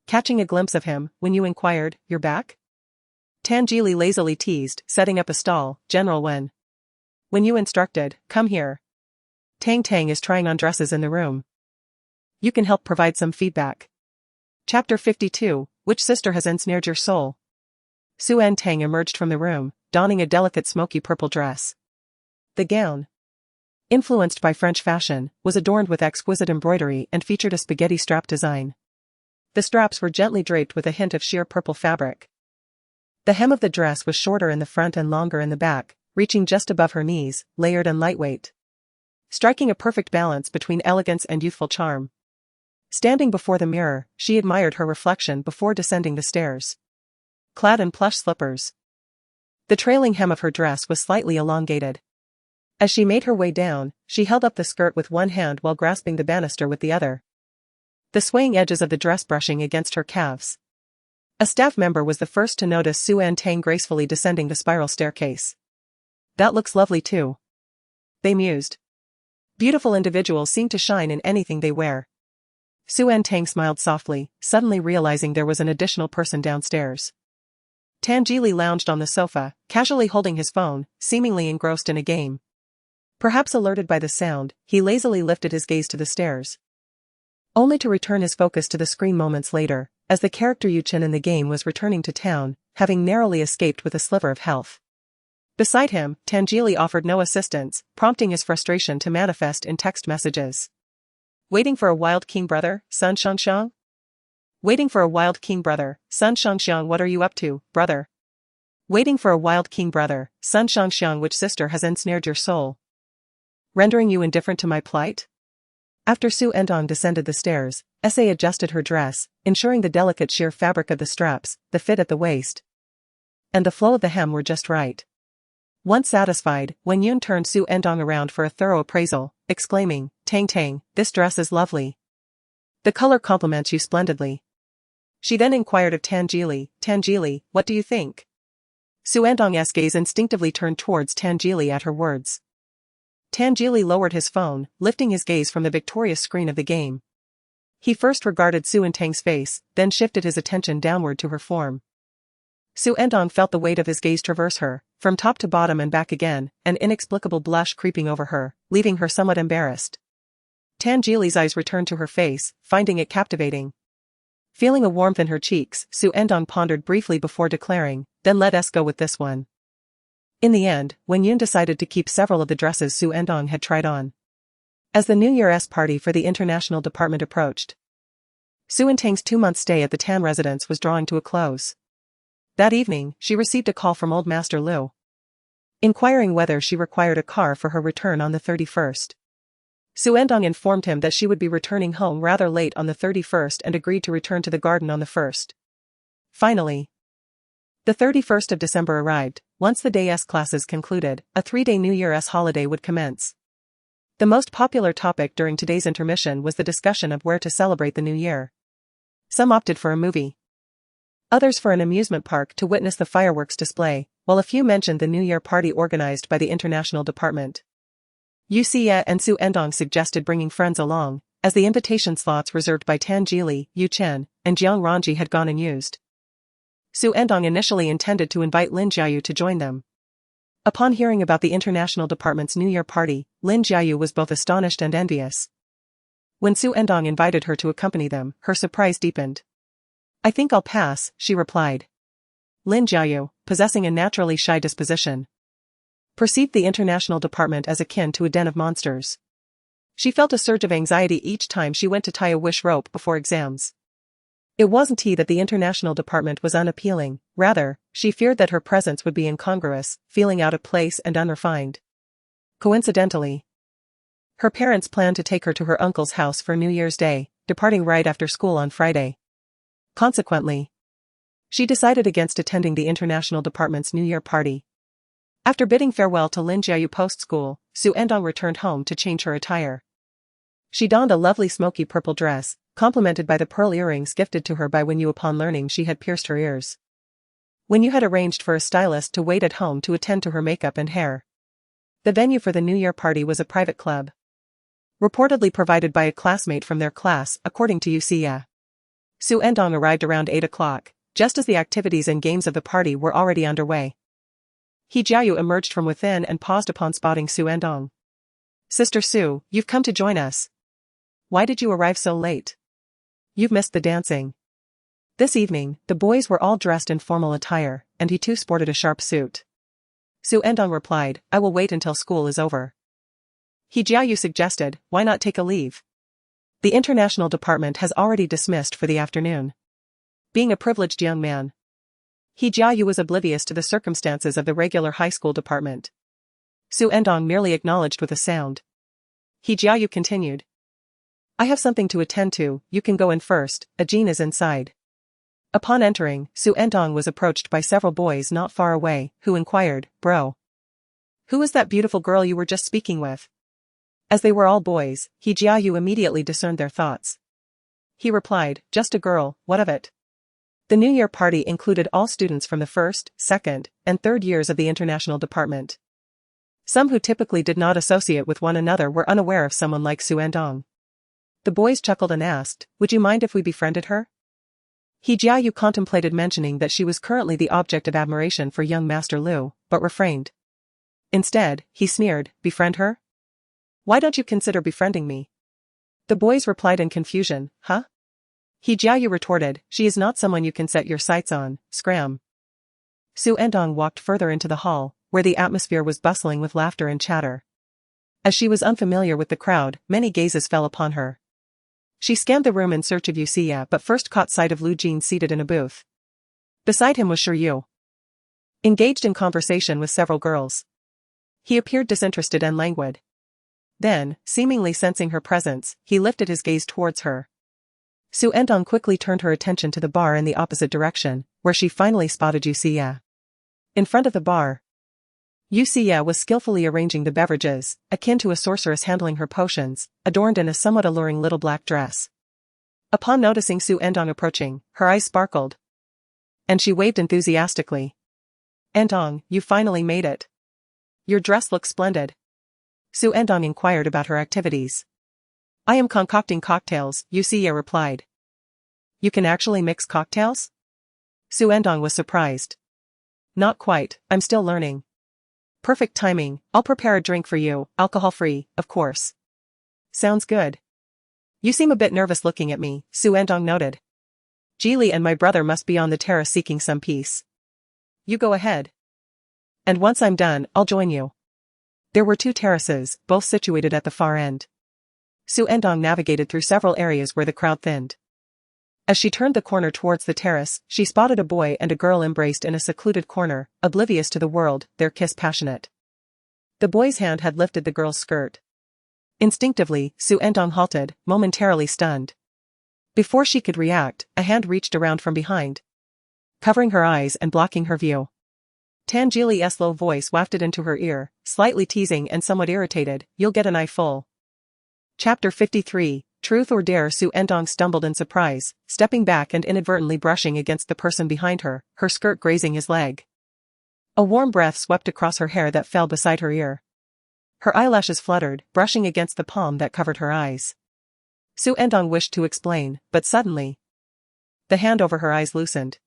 Catching a glimpse of him, Wenyu inquired, you're back? Tan Geely lazily teased, setting up a stall, General Wen. Wenyu instructed, come here. Tang Tang is trying on dresses in the room. You can help provide some feedback. Chapter 52, Which sister has ensnared your soul? Xu Ertang emerged from the room, donning a delicate smoky purple dress. The gown, influenced by French fashion, was adorned with exquisite embroidery and featured a spaghetti strap design. The straps were gently draped with a hint of sheer purple fabric. The hem of the dress was shorter in the front and longer in the back, reaching just above her knees, layered and lightweight, striking a perfect balance between elegance and youthful charm. Standing before the mirror, she admired her reflection before descending the stairs. Clad in plush slippers, the trailing hem of her dress was slightly elongated. As she made her way down, she held up the skirt with one hand while grasping the banister with the other, the swaying edges of the dress brushing against her calves. A staff member was the first to notice Xu Ertang gracefully descending the spiral staircase. That looks lovely too, they mused. Beautiful individuals seem to shine in anything they wear. Xu Ertang smiled softly, suddenly realizing there was an additional person downstairs. Tan Geely lounged on the sofa, casually holding his phone, seemingly engrossed in a game. Perhaps alerted by the sound, he lazily lifted his gaze to the stairs, only to return his focus to the screen moments later, as the character Yu Chen in the game was returning to town, having narrowly escaped with a sliver of health. Beside him, Tan Geely offered no assistance, prompting his frustration to manifest in text messages. Waiting for a wild king brother, Sun Shangxiang? Waiting for a wild king brother, Sun Shangxiang, what are you up to, brother? Waiting for a wild king brother, Sun Shangxiang, which sister has ensnared your soul, rendering you indifferent to my plight? After Xu Ertang descended the stairs, SA adjusted her dress, ensuring the delicate sheer fabric of the straps, the fit at the waist, and the flow of the hem were just right. Once satisfied, Wenyu turned Xu Ertang around for a thorough appraisal, exclaiming, Tang Tang, this dress is lovely. The color complements you splendidly. She then inquired of Tan Geely, what do you think? Xu Ertang's gaze instinctively turned towards Tan Geely at her words. Tan Geely lowered his phone, lifting his gaze from the victorious screen of the game. He first regarded Xu Ertang's face, then shifted his attention downward to her form. Xu Ertang felt the weight of his gaze traverse her, from top to bottom and back again, an inexplicable blush creeping over her, leaving her somewhat embarrassed. Tan Geely's eyes returned to her face, finding it captivating. Feeling a warmth in her cheeks, Xu Ertang pondered briefly before declaring, then let us go with this one. In the end, Wenyu decided to keep several of the dresses Xu Ertang had tried on. As the New Year's party for the International Department approached, Xu Ertang's 2-month stay at the Tan residence was drawing to a close. That evening, she received a call from Old Master Liu. inquiring whether she required a car for her return on the 31st. Xu Ertang informed him that she would be returning home rather late on the 31st and agreed to return to the garden on the 1st. Finally, the 31st of December arrived. Once the day's classes concluded, a 3-day New Year's holiday would commence. The most popular topic during today's intermission was the discussion of where to celebrate the New Year. Some opted for a movie. Others for an amusement park to witness the fireworks display, while a few mentioned the New Year party organized by the International Department. Xu and Xu Ertang suggested bringing friends along, as the invitation slots reserved by Tan Jili, Yu Chen, and Jiang Ranji had gone unused. Xu Ertang initially intended to invite Lin Jiayu to join them. Upon hearing about the International Department's New Year party, Lin Jiayu was both astonished and envious. When Xu Ertang invited her to accompany them, her surprise deepened. "I think I'll pass," she replied. Lin Jiayu, possessing a naturally shy disposition, perceived the International Department as akin to a den of monsters. She felt a surge of anxiety each time she went to tie a wish rope before exams. It wasn't that the International Department was unappealing, rather, she feared that her presence would be incongruous, feeling out of place and unrefined. Coincidentally, her parents planned to take her to her uncle's house for New Year's Day, departing right after school on Friday. Consequently, she decided against attending the International Department's New Year party. After bidding farewell to Lin Jiayu post-school, Xu Ertang returned home to change her attire. She donned a lovely smoky purple dress, complemented by the pearl earrings gifted to her by Wenyu upon learning she had pierced her ears. Wenyu had arranged for a stylist to wait at home to attend to her makeup and hair. The venue for the New Year party was a private club, reportedly provided by a classmate from their class, according to Xu. Xu Ertang arrived around 8 o'clock, just as the activities and games of the party were already underway. He Jiayu emerged from within and paused upon spotting Xu Ertang. "Sister Xu, you've come to join us. Why did you arrive so late? You've missed the dancing." This evening, the boys were all dressed in formal attire, and he too sported a sharp suit. Xu Ertang replied, "I will wait until school is over." He Jiayu suggested, "Why not take a leave? The International Department has already dismissed for the afternoon." Being a privileged young man, He Jiayu was oblivious to the circumstances of the regular high school department. Xu Ertang merely acknowledged with a sound. He Jiayu continued, "I have something to attend to, you can go in first, Ajin is inside." Upon entering, Xu Ertang was approached by several boys not far away, who inquired, "Bro, who is that beautiful girl you were just speaking with?" As they were all boys, He Jiayu immediately discerned their thoughts. He replied, "Just a girl, what of it?" The New Year party included all students from the first, second, and third years of the International Department. Some who typically did not associate with one another were unaware of someone like Xu Ertang. The boys chuckled and asked, "Would you mind if we befriended her?" He Jiayu contemplated mentioning that she was currently the object of admiration for young Master Liu, but refrained. Instead, he sneered, "Befriend her? Why don't you consider befriending me?" The boys replied in confusion, "Huh?" He Jiayu retorted, "She is not someone you can set your sights on, scram." Xu Ertang walked further into the hall, where the atmosphere was bustling with laughter and chatter. As she was unfamiliar with the crowd, many gazes fell upon her. She scanned the room in search of Xia but first caught sight of Lu Jin seated in a booth. Beside him was Yu, engaged in conversation with several girls. He appeared disinterested and languid. Then, seemingly sensing her presence, he lifted his gaze towards her. Xu Ertang quickly turned her attention to the bar in the opposite direction, where she finally spotted Xia. In front of the bar, Xia was skillfully arranging the beverages, akin to a sorceress handling her potions, adorned in a somewhat alluring little black dress. Upon noticing Xu Ertang approaching, her eyes sparkled, and she waved enthusiastically. "Ertang, you finally made it. Your dress looks splendid." Xu Ertang inquired about her activities. "I am concocting cocktails," Xia replied. "You can actually mix cocktails?" Xu Ertang was surprised. "Not quite, I'm still learning." "Perfect timing, I'll prepare a drink for you, alcohol-free, of course." "Sounds good." "You seem a bit nervous looking at me," Xu Ertang noted. "Jili and my brother must be on the terrace seeking some peace. You go ahead. And once I'm done, I'll join you." There were 2 terraces, both situated at the far end. Xu Ertang navigated through several areas where the crowd thinned. As she turned the corner towards the terrace, she spotted a boy and a girl embraced in a secluded corner, oblivious to the world, their kiss passionate. The boy's hand had lifted the girl's skirt. Instinctively, Xu Ertang halted, momentarily stunned. Before she could react, a hand reached around from behind, covering her eyes and blocking her view. Tan Jili's low voice wafted into her ear, slightly teasing and somewhat irritated, "You'll get an eye full." Chapter 53, Truth or Dare. Xu Ertang stumbled in surprise, stepping back and inadvertently brushing against the person behind her, her skirt grazing his leg. A warm breath swept across her hair that fell beside her ear. Her eyelashes fluttered, brushing against the palm that covered her eyes. Xu Ertang wished to explain, but suddenly, the hand over her eyes loosened.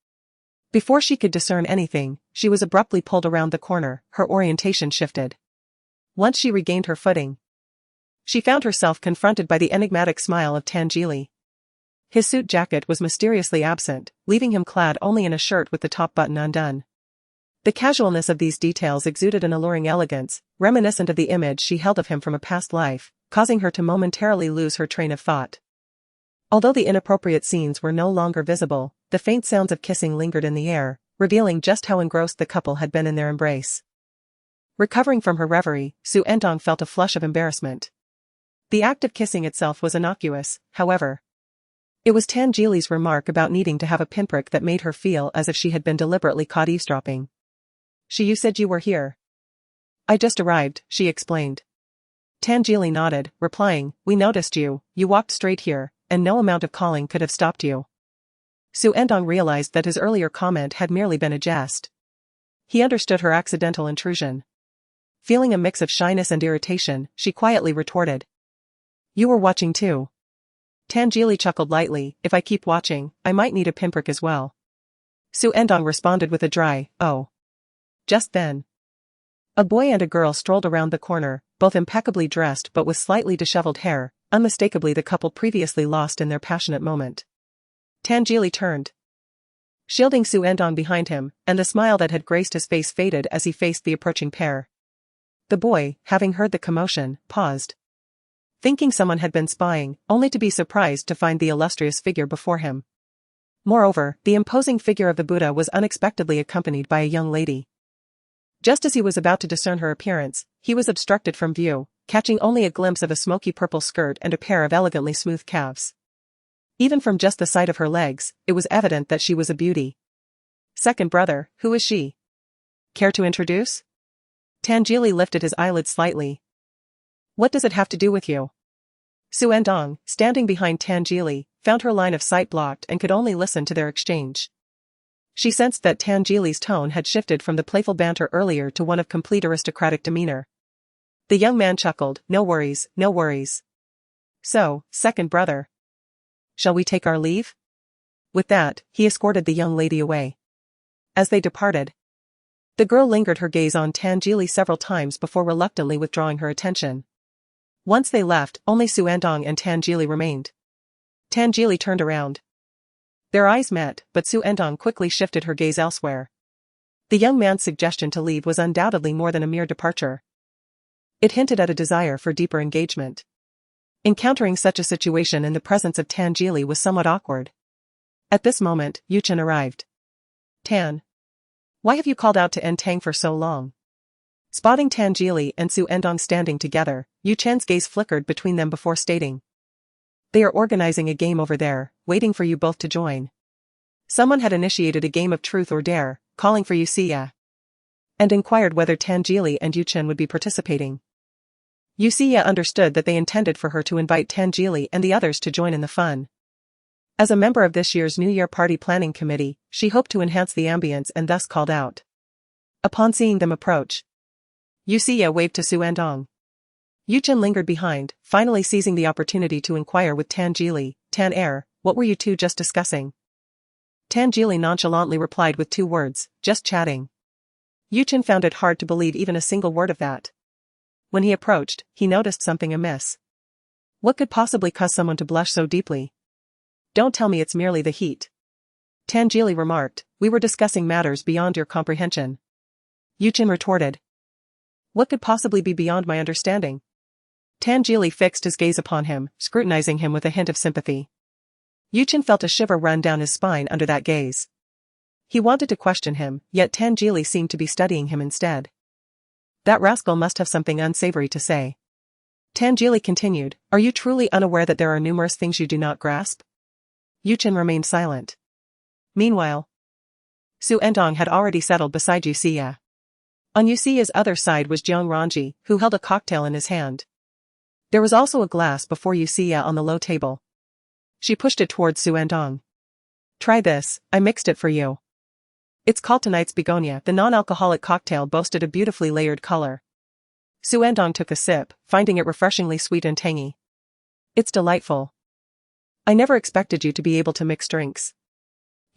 Before she could discern anything, she was abruptly pulled around the corner, her orientation shifted. Once she regained her footing, she found herself confronted by the enigmatic smile of Tan Jili. His suit jacket was mysteriously absent, leaving him clad only in a shirt with the top button undone. The casualness of these details exuded an alluring elegance, reminiscent of the image she held of him from a past life, causing her to momentarily lose her train of thought. Although the inappropriate scenes were no longer visible, the faint sounds of kissing lingered in the air, revealing just how engrossed the couple had been in their embrace. Recovering from her reverie, Xu Ertang felt a flush of embarrassment. The act of kissing itself was innocuous, however. It was Tan Jili's remark about needing to have a pinprick that made her feel as if she had been deliberately caught eavesdropping. "You said you were here." "I just arrived," she explained. Tan Jili nodded, replying, "We noticed you walked straight here, and no amount of calling could have stopped you." Xu Ertang realized that his earlier comment had merely been a jest. He understood her accidental intrusion. Feeling a mix of shyness and irritation, she quietly retorted, "You were watching too." Tan Jili chuckled lightly, "If I keep watching, I might need a pinprick as well." Xu Ertang responded with a dry, "Oh." Just then, a boy and a girl strolled around the corner, both impeccably dressed but with slightly disheveled hair, unmistakably the couple previously lost in their passionate moment. Tan Jili turned, shielding Xu Ertang behind him, and the smile that had graced his face faded as he faced the approaching pair. The boy, having heard the commotion, paused, thinking someone had been spying, only to be surprised to find the illustrious figure before him. Moreover, the imposing figure of the Buddha was unexpectedly accompanied by a young lady. Just as he was about to discern her appearance, he was obstructed from view, catching only a glimpse of a smoky purple skirt and a pair of elegantly smooth calves. Even from just the sight of her legs, it was evident that she was a beauty. "Second brother, who is she? Care to introduce?" Tan Jili lifted his eyelids slightly. "What does it have to do with you?" Xu Ertang, standing behind Tan Jili, found her line of sight blocked and could only listen to their exchange. She sensed that Tan Jili's tone had shifted from the playful banter earlier to one of complete aristocratic demeanor. The young man chuckled, "No worries, no worries. So, second brother, shall we take our leave?" With that, he escorted the young lady away. As they departed, the girl lingered her gaze on Tan Jili several times before reluctantly withdrawing her attention. Once they left, only Xu Ertang and Tan Jili remained. Tan Jili turned around. Their eyes met, but Xu Ertang quickly shifted her gaze elsewhere. The young man's suggestion to leave was undoubtedly more than a mere departure. It hinted at a desire for deeper engagement. Encountering such a situation in the presence of Tan Jili was somewhat awkward. At this moment, Yuchen arrived. "Tan, why have you called out to Ertang for so long?" Spotting Tan Jili and Xu Ertang standing together, Yuchen's gaze flickered between them before stating, "They are organizing a game over there, waiting for you both to join." Someone had initiated a game of truth or dare, calling for Yusiya, and inquired whether Tan Jili and Yuchen would be participating. Yusiya understood that they intended for her to invite Tan Jili and the others to join in the fun. As a member of this year's New Year party planning committee, she hoped to enhance the ambience and thus called out. Upon seeing them approach, Yusiya waved to Xu Ertang. Yuchen lingered behind, finally seizing the opportunity to inquire with Tan Jili, "Tan, what were you two just discussing?" Tan Jili nonchalantly replied with 2 words, "Just chatting." Yuchen found it hard to believe even a single word of that. When he approached, he noticed something amiss. What could possibly cause someone to blush so deeply? "Don't tell me it's merely the heat," Tan Jili remarked, "we were discussing matters beyond your comprehension." Yuchen retorted, "What could possibly be beyond my understanding?" Tan Jili fixed his gaze upon him, scrutinizing him with a hint of sympathy. Yuchen felt a shiver run down his spine under that gaze. He wanted to question him, yet Tangeli seemed to be studying him instead. That rascal must have something unsavory to say. Tangeli continued, are you truly unaware that there are numerous things you do not grasp? Yuchen remained silent. Meanwhile, Xu Ertang had already settled beside Yuxia. On Yuxia's other side was Jiang Ranji, who held a cocktail in his hand. There was also a glass before Yuxia on the low table. She pushed it towards Xu Ertang. Try this, I mixed it for you. It's called tonight's begonia. The non-alcoholic cocktail boasted a beautifully layered color. Xu Ertang took a sip, finding it refreshingly sweet and tangy. It's delightful. I never expected you to be able to mix drinks.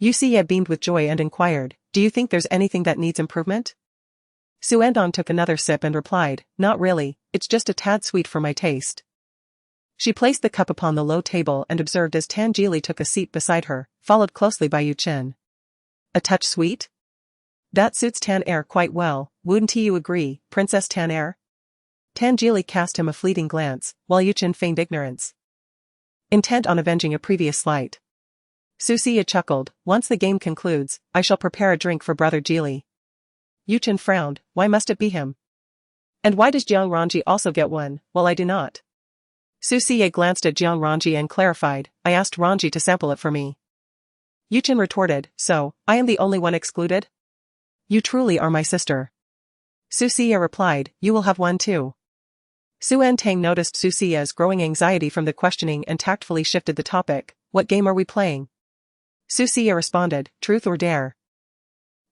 Yuxia beamed with joy and inquired, do you think there's anything that needs improvement? Xu Ertang took another sip and replied, not really, it's just a tad sweet for my taste. She placed the cup upon the low table and observed as Tangeli took a seat beside her, followed closely by Yuchen. A touch sweet? That suits Tan-Er quite well, wouldn't you agree, Princess Tan-Er? Tangeli cast him a fleeting glance, while Yuchen feigned ignorance, intent on avenging a previous slight. Yuxia chuckled, once the game concludes, I shall prepare a drink for Brother Geely. Yuchen frowned, why must it be him? And why does Jiang Ranji also get one, while I do not? Yuxia glanced at Jiang Ranji and clarified, I asked Ranji to sample it for me. Yuchen retorted, so, I am the only one excluded? You truly are my sister. Yuxia replied, you will have one too. Xu Ertang noticed Yuxia's growing anxiety from the questioning and tactfully shifted the topic, what game are we playing? Yuxia responded, truth or dare.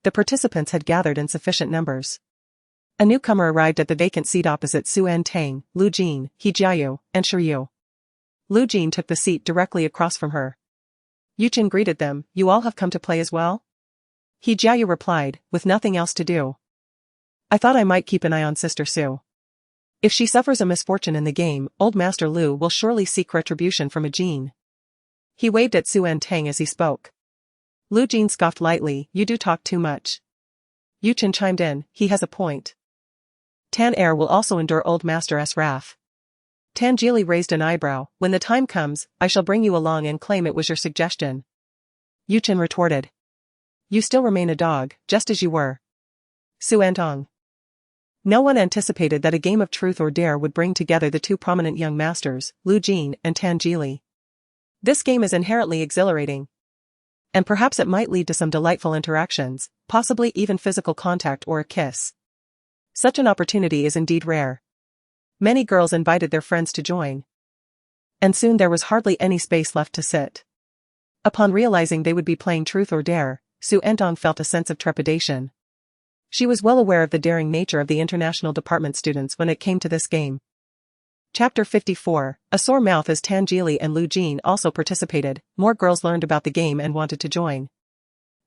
The participants had gathered in sufficient numbers. A newcomer arrived at the vacant seat opposite Xu Ertang, Lu Jin, He Jiayu, and Shiyu. Lu Jin took the seat directly across from her. Yuchen greeted them, you all have come to play as well? He Jiayu replied, with nothing else to do. I thought I might keep an eye on Sister Xu. If she suffers a misfortune in the game, Old Master Lu will surely seek retribution from a Jin. He waved at Xu Ertang as he spoke. Lu Jin scoffed lightly, you do talk too much. Yuchen chimed in, he has a point. Tan-Er will also endure Old Master's wrath. Tangeli raised an eyebrow, when the time comes, I shall bring you along and claim it was your suggestion. Yuchen retorted. You still remain a dog, just as you were. Xu Ertang. No one anticipated that a game of truth or dare would bring together the two prominent young masters, Lu Jin and Tangeli. This game is inherently exhilarating. And perhaps it might lead to some delightful interactions, possibly even physical contact or a kiss. Such an opportunity is indeed rare. Many girls invited their friends to join. And soon there was hardly any space left to sit. Upon realizing they would be playing truth or dare, Xu Ertang felt a sense of trepidation. She was well aware of the daring nature of the international department students when it came to this game. Chapter 54, a sore mouth. As Tangeli and Lu Jin also participated, more girls learned about the game and wanted to join.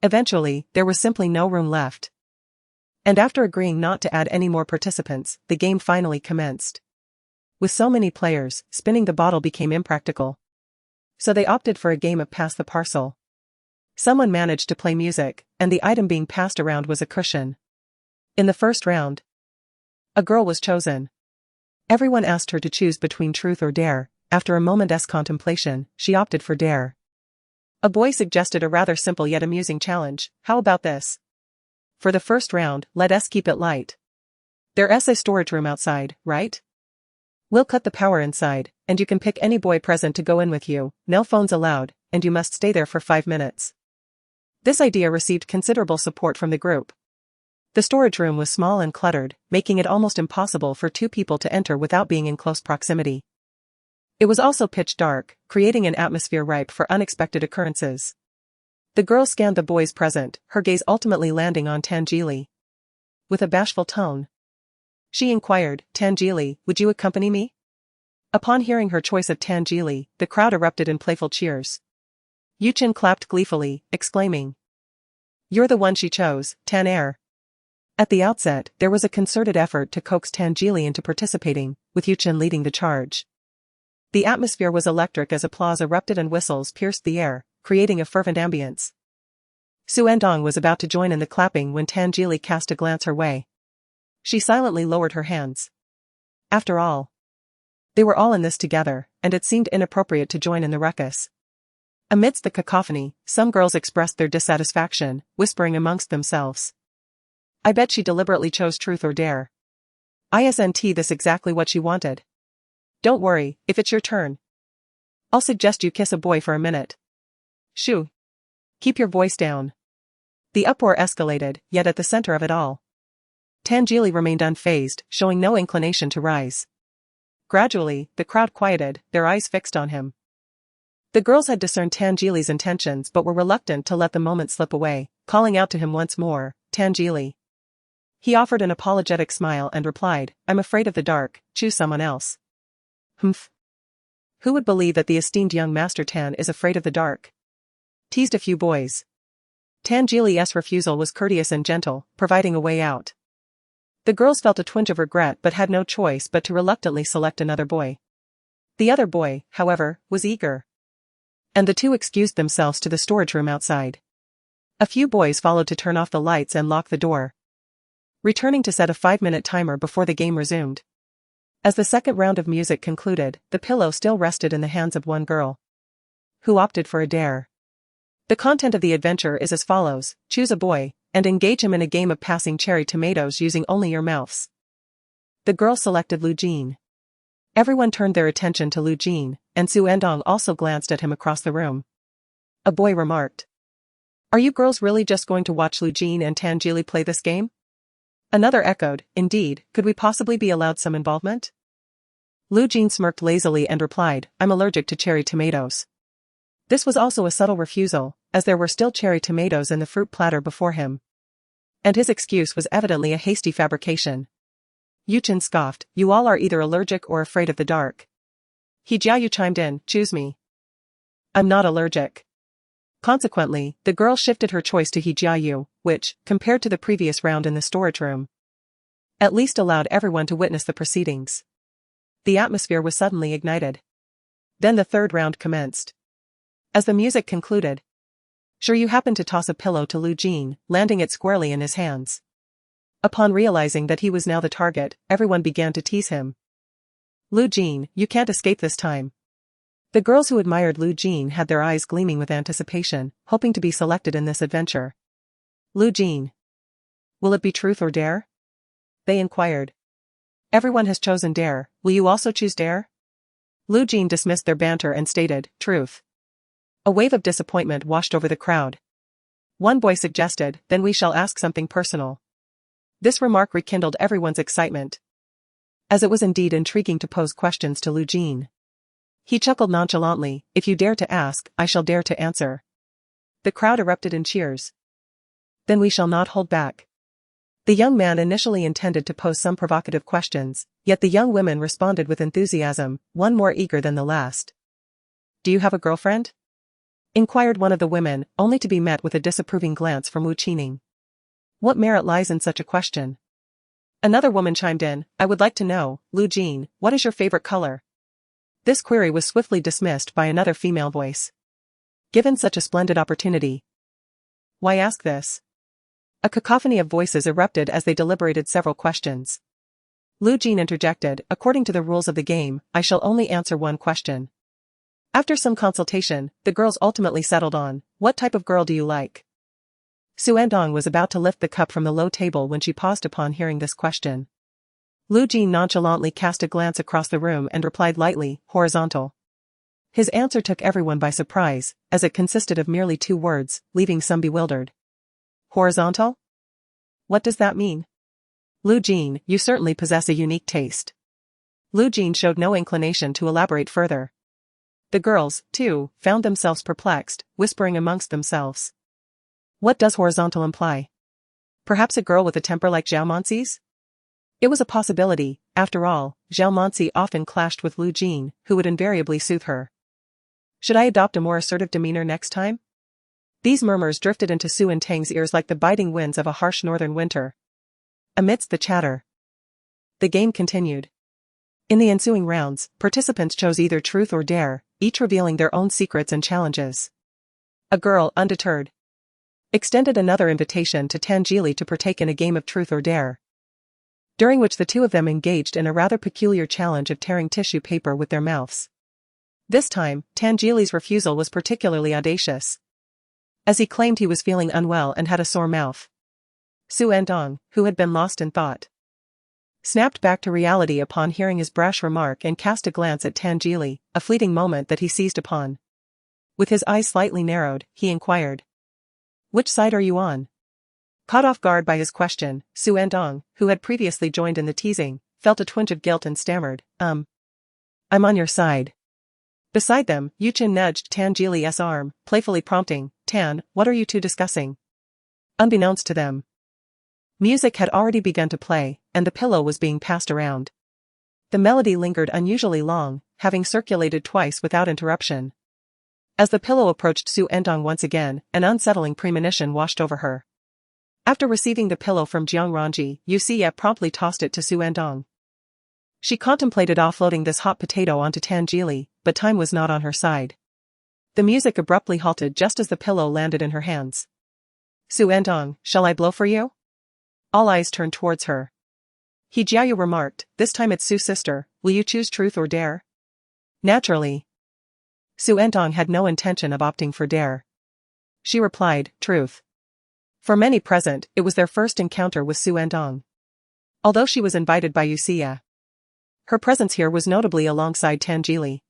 Eventually, there was simply no room left. And after agreeing not to add any more participants, the game finally commenced. With so many players, spinning the bottle became impractical. So they opted for a game of pass the parcel. Someone managed to play music, and the item being passed around was a cushion. In the first round, a girl was chosen. Everyone asked her to choose between truth or dare. After a moment's contemplation, she opted for dare. A boy suggested a rather simple yet amusing challenge, how about this? For the first round, let us keep it light. There's a storage room outside, right? We'll cut the power inside, and you can pick any boy present to go in with you, no phones allowed, and you must stay there for 5 minutes. This idea received considerable support from the group. The storage room was small and cluttered, making it almost impossible for 2 people to enter without being in close proximity. It was also pitch dark, creating an atmosphere ripe for unexpected occurrences. The girl scanned the boys present, her gaze ultimately landing on Tangeli. With a bashful tone, she inquired, Tangeli, would you accompany me? Upon hearing her choice of Tangeli, the crowd erupted in playful cheers. Yuchen clapped gleefully, exclaiming, you're the one she chose, Tan-Er. At the outset, there was a concerted effort to coax Tangeli into participating, with Yuchen leading the charge. The atmosphere was electric as applause erupted and whistles pierced the air, creating a fervent ambience. Xu Ertang was about to join in the clapping when Tangeli cast a glance her way. She silently lowered her hands. After all, they were all in this together, and it seemed inappropriate to join in the ruckus. Amidst the cacophony, some girls expressed their dissatisfaction, whispering amongst themselves. I bet she deliberately chose truth or dare. Isn't this exactly what she wanted? Don't worry, if it's your turn. I'll suggest you kiss a boy for a minute. Shoo. Keep your voice down. The uproar escalated, yet at the center of it all, Tangeli remained unfazed, showing no inclination to rise. Gradually, the crowd quieted, their eyes fixed on him. The girls had discerned Tangeli's intentions but were reluctant to let the moment slip away, calling out to him once more, Tangeli. He offered an apologetic smile and replied, I'm afraid of the dark, choose someone else. Humph. Who would believe that the esteemed young Master Tan is afraid of the dark? Teased a few boys. Tangeli's refusal was courteous and gentle, providing a way out. The girls felt a twinge of regret but had no choice but to reluctantly select another boy. The other boy, however, was eager. And the two excused themselves to the storage room outside. A few boys followed to turn off the lights and lock the door, returning to set a 5-minute timer before the game resumed. As the second round of music concluded, the pillow still rested in the hands of one girl, who opted for a dare. The content of the adventure is as follows: choose a boy, and engage him in a game of passing cherry tomatoes using only your mouths. The girl selected Lu Jin. Everyone turned their attention to Lu Jin, and Xu Ertang also glanced at him across the room. A boy remarked. Are you girls really just going to watch Lu Jin and Tangeli play this game? Another echoed, indeed, could we possibly be allowed some involvement? Lu Jin smirked lazily and replied, I'm allergic to cherry tomatoes. This was also a subtle refusal, as there were still cherry tomatoes in the fruit platter before him. And his excuse was evidently a hasty fabrication. Yu Chen scoffed, you all are either allergic or afraid of the dark. He Jiayu chimed in, choose me. I'm not allergic. Consequently, the girl shifted her choice to He Jiayu, which, compared to the previous round in the storage room, at least allowed everyone to witness the proceedings. The atmosphere was suddenly ignited. Then the third round commenced. As the music concluded, Sure you happened to toss a pillow to Lu Jin, landing it squarely in his hands. Upon realizing that he was now the target, everyone began to tease him. Lu Jin, you can't escape this time. The girls who admired Lu Jin had their eyes gleaming with anticipation, hoping to be selected in this adventure. Lu Jin. Will it be truth or dare? They inquired. Everyone has chosen dare, will you also choose dare? Lu Jin dismissed their banter and stated, truth. A wave of disappointment washed over the crowd. One boy suggested, then we shall ask something personal. This remark rekindled everyone's excitement, as it was indeed intriguing to pose questions to Lu Jin. He chuckled nonchalantly, if you dare to ask, I shall dare to answer. The crowd erupted in cheers. Then we shall not hold back. The young man initially intended to pose some provocative questions, yet the young women responded with enthusiasm, one more eager than the last. Do you have a girlfriend? Inquired one of the women, only to be met with a disapproving glance from Wu Qining. What merit lies in such a question? Another woman chimed in, I would like to know, Lu Jin, what is your favorite color? This query was swiftly dismissed by another female voice. Given such a splendid opportunity, why ask this? A cacophony of voices erupted as they deliberated several questions. Lu Jin interjected, according to the rules of the game, I shall only answer one question. After some consultation, the girls ultimately settled on, what type of girl do you like? Xu Ertang was about to lift the cup from the low table when she paused upon hearing this question. Lu Jin nonchalantly cast a glance across the room and replied lightly, horizontal. His answer took everyone by surprise, as it consisted of merely 2 words, leaving some bewildered. Horizontal? What does that mean? Lu Jin, you certainly possess a unique taste. Lu Jin showed no inclination to elaborate further. The girls, too, found themselves perplexed, whispering amongst themselves. What does horizontal imply? Perhaps a girl with a temper like Zhao Manxi's? It was a possibility, after all, Zhao Manxi often clashed with Lu Jin, who would invariably soothe her. Should I adopt a more assertive demeanor next time? These murmurs drifted into Xu Ertang's ears like the biting winds of a harsh northern winter. Amidst the chatter, the game continued. In the ensuing rounds, participants chose either truth or dare, each revealing their own secrets and challenges. A girl, undeterred, extended another invitation to Tangeli to partake in a game of truth or dare, during which the two of them engaged in a rather peculiar challenge of tearing tissue paper with their mouths. This time, Tangili's refusal was particularly audacious, as he claimed he was feeling unwell and had a sore mouth. Xu Ertang, who had been lost in thought, snapped back to reality upon hearing his brash remark and cast a glance at Tangili, a fleeting moment that he seized upon. With his eyes slightly narrowed, he inquired, "Which side are you on?" Caught off guard by his question, Xu Ertang, who had previously joined in the teasing, felt a twinge of guilt and stammered, I'm on your side." Beside them, Yuchen nudged Tangili's arm, playfully prompting, "Tan, what are you two discussing?" Unbeknownst to them, music had already begun to play, and the pillow was being passed around. The melody lingered unusually long, having circulated twice without interruption. As the pillow approached Xu Ertang once again, an unsettling premonition washed over her. After receiving the pillow from Jiang Ranji, Yuxia promptly tossed it to Xu Ertang. She contemplated offloading this hot potato onto Tangili, but time was not on her side. The music abruptly halted just as the pillow landed in her hands. "Xu Ertang, shall I blow for you?" All eyes turned towards her. He Jiayu remarked, "This time it's Xu's sister, will you choose truth or dare?" Naturally, Xu Ertang had no intention of opting for dare. She replied, "Truth." For many present, it was their first encounter with Xu Ertang. Although she was invited by Yuxia, her presence here was notably alongside Tangili.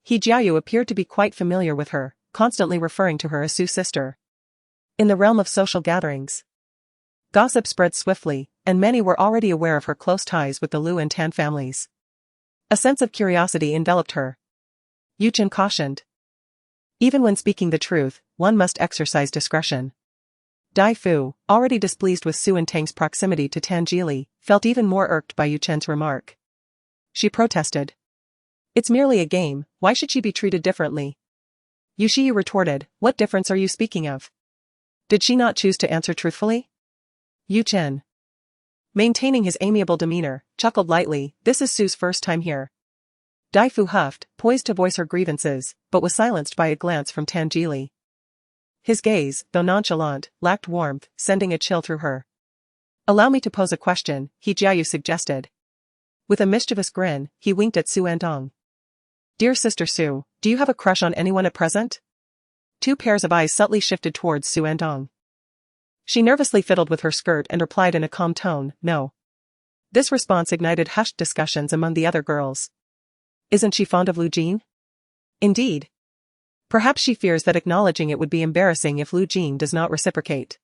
He Jiayu appeared to be quite familiar with her, constantly referring to her as Xu's sister. In the realm of social gatherings, gossip spread swiftly, and many were already aware of her close ties with the Lu and Tan families. A sense of curiosity enveloped her. Yuchen cautioned, "Even when speaking the truth, one must exercise discretion." Dai Fu, already displeased with Xu Ertang's proximity to Tangili, felt even more irked by Yuchen's remark. She protested, "It's merely a game, why should she be treated differently?" Yuxia retorted, "What difference are you speaking of? Did she not choose to answer truthfully?" Yuchen, maintaining his amiable demeanor, chuckled lightly, "This is Xu's first time here." Dai Fu huffed, poised to voice her grievances, but was silenced by a glance from Tangili. His gaze, though nonchalant, lacked warmth, sending a chill through her. "Allow me to pose a question," He Jiayu suggested. With a mischievous grin, he winked at Xu Ertang. "Dear Sister Xu, do you have a crush on anyone at present?" Two pairs of eyes subtly shifted towards Xu Ertang. She nervously fiddled with her skirt and replied in a calm tone, "No." This response ignited hushed discussions among the other girls. "Isn't she fond of Lu Jin?" "Indeed. Perhaps she fears that acknowledging it would be embarrassing if Lu Jin does not reciprocate."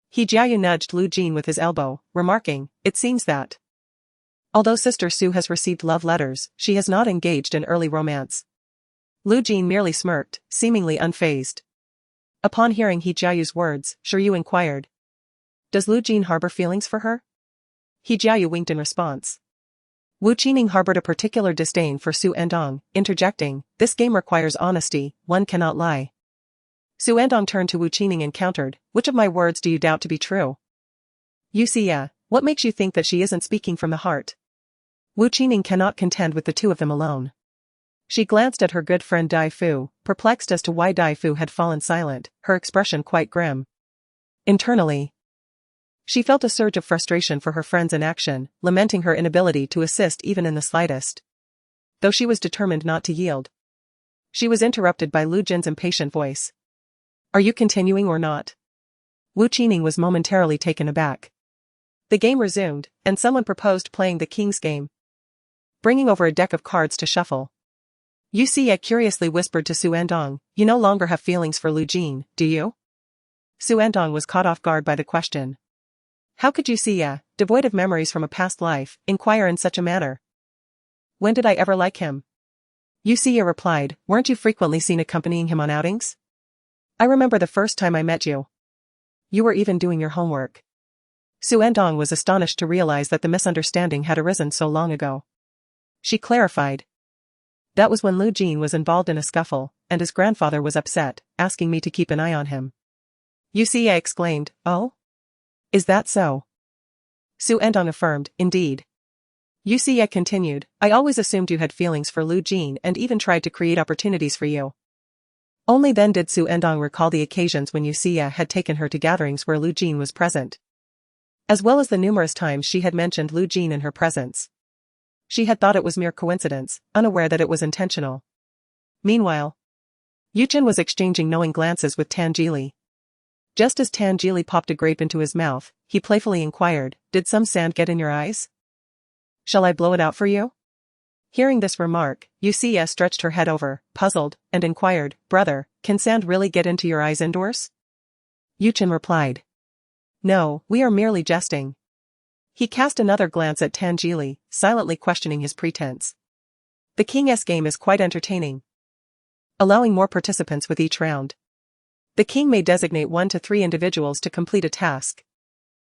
He Jiayu nudged Lu Jin with his elbow, remarking, "It seems that although Sister Xu has received love letters, she has not engaged in early romance." Lu Jin merely smirked, seemingly unfazed. Upon hearing He Jiayu's words, Shiryu inquired, "Does Lu Jin harbor feelings for her?" He Jiayu winked in response. Wu Qining harbored a particular disdain for Xu Ertang, interjecting, "This game requires honesty, one cannot lie." Xu Ertang turned to Wu Qining and countered, "Which of my words do you doubt to be true?" "Yuxia, what makes you think that she isn't speaking from the heart?" Wu Qining cannot contend with the two of them alone. She glanced at her good friend Dai Fu, perplexed as to why Dai Fu had fallen silent, her expression quite grim. Internally, she felt a surge of frustration for her friend's inaction, lamenting her inability to assist even in the slightest. Though she was determined not to yield, she was interrupted by Lu Jin's impatient voice. "Are you continuing or not?" Wu Qining was momentarily taken aback. The game resumed, and someone proposed playing the King's game, bringing over a deck of cards to shuffle. Yuxia curiously whispered to Xu Ertang, "You no longer have feelings for Lu Jin, do you?" Xu Ertang was caught off guard by the question. How could Yuxia, devoid of memories from a past life, inquire in such a manner? "When did I ever like him?" Yuxia replied, "Weren't you frequently seen accompanying him on outings? I remember the first time I met you. You were even doing your homework." Xu Ertang was astonished to realize that the misunderstanding had arisen so long ago. She clarified, "That was when Lu Jin was involved in a scuffle, and his grandfather was upset, asking me to keep an eye on him." Yuxia exclaimed, "Oh? Is that so?" Xu Ertang affirmed, "Indeed." Yuxia continued, "I always assumed you had feelings for Lu Jin and even tried to create opportunities for you." Only then did Xu Ertang recall the occasions when Yuxia had taken her to gatherings where Lu Jin was present, as well as the numerous times she had mentioned Lu Jin in her presence. She had thought it was mere coincidence, unaware that it was intentional. Meanwhile, Yuchen was exchanging knowing glances with Tangili. Just as Tangili popped a grape into his mouth, he playfully inquired, "Did some sand get in your eyes? Shall I blow it out for you?" Hearing this remark, Yusia stretched her head over, puzzled, and inquired, "Brother, can sand really get into your eyes indoors?" Yuchen replied, "No, we are merely jesting." He cast another glance at Tangili, silently questioning his pretense. The king's game is quite entertaining, allowing more participants with each round. The king may designate 1 to 3 individuals to complete a task.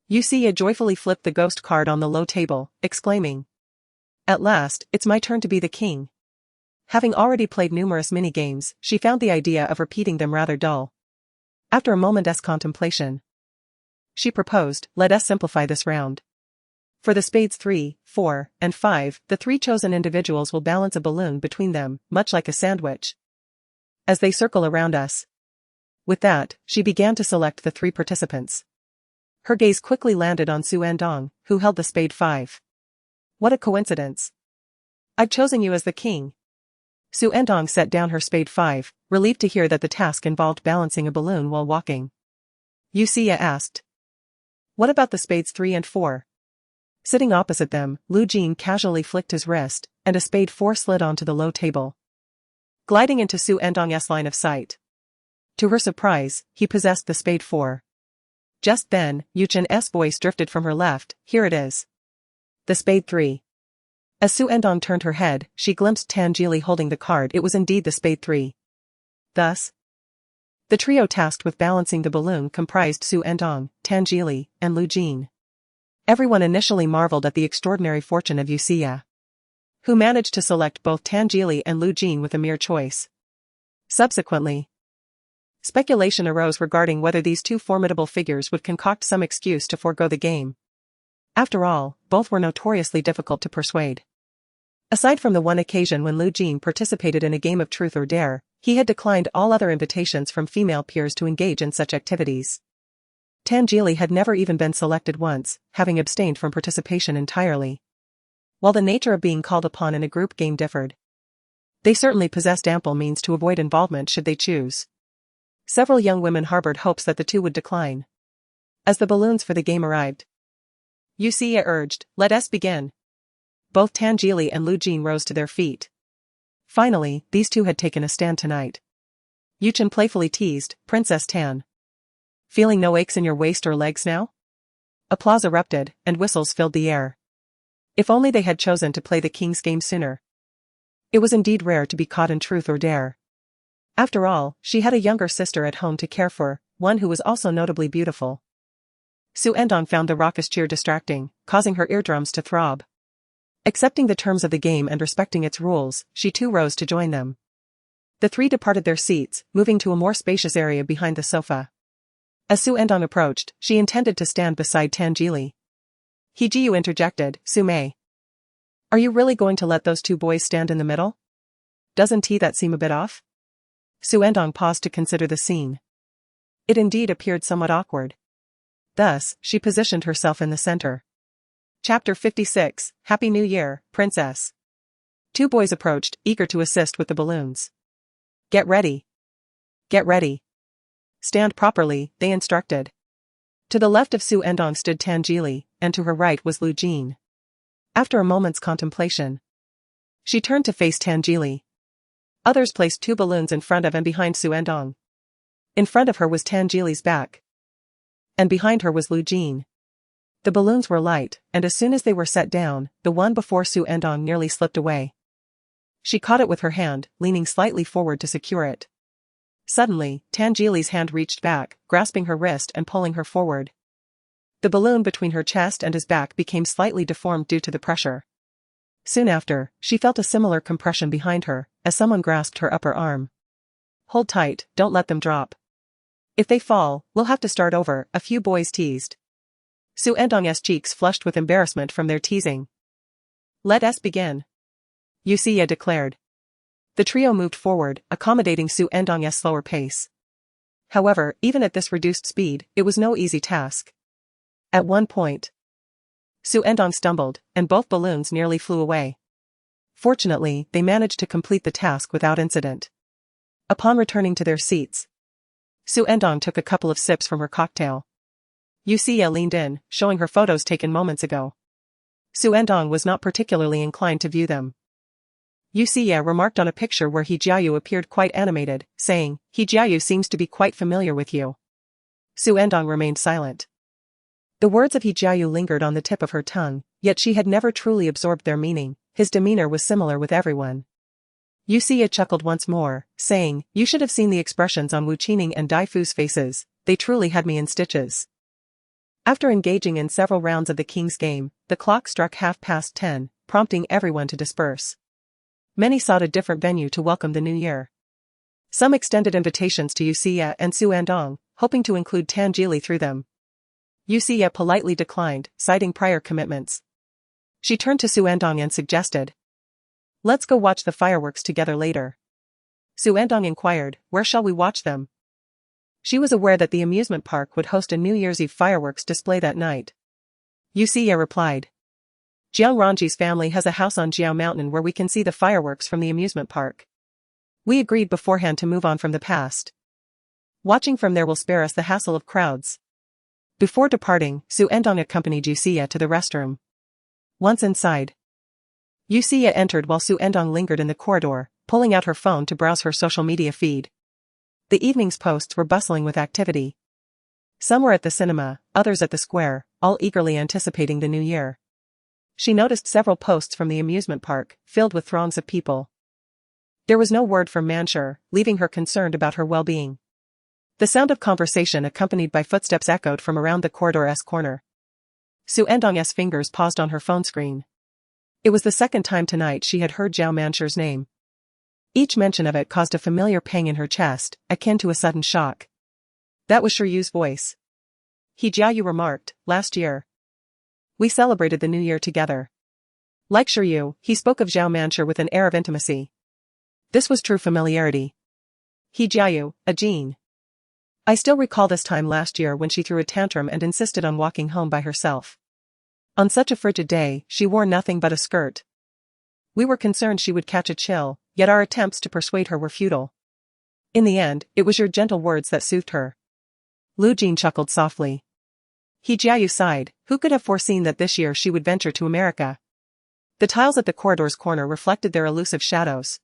Yusia joyfully flipped the ghost card on the low table, exclaiming, "At last, it's my turn to be the king." Having already played numerous mini-games, she found the idea of repeating them rather dull. After a moment's contemplation, she proposed, "Let us simplify this round. For the spades 3, 4, and 5, the 3 chosen individuals will balance a balloon between them, much like a sandwich, as they circle around us." With that, she began to select the 3 participants. Her gaze quickly landed on Xu Ertang, who held the spade 5. "What a coincidence. I've chosen you as the king." Xu Ertang set down her spade 5, relieved to hear that the task involved balancing a balloon while walking. Yusia asked, "What about the spades 3 and 4? Sitting opposite them, Lu Jin casually flicked his wrist, and a spade 4 slid onto the low table, gliding into Xu Ertang's line of sight. To her surprise, he possessed the spade 4. Just then, Yuchen's voice drifted from her left, "Here it is. The spade 3. As Xu Ertang turned her head, she glimpsed Tangili holding the card. It was indeed the spade 3. Thus, the trio tasked with balancing the balloon comprised Xu Ertang, Tangili, and Lu Jin. Everyone initially marveled at the extraordinary fortune of Yusia, who managed to select both Tangili and Lu Jin with a mere choice. Subsequently, speculation arose regarding whether these 2 formidable figures would concoct some excuse to forego the game. After all, both were notoriously difficult to persuade. Aside from the one occasion when Lu Jin participated in a game of truth or dare, he had declined all other invitations from female peers to engage in such activities. Tangili had never even been selected once, having abstained from participation entirely. While the nature of being called upon in a group game differed, they certainly possessed ample means to avoid involvement should they choose. Several young women harbored hopes that the 2 would decline. As the balloons for the game arrived, Yusia urged, "Let us begin." Both Tangili and Lu Jin rose to their feet. Finally, these 2 had taken a stand tonight. Yuchen playfully teased, "Princess Tan. Feeling no aches in your waist or legs now?" Applause erupted, and whistles filled the air. If only they had chosen to play the king's game sooner. It was indeed rare to be caught in truth or dare. After all, she had a younger sister at home to care for, one who was also notably beautiful. Xu Ertang found the raucous cheer distracting, causing her eardrums to throb. Accepting the terms of the game and respecting its rules, she too rose to join them. The 3 departed their seats, moving to a more spacious area behind the sofa. As Xu Ertang approached, she intended to stand beside Tangili. Jiu interjected, "Su Mei. Are you really going to let those 2 boys stand in the middle? Doesn't that seem a bit off?" Xu Ertang paused to consider the scene. It indeed appeared somewhat awkward. Thus, she positioned herself in the center. Chapter 56, Happy New Year, Princess. 2 boys approached, eager to assist with the balloons. Get ready. Get ready. Stand properly, they instructed. To the left of Xu Ertang stood Tangili, and to her right was Lu Jin. After a moment's contemplation, she turned to face Tangili. Others placed 2 balloons in front of and behind Xu Ertang. In front of her was Tangili's back, and behind her was Lu Jin. The balloons were light, and as soon as they were set down, the one before Xu Ertang nearly slipped away. She caught it with her hand, leaning slightly forward to secure it. Suddenly, Tangili's hand reached back, grasping her wrist and pulling her forward. The balloon between her chest and his back became slightly deformed due to the pressure. Soon after, she felt a similar compression behind her, as someone grasped her upper arm. Hold tight, don't let them drop. If they fall, we'll have to start over, a few boys teased. Xu Ertang's cheeks flushed with embarrassment from their teasing. Let us begin, Yusia declared. The trio moved forward, accommodating Xu Ertang's slower pace. However, even at this reduced speed, it was no easy task. At one point, Xu Ertang stumbled, and both balloons nearly flew away. Fortunately, they managed to complete the task without incident. Upon returning to their seats, Xu Ertang took a couple of sips from her cocktail. Xu leaned in, showing her photos taken moments ago. Xu Ertang was not particularly inclined to view them. Xu remarked on a picture where He Jiayu appeared quite animated, saying, "He Jiayu seems to be quite familiar with you." Xu Ertang remained silent. The words of He Jiayu lingered on the tip of her tongue, yet she had never truly absorbed their meaning. His demeanor was similar with everyone. Xu chuckled once more, saying, "You should have seen the expressions on Wu Qining and Dai Fu's faces, they truly had me in stitches." After engaging in several rounds of the king's game, the clock struck 10:30, prompting everyone to disperse. Many sought a different venue to welcome the new year. Some extended invitations to Xu and Xu Ertang, hoping to include Tan Jili through them. Xu politely declined, citing prior commitments. She turned to Xu Ertang and suggested, "Let's go watch the fireworks together later." Xu Ertang inquired, "Where shall we watch them?" She was aware that the amusement park would host a New Year's Eve fireworks display that night. Xu replied, "Jiang Ranji's family has a house on Jiao Mountain where we can see the fireworks from the amusement park. We agreed beforehand to move on from the past. Watching from there will spare us the hassle of crowds." Before departing, Xu Ertang accompanied Xu to the restroom. Once inside, Xu entered while Xu Ertang lingered in the corridor, pulling out her phone to browse her social media feed. The evening's posts were bustling with activity. Some were at the cinema, others at the square, all eagerly anticipating the new year. She noticed several posts from the amusement park, filled with throngs of people. There was no word from Manshur, leaving her concerned about her well-being. The sound of conversation accompanied by footsteps echoed from around the corridor's corner. Xu Ertang's fingers paused on her phone screen. It was the second time tonight she had heard Zhao Manshur's name. Each mention of it caused a familiar pang in her chest, akin to a sudden shock. That was Shiyu's voice. He Jiayu remarked, "Last year, we celebrated the new year together." Like Shiyu, he spoke of Zhao Manshur with an air of intimacy. This was true familiarity. He Jiayu, a Jean. I still recall this time last year when she threw a tantrum and insisted on walking home by herself. On such a frigid day, she wore nothing but a skirt. We were concerned she would catch a chill, yet our attempts to persuade her were futile. In the end, it was your gentle words that soothed her. Lu Jin chuckled softly. He Jiayu sighed, who could have foreseen that this year she would venture to America? The tiles at the corridor's corner reflected their elusive shadows.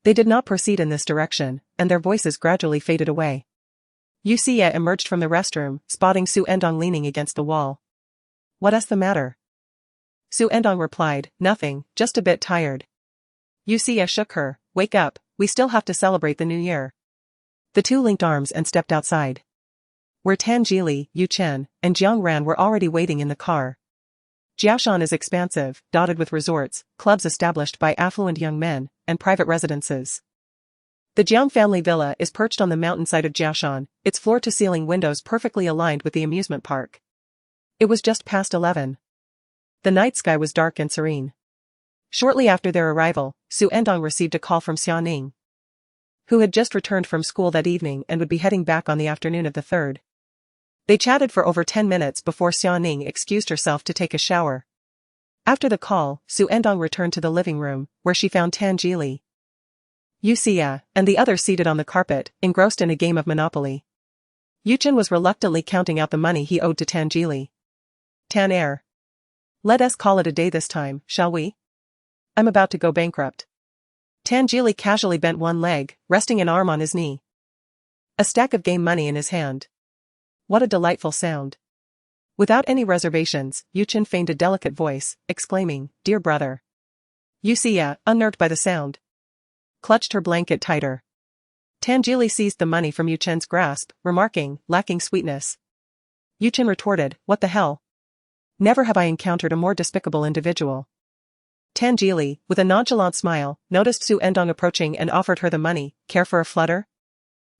They did not proceed in this direction, and their voices gradually faded away. Xu emerged from the restroom, spotting Xu Ertang leaning against the wall. "What's the matter?" Xu Ertang replied, "Nothing, just a bit tired." Xu shook her, "Wake up, we still have to celebrate the new year." The two linked arms and stepped outside. Where Tan Jili, Yu Chen, and Jiang Ran were already waiting in the car. Jiaoshan is expansive, dotted with resorts, clubs established by affluent young men, and private residences. The Jiang family villa is perched on the mountainside of Jiaoshan, its floor-to-ceiling windows perfectly aligned with the amusement park. It was just past 11. The night sky was dark and serene. Shortly after their arrival, Xu Ertang received a call from Xiaoning, who had just returned from school that evening and would be heading back on the afternoon of the 3rd. They chatted for over 10 minutes before Xiaoning excused herself to take a shower. After the call, Xu Ertang returned to the living room, where she found Tan Jili, Xu and the others seated on the carpet, engrossed in a game of Monopoly. Yu Chen was reluctantly counting out the money he owed to Tan Jili. "Tan Er. Let us call it a day this time, shall we? I'm about to go bankrupt." Tan Jili casually bent one leg, resting an arm on his knee. A stack of game money in his hand. What a delightful sound. Without any reservations, Yu Chen feigned a delicate voice, exclaiming, "Dear brother." Xu, unnerved by the sound, clutched her blanket tighter. Tan Jili seized the money from Yu Chen's grasp, remarking, "Lacking sweetness." Yu Chen retorted, "What the hell? Never have I encountered a more despicable individual." Tan Jili, with a nonchalant smile, noticed Xu Ertang approaching and offered her the money. "Care for a flutter?"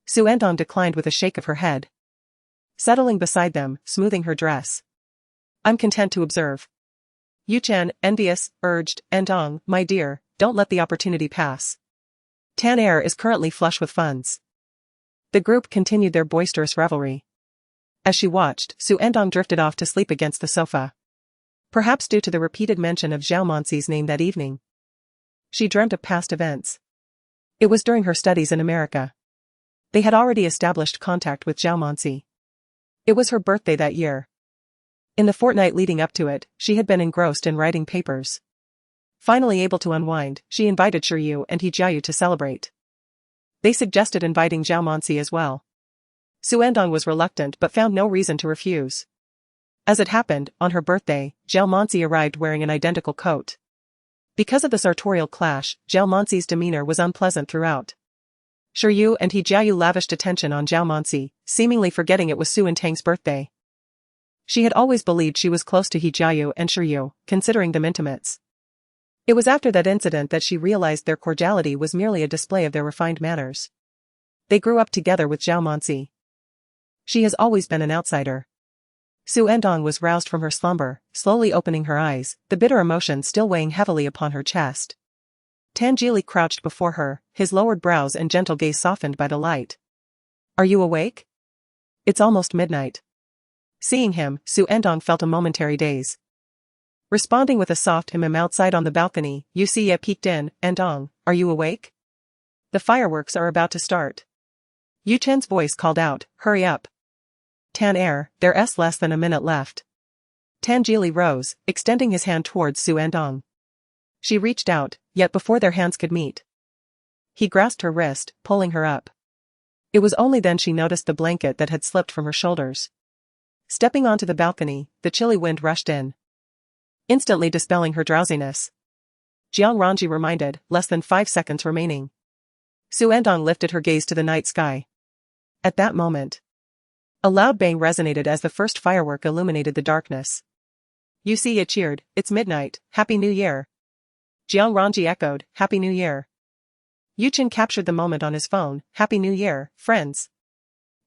Xu Ertang declined with a shake of her head. Settling beside them, smoothing her dress. "I'm content to observe." Yu Chen, envious, urged, "Ertang, my dear, don't let the opportunity pass. Tan Er is currently flush with funds." The group continued their boisterous revelry. As she watched, Xu Ertang drifted off to sleep against the sofa. Perhaps due to the repeated mention of Zhao Manxi's name that evening. She dreamt of past events. It was during her studies in America. They had already established contact with Zhao Monsi. It was her birthday that year. In the fortnight leading up to it, she had been engrossed in writing papers. Finally able to unwind, she invited Shiryu and He Jiayu to celebrate. They suggested inviting Zhao Monsi as well. Xu Ertang was reluctant but found no reason to refuse. As it happened, on her birthday, Zhao Monsi arrived wearing an identical coat. Because of the sartorial clash, Zhao Monsi's demeanor was unpleasant throughout. Shiryu and He Jiayu lavished attention on Zhao Monsi, seemingly forgetting it was Xu Ertang's birthday. She had always believed she was close to He Jiayu and Shiryu, considering them intimates. It was after that incident that she realized their cordiality was merely a display of their refined manners. They grew up together with Zhao Monsi. She has always been an outsider. Xu Ertang was roused from her slumber, slowly opening her eyes, the bitter emotion still weighing heavily upon her chest. Tangili crouched before her, his lowered brows and gentle gaze softened by the light. "Are you awake? It's almost midnight." Seeing him, Xu Ertang felt a momentary daze. Responding with a soft outside on the balcony, Yusiya peeked in. "Ertang, are you awake? The fireworks are about to start." Yu Chen's voice called out, "Hurry up. Tan there's less than a minute left." Tangili rose, extending his hand towards Xu Ertang. She reached out, yet before their hands could meet, he grasped her wrist, pulling her up. It was only then she noticed the blanket that had slipped from her shoulders. Stepping onto the balcony, the chilly wind rushed in, instantly dispelling her drowsiness. Jiang Ranji reminded, less than 5 seconds remaining. Xu Ertang lifted her gaze to the night sky. At that moment, a loud bang resonated as the first firework illuminated the darkness. Yusiya cheered, "It's midnight, Happy New Year." Jiang Ranji echoed, "Happy New Year." Yu Chen captured the moment on his phone, "Happy New Year, friends."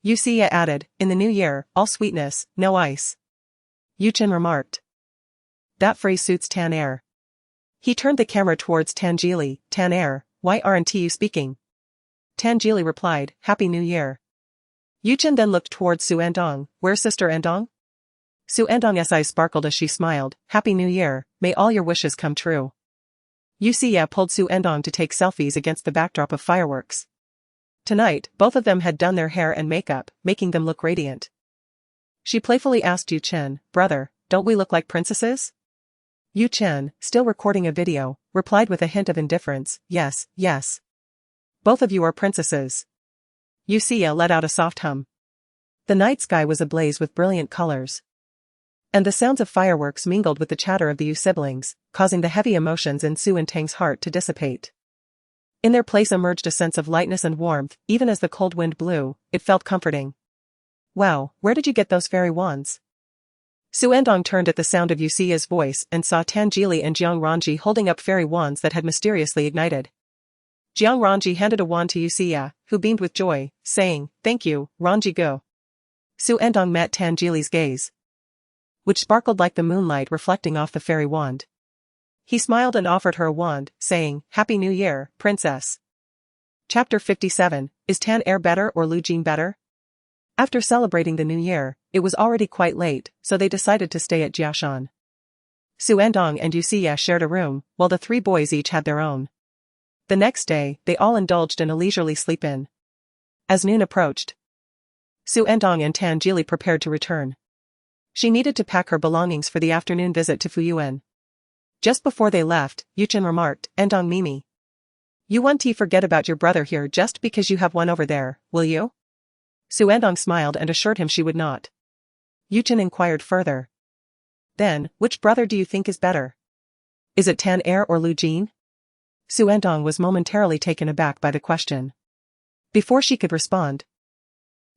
Yusiya added, "In the new year, all sweetness, no ice." Yu Chen remarked, "That phrase suits Tan." He turned the camera towards Tangili. "Tan, why aren't you speaking?" Tangili replied, "Happy New Year." Yu Chen then looked towards Xu Ertang. "Where's Sister Ertang?" Xu Ertang's eyes sparkled as she smiled, "Happy New Year, may all your wishes come true." Yusiya pulled Xu Ertang to take selfies against the backdrop of fireworks. Tonight, both of them had done their hair and makeup, making them look radiant. She playfully asked Yu Chen, "Brother, don't we look like princesses?" Yu Chen, still recording a video, replied with a hint of indifference, "Yes, yes. Both of you are princesses." Yusiya let out a soft hum. The night sky was ablaze with brilliant colors, and the sounds of fireworks mingled with the chatter of the Yu siblings, causing the heavy emotions in Xu Ertang's heart to dissipate. In their place emerged a sense of lightness and warmth. Even as the cold wind blew, it felt comforting. "Wow, where did you get those fairy wands?" Xu Ertang turned at the sound of Yusiya's voice and saw Tangili and Jiang Ranji holding up fairy wands that had mysteriously ignited. Jiang Ranji handed a wand to Yusiya, who beamed with joy, saying, "Thank you, Ranji go." Xu Ertang met Tangili's gaze, which sparkled like the moonlight reflecting off the fairy wand. He smiled and offered her a wand, saying, "Happy New Year, Princess." Chapter 57, Is Tan better or Lu Jin better? After celebrating the New Year, it was already quite late, so they decided to stay at Jiashan. Xu Ertang and Yusiya shared a room, while the 3 boys each had their own. The next day, they all indulged in a leisurely sleep-in. As noon approached, Xu Ertang and Tangili prepared to return. She needed to pack her belongings for the afternoon visit to Fuyuan. Just before they left, Yu Chen remarked, "Ertang Mimi, you won't forget about your brother here just because you have one over there, will you?" Xu Ertang smiled and assured him she would not. Yu Chen inquired further, "Then, which brother do you think is better? Is it Tan or Lu Jin?" Xu Ertang was momentarily taken aback by the question. Before she could respond,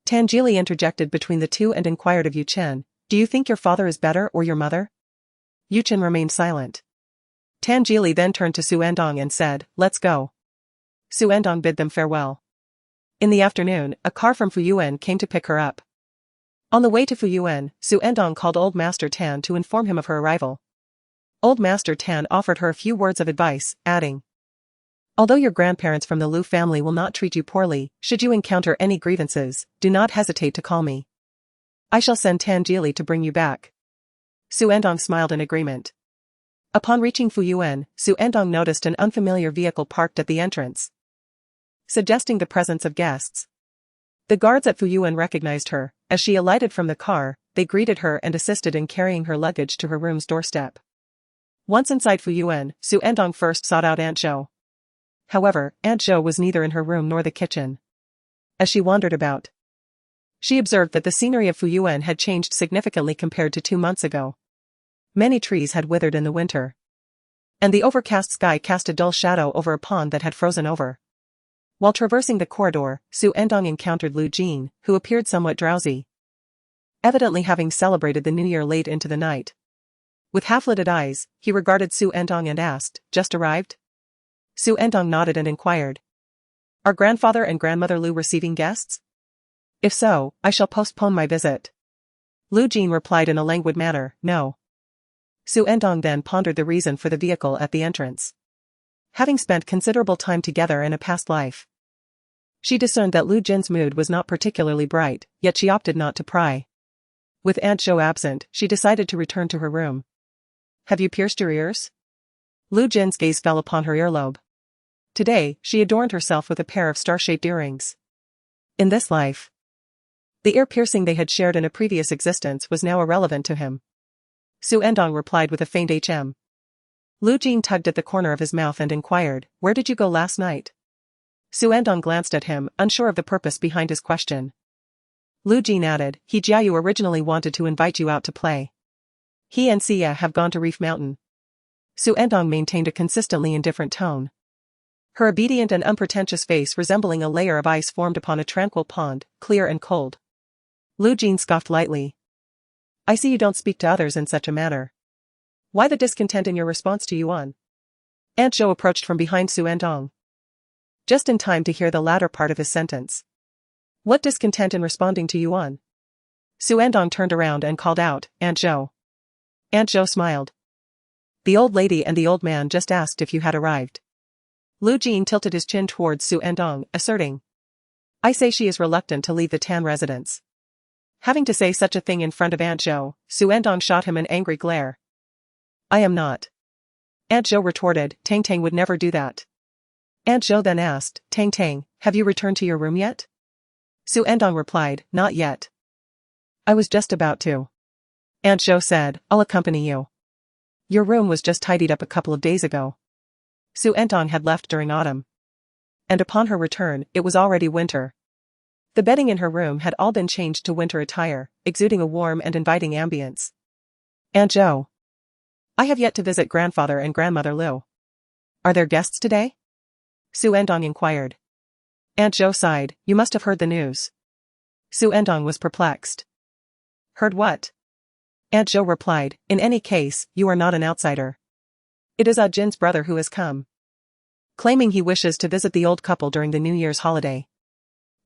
Tangili interjected between the two and inquired of Yu Chen, "Do you think your father is better or your mother?" Yu Chen remained silent. Tangili then turned to Xu Ertang and said, "Let's go." Xu Ertang bid them farewell. In the afternoon, a car from Fuyuan came to pick her up. On the way to Fuyuan, Xu Ertang called Old Master Tan to inform him of her arrival. Old Master Tan offered her a few words of advice, adding, "Although your grandparents from the Lu family will not treat you poorly, should you encounter any grievances, do not hesitate to call me. I shall send Tangili to bring you back." Xu Ertang smiled in agreement. Upon reaching Fuyuan, Xu Ertang noticed an unfamiliar vehicle parked at the entrance. suggesting the presence of guests. The guards at Fuyuan recognized her. As she alighted from the car, they greeted her and assisted in carrying her luggage to her room's doorstep. Once inside Fuyuan, Xu Ertang first sought out Aunt Zhou. However, Aunt Zhou was neither in her room nor the kitchen. As she wandered about, she observed that the scenery of Fuyuan had changed significantly compared to 2 months ago. Many trees had withered in the winter, and the overcast sky cast a dull shadow over a pond that had frozen over. While traversing the corridor, Xu Ertang encountered Lu Jin, who appeared somewhat drowsy, evidently having celebrated the New Year late into the night. With half-lidded eyes, he regarded Xu Ertang and asked, "Just arrived?" Xu Ertang nodded and inquired, "Are grandfather and grandmother Lu receiving guests? If so, I shall postpone my visit." Lu Jin replied in a languid manner, "No." Xu Ertang then pondered the reason for the vehicle at the entrance. Having spent considerable time together in a past life, she discerned that Lu Jin's mood was not particularly bright, yet she opted not to pry. With Aunt Zhou absent, she decided to return to her room. "Have you pierced your ears?" Lu Jin's gaze fell upon her earlobe. Today, she adorned herself with a pair of star-shaped earrings. In this life, the ear piercing they had shared in a previous existence was now irrelevant to him. Xu Ertang replied with a faint hm. Lu Jin tugged at the corner of his mouth and inquired, "Where did you go last night?" Xu Ertang glanced at him, unsure of the purpose behind his question. Lu Jin added, "He Jiayu originally wanted to invite you out to play. He and Xia have gone to Reef Mountain." Xu Ertang maintained a consistently indifferent tone. Her obedient and unpretentious face resembling a layer of ice formed upon a tranquil pond, clear and cold. Lu Jin scoffed lightly. "I see you don't speak to others in such a manner. Why the discontent in your response to Yuan?" Aunt Zhou approached from behind Xu Ertang, just in time to hear the latter part of his sentence. "What discontent in responding to Yuan?" Xu Ertang turned around and called out, "Aunt Zhou." Aunt Zhou smiled. "The old lady and the old man just asked if you had arrived." Lu Jin tilted his chin towards Xu Ertang, asserting, "I say she is reluctant to leave the Tan residence." Having to say such a thing in front of Aunt Zhou, Xu Ertang shot him an angry glare. "I am not." Aunt Zhou retorted, "Tang Tang would never do that." Aunt Zhou then asked, "Tang Tang, have you returned to your room yet?" Xu Ertang replied, "Not yet. I was just about to." Aunt Zhou said, "I'll accompany you. Your room was just tidied up a couple of days ago." Xu Ertang had left during autumn, and upon her return, it was already winter. The bedding in her room had all been changed to winter attire, exuding a warm and inviting ambience. "Aunt Zhou, I have yet to visit grandfather and grandmother Lu. Are there guests today?" Xu Ertang inquired. Aunt Zhou sighed, "You must have heard the news." Xu Ertang was perplexed. "Heard what?" Aunt Zhou replied, "In any case, you are not an outsider. It is Ah Jin's brother who has come, claiming he wishes to visit the old couple during the New Year's holiday."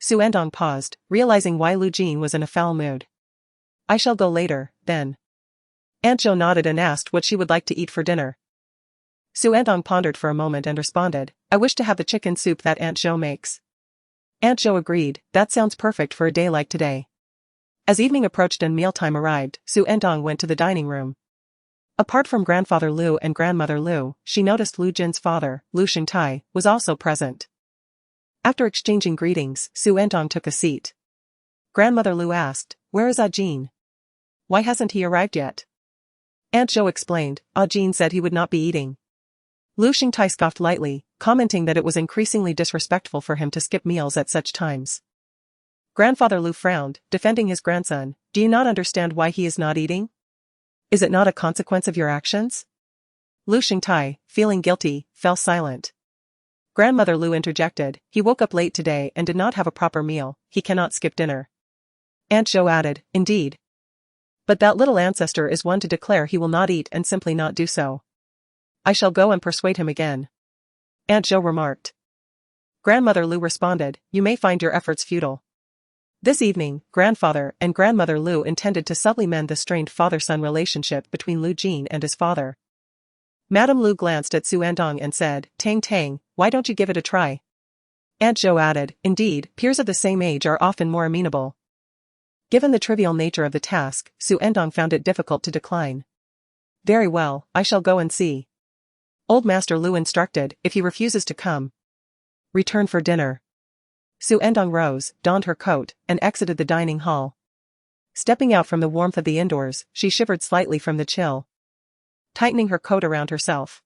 Xu Ertang paused, realizing why Lu Jin was in a foul mood. "I shall go later, then." Aunt Zhou nodded and asked what she would like to eat for dinner. Xu Ertang pondered for a moment and responded, "I wish to have the chicken soup that Aunt Zhou makes." Aunt Zhou agreed, "That sounds perfect for a day like today." As evening approached and mealtime arrived, Xu Ertang went to the dining room. Apart from grandfather Lu and grandmother Lu, she noticed Lu Jin's father, Lu Xingtai, was also present. After exchanging greetings, Xu Ertang took a seat. Grandmother Lu asked, "Where is Ah Jin? Why hasn't he arrived yet?" Aunt Zhou explained, "Ah Jin said he would not be eating." Lu Xingtai scoffed lightly, commenting that it was increasingly disrespectful for him to skip meals at such times. Grandfather Lu frowned, defending his grandson, "Do you not understand why he is not eating? Is it not a consequence of your actions?" Lu Xingtai, feeling guilty, fell silent. Grandmother Lu interjected, "He woke up late today and did not have a proper meal, he cannot skip dinner." Aunt Zhou added, "Indeed. But that little ancestor is one to declare he will not eat and simply not do so. I shall go and persuade him again." Aunt Zhou remarked. Grandmother Lu responded, "You may find your efforts futile." This evening, grandfather and grandmother Lu intended to subtly mend the strained father-son relationship between Lu Jin and his father. Madame Lu glanced at Xu Ertang and said, "Tang Tang, why don't you give it a try?" Aunt Zhou added, "Indeed, peers of the same age are often more amenable." Given the trivial nature of the task, Xu Ertang found it difficult to decline. "Very well, I shall go and see." Old Master Lu instructed, "If he refuses to come, return for dinner." Xu Endong rose, donned her coat, and exited the dining hall. Stepping out from the warmth of the indoors, she shivered slightly from the chill. Tightening her coat around herself.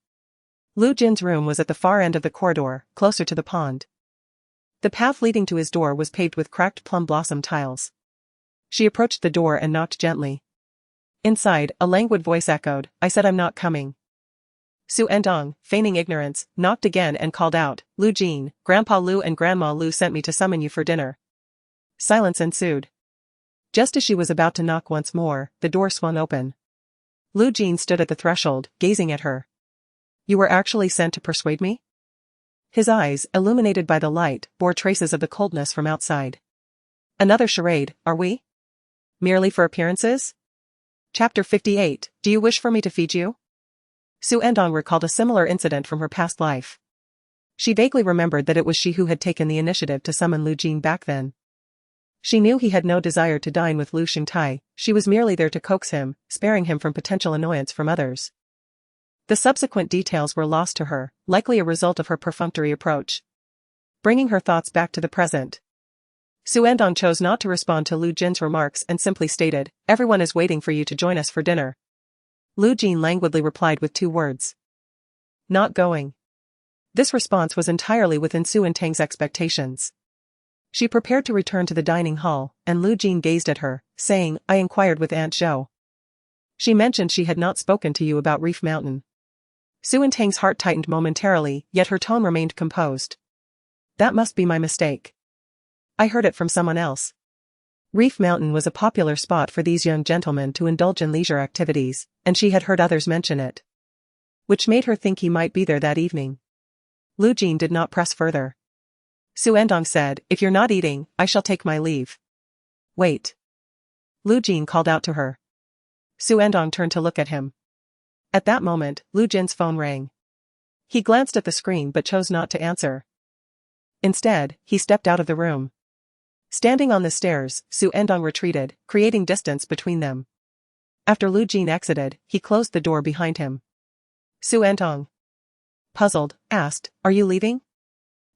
Lu Jin's room was at the far end of the corridor, closer to the pond. The path leading to his door was paved with cracked plum blossom tiles. She approached the door and knocked gently. Inside, a languid voice echoed, "I said I'm not coming." Xu Endong, feigning ignorance, knocked again and called out, "Lu Jin, Grandpa Lu and Grandma Lu sent me to summon you for dinner." Silence ensued. Just as she was about to knock once more, the door swung open. Lu Jin stood at the threshold, gazing at her. "You were actually sent to persuade me?" His eyes, illuminated by the light, bore traces of the coldness from outside. "Another charade, are we? Merely for appearances?" Chapter 58, Do you wish for me to feed you? Xu Endong recalled a similar incident from her past life. She vaguely remembered that it was she who had taken the initiative to summon Lu Jin back then. She knew he had no desire to dine with Lu Xingtai, she was merely there to coax him, sparing him from potential annoyance from others. The subsequent details were lost to her, likely a result of her perfunctory approach. Bringing her thoughts back to the present. Xu Endong chose not to respond to Lu Jin's remarks and simply stated, "Everyone is waiting for you to join us for dinner." Lu Jin languidly replied with 2 words. "Not going." This response was entirely within Xu Ertang's expectations. She prepared to return to the dining hall, and Lu Jin gazed at her, saying, "I inquired with Aunt Zhou. She mentioned she had not spoken to you about Reef Mountain." Xu Ertang's heart tightened momentarily, yet her tone remained composed. "That must be my mistake. I heard it from someone else." Reef Mountain was a popular spot for these young gentlemen to indulge in leisure activities, and she had heard others mention it. Which made her think he might be there that evening. Lu Jin did not press further. Xu Endong said, "If you're not eating, I shall take my leave." "Wait." Lu Jin called out to her. Xu Endong turned to look at him. At that moment, Lu Jin's phone rang. He glanced at the screen but chose not to answer. Instead, he stepped out of the room. Standing on the stairs, Xu Endong retreated, creating distance between them. After Lu Jin exited, he closed the door behind him. Xu Ertang, puzzled, asked, "Are you leaving?"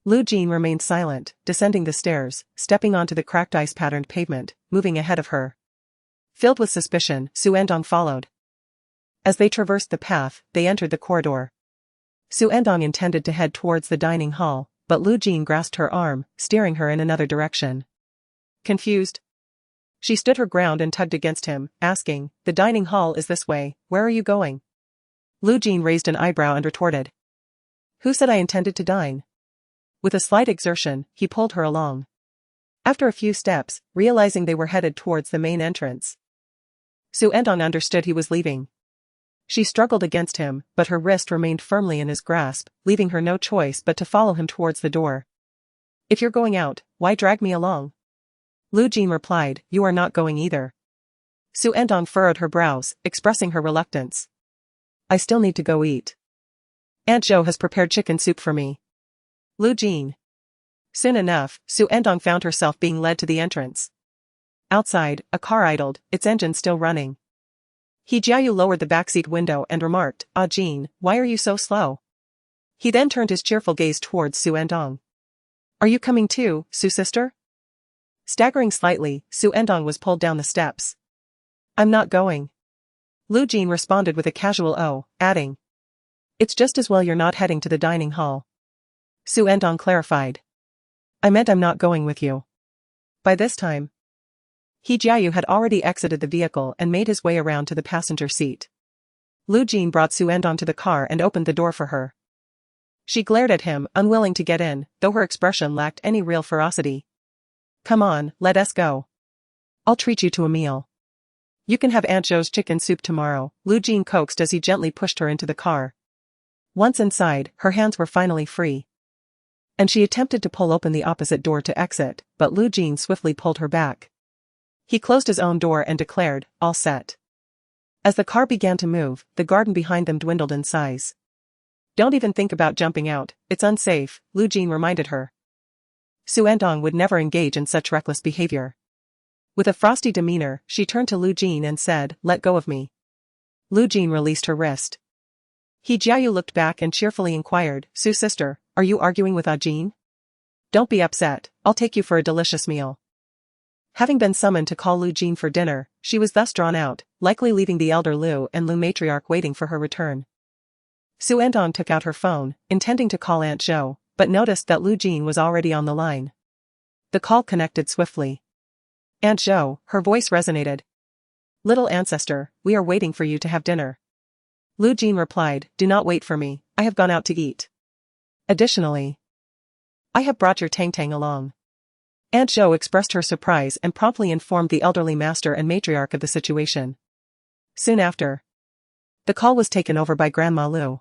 Lu Jin remained silent, descending the stairs, stepping onto the cracked ice-patterned pavement, moving ahead of her. Filled with suspicion, Xu Ertang followed. As they traversed the path, they entered the corridor. Xu Ertang intended to head towards the dining hall, but Lu Jin grasped her arm, steering her in another direction. Confused, she stood her ground and tugged against him, asking, "The dining hall is this way, where are you going?" Lu Jin raised an eyebrow and retorted, "Who said I intended to dine?" With a slight exertion, he pulled her along. After a few steps, realizing they were headed towards the main entrance. Xu Ertang understood he was leaving. She struggled against him, but her wrist remained firmly in his grasp, leaving her no choice but to follow him towards the door. "If you're going out, why drag me along?" Lu Jin replied, "You are not going either." Xu Ertang furrowed her brows, expressing her reluctance. "I still need to go eat. Aunt Zhou has prepared chicken soup for me." Lu Jin. Soon enough, Xu Ertang found herself being led to the entrance. Outside, a car idled, its engine still running. He Jiayu lowered the backseat window and remarked, "Ah Jin, why are you so slow?" He then turned his cheerful gaze towards Xu Ertang. "Are you coming too, Xu sister?" Staggering slightly, Xu Ertang was pulled down the steps. "I'm not going." Lu Jin responded with a casual "oh," adding, "It's just as well you're not heading to the dining hall." Xu Ertang clarified, "I meant I'm not going with you." By this time, He Jiayu had already exited the vehicle and made his way around to the passenger seat. Lu Jin brought Xu Ertang to the car and opened the door for her. She glared at him, unwilling to get in, though her expression lacked any real ferocity. "Come on, let us go. I'll treat you to a meal. You can have Aunt Zhou's chicken soup tomorrow," Lu Jin coaxed as he gently pushed her into the car. Once inside, her hands were finally free. And she attempted to pull open the opposite door to exit, but Lu Jin swiftly pulled her back. He closed his own door and declared, "All set." As the car began to move, the garden behind them dwindled in size. "Don't even think about jumping out, it's unsafe," Lu Jin reminded her. Xu Ertang would never engage in such reckless behavior. With a frosty demeanor, she turned to Lu Jin and said, "Let go of me." Lu Jin released her wrist. He Jiayu looked back and cheerfully inquired, "Xu sister, are you arguing with Ah Jin?" Don't be upset, I'll take you for a delicious meal. Having been summoned to call Lu Jin for dinner, she was thus drawn out, likely leaving the elder Lu and Lu matriarch waiting for her return. Xu Ertang took out her phone, intending to call Aunt Zhou, but noticed that Lu Jin was already on the line. The call connected swiftly. Aunt Zhou, her voice resonated. Little ancestor, we are waiting for you to have dinner. Lu Jin replied, do not wait for me, I have gone out to eat. Additionally, I have brought your Tang along. Aunt Zhou expressed her surprise and promptly informed the elderly master and matriarch of the situation. Soon after, the call was taken over by Grandma Lu.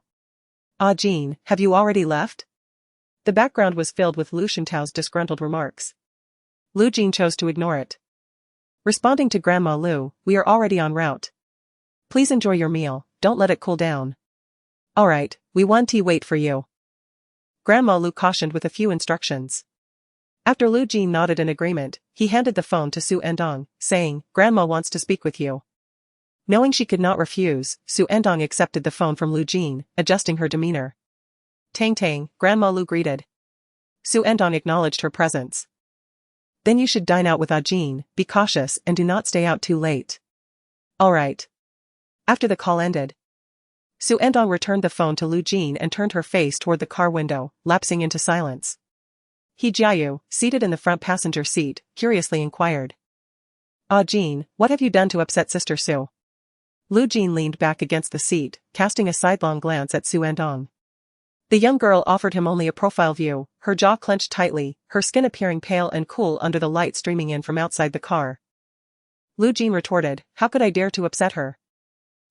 Ah Jin, have you already left? The background was filled with Lu Shintao's disgruntled remarks. Lu Jin chose to ignore it. Responding to Grandma Lu, we are already en route. Please enjoy your meal, don't let it cool down. Alright, we want tea wait for you. Grandma Lu cautioned with a few instructions. After Lu Jin nodded in agreement, he handed the phone to Xu Ertang, saying, Grandma wants to speak with you. Knowing she could not refuse, Xu Ertang accepted the phone from Lu Jin, adjusting her demeanor. Tang, Grandma Lu greeted. Xu Ertang acknowledged her presence. Then you should dine out with Ah Jin, be cautious and do not stay out too late. Alright. After the call ended, Xu Ertang returned the phone to Lu Jin and turned her face toward the car window, lapsing into silence. He Jiayu, seated in the front passenger seat, curiously inquired. Ah Jin, what have you done to upset Sister Xu? Lu Jin leaned back against the seat, casting a sidelong glance at Xu Ertang. The young girl offered him only a profile view, her jaw clenched tightly, her skin appearing pale and cool under the light streaming in from outside the car. Lu Jin retorted, how could I dare to upset her?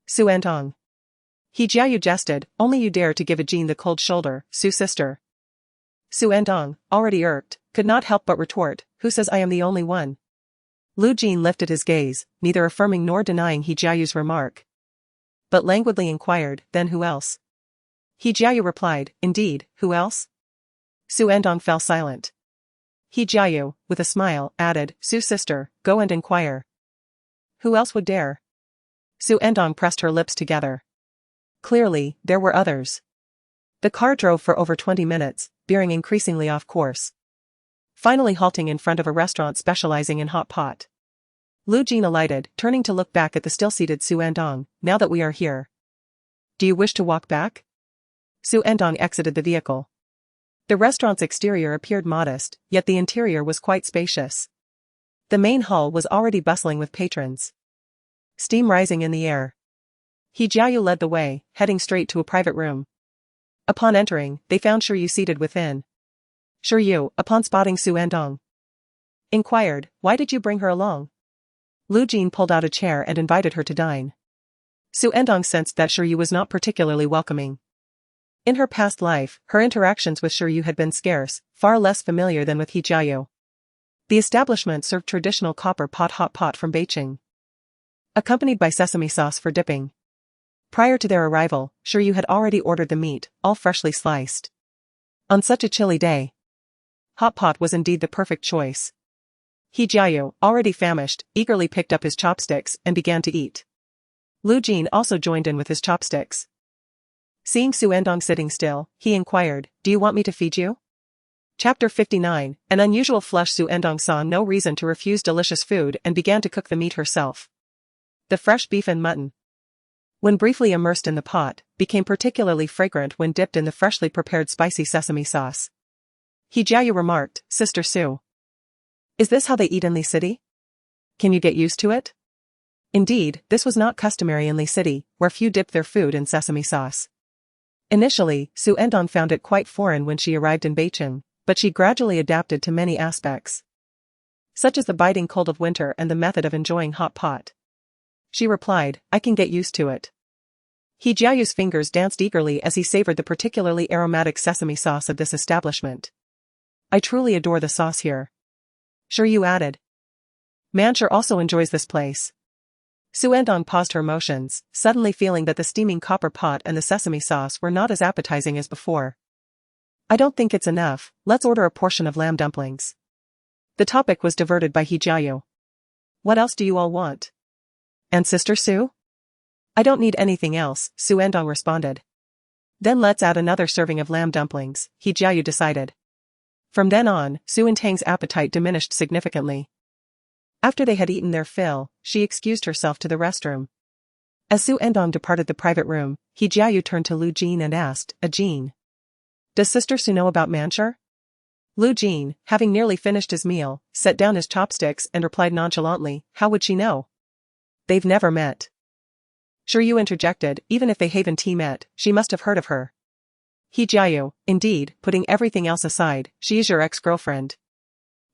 Xu Ertang. He Jiayu jested, only you dare to give a Jin the cold shoulder, Xu sister. Xu Ertang, already irked, could not help but retort, who says I am the only one? Lu Jin lifted his gaze, neither affirming nor denying He Jiayu's remark. But languidly inquired, then who else? He Jiayu replied, indeed, who else? Xu Ertang fell silent. He Jiayu, with a smile, added, Xu sister, go and inquire. Who else would dare? Xu Ertang pressed her lips together. Clearly, there were others. The car drove for over 20 minutes, veering increasingly off course. Finally halting in front of a restaurant specializing in hot pot. Lu Jin alighted, turning to look back at the still-seated Xu Ertang, now that we are here. Do you wish to walk back? Xu Ertang exited the vehicle. The restaurant's exterior appeared modest, yet the interior was quite spacious. The main hall was already bustling with patrons. Steam rising in the air. He Jiayu led the way, heading straight to a private room. Upon entering, they found Shiryu seated within. Shiryu, upon spotting Xu Ertang, inquired, why did you bring her along? Lu Jin pulled out a chair and invited her to dine. Xu Ertang sensed that Shiryu was not particularly welcoming. In her past life, her interactions with Shiryu had been scarce, far less familiar than with He Jiayu. The establishment served traditional copper pot hot pot from Beicheng, accompanied by sesame sauce for dipping. Prior to their arrival, Shiryu had already ordered the meat, all freshly sliced. On such a chilly day, hot pot was indeed the perfect choice. He Jiayu, already famished, eagerly picked up his chopsticks and began to eat. Lu Jin also joined in with his chopsticks. Seeing Xu Ertang sitting still, he inquired, do you want me to feed you? Chapter 59, an unusual flush. Xu Ertang saw no reason to refuse delicious food and began to cook the meat herself. The fresh beef and mutton, when briefly immersed in the pot, became particularly fragrant when dipped in the freshly prepared spicy sesame sauce. He Jiayu remarked, Sister Xu, is this how they eat in Li City? Can you get used to it? Indeed, this was not customary in Li City, where few dip their food in sesame sauce. Initially, Xu Ertang found it quite foreign when she arrived in Beicheng, but she gradually adapted to many aspects, such as the biting cold of winter and the method of enjoying hot pot. She replied, I can get used to it. He Jiayu's fingers danced eagerly as he savored the particularly aromatic sesame sauce of this establishment. I truly adore the sauce here. Shiryu added. Mancher also enjoys this place. Xu Ertang paused her motions, suddenly feeling that the steaming copper pot and the sesame sauce were not as appetizing as before. I don't think it's enough, let's order a portion of lamb dumplings. The topic was diverted by He Jiayu. What else do you all want? And Sister Xu? I don't need anything else, Xu Ertang responded. Then let's add another serving of lamb dumplings, He Jiayu decided. From then on, Xu Ertang's appetite diminished significantly. After they had eaten their fill, she excused herself to the restroom. As Xu Ertang departed the private room, He Jiayu turned to Lu Jin and asked, Jin, does Sister Su know about Manchur? Lu Jin, having nearly finished his meal, set down his chopsticks and replied nonchalantly, how would she know? They've never met. Sure, you interjected, even if they haven't met, she must have heard of her. He Jiayu, indeed, putting everything else aside, she is your ex-girlfriend.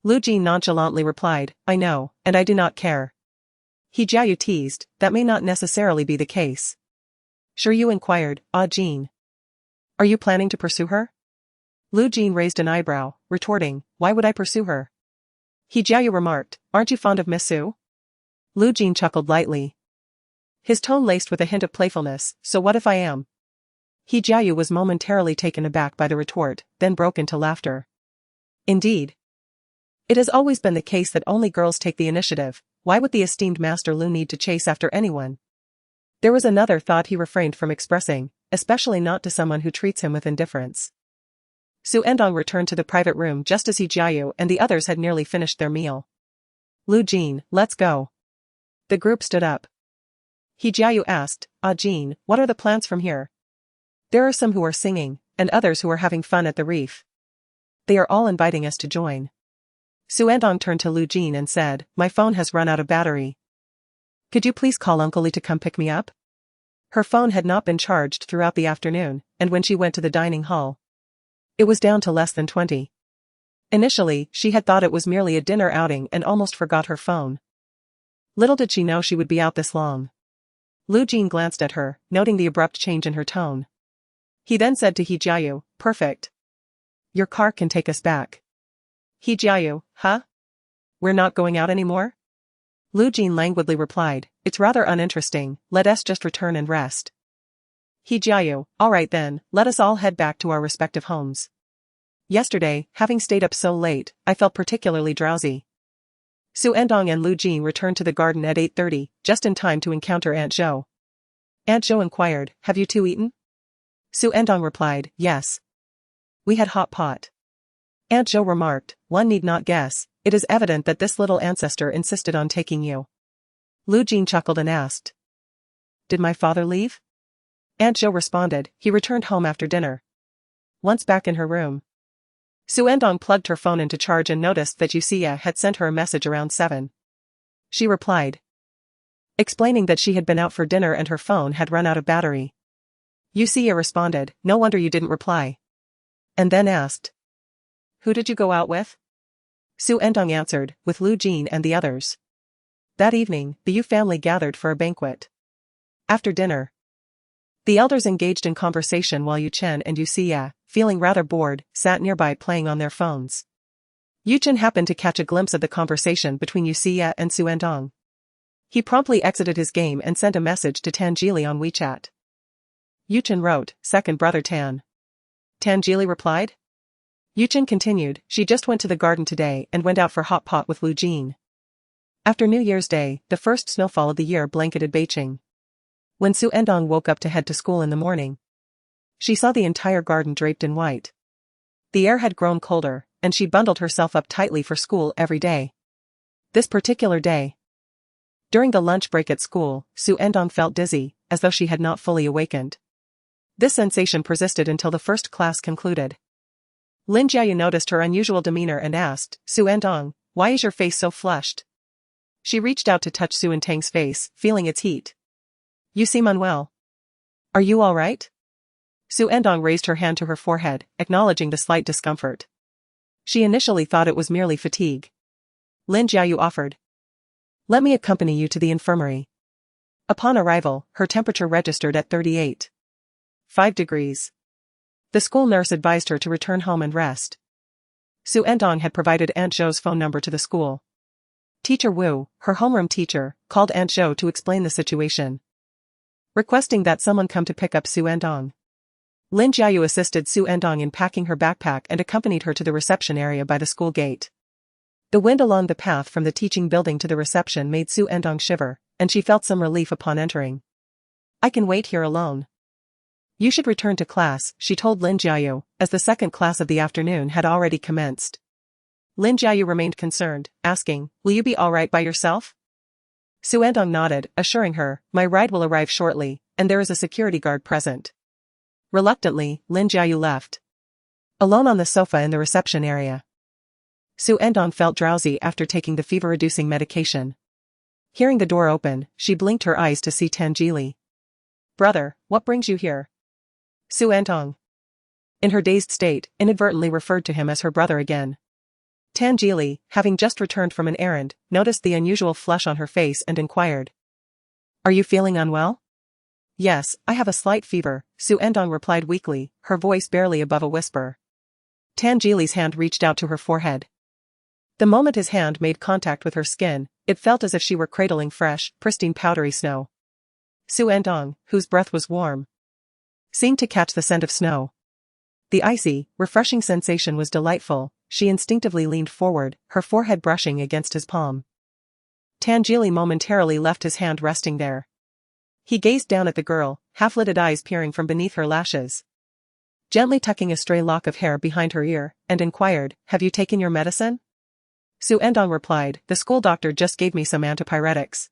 Lu Jin nonchalantly replied, I know, and I do not care. He Jiayu teased, that may not necessarily be the case. Sure, you inquired, Jin. Are you planning to pursue her? Lu Jin raised an eyebrow, retorting, why would I pursue her? He Jiayu remarked, aren't you fond of Miss Su? Lu Jin chuckled lightly. His tone laced with a hint of playfulness, so what if I am? He Jiayu was momentarily taken aback by the retort, then broke into laughter. Indeed. It has always been the case that only girls take the initiative, why would the esteemed Master Lu need to chase after anyone? There was another thought he refrained from expressing, especially not to someone who treats him with indifference. Xu Ertang returned to the private room just as He Jiayu and the others had nearly finished their meal. Lu Jin, let's go. The group stood up. He Jiayu asked, Jin, what are the plans from here? There are some who are singing, and others who are having fun at the reef. They are all inviting us to join. Xu Ertang turned to Lu Jin and said, my phone has run out of battery. Could you please call Uncle Li to come pick me up? Her phone had not been charged throughout the afternoon, and when she went to the dining hall, it was down to less than 20. Initially, she had thought it was merely a dinner outing and almost forgot her phone. Little did she know she would be out this long. Lu Jin glanced at her, noting the abrupt change in her tone. He then said to He Jiayu, perfect. Your car can take us back. He Jiayu, huh? We're not going out anymore? Lu Jin languidly replied, it's rather uninteresting, let us just return and rest. He Jiayu, alright then, let us all head back to our respective homes. Yesterday, having stayed up so late, I felt particularly drowsy. Xu Ertang and Lu Jin returned to the garden at 8:30, just in time to encounter Aunt Zhou. Aunt Zhou inquired, have you two eaten? Xu Ertang replied, yes. We had hot pot. Aunt Zhou remarked, one need not guess, it is evident that this little ancestor insisted on taking you. Lu Jin chuckled and asked, did my father leave? Aunt Zhou responded, he returned home after dinner. Once back in her room, Xu Ertang plugged her phone into charge and noticed that Yusia had sent her a message around 7. She replied, explaining that she had been out for dinner and her phone had run out of battery. Yusia responded, no wonder you didn't reply. And then asked, who did you go out with? Xu Ertang answered, with Lu Jin and the others. That evening, the Yu family gathered for a banquet. After dinner, the elders engaged in conversation while Yu Chen and Yusia, feeling rather bored, sat nearby playing on their phones. Yu Chen happened to catch a glimpse of the conversation between Yusia and Xu Ertang. He promptly exited his game and sent a message to Tan Jili on WeChat. Yu Chen wrote, second brother Tan. Tan Jili replied. Yu Chen continued, she just went to the garden today and went out for hot pot with Lu Jin. After New Year's Day, the first snowfall of the year blanketed Beicheng. When Xu Ertang woke up to head to school in the morning, she saw the entire garden draped in white. The air had grown colder, and she bundled herself up tightly for school every day. This particular day, during the lunch break at school, Xu Ertang felt dizzy, as though she had not fully awakened. This sensation persisted until the first class concluded. Lin Jiayu noticed her unusual demeanor and asked, Xu Ertang, why is your face so flushed? She reached out to touch Xu Ertang's face, feeling its heat. You seem unwell. Are you all right? Xu Ertang raised her hand to her forehead, acknowledging the slight discomfort. She initially thought it was merely fatigue. Lin Jiayu offered, let me accompany you to the infirmary. Upon arrival, her temperature registered at 38.5 degrees. The school nurse advised her to return home and rest. Xu Ertang had provided Aunt Zhou's phone number to the school. Teacher Wu, her homeroom teacher, called Aunt Zhou to explain the situation, requesting that someone come to pick up Xu Ertang. Lin Jiayu assisted Xu Ertang in packing her backpack and accompanied her to the reception area by the school gate. The wind along the path from the teaching building to the reception made Xu Ertang shiver, and she felt some relief upon entering. I can wait here alone. You should return to class, she told Lin Jiayu, as the second class of the afternoon had already commenced. Lin Jiayu remained concerned, asking, will you be alright by yourself? Xu Ertang nodded, assuring her, my ride will arrive shortly, and there is a security guard present. Reluctantly, Lin Jiayu left. Alone on the sofa in the reception area. Xu Ertang felt drowsy after taking the fever-reducing medication. Hearing the door open, she blinked her eyes to see Tangili. Brother, what brings you here? Xu Ertang. In her dazed state, inadvertently referred to him as her brother again. Tangili, having just returned from an errand, noticed the unusual flush on her face and inquired. Are you feeling unwell? Yes, I have a slight fever, Xu Ertang replied weakly, her voice barely above a whisper. Tangili's hand reached out to her forehead. The moment his hand made contact with her skin, it felt as if she were cradling fresh, pristine powdery snow. Xu Ertang, whose breath was warm, seemed to catch the scent of snow. The icy, refreshing sensation was delightful. She instinctively leaned forward, her forehead brushing against his palm. Tangili momentarily left his hand resting there. He gazed down at the girl, half-lidded eyes peering from beneath her lashes. Gently tucking a stray lock of hair behind her ear, and inquired, have you taken your medicine? Xu Ertang replied, the school doctor just gave me some antipyretics.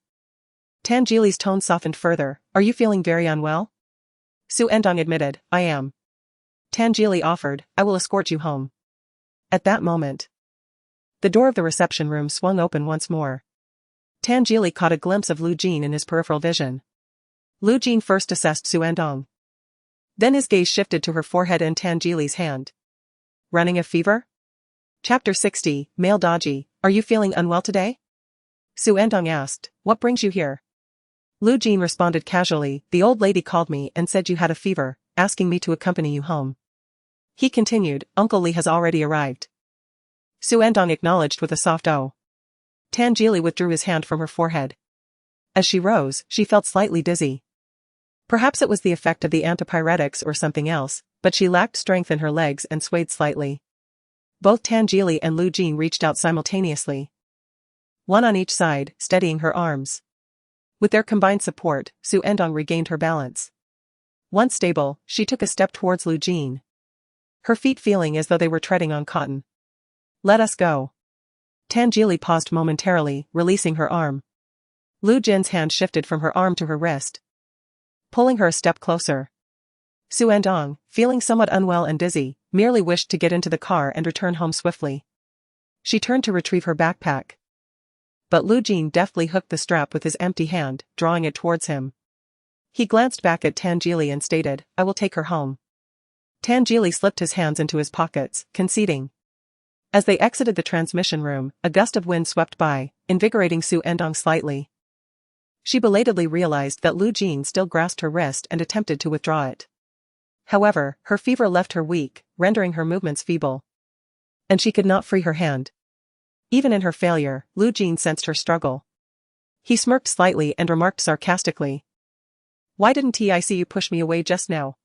Tangili's tone softened further, are you feeling very unwell? Xu Ertang admitted, I am. Tangili offered, I will escort you home. At that moment, the door of the reception room swung open once more. Tangili caught a glimpse of Lu Jin in his peripheral vision. Lu Jin first assessed Xu Ertang. Then his gaze shifted to her forehead and Tangili's hand. Running a fever? Chapter 60, Male Dodgy, are you feeling unwell today? Xu Ertang asked, what brings you here? Lu Jin responded casually, the old lady called me and said you had a fever, asking me to accompany you home. He continued, Uncle Li has already arrived. Xu Ertang acknowledged with a soft "oh." Tangili withdrew his hand from her forehead. As she rose, she felt slightly dizzy. Perhaps it was the effect of the antipyretics or something else, but she lacked strength in her legs and swayed slightly. Both Tangili and Lu Jin reached out simultaneously. One on each side, steadying her arms. With their combined support, Xu Ertang regained her balance. Once stable, she took a step towards Lu Jin. Her feet feeling as though they were treading on cotton. Let us go. Tangili paused momentarily, releasing her arm. Lu Jin's hand shifted from her arm to her wrist, pulling her a step closer. Xu Ertang, feeling somewhat unwell and dizzy, merely wished to get into the car and return home swiftly. She turned to retrieve her backpack. But Lu Jin deftly hooked the strap with his empty hand, drawing it towards him. He glanced back at Tangili and stated, I will take her home. Tangili slipped his hands into his pockets, conceding. As they exited the transmission room, a gust of wind swept by, invigorating Xu Ertang slightly. She belatedly realized that Lu Jin still grasped her wrist and attempted to withdraw it. However, her fever left her weak, rendering her movements feeble. And she could not free her hand. Even in her failure, Lu Jin sensed her struggle. He smirked slightly and remarked sarcastically. Why didn't I see you push me away just now?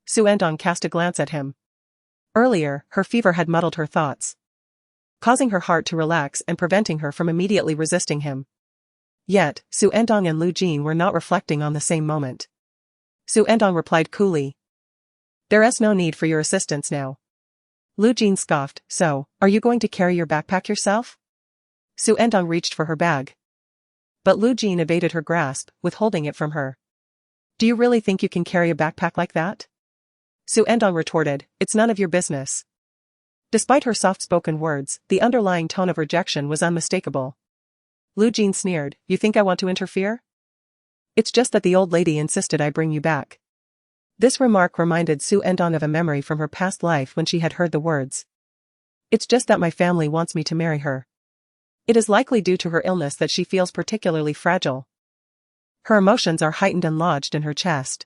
Xu Ertang cast a glance at him. Earlier, her fever had muddled her thoughts, causing her heart to relax and preventing her from immediately resisting him. Yet, Xu Ertang and Lu Jin were not reflecting on the same moment. Xu Ertang replied coolly. There is no need for your assistance now. Lu Jin scoffed, so, are you going to carry your backpack yourself? Xu Ertang reached for her bag. But Lu Jin evaded her grasp, withholding it from her. Do you really think you can carry a backpack like that? Xu Ertang retorted, it's none of your business. Despite her soft-spoken words, the underlying tone of rejection was unmistakable. Lu Jin sneered, you think I want to interfere? It's just that the old lady insisted I bring you back. This remark reminded Xu Ertang of a memory from her past life when she had heard the words. It's just that my family wants me to marry her. It is likely due to her illness that she feels particularly fragile. Her emotions are heightened and lodged in her chest.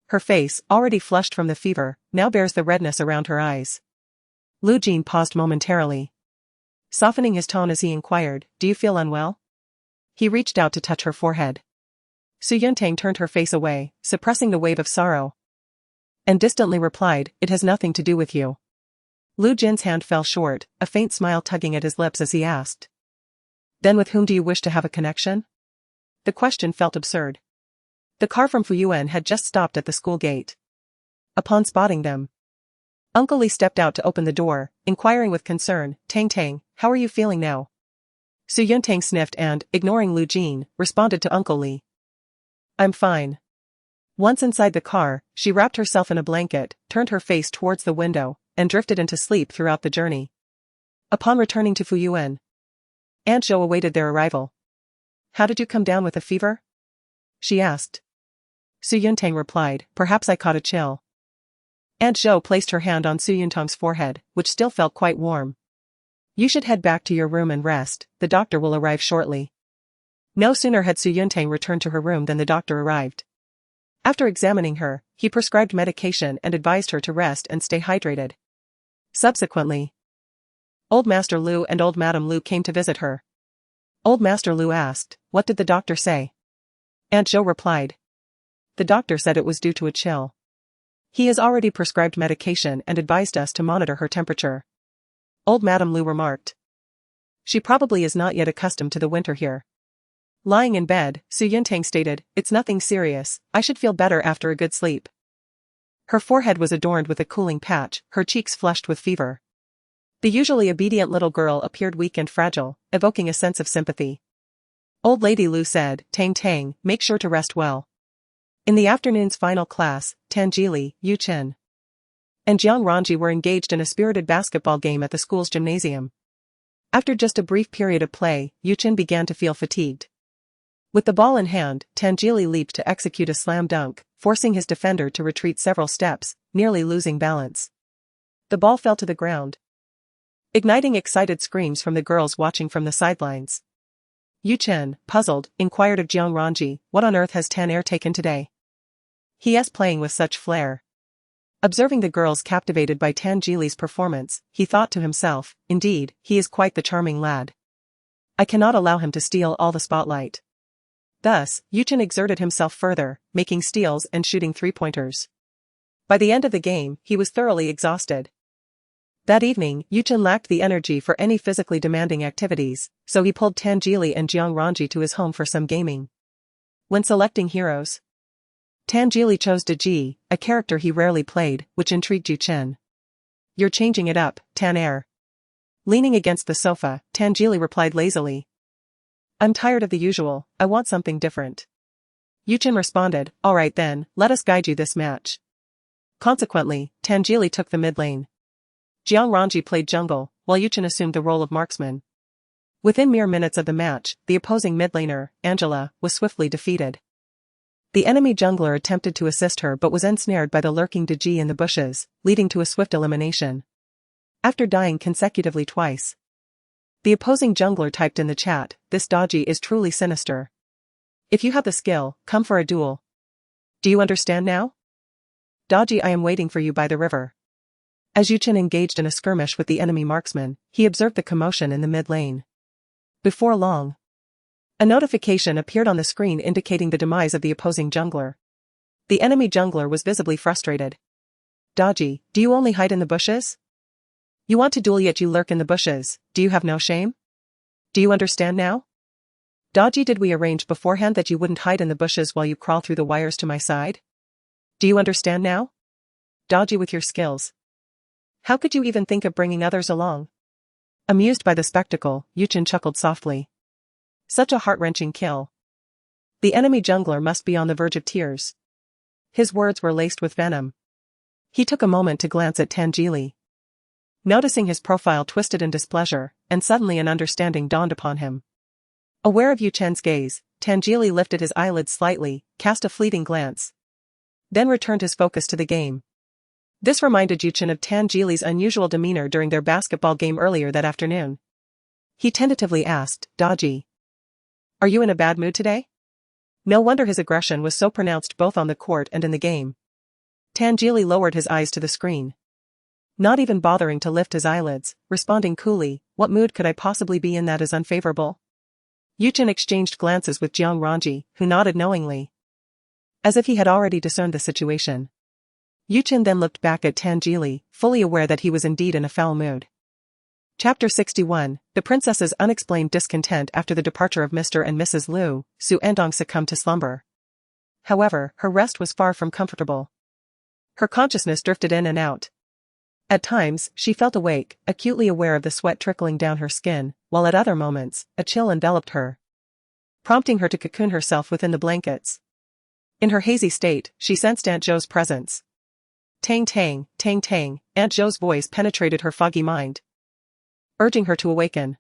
Her face, already flushed from the fever, now bears the redness around her eyes. Lu Jin paused momentarily, softening his tone as he inquired, do you feel unwell? He reached out to touch her forehead. Xu Ertang turned her face away, suppressing the wave of sorrow, and distantly replied, it has nothing to do with you. Lu Jin's hand fell short, a faint smile tugging at his lips as he asked. Then with whom do you wish to have a connection? The question felt absurd. The car from Fuyuan had just stopped at the school gate. Upon spotting them, Uncle Li stepped out to open the door, inquiring with concern, "Tang Tang, how are you feeling now?" Xu Ertang sniffed and, ignoring Lu Jin, responded to Uncle Li. "I'm fine." Once inside the car, she wrapped herself in a blanket, turned her face towards the window, and drifted into sleep throughout the journey. Upon returning to Fuyuan, Aunt Zhou awaited their arrival. "How did you come down with a fever?" she asked. Xu Ertang replied, "Perhaps I caught a chill." Aunt Zhou placed her hand on Xu Ertang's forehead, which still felt quite warm. "You should head back to your room and rest, the doctor will arrive shortly." No sooner had Xu Ertang returned to her room than the doctor arrived. After examining her, he prescribed medication and advised her to rest and stay hydrated. Subsequently, Old Master Lu and Old Madam Lu came to visit her. Old Master Lu asked, "What did the doctor say?" Aunt Zhou replied, "The doctor said it was due to a chill. He has already prescribed medication and advised us to monitor her temperature." Old Madam Lu remarked, "She probably is not yet accustomed to the winter here." Lying in bed, Xu Ertang stated, "It's nothing serious, I should feel better after a good sleep." Her forehead was adorned with a cooling patch, her cheeks flushed with fever. The usually obedient little girl appeared weak and fragile, evoking a sense of sympathy. Old Lady Lu said, "Tang Tang, make sure to rest well." In the afternoon's final class, Tan Jili, Yu Chen, and Jiang Ranji were engaged in a spirited basketball game at the school's gymnasium. After just a brief period of play, Yu Chen began to feel fatigued. With the ball in hand, Tan Jili leaped to execute a slam dunk, forcing his defender to retreat several steps, nearly losing balance. The ball fell to the ground, igniting excited screams from the girls watching from the sidelines. Yu Chen, puzzled, inquired of Jiang Ranji, "What on earth has Tan Er taken today? He is playing with such flair." Observing the girls captivated by Tan Jili's performance, he thought to himself, "Indeed, he is quite the charming lad. I cannot allow him to steal all the spotlight." Thus, Yu Chen exerted himself further, making steals and shooting three-pointers. By the end of the game, he was thoroughly exhausted. That evening, Yu Chen lacked the energy for any physically demanding activities, so he pulled Tan Jili and Jiang Ranji to his home for some gaming. When selecting heroes, Tan Jili chose Ji, a character he rarely played, which intrigued Yu Chen. "You're changing it up, Tan Er." Leaning against the sofa, Tan Jili replied lazily, "I'm tired of the usual, I want something different." Yu Chen responded, "All right then, let us guide you this match." Consequently, Tan Jili took the mid lane. Jiang Ranji played jungle, while Yu Chen assumed the role of marksman. Within mere minutes of the match, the opposing mid laner, Angela, was swiftly defeated. The enemy jungler attempted to assist her but was ensnared by the lurking Ji in the bushes, leading to a swift elimination. After dying consecutively twice, the opposing jungler typed in the chat, "This Daji is truly sinister. If you have the skill, come for a duel. Do you understand now? Daji, I am waiting for you by the river." As Yu Chen engaged in a skirmish with the enemy marksman, he observed the commotion in the mid lane. Before long, a notification appeared on the screen indicating the demise of the opposing jungler. The enemy jungler was visibly frustrated. "Daji, do you only hide in the bushes? You want to duel yet you lurk in the bushes, do you have no shame? Do you understand now? Daji, did we arrange beforehand that you wouldn't hide in the bushes while you crawl through the wires to my side? Do you understand now? Daji, with your skills, how could you even think of bringing others along?" Amused by the spectacle, Yu Chen chuckled softly. Such a heart-wrenching kill. The enemy jungler must be on the verge of tears. His words were laced with venom. He took a moment to glance at Tan Jili. Noticing his profile twisted in displeasure, and suddenly an understanding dawned upon him. Aware of Yu Chen's gaze, Tan Jili lifted his eyelids slightly, cast a fleeting glance, then returned his focus to the game. This reminded Yu Chen of Tan Jili's unusual demeanor during their basketball game earlier that afternoon. He tentatively asked, "Daji, are you in a bad mood today?" No wonder his aggression was so pronounced both on the court and in the game. Tan Jili lowered his eyes to the screen, not even bothering to lift his eyelids, responding coolly, "What mood could I possibly be in that is unfavorable?" Yu Chen exchanged glances with Jiang Ranji, who nodded knowingly, as if he had already discerned the situation. Yu Chen then looked back at Tan Jili, fully aware that he was indeed in a foul mood. Chapter 61, The Princess's Unexplained Discontent. After the departure of Mr. and Mrs. Lu, Xu Ertang succumbed to slumber. However, her rest was far from comfortable. Her consciousness drifted in and out. At times, she felt awake, acutely aware of the sweat trickling down her skin, while at other moments, a chill enveloped her, prompting her to cocoon herself within the blankets. In her hazy state, she sensed Aunt Jo's presence. Tang tang, tang tang, Aunt Jo's voice penetrated her foggy mind, urging her to awaken.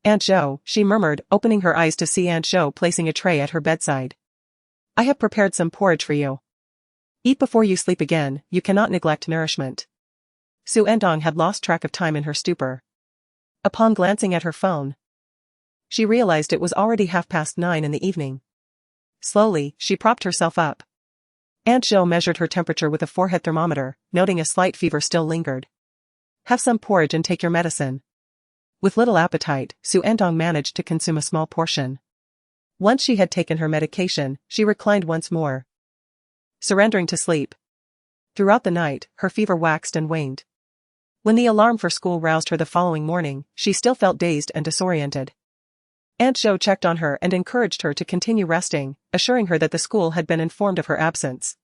Aunt Jo, she murmured, opening her eyes to see Aunt Jo placing a tray at her bedside. I have prepared some porridge for you. Eat before you sleep again, you cannot neglect nourishment. Xu Ertang had lost track of time in her stupor. Upon glancing at her phone, she realized it was already 9:30 in the evening. Slowly, she propped herself up. Aunt Jo measured her temperature with a forehead thermometer, noting a slight fever still lingered. Have some porridge and take your medicine. With little appetite, Xu Ertang managed to consume a small portion. Once she had taken her medication, she reclined once more, surrendering to sleep. Throughout the night, her fever waxed and waned. When the alarm for school roused her the following morning, she still felt dazed and disoriented. Aunt Jo checked on her and encouraged her to continue resting, assuring her that the school had been informed of her absence.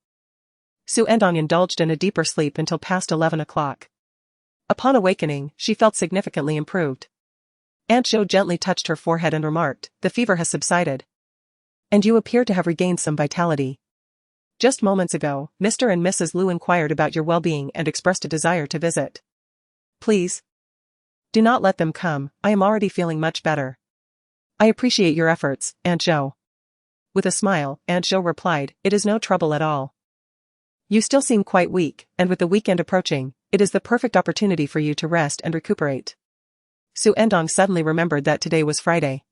Xu Ertang indulged in a deeper sleep until past 11 o'clock. Upon awakening, she felt significantly improved. Aunt Jo gently touched her forehead and remarked, the fever has subsided. And you appear to have regained some vitality. Just moments ago, Mr. and Mrs. Liu inquired about your well-being and expressed a desire to visit. Please do not let them come, I am already feeling much better. I appreciate your efforts, Aunt Jo. With a smile, Aunt Jo replied, it is no trouble at all. You still seem quite weak, and with the weekend approaching, it is the perfect opportunity for you to rest and recuperate. Xu Ertang suddenly remembered that today was Friday.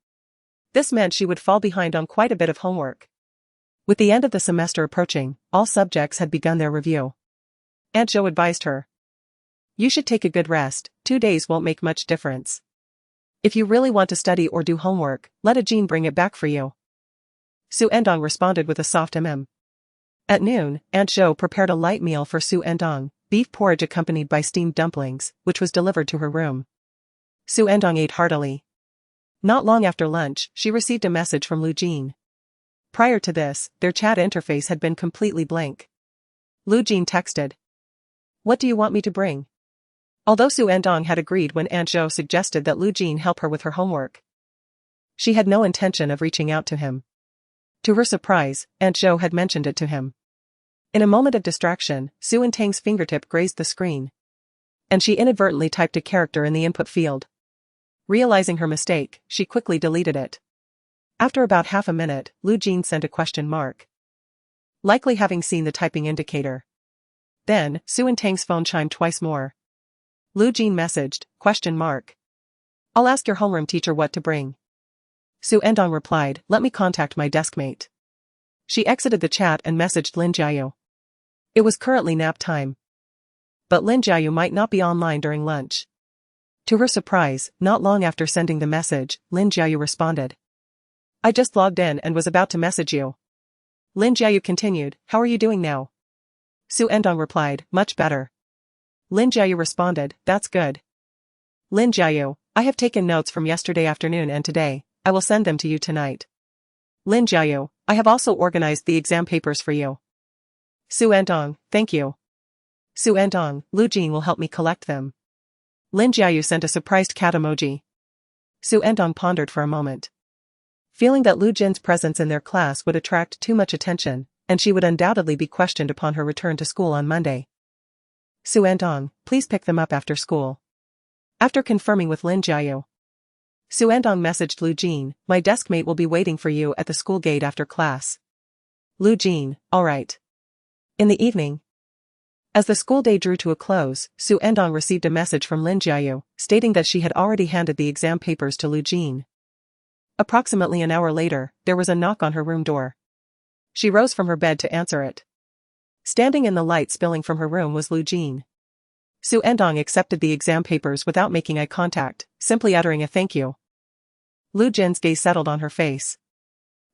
This meant she would fall behind on quite a bit of homework. With the end of the semester approaching, all subjects had begun their review. Aunt Jo advised her. You should take a good rest, 2 days won't make much difference. If you really want to study or do homework, let a Jean bring it back for you. Xu Ertang responded with a soft At noon, Aunt Jo prepared a light meal for Xu Ertang, beef porridge accompanied by steamed dumplings, which was delivered to her room. Xu Ertang ate heartily. Not long after lunch, she received a message from Lu Jin. Prior to this, their chat interface had been completely blank. Lu Jin texted. What do you want me to bring? Although Xu Ertang had agreed when Aunt Jo suggested that Lu Jin help her with her homework, she had no intention of reaching out to him. To her surprise, Aunt Jo had mentioned it to him. In a moment of distraction, Xu Ertang's fingertip grazed the screen, and she inadvertently typed a character in the input field. Realizing her mistake, she quickly deleted it. After about half a minute, Lu Jin sent a question mark, likely having seen the typing indicator. Then, Xu Ertang's phone chimed twice more. Lu Jin messaged, question mark. I'll ask your homeroom teacher what to bring. Xu Ertang replied, let me contact my deskmate. She exited the chat and messaged Lin Jiayu. It was currently nap time. But Lin Jiayu might not be online during lunch. To her surprise, not long after sending the message, Lin Jiayu responded. I just logged in and was about to message you. Lin Jiayu continued, how are you doing now? Xu Ertang replied, much better. Lin Jiayu responded, that's good. Lin Jiayu, I have taken notes from yesterday afternoon and today, I will send them to you tonight. Lin Jiayu, I have also organized the exam papers for you. Xu Ertang, thank you. Xu Ertang, Lu Jin will help me collect them. Lin Jiayu sent a surprised cat emoji. Xu Ertang pondered for a moment, feeling that Lu Jin's presence in their class would attract too much attention, and she would undoubtedly be questioned upon her return to school on Monday. Xu Ertang, please pick them up after school. After confirming with Lin Jiayu, Xu Ertang messaged Lu Jin, my deskmate will be waiting for you at the school gate after class. Lu Jin, alright. In the evening, as the school day drew to a close, Xu Ertang received a message from Lin Jiayu, stating that she had already handed the exam papers to Lu Jin. Approximately an hour later, there was a knock on her room door. She rose from her bed to answer it. Standing in the light spilling from her room was Lu Jin. Xu Ertang accepted the exam papers without making eye contact, simply uttering a thank you. Lu Jin's gaze settled on her face.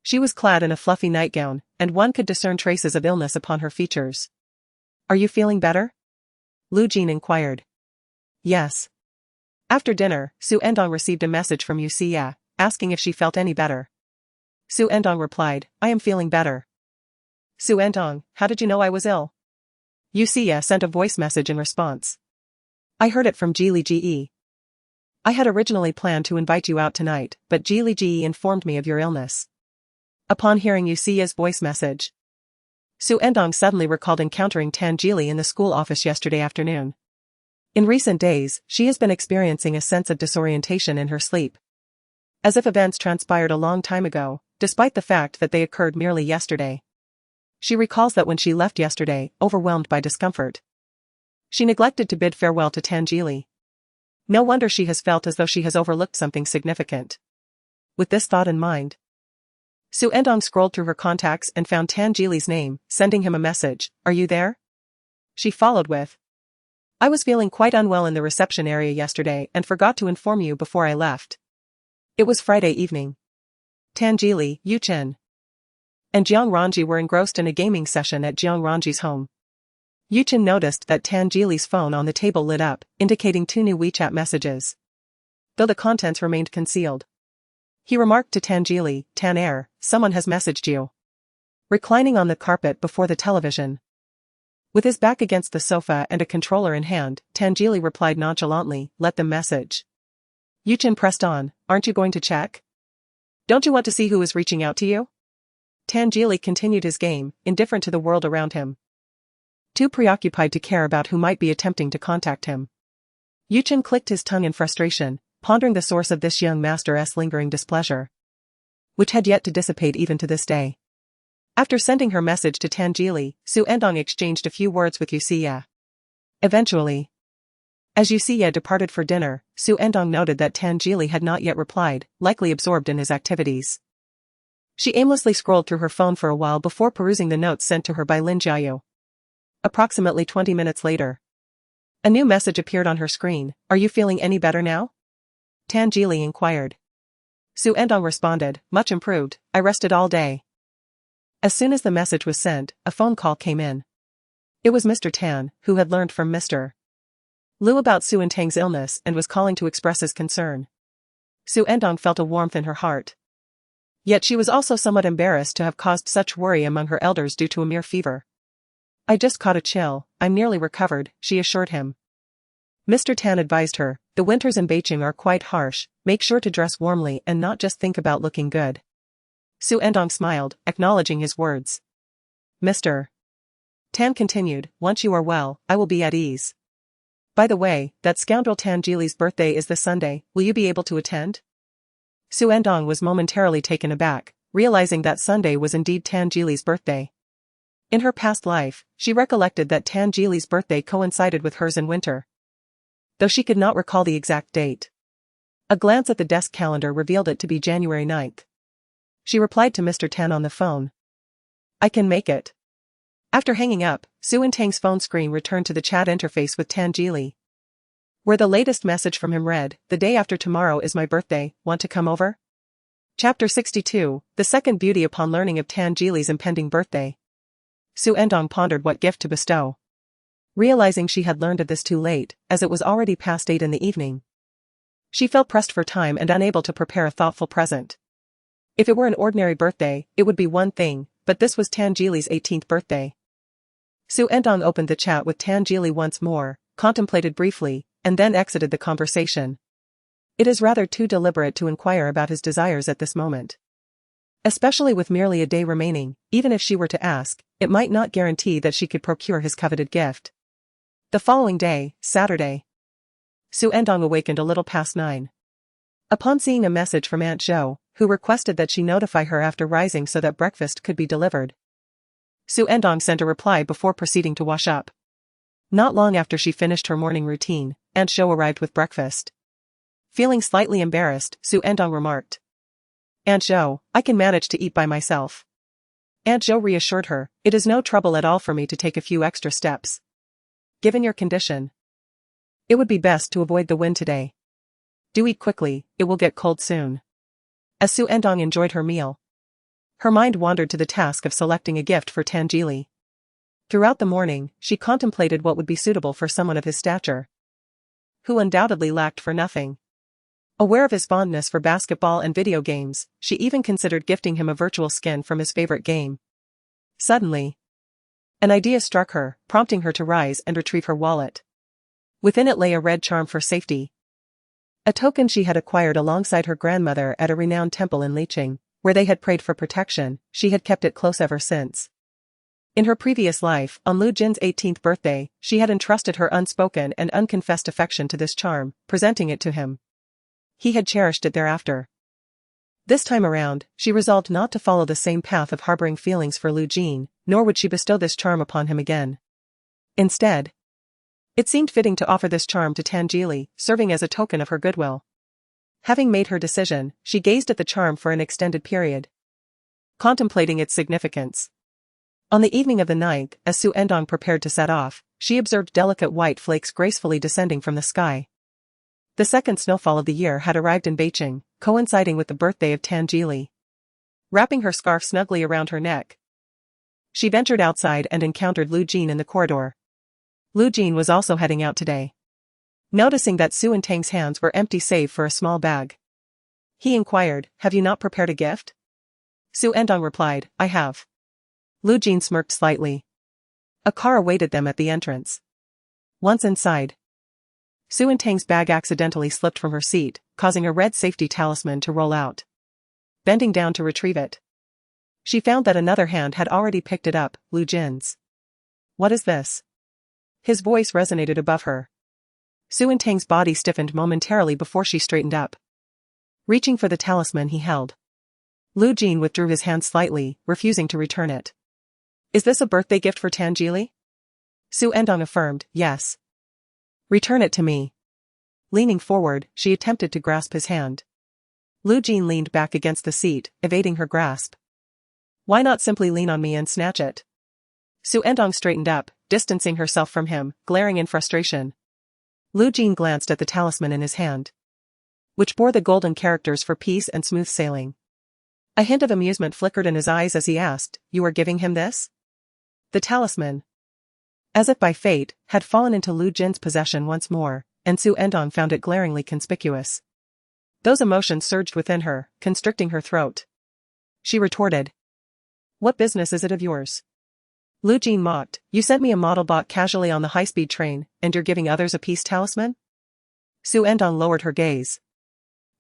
She was clad in a fluffy nightgown, and one could discern traces of illness upon her features. Are you feeling better? Lu Jin inquired. Yes. After dinner, Xu Ertang received a message from Yu Xia, asking if she felt any better. Xu Ertang replied, I am feeling better. Xu Ertang, how did you know I was ill? Yusia sent a voice message in response. I heard it from Geely Ge. I had originally planned to invite you out tonight, but Geely Ge informed me of your illness. Upon hearing Yusia's voice message, Xu Ertang suddenly recalled encountering Tan Geely in the school office yesterday afternoon. In recent days, she has been experiencing a sense of disorientation in her sleep, as if events transpired a long time ago, despite the fact that they occurred merely yesterday. She recalls that when she left yesterday, overwhelmed by discomfort, she neglected to bid farewell to Tan Geely. No wonder she has felt as though she has overlooked something significant. With this thought in mind, Xu Ertang scrolled through her contacts and found Tan Geely's name, sending him a message. Are you there? She followed with, I was feeling quite unwell in the reception area yesterday and forgot to inform you before I left. It was Friday evening. Tan Geely, Yu Chen, and Jiang Ranji were engrossed in a gaming session at Jiang Ranji's home. Yu Chen noticed that Tan Geely's phone on the table lit up, indicating 2 new WeChat messages, though the contents remained concealed. He remarked to Tan Geely, Tan Air, someone has messaged you. Reclining on the carpet before the television, with his back against the sofa and a controller in hand, Tan Geely replied nonchalantly, let them message. Yu Chen pressed on, aren't you going to check? Don't you want to see who is reaching out to you? Tan Geely continued his game, indifferent to the world around him, too preoccupied to care about who might be attempting to contact him. Yu Chen clicked his tongue in frustration, pondering the source of this young master's lingering displeasure, which had yet to dissipate even to this day. After sending her message to Tan Geely, Xu Ertang exchanged a few words with Yusia. Eventually, as Yusia departed for dinner, Xu Ertang noted that Tan Geely had not yet replied, likely absorbed in his activities. She aimlessly scrolled through her phone for a while before perusing the notes sent to her by Lin Jiayu. Approximately 20 minutes later, a new message appeared on her screen. Are you feeling any better now? Tan Geely inquired. Xu Ertang responded, much improved, I rested all day. As soon as the message was sent, a phone call came in. It was Mr. Tan, who had learned from Mr. Liu about Xu Ertang's illness and was calling to express his concern. Xu Ertang felt a warmth in her heart. Yet she was also somewhat embarrassed to have caused such worry among her elders due to a mere fever. I just caught a chill, I'm nearly recovered, she assured him. Mr. Tan advised her, the winters in Beicheng are quite harsh, make sure to dress warmly and not just think about looking good. Xu Ertang smiled, acknowledging his words. Mr. Tan continued, once you are well, I will be at ease. By the way, that scoundrel Tan Geely's birthday is this Sunday, will you be able to attend? Xu Ertang was momentarily taken aback, realizing that Sunday was indeed Tan Geely's birthday. In her past life, she recollected that Tan Geely's birthday coincided with hers in winter, though she could not recall the exact date. A glance at the desk calendar revealed it to be January 9th. She replied to Mr. Tan on the phone. I can make it. After hanging up, Xu Ertang's phone screen returned to the chat interface with Tan Geely, where the latest message from him read, the day after tomorrow is my birthday, want to come over? Chapter 62, The Second Beauty. Upon learning of Tan Geely's impending birthday, Xu Ertang pondered what gift to bestow. Realizing she had learned of this too late, as it was already past 8 in the evening, she felt pressed for time and unable to prepare a thoughtful present. If it were an ordinary birthday, it would be one thing, but this was Tan Geely's 18th birthday. Xu Ertang opened the chat with Tan Geely once more, contemplated briefly, and then exited the conversation. It is rather too deliberate to inquire about his desires at this moment, especially with merely a day remaining. Even if she were to ask, it might not guarantee that she could procure his coveted gift. The following day, Saturday, Xu Ertang awakened a little past 9. Upon seeing a message from Aunt Zhou, who requested that she notify her after rising so that breakfast could be delivered, Xu Ertang sent a reply before proceeding to wash up. Not long after she finished her morning routine, Aunt Zhou arrived with breakfast. Feeling slightly embarrassed, Xu Ertang remarked, Aunt Zhou, I can manage to eat by myself. Aunt Zhou reassured her, it is no trouble at all for me to take a few extra steps. Given your condition, it would be best to avoid the wind today. Do eat quickly, it will get cold soon. As Xu Ertang enjoyed her meal, her mind wandered to the task of selecting a gift for Tan Geely. Throughout the morning, she contemplated what would be suitable for someone of his stature, who undoubtedly lacked for nothing. Aware of his fondness for basketball and video games, she even considered gifting him a virtual skin from his favorite game. Suddenly, An idea struck her, prompting her to rise and retrieve her wallet. Within it lay a red charm for safety. A token she had acquired alongside her grandmother at a renowned temple in Beicheng, where they had prayed for protection. She had kept it close ever since. In her previous life, on Lu Jin's 18th birthday, she had entrusted her unspoken and unconfessed affection to this charm, presenting it to him. He had cherished it thereafter. This time around, she resolved not to follow the same path of harboring feelings for Lu Jin, nor would she bestow this charm upon him again. Instead, it seemed fitting to offer this charm to Tangeli, serving as a token of her goodwill. Having made her decision, she gazed at the charm for an extended period, contemplating its significance. On the evening of the 9th, as Xu Ertang prepared to set off, she observed delicate white flakes gracefully descending from the sky. The second snowfall of the year had arrived in Beicheng, coinciding with the birthday of Tangeli. Wrapping her scarf snugly around her neck, she ventured outside and encountered Lu Jin in the corridor. Lu Jin was also heading out today. Noticing that Xu Ertang's hands were empty save for a small bag, he inquired, "Have you not prepared a gift?" Xu Ertang replied, "I have." Lu Jin smirked slightly. A car awaited them at the entrance. Once inside, Xu Ertang's bag accidentally slipped from her seat, causing a red safety talisman to roll out. Bending down to retrieve it, she found that another hand had already picked it up, Lu Jin's. "What is this?" His voice resonated above her. Xu Ertang's body stiffened momentarily before she straightened up. Reaching for the talisman he held, Lu Jin withdrew his hand slightly, refusing to return it. "Is this a birthday gift for Tangeli?" Xu Ertang affirmed, "Yes." "Return it to me." Leaning forward, she attempted to grasp his hand. Lu Jin leaned back against the seat, evading her grasp. "Why not simply lean on me and snatch it?" Xu Ertang straightened up, distancing herself from him, glaring in frustration. Lu Jin glanced at the talisman in his hand, which bore the golden characters for peace and smooth sailing. A hint of amusement flickered in his eyes as he asked, "You are giving him this?" The talisman, as if by fate, had fallen into Lu Jin's possession once more, and Xu Ertang found it glaringly conspicuous. Those emotions surged within her, constricting her throat. She retorted, "What business is it of yours?" Lu Jin mocked, "You sent me a model bought casually on the high-speed train, and you're giving others a peace talisman?" Xu Ertang lowered her gaze.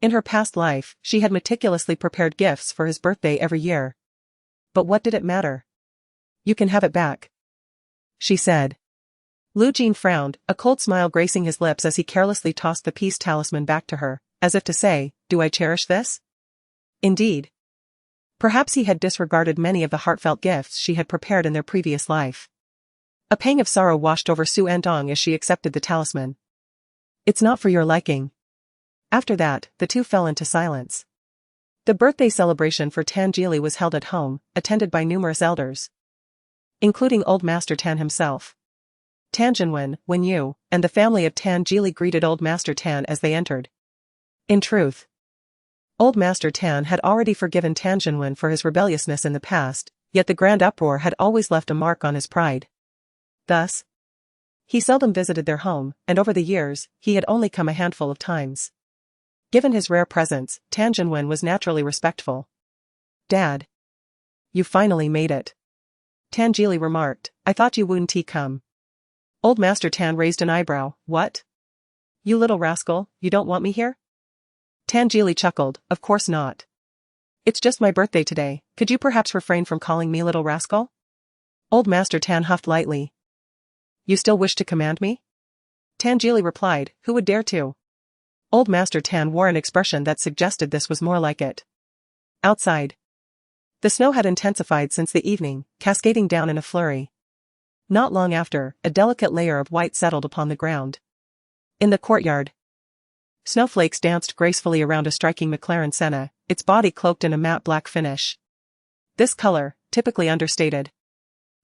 In her past life, she had meticulously prepared gifts for his birthday every year. But what did it matter? "You can have it back," she said. Lu Jin frowned, a cold smile gracing his lips as he carelessly tossed the peace talisman back to her, as if to say, "Do I cherish this?" Indeed. Perhaps he had disregarded many of the heartfelt gifts she had prepared in their previous life. A pang of sorrow washed over Xu Ertang as she accepted the talisman. "It's not for your liking." After that, the two fell into silence. The birthday celebration for Tangeli was held at home, attended by numerous elders, including Old Master Tan himself. Tangenwen, Wenyu, and the family of Tangeli greeted Old Master Tan as they entered. In truth, Old Master Tan had already forgiven Tangenwen for his rebelliousness in the past, yet the grand uproar had always left a mark on his pride. Thus, he seldom visited their home, and over the years, he had only come a handful of times. Given his rare presence, Tangenwen was naturally respectful. "Dad, you finally made it," Tangeli remarked. "I thought you wouldn't come." Old Master Tan raised an eyebrow. "What? You little rascal, you don't want me here?" Tangeli chuckled, "Of course not. It's just my birthday today, could you perhaps refrain from calling me little rascal?" Old Master Tan huffed lightly. "You still wish to command me?" Tangeli replied, "Who would dare to?" Old Master Tan wore an expression that suggested this was more like it. Outside, the snow had intensified since the evening, cascading down in a flurry. Not long after, a delicate layer of white settled upon the ground. In the courtyard, snowflakes danced gracefully around a striking McLaren Senna, its body cloaked in a matte black finish. This color, typically understated,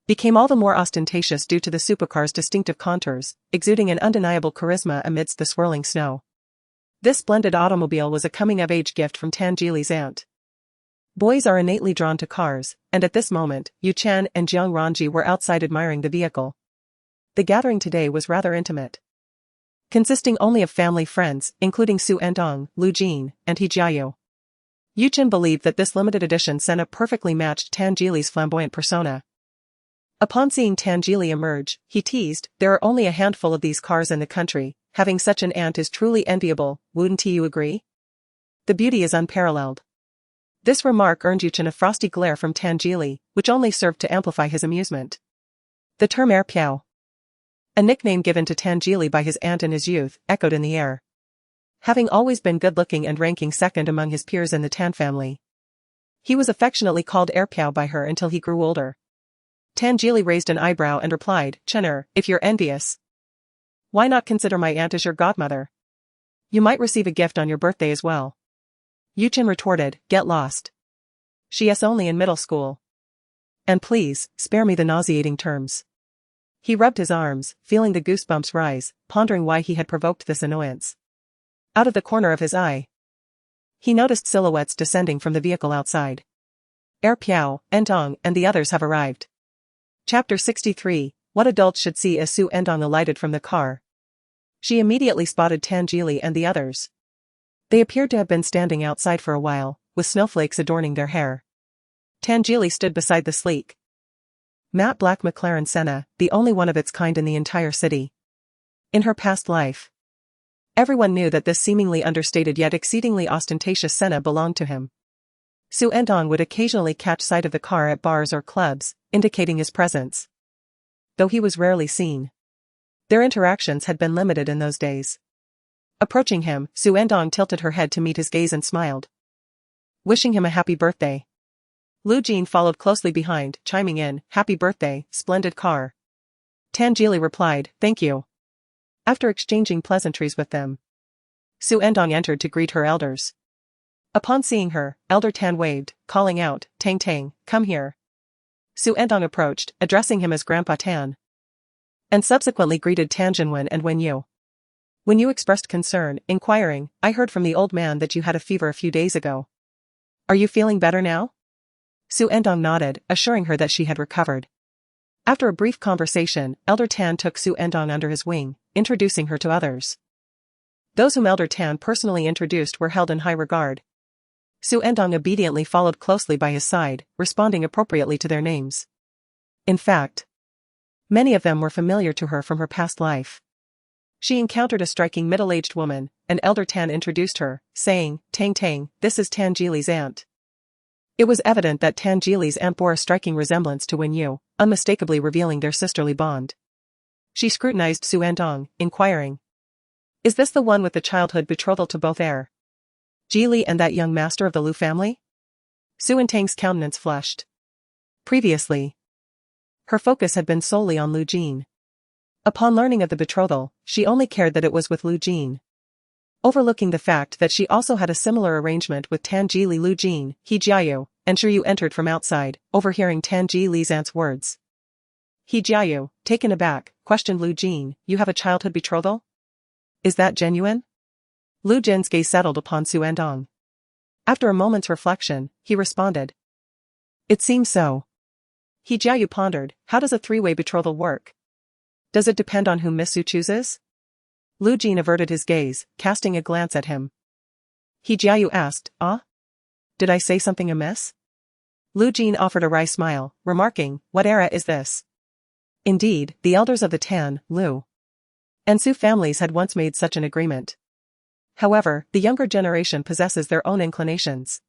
became all the more ostentatious due to the supercar's distinctive contours, exuding an undeniable charisma amidst the swirling snow. This splendid automobile was a coming-of-age gift from Tangeli's aunt. Boys are innately drawn to cars, and at this moment, Yu Chen and Jiang Ranji were outside admiring the vehicle. The gathering today was rather intimate, consisting only of family friends, including Xu Ertang, Lu Jin, and He Jiayu. Yu Chen believed that this limited edition Senna perfectly matched Tangeli's flamboyant persona. Upon seeing Tan Jili emerge, he teased, "There are only a handful of these cars in the country, having such an aunt is truly enviable, wouldn't you agree? The beauty is unparalleled." This remark earned Yuchen a frosty glare from Tan Jili, which only served to amplify his amusement. The term air piao, a nickname given to Tan Jili by his aunt in his youth, echoed in the air. Having always been good-looking and ranking second among his peers in the Tan family, he was affectionately called air piao by her until he grew older. Tan Jili raised an eyebrow and replied, "Chener, if you're envious, why not consider my aunt as your godmother? You might receive a gift on your birthday as well." Yuchen retorted, "Get lost. She is only in middle school. And please, spare me the nauseating terms." He rubbed his arms, feeling the goosebumps rise, pondering why he had provoked this annoyance. Out of the corner of his eye, he noticed silhouettes descending from the vehicle outside. Air Piao, Endong, and the others have arrived. Chapter 63, What Adults Should See as Xu Ertang alighted from the car. She immediately spotted Tan Jili and the others. They appeared to have been standing outside for a while, with snowflakes adorning their hair. Tan Jili stood beside the sleek, matte black McLaren Senna, the only one of its kind in the entire city. In her past life, everyone knew that this seemingly understated yet exceedingly ostentatious Senna belonged to him. Xu Ertang would occasionally catch sight of the car at bars or clubs, indicating his presence, though he was rarely seen. Their interactions had been limited in those days. Approaching him, Xu Ertang tilted her head to meet his gaze and smiled, wishing him a happy birthday. Lu Jin followed closely behind, chiming in, "Happy birthday, splendid car." Tan Jili replied, "Thank you." After exchanging pleasantries with them, Xu Ertang entered to greet her elders. Upon seeing her, Elder Tan waved, calling out, "Tang Tang, come here." Xu Ertang approached, addressing him as Grandpa Tan, and subsequently greeted Tan Jinwen and Wen Yu. When you expressed concern, inquiring, "I heard from the old man that you had a fever a few days ago. Are you feeling better now?" Xu Ertang nodded, assuring her that she had recovered. After a brief conversation, Elder Tan took Xu Ertang under his wing, introducing her to others. Those whom Elder Tan personally introduced were held in high regard. Xu Ertang obediently followed closely by his side, responding appropriately to their names. In fact, many of them were familiar to her from her past life. She encountered a striking middle-aged woman, and Elder Tan introduced her, saying, "Tang Tang, this is Tan Jili's aunt." It was evident that Tan Jili's aunt bore a striking resemblance to Wen Yu, unmistakably revealing their sisterly bond. She scrutinized Xu Ertang, inquiring, "Is this the one with the childhood betrothal to both heir Jili and that young master of the Lu family?" Xu Ertang's countenance flushed. Previously, her focus had been solely on Lu Jin. Upon learning of the betrothal, she only cared that it was with Lu Jin. Overlooking the fact that she also had a similar arrangement with Tan Jili, Lu Jin, He Jiayu, and Shuyu entered from outside, overhearing Tan Jili's aunt's words. He Jiayu, taken aback, questioned Lu Jin, "You have a childhood betrothal? Is that genuine?" Lu Jin's gaze settled upon Xu Ertang. After a moment's reflection, he responded, "It seems so." He Jiayu pondered, "How does a three-way betrothal work? Does it depend on whom Miss Xu chooses?" Lu Jin averted his gaze, casting a glance at him. He Jiayu asked, "Ah? Did I say something amiss?" Lu Jin offered a wry smile, remarking, "What era is this?" Indeed, the elders of the Tan, Lu, and Xu families had once made such an agreement. However, the younger generation possesses their own inclinations.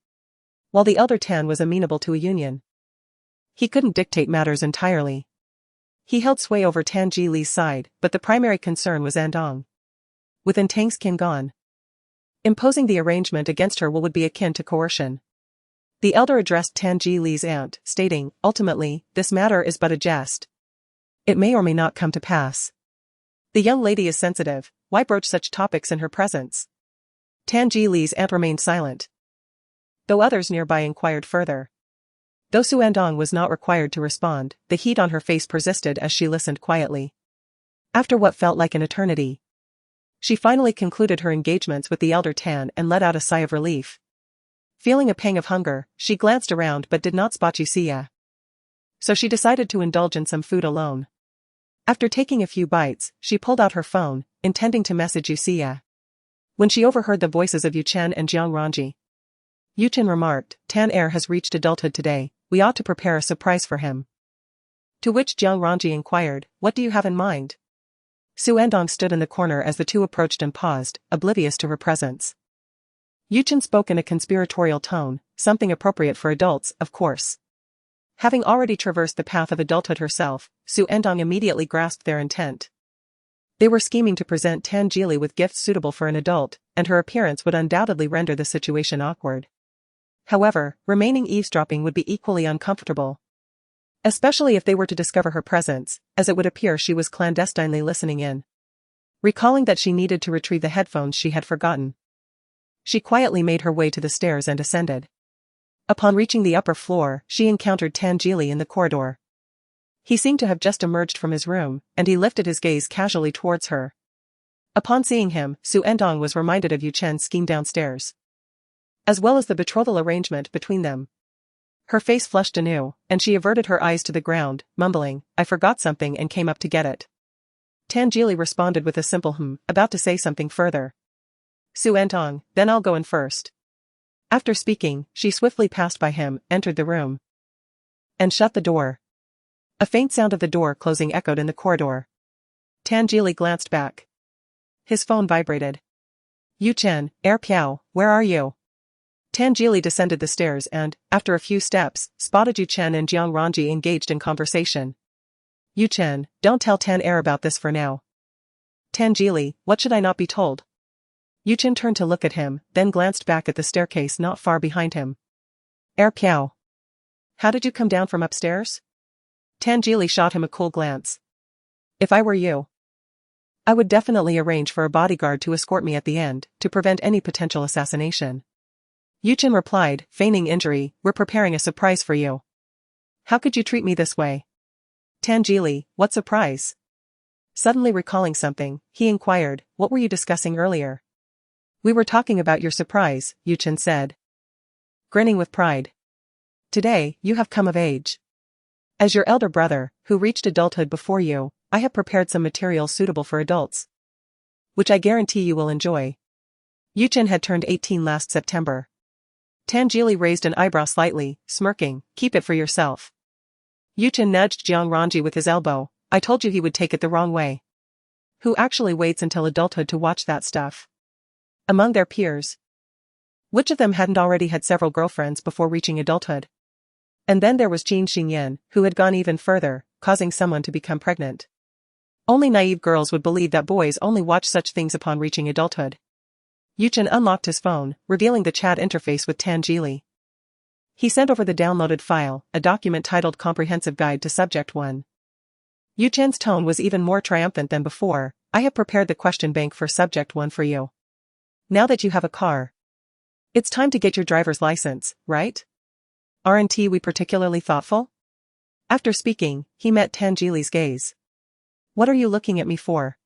While the elder Tan was amenable to a union, he couldn't dictate matters entirely. He held sway over Tan Jili's side, but the primary concern was Andong. With Tang's kin gone, imposing the arrangement against her would be akin to coercion. The elder addressed Tan Jili's aunt, stating, "Ultimately, this matter is but a jest. It may or may not come to pass. The young lady is sensitive, why broach such topics in her presence?" Tan Jili's aunt remained silent, though others nearby inquired further. Though Xu Ertang was not required to respond, the heat on her face persisted as she listened quietly. After what felt like an eternity, she finally concluded her engagements with the elder Tan and let out a sigh of relief. Feeling a pang of hunger, she glanced around but did not spot Yusia. So she decided to indulge in some food alone. After taking a few bites, she pulled out her phone, intending to message Yusia, when she overheard the voices of Yu Chen and Jiang Ranji. Yu Chen remarked, "Tan heir has reached adulthood today, we ought to prepare a surprise for him." To which Jiang Ranji inquired, what do you have in mind? Xu Ertang stood in the corner as the two approached and paused, oblivious to her presence. Yu Chen spoke in a conspiratorial tone, something appropriate for adults, of course. Having already traversed the path of adulthood herself, Xu Ertang immediately grasped their intent. They were scheming to present Tan Jili with gifts suitable for an adult, and her appearance would undoubtedly render the situation awkward. However, remaining eavesdropping would be equally uncomfortable. Especially if they were to discover her presence, as it would appear she was clandestinely listening in. Recalling that she needed to retrieve the headphones she had forgotten, she quietly made her way to the stairs and ascended. Upon reaching the upper floor, she encountered Tan Jili in the corridor. He seemed to have just emerged from his room, and he lifted his gaze casually towards her. Upon seeing him, Xu Ertang was reminded of Yu Chen's scheme downstairs, as well as the betrothal arrangement between them. Her face flushed anew, and she averted her eyes to the ground, mumbling, I forgot something and came up to get it. Tan Jili responded with a simple about to say something further. Xu Ertang, then I'll go in first. After speaking, she swiftly passed by him, entered the room, and shut the door. A faint sound of the door closing echoed in the corridor. Tan Jili glanced back. His phone vibrated. Yu Chen, Piao, where are you? Tan Jili descended the stairs and, after a few steps, spotted Yu Chen and Jiang Ranji engaged in conversation. Yu Chen, don't tell Tan about this for now. Tan Jili, what should I not be told? Yu Chen turned to look at him, then glanced back at the staircase not far behind him. Piao. How did you come down from upstairs? Tan Jili shot him a cool glance. If I were you, I would definitely arrange for a bodyguard to escort me at the end, to prevent any potential assassination. Yu Chen replied, feigning injury, we're preparing a surprise for you. How could you treat me this way? Tan Jili, what surprise? Suddenly recalling something, he inquired, what were you discussing earlier? We were talking about your surprise, Yu Chen said, grinning with pride. Today, you have come of age. As your elder brother, who reached adulthood before you, I have prepared some material suitable for adults, which I guarantee you will enjoy. Yu Chen had turned 18 last September. Tan Jili raised an eyebrow slightly, smirking, keep it for yourself. Yu Chen nudged Jiang Ranji with his elbow, I told you he would take it the wrong way. Who actually waits until adulthood to watch that stuff? Among their peers, which of them hadn't already had several girlfriends before reaching adulthood? And then there was Jin Xingyan, who had gone even further, causing someone to become pregnant. Only naive girls would believe that boys only watch such things upon reaching adulthood. Yu Chen unlocked his phone, revealing the chat interface with Tan Jili. He sent over the downloaded file, a document titled Comprehensive Guide to Subject 1. Yu Chen's tone was even more triumphant than before, I have prepared the question bank for Subject 1 for you. Now that you have a car, it's time to get your driver's license, right? Aren't we particularly thoughtful? After speaking, he met Tan Jili's gaze. What are you looking at me for?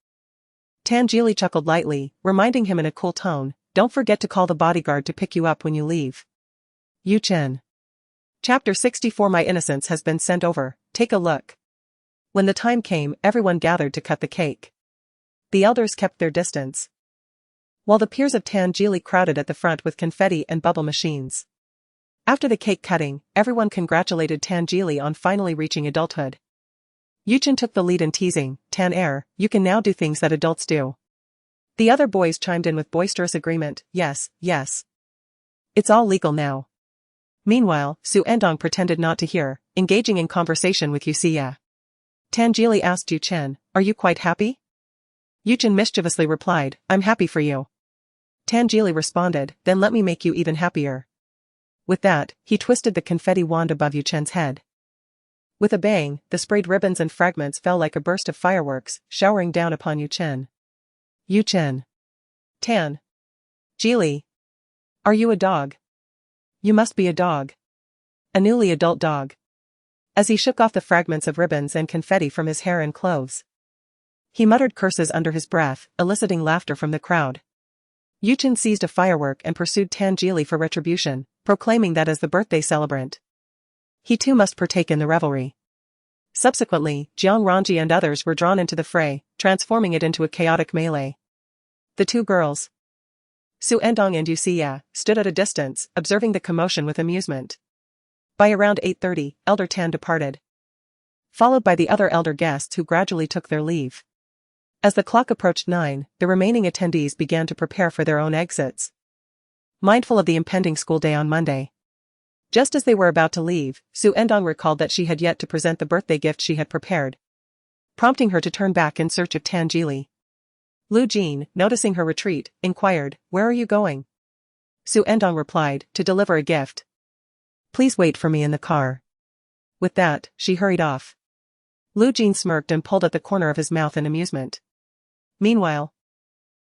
Tan Jili chuckled lightly, reminding him in a cool tone, don't forget to call the bodyguard to pick you up when you leave. Yu Chen. Chapter 64 My innocence has been sent over, take a look. When the time came, everyone gathered to cut the cake. The elders kept their distance, while the peers of Tan Jili crowded at the front with confetti and bubble machines. After the cake cutting, everyone congratulated Tan Jili on finally reaching adulthood. Yu Chen took the lead in teasing, Tan, you can now do things that adults do. The other boys chimed in with boisterous agreement, yes, yes. It's all legal now. Meanwhile, Xu Ertang pretended not to hear, engaging in conversation with Yu Xia. Tan Jili asked Yu Chen, are you quite happy? Yu Chen mischievously replied, I'm happy for you. Tan Jili responded, then let me make you even happier. With that, he twisted the confetti wand above Yu Chen's head. With a bang, the sprayed ribbons and fragments fell like a burst of fireworks, showering down upon Yu Chen. Yu Chen. Tan Jili. Are you a dog? You must be a dog. A newly adult dog. As he shook off the fragments of ribbons and confetti from his hair and clothes, he muttered curses under his breath, eliciting laughter from the crowd. Yu Chen seized a firework and pursued Tan Jili for retribution, proclaiming that as the birthday celebrant, he too must partake in the revelry. Subsequently, Jiang Ranji and others were drawn into the fray, transforming it into a chaotic melee. The two girls, Xu Ertang and Yu Xia, stood at a distance, observing the commotion with amusement. By around 8:30, Elder Tan departed. followed by the other elder guests who gradually took their leave. As the clock approached 9, the remaining attendees began to prepare for their own exits, mindful of the impending school day on Monday. Just as they were about to leave, Xu Ertang recalled that she had yet to present the birthday gift she had prepared, prompting her to turn back in search of Tan Jili. Lu Jin, noticing her retreat, inquired, "Where are you going?" Xu Ertang replied, "To deliver a gift. Please wait for me in the car." With that, she hurried off. Lu Jin smirked and pulled at the corner of his mouth in amusement. Meanwhile,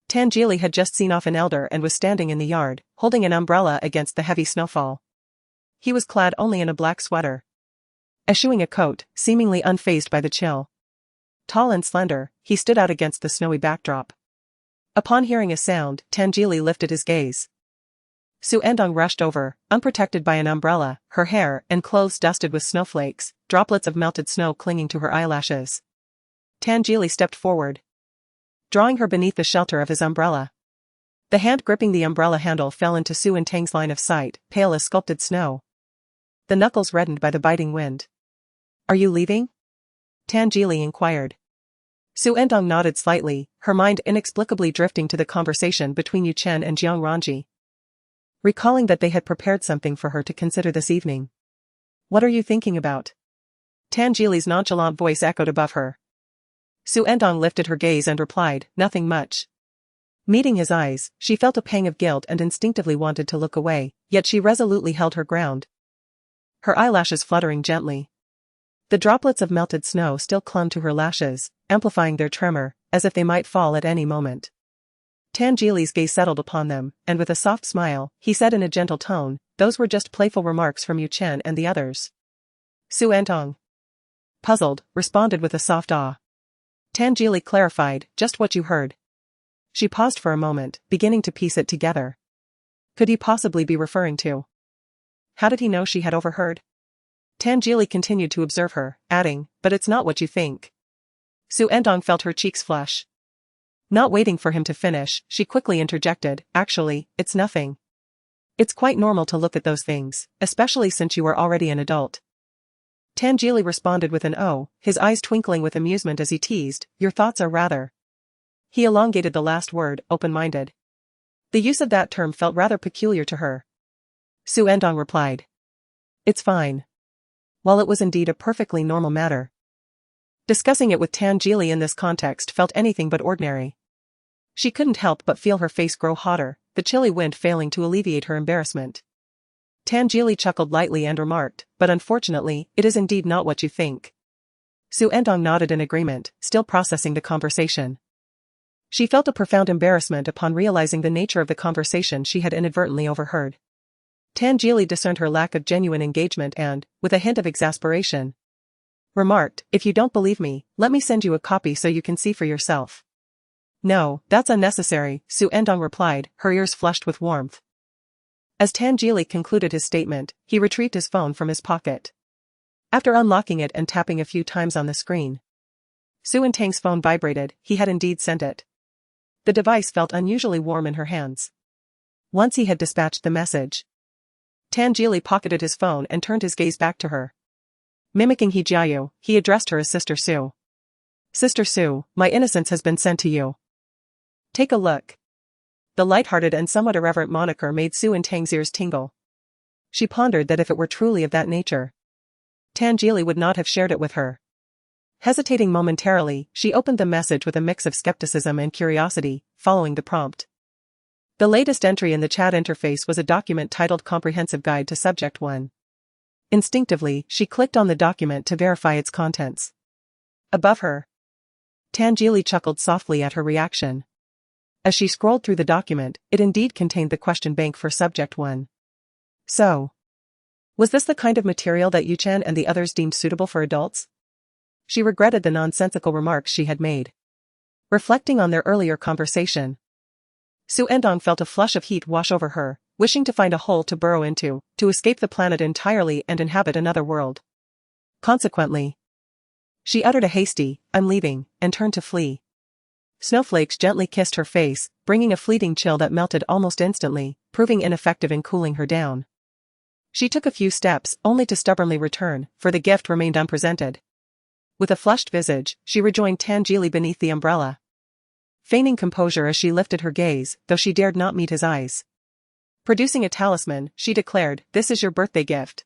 Tan Jili had just seen off an elder and was standing in the yard, holding an umbrella against the heavy snowfall. He was clad only in a black sweater, eschewing a coat, seemingly unfazed by the chill. Tall and slender, he stood out against the snowy backdrop. Upon hearing a sound, Tan Jili lifted his gaze. Xu Ertang rushed over, unprotected by an umbrella, her hair and clothes dusted with snowflakes, droplets of melted snow clinging to her eyelashes. Tan Jili stepped forward, drawing her beneath the shelter of his umbrella. The hand gripping the umbrella handle fell into Xu Ertang's line of sight, pale as sculpted snow, the knuckles reddened by the biting wind. "Are you leaving?" Tan Jili inquired. Xu Ertang nodded slightly, her mind inexplicably drifting to the conversation between Yu Chen and Jiang Ranji, recalling that they had prepared something for her to consider this evening. "What are you thinking about?" Tan Jili's nonchalant voice echoed above her. Xu Ertang lifted her gaze and replied, "Nothing much." Meeting his eyes, she felt a pang of guilt and instinctively wanted to look away, yet she resolutely held her ground, her eyelashes fluttering gently. The droplets of melted snow still clung to her lashes, amplifying their tremor, as if they might fall at any moment. Tan Jili's gaze settled upon them, and with a soft smile, he said in a gentle tone, "Those were just playful remarks from Yu Chen and the others." Xu Ertang, puzzled, responded with a soft awe. Tan Jili clarified, "Just what you heard." She paused for a moment, beginning to piece it together. Could he possibly be referring to? How did he know she had overheard? Tan Jili continued to observe her, adding, "But it's not what you think." Xu Ertang felt her cheeks flush. Not waiting for him to finish, she quickly interjected, "Actually, it's nothing. It's quite normal to look at those things, especially since you are already an adult." Tan Jili responded with an "oh," his eyes twinkling with amusement as he teased, "Your thoughts are rather." He elongated the last word, open-minded. The use of that term felt rather peculiar to her. Xu Ertang replied, "It's fine." While it was indeed a perfectly normal matter, discussing it with Tan Jili in this context felt anything but ordinary. She couldn't help but feel her face grow hotter, the chilly wind failing to alleviate her embarrassment. Tan Jili chuckled lightly and remarked, "But unfortunately, it is indeed not what you think." Xu Ertang nodded in agreement, still processing the conversation. She felt a profound embarrassment upon realizing the nature of the conversation she had inadvertently overheard. Tan Jili discerned her lack of genuine engagement and, with a hint of exasperation, remarked, "If you don't believe me, let me send you a copy so you can see for yourself." "No, that's unnecessary," Xu Ertang replied, her ears flushed with warmth. As Tan Jili concluded his statement, he retrieved his phone from his pocket. After unlocking it and tapping a few times on the screen, Xu Ertang's phone vibrated. He had indeed sent it. The device felt unusually warm in her hands. Once he had dispatched the message, Tan Jili pocketed his phone and turned his gaze back to her. Mimicking He Jiayu, he addressed her as Sister Xu. "Sister Xu, my innocence has been sent to you. Take a look." The light-hearted and somewhat irreverent moniker made Xu Ertang's ears tingle. She pondered that if it were truly of that nature, Tan Jili would not have shared it with her. Hesitating momentarily, she opened the message with a mix of skepticism and curiosity, following the prompt. The latest entry in the chat interface was a document titled Comprehensive Guide to Subject 1. Instinctively, she clicked on the document to verify its contents. Above her, Tan Jili chuckled softly at her reaction. As she scrolled through the document, it indeed contained the question bank for Subject 1. So, was this the kind of material that Yu Chen and the others deemed suitable for adults? She regretted the nonsensical remarks she had made. Reflecting on their earlier conversation, Xu Ertang felt a flush of heat wash over her, wishing to find a hole to burrow into, to escape the planet entirely and inhabit another world. Consequently, she uttered a hasty, "I'm leaving," and turned to flee. Snowflakes gently kissed her face, bringing a fleeting chill that melted almost instantly, proving ineffective in cooling her down. She took a few steps, only to stubbornly return, for the gift remained unpresented. With a flushed visage, she rejoined Tan Jili beneath the umbrella. Feigning composure as she lifted her gaze, though she dared not meet his eyes. Producing a talisman, she declared, "This is your birthday gift."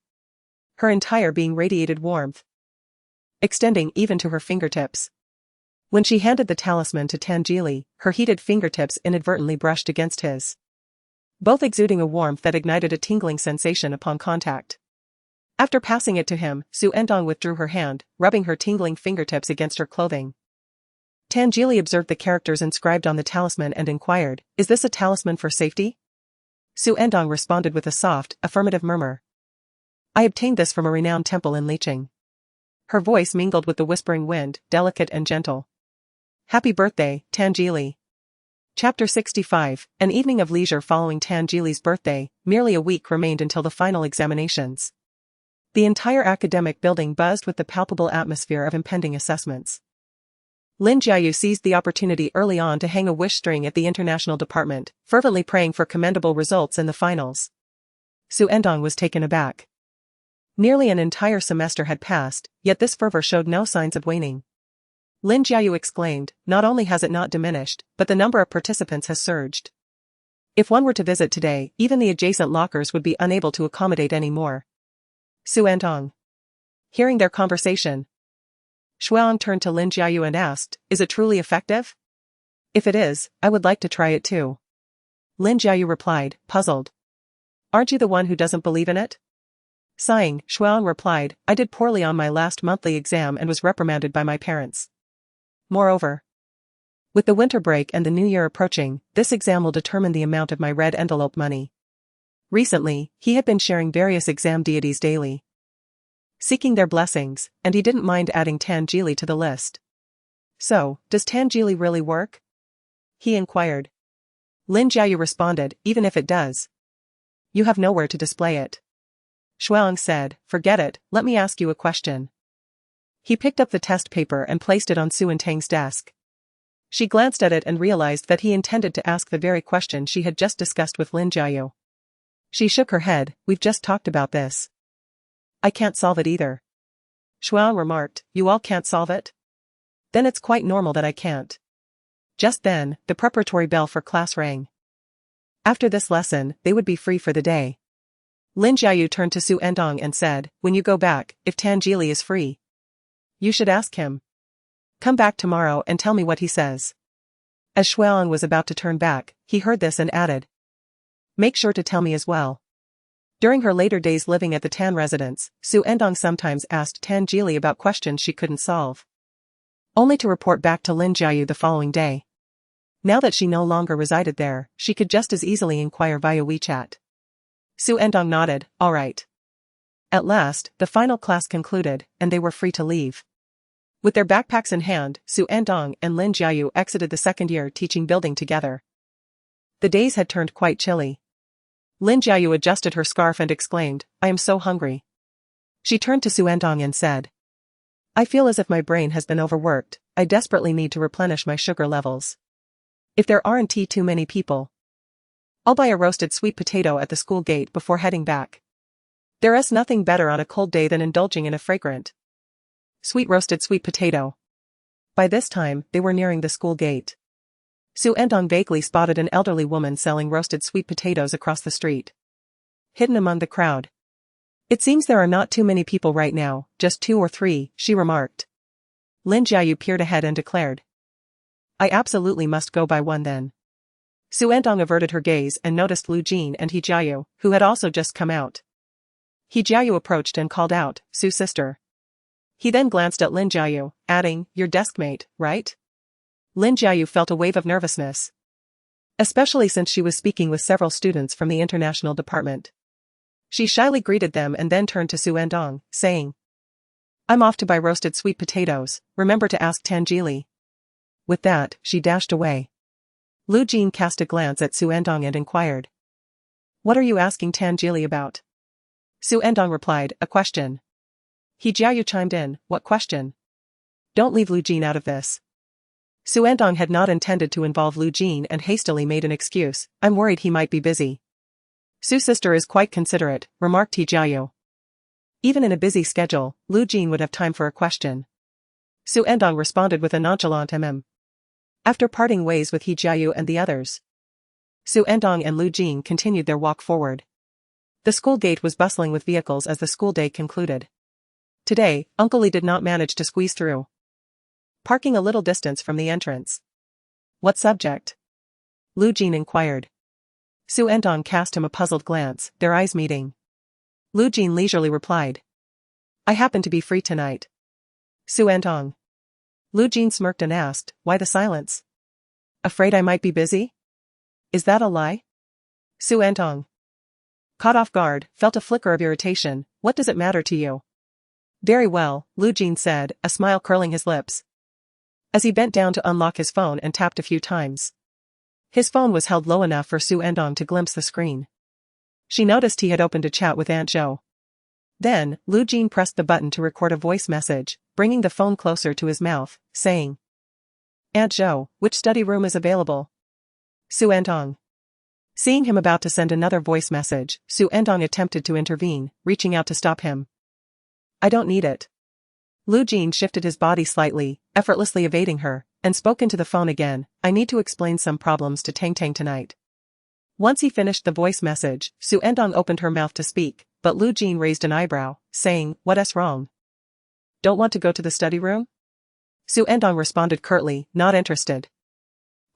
Her entire being radiated warmth, extending even to her fingertips. When she handed the talisman to Tan Jili, her heated fingertips inadvertently brushed against his, both exuding a warmth that ignited a tingling sensation upon contact. After passing it to him, Xu Ertang withdrew her hand, rubbing her tingling fingertips against her clothing. Tan Jili observed the characters inscribed on the talisman and inquired, "Is this a talisman for safety?" Xu Ertang responded with a soft, affirmative murmur. "I obtained this from a renowned temple in Beicheng." Her voice mingled with the whispering wind, delicate and gentle. "Happy birthday, Tan Jili." Chapter 65, an evening of leisure following Tan Jili's birthday. Merely a week remained until the final examinations. The entire academic building buzzed with the palpable atmosphere of impending assessments. Lin Jiayu seized the opportunity early on to hang a wish string at the international department, fervently praying for commendable results in the finals. Xu Ertang was taken aback. Nearly an entire semester had passed, yet this fervor showed no signs of waning. Lin Jiayu exclaimed, "Not only has it not diminished, but the number of participants has surged. If one were to visit today, even the adjacent lockers would be unable to accommodate any more." Xu Ertang. Hearing their conversation, Shuang turned to Lin Jiayu and asked, "Is it truly effective?" "If it is, I would like to try it too." Lin Jiayu replied, puzzled. "Aren't you the one who doesn't believe in it?" Sighing, Shuang replied, "I did poorly on my last monthly exam and was reprimanded by my parents. Moreover, with the winter break and the new year approaching, this exam will determine the amount of my red envelope money." Recently, he had been sharing various exam deities daily, seeking their blessings, and he didn't mind adding Tan Jili to the list. "So, does Tan Jili really work?" he inquired. Lin Jiayu responded, "Even if it does, you have nowhere to display it." Shuang said, "Forget it, let me ask you a question." He picked up the test paper and placed it on Xu Ertang's desk. She glanced at it and realized that he intended to ask the very question she had just discussed with Lin Jiayu. She shook her head, "We've just talked about this. I can't solve it either." Shuang remarked, "You all can't solve it? Then it's quite normal that I can't." Just then, the preparatory bell for class rang. After this lesson, they would be free for the day. Lin Jiayu turned to Xu Ertang and said, "When you go back, if Tan Jili is free, you should ask him. Come back tomorrow and tell me what he says." As Shuang was about to turn back, he heard this and added, "Make sure to tell me as well." During her later days living at the Tan residence, Xu Ertang sometimes asked Tan Jili about questions she couldn't solve, only to report back to Lin Jiayu the following day. Now that she no longer resided there, she could just as easily inquire via WeChat. Xu Ertang nodded, "All right." At last, the final class concluded, and they were free to leave. With their backpacks in hand, Xu Ertang and Lin Jiayu exited the second-year teaching building together. The days had turned quite chilly. Lin Jiayu adjusted her scarf and exclaimed, "I am so hungry." She turned to Xu Ertang and said, "I feel as if my brain has been overworked. I desperately need to replenish my sugar levels. If there aren't too many people, I'll buy a roasted sweet potato at the school gate before heading back. There is nothing better on a cold day than indulging in a fragrant, sweet roasted sweet potato." By this time, they were nearing the school gate. Xu Ertang vaguely spotted an elderly woman selling roasted sweet potatoes across the street, hidden among the crowd. "It seems there are not too many people right now, just 2 or 3, she remarked. Lin Jiayu peered ahead and declared, "I absolutely must go buy one then." Xu Ertang averted her gaze and noticed Lu Jin and He Jiayu, who had also just come out. He Jiayu approached and called out, "Xu sister." He then glanced at Lin Jiayu, adding, "Your deskmate, right?" Lin Jiayu felt a wave of nervousness, especially since she was speaking with several students from the international department. She shyly greeted them and then turned to Xu Ertang, saying, "I'm off to buy roasted sweet potatoes, remember to ask Tan Jili." With that, she dashed away. Lu Jin cast a glance at Xu Ertang and inquired, "What are you asking Tan Jili about?" Xu Ertang replied, "A question." He Jiayu chimed in, "What question?" "Don't leave Lu Jin out of this." Xu Ertang had not intended to involve Lu Jin and hastily made an excuse, "I'm worried he might be busy." "Xu's sister is quite considerate," remarked He Jiayu. Even in a busy schedule, Lu Jin would have time for a question. Xu Endong responded with a nonchalant After parting ways with He Jiayu and the others, Xu Endong and Lu Jin continued their walk forward. The school gate was bustling with vehicles as the school day concluded. Today, Uncle Li did not manage to squeeze through, parking a little distance from the entrance. What subject? Lu Jin inquired. Xu Endong cast him a puzzled glance, their eyes meeting. Lu Jin leisurely replied. I happen to be free tonight. Xu Ertang. Lu Jin smirked and asked, why the silence? Afraid I might be busy? Is that a lie? Xu Ertang, caught off guard, felt a flicker of irritation. What does it matter to you? Very well, Lu Jin said, a smile curling his lips, as he bent down to unlock his phone and tapped a few times. His phone was held low enough for Xu Endong to glimpse the screen. She noticed he had opened a chat with Aunt Zhou. Then, Lu Jin pressed the button to record a voice message, bringing the phone closer to his mouth, saying, Aunt Zhou, which study room is available? Xu Ertang. Seeing him about to send another voice message, Xu Endong attempted to intervene, reaching out to stop him. I don't need it. Lu Jin shifted his body slightly, effortlessly evading her, and spoke into the phone again. I need to explain some problems to Tang Tang tonight. Once he finished the voice message, Xu Endong opened her mouth to speak, but Lu Jin raised an eyebrow, saying, what's wrong? Don't want to go to the study room? Xu Endong responded curtly, not interested.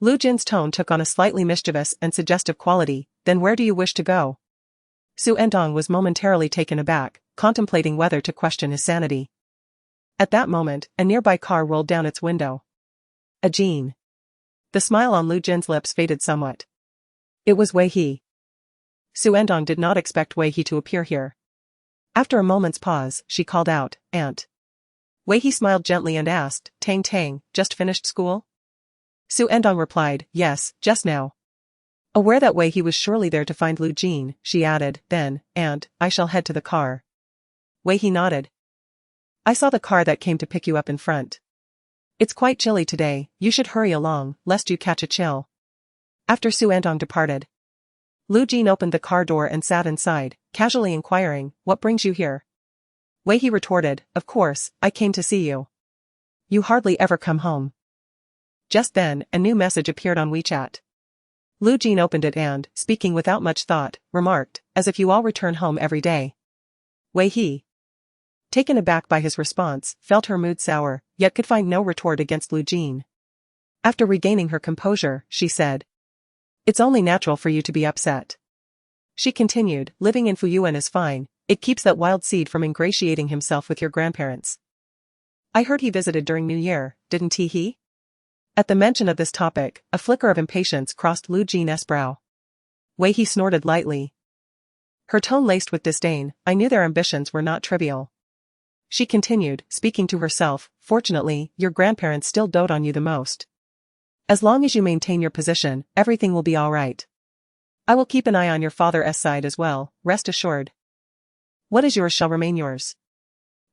Lu Jin's tone took on a slightly mischievous and suggestive quality. Then where do you wish to go? Xu Endong was momentarily taken aback, contemplating whether to question his sanity. At that moment, a nearby car rolled down its window. A Jean. The smile on Lu Jin's lips faded somewhat. It was Wei He. Xu Endong did not expect Wei He to appear here. After a moment's pause, she called out, Aunt. Wei He smiled gently and asked, Tang Tang, just finished school? Xu Endong replied, yes, just now. Aware that Wei He was surely there to find Lu Jin, she added, then, Aunt, I shall head to the car. Wei He nodded. I saw the car that came to pick you up in front. It's quite chilly today, you should hurry along, lest you catch a chill. After Xu Endong departed, Lu Jin opened the car door and sat inside, casually inquiring, what brings you here? Wei He retorted, of course, I came to see you. You hardly ever come home. Just then, a new message appeared on WeChat. Lu Jin opened it and, speaking without much thought, remarked, as if you all return home every day. Wei He, taken aback by his response, felt her mood sour, yet could find no retort against Lu Jin. After regaining her composure, she said, it's only natural for you to be upset. She continued, living in Fuyuan is fine, it keeps that wild seed from ingratiating himself with your grandparents. I heard he visited during New Year, didn't he? At the mention of this topic, a flicker of impatience crossed Lu Jin's brow. Wei He snorted lightly. Her tone laced with disdain, I knew their ambitions were not trivial. She continued, speaking to herself, fortunately, your grandparents still dote on you the most. As long as you maintain your position, everything will be all right. I will keep an eye on your father's side as well, rest assured. What is yours shall remain yours.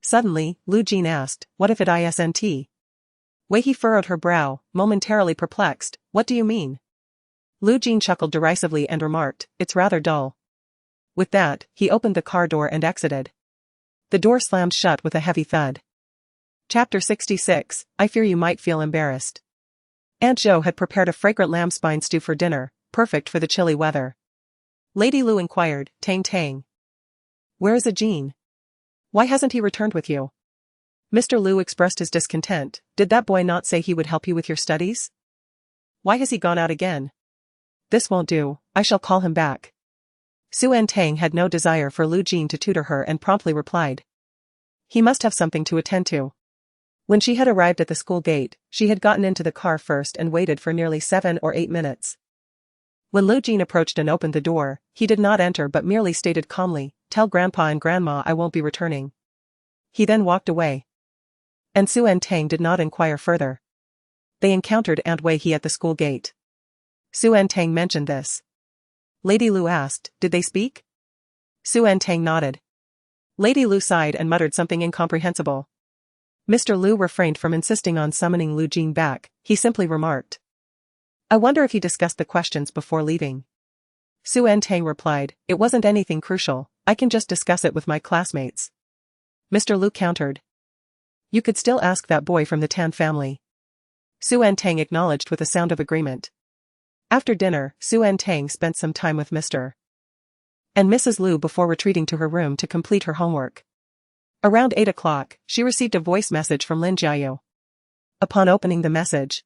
Suddenly, Lu Jin asked, what if it isn't? Wei He furrowed her brow, momentarily perplexed, what do you mean? Lu Jin chuckled derisively and remarked, it's rather dull. With that, he opened the car door and exited. The door slammed shut with a heavy thud. Chapter 66, I fear you might feel embarrassed. Aunt Zhou had prepared a fragrant lamb spine stew for dinner, perfect for the chilly weather. Lady Lu inquired, Tang Tang. Where is Jean? Why hasn't he returned with you? Mr. Lu expressed his discontent, did that boy not say he would help you with your studies? Why has he gone out again? This won't do, I shall call him back. Xu Ertang had no desire for Lu Jin to tutor her and promptly replied. He must have something to attend to. When she had arrived at the school gate, she had gotten into the car first and waited for nearly 7 or 8 minutes. When Lu Jin approached and opened the door, he did not enter but merely stated calmly, tell Grandpa and Grandma I won't be returning. He then walked away. And Xu Ertang did not inquire further. They encountered Aunt Wei He at the school gate. Xu Ertang mentioned this. Lady Lu asked, did they speak? Xu Ertang nodded. Lady Lu sighed and muttered something incomprehensible. Mr. Lu refrained from insisting on summoning Lu Jin back, he simply remarked. I wonder if he discussed the questions before leaving. Xu Ertang replied, it wasn't anything crucial, I can just discuss it with my classmates. Mr. Lu countered. You could still ask that boy from the Tan family. Xu Ertang acknowledged with a sound of agreement. After dinner, Xu Ertang spent some time with Mr. and Mrs. Liu before retreating to her room to complete her homework. Around 8 o'clock, she received a voice message from Lin Jiayu. Upon opening the message,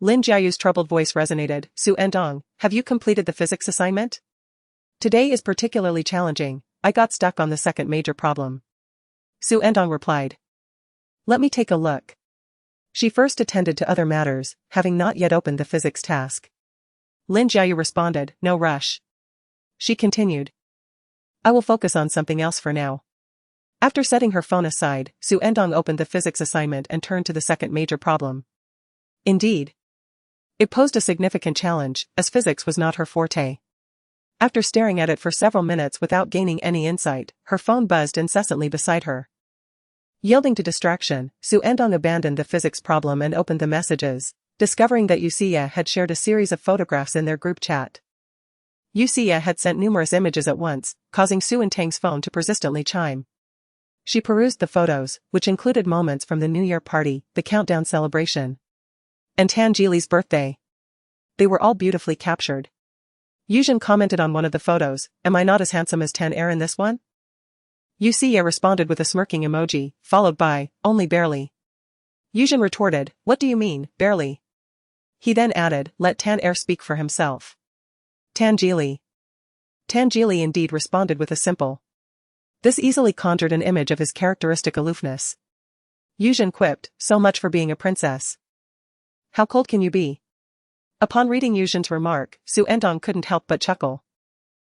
Lin Jiayu's troubled voice resonated. Xu Ertang, have you completed the physics assignment? Today is particularly challenging. I got stuck on the second major problem. Xu Ertang replied. Let me take a look. She first attended to other matters, having not yet opened the physics task. Lin Jiayu responded, no rush. She continued. I will focus on something else for now. After setting her phone aside, Xu Ertang opened the physics assignment and turned to the second major problem. Indeed, it posed a significant challenge, as physics was not her forte. After staring at it for several minutes without gaining any insight, her phone buzzed incessantly beside her. Yielding to distraction, Xu Ertang abandoned the physics problem and opened the messages, discovering that Yuxia had shared a series of photographs in their group chat. Yuxia had sent numerous images at once, causing Xu Ertang's phone to persistently chime. She perused the photos, which included moments from the New Year party, the countdown celebration, and Tan Jili's birthday. They were all beautifully captured. Yuzhen commented on one of the photos, am I not as handsome as Tan in this one? Yuxia responded with a smirking emoji, followed by, only barely. Yuzhen retorted, what do you mean, barely? He then added, let Tan speak for himself. Tan Jili indeed responded with a simple. This easily conjured an image of his characteristic aloofness. Yuzhen quipped, so much for being a princess. How cold can you be? Upon reading Yuzhen's remark, Xu Ertang couldn't help but chuckle.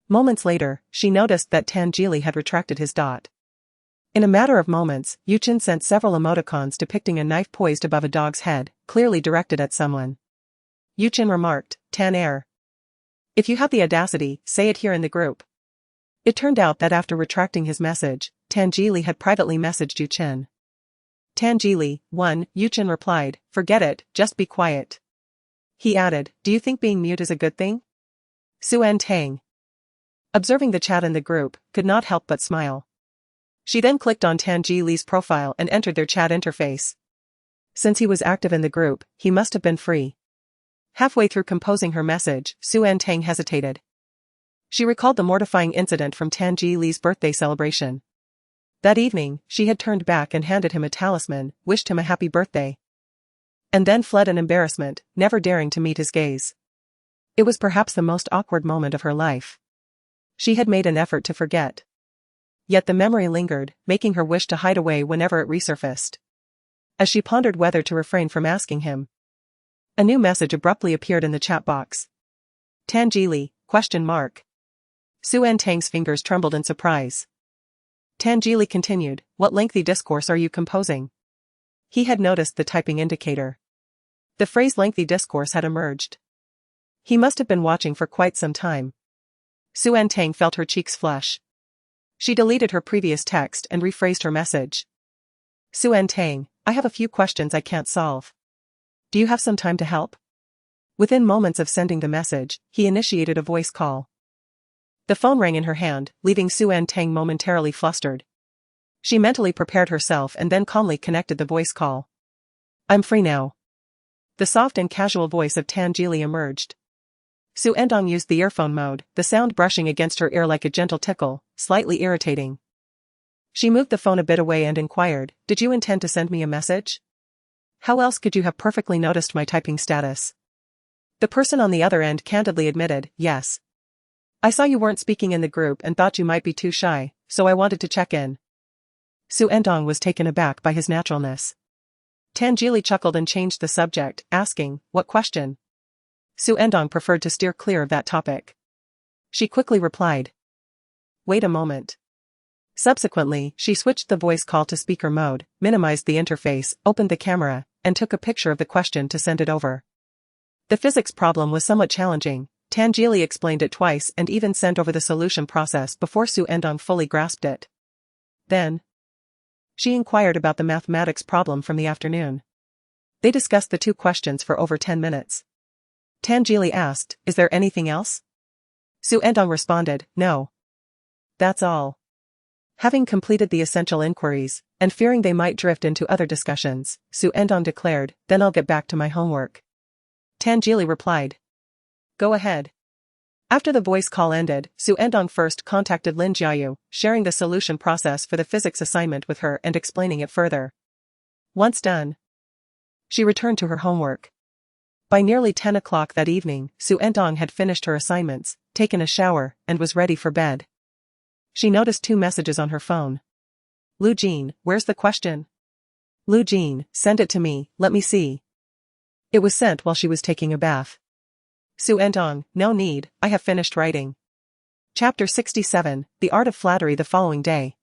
Moments later, she noticed that Tan Jili had retracted his dot. In a matter of moments, Yuzhen sent several emoticons depicting a knife poised above a dog's head, clearly directed at someone. Yuzhen remarked, Tan if you have the audacity, say it here in the group. It turned out that after retracting his message, Tan Jili had privately messaged Yuzhen. Tan Jili, 1, Yuzhen replied, forget it, just be quiet. He added, do you think being mute is a good thing? Xu Ertang, observing the chat in the group, could not help but smile. She then clicked on Tan Jili's profile and entered their chat interface. Since he was active in the group, he must have been free. Halfway through composing her message, Xu Ertang hesitated. She recalled the mortifying incident from Tan Jili's birthday celebration. That evening, she had turned back and handed him a talisman, wished him a happy birthday, and then fled in embarrassment, never daring to meet his gaze. It was perhaps the most awkward moment of her life. She had made an effort to forget. Yet the memory lingered, making her wish to hide away whenever it resurfaced. As she pondered whether to refrain from asking him, a new message abruptly appeared in the chat box. Tan Jili, ? Xu Ertang's fingers trembled in surprise. Tan Jili continued, what lengthy discourse are you composing? He had noticed the typing indicator. The phrase lengthy discourse had emerged. He must have been watching for quite some time. Xu Ertang felt her cheeks flush. She deleted her previous text and rephrased her message. Xu Ertang, I have a few questions I can't solve. Do you have some time to help? Within moments of sending the message, he initiated a voice call. The phone rang in her hand, leaving Xu Ertang momentarily flustered. She mentally prepared herself and then calmly connected the voice call. I'm free now. The soft and casual voice of Tan Jili emerged. Xu Ertang used the earphone mode, the sound brushing against her ear like a gentle tickle, slightly irritating. She moved the phone a bit away and inquired, did you intend to send me a message? How else could you have perfectly noticed my typing status? The person on the other end candidly admitted, yes. I saw you weren't speaking in the group and thought you might be too shy, so I wanted to check in. Xu Ertang was taken aback by his naturalness. Tan Jili chuckled and changed the subject, asking, what question? Xu Ertang preferred to steer clear of that topic. She quickly replied, wait a moment. Subsequently, she switched the voice call to speaker mode, minimized the interface, opened the camera, and took a picture of the question to send it over. The physics problem was somewhat challenging. Tan Jili explained it twice and even sent over the solution process before Xu Ertang fully grasped it. Then, she inquired about the mathematics problem from the afternoon. They discussed the two questions for over 10 minutes. Tan Jili asked, is there anything else? Xu Ertang responded, no. That's all. Having completed the essential inquiries, and fearing they might drift into other discussions, Xu Ertang declared, "Then I'll get back to my homework." Tan Jili replied, "Go ahead." After the voice call ended, Xu Ertang first contacted Lin Jiayu, sharing the solution process for the physics assignment with her and explaining it further. Once done, she returned to her homework. By nearly 10 o'clock that evening, Xu Ertang had finished her assignments, taken a shower, and was ready for bed. She noticed 2 messages on her phone. "Lu Jin, where's the question?" "Lu Jin, send it to me, let me see." It was sent while she was taking a bath. Xu Ertang, "No need, I have finished writing." Chapter 67, The Art of Flattery. The following day,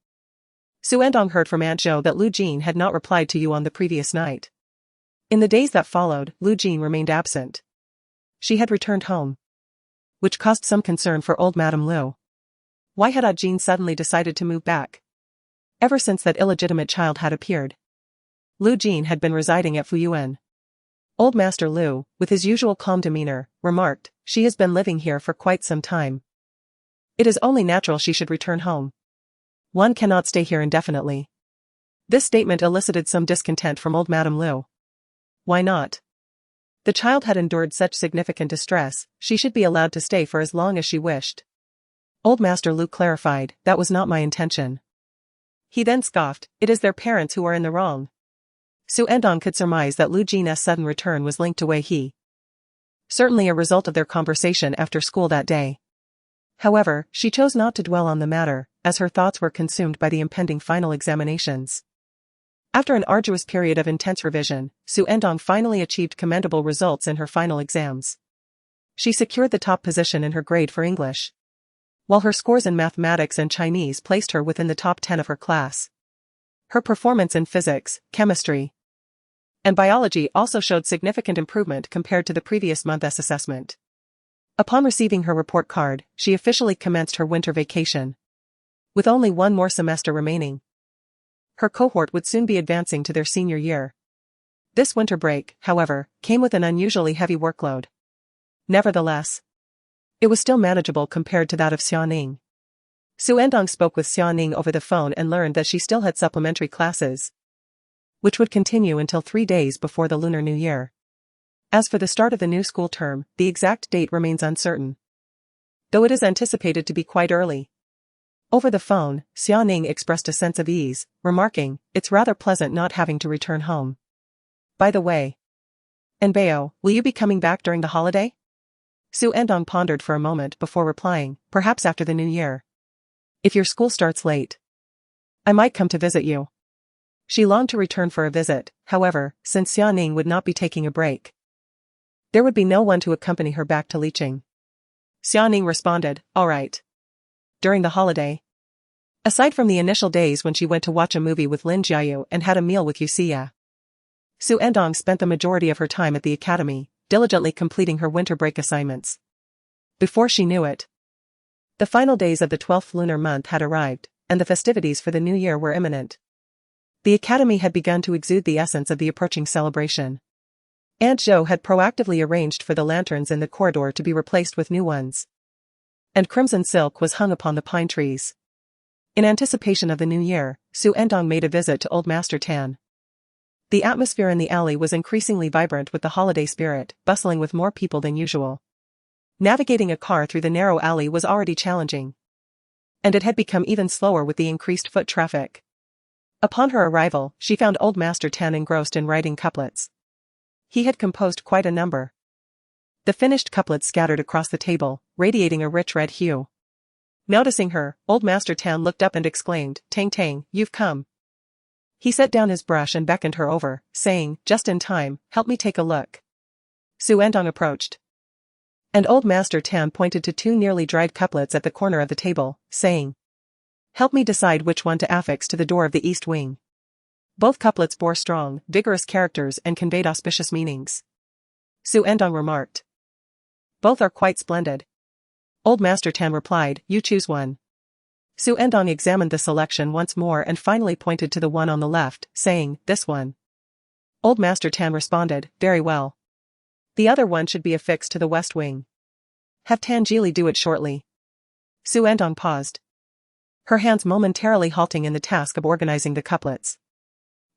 Xu Ertang heard from Aunt Zhou that Lu Jin had not replied to you on the previous night. In the days that followed, Lu Jin remained absent. She had returned home, which caused some concern for old Madame Lu. Why had Ah Jin suddenly decided to move back? Ever since that illegitimate child had appeared, Lu Jin had been residing at Fuyuan. Old Master Lu, with his usual calm demeanor, remarked, "She has been living here for quite some time. It is only natural she should return home. One cannot stay here indefinitely." This statement elicited some discontent from old Madame Lu. Why not? The child had endured such significant distress, she should be allowed to stay for as long as she wished. Old Master Lu clarified, "That was not my intention." He then scoffed, "It is their parents who are in the wrong." Xu Ertang could surmise that Lu Jin's sudden return was linked to Wei He. Certainly a result of their conversation after school that day. However, she chose not to dwell on the matter, as her thoughts were consumed by the impending final examinations. After an arduous period of intense revision, Xu Ertang finally achieved commendable results in her final exams. She secured the top position in her grade for English, while her scores in mathematics and Chinese placed her within the top 10 of her class. Her performance in physics, chemistry, and biology also showed significant improvement compared to the previous month's assessment. Upon receiving her report card, she officially commenced her winter vacation. With only 1 more semester remaining, her cohort would soon be advancing to their senior year. This winter break, however, came with an unusually heavy workload. Nevertheless, it was still manageable compared to that of Xiaoning. Xu Ertang spoke with Xiaoning over the phone and learned that she still had supplementary classes, which would continue until 3 days before the Lunar New Year. As for the start of the new school term, the exact date remains uncertain, though it is anticipated to be quite early. Over the phone, Xiaoning expressed a sense of ease, remarking, "It's rather pleasant not having to return home. By the way, Enbeo, will you be coming back during the holiday?" Xu Ertang pondered for a moment before replying, "Perhaps after the new year. If your school starts late, I might come to visit you." She longed to return for a visit, however, since Xiaoning would not be taking a break, there would be no one to accompany her back to Licheng. Xiaoning responded, "All right." During the holiday, aside from the initial days when she went to watch a movie with Lin Jiayu and had a meal with Yuxia, Xu Ertang spent the majority of her time at the academy, diligently completing her winter break assignments. Before she knew it, the final days of the 12th lunar month had arrived, and the festivities for the new year were imminent. The academy had begun to exude the essence of the approaching celebration. Aunt Zhou had proactively arranged for the lanterns in the corridor to be replaced with new ones, and crimson silk was hung upon the pine trees. In anticipation of the new year, Xu Ertang made a visit to Old Master Tan. The atmosphere in the alley was increasingly vibrant with the holiday spirit, bustling with more people than usual. Navigating a car through the narrow alley was already challenging, and it had become even slower with the increased foot traffic. Upon her arrival, she found Old Master Tan engrossed in writing couplets. He had composed quite a number. The finished couplets scattered across the table, radiating a rich red hue. Noticing her, Old Master Tan looked up and exclaimed, "Tang Tang, you've come." He set down his brush and beckoned her over, saying, "Just in time, help me take a look." Xu Ertang approached, and Old Master Tan pointed to 2 nearly dried couplets at the corner of the table, saying, "Help me decide which one to affix to the door of the east wing." Both couplets bore strong, vigorous characters and conveyed auspicious meanings. Xu Ertang remarked, "Both are quite splendid." Old Master Tan replied, "You choose one." Xu Ertang examined the selection once more and finally pointed to the one on the left, saying, "This one." Old Master Tan responded, "Very well. The other one should be affixed to the west wing. Have Tan Jili do it shortly." Xu Ertang paused, her hands momentarily halting in the task of organizing the couplets.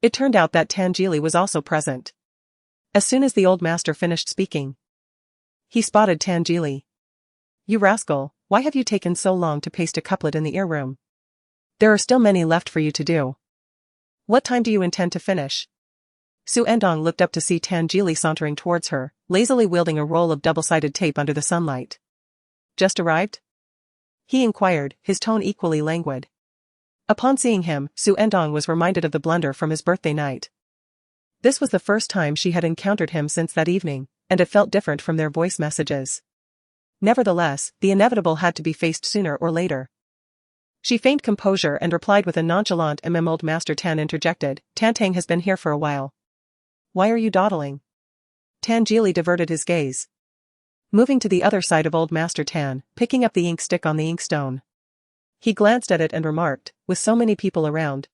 It turned out that Tangeli was also present. As soon as the old master finished speaking, he spotted Tangeli. "You rascal, why have you taken so long to paste a couplet in the ear room? There are still many left for you to do. What time do you intend to finish?" Xu Ertang looked up to see Tangeli sauntering towards her, lazily wielding a roll of double-sided tape under the sunlight. "Just arrived?" he inquired, his tone equally languid. Upon seeing him, Xu Ertang was reminded of the blunder from his birthday night. This was the first time she had encountered him since that evening, and it felt different from their voice messages. Nevertheless, the inevitable had to be faced sooner or later. She feigned composure and replied with a nonchalant Old Master Tan interjected, "Tantang has been here for a while. Why are you dawdling?" Tangeli diverted his gaze, moving to the other side of Old Master Tan, picking up the ink stick on the inkstone. He glanced at it and remarked, "With so many people around,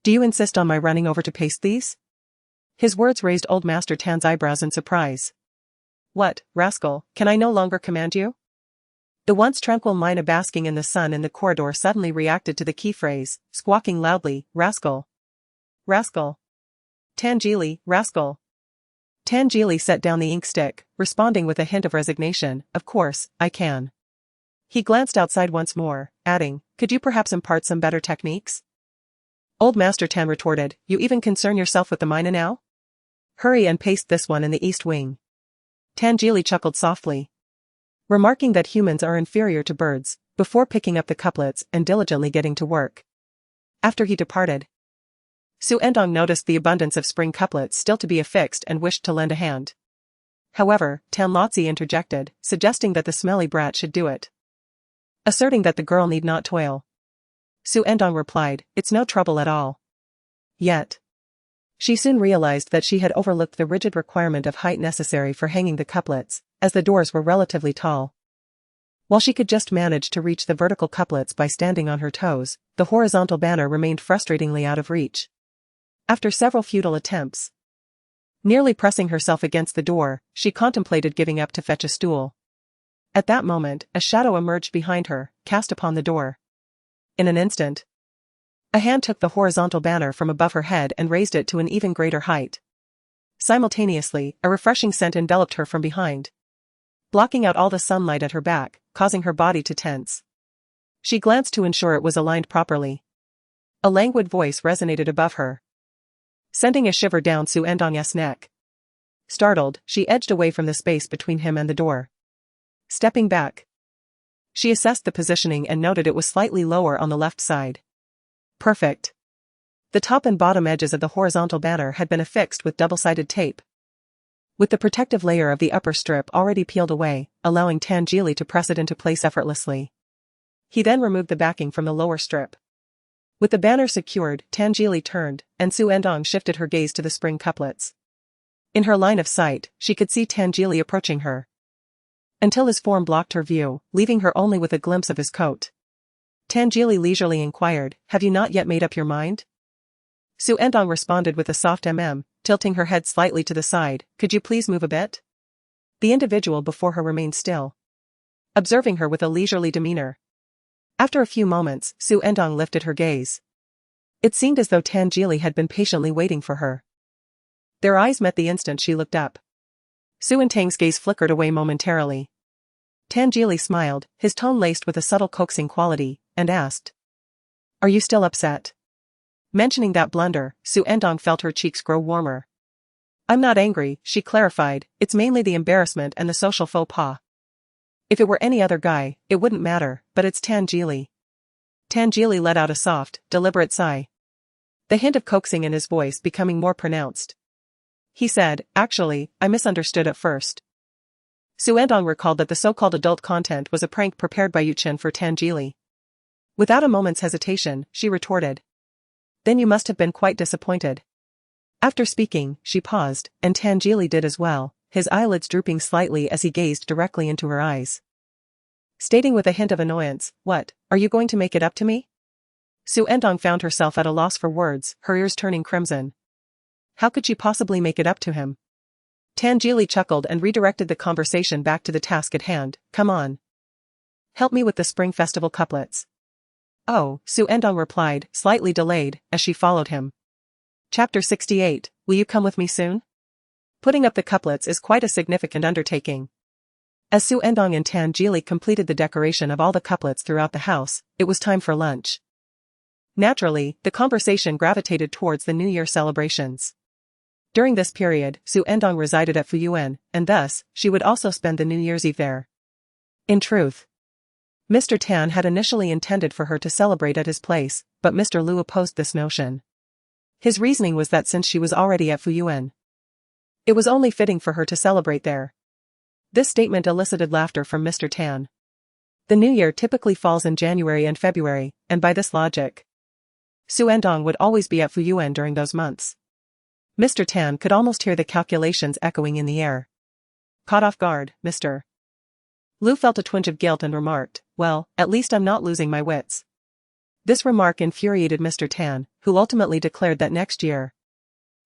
do you insist on my running over to paste these?" His words raised Old Master Tan's eyebrows in surprise. "What, rascal, can I no longer command you?" The once tranquil Mina basking in the sun in the corridor suddenly reacted to the key phrase, squawking loudly, "Rascal! Rascal! Tangeli, rascal!" Tangeli set down the ink stick, responding with a hint of resignation, "Of course, I can." He glanced outside once more, adding, "Could you perhaps impart some better techniques?" Old Master Tan retorted, "You even concern yourself with the Mina now? Hurry and paste this one in the east wing." Tangeli chuckled softly, remarking that humans are inferior to birds, before picking up the couplets and diligently getting to work. After he departed, Xu Ertang noticed the abundance of spring couplets still to be affixed and wished to lend a hand. However, Tan Lotzi interjected, suggesting that the smelly brat should do it, asserting that the girl need not toil. Xu Ertang replied, "It's no trouble at all." Yet, she soon realized that she had overlooked the rigid requirement of height necessary for hanging the couplets, as the doors were relatively tall. While she could just manage to reach the vertical couplets by standing on her toes, the horizontal banner remained frustratingly out of reach. After several futile attempts, nearly pressing herself against the door, she contemplated giving up to fetch a stool. At that moment, a shadow emerged behind her, cast upon the door. In an instant, a hand took the horizontal banner from above her head and raised it to an even greater height. Simultaneously, a refreshing scent enveloped her from behind, blocking out all the sunlight at her back, causing her body to tense. She glanced to ensure it was aligned properly. A languid voice resonated above her, sending a shiver down Xu Ertang's neck. Startled, she edged away from the space between him and the door. Stepping back, she assessed the positioning and noted it was slightly lower on the left side. Perfect. The top and bottom edges of the horizontal banner had been affixed with double-sided tape, with the protective layer of the upper strip already peeled away, allowing Tangeli to press it into place effortlessly. He then removed the backing from the lower strip. With the banner secured, Tangeli turned, and Xu Ertang shifted her gaze to the spring couplets. In her line of sight, she could see Tangeli approaching her, until his form blocked her view, leaving her only with a glimpse of his coat. Tangeli leisurely inquired, "Have you not yet made up your mind?" Xu Ertang responded with a soft tilting her head slightly to the side, "Could you please move a bit?" The individual before her remained still, observing her with a leisurely demeanor. After a few moments, Xu Ertang lifted her gaze. It seemed as though Tangeli had been patiently waiting for her. Their eyes met the instant she looked up. Xu Ertang's gaze flickered away momentarily. Tangeli smiled, his tone laced with a subtle coaxing quality, and asked, "Are you still upset?" Mentioning that blunder, Xu Ertang felt her cheeks grow warmer. "I'm not angry," she clarified, "it's mainly the embarrassment and the social faux pas. If it were any other guy, it wouldn't matter, but it's Tangeli." Tangeli let out a soft, deliberate sigh, the hint of coaxing in his voice becoming more pronounced. He said, "Actually, I misunderstood at first." Xu Ertang recalled that the so-called adult content was a prank prepared by Yuchen for Tangeli. Without a moment's hesitation, she retorted, "Then you must have been quite disappointed." After speaking, she paused, and Tangeli did as well, his eyelids drooping slightly as he gazed directly into her eyes, stating with a hint of annoyance, "What, are you going to make it up to me?" Xu Ertang found herself at a loss for words, her ears turning crimson. How could she possibly make it up to him? Tangeli chuckled and redirected the conversation back to the task at hand. "Come on. Help me with the Spring Festival couplets. Oh, Xu Ertang replied, slightly delayed, as she followed him. Chapter 68, Will you come with me soon? Putting up the couplets is quite a significant undertaking. As Xu Ertang and Tan Jili completed the decoration of all the couplets throughout the house, it was time for lunch. Naturally, the conversation gravitated towards the New Year celebrations. During this period, Xu Ertang resided at Fuyuan, and thus, she would also spend the New Year's Eve there. In truth, Mr. Tan had initially intended for her to celebrate at his place, but Mr. Lu opposed this notion. His reasoning was that since she was already at Fuyuan, it was only fitting for her to celebrate there. This statement elicited laughter from Mr. Tan. The New Year typically falls in January and February, and by this logic, Xu Ertang would always be at Fuyuan during those months. Mr. Tan could almost hear the calculations echoing in the air. Caught off guard, Mr. Lu felt a twinge of guilt and remarked, well, at least I'm not losing my wits. This remark infuriated Mr. Tan, who ultimately declared that next year,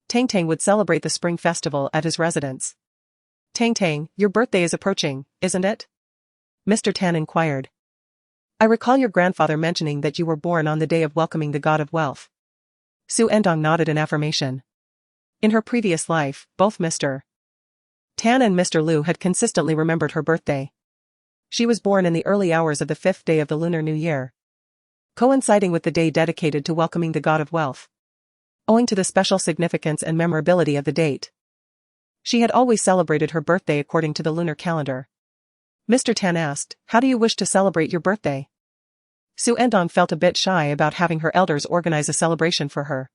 Tang would celebrate the Spring Festival at his residence. Tang, your birthday is approaching, isn't it? Mr. Tan inquired. I recall your grandfather mentioning that you were born on the day of welcoming the god of wealth. Xu Ertang nodded in affirmation. In her previous life, both Mr. Tan and Mr. Lu had consistently remembered her birthday. She was born in the early hours of the 5th day of the Lunar New Year, coinciding with the day dedicated to welcoming the god of wealth. Owing to the special significance and memorability of the date, she had always celebrated her birthday according to the lunar calendar. Mr. Tan asked, how do you wish to celebrate your birthday? Xu Ertang felt a bit shy about having her elders organize a celebration for her.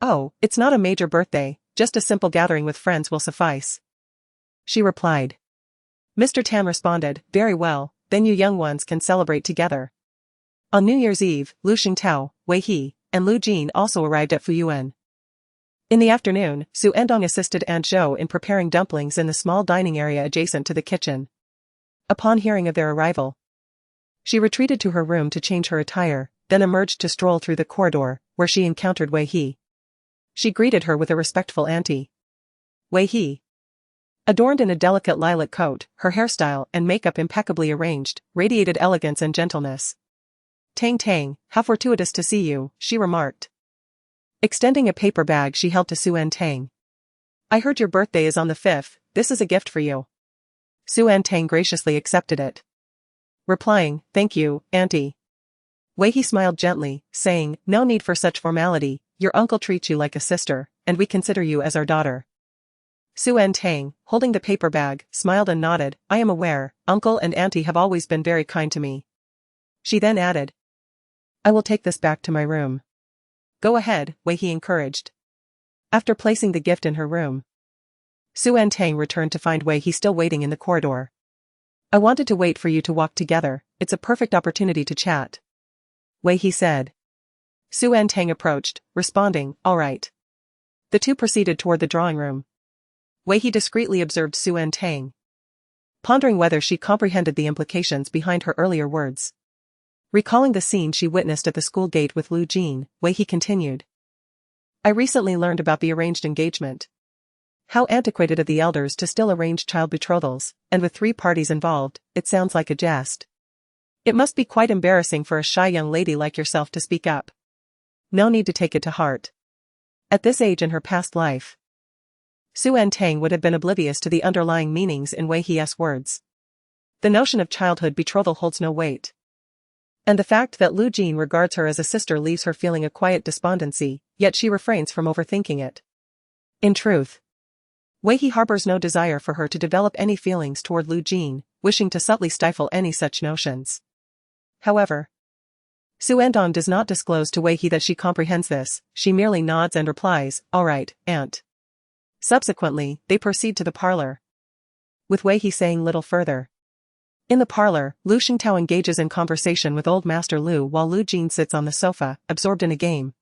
Oh, it's not a major birthday, just a simple gathering with friends will suffice, she replied. Mr. Tan responded, very well, then you young ones can celebrate together. On New Year's Eve, Lu Xingtao, Wei He, and Lu Jin also arrived at Fuyuan. In the afternoon, Xu Ertang assisted Aunt Zhou in preparing dumplings in the small dining area adjacent to the kitchen. Upon hearing of their arrival, she retreated to her room to change her attire, then emerged to stroll through the corridor, where she encountered Wei He. She greeted her with a respectful auntie. Wei He, adorned in a delicate lilac coat, her hairstyle and makeup impeccably arranged, radiated elegance and gentleness. Tang, how fortuitous to see you, she remarked, extending a paper bag she held to Xu Ertang. I heard your birthday is on the 5th, this is a gift for you. Xu Ertang graciously accepted it, replying, thank you, auntie. Wei He smiled gently, saying, no need for such formality, your uncle treats you like a sister, and we consider you as our daughter. Xu Ertang, holding the paper bag, smiled and nodded, I am aware, uncle and auntie have always been very kind to me. She then added, I will take this back to my room. Go ahead, Wei He encouraged. After placing the gift in her room, Xu Ertang returned to find Wei He still waiting in the corridor. I wanted to wait for you to walk together, it's a perfect opportunity to chat, Wei He said. Xu Ertang approached, responding, all right. The two proceeded toward the drawing room. Wei He discreetly observed Xu Ertang, pondering whether she comprehended the implications behind her earlier words. Recalling the scene she witnessed at the school gate with Lu Jin, Wei He continued. I recently learned about the arranged engagement. How antiquated of the elders to still arrange child betrothals, and with 3 parties involved, it sounds like a jest. It must be quite embarrassing for a shy young lady like yourself to speak up. No need to take it to heart. At this age in her past life, Xu Ertang would have been oblivious to the underlying meanings in Wei He's words. The notion of childhood betrothal holds no weight. And the fact that Lu Jin regards her as a sister leaves her feeling a quiet despondency, yet she refrains from overthinking it. In truth, Wei He harbors no desire for her to develop any feelings toward Lu Jin, wishing to subtly stifle any such notions. However, Xu Ertang does not disclose to Wei He that she comprehends this, she merely nods and replies, all right, aunt. Subsequently, they proceed to the parlor, with Wei He saying little further. In the parlor, Lu Xingtao engages in conversation with old Master Lu while Lu Jin sits on the sofa, absorbed in a game.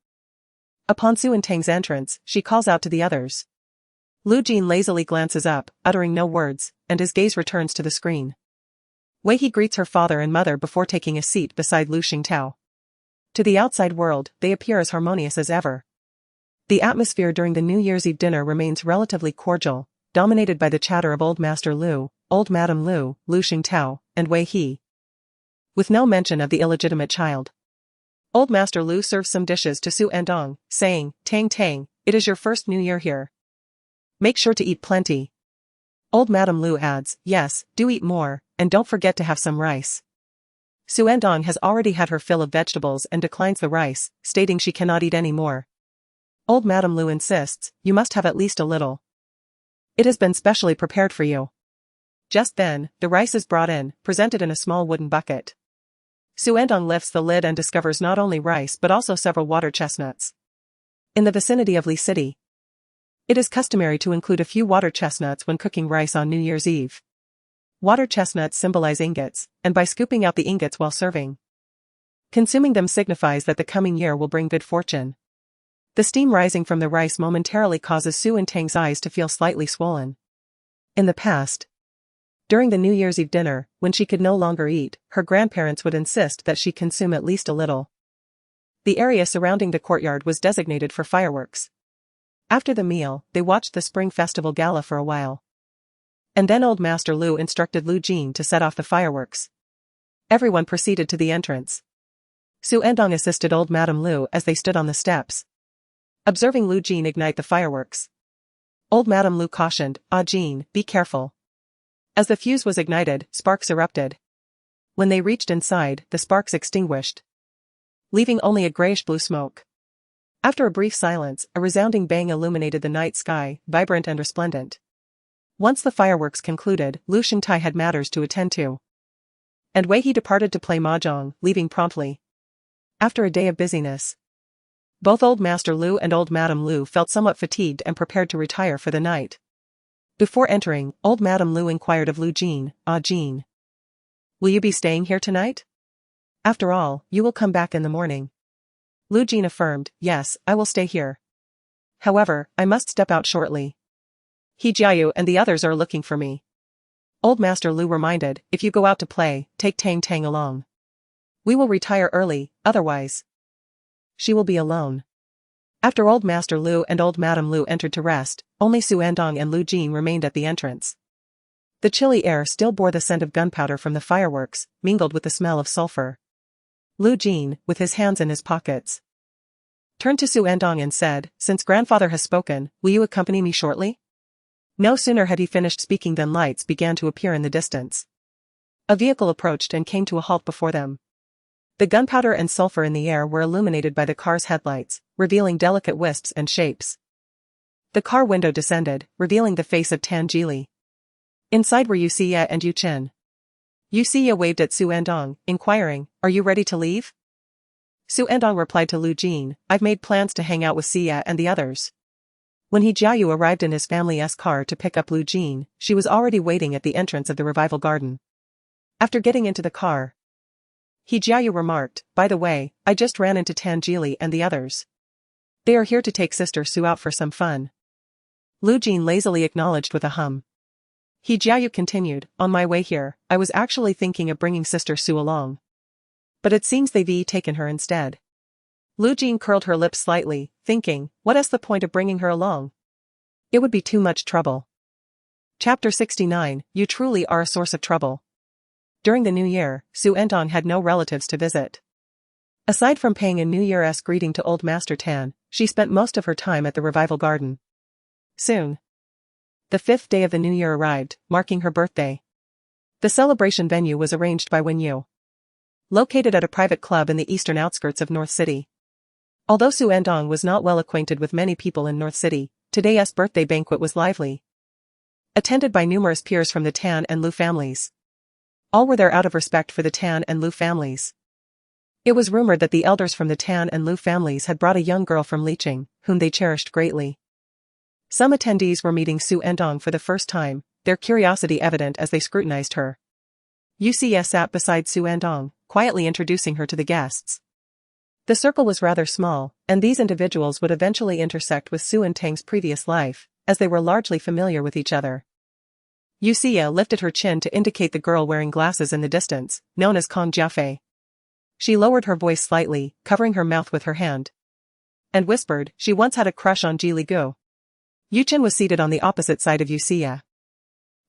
Upon Xu Ertang's entrance, she calls out to the others. Lu Jin lazily glances up, uttering no words, and his gaze returns to the screen. Wei He greets her father and mother before taking a seat beside Lu Xingtao. To the outside world, they appear as harmonious as ever. The atmosphere during the New Year's Eve dinner remains relatively cordial, dominated by the chatter of old Master Lu, old Madame Lu, Lu Xingtao, and Wei He, with no mention of the illegitimate child. Old Master Lu serves some dishes to Xu Ertang, saying, "Tang Tang, it is your first New Year here. Make sure to eat plenty." Old Madame Lu adds, "Yes, do eat more, and don't forget to have some rice." Xu Ertang has already had her fill of vegetables and declines the rice, stating she cannot eat any more. Old Madame Lu insists, "You must have at least a little. It has been specially prepared for you." Just then, the rice is brought in, presented in a small wooden bucket. Xu Ertang lifts the lid and discovers not only rice but also several water chestnuts. In the vicinity of Li City, it is customary to include a few water chestnuts when cooking rice on New Year's Eve. Water chestnuts symbolize ingots, and by scooping out the ingots while serving, consuming them signifies that the coming year will bring good fortune. The steam rising from the rice momentarily causes Xu Ertang's eyes to feel slightly swollen. In the past, during the New Year's Eve dinner, when she could no longer eat, her grandparents would insist that she consume at least a little. The area surrounding the courtyard was designated for fireworks. After the meal, they watched the Spring Festival Gala for a while. And then Old Master Lu instructed Lu Jin to set off the fireworks. Everyone proceeded to the entrance. Xu Ertang assisted Old Madame Lu as they stood on the steps, observing Lu Jin ignite the fireworks. Old Madame Lu cautioned, "Ah Jin, be careful." As the fuse was ignited, sparks erupted. When they reached inside, the sparks extinguished, leaving only a grayish-blue smoke. After a brief silence, a resounding bang illuminated the night sky, vibrant and resplendent. Once the fireworks concluded, Lu Shengtai had matters to attend to, and Wei He departed to play mahjong, leaving promptly. After a day of busyness, both Old Master Lu and Old Madame Lu felt somewhat fatigued and prepared to retire for the night. Before entering, Old Madame Lu inquired of Lu Jin, "Ah Jin, will you be staying here tonight? After all, you will come back in the morning." Lu Jin affirmed, "Yes, I will stay here. However, I must step out shortly. He Jiayu and the others are looking for me." Old Master Lu reminded, "If you go out to play, take Tang Tang along. We will retire early, otherwise she will be alone." After Old Master Lu and Old Madame Lu entered to rest, only Xu Ertang and Lu Jin remained at the entrance. The chilly air still bore the scent of gunpowder from the fireworks, mingled with the smell of sulfur. Lu Jin, with his hands in his pockets, turned to Xu Ertang and said, "Since grandfather has spoken, will you accompany me shortly?" No sooner had he finished speaking than lights began to appear in the distance. A vehicle approached and came to a halt before them. The gunpowder and sulfur in the air were illuminated by the car's headlights, revealing delicate wisps and shapes. The car window descended, revealing the face of Tan Jili. Inside were Yu Xie and Yu Chen. Yu Xie waved at Xu Ertang, inquiring, "Are you ready to leave?" Xu Ertang replied to Lu Jin, "I've made plans to hang out with Xie and the others." When He Jiayu arrived in his family's car to pick up Lu Jin, she was already waiting at the entrance of the revival garden. After getting into the car, He Jiayu remarked, "By the way, I just ran into Tan Jili and the others. They are here to take Sister Su out for some fun." Lu Jin lazily acknowledged with a hum. He Jiayu continued, "On my way here, I was actually thinking of bringing Sister Su along. But it seems they've taken her instead." Lu Jin curled her lips slightly, thinking, what is the point of bringing her along? It would be too much trouble. Chapter 69, You truly are a source of trouble. During the New Year, Xu Ertang had no relatives to visit. Aside from paying a New Year's greeting to Old Master Tan, she spent most of her time at the revival garden. Soon, the 5th day of the New Year arrived, marking her birthday. The celebration venue was arranged by Wen Yu, located at a private club in the eastern outskirts of North City. Although Xu Ertang was not well acquainted with many people in North City, today's birthday banquet was lively, attended by numerous peers from the Tan and Lu families. All were there out of respect for the Tan and Lu families. It was rumored that the elders from the Tan and Lu families had brought a young girl from Beicheng, whom they cherished greatly. Some attendees were meeting Xu Ertang for the first time, their curiosity evident as they scrutinized her. Yu Xie sat beside Xu Ertang, quietly introducing her to the guests. The circle was rather small, and these individuals would eventually intersect with Xu Ertang's previous life, as they were largely familiar with each other. Yu Xie lifted her chin to indicate the girl wearing glasses in the distance, known as Kong Jiafei. She lowered her voice slightly, covering her mouth with her hand, and whispered, "She once had a crush on Ji Li Gu." Yu Chen was seated on the opposite side of Yu Xie,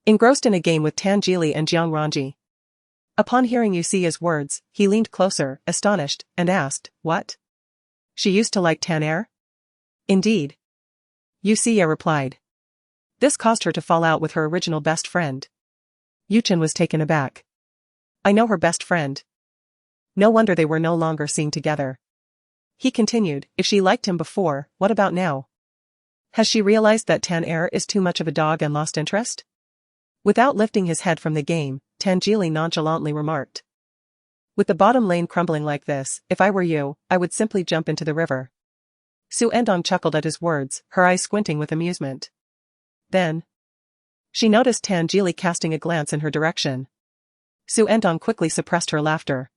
engrossed in a game with Tan Jili and Jiang Ranji. Upon hearing Yusia's words, he leaned closer, astonished, and asked, "What? She used to like Tan? Indeed." Yusia replied. This caused her to fall out with her original best friend. Yuchen was taken aback. "I know her best friend. No wonder they were no longer seen together." He continued, "If she liked him before, what about now? Has she realized that Tan is too much of a dog and lost interest?" Without lifting his head from the game, Tangili nonchalantly remarked. "With the bottom lane crumbling like this, if I were you, I would simply jump into the river." Xu Ertang chuckled at his words, her eyes squinting with amusement. Then she noticed Tangili casting a glance in her direction. Xu Ertang quickly suppressed her laughter.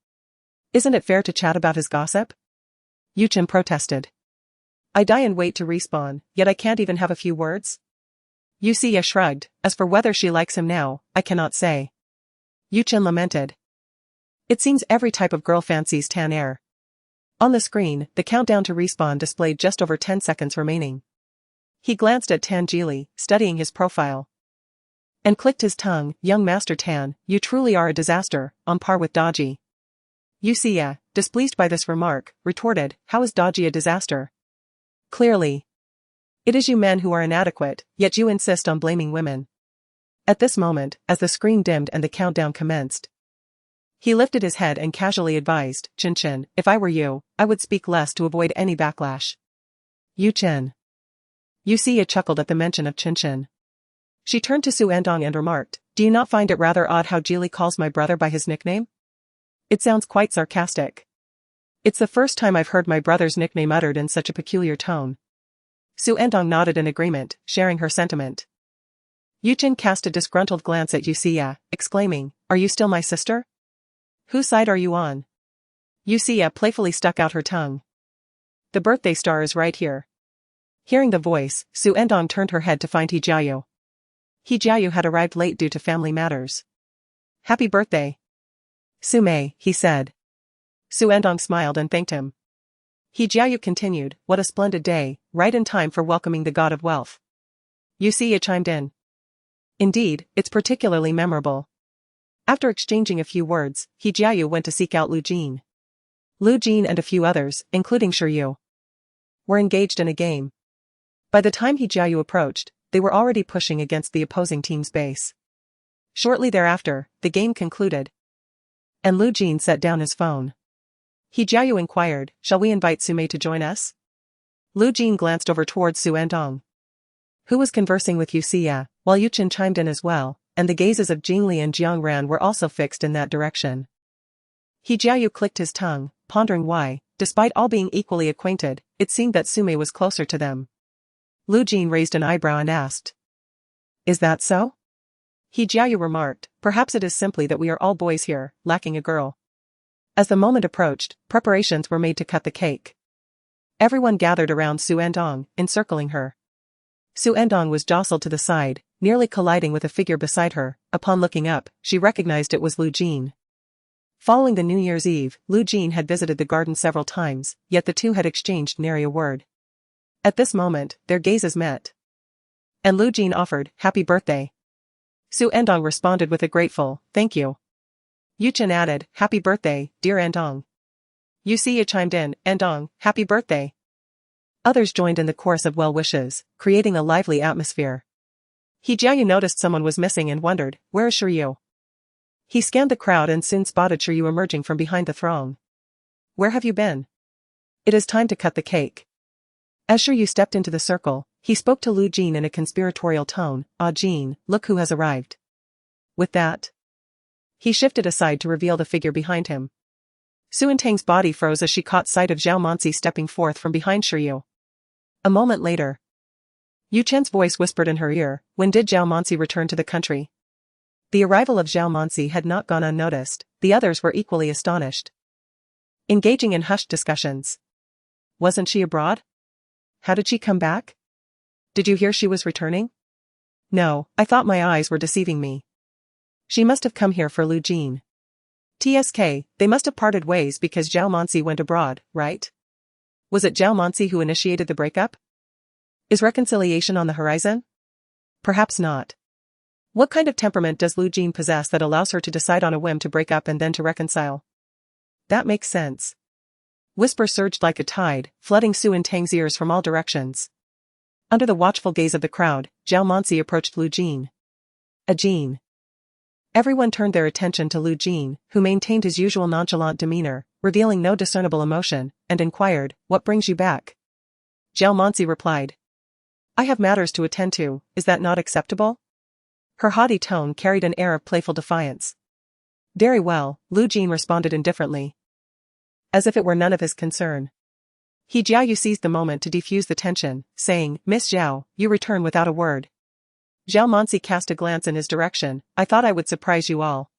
"Isn't it fair to chat about his gossip?" Yuchen protested. "I die and wait to respawn, yet I can't even have a few words?" Yusia shrugged. "As for whether she likes him now, I cannot say." Yuchen lamented. "It seems every type of girl fancies Tan. On the screen, the countdown to respawn displayed just over 10 seconds remaining. He glanced at Tangili, studying his profile, and clicked his tongue. "Young Master Tan, you truly are a disaster, on par with Daji." Yusia, displeased by this remark, retorted, "How is Daji a disaster? Clearly, it is you men who are inadequate, yet you insist on blaming women." At this moment, as the screen dimmed and the countdown commenced, he lifted his head and casually advised, "Chin, if I were you, I would speak less to avoid any backlash." Yuchen. Yusia chuckled at the mention of Chin. She turned to Xu Ertang and remarked, "Do you not find it rather odd how Geely calls my brother by his nickname? It sounds quite sarcastic." "It's the first time I've heard my brother's nickname uttered in such a peculiar tone." Xu Ertang nodded in agreement, sharing her sentiment. Yuchen cast a disgruntled glance at Yusia, exclaiming, "Are you still my sister? Whose side are you on?" Yusia playfully stuck out her tongue. "The birthday star is right here." Hearing the voice, Xu Ertang turned her head to find He Jiayu. He Jiayu had arrived late due to family matters. "Happy birthday, Sume," he said. Xu Ertang smiled and thanked him. He Jiayu continued, "What a splendid day, right in time for welcoming the god of wealth." Yusia chimed in. "Indeed, it's particularly memorable." After exchanging a few words, He Jiayu went to seek out Lu Jin. Lu Jin and a few others, including Shiryu, were engaged in a game. By the time He Jiayu approached, they were already pushing against the opposing team's base. Shortly thereafter, the game concluded, and Lu Jin set down his phone. He Jiayu inquired, "Shall we invite Sume to join us?" Lu Jin glanced over towards Xu Ertang, who was conversing with Yusia, while Yuchen chimed in as well, and the gazes of Jingli and Jiang Ran were also fixed in that direction. He Jiayu clicked his tongue, pondering why, despite all being equally acquainted, it seemed that Sume was closer to them. Lu Jin raised an eyebrow and asked, "Is that so?" He Jiayu remarked, "Perhaps it is simply that we are all boys here, lacking a girl." As the moment approached, preparations were made to cut the cake. Everyone gathered around Xu Ertang, encircling her. Xu Ertang was jostled to the side, nearly colliding with a figure beside her. Upon looking up, she recognized it was Lu Jin. Following the New Year's Eve, Lu Jin had visited the garden several times, yet the two had exchanged nary a word. At this moment, their gazes met, and Lu Jin offered, "Happy birthday." Xu Ertang responded with a grateful, "Thank you." Yuchen added, "Happy birthday, dear Ertang." Yusia chimed in, "Ertang, happy birthday." Others joined in the chorus of well wishes, creating a lively atmosphere. He Jiayu noticed someone was missing and wondered, "Where is Shiryu?" He scanned the crowd and soon spotted Shiryu emerging from behind the throng. "Where have you been? It is time to cut the cake." As Shiryu stepped into the circle, he spoke to Lu Jin in a conspiratorial tone, "Ah Jin, look who has arrived." With that, he shifted aside to reveal the figure behind him. Xu Ertang's body froze as she caught sight of Zhao Mansi stepping forth from behind Shiryu. A moment later, Yu Chen's voice whispered in her ear, "When did Zhao Mansi return to the country?" The arrival of Zhao Mansi had not gone unnoticed. The others were equally astonished, engaging in hushed discussions. "Wasn't she abroad? How did she come back? Did you hear she was returning?" "No, I thought my eyes were deceiving me. She must have come here for Lu Jin. TSK, they must have parted ways because Zhao Mansi went abroad, right? Was it Zhao Mansi who initiated the breakup? Is reconciliation on the horizon? Perhaps not. What kind of temperament does Lu Jin possess that allows her to decide on a whim to break up and then to reconcile? That makes sense. Whispers surged like a tide, flooding Xu Ertang's ears from all directions. Under the watchful gaze of the crowd, Zhao Mansi approached Lu Jin. A Jin. Everyone turned their attention to Lu Jin, who maintained his usual nonchalant demeanor, revealing no discernible emotion, and inquired, "What brings you back?" Zhao Mansi replied. "I have matters to attend to, is that not acceptable?" Her haughty tone carried an air of playful defiance. "Very well," Lu Jin responded indifferently. As if it were none of his concern. He Jiaoyu seized the moment to defuse the tension, saying, "Miss Zhao, you return without a word." Zhao Mansi cast a glance in his direction. "I thought I would surprise you all."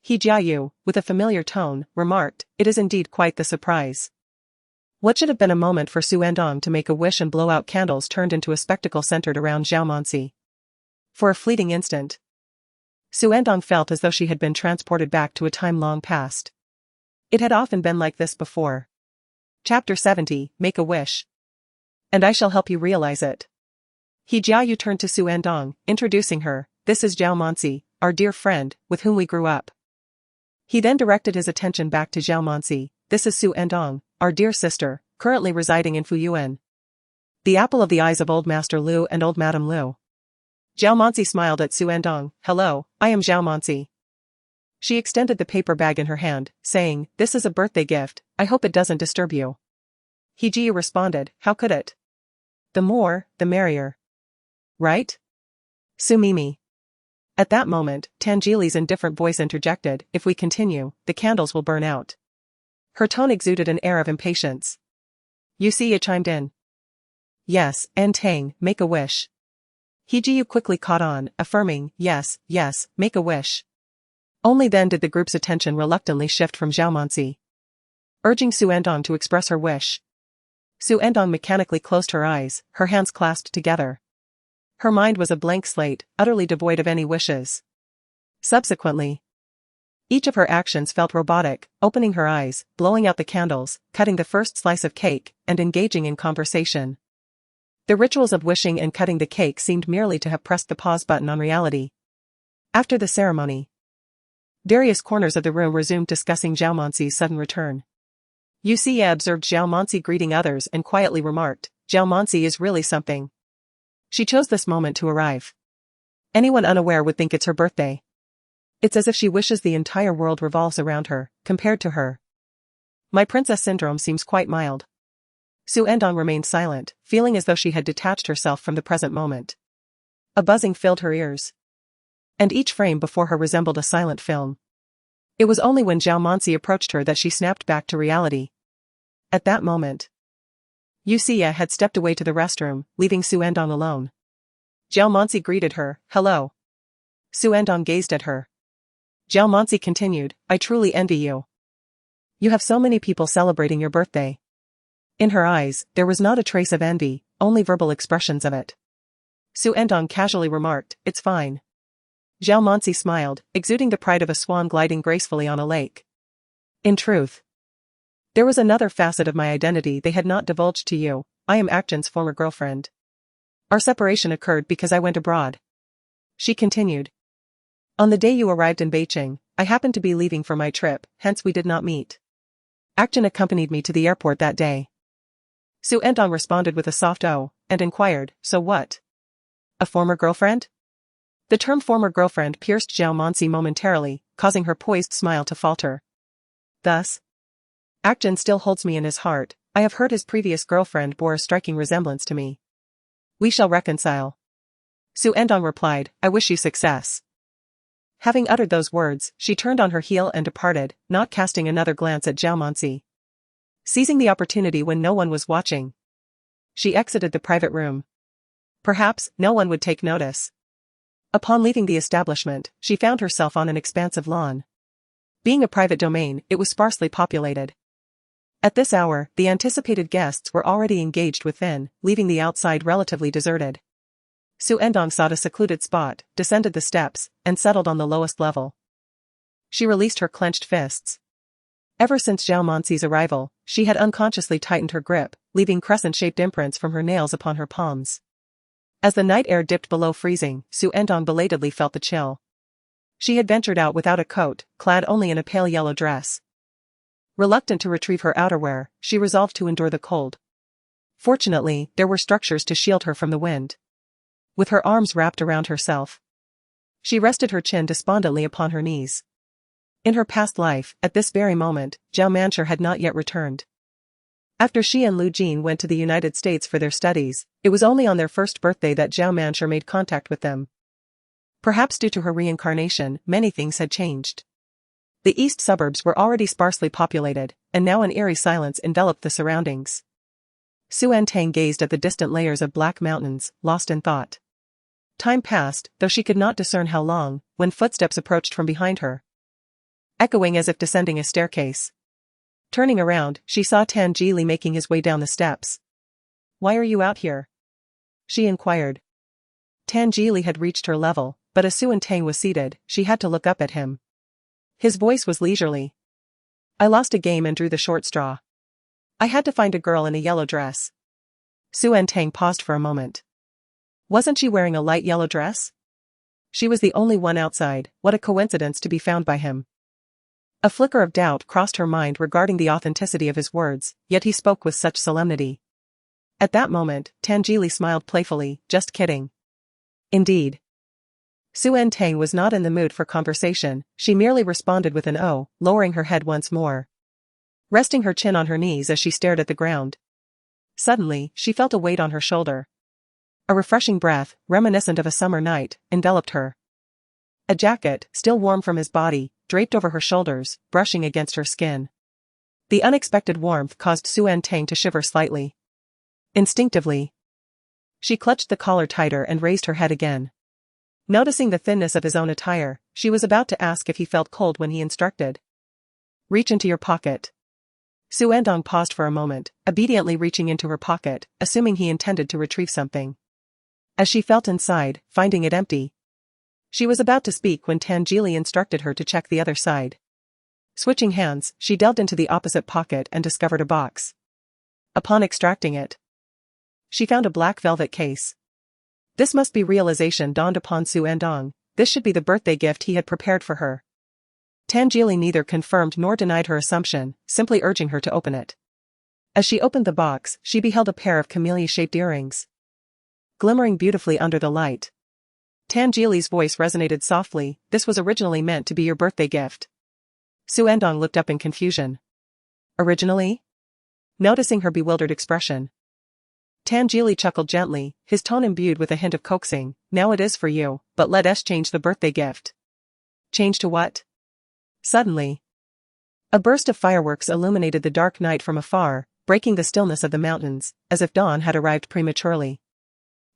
He Jiaoyu, with a familiar tone, remarked, "It is indeed quite the surprise." What should have been a moment for Xu Ertang to make a wish and blow out candles turned into a spectacle centered around Zhao Mansi. For a fleeting instant, Xu Ertang felt as though she had been transported back to a time long past. It had often been like this before. Chapter 70, Make a Wish. And I shall help you realize it. He Jiaoyu turned to Xu Ertang, introducing her, "This is Zhao Mansi, our dear friend, with whom we grew up." He then directed his attention back to Zhao Mansi, "This is Xu Ertang, our dear sister, currently residing in Fuyuan. The apple of the eyes of old Master Lu and old Madame Lu." Zhao Mansi smiled at Xu Ertang. "Hello, I am Zhao Mansi." She extended the paper bag in her hand, saying, "This is a birthday gift, I hope it doesn't disturb you." He Ji responded, "How could it? The more, the merrier. Right? Su Mimi." At that moment, Tangili's indifferent voice interjected, "If we continue, the candles will burn out." Her tone exuded an air of impatience. Yu Siya chimed in. "Yes, Ertang, make a wish." He Ji quickly caught on, affirming, "Yes, yes, make a wish." Only then did the group's attention reluctantly shift from Zhao Mansi, urging Xu Ertang to express her wish. Xu Ertang mechanically closed her eyes, her hands clasped together. Her mind was a blank slate, utterly devoid of any wishes. Subsequently, each of her actions felt robotic, opening her eyes, blowing out the candles, cutting the first slice of cake, and engaging in conversation. The rituals of wishing and cutting the cake seemed merely to have pressed the pause button on reality. After the ceremony, various corners of the room resumed discussing Zhao Mansi's sudden return. Yu Siya observed Zhao Mansi greeting others and quietly remarked, "Zhao Mansi is really something. She chose this moment to arrive. Anyone unaware would think it's her birthday. It's as if she wishes the entire world revolves around her, compared to her. My princess syndrome seems quite mild." Xu Ertang remained silent, feeling as though she had detached herself from the present moment. A buzzing filled her ears. And each frame before her resembled a silent film. It was only when Zhao Mansi approached her that she snapped back to reality. At that moment, Yu Siya had stepped away to the restroom, leaving Xu Ertang alone. Zhao Mansi greeted her, "Hello." Xu Ertang gazed at her. Zhao Mansi continued, "I truly envy you. You have so many people celebrating your birthday." In her eyes, there was not a trace of envy, only verbal expressions of it. Xu Ertang casually remarked, "It's fine." Zhao Mansi smiled, exuding the pride of a swan gliding gracefully on a lake. "In truth, there was another facet of my identity they had not divulged to you. I am Acton's former girlfriend. Our separation occurred because I went abroad." She continued. "On the day you arrived in Beicheng, I happened to be leaving for my trip, hence we did not meet. Acton accompanied me to the airport that day." Xu Ertang responded with a soft "oh," and inquired, "So what? A former girlfriend?" The term former girlfriend pierced Zhao Mansi momentarily, causing her poised smile to falter. Thus, "Acton still holds me in his heart. I have heard his previous girlfriend bore a striking resemblance to me. We shall reconcile." Xu Ertang replied, "I wish you success." Having uttered those words, she turned on her heel and departed, not casting another glance at Zhao Mansi. Seizing the opportunity when no one was watching, she exited the private room. Perhaps, no one would take notice. Upon leaving the establishment, she found herself on an expansive lawn. Being a private domain, it was sparsely populated. At this hour, the anticipated guests were already engaged within, leaving the outside relatively deserted. Xu Ertang sought a secluded spot, descended the steps, and settled on the lowest level. She released her clenched fists. Ever since Zhao Mansi's arrival, she had unconsciously tightened her grip, leaving crescent-shaped imprints from her nails upon her palms. As the night air dipped below freezing, Xu Ertang belatedly felt the chill. She had ventured out without a coat, clad only in a pale yellow dress. Reluctant to retrieve her outerwear, she resolved to endure the cold. Fortunately, there were structures to shield her from the wind. With her arms wrapped around herself, she rested her chin despondently upon her knees. In her past life, at this very moment, Zhao Mancher had not yet returned. After she and Lu Jin went to the United States for their studies, it was only on their first birthday that Zhao Mancher made contact with them. Perhaps due to her reincarnation, many things had changed. The east suburbs were already sparsely populated, and now an eerie silence enveloped the surroundings. Xu Ertang gazed at the distant layers of black mountains, lost in thought. Time passed, though she could not discern how long, when footsteps approached from behind her, echoing as if descending a staircase. Turning around, she saw Tan Jili making his way down the steps. "Why are you out here?" she inquired. Tan Jili had reached her level, but as Xu Ertang was seated, she had to look up at him. His voice was leisurely. "I lost a game and drew the short straw. I had to find a girl in a yellow dress." Xu Ertang paused for a moment. Wasn't she wearing a light yellow dress? She was the only one outside. What a coincidence to be found by him. A flicker of doubt crossed her mind regarding the authenticity of his words, yet he spoke with such solemnity. At that moment, Tan Jili smiled playfully. "Just kidding." "Indeed." Xu Ertang was not in the mood for conversation, she merely responded with an "oh," lowering her head once more, resting her chin on her knees as she stared at the ground. Suddenly, she felt a weight on her shoulder. A refreshing breath, reminiscent of a summer night, enveloped her. A jacket, still warm from his body, draped over her shoulders, brushing against her skin. The unexpected warmth caused Xu Ertang to shiver slightly. Instinctively, she clutched the collar tighter and raised her head again. Noticing the thinness of his own attire, she was about to ask if he felt cold when he instructed. "Reach into your pocket." Xu Ertang paused for a moment, obediently reaching into her pocket, assuming he intended to retrieve something. As she felt inside, finding it empty, she was about to speak when Tan Jili instructed her to check the other side. Switching hands, she delved into the opposite pocket and discovered a box. Upon extracting it, she found a black velvet case. This must be realization dawned upon Xu Ertang. This should be the birthday gift he had prepared for her. Tan Jili neither confirmed nor denied her assumption, simply urging her to open it. As she opened the box, she beheld a pair of camellia-shaped earrings, glimmering beautifully under the light. Tan Jili's voice resonated softly. "This was originally meant to be your birthday gift." Xu Ertang looked up in confusion. "Originally?" Noticing her bewildered expression, Tan Jili chuckled gently, his tone imbued with a hint of coaxing. "Now it is for you, but let us change the birthday gift." "Change to what?" Suddenly, a burst of fireworks illuminated the dark night from afar, breaking the stillness of the mountains, as if dawn had arrived prematurely.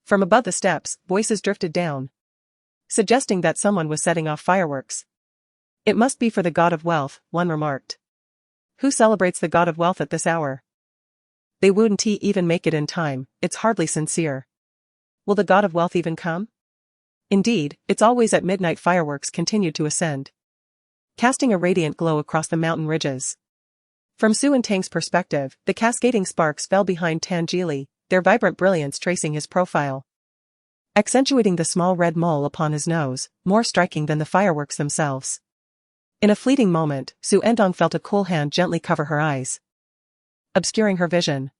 From above the steps, voices drifted down, suggesting that someone was setting off fireworks. "It must be for the god of wealth," one remarked. "Who celebrates the god of wealth at this hour? They wouldn't even make it in time, it's hardly sincere. Will the god of wealth even come?" Indeed, it's always at midnight. Fireworks continued to ascend, casting a radiant glow across the mountain ridges. From Xu Ertang's perspective, the cascading sparks fell behind Tan Jili, their vibrant brilliance tracing his profile, accentuating the small red mole upon his nose, more striking than the fireworks themselves. In a fleeting moment, Xu Ertang felt a cool hand gently cover her eyes, obscuring her vision.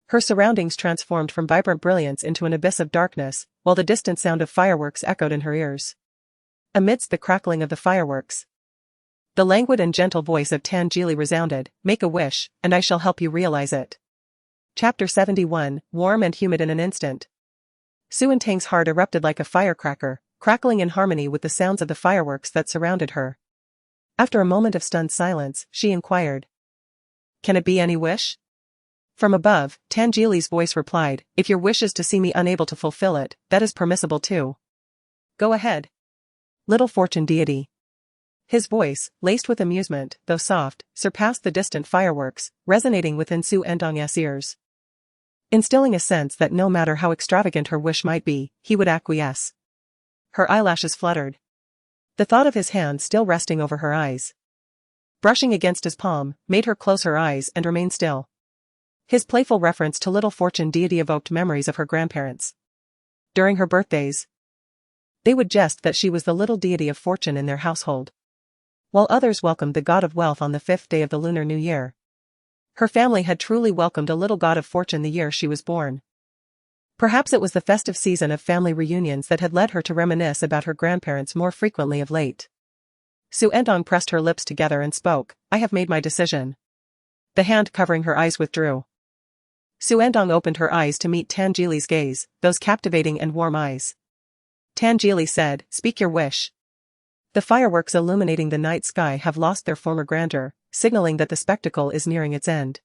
Her surroundings transformed from vibrant brilliance into an abyss of darkness, while the distant sound of fireworks echoed in her ears. Amidst the crackling of the fireworks, the languid and gentle voice of Tan Jili resounded. "Make a wish, and I shall help you realize it." Chapter 71, warm and humid in an instant. Xu Ertang's heart erupted like a firecracker, crackling in harmony with the sounds of the fireworks that surrounded her. After a moment of stunned silence, she inquired, "Can it be any wish?" From above, Tan Jili's voice replied, "If your wish is to see me unable to fulfill it, that is permissible too. Go ahead. Little fortune deity." His voice, laced with amusement, though soft, surpassed the distant fireworks, resonating within Xu Ertang's ears, instilling a sense that no matter how extravagant her wish might be, he would acquiesce. Her eyelashes fluttered. The thought of his hand still resting over her eyes, brushing against his palm, made her close her eyes and remain still. His playful reference to Little Fortune deity evoked memories of her grandparents. During her birthdays, they would jest that she was the little deity of fortune in their household, while others welcomed the god of wealth on the 5th day of the Lunar New Year. Her family had truly welcomed a little god of fortune the year she was born. Perhaps it was the festive season of family reunions that had led her to reminisce about her grandparents more frequently of late. Xu Ertang pressed her lips together and spoke, "I have made my decision." The hand covering her eyes withdrew. Xu Ertang opened her eyes to meet Tan Jili's gaze, those captivating and warm eyes. Tan Jili said, "Speak your wish." The fireworks illuminating the night sky have lost their former grandeur, signaling that the spectacle is nearing its end.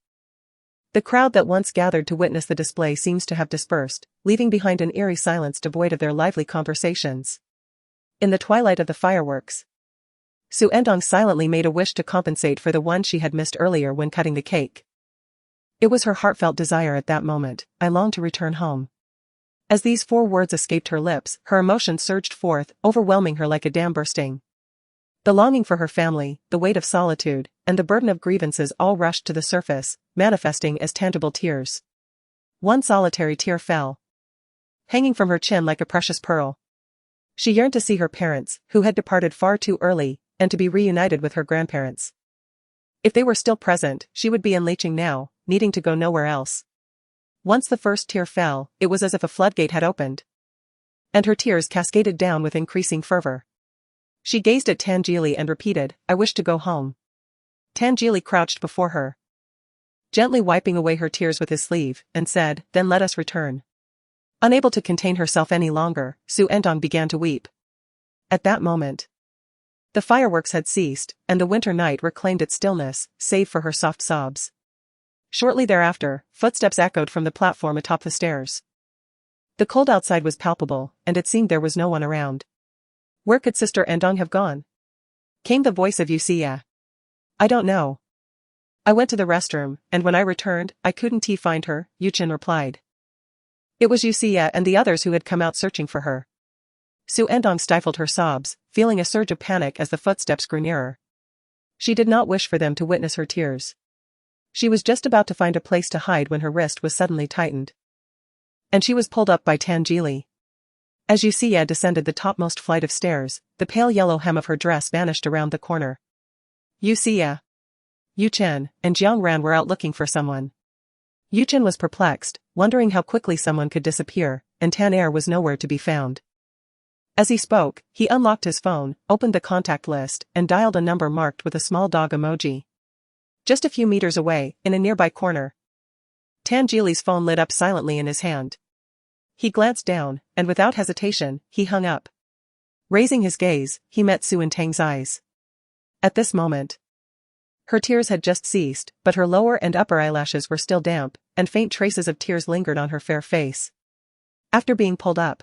The crowd that once gathered to witness the display seems to have dispersed, leaving behind an eerie silence devoid of their lively conversations. In the twilight of the fireworks, Xu Ertang silently made a wish to compensate for the one she had missed earlier when cutting the cake. It was her heartfelt desire at that moment, "I long to return home." As these 4 words escaped her lips, her emotions surged forth, overwhelming her like a dam bursting. The longing for her family, the weight of solitude, and the burden of grievances all rushed to the surface, manifesting as tangible tears. One solitary tear fell, hanging from her chin like a precious pearl. She yearned to see her parents, who had departed far too early, and to be reunited with her grandparents. If they were still present, she would be in Beicheng now, needing to go nowhere else. Once the first tear fell, it was as if a floodgate had opened, and her tears cascaded down with increasing fervor. She gazed at Tan Jili and repeated, "I wish to go home." Tan Jili crouched before her, gently wiping away her tears with his sleeve, and said, "Then let us return." Unable to contain herself any longer, Xu Ertang began to weep. At that moment, the fireworks had ceased, and the winter night reclaimed its stillness, save for her soft sobs. Shortly thereafter, footsteps echoed from the platform atop the stairs. The cold outside was palpable, and it seemed there was no one around. Where could Sister Ertang have gone? Came the voice of Xu. "I don't know. I went to the restroom, and when I returned, I couldn't find her," Yuchen replied. It was Xu and the others who had come out searching for her. Xu Ertang stifled her sobs, feeling a surge of panic as the footsteps grew nearer. She did not wish for them to witness her tears. She was just about to find a place to hide when her wrist was suddenly tightened, and she was pulled up by Tan Jili. As Xu descended the topmost flight of stairs, the pale yellow hem of her dress vanished around the corner. Xu, Yuchen, and Jiang Ran were out looking for someone. Yuchen was perplexed, wondering how quickly someone could disappear, and Tan was nowhere to be found. As he spoke, he unlocked his phone, opened the contact list, and dialed a number marked with a small dog emoji. Just a few meters away, in a nearby corner, Tan Jili's phone lit up silently in his hand. He glanced down, and without hesitation, he hung up. Raising his gaze, he met Xu Ertang's eyes. At this moment, her tears had just ceased, but her lower and upper eyelashes were still damp, and faint traces of tears lingered on her fair face. After being pulled up,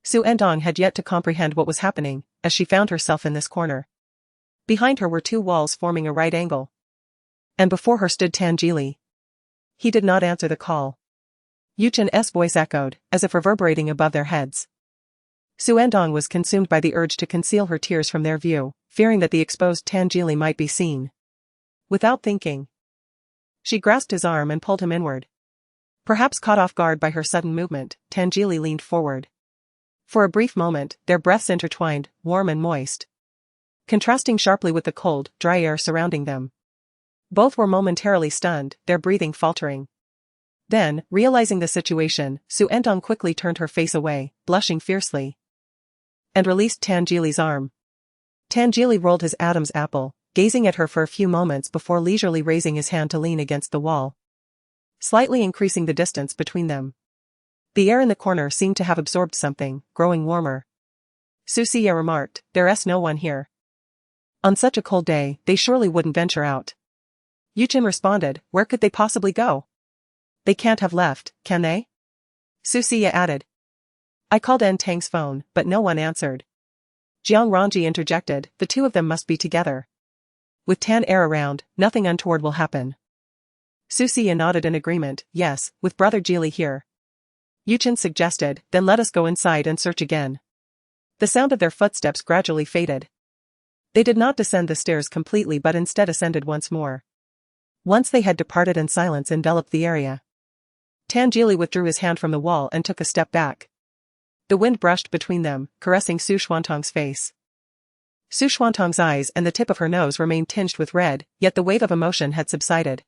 Xu Ertang had yet to comprehend what was happening, as she found herself in this corner. Behind her were 2 walls forming a right angle, and before her stood Tan Jili. He did not answer the call. Yuchen's voice echoed, as if reverberating above their heads. Xu Ertang was consumed by the urge to conceal her tears from their view, fearing that the exposed Tan Jili might be seen. Without thinking, she grasped his arm and pulled him inward. Perhaps caught off guard by her sudden movement, Tan Jili leaned forward. For a brief moment, their breaths intertwined, warm and moist, contrasting sharply with the cold, dry air surrounding them. Both were momentarily stunned, their breathing faltering. Then, realizing the situation, Xu Ertang quickly turned her face away, blushing fiercely, and released Tan Jili's arm. Tan Jili rolled his Adam's apple, gazing at her for a few moments before leisurely raising his hand to lean against the wall, slightly increasing the distance between them. The air in the corner seemed to have absorbed something, growing warmer. Xu remarked, "There's no one here. On such a cold day, they surely wouldn't venture out." Yuchen responded, "Where could they possibly go? They can't have left, can they?" Xu added. "I called Ertang's phone, but no one answered." Jiang Ranji interjected, "The 2 of them must be together. With Tan around, nothing untoward will happen." Xu nodded in agreement, "Yes, with Brother Jili here." Yuchen suggested, "Then let us go inside and search again." The sound of their footsteps gradually faded. They did not descend the stairs completely but instead ascended once more. Once they had departed and silence enveloped the area. Tan Jili withdrew his hand from the wall and took a step back. The wind brushed between them, caressing Xu Ertang's face. Xu Ertang's eyes and the tip of her nose remained tinged with red, yet the wave of emotion had subsided.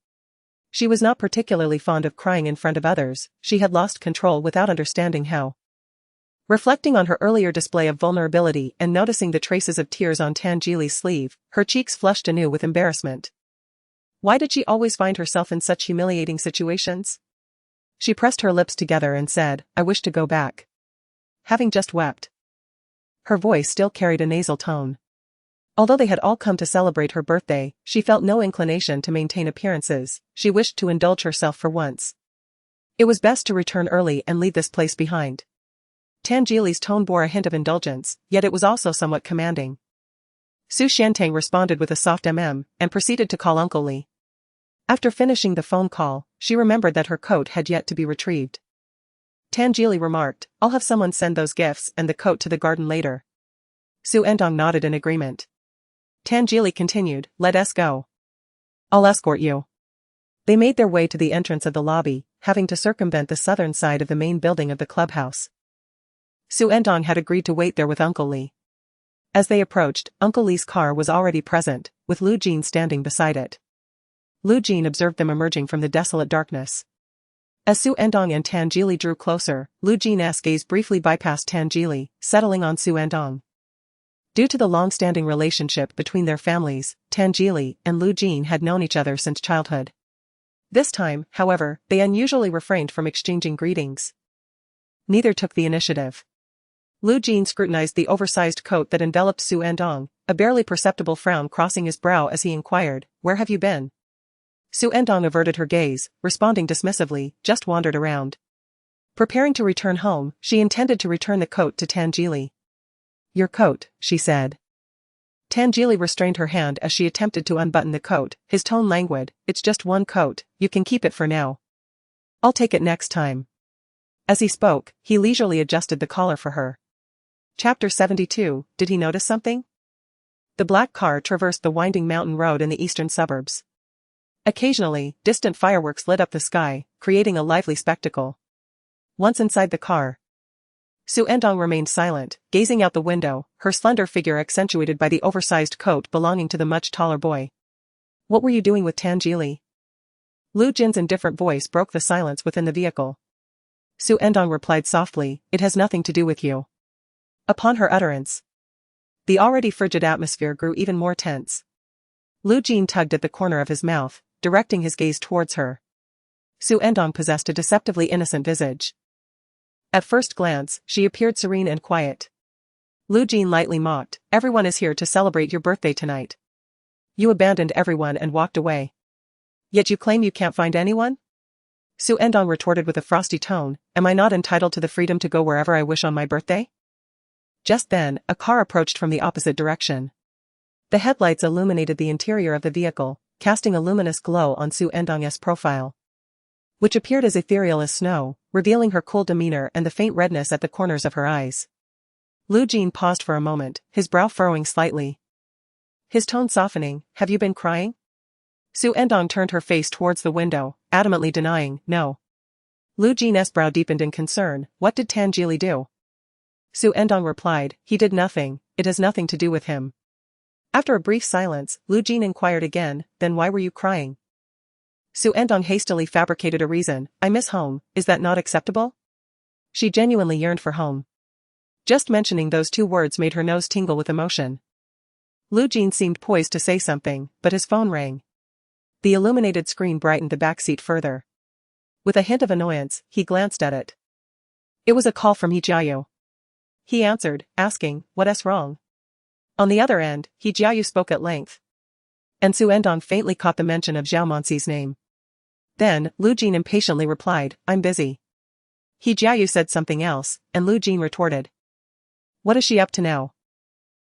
She was not particularly fond of crying in front of others, she had lost control without understanding how. Reflecting on her earlier display of vulnerability and noticing the traces of tears on Tan Jili's sleeve, her cheeks flushed anew with embarrassment. Why did she always find herself in such humiliating situations? She pressed her lips together and said, I wish to go back. Having just wept. Her voice still carried a nasal tone. Although they had all come to celebrate her birthday, she felt no inclination to maintain appearances, she wished to indulge herself for once. It was best to return early and leave this place behind. Tan Jili's tone bore a hint of indulgence, yet it was also somewhat commanding. Xu Ertang responded with a soft and proceeded to call Uncle Li. After finishing the phone call, she remembered that her coat had yet to be retrieved. Tan Jili remarked, I'll have someone send those gifts and the coat to the garden later. Xu Ertang nodded in agreement. Tan Jili continued, let us go. I'll escort you. They made their way to the entrance of the lobby, having to circumvent the southern side of the main building of the clubhouse. Xu Ertang had agreed to wait there with Uncle Li. As they approached, Uncle Li's car was already present, with Lu Jin standing beside it. Lu Jin observed them emerging from the desolate darkness. As Xu Ertang and Tan Jili drew closer, Lu Jin's gaze briefly bypassed Tan Jili, settling on Xu Ertang. Due to the long-standing relationship between their families, Tan Jili and Lu Jin had known each other since childhood. This time, however, they unusually refrained from exchanging greetings. Neither took the initiative. Lu Jin scrutinized the oversized coat that enveloped Xu Ertang, a barely perceptible frown crossing his brow as he inquired, where have you been? Xu Ertang averted her gaze, responding dismissively, just wandered around. Preparing to return home, she intended to return the coat to Tan Jili. Your coat, she said. Tan Jili restrained her hand as she attempted to unbutton the coat, his tone languid, it's just one coat, you can keep it for now. I'll take it next time. As he spoke, he leisurely adjusted the collar for her. Chapter 72, did he notice something? The black car traversed the winding mountain road in the eastern suburbs. Occasionally, distant fireworks lit up the sky, creating a lively spectacle. Once inside the car, Xu Ertang remained silent, gazing out the window, her slender figure accentuated by the oversized coat belonging to the much taller boy. What were you doing with Tan Jili? Lu Jin's indifferent voice broke the silence within the vehicle. Xu Ertang replied softly, it has nothing to do with you. Upon her utterance, the already frigid atmosphere grew even more tense. Lu Jin tugged at the corner of his mouth, directing his gaze towards her. Xu Ertang possessed a deceptively innocent visage. At first glance, she appeared serene and quiet. Lu Jin lightly mocked, everyone is here to celebrate your birthday tonight. You abandoned everyone and walked away. Yet you claim you can't find anyone? Xu Ertang retorted with a frosty tone, am I not entitled to the freedom to go wherever I wish on my birthday? Just then, a car approached from the opposite direction. The headlights illuminated the interior of the vehicle, casting a luminous glow on Xu Ertang's profile, which appeared as ethereal as snow, revealing her cool demeanor and the faint redness at the corners of her eyes. Lu Jin paused for a moment, his brow furrowing slightly. His tone softening, have you been crying? Xu Ertang turned her face towards the window, adamantly denying, no. Lu Jin's brow deepened in concern, what did Tan Jili do? Xu Ertang replied, he did nothing, it has nothing to do with him. After a brief silence, Lu Jin inquired again, then why were you crying? Xu Ertang hastily fabricated a reason, I miss home, is that not acceptable? She genuinely yearned for home. Just mentioning those two words made her nose tingle with emotion. Lu Jin seemed poised to say something, but his phone rang. The illuminated screen brightened the back seat further. With a hint of annoyance, he glanced at it. It was a call from He Jiayu. He answered, asking, what's wrong? On the other end, He Jiayu spoke at length. And Xu Ertang faintly caught the mention of Zhao Manxi's name. Then, Lu Jin impatiently replied, I'm busy. He Jiayu said something else, and Lu Jin retorted. What is she up to now?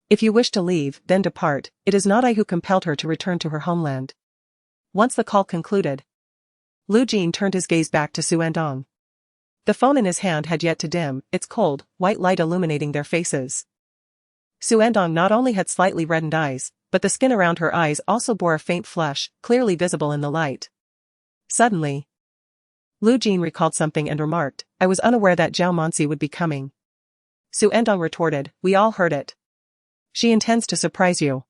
If you wish to leave, then depart, it is not I who compelled her to return to her homeland. Once the call concluded, Lu Jin turned his gaze back to Xu Ertang. The phone in his hand had yet to dim, its cold, white light illuminating their faces. Xu Ertang not only had slightly reddened eyes, but the skin around her eyes also bore a faint flush, clearly visible in the light. Suddenly, Lu Jin recalled something and remarked, I was unaware that Zhao Manxi would be coming. Xu Ertang retorted, we all heard it. She intends to surprise you.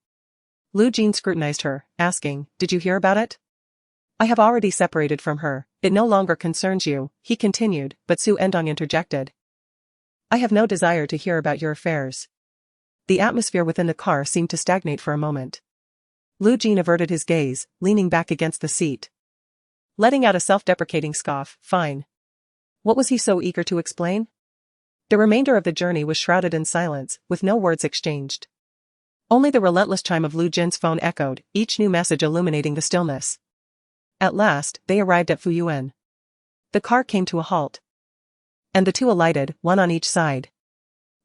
Lu Jin scrutinized her, asking, did you hear about it? I have already separated from her, it no longer concerns you, he continued, but Xu Ertang interjected. I have no desire to hear about your affairs. The atmosphere within the car seemed to stagnate for a moment. Lu Jin averted his gaze, leaning back against the seat. Letting out a self-deprecating scoff, fine. What was he so eager to explain? The remainder of the journey was shrouded in silence, with no words exchanged. Only the relentless chime of Lu Jin's phone echoed, each new message illuminating the stillness. At last, they arrived at Fuyuan. The car came to a halt. And the two alighted, one on each side.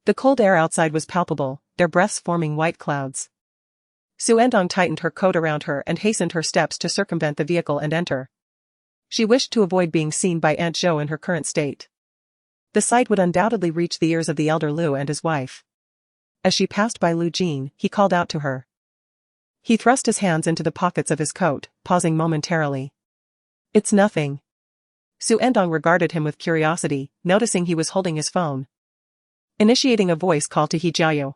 The cold air outside was palpable, their breaths forming white clouds. Xu Ertang tightened her coat around her and hastened her steps to circumvent the vehicle and enter. She wished to avoid being seen by Aunt Zhou in her current state. The sight would undoubtedly reach the ears of the elder Lu and his wife. As she passed by Lu Jin, he called out to her. He thrust his hands into the pockets of his coat, pausing momentarily. It's nothing. Xu Ertang regarded him with curiosity, noticing he was holding his phone. Initiating a voice call to He Jiayu.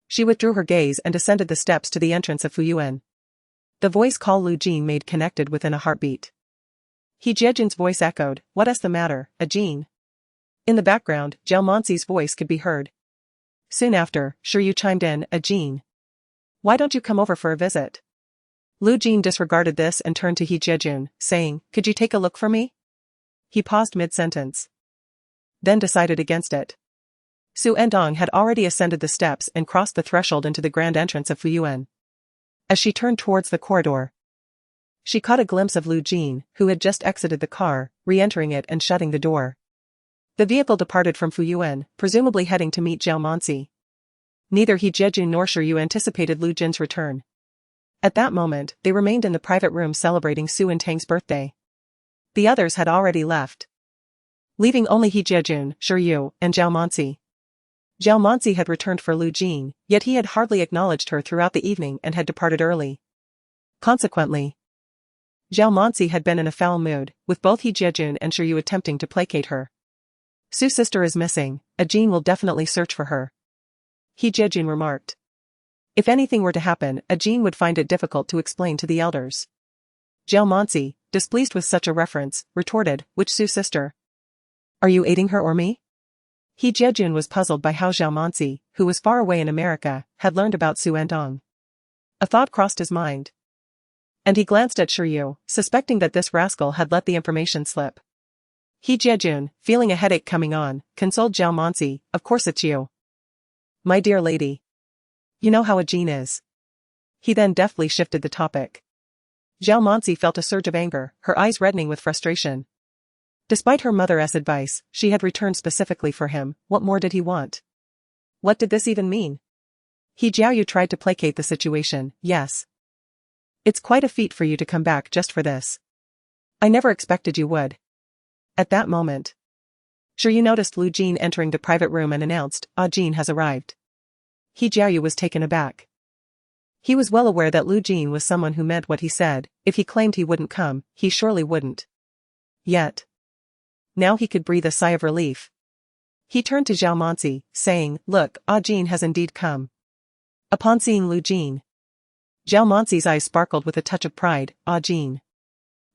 She withdrew her gaze and ascended the steps to the entrance of Fuyuan. The voice call Lu Jin made connected within a heartbeat. He Jiejin's voice echoed, what's the matter, Jin? In the background, Zhao Manxi's voice could be heard. Soon after, Shiryu chimed in, Jin. Why don't you come over for a visit? Lu Jin disregarded this and turned to He Jiejin, saying, could you take a look for me? He paused mid-sentence. Then decided against it. Xu Ertang had already ascended the steps and crossed the threshold into the grand entrance of Fuyuan. As she turned towards the corridor, she caught a glimpse of Lu Jin, who had just exited the car, re-entering it and shutting the door. The vehicle departed from Fuyuan, presumably heading to meet Zhao Manxi. Neither He Jiejin nor Shiryu anticipated Lu Jin's return. At that moment, they remained in the private room celebrating Xu Ertang's birthday. The others had already left, leaving only He Jiejin, Shiryu, and Zhao Manxi. Zhao Manxi had returned for Lu Jin, yet he had hardly acknowledged her throughout the evening and had departed early. Consequently, Zhao Manxi had been in a foul mood, with both He Jiejin and Shiryu attempting to placate her. Su's sister is missing, Jin will definitely search for her. He Jiejin remarked. If anything were to happen, Jin would find it difficult to explain to the elders. Zhao Manxi, displeased with such a reference, retorted, which Su's sister? Are you aiding her or me? He Jiejin was puzzled by how Zhao Manxi, who was far away in America, had learned about Xu Ertang. A thought crossed his mind. And he glanced at Shiryu, suspecting that this rascal had let the information slip. He Jiejin, feeling a headache coming on, consoled Zhao Manxi, of course it's you. My dear lady. You know how Jin is. He then deftly shifted the topic. Zhao Manxi felt a surge of anger, her eyes reddening with frustration. Despite her mother's advice, she had returned specifically for him, what more did he want? What did this even mean? He Jiaoyu tried to placate the situation, yes. It's quite a feat for you to come back just for this. I never expected you would. At that moment, Shiryu noticed Lu Jin entering the private room and announced, Jin has arrived. He Jiaoyu was taken aback. He was well aware that Lu Jin was someone who meant what he said, if he claimed he wouldn't come, he surely wouldn't. Yet, now he could breathe a sigh of relief. He turned to Zhao Manxi, saying, look, Jin has indeed come. Upon seeing Lu Jin, Zhao Manxi's eyes sparkled with a touch of pride, Jin.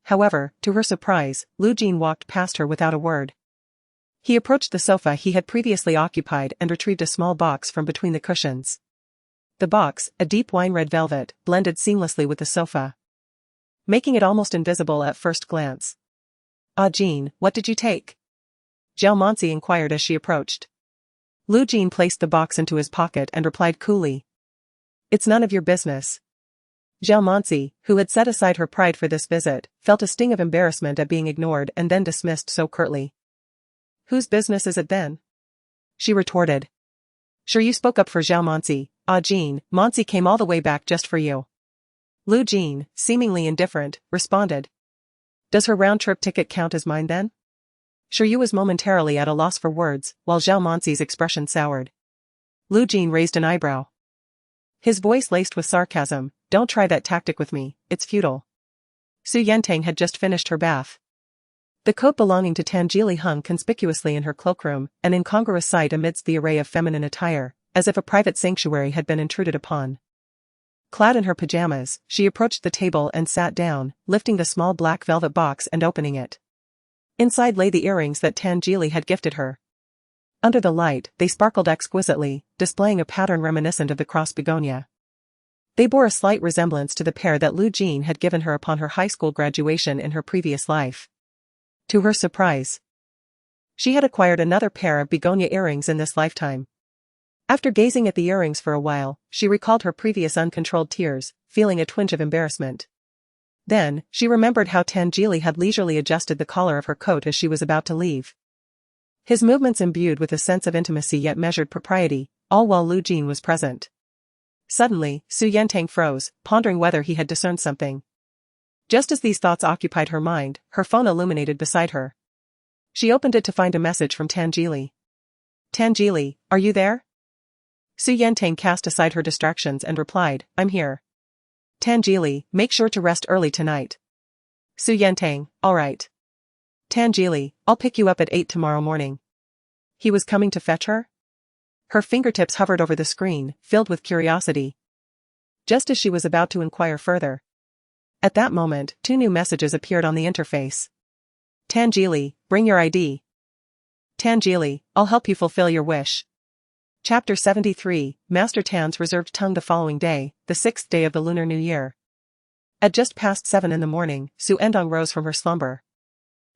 However, to her surprise, Lu Jin walked past her without a word. He approached the sofa he had previously occupied and retrieved a small box from between the cushions. The box, a deep wine-red velvet, blended seamlessly with the sofa, making it almost invisible at first glance. Jin, what did you take? Zhao Manxi inquired as she approached. Lu Jin placed the box into his pocket and replied coolly. It's none of your business. Zhao Manxi, who had set aside her pride for this visit, felt a sting of embarrassment at being ignored and then dismissed so curtly. Whose business is it then? She retorted. Sure, you spoke up for Zhao Manxi. Jin, Manxi came all the way back just for you. Lu Jin, seemingly indifferent, responded. Does her round-trip ticket count as mine then? Shiryu was momentarily at a loss for words, while Zhao Manxi's expression soured. Lu Jin raised an eyebrow. His voice laced with sarcasm, don't try that tactic with me, it's futile. Xu Ertang had just finished her bath. The coat belonging to Tangeli hung conspicuously in her cloakroom, an incongruous sight amidst the array of feminine attire, as if a private sanctuary had been intruded upon. Clad in her pajamas, she approached the table and sat down, lifting the small black velvet box and opening it. Inside lay the earrings that Tangeli had gifted her. Under the light, they sparkled exquisitely, displaying a pattern reminiscent of the cross begonia. They bore a slight resemblance to the pair that Lu Jin had given her upon her high school graduation in her previous life. To her surprise, she had acquired another pair of begonia earrings in this lifetime. After gazing at the earrings for a while, she recalled her previous uncontrolled tears, feeling a twinge of embarrassment. Then, she remembered how Tangeli had leisurely adjusted the collar of her coat as she was about to leave. His movements imbued with a sense of intimacy yet measured propriety, all while Lu Jin was present. Suddenly, Xu Ertang froze, pondering whether he had discerned something. Just as these thoughts occupied her mind, her phone illuminated beside her. She opened it to find a message from Tangeli. "Tangeli, are you there?" Xu Ertang cast aside her distractions and replied, "I'm here." "Tangeli, make sure to rest early tonight." Xu Ertang, "All right." "Tangeli, I'll pick you up at 8 tomorrow morning." He was coming to fetch her? Her fingertips hovered over the screen, filled with curiosity. Just as she was about to inquire further. At that moment, 2 new messages appeared on the interface. "Tangeli, bring your ID." "Tangeli, I'll help you fulfill your wish." Chapter 73, Master Tan's reserved tongue. The following day, the 6th day of the Lunar New Year. At just past 7 in the morning, Xu Ertang rose from her slumber.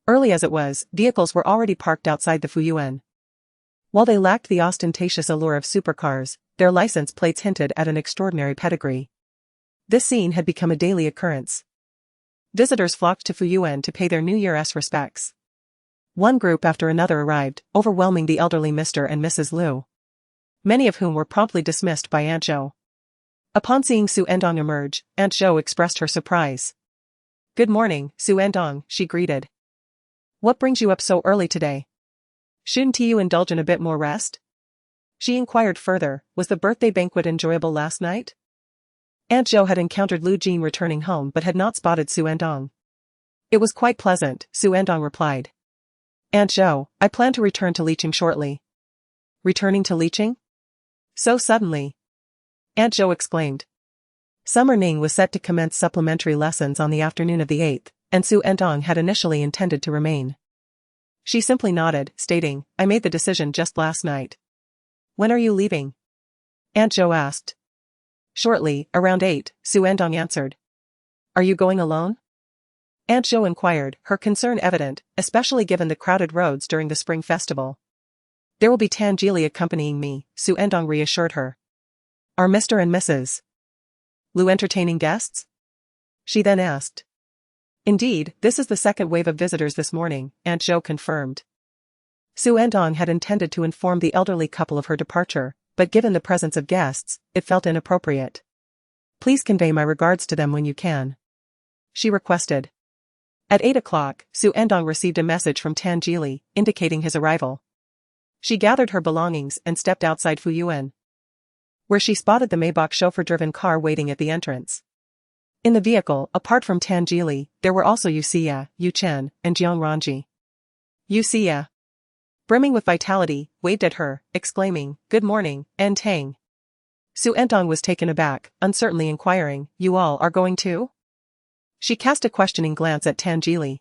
Early as it was, vehicles were already parked outside the Fuyuan. While they lacked the ostentatious allure of supercars, their license plates hinted at an extraordinary pedigree. This scene had become a daily occurrence. Visitors flocked to Fuyuan to pay their New Year's respects. One group after another arrived, overwhelming the elderly Mr. and Mrs. Liu. Many of whom were promptly dismissed by Aunt Zhou. Upon seeing Xu Ertang emerge, Aunt Zhou expressed her surprise. "Good morning, Xu Ertang," she greeted. "What brings you up so early today? Shouldn't you indulge in a bit more rest?" She inquired further, "Was the birthday banquet enjoyable last night?" Aunt Zhou had encountered Lu Jin returning home but had not spotted Xu Ertang. "It was quite pleasant," Xu Ertang replied. "Aunt Zhou, I plan to return to Licheng shortly." "Returning to Licheng? So suddenly?" Aunt Zhou exclaimed. Summer Ning was set to commence supplementary lessons on the afternoon of the 8th, and Xu Ertang had initially intended to remain. She simply nodded, stating, "I made the decision just last night." "When are you leaving?" Aunt Zhou asked. "Shortly, around 8, Xu Ertang answered. "Are you going alone?" Aunt Zhou inquired, her concern evident, especially given the crowded roads during the spring festival. "There will be Tangeli accompanying me," Xu Ertang reassured her. "Are Mr. and Mrs. Liu entertaining guests?" she then asked. "Indeed, this is the second wave of visitors this morning," Aunt Zhou confirmed. Xu Ertang had intended to inform the elderly couple of her departure, but given the presence of guests, it felt inappropriate. "Please convey my regards to them when you can," she requested. At 8 o'clock, Xu Ertang received a message from Tangeli, indicating his arrival. She gathered her belongings and stepped outside Fuyuan, where she spotted the Maybach chauffeur-driven car waiting at the entrance. In the vehicle, apart from Tangeli, there were also Yuxia, Yu Chen, and Jiang Ranji. Yuxia, brimming with vitality, waved at her, exclaiming, "Good morning, N Tang." Xu Ertang was taken aback, uncertainly inquiring, "You all are going too?" She cast a questioning glance at Tangeli.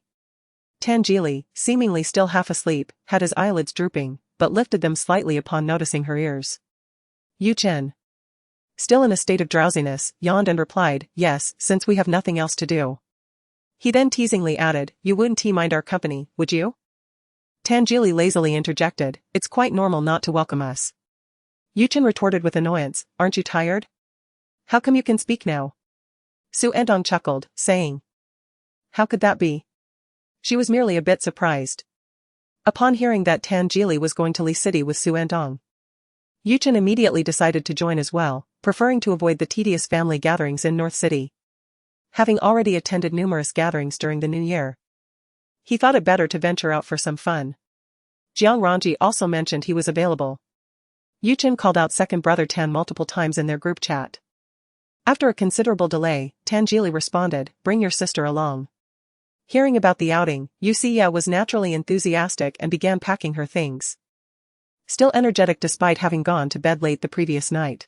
Tangeli, seemingly still half asleep, had his eyelids drooping, but lifted them slightly upon noticing her ears. Yu Chen, still in a state of drowsiness, yawned and replied, "Yes, since we have nothing else to do." He then teasingly added, "You wouldn't mind our company, would you?" Tangeli lazily interjected, "It's quite normal not to welcome us." Yu Chen retorted with annoyance, "Aren't you tired? How come you can speak now?" Xu Ertang chuckled, saying, "How could that be?" She was merely a bit surprised. Upon hearing that Tangeli was going to Li City with Xu Ertang, Yu Chen immediately decided to join as well, preferring to avoid the tedious family gatherings in North City. Having already attended numerous gatherings during the new year, he thought it better to venture out for some fun. Jiang Ranji also mentioned he was available. Yu Chen called out second brother Tan multiple times in their group chat. After a considerable delay, Tangeli responded, "Bring your sister along." Hearing about the outing, Yusiya was naturally enthusiastic and began packing her things. Still energetic despite having gone to bed late the previous night.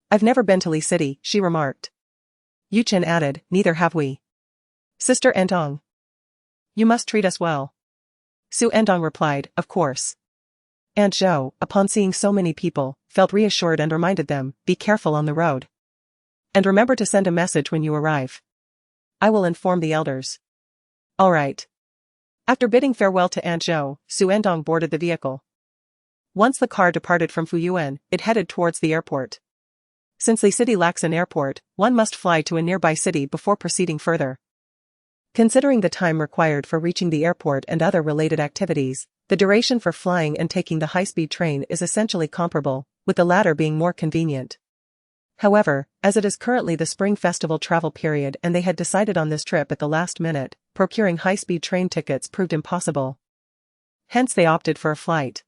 "I've never been to Li City," she remarked. Yuchen added, "Neither have we. Sister Ertang. You must treat us well." Xu Ertang replied, "Of course." Aunt Zhou, upon seeing so many people, felt reassured and reminded them, "Be careful on the road. And remember to send a message when you arrive. I will inform the elders." "All right." After bidding farewell to Aunt Zhou, Xu Ertang boarded the vehicle. Once the car departed from Fuyuan, it headed towards the airport. Since Li City lacks an airport, one must fly to a nearby city before proceeding further. Considering the time required for reaching the airport and other related activities, the duration for flying and taking the high-speed train is essentially comparable, with the latter being more convenient. However, as it is currently the Spring Festival travel period and they had decided on this trip at the last minute, procuring high-speed train tickets proved impossible. Hence they opted for a flight.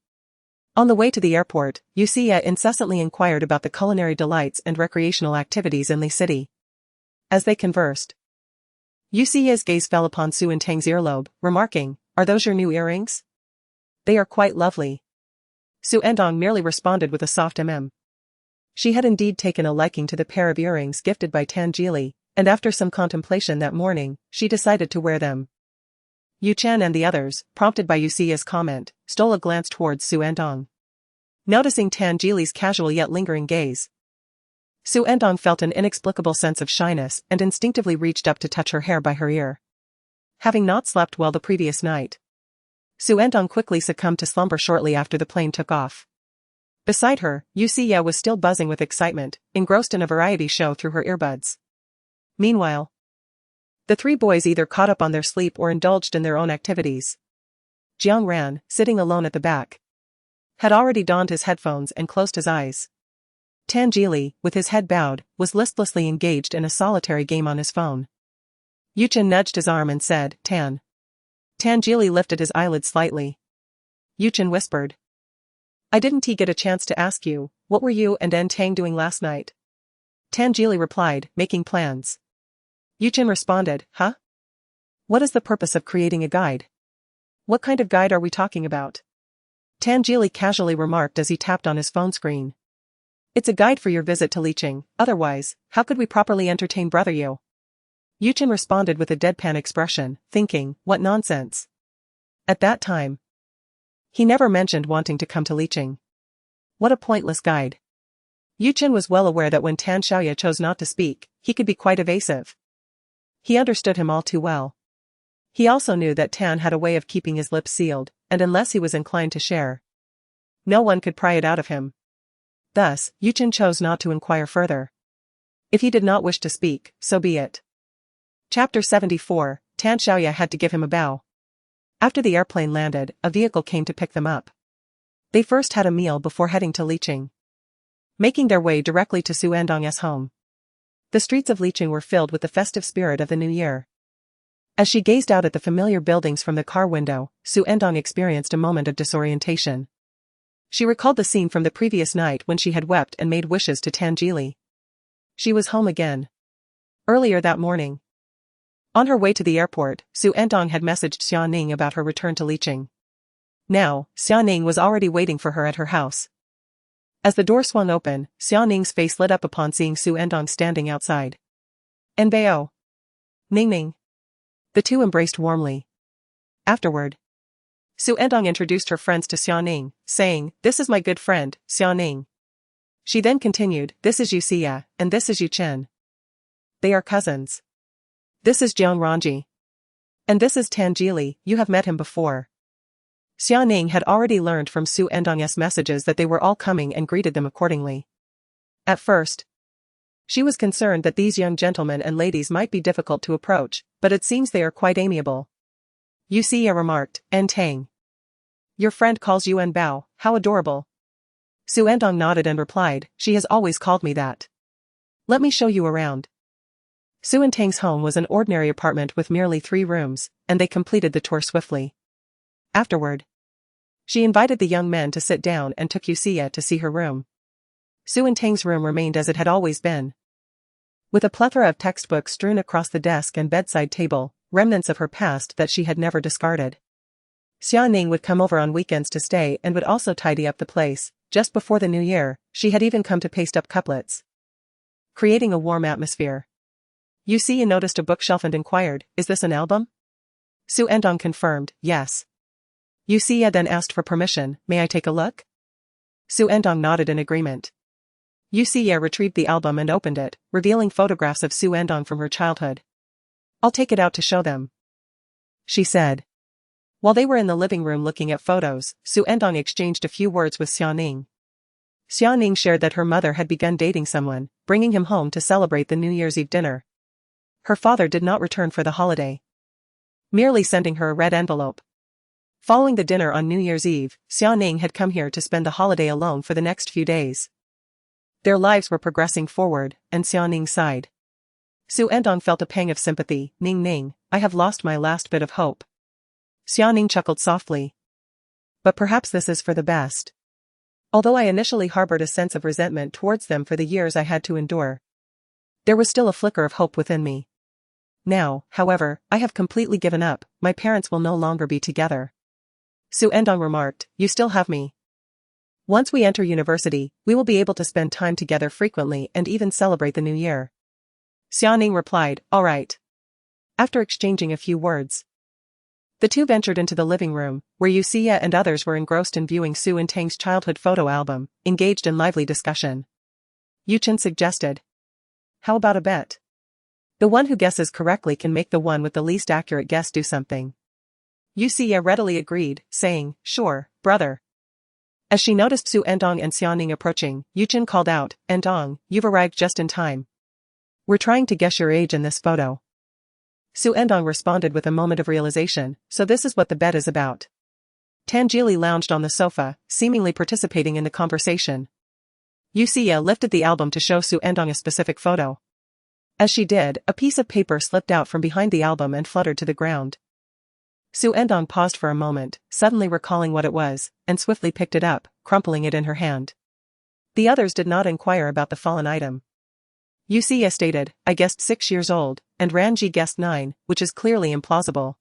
On the way to the airport, Yusiya incessantly inquired about the culinary delights and recreational activities in Li City. As they conversed, Yusiya's gaze fell upon Xu Ertang's earlobe, remarking, "Are those your new earrings? They are quite lovely." Xu Ertang merely responded with a soft She had indeed taken a liking to the pair of earrings gifted by Tangili, and after some contemplation that morning, she decided to wear them. Yu Chen and the others, prompted by Yusiya's comment, stole a glance towards Xu Ertang. Noticing Tangili's casual yet lingering gaze, Xu Ertang felt an inexplicable sense of shyness and instinctively reached up to touch her hair by her ear. Having not slept well the previous night, Xu Ertang quickly succumbed to slumber shortly after the plane took off. Beside her, Yusiya was still buzzing with excitement, engrossed in a variety show through her earbuds. Meanwhile, the three boys either caught up on their sleep or indulged in their own activities. Jiang Ran, sitting alone at the back, had already donned his headphones and closed his eyes. Tangili, with his head bowed, was listlessly engaged in a solitary game on his phone. Yuchen nudged his arm and said, "Tan." Tangili lifted his eyelids slightly. Yuchen whispered, "I didn't get a chance to ask you, what were you and Ertang doing last night?" Tangili replied, "Making plans." Yuchen responded, "Huh? What is the purpose of creating a guide? What kind of guide are we talking about?" Tangili casually remarked as he tapped on his phone screen. "It's a guide for your visit to Beicheng, otherwise, how could we properly entertain Brother Yu?" Yuchen responded with a deadpan expression, thinking, what nonsense. At that time, he never mentioned wanting to come to Beicheng. What a pointless guide. Yuchen was well aware that when Tan Xiaoya chose not to speak, he could be quite evasive. He understood him all too well. He also knew that Tan had a way of keeping his lips sealed, and unless he was inclined to share, no one could pry it out of him. Thus, Yuchen chose not to inquire further. If he did not wish to speak, so be it. Chapter 74, Tan Xiaoya had to give him a bow. After the airplane landed, a vehicle came to pick them up. They first had a meal before heading to Beicheng, making their way directly to Xu Ertang's home. The streets of Beicheng were filled with the festive spirit of the new year. As she gazed out at the familiar buildings from the car window, Xu Ertang experienced a moment of disorientation. She recalled the scene from the previous night when she had wept and made wishes to Tangili. She was home again. Earlier that morning, on her way to the airport, Xu Ertang had messaged Xiaoning about her return to Beicheng. Now, Xiaoning was already waiting for her at her house. As the door swung open, Xiaoning's face lit up upon seeing Xu Ertang standing outside. "Nbao. Ning Ning." The two embraced warmly. Afterward, Xu Ertang introduced her friends to Xiaoning, saying, "This is my good friend, Xiaoning." She then continued, "This is Yusiya, and this is Yu Chen. They are cousins. This is Jiang Ranji. And this is Tangili, you have met him before." Xiaoning had already learned from Xu Ertang's messages that they were all coming and greeted them accordingly. At first, she was concerned that these young gentlemen and ladies might be difficult to approach, but it seems they are quite amiable. Yusiya remarked, "Ertang. Your friend calls you Bao, how adorable." Xu Ertang nodded and replied, "She has always called me that. Let me show you around." Xu Ertang's home was an ordinary apartment with merely 3 rooms, and they completed the tour swiftly. Afterward, she invited the young men to sit down and took Yusiya to see her room. Xu Ertang's room remained as it had always been. With a plethora of textbooks strewn across the desk and bedside table, remnants of her past that she had never discarded. Xiaoning would come over on weekends to stay and would also tidy up the place. Just before the new year, she had even come to paste up couplets, creating a warm atmosphere. Xu noticed a bookshelf and inquired, "Is this an album?" Xu Ertang confirmed, "Yes." Xu then asked for permission, "May I take a look?" Xu Ertang nodded in agreement. Xu retrieved the album and opened it, revealing photographs of Xu Ertang from her childhood. "I'll take it out to show them," she said. While they were in the living room looking at photos, Xu Ertang exchanged a few words with Xiaoning. Xiaoning shared that her mother had begun dating someone, bringing him home to celebrate the New Year's Eve dinner. Her father did not return for the holiday, merely sending her a red envelope. Following the dinner on New Year's Eve, Xiaoning had come here to spend the holiday alone for the next few days. Their lives were progressing forward, and Xiaoning sighed. Xu Ertang felt a pang of sympathy. Ning, I have lost my last bit of hope." Xiaoning chuckled softly. "But perhaps this is for the best. Although I initially harbored a sense of resentment towards them for the years I had to endure, there was still a flicker of hope within me. Now, however, I have completely given up. My parents will no longer be together." Xu Ertang remarked, "You still have me. Once we enter university, we will be able to spend time together frequently and even celebrate the new year." Xiaoning replied, "All right." After exchanging a few words, the two ventured into the living room, where Xu and others were engrossed in viewing Xu Ertang's childhood photo album, engaged in lively discussion. Yuchen suggested, "How about a bet? The one who guesses correctly can make the one with the least accurate guess do something." Xu readily agreed, saying, "Sure, brother." As she noticed Xu Ertang and Xiaoning approaching, Yuchen called out, "Ertang, you've arrived just in time. We're trying to guess your age in this photo." Xu Ertang responded with a moment of realization, "So this is what the bet is about." Tangili lounged on the sofa, seemingly participating in the conversation. Xu lifted the album to show Xu Ertang a specific photo. As she did, a piece of paper slipped out from behind the album and fluttered to the ground. Xu Ertang paused for a moment, suddenly recalling what it was, and swiftly picked it up, crumpling it in her hand. The others did not inquire about the fallen item. Xu stated, "I guessed 6 years old, and Ranji guessed 9, which is clearly implausible."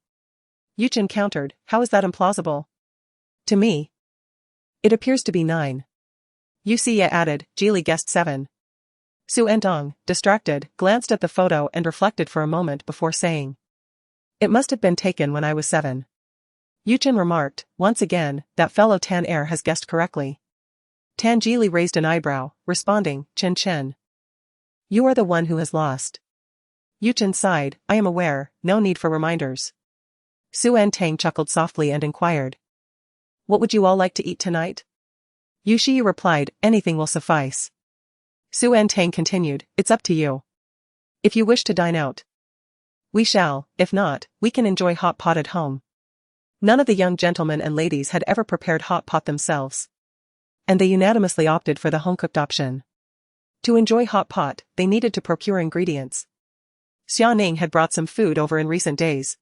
Yuchen countered, "How is that implausible? To me, it appears to be 9. Xu added, "Jili guessed 7. Xu Ertang, distracted, glanced at the photo and reflected for a moment before saying, "It must have been taken when I was 7. Yuchen remarked, "Once again, that fellow Tan Er has guessed correctly." Tangili raised an eyebrow, responding, "Chen Chen. You are the one who has lost." Yuchen sighed, "I am aware, no need for reminders." Xu Ertang chuckled softly and inquired, "What would you all like to eat tonight?" Xu replied, "Anything will suffice." Xu Ertang continued, "It's up to you. If you wish to dine out, we shall; if not, we can enjoy hot pot at home." None of the young gentlemen and ladies had ever prepared hot pot themselves, and they unanimously opted for the home-cooked option. To enjoy hot pot, they needed to procure ingredients. Xiaoning had brought some food over in recent days,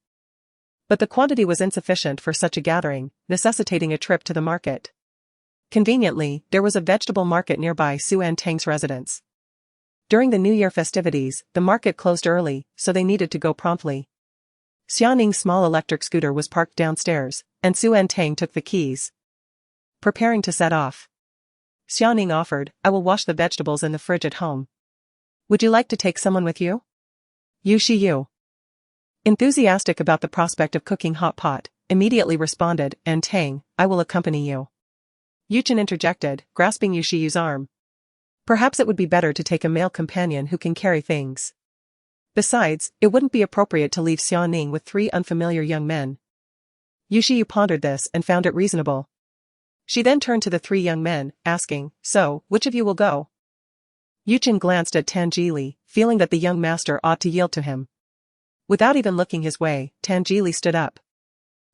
but the quantity was insufficient for such a gathering, necessitating a trip to the market. Conveniently, there was a vegetable market nearby Xu Ertang's residence. During the New Year festivities, the market closed early, so they needed to go promptly. Xiaoning's small electric scooter was parked downstairs, and Xu Ertang took the keys, preparing to set off. Xiaoning offered, "I will wash the vegetables in the fridge at home. Would you like to take someone with you?" Xu, enthusiastic about the prospect of cooking hot pot, immediately responded, "Ertang, I will accompany you." Yuchen interjected, grasping Xu's arm, "Perhaps it would be better to take a male companion who can carry things. Besides, it wouldn't be appropriate to leave Xiaoning with 3 unfamiliar young men." Xu pondered this and found it reasonable. She then turned to the 3 young men, asking, "So, which of you will go?" Yuchen glanced at Tangili, feeling that the young master ought to yield to him. Without even looking his way, Tangili stood up,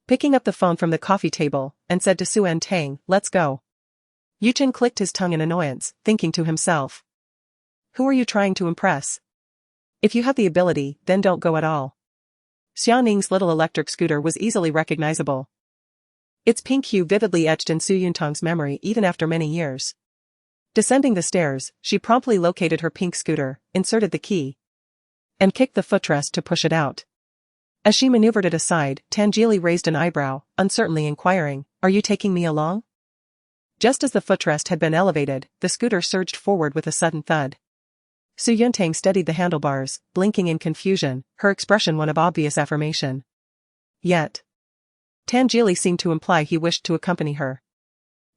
picking up the phone from the coffee table, and said to Xu Ertang, "Let's go." Yuchen clicked his tongue in annoyance, thinking to himself, "Who are you trying to impress? If you have the ability, then don't go at all." Xiaoning's little electric scooter was easily recognizable, its pink hue vividly etched in Xu Ertang's memory even after many years. Descending the stairs, she promptly located her pink scooter, inserted the key, and kicked the footrest to push it out. As she maneuvered it aside, Tangeli raised an eyebrow, uncertainly inquiring, "Are you taking me along?" Just as the footrest had been elevated, the scooter surged forward with a sudden thud. Xu Ertang steadied the handlebars, blinking in confusion, her expression one of obvious affirmation. Yet, Tangeli seemed to imply he wished to accompany her.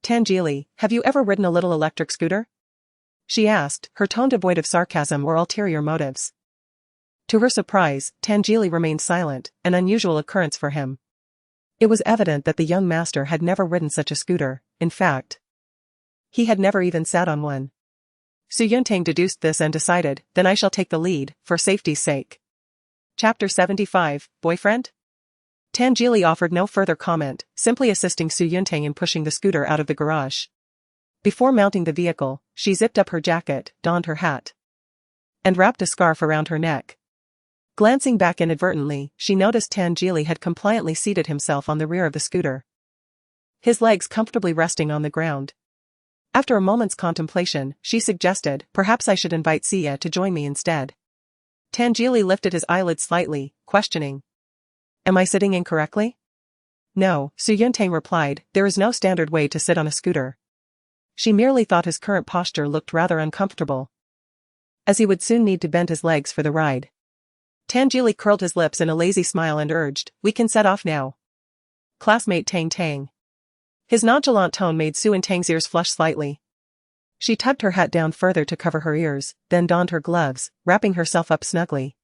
"Tangeli, have you ever ridden a little electric scooter?" she asked, her tone devoid of sarcasm or ulterior motives. To her surprise, Tangeli remained silent, an unusual occurrence for him. It was evident that the young master had never ridden such a scooter. In fact, he had never even sat on one. Xu Ertang deduced this and decided, then I shall take the lead, for safety's sake. Chapter 75, Boyfriend? Tangeli offered no further comment, simply assisting Xu Ertang in pushing the scooter out of the garage. Before mounting the vehicle, she zipped up her jacket, donned her hat, and wrapped a scarf around her neck. Glancing back inadvertently, she noticed Tangeli had compliantly seated himself on the rear of the scooter, his legs comfortably resting on the ground. After a moment's contemplation, she suggested, "Perhaps I should invite Sia to join me instead." Tangeli lifted his eyelids slightly, questioning, "Am I sitting incorrectly?" "No," Xu Ertang replied, "there is no standard way to sit on a scooter." She merely thought his current posture looked rather uncomfortable, as he would soon need to bend his legs for the ride. Tangeli curled his lips in a lazy smile and urged, "We can set off now." Classmate Tang Tang. His nonchalant tone made Xu Ertang's ears flush slightly. She tucked her hat down further to cover her ears, then donned her gloves, wrapping herself up snugly.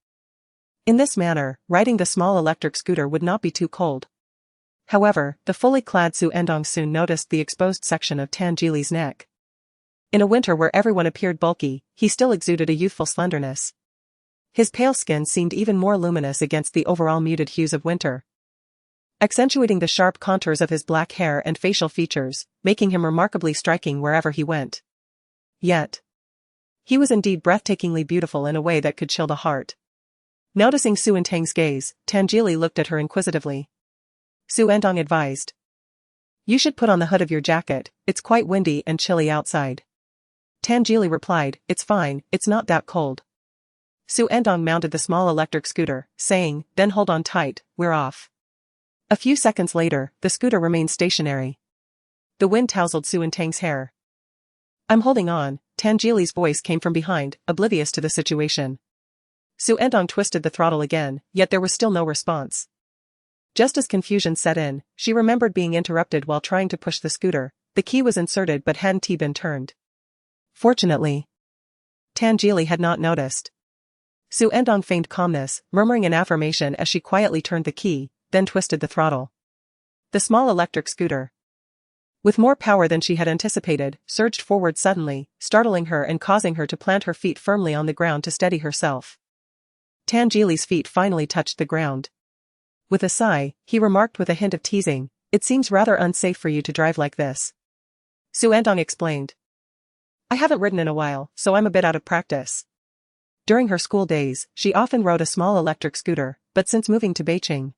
In this manner, riding the small electric scooter would not be too cold. However, the fully clad Xu Ertang soon noticed the exposed section of Tangeli's neck. In a winter where everyone appeared bulky, he still exuded a youthful slenderness. His pale skin seemed even more luminous against the overall muted hues of winter, accentuating the sharp contours of his black hair and facial features, making him remarkably striking wherever he went. Yet, he was indeed breathtakingly beautiful in a way that could chill the heart. Noticing Xu Ertang's gaze, Tangeli looked at her inquisitively. Xu Ertang advised, "You should put on the hood of your jacket, it's quite windy and chilly outside." Tangeli replied, "It's fine, it's not that cold." Xu Ertang mounted the small electric scooter, saying, "Then hold on tight, we're off." A few seconds later, the scooter remained stationary. The wind tousled Xu Ertang's hair. "I'm holding on," Tangeli's voice came from behind, oblivious to the situation. Xu Ertang twisted the throttle again, yet there was still no response. Just as confusion set in, she remembered being interrupted while trying to push the scooter. The key was inserted but hadn't been turned. Fortunately, Tangeli had not noticed. Xu Ertang feigned calmness, murmuring an affirmation as she quietly turned the key, then twisted the throttle. The small electric scooter, with more power than she had anticipated, surged forward suddenly, startling her and causing her to plant her feet firmly on the ground to steady herself. Tangeli's feet finally touched the ground. With a sigh, he remarked with a hint of teasing, "It seems rather unsafe for you to drive like this." Xu Ertang explained, "I haven't ridden in a while, so I'm a bit out of practice." During her school days, she often rode a small electric scooter, but since moving to Beicheng,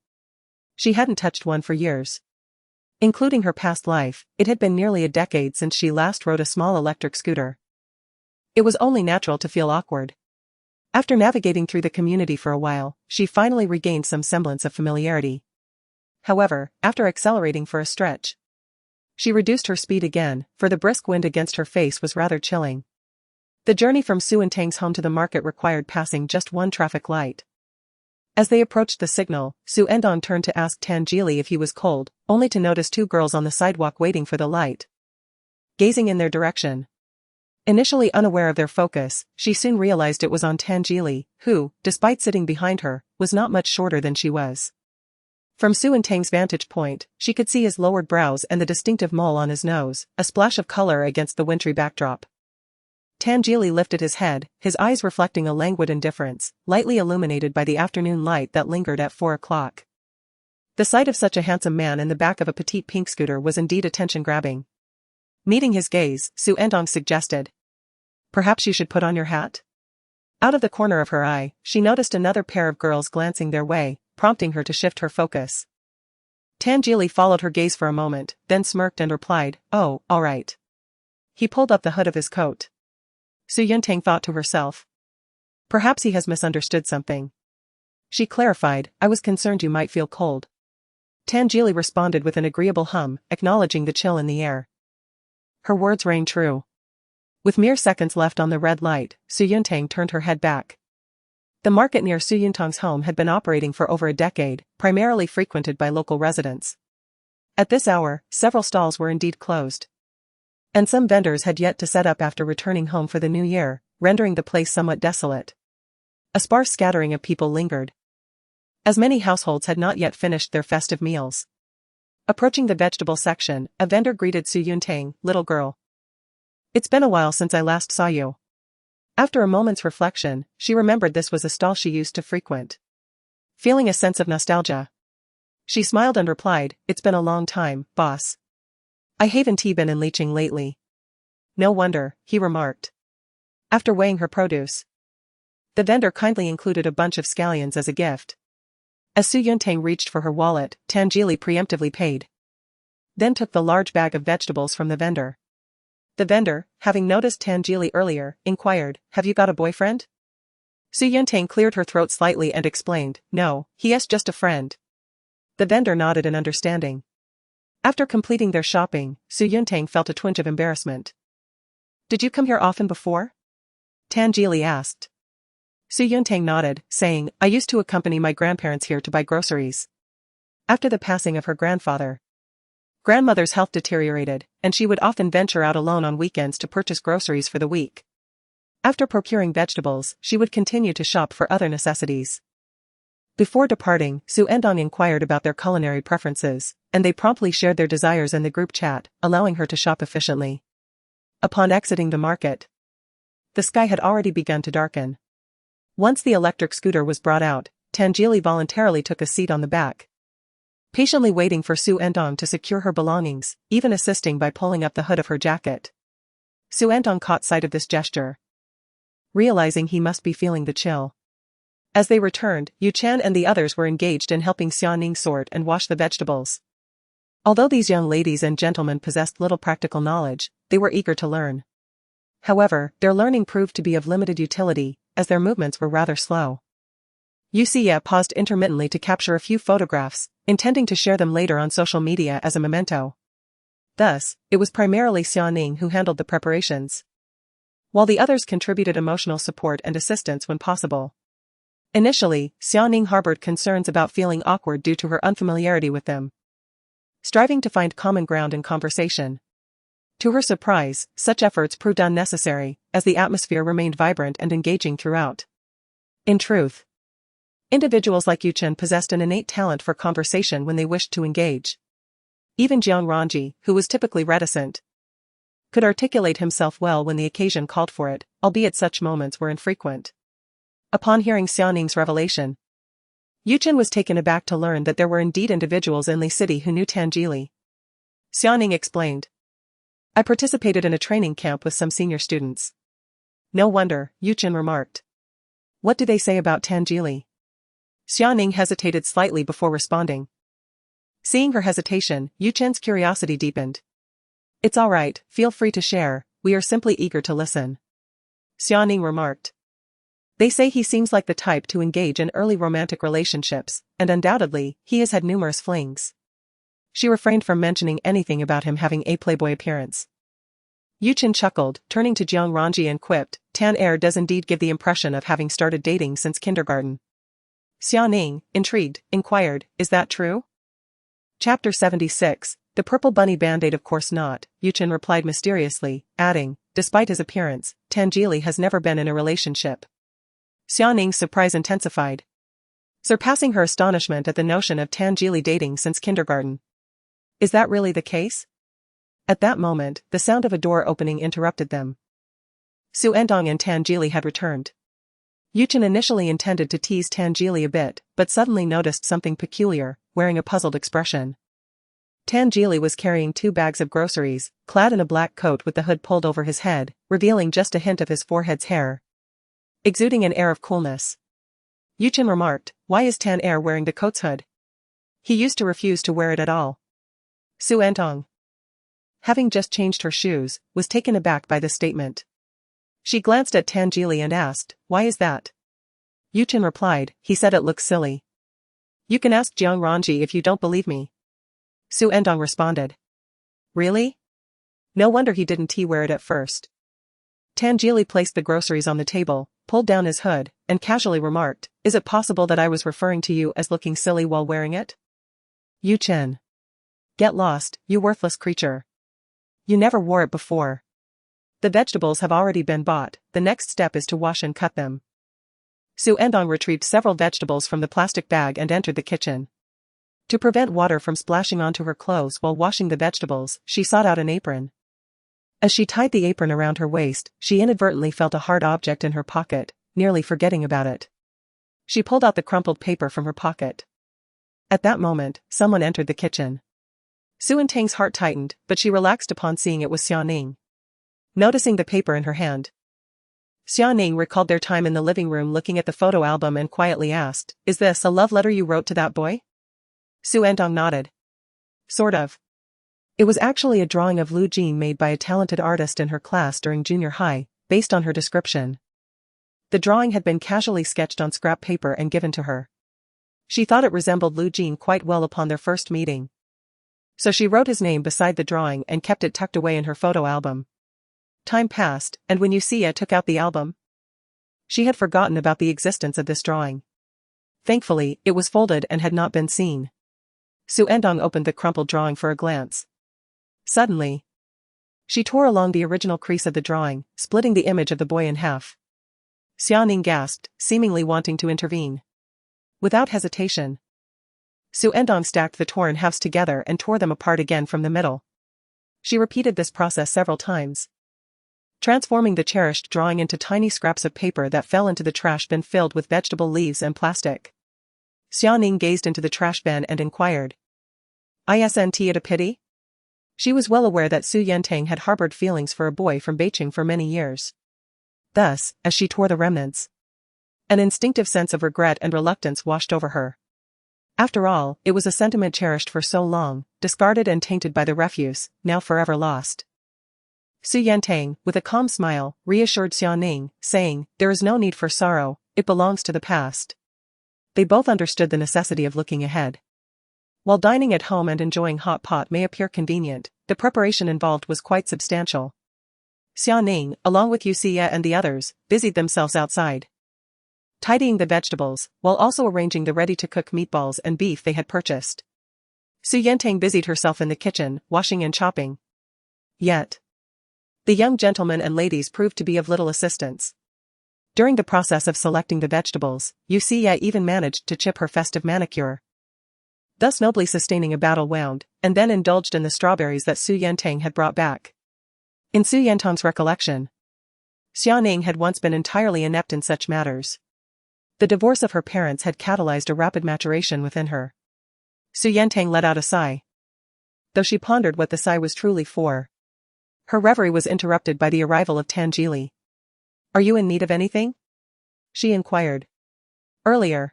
she hadn't touched one for years. Including her past life, it had been nearly a decade since she last rode a small electric scooter. It was only natural to feel awkward. After navigating through the community for a while, she finally regained some semblance of familiarity. However, after accelerating for a stretch, she reduced her speed again, for the brisk wind against her face was rather chilling. The journey from Xu Ertang's home to the market required passing just one traffic light. As they approached the signal, Xu Ertang turned to ask Tangeli if he was cold, only to notice two girls on the sidewalk waiting for the light, gazing in their direction. Initially unaware of their focus, she soon realized it was on Tangeli, who, despite sitting behind her, was not much shorter than she was. From Xu Ertang's vantage point, she could see his lowered brows and the distinctive mole on his nose, a splash of color against the wintry backdrop. Tangeli lifted his head, his eyes reflecting a languid indifference, lightly illuminated by the afternoon light that lingered at 4 o'clock. The sight of such a handsome man in the back of a petite pink scooter was indeed attention-grabbing. Meeting his gaze, Xu Ertang suggested, "Perhaps you should put on your hat?" Out of the corner of her eye, she noticed another pair of girls glancing their way, prompting her to shift her focus. Tangeli followed her gaze for a moment, then smirked and replied, "Oh, all right." He pulled up the hood of his coat. Xu Ertang thought to herself, "Perhaps he has misunderstood something." She clarified, I was concerned you might feel cold. Tangili responded with an agreeable hum, acknowledging the chill in the air. Her words rang true. With mere seconds left on the red light, Xu Ertang turned her head back. The market near Xu Ertang's home had been operating for over a decade, primarily frequented by local residents. At this hour, several stalls were indeed closed. And some vendors had yet to set up after returning home for the new year, rendering the place somewhat desolate. A sparse scattering of people lingered, as many households had not yet finished their festive meals. Approaching the vegetable section, a vendor greeted Xu Ertang, little girl. It's been a while since I last saw you. After a moment's reflection, she remembered this was a stall she used to frequent. Feeling a sense of nostalgia, she smiled and replied, it's been a long time, boss. I haven't been in Beicheng lately. No wonder, he remarked. After weighing her produce, the vendor kindly included a bunch of scallions as a gift. As Xu Ertang reached for her wallet, Tangili preemptively paid. Then took the large bag of vegetables from the vendor. The vendor, having noticed Tangili earlier, inquired, have you got a boyfriend? Xu Ertang cleared her throat slightly and explained, no, he is just a friend. The vendor nodded in understanding. After completing their shopping, Xu Ertang felt a twinge of embarrassment. Did you come here often before? Tangili asked. Xu Ertang nodded, saying, I used to accompany my grandparents here to buy groceries. After the passing of her grandmother's health deteriorated, and she would often venture out alone on weekends to purchase groceries for the week. After procuring vegetables, she would continue to shop for other necessities. Before departing, Xu Ertang inquired about their culinary preferences, and they promptly shared their desires in the group chat, allowing her to shop efficiently. Upon exiting the market, the sky had already begun to darken. Once the electric scooter was brought out, Tangili voluntarily took a seat on the back, patiently waiting for Xu Ertang to secure her belongings, even assisting by pulling up the hood of her jacket. Xu Ertang caught sight of this gesture, realizing he must be feeling the chill. As they returned, Yu Chen and the others were engaged in helping Xiaoning sort and wash the vegetables. Although these young ladies and gentlemen possessed little practical knowledge, they were eager to learn. However, their learning proved to be of limited utility, as their movements were rather slow. Yu Xie paused intermittently to capture a few photographs, intending to share them later on social media as a memento. Thus, it was primarily Xiaoning who handled the preparations, while the others contributed emotional support and assistance when possible. Initially, Xiaoning harbored concerns about feeling awkward due to her unfamiliarity with them, striving to find common ground in conversation. To her surprise, such efforts proved unnecessary, as the atmosphere remained vibrant and engaging throughout. In truth, individuals like Yu Chen possessed an innate talent for conversation when they wished to engage. Even Jiang Ranji, who was typically reticent, could articulate himself well when the occasion called for it, albeit such moments were infrequent. Upon hearing Xiaoning's revelation, Yu Chen was taken aback to learn that there were indeed individuals in Li City who knew Tangili. Xiaoning explained, I participated in a training camp with some senior students. No wonder, Yu Chen remarked. What do they say about Tangili? Xiaoning hesitated slightly before responding. Seeing her hesitation, Yu Chen's curiosity deepened. It's all right, feel free to share, we are simply eager to listen. Xiaoning remarked. They say he seems like the type to engage in early romantic relationships, and undoubtedly, he has had numerous flings. She refrained from mentioning anything about him having a playboy appearance. Yu Chen chuckled, turning to Jiang Ranji and quipped, Tan Er does indeed give the impression of having started dating since kindergarten. Xiaoning, intrigued, inquired, is that true? Chapter 76, The Purple Bunny Band-Aid. Of course not, Yu Chen replied mysteriously, adding, despite his appearance, Tangili has never been in a relationship. Xiaoning's surprise intensified, surpassing her astonishment at the notion of Tangili dating since kindergarten. Is that really the case? At that moment, the sound of a door opening interrupted them. Xu Ertang and Tangili had returned. Yu Chen initially intended to tease Tangili a bit, but suddenly noticed something peculiar, wearing a puzzled expression. Tangili was carrying 2 bags of groceries, clad in a black coat with the hood pulled over his head, revealing just a hint of his forehead's hair, exuding an air of coolness. Yu Chen remarked, why is Tan Er wearing the coat's hood? He used to refuse to wear it at all. Xu Ertang, having just changed her shoes, was taken aback by this statement. She glanced at Tangili and asked, why is that? Yuchen replied, he said it looks silly. You can ask Jiang Ranji if you don't believe me. Xu Ertang responded. Really? No wonder he didn't wear it at first. Tangili placed the groceries on the table, pulled down his hood, and casually remarked, is it possible that I was referring to you as looking silly while wearing it? Yuchen. Get lost, you worthless creature. You never wore it before. The vegetables have already been bought, the next step is to wash and cut them. Xu Ertang retrieved several vegetables from the plastic bag and entered the kitchen. To prevent water from splashing onto her clothes while washing the vegetables, she sought out an apron. As she tied the apron around her waist, she inadvertently felt a hard object in her pocket, nearly forgetting about it. She pulled out the crumpled paper from her pocket. At that moment, someone entered the kitchen. Xu Ertang's heart tightened, but she relaxed upon seeing it was Xiaoning. Noticing the paper in her hand, Xiaoning recalled their time in the living room looking at the photo album and quietly asked, is this a love letter you wrote to that boy? Xu Ertang nodded. Sort of. It was actually a drawing of Lu Jin made by a talented artist in her class during junior high, based on her description. The drawing had been casually sketched on scrap paper and given to her. She thought it resembled Lu Jin quite well upon their first meeting. So she wrote his name beside the drawing and kept it tucked away in her photo album. Time passed, and when Yusia took out the album, she had forgotten about the existence of this drawing. Thankfully, it was folded and had not been seen. Xu Ertang opened the crumpled drawing for a glance. Suddenly, she tore along the original crease of the drawing, splitting the image of the boy in half. Xiaoning gasped, seemingly wanting to intervene. Without hesitation, Xu Ertang stacked the torn halves together and tore them apart again from the middle. She repeated this process several times, transforming the cherished drawing into tiny scraps of paper that fell into the trash bin filled with vegetable leaves and plastic. Xiaoning gazed into the trash bin and inquired, Isn't it a pity? She was well aware that Xu Ertang had harbored feelings for a boy from Beicheng for many years. Thus, as she tore the remnants, an instinctive sense of regret and reluctance washed over her. After all, it was a sentiment cherished for so long, discarded and tainted by the refuse, now forever lost. Xu Ertang, with a calm smile, reassured Xiaoning, saying, there is no need for sorrow, it belongs to the past. They both understood the necessity of looking ahead. While dining at home and enjoying hot pot may appear convenient, the preparation involved was quite substantial. Xiaoning, along with Yusia and the others, busied themselves outside, tidying the vegetables, while also arranging the ready-to-cook meatballs and beef they had purchased. Xu Ertang busied herself in the kitchen, washing and chopping. Yet, the young gentlemen and ladies proved to be of little assistance. During the process of selecting the vegetables, Yusia even managed to chip her festive manicure, thus nobly sustaining a battle wound, and then indulged in the strawberries that Xu Ertang had brought back. In Xu Ertang's recollection, Xiaoning had once been entirely inept in such matters. The divorce of her parents had catalyzed a rapid maturation within her. Xu Ertang let out a sigh. Though she pondered what the sigh was truly for, her reverie was interrupted by the arrival of Tangili. Are you in need of anything? She inquired. Earlier,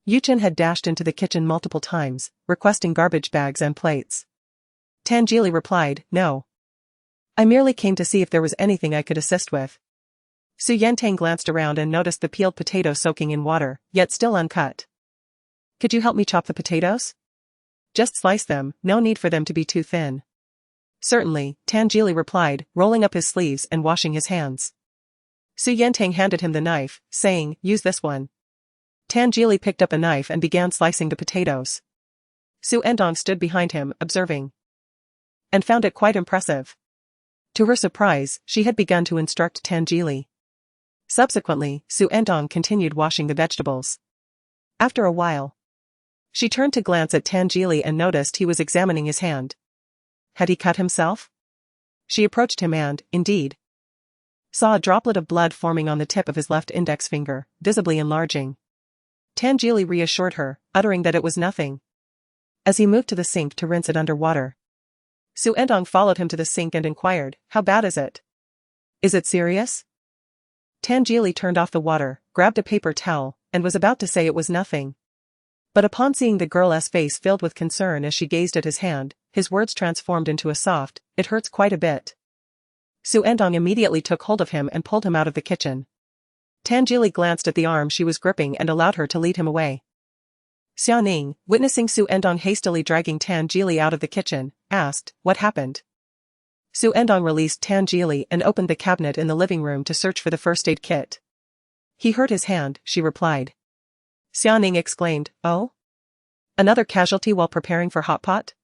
Yuchen had dashed into the kitchen multiple times, requesting garbage bags and plates. Tangili replied, no. I merely came to see if there was anything I could assist with. Xu Ertang glanced around and noticed the peeled potato soaking in water, yet still uncut. Could you help me chop the potatoes? Just slice them, no need for them to be too thin. Certainly, Tangili replied, rolling up his sleeves and washing his hands. Xu Ertang handed him the knife, saying, use this one. Tangili picked up a knife and began slicing the potatoes. Xu Ertang stood behind him, observing, and found it quite impressive. To her surprise, she had begun to instruct Tangili. Subsequently, Xu Ertang continued washing the vegetables. After a while, she turned to glance at Tangili and noticed he was examining his hand. Had he cut himself? She approached him and, indeed, saw a droplet of blood forming on the tip of his left index finger, visibly enlarging. Tangili reassured her, uttering that it was nothing. As he moved to the sink to rinse it under water, Xu Ertang followed him to the sink and inquired, how bad is it? Is it serious? Tangili turned off the water, grabbed a paper towel, and was about to say it was nothing. But upon seeing the girl's face filled with concern as she gazed at his hand, his words transformed into a soft, it hurts quite a bit. Xu Ertang immediately took hold of him and pulled him out of the kitchen. Tan Jili glanced at the arm she was gripping and allowed her to lead him away. Xiaoning, witnessing Xu Ertang hastily dragging Tan Jili out of the kitchen, asked, "What happened?" Xu Ertang released Tan Jili and opened the cabinet in the living room to search for the first aid kit. "He hurt his hand," she replied. Xiaoning exclaimed, "Oh? Another casualty while preparing for hot pot?"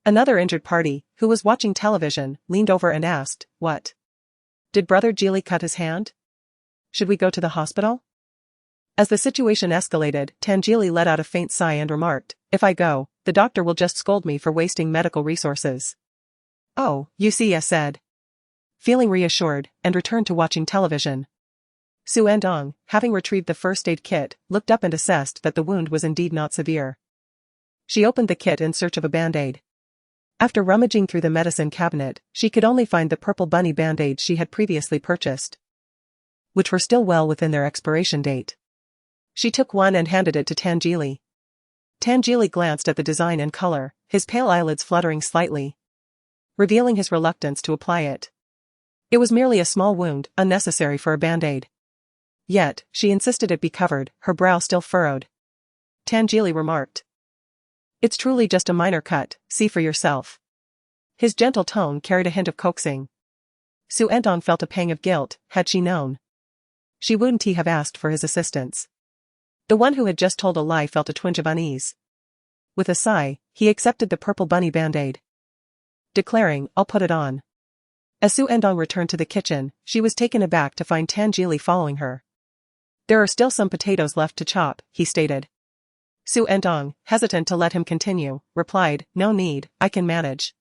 Another injured party, who was watching television, leaned over and asked, "What? Did Brother Jili cut his hand? Should we go to the hospital?" As the situation escalated, Tan Jili let out a faint sigh and remarked, "If I go, the doctor will just scold me for wasting medical resources." "Oh," Yusia said, feeling reassured, and returned to watching television. Xu Ertang, having retrieved the first aid kit, looked up and assessed that the wound was indeed not severe. She opened the kit in search of a band-aid. After rummaging through the medicine cabinet, she could only find the purple bunny band-aids she had previously purchased, which were still well within their expiration date. She took one and handed it to Tan Jili. Tan Jili glanced at the design and color, his pale eyelids fluttering slightly, revealing his reluctance to apply it. It was merely a small wound, unnecessary for a band-aid. Yet, she insisted it be covered, her brow still furrowed. Tan Jili remarked, "It's truly just a minor cut, see for yourself." His gentle tone carried a hint of coaxing. Xu Ertang felt a pang of guilt, had she known. She wouldn't have asked for his assistance. The one who had just told a lie felt a twinge of unease. With a sigh, he accepted the purple bunny band-aid, declaring, "I'll put it on." As Xu Ertang returned to the kitchen, she was taken aback to find Tan Jili following her. "There are still some potatoes left to chop," he stated. Xu Ertang, hesitant to let him continue, replied, "No need, I can manage.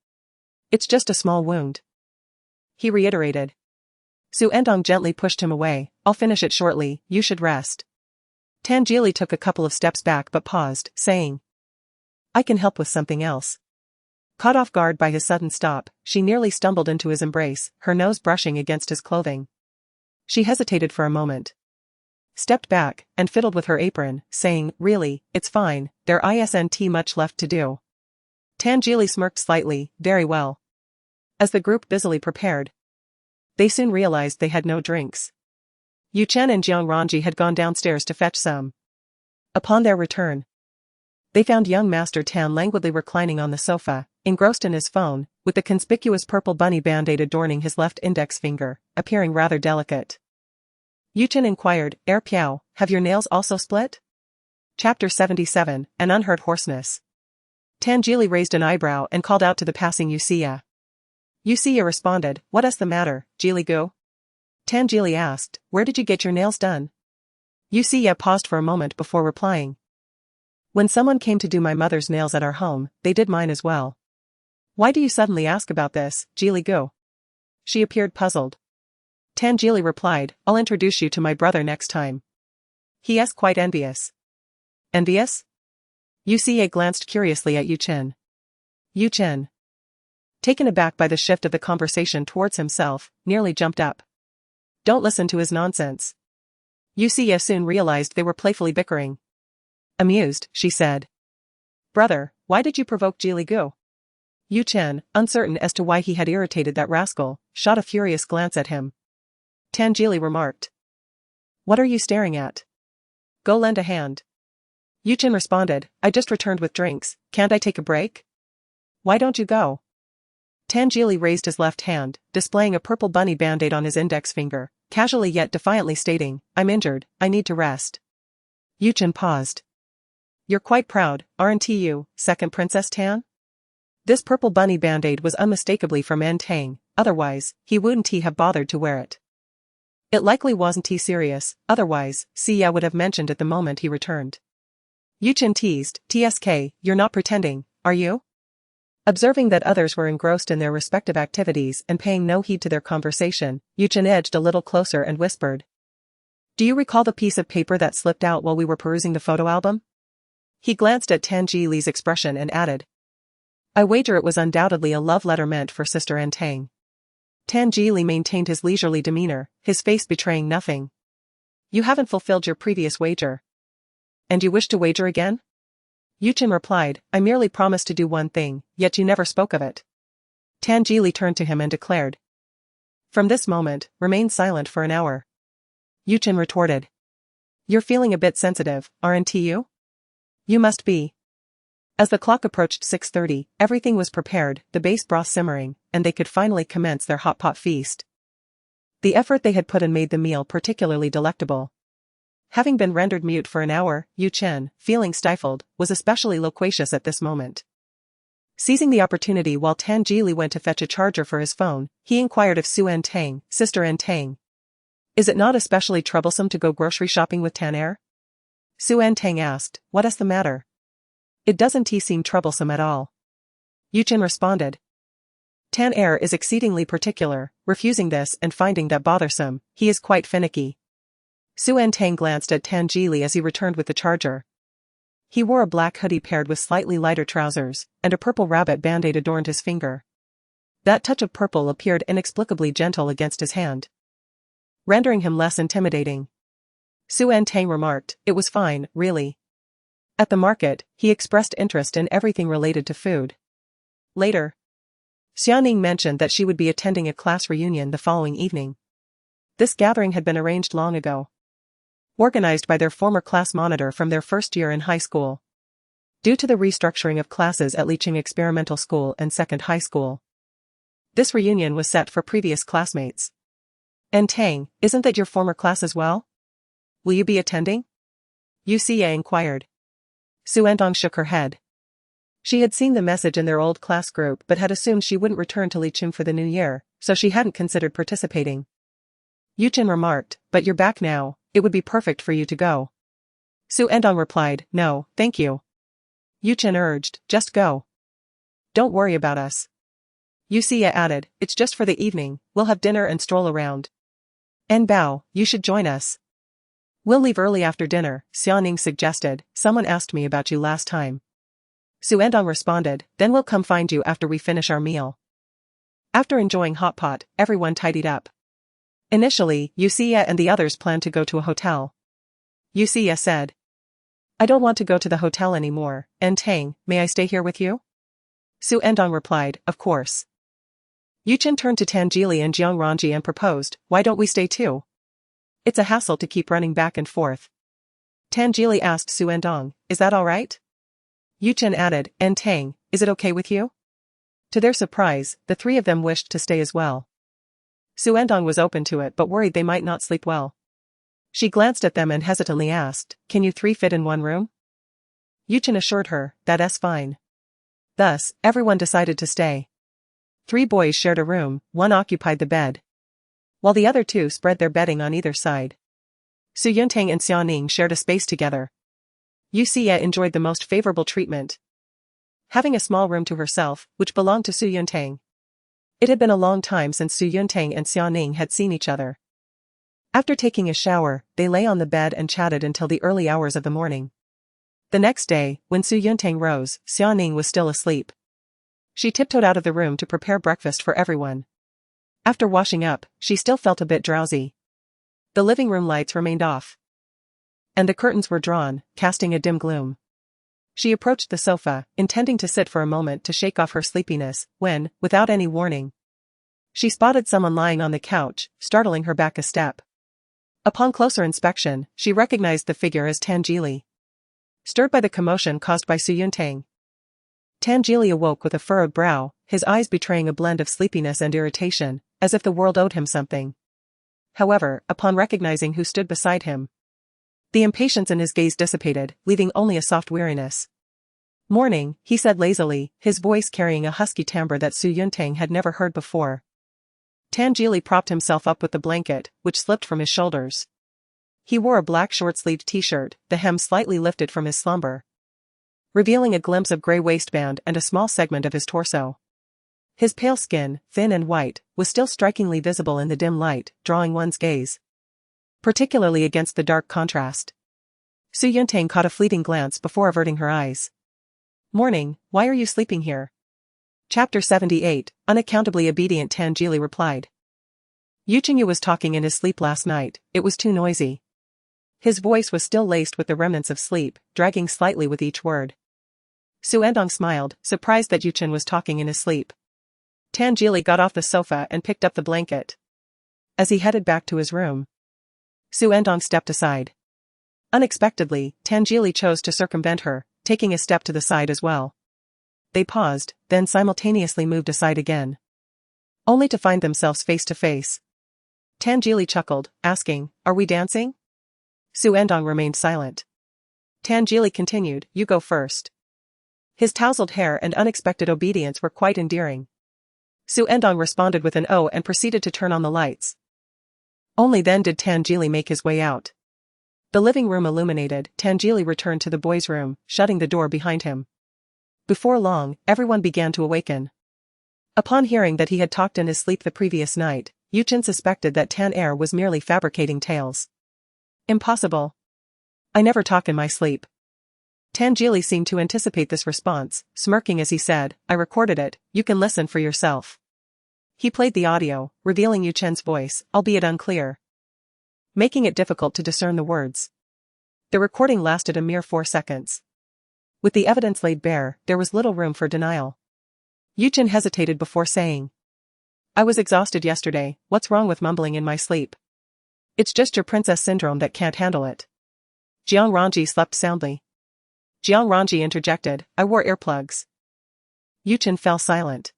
It's just a small wound." He reiterated. Xu Ertang gently pushed him away, "I'll finish it shortly, you should rest." Tan Jili took a couple of steps back but paused, saying, "I can help with something else." Caught off guard by his sudden stop, she nearly stumbled into his embrace, her nose brushing against his clothing. She hesitated for a moment, stepped back, and fiddled with her apron, saying, "Really, it's fine, there isn't much left to do." Tan Jili smirked slightly, "Very well." As the group busily prepared, they soon realized they had no drinks. Yu Chen and Jiang Ranji had gone downstairs to fetch some. Upon their return, they found young Master Tan languidly reclining on the sofa, engrossed in his phone, with the conspicuous purple bunny band-aid adorning his left index finger, appearing rather delicate. Yu Chen inquired, Piao, have your nails also split?" Chapter 77, An Unheard Hoarseness. Tan Jili raised an eyebrow and called out to the passing Yusia. Yusia responded, "What's the matter, Jili Gu?" Tan Jili asked, "Where did you get your nails done?" Yusia paused for a moment before replying. "When someone came to do my mother's nails at our home, they did mine as well." "Why do you suddenly ask about this, Jili Gu?" She appeared puzzled. Tan Jili replied, "I'll introduce you to my brother next time. He is quite envious." "Envious?" Yusia glanced curiously at Yu Chen. Yu Chen, taken aback by the shift of the conversation towards himself, nearly jumped up. "Don't listen to his nonsense." Yusia soon realized they were playfully bickering. Amused, she said, "Brother, why did you provoke Jili Gu?" Yu Chen, uncertain as to why he had irritated that rascal, shot a furious glance at him. Tan Jili remarked, "What are you staring at? Go lend a hand." Yu Chen responded, "I just returned with drinks, can't I take a break?" "Why don't you go?" Tan Jili raised his left hand, displaying a purple bunny band-aid on his index finger, casually yet defiantly stating, "I'm injured, I need to rest." Yu Chen paused. "You're quite proud, aren't you, second Princess Tan?" This purple bunny band-aid was unmistakably from Tang, otherwise, he wouldn't have bothered to wear it. It likely wasn't serious, otherwise, Xia would have mentioned it the moment he returned. Yu Chen teased, "Tsk, you're not pretending, are you?" Observing that others were engrossed in their respective activities and paying no heed to their conversation, Yu Chen edged a little closer and whispered, "Do you recall the piece of paper that slipped out while we were perusing the photo album?" He glanced at Tan Jili's expression and added, "I wager it was undoubtedly a love letter meant for Sister Tang." Tan Jili maintained his leisurely demeanor, his face betraying nothing. "You haven't fulfilled your previous wager. And you wish to wager again?" Yu Chen replied, "I merely promised to do one thing, yet you never spoke of it." Tan Jili turned to him and declared, "From this moment, remain silent for an hour." Yuchen retorted. You're feeling a bit sensitive, aren't you? You must be. As the clock approached 6:30, everything was prepared, the base broth simmering, and they could finally commence their hot pot feast. The effort they had put in made the meal particularly delectable. Having been rendered mute for an hour, Yu Chen, feeling stifled, was especially loquacious at this moment. Seizing the opportunity while Tan Jili went to fetch a charger for his phone, he inquired of Xu Ertang, Sister Ertang. Is it not especially troublesome to go grocery shopping with Tan Er? Xu Ertang asked, what is the matter? It doesn't seem troublesome at all. Yu Chen responded. Tan Er is exceedingly particular, refusing this and finding that bothersome, he is quite finicky. Xu Ertang glanced at Tan Jili as he returned with the charger. He wore a black hoodie paired with slightly lighter trousers, and a purple rabbit band-aid adorned his finger. That touch of purple appeared inexplicably gentle against his hand, rendering him less intimidating. Xu Ertang remarked, it was fine, really. At the market, he expressed interest in everything related to food. Later, Xiaoning mentioned that she would be attending a class reunion the following evening. This gathering had been arranged long ago, organized by their former class monitor from their first year in high school. Due to the restructuring of classes at Beicheng Experimental School and Second High School, this reunion was set for previous classmates. Ertang, isn't that your former class as well? Will you be attending? Yu Xie inquired. Xu Ertang shook her head. She had seen the message in their old class group but had assumed she wouldn't return to Beicheng for the new year, so she hadn't considered participating. Yu Chen remarked, but you're back now, it would be perfect for you to go. Xu Ertang replied, no, thank you. Yu Chen urged, just go. Don't worry about us. Yu Xie added, it's just for the evening, we'll have dinner and stroll around. En Bao, you should join us. We'll leave early after dinner, Xiaoning suggested, someone asked me about you last time. Xu Ertang responded, then we'll come find you after we finish our meal. After enjoying hot pot, everyone tidied up. Initially, Yu Xie and the others planned to go to a hotel. Yu Xie said, I don't want to go to the hotel anymore, Ertang, may I stay here with you? Xu Ertang replied, of course. Yu Chen turned to Tan Jili and Jiang Ranji and proposed, why don't we stay too? It's a hassle to keep running back and forth. Tan Jili asked Xu Ertang, is that alright? Yu Chen added, Ertang, is it okay with you? To their surprise, the three of them wished to stay as well. Xu Ertang was open to it but worried they might not sleep well. She glanced at them and hesitantly asked, can you three fit in one room? Yu Chen assured her, that's fine. Thus, everyone decided to stay. 3 boys shared a room, one occupied the bed, while the other 2 spread their bedding on either side. Xu Ertang and Xiaoning shared a space together. Yu Xie enjoyed the most favorable treatment, having a small room to herself, which belonged to Xu Ertang. It had been a long time since Xu Ertang and Xiaoning had seen each other. After taking a shower, they lay on the bed and chatted until the early hours of the morning. The next day, when Xu Ertang rose, Xiaoning was still asleep. She tiptoed out of the room to prepare breakfast for everyone. After washing up, she still felt a bit drowsy. The living room lights remained off, and the curtains were drawn, casting a dim gloom. She approached the sofa, intending to sit for a moment to shake off her sleepiness, when, without any warning, she spotted someone lying on the couch, startling her back a step. Upon closer inspection, she recognized the figure as Tan Jili. Stirred by the commotion caused by Xu Ertang, Tan Jili awoke with a furrowed brow, his eyes betraying a blend of sleepiness and irritation, as if the world owed him something. However, upon recognizing who stood beside him, the impatience in his gaze dissipated, leaving only a soft weariness. Morning, he said lazily, his voice carrying a husky timbre that Xu Ertang had never heard before. Tan Jili propped himself up with the blanket, which slipped from his shoulders. He wore a black short-sleeved t-shirt, the hem slightly lifted from his slumber, revealing a glimpse of gray waistband and a small segment of his torso. His pale skin, thin and white, was still strikingly visible in the dim light, drawing one's gaze, particularly against the dark contrast. Xu Ertang caught a fleeting glance before averting her eyes. Morning, why are you sleeping here? Chapter 78, Unaccountably Obedient. Tan Jili replied. Yu Qingyu was talking in his sleep last night, it was too noisy. His voice was still laced with the remnants of sleep, dragging slightly with each word. Xu Ertang smiled, surprised that Yu Qing was talking in his sleep. Tan Jili got off the sofa and picked up the blanket. As he headed back to his room, Xu Ertang stepped aside. Unexpectedly, Tangeli chose to circumvent her, taking a step to the side as well. They paused, then simultaneously moved aside again, only to find themselves face to face. Tangeli chuckled, asking, "Are we dancing?" Xu Ertang remained silent. Tangeli continued, "You go first." His tousled hair and unexpected obedience were quite endearing. Xu Ertang responded with an "oh" and proceeded to turn on the lights. Only then did Tangeli make his way out. The living room illuminated, Tangeli returned to the boys' room, shutting the door behind him. Before long, everyone began to awaken. Upon hearing that he had talked in his sleep the previous night, Yuchen suspected that Tan Er was merely fabricating tales. "Impossible. I never talk in my sleep." Tangeli seemed to anticipate this response, smirking as he said, "I recorded it, you can listen for yourself." He played the audio, revealing Yuchen's voice, albeit unclear, making it difficult to discern the words. The recording lasted a mere 4 seconds. With the evidence laid bare, there was little room for denial. Yuchen hesitated before saying, "I was exhausted yesterday, what's wrong with mumbling in my sleep? It's just your princess syndrome that can't handle it." Jiang Ranji slept soundly. Jiang Ranji interjected, "I wore earplugs." Yuchen fell silent.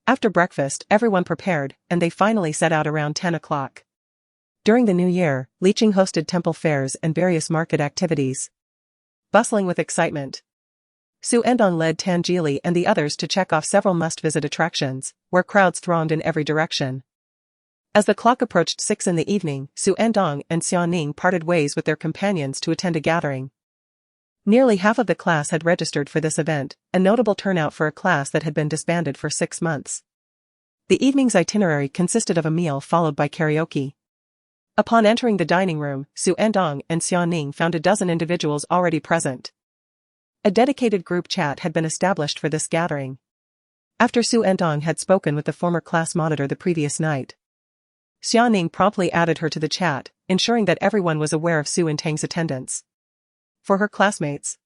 After breakfast, everyone prepared, and they finally set out around 10 o'clock. During the new year, Liqing hosted temple fairs and various market activities. Bustling with excitement, Xu Ertang led Tangeli and the others to check off several must-visit attractions, where crowds thronged in every direction. As the clock approached 6 in the evening, Xu Ertang and Xiaoning parted ways with their companions to attend a gathering. Nearly half of the class had registered for this event, a notable turnout for a class that had been disbanded for 6 months. The evening's itinerary consisted of a meal followed by karaoke. Upon entering the dining room, Xu Ertang and Xiaoning found a dozen individuals already present. A dedicated group chat had been established for this gathering. After Xu Ertang had spoken with the former class monitor the previous night, Xiaoning promptly added her to the chat, ensuring that everyone was aware of Xu Ertang's attendance. For her classmates,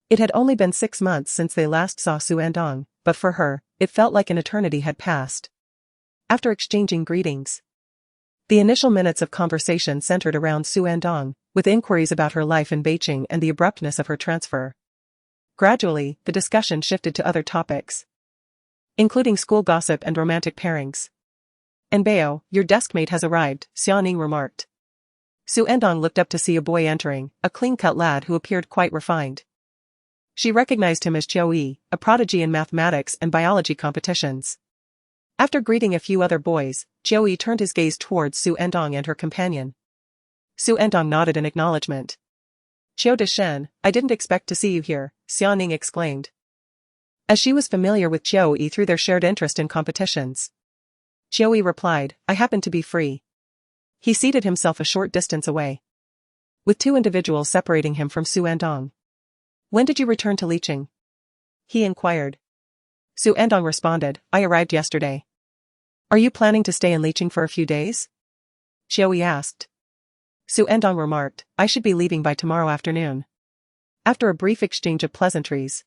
it had only been 6 months since they last saw Xu Ertang, but for her, it felt like an eternity had passed. After exchanging greetings, the initial minutes of conversation centered around Xu Ertang, with inquiries about her life in Beicheng and the abruptness of her transfer. Gradually, the discussion shifted to other topics, including school gossip and romantic pairings. "Enbeo, your deskmate has arrived," Xiaoning remarked. Xu Ertang looked up to see a boy entering, a clean-cut lad who appeared quite refined. She recognized him as Yi, a prodigy in mathematics and biology competitions. After greeting a few other boys, Yi turned his gaze towards Xu Ertang and her companion. Xu Ertang nodded in acknowledgement. "Qiu Deshen, I didn't expect to see you here," Xiaoning exclaimed, as she was familiar with Yi through their shared interest in competitions. Yi replied, "I happen to be free." He seated himself a short distance away, with 2 individuals separating him from Xu Ertang. "When did you return to Liqing?" he inquired. Xu Ertang responded, "I arrived yesterday." "Are you planning to stay in Liqing for a few days?" Yi asked. Xu Ertang remarked, "I should be leaving by tomorrow afternoon." After a brief exchange of pleasantries,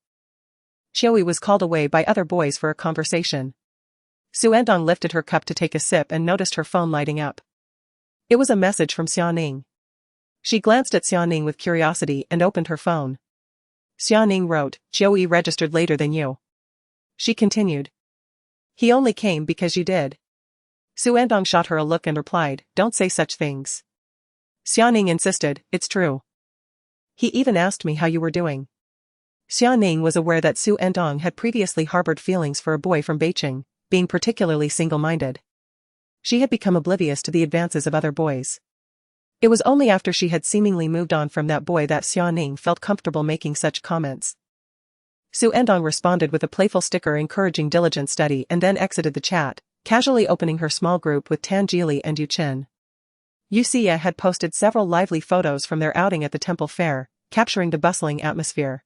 Yi was called away by other boys for a conversation. Xu Ertang lifted her cup to take a sip and noticed her phone lighting up. It was a message from Xiaoning. She glanced at Xiaoning with curiosity and opened her phone. Xiaoning wrote, "Yi registered later than you." She continued, "He only came because you did." Xu Ertang shot her a look and replied, "Don't say such things." Xiaoning insisted, "It's true. He even asked me how you were doing." Xiaoning was aware that Xu Ertang had previously harbored feelings for a boy from Beicheng, being particularly single-minded. She had become oblivious to the advances of other boys. It was only after she had seemingly moved on from that boy that Xiaoning felt comfortable making such comments. Xu Ertang responded with a playful sticker encouraging diligent study and then exited the chat, casually opening her small group with Tangeli and Yuchen. Yuxia had posted several lively photos from their outing at the temple fair, capturing the bustling atmosphere.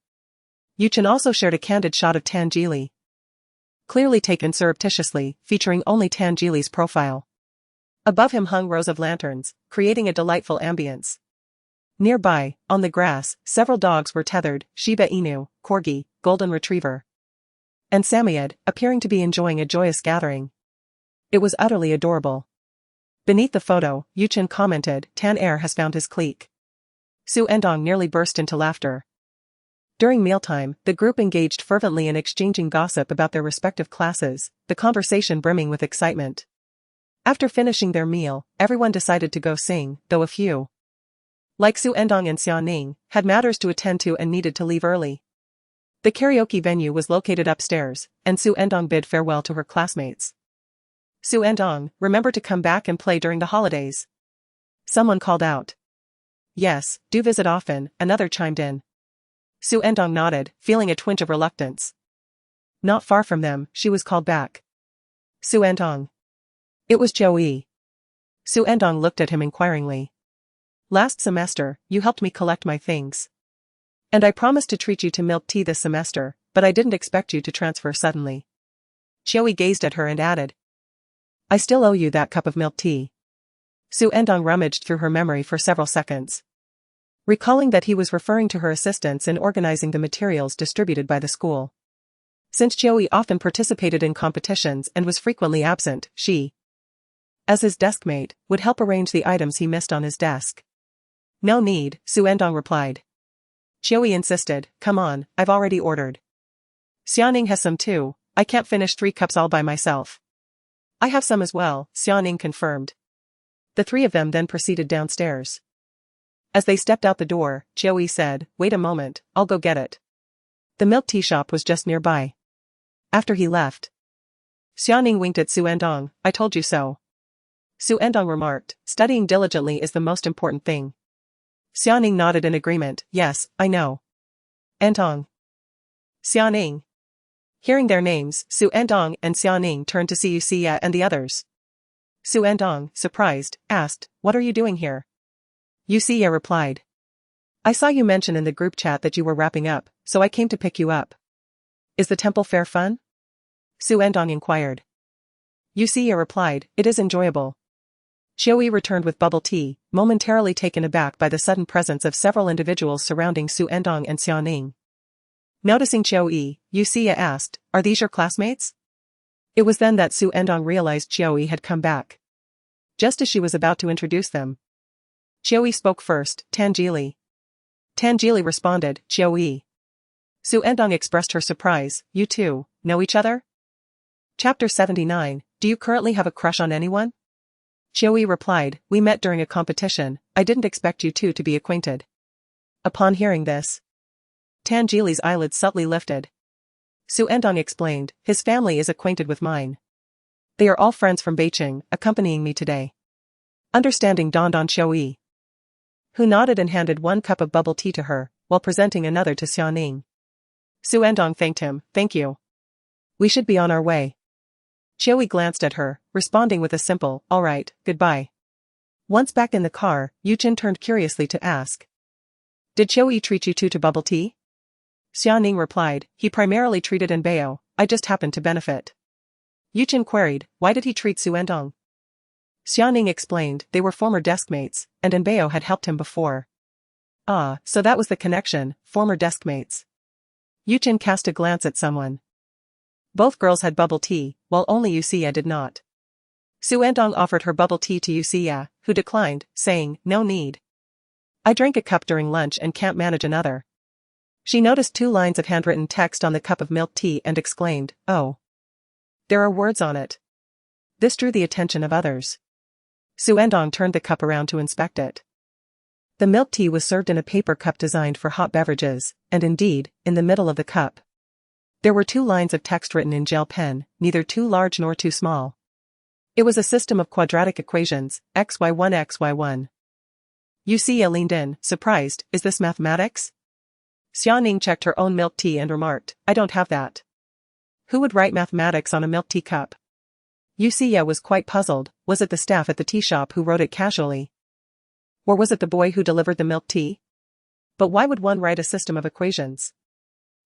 Yuchen also shared a candid shot of Tangeli, clearly taken surreptitiously, featuring only Tangeli's profile. Above him hung rows of lanterns, creating a delightful ambience. Nearby, on the grass, several dogs were tethered, Shiba Inu, Corgi, Golden Retriever, and Samoyed, appearing to be enjoying a joyous gathering. It was utterly adorable. Beneath the photo, Yuchen commented, Tan Er has found his clique. Xu Ertang nearly burst into laughter. During mealtime, the group engaged fervently in exchanging gossip about their respective classes, the conversation brimming with excitement. After finishing their meal, everyone decided to go sing, though a few, like Xu Ertang and Xiaoning, had matters to attend to and needed to leave early. The karaoke venue was located upstairs, and Xu Ertang bid farewell to her classmates. Xu Ertang, remember to come back and play during the holidays. Someone called out. Yes, do visit often, another chimed in. Xu Ertang nodded, feeling a twinge of reluctance. Not far from them, she was called back. Xu Ertang. It was Joey. Xu Ertang looked at him inquiringly. Last semester, you helped me collect my things. And I promised to treat you to milk tea this semester, but I didn't expect you to transfer suddenly. Joey gazed at her and added. I still owe you that cup of milk tea. Xu Ertang rummaged through her memory for several seconds, recalling that he was referring to her assistance in organizing the materials distributed by the school. Since Joey often participated in competitions and was frequently absent, she, as his deskmate, would help arrange the items he missed on his desk. No need, Xu Ertang replied. Joey insisted, come on, I've already ordered. Xiaoning has some too, I can't finish 3 cups all by myself. I have some as well, Xiaoning confirmed. The 3 of them then proceeded downstairs. As they stepped out the door, Joey said, wait a moment, I'll go get it. The milk tea shop was just nearby. After he left, Xiaoning winked at Xu Ertang, I told you so. Xu Ertang remarked, studying diligently is the most important thing. Xiaoning nodded in agreement, yes, I know. Ertang. Xiaoning. Hearing their names, Xu Ertang and Xiaoning turned to see Yuxia and the others. Xu Ertang, surprised, asked, what are you doing here? Yuxia replied. I saw you mention in the group chat that you were wrapping up, so I came to pick you up. Is the temple fair fun? Xu Ertang inquired. Yuxia replied, it is enjoyable. Joey returned with bubble tea, momentarily taken aback by the sudden presence of several individuals surrounding Xu Ertang and Xiaoning. Noticing Joey, Yuxia asked, are these your classmates? It was then that Xu Ertang realized Joey had come back. Just as she was about to introduce them, Joey spoke first, Tangili. Tangili responded, Joey. Xu Ertang expressed her surprise, you two, know each other? Chapter 79, do you currently have a crush on anyone? Joey replied, we met during a competition, I didn't expect you two to be acquainted. Upon hearing this, Tangili's eyelids subtly lifted. Xu Ertang explained, his family is acquainted with mine. They are all friends from Beicheng, accompanying me today. Understanding dawned on Joey, who nodded and handed 1 cup of bubble tea to her, while presenting another to Xiaoning. Xu Ertang thanked him, thank you. We should be on our way. Joey glanced at her, responding with a simple, all right, goodbye. Once back in the car, Yuchen turned curiously to ask. Did Joey treat you two to bubble tea? Xiaoning replied, he primarily treated Enbeo, I just happened to benefit. Yuchen queried, why did he treat Xu Ertang? Xiaoning explained, they were former deskmates, and Enbeo had helped him before. Ah, so that was the connection, former deskmates. Yuchen cast a glance at someone. Both girls had bubble tea, while only Yuxia did not. Xu Ertang offered her bubble tea to Yuxia, who declined, saying, no need. I drank a cup during lunch and can't manage another. She noticed 2 lines of handwritten text on the cup of milk tea and exclaimed, oh. There are words on it. This drew the attention of others. Xu Ertang turned the cup around to inspect it. The milk tea was served in a paper cup designed for hot beverages, and indeed, in the middle of the cup, there were 2 lines of text written in gel pen, neither too large nor too small. It was a system of quadratic equations, xy1 xy1. Yuxia leaned in, surprised, is this mathematics? Xiaoning checked her own milk tea and remarked, I don't have that. Who would write mathematics on a milk tea cup? Yuxia was quite puzzled, was it the staff at the tea shop who wrote it casually? Or was it the boy who delivered the milk tea? But why would one write a system of equations?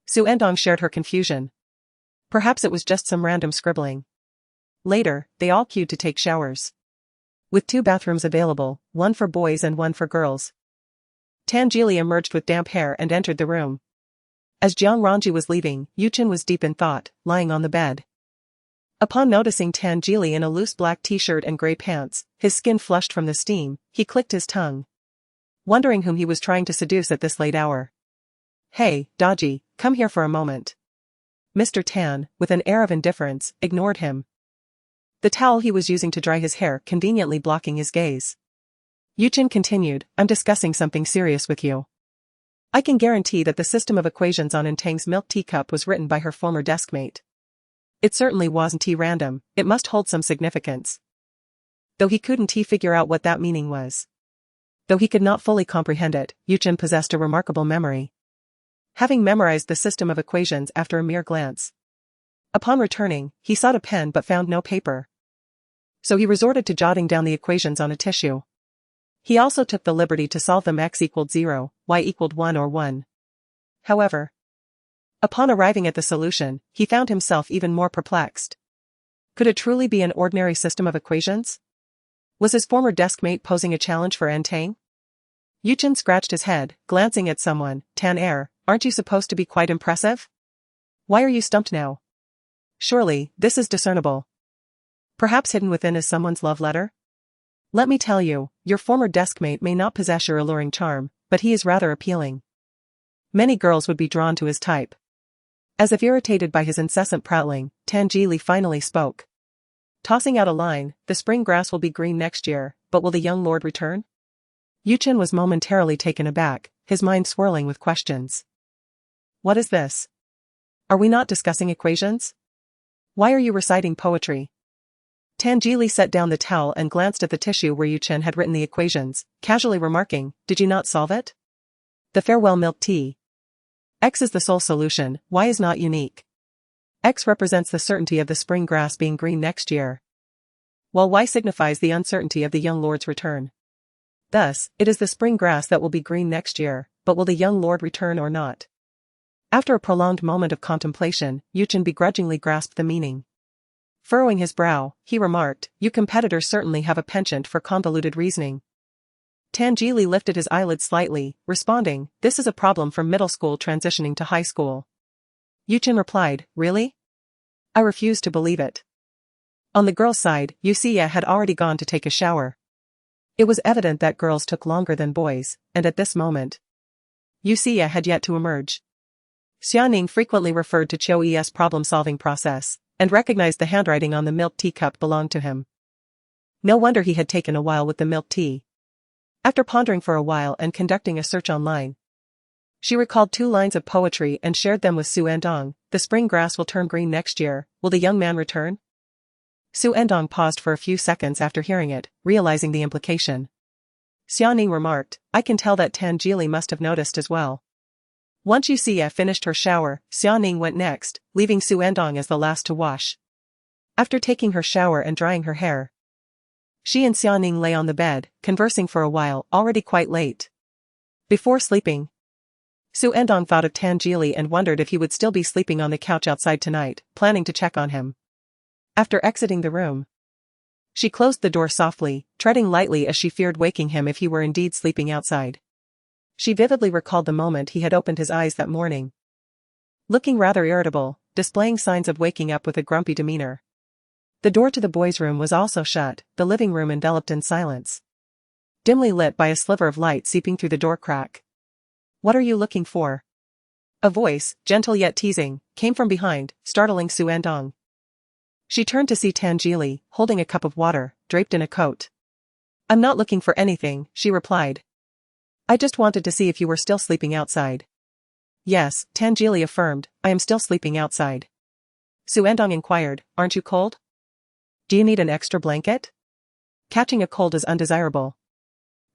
Xu Ertang shared her confusion. Perhaps it was just some random scribbling. Later, they all queued to take showers. With 2 bathrooms available, one for boys and one for girls. Tangili emerged with damp hair and entered the room. As Jiang Ranji was leaving, Yuchen was deep in thought, lying on the bed. Upon noticing Tan Geely in a loose black t-shirt and grey pants, his skin flushed from the steam, he clicked his tongue, wondering whom he was trying to seduce at this late hour. "Hey, Dodgy, come here for a moment." Mr. Tan, with an air of indifference, ignored him, the towel he was using to dry his hair conveniently blocking his gaze. Yuchen continued, "I'm discussing something serious with you. I can guarantee that the system of equations on Ertang's milk teacup was written by her former deskmate. It certainly wasn't random, it must hold some significance." Though he couldn't figure out what that meaning was. Though he could not fully comprehend it, Yuchen possessed a remarkable memory, having memorized the system of equations after a mere glance. Upon returning, he sought a pen but found no paper. So he resorted to jotting down the equations on a tissue. He also took the liberty to solve them x equaled 0, y equaled 1 or 1. However, upon arriving at the solution, he found himself even more perplexed. Could it truly be an ordinary system of equations? Was his former deskmate posing a challenge for Ertang? Yuchen scratched his head, glancing at someone. "Tan aren't you supposed to be quite impressive? Why are you stumped now? Surely, this is discernible. Perhaps hidden within is someone's love letter? Let me tell you, your former deskmate may not possess your alluring charm, but he is rather appealing. Many girls would be drawn to his type." As if irritated by his incessant prattling, Tan Geely finally spoke. Tossing out a line, "The spring grass will be green next year, but will the young lord return?" Yuchen was momentarily taken aback, his mind swirling with questions. What is this? Are we not discussing equations? Why are you reciting poetry? Tan Geely set down the towel and glanced at the tissue where Yuchen had written the equations, casually remarking, "Did you not solve it? The farewell milk tea. X is the sole solution, Y is not unique. X represents the certainty of the spring grass being green next year, while Y signifies the uncertainty of the young lord's return. Thus, it is the spring grass that will be green next year, but will the young lord return or not?" After a prolonged moment of contemplation, Yuchen begrudgingly grasped the meaning. Furrowing his brow, he remarked, "You competitors certainly have a penchant for convoluted reasoning." Tan Geely lifted his eyelids slightly, responding, "This is a problem from middle school transitioning to high school." Yuchen replied, "Really? I refuse to believe it." On the girl's side, Yusiya had already gone to take a shower. It was evident that girls took longer than boys, and at this moment, Yusiya had yet to emerge. Xiaoning frequently referred to Chou's problem-solving process, and recognized the handwriting on the milk teacup belonged to him. No wonder he had taken a while with the milk tea. After pondering for a while and conducting a search online, she recalled 2 lines of poetry and shared them with Xu Ertang. "The spring grass will turn green next year, will the young man return?" Xu Ertang paused for a few seconds after hearing it, realizing the implication. Xiaoning remarked, "I can tell that Tan Geely must have noticed as well." Once Yusiya finished her shower, Xiaoning went next, leaving Xu Ertang as the last to wash. After taking her shower and drying her hair, she and Xiaoning lay on the bed, conversing for a while, already quite late. Before sleeping, Xu Ertang thought of Tan Geely and wondered if he would still be sleeping on the couch outside tonight, planning to check on him. After exiting the room, she closed the door softly, treading lightly as she feared waking him if he were indeed sleeping outside. She vividly recalled the moment he had opened his eyes that morning, looking rather irritable, displaying signs of waking up with a grumpy demeanor. The door to the boys' room was also shut, the living room enveloped in silence, dimly lit by a sliver of light seeping through the door crack. "What are you looking for?" A voice, gentle yet teasing, came from behind, startling Xu Ertang. She turned to see Tan Geely, holding a cup of water, draped in a coat. "I'm not looking for anything," she replied. "I just wanted to see if you were still sleeping outside." "Yes," Tan Geely affirmed, "I am still sleeping outside." Xu Ertang inquired, "Aren't you cold? Do you need an extra blanket? Catching a cold is undesirable."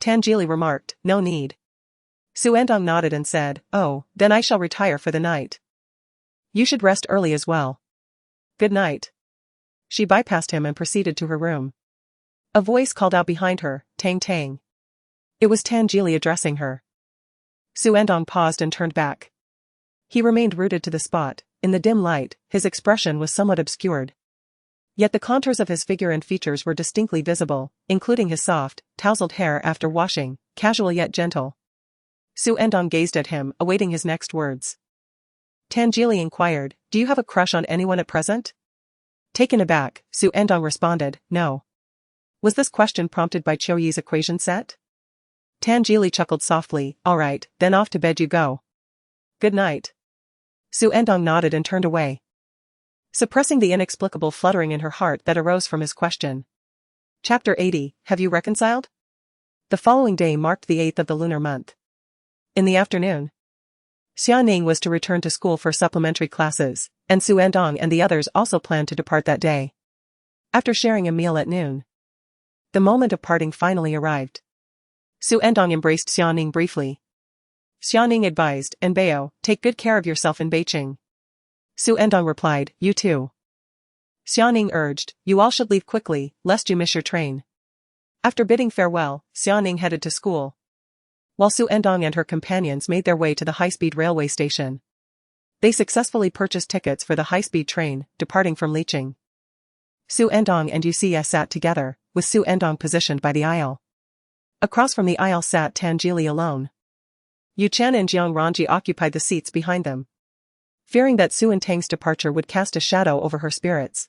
Tan Geely remarked, "No need." Xu Ertang nodded and said, "Oh, then I shall retire for the night. You should rest early as well. Good night." She bypassed him and proceeded to her room. A voice called out behind her, "Tang Tang." It was Tan Geely addressing her. Xu Ertang paused and turned back. He remained rooted to the spot. In the dim light, his expression was somewhat obscured. Yet the contours of his figure and features were distinctly visible, including his soft, tousled hair after washing, casual yet gentle. Xu Ertang gazed at him, awaiting his next words. Tan Geely inquired, "Do you have a crush on anyone at present?" Taken aback, Xu Ertang responded, no. Was this question prompted by Qiu Yi's equation set? Tan Jili chuckled softly, alright, then off to bed you go. Good night. Xu Ertang nodded and turned away, suppressing the inexplicable fluttering in her heart that arose from his question. Chapter 80, Have you reconciled? The following day marked the 8th of the lunar month. In the afternoon, Xiaoning was to return to school for supplementary classes, and Xu Ertang and the others also planned to depart that day. After sharing a meal at noon, the moment of parting finally arrived. Xu Ertang embraced Xiaoning briefly. Xiaoning advised, and Bao, take good care of yourself in Beicheng. Xu Ertang replied, you too. Xiaoning urged, you all should leave quickly, lest you miss your train. After bidding farewell, Xiaoning headed to school, while Xu Ertang and her companions made their way to the high-speed railway station. They successfully purchased tickets for the high-speed train, departing from Beicheng. Xu Ertang and Yuxia sat together, with Xu Ertang positioned by the aisle. Across from the aisle sat Tan Jili alone. Yu Chen and Jiang Ranji occupied the seats behind them, fearing that Xu Ertang's departure would cast a shadow over her spirits.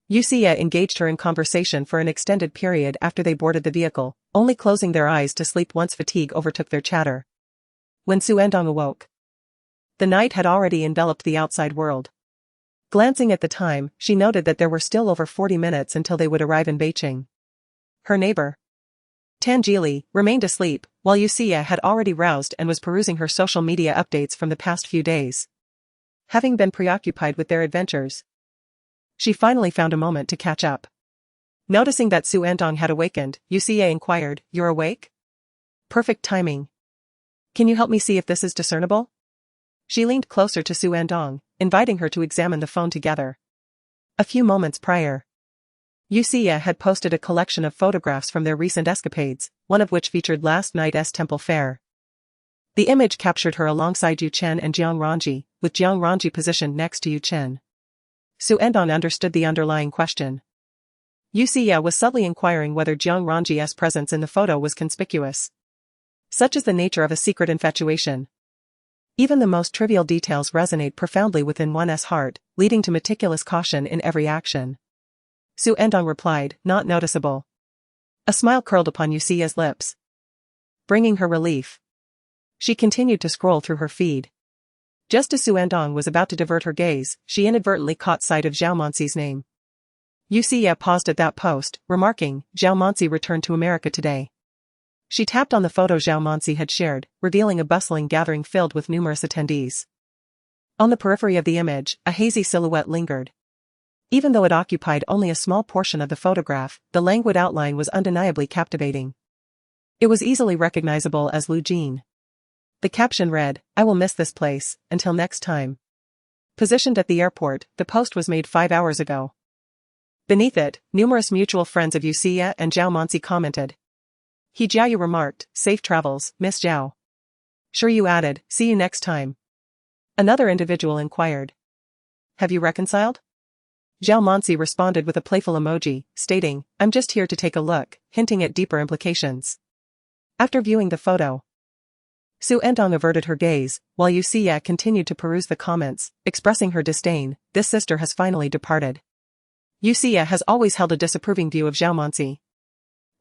Yuxia engaged her in conversation for an extended period after they boarded the vehicle, only closing their eyes to sleep once fatigue overtook their chatter. When Xu Ertang awoke, the night had already enveloped the outside world. Glancing at the time, she noted that there were still over 40 minutes until they would arrive in Beicheng. Her neighbor, Tan Jili, remained asleep, while Yuxia had already roused and was perusing her social media updates from the past few days. Having been preoccupied with their adventures, she finally found a moment to catch up. Noticing that Xu Ertang had awakened, Yuxia inquired, you're awake? Perfect timing. Can you help me see if this is discernible? She leaned closer to Xu Ertang, inviting her to examine the phone together. A few moments prior, Yuxia had posted a collection of photographs from their recent escapades, one of which featured last night's temple fair. The image captured her alongside Yu Chen and Jiang Ranji, with Jiang Ranji positioned next to Yu Chen. Xu Ertang understood the underlying question. Yuxia was subtly inquiring whether Jiang Ranji's presence in the photo was conspicuous. Such is the nature of a secret infatuation. Even the most trivial details resonate profoundly within one's heart, leading to meticulous caution in every action. Xu Ertang replied, not noticeable. A smile curled upon Yuxia's lips, bringing her relief. She continued to scroll through her feed. Just as Xu Ertang was about to divert her gaze, she inadvertently caught sight of Zhao Manxi's name. Yuxia paused at that post, remarking, Zhao Manxi returned to America today. She tapped on the photo Zhao Manxi had shared, revealing a bustling gathering filled with numerous attendees. On the periphery of the image, a hazy silhouette lingered. Even though it occupied only a small portion of the photograph, the languid outline was undeniably captivating. It was easily recognizable as Lu Jin. The caption read, I will miss this place, until next time. Positioned at the airport, the post was made 5 hours ago. Beneath it, numerous mutual friends of Yuxia and Zhao Manxi commented. He Jiayu remarked, safe travels, Miss Zhao. Sure you added, see you next time. Another individual inquired. Have you reconciled? Zhao Manxi responded with a playful emoji, stating, I'm just here to take a look, hinting at deeper implications. After viewing the photo, Xu Ertang averted her gaze, while Yuxia continued to peruse the comments, expressing her disdain. This sister has finally departed. Yuxia has always held a disapproving view of Zhao Manxi.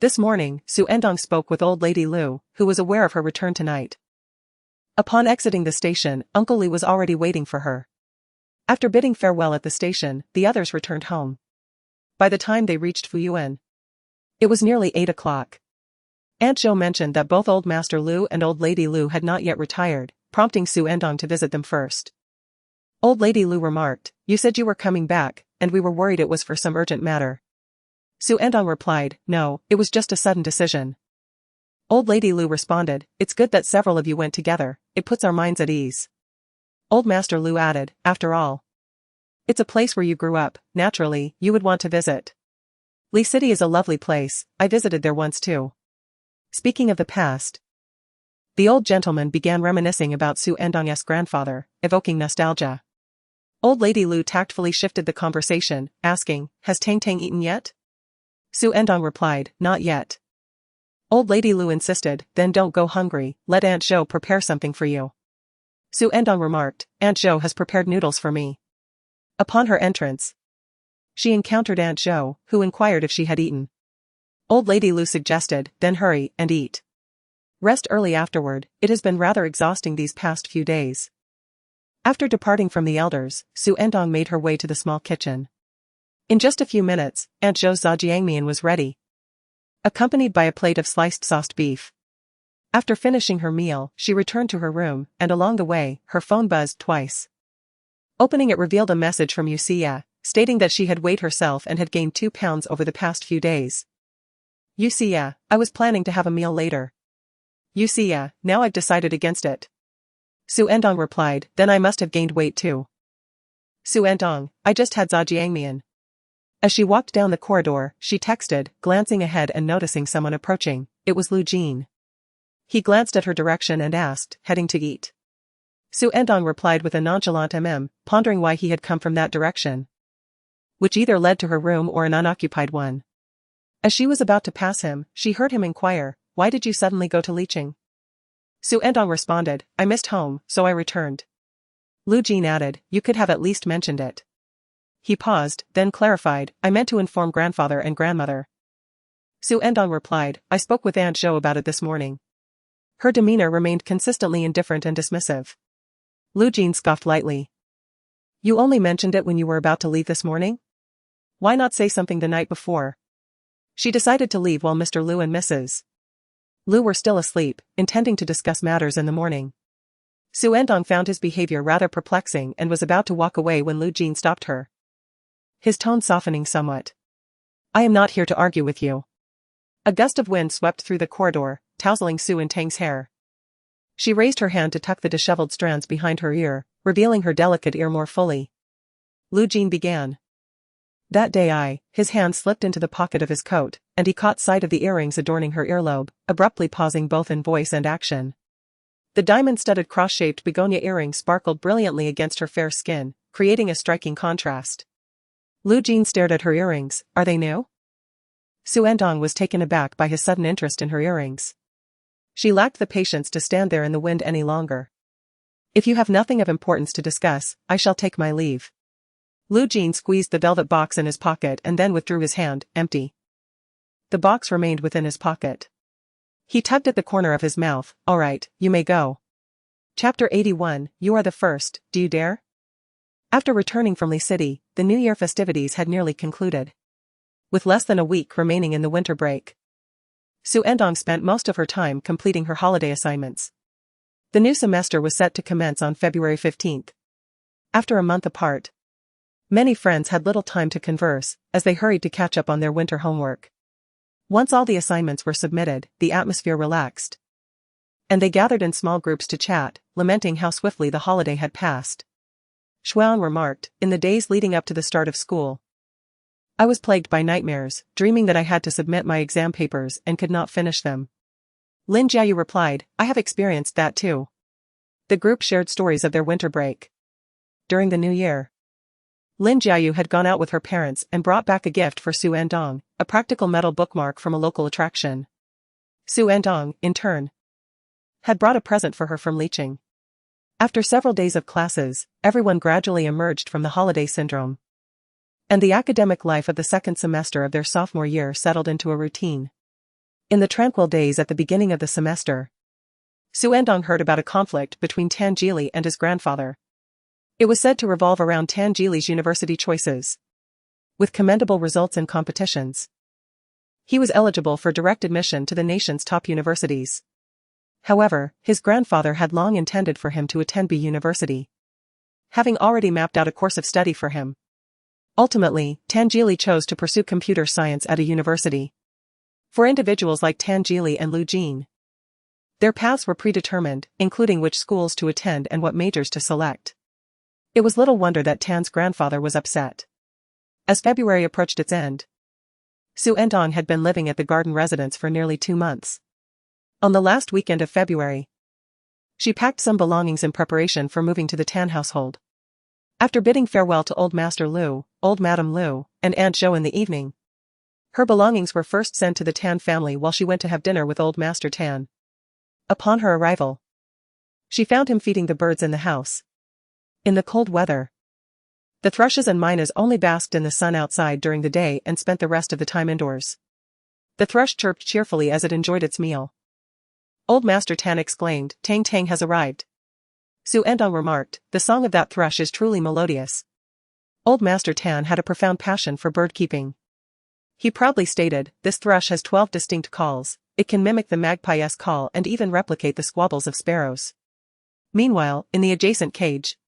This morning, Xu Ertang spoke with old lady Lu, who was aware of her return tonight. Upon exiting the station, Uncle Li was already waiting for her. After bidding farewell at the station, the others returned home. By the time they reached Fuyuan, it was nearly 8 o'clock. Aunt Zhou mentioned that both Old Master Lu and Old Lady Lu had not yet retired, prompting Xu Ertang to visit them first. Old Lady Lu remarked, you said you were coming back, and we were worried it was for some urgent matter. Xu Ertang replied, no, it was just a sudden decision. Old Lady Lu responded, it's good that several of you went together, it puts our minds at ease. Old Master Lu added, after all, it's a place where you grew up, naturally, you would want to visit. Li City is a lovely place, I visited there once too. Speaking of the past, the old gentleman began reminiscing about Xu Ertang's grandfather, evoking nostalgia. Old Lady Lu tactfully shifted the conversation, asking, has Tang Tang eaten yet? Xu Ertang replied, not yet. Old Lady Lu insisted, then don't go hungry, let Aunt Zhou prepare something for you. Xu Ertang remarked, Aunt Zhou has prepared noodles for me. Upon her entrance, She encountered Aunt Zhou, who inquired if she had eaten. Old Lady Lu suggested, then hurry and eat. Rest early afterward, it has been rather exhausting these past few days. After departing from the elders, Xu Ertang made her way to the small kitchen. In just a few minutes, Aunt Zhou's zhajiangmian was ready, accompanied by a plate of sliced sauced beef. After finishing her meal, she returned to her room, and along the way, her phone buzzed twice. Opening it revealed a message from Yusia, stating that she had weighed herself and had gained 2 pounds over the past few days. Yusia, I was planning to have a meal later. Yusia, now I've decided against it. Xu Ertang replied, then I must have gained weight too. Xu Ertang, I just had zhajiangmian. As she walked down the corridor, she texted, glancing ahead and noticing someone approaching. It was Lu Jin. He glanced at her direction and asked, heading to eat? Xu Ertang replied with a nonchalant pondering why he had come from that direction, which either led to her room or an unoccupied one. As she was about to pass him, she heard him inquire, why did you suddenly go to Beicheng? Xu Ertang responded, I missed home, so I returned. Lu Jin added, you could have at least mentioned it. He paused, then clarified, I meant to inform grandfather and grandmother. Xu Ertang replied, I spoke with Aunt Zhou about it this morning. Her demeanor remained consistently indifferent and dismissive. Lu Jin scoffed lightly. You only mentioned it when you were about to leave this morning? Why not say something the night before? She decided to leave while Mr. Lu and Mrs. Lu were still asleep, intending to discuss matters in the morning. Xu Ertang found his behavior rather perplexing and was about to walk away when Lu Jin stopped her, his tone softening somewhat. I am not here to argue with you. A gust of wind swept through the corridor, tousling Xu Ertang's hair. She raised her hand to tuck the disheveled strands behind her ear, revealing her delicate ear more fully. Lu Jin began. That day his hand slipped into the pocket of his coat, and he caught sight of the earrings adorning her earlobe, abruptly pausing both in voice and action. The diamond-studded cross-shaped begonia earring sparkled brilliantly against her fair skin, creating a striking contrast. Lu Jin stared at her earrings. Are they new? Xu Ertang was taken aback by his sudden interest in her earrings. She lacked the patience to stand there in the wind any longer. If you have nothing of importance to discuss, I shall take my leave. Lu Jin squeezed the velvet box in his pocket and then withdrew his hand, empty. The box remained within his pocket. He tugged at the corner of his mouth. All right, you may go. Chapter 81, You Are the First, Do You Dare? After returning from Li City, the New Year festivities had nearly concluded. With less than a week remaining in the winter break, Xu Ertang spent most of her time completing her holiday assignments. The new semester was set to commence on February 15th. After a month apart, many friends had little time to converse, as they hurried to catch up on their winter homework. Once all the assignments were submitted, the atmosphere relaxed, and they gathered in small groups to chat, lamenting how swiftly the holiday had passed. Xuan remarked, in the days leading up to the start of school, I was plagued by nightmares, dreaming that I had to submit my exam papers and could not finish them. Lin Jiayu replied, I have experienced that too. The group shared stories of their winter break. During the new year, Lin Jiayu had gone out with her parents and brought back a gift for Xu Ertang, a practical metal bookmark from a local attraction. Xu Ertang, in turn, had brought a present for her from Beicheng. After several days of classes, everyone gradually emerged from the holiday syndrome, and the academic life of the second semester of their sophomore year settled into a routine. In the tranquil days at the beginning of the semester, Xu Ertang heard about a conflict between Tan Jili and his grandfather. It was said to revolve around Tan Jili's university choices. With commendable results in competitions, he was eligible for direct admission to the nation's top universities. However, his grandfather had long intended for him to attend B University, having already mapped out a course of study for him. Ultimately, Tan Jili chose to pursue computer science at a university. For individuals like Tan Jili and Lu Jin, their paths were predetermined, including which schools to attend and what majors to select. It was little wonder that Tan's grandfather was upset. As February approached its end, Xu Ertang had been living at the garden residence for nearly 2 months. On the last weekend of February, she packed some belongings in preparation for moving to the Tan household. After bidding farewell to Old Master Lu, Old Madam Lu, and Aunt Zhou in the evening, her belongings were first sent to the Tan family while she went to have dinner with Old Master Tan. Upon her arrival, she found him feeding the birds in the house. In the cold weather, The thrushes and mynas only basked in the sun outside during the day and spent the rest of the time indoors. The thrush chirped cheerfully as it enjoyed its meal. Old Master Tan exclaimed, "Tang Tang has arrived." Xu Ertang remarked, "The song of that thrush is truly melodious." Old Master Tan had a profound passion for bird keeping. He proudly stated, "This thrush has 12 distinct calls. It can mimic the magpie's call and even replicate the squabbles of sparrows." Meanwhile, in the adjacent cage,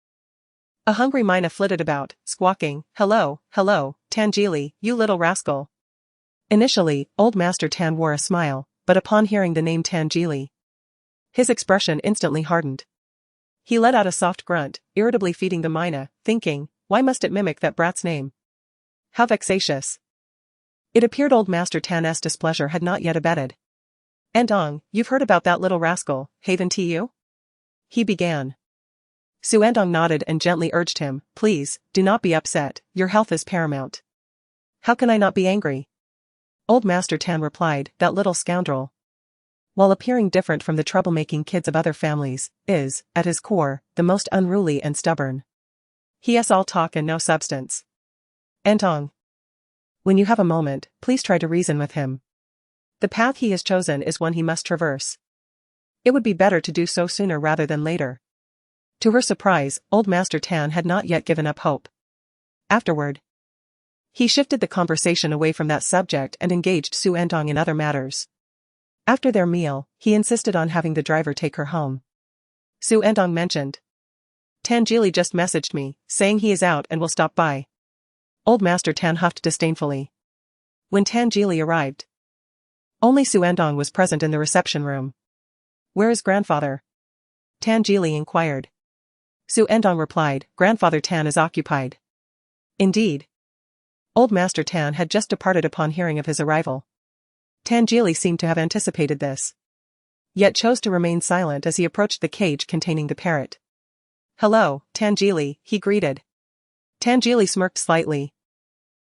a hungry myna flitted about, squawking, "Hello, hello, Tangeli, you little rascal." Initially, Old Master Tan wore a smile, but upon hearing the name Tangeli, his expression instantly hardened. He let out a soft grunt, irritably feeding the myna, thinking, why must it mimic that brat's name? How vexatious. It appeared Old Master Tan's displeasure had not yet abated. "Ertang, you've heard about that little rascal, haven't you?" he began. Xu Ertang nodded and gently urged him, "Please, do not be upset, your health is paramount." "How can I not be angry?" Old Master Tan replied, "That little scoundrel, while appearing different from the troublemaking kids of other families, is, at his core, the most unruly and stubborn. He has all talk and no substance. Ertang, when you have a moment, please try to reason with him. The path he has chosen is one he must traverse. It would be better to do so sooner rather than later." To her surprise, Old Master Tan had not yet given up hope. Afterward, he shifted the conversation away from that subject and engaged Xu Ertang in other matters. After their meal, he insisted on having the driver take her home. Xu Ertang mentioned, "Tangeli just messaged me, saying he is out and will stop by." Old Master Tan huffed disdainfully. When Tangeli arrived, only Xu Ertang was present in the reception room. "Where is grandfather?" Tangeli inquired. Xu Ertang replied, "Grandfather Tan is occupied." Indeed. Old Master Tan had just departed upon hearing of his arrival. Tangeli seemed to have anticipated this, yet chose to remain silent as he approached the cage containing the parrot. "Hello, Tangeli," he greeted. Tangeli smirked slightly,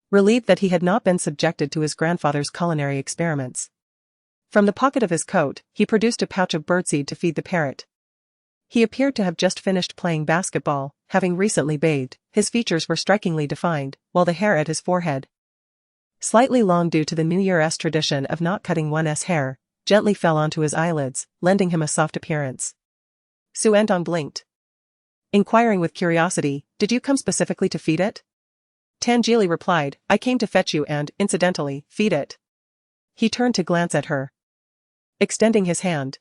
relieved that he had not been subjected to his grandfather's culinary experiments. From the pocket of his coat, he produced a pouch of birdseed to feed the parrot. He appeared to have just finished playing basketball, having recently bathed. His features were strikingly defined, while the hair at his forehead, slightly long due to the New Year's tradition of not cutting one's hair, gently fell onto his eyelids, lending him a soft appearance. Xu Ertang blinked, inquiring with curiosity, "Did you come specifically to feed it?" Tangeli replied, "I came to fetch you and, incidentally, feed it." He turned to glance at her, extending his hand.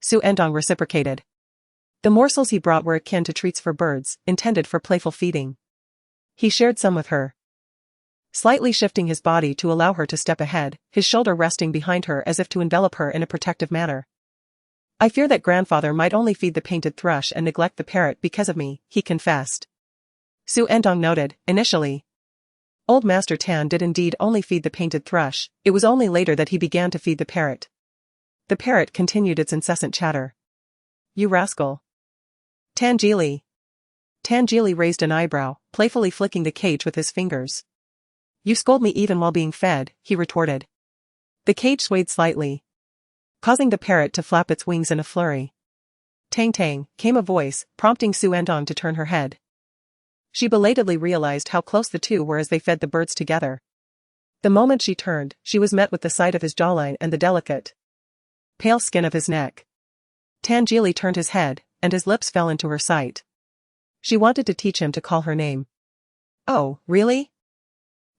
Xu Ertang reciprocated. The morsels he brought were akin to treats for birds, intended for playful feeding. He shared some with her, slightly shifting his body to allow her to step ahead, his shoulder resting behind her as if to envelop her in a protective manner. "I fear that grandfather might only feed the painted thrush and neglect the parrot because of me," he confessed. Xu Ertang noted, initially, Old Master Tan did indeed only feed the painted thrush. It was only later that he began to feed the parrot. The parrot continued its incessant chatter. "You rascal. Tangeli." Tangeli raised an eyebrow, playfully flicking the cage with his fingers. "You scold me even while being fed," he retorted. The cage swayed slightly, causing the parrot to flap its wings in a flurry. "Tang Tang," came a voice, prompting Xu Ertang to turn her head. She belatedly realized how close the two were as they fed the birds together. The moment she turned, she was met with the sight of his jawline and the delicate, pale skin of his neck. Tangeli turned his head, and his lips fell into her sight. She wanted to teach him to call her name. "Oh, really?"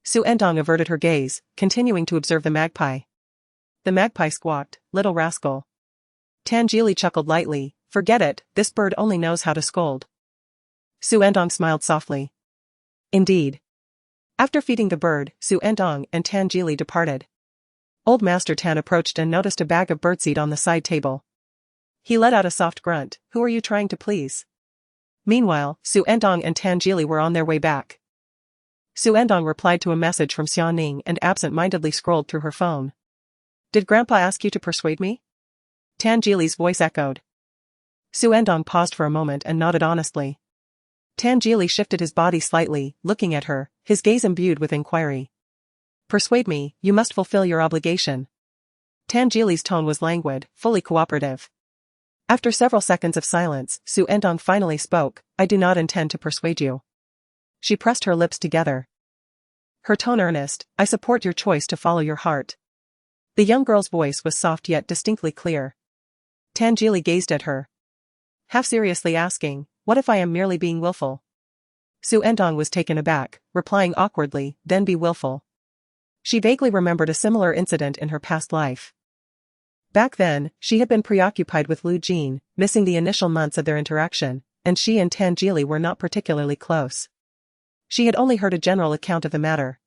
Xu Ertang averted her gaze, continuing to observe the magpie. The magpie squawked, "Little rascal." Tangeli chuckled lightly, "Forget it, this bird only knows how to scold." Xu Ertang smiled softly. Indeed. After feeding the bird, Xu Ertang and Tangeli departed. Old Master Tan approached and noticed a bag of birdseed on the side table. He let out a soft grunt, "Who are you trying to please?" Meanwhile, Xu Ertang and Tangeli were on their way back. Xu Ertang replied to a message from Xiaoning and absent-mindedly scrolled through her phone. "Did Grandpa ask you to persuade me?" Tangeli's voice echoed. Xu Ertang paused for a moment and nodded honestly. Tangeli shifted his body slightly, looking at her, his gaze imbued with inquiry. "Persuade me, you must fulfill your obligation." Tangeli's tone was languid, fully cooperative. After several seconds of silence, Xu Ertang finally spoke, "I do not intend to persuade you." She pressed her lips together. Her tone earnest, I support your choice to follow your heart. The young girl's voice was soft yet distinctly clear. Tan Geely gazed at her, half seriously asking, what if I am merely being willful? Xu Ertang was taken aback, replying awkwardly, then be willful. She vaguely remembered a similar incident in her past life. Back then, she had been preoccupied with Lu Jin, missing the initial months of their interaction, and she and Tan Geely were not particularly close. She had only heard a general account of the matter.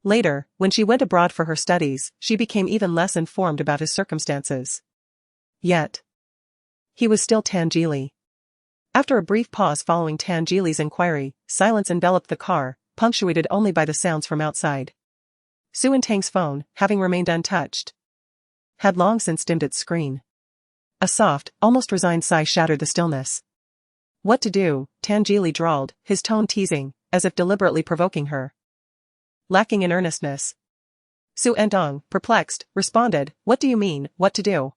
Later, when she went abroad for her studies, she became even less informed about his circumstances. Yet, he was still Tan Geely. After a brief pause following Tan Geely's inquiry, silence enveloped the car, punctuated only by the sounds from outside. Xu Ertang's phone, having remained untouched, had long since dimmed its screen. A soft, almost resigned sigh shattered the stillness. What to do, Tan Geely drawled, his tone teasing, as if deliberately provoking her. Lacking in earnestness, Xu Ertang, perplexed, responded, what do you mean, what to do?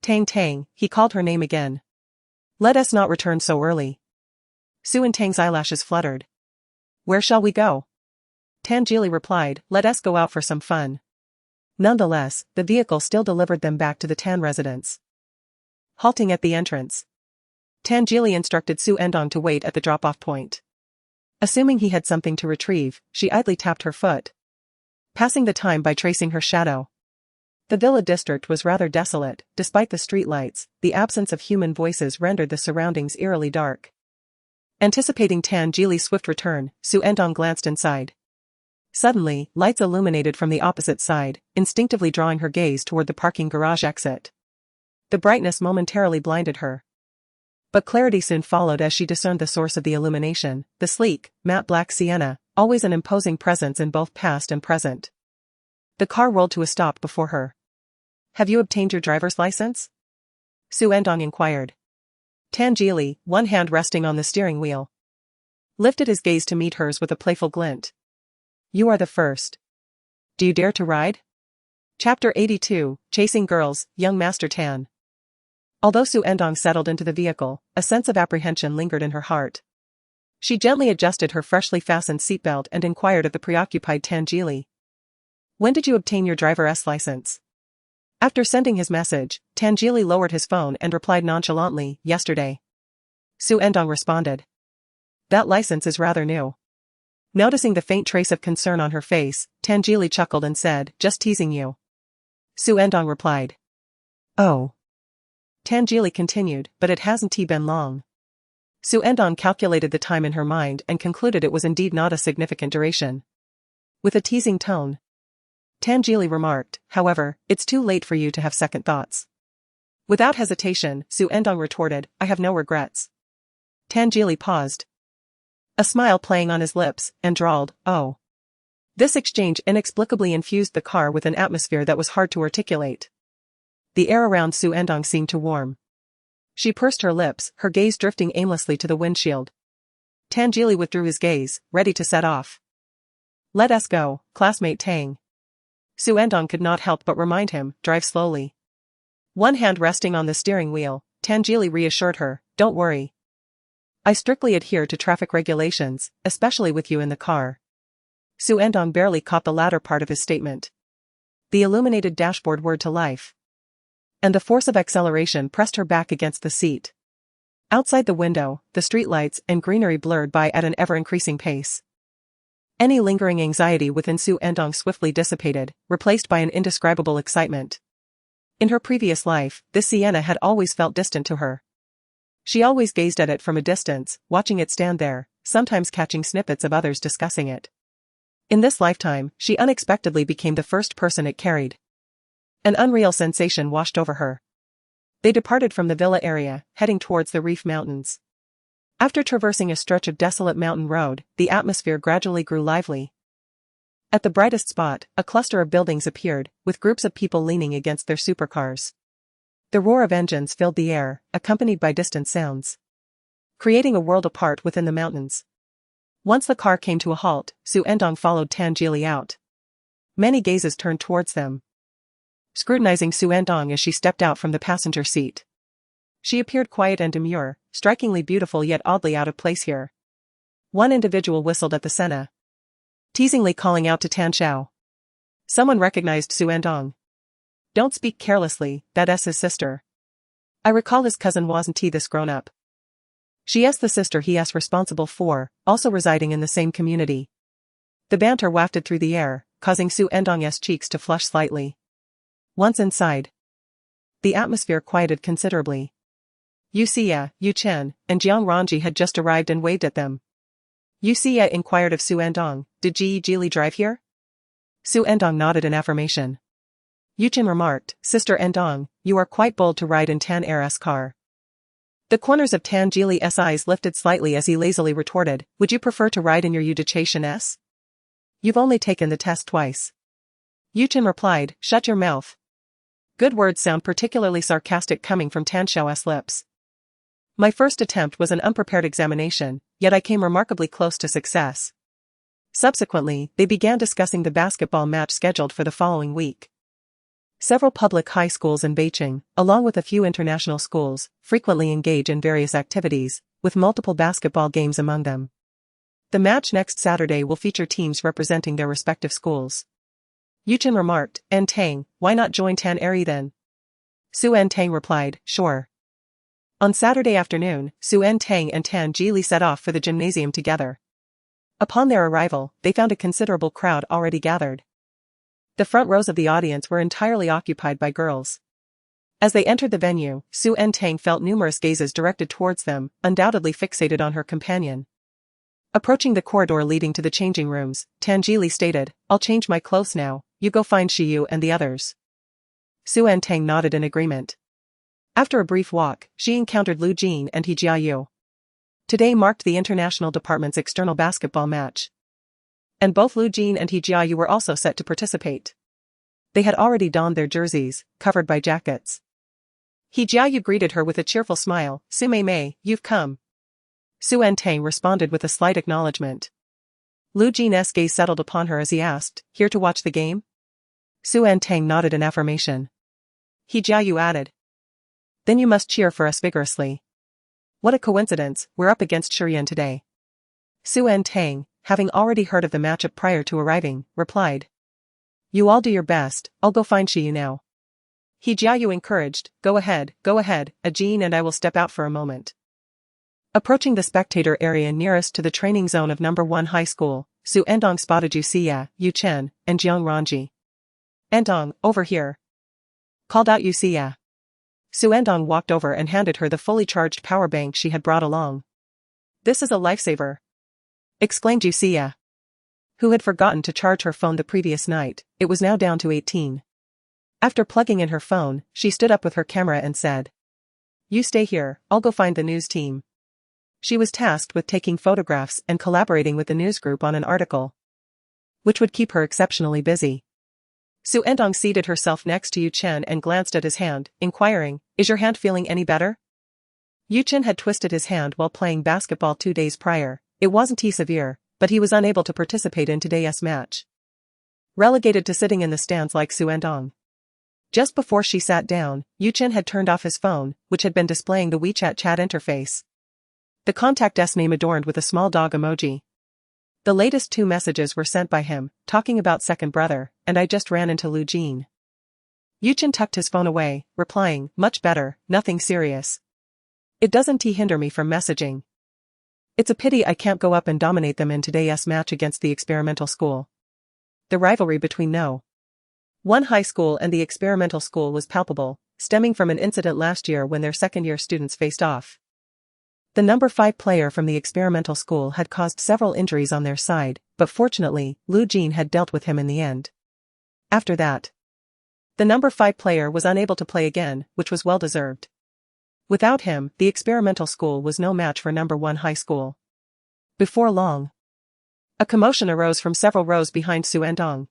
Tang Tang, he called her name again. Let us not return so early. Xu Ertang's eyelashes fluttered. Where shall we go? Tan Geely replied, let us go out for some fun. Nonetheless, the vehicle still delivered them back to the Tan residence. Halting at the entrance, Tan Geely instructed Xu Ertang to wait at the drop-off point. Assuming he had something to retrieve, she idly tapped her foot, passing the time by tracing her shadow. The villa district was rather desolate, despite the streetlights. The absence of human voices rendered the surroundings eerily dark. Anticipating Tan Geely's swift return, Xu Ertang glanced inside. Suddenly, lights illuminated from the opposite side, instinctively drawing her gaze toward the parking garage exit. The brightness momentarily blinded her, but clarity soon followed as she discerned the source of the illumination, the sleek, matte black Sienna, always an imposing presence in both past and present. The car rolled to a stop before her. Have you obtained your driver's license? Xu Ertang inquired. Tan Geely, one hand resting on the steering wheel, lifted his gaze to meet hers with a playful glint. You are the first. Do you dare to ride? Chapter 82, Chasing Girls, Young Master Tan. Although Xu Ertang settled into the vehicle, a sense of apprehension lingered in her heart. She gently adjusted her freshly fastened seatbelt and inquired of the preoccupied Tan Geely. When did you obtain your driver's license? After sending his message, Tan Geely lowered his phone and replied nonchalantly, yesterday. Xu Ertang responded. That license is rather new. Noticing the faint trace of concern on her face, Tan Geely chuckled and said, just teasing you. Xu Ertang replied. Oh. Tan Geely continued, but it hasn't been long. Xu Ertang calculated the time in her mind and concluded it was indeed not a significant duration. With a teasing tone, Tan Geely remarked, however, it's too late for you to have second thoughts. Without hesitation, Xu Ertang retorted, I have no regrets. Tan Geely paused, a smile playing on his lips, and drawled, oh. This exchange inexplicably infused the car with an atmosphere that was hard to articulate. The air around Xu Ertang seemed to warm. She pursed her lips, her gaze drifting aimlessly to the windshield. Tan Geely withdrew his gaze, ready to set off. Let us go, classmate Tang. Xu Ertang could not help but remind him, drive slowly. One hand resting on the steering wheel, Tan Geely reassured her, don't worry. I strictly adhere to traffic regulations, especially with you in the car. Xu Ertang barely caught the latter part of his statement. The illuminated dashboard whirred to life, and the force of acceleration pressed her back against the seat. Outside the window, the streetlights and greenery blurred by at an ever-increasing pace. Any lingering anxiety within Xu Ertang swiftly dissipated, replaced by an indescribable excitement. In her previous life, this Sienna had always felt distant to her. She always gazed at it from a distance, watching it stand there, sometimes catching snippets of others discussing it. In this lifetime, she unexpectedly became the first person it carried. An unreal sensation washed over her. They departed from the villa area, heading towards the Reef Mountains. After traversing a stretch of desolate mountain road, the atmosphere gradually grew lively. At the brightest spot, a cluster of buildings appeared, with groups of people leaning against their supercars. The roar of engines filled the air, accompanied by distant sounds, creating a world apart within the mountains. Once the car came to a halt, Xu Ertang followed Tan Geely out. Many gazes turned towards them, scrutinizing Xu Ertang as she stepped out from the passenger seat. She appeared quiet and demure, strikingly beautiful yet oddly out of place here. One individual whistled at the Senna, teasingly calling out to Tan Xiao. Someone recognized Xu Ertang. Don't speak carelessly, that's his sister. I recall his cousin wasn't this grown up. She's the sister he's responsible for, also residing in the same community. The banter wafted through the air, causing Xu Ertang's cheeks to flush slightly. Once inside, the atmosphere quieted considerably. Yu Xia, Yu Chen, and Jiang Ranji had just arrived and waved at them. Yu Xia inquired of Xu Ertang, did Jili drive here? Xu Ertang nodded in affirmation. Yu Chen remarked, Sister Ertang, you are quite bold to ride in Tan Er's car. The corners of Tan Jili's eyes lifted slightly as he lazily retorted, would you prefer to ride in your Education S? You've only taken the test twice. Yu Chen replied, shut your mouth. Good words sound particularly sarcastic coming from Tan Xiao's lips. My first attempt was an unprepared examination, yet I came remarkably close to success. Subsequently, they began discussing the basketball match scheduled for the following week. Several public high schools in Beicheng, along with a few international schools, frequently engage in various activities, with multiple basketball games among them. The match next Saturday will feature teams representing their respective schools. Yu Chen remarked, Ertang, why not join Tan Eri then? Xu Ertang replied, sure. On Saturday afternoon, Xu Ertang and Tan Jili set off for the gymnasium together. Upon their arrival, they found a considerable crowd already gathered. The front rows of the audience were entirely occupied by girls. As they entered the venue, Xu Ertang felt numerous gazes directed towards them, undoubtedly fixated on her companion. Approaching the corridor leading to the changing rooms, Tan Jili stated, I'll change my clothes now, you go find Shiyu and the others. Xu Ertang nodded in agreement. After a brief walk, she encountered Lu Jin and He Jiayu. Today marked the international department's external basketball match. And both Lu Jin and He Jiayu were also set to participate. They had already donned their jerseys, covered by jackets. He Jiayu greeted her with a cheerful smile, Su Mei Mei, you've come. Xu Ertang responded with a slight acknowledgement. Lu Jin's gaze settled upon her as he asked, here to watch the game? Xu Ertang nodded in affirmation. He Jiayu added. Then you must cheer for us vigorously. What a coincidence, we're up against Shurian today. Xu Ertang, having already heard of the matchup prior to arriving, replied. You all do your best, I'll go find Shiyu now. He Jiayu encouraged, go ahead, Ajin and I will step out for a moment. Approaching the spectator area nearest to the training zone of No. 1 high school, Xu Ertang spotted Yu Xia, Yu Chen, and Jiang Ranji. Ertang, over here. Called out Yu Xia. Xu Ertang walked over and handed her the fully charged power bank she had brought along. This is a lifesaver, exclaimed Yu Xia, who had forgotten to charge her phone the previous night. It was now down to 18. After plugging in her phone, she stood up with her camera and said, You stay here, I'll go find the news team. She was tasked with taking photographs and collaborating with the news group on an article, which would keep her exceptionally busy. Xu Ertang seated herself next to Yu Chen and glanced at his hand, inquiring, Is your hand feeling any better? Yu Chen had twisted his hand while playing basketball 2 days prior. It wasn't too severe, but he was unable to participate in today's match. Relegated to sitting in the stands like Xu Ertang. Just before she sat down, Yu Chen had turned off his phone, which had been displaying the WeChat chat interface. The contact's name adorned with a small dog emoji. The latest 2 messages were sent by him, talking about second brother, and I just ran into Lu Jin. Yu Chen tucked his phone away, replying, much better, nothing serious. It doesn't hinder me from messaging. It's a pity I can't go up and dominate them in today's match against the experimental school. The rivalry between No. 1 high school and the experimental school was palpable, stemming from an incident last year when their second-year students faced off. The No. 5 player from the experimental school had caused several injuries on their side, but fortunately, Lu Jin had dealt with him in the end. After that, the No. 5 player was unable to play again, which was well-deserved. Without him, the experimental school was no match for No. 1 high school. Before long, a commotion arose from several rows behind Xu Ertang.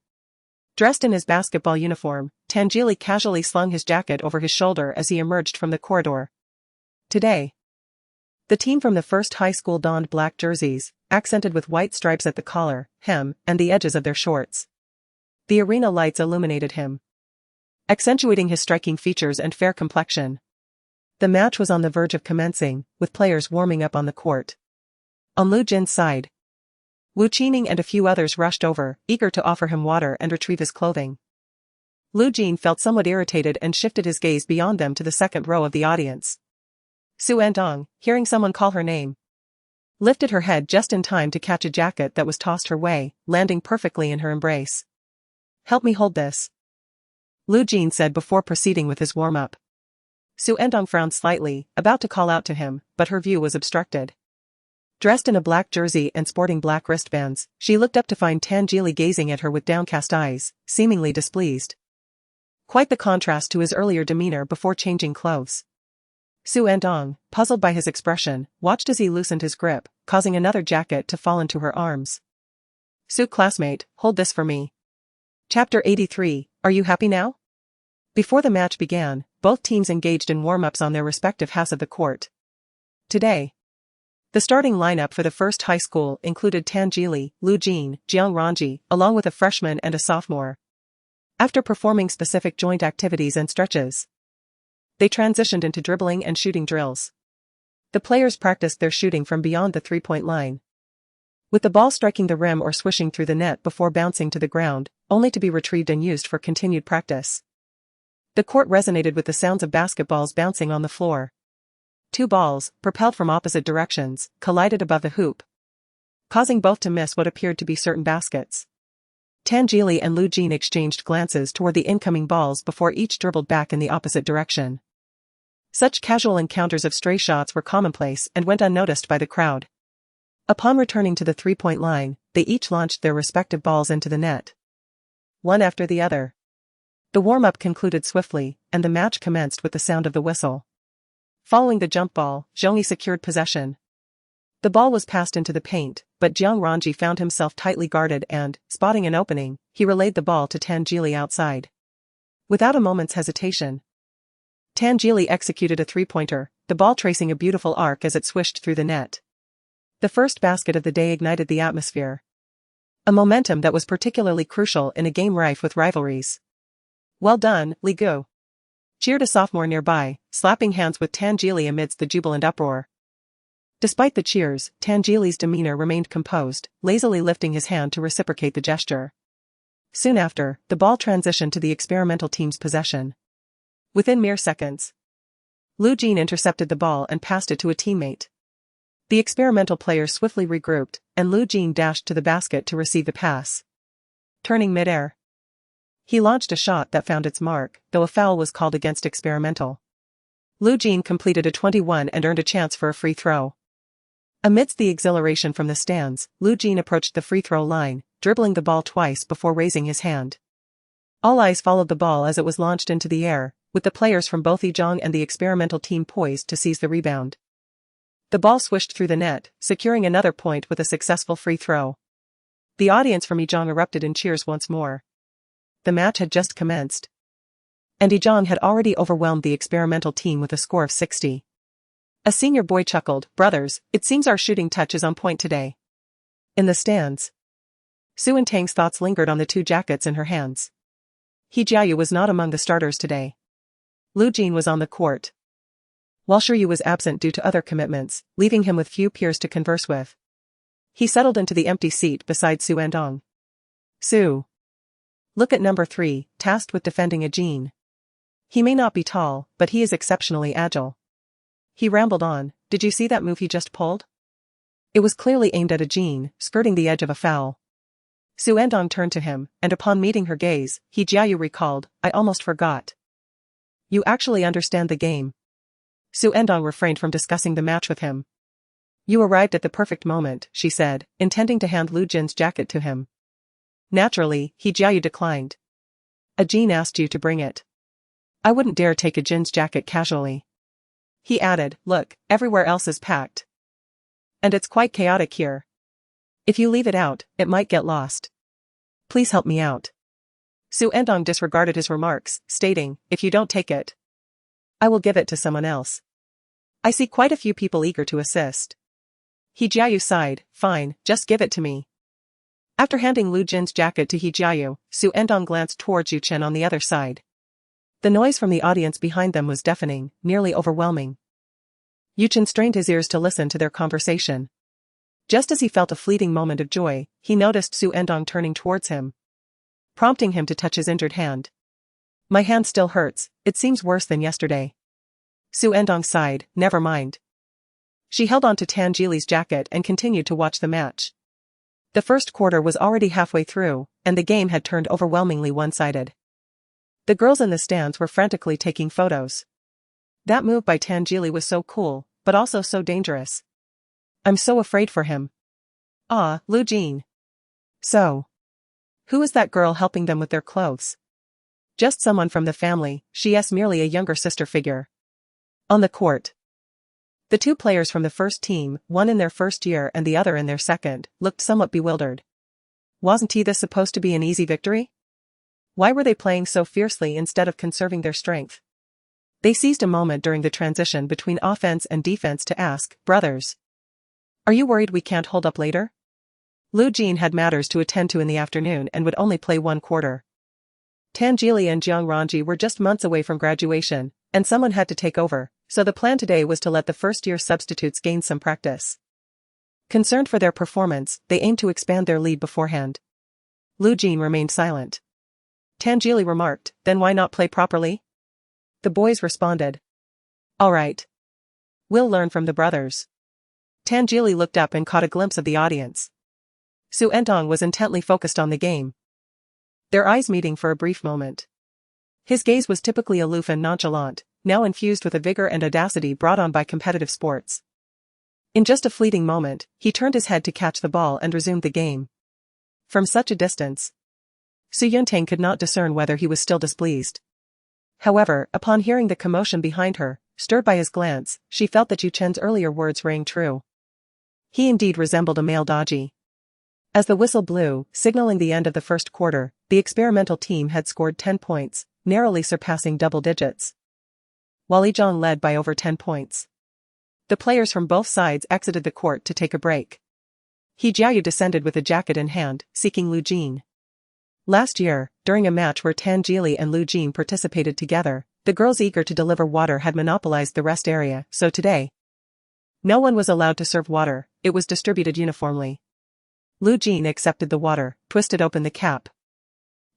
Dressed in his basketball uniform, Tan Jili casually slung his jacket over his shoulder as he emerged from the corridor. Today, the team from the first high school donned black jerseys, accented with white stripes at the collar, hem, and the edges of their shorts. The arena lights illuminated him, accentuating his striking features and fair complexion. The match was on the verge of commencing, with players warming up on the court. On Lu Jin's side, Wu Qining and a few others rushed over, eager to offer him water and retrieve his clothing. Lu Jin felt somewhat irritated and shifted his gaze beyond them to the second row of the audience. Xu Ertang, hearing someone call her name, lifted her head just in time to catch a jacket that was tossed her way, landing perfectly in her embrace. "Help me hold this," Lu Jin said before proceeding with his warm-up. Xu Ertang frowned slightly, about to call out to him, but her view was obstructed. Dressed in a black jersey and sporting black wristbands, she looked up to find Tan Jili gazing at her with downcast eyes, seemingly displeased. Quite the contrast to his earlier demeanor before changing clothes. Xu Ertang, puzzled by his expression, watched as he loosened his grip, causing another jacket to fall into her arms. "Xu classmate, hold this for me." Chapter 83, Are you happy now? Before the match began, both teams engaged in warm-ups on their respective halves of the court. Today, the starting lineup for the first high school included Tan Jili, Lu Jin, Jiang Ranji, along with a freshman and a sophomore. After performing specific joint activities and stretches, they transitioned into dribbling and shooting drills. The players practiced their shooting from beyond the three-point line, with the ball striking the rim or swishing through the net before bouncing to the ground, only to be retrieved and used for continued practice. The court resonated with the sounds of basketballs bouncing on the floor. Two balls, propelled from opposite directions, collided above the hoop, causing both to miss what appeared to be certain baskets. Tan Jili and Lu Jin exchanged glances toward the incoming balls before each dribbled back in the opposite direction. Such casual encounters of stray shots were commonplace and went unnoticed by the crowd. Upon returning to the three-point line, they each launched their respective balls into the net, one after the other. The warm-up concluded swiftly, and the match commenced with the sound of the whistle. Following the jump ball, Zhongyi secured possession. The ball was passed into the paint, but Jiang Ranji found himself tightly guarded and, spotting an opening, he relayed the ball to Tan Jili outside. Without a moment's hesitation, Tan Jili executed a three-pointer, the ball tracing a beautiful arc as it swished through the net. The first basket of the day ignited the atmosphere, a momentum that was particularly crucial in a game rife with rivalries. "Well done, Li Gu," cheered a sophomore nearby, slapping hands with Tan Jili amidst the jubilant uproar. Despite the cheers, Tan Jili's demeanor remained composed, lazily lifting his hand to reciprocate the gesture. Soon after, the ball transitioned to the experimental team's possession. Within mere seconds, Lu Jin intercepted the ball and passed it to a teammate. The experimental players swiftly regrouped, and Lu Jin dashed to the basket to receive the pass. Turning midair, he launched a shot that found its mark, though a foul was called against experimental. Lu Jin completed a 21 and earned a chance for a free throw. Amidst the exhilaration from the stands, Lu Jin approached the free throw line, dribbling the ball twice before raising his hand. All eyes followed the ball as it was launched into the air, with the players from both Yizhong and the experimental team poised to seize the rebound. The ball swished through the net, securing another point with a successful free throw. The audience from Yizhong erupted in cheers once more. The match had just commenced, and Yizhong had already overwhelmed the experimental team with a score of 60. A senior boy chuckled, "Brothers, it seems our shooting touch is on point today." In the stands, Xu Ertang's thoughts lingered on the two jackets in her hands. He Jiayu was not among the starters today. Lu Jin was on the court, while Shiyu was absent due to other commitments, leaving him with few peers to converse with. He settled into the empty seat beside Xu Ertang. "Xu, look at number 3, tasked with defending a Jin. He may not be tall, but he is exceptionally agile." He rambled on, "Did you see that move he just pulled? It was clearly aimed at a Jin, skirting the edge of a foul." Xu Ertang turned to him, and upon meeting her gaze, he Jiayu recalled, "I almost forgot. You actually understand the game." Xu Ertang refrained from discussing the match with him. "You arrived at the perfect moment," she said, intending to hand Lu Jin's jacket to him. Naturally, he Jiayu declined. "A Jin asked you to bring it. I wouldn't dare take a Jin's jacket casually." He added, "Look, everywhere else is packed. And it's quite chaotic here. If you leave it out, it might get lost. Please help me out." Xu Ertang disregarded his remarks, stating, "If you don't take it, I will give it to someone else. I see quite a few people eager to assist." He Jiayu sighed, "Fine, just give it to me." After handing Lu Jin's jacket to He Jiayu, Xu Ertang glanced towards Yu Chen on the other side. The noise from the audience behind them was deafening, nearly overwhelming. Yu Chen strained his ears to listen to their conversation. Just as he felt a fleeting moment of joy, he noticed Xu Ertang turning towards him, prompting him to touch his injured hand. My hand still hurts, it seems worse than yesterday. Xu Ertang sighed, never mind. She held on to Tan Jili's jacket and continued to watch the match. The first quarter was already halfway through, and the game had turned overwhelmingly one-sided. The girls in the stands were frantically taking photos. That move by Tan Jili was so cool, but also so dangerous. I'm so afraid for him. Ah, Lu Jin. So. Who is that girl helping them with their clothes? Just someone from the family, she's merely a younger sister figure. On the court. The two players from the first team, one in their first year and the other in their second, looked somewhat bewildered. Wasn't this supposed to be an easy victory? Why were they playing so fiercely instead of conserving their strength? They seized a moment during the transition between offense and defense to ask, brothers. Are you worried we can't hold up later? Lu Jin had matters to attend to in the afternoon and would only play one quarter. Tan Jili and Jiang Ranji were just months away from graduation, and someone had to take over, so the plan today was to let the first-year substitutes gain some practice. Concerned for their performance, they aimed to expand their lead beforehand. Lu Jin remained silent. Tan Jili remarked, then why not play properly? The boys responded. All right. We'll learn from the brothers. Tan Jili looked up and caught a glimpse of the audience. Xu Ertang was intently focused on the game. Their eyes meeting for a brief moment. His gaze was typically aloof and nonchalant, now infused with a vigor and audacity brought on by competitive sports. In just a fleeting moment, he turned his head to catch the ball and resumed the game. From such a distance, Xu Ertang could not discern whether he was still displeased. However, upon hearing the commotion behind her, stirred by his glance, she felt that Yu Chen's earlier words rang true. He indeed resembled a male Daji. As the whistle blew, signaling the end of the first quarter, the experimental team had scored 10 points, narrowly surpassing double digits, while Yizhang led by over 10 points. The players from both sides exited the court to take a break. He Jiayu descended with a jacket in hand, seeking Lu Jin. Last year, during a match where Tan Jili and Lu Jin participated together, the girls eager to deliver water had monopolized the rest area, so today, no one was allowed to serve water, it was distributed uniformly. Lu Jin accepted the water, twisted open the cap,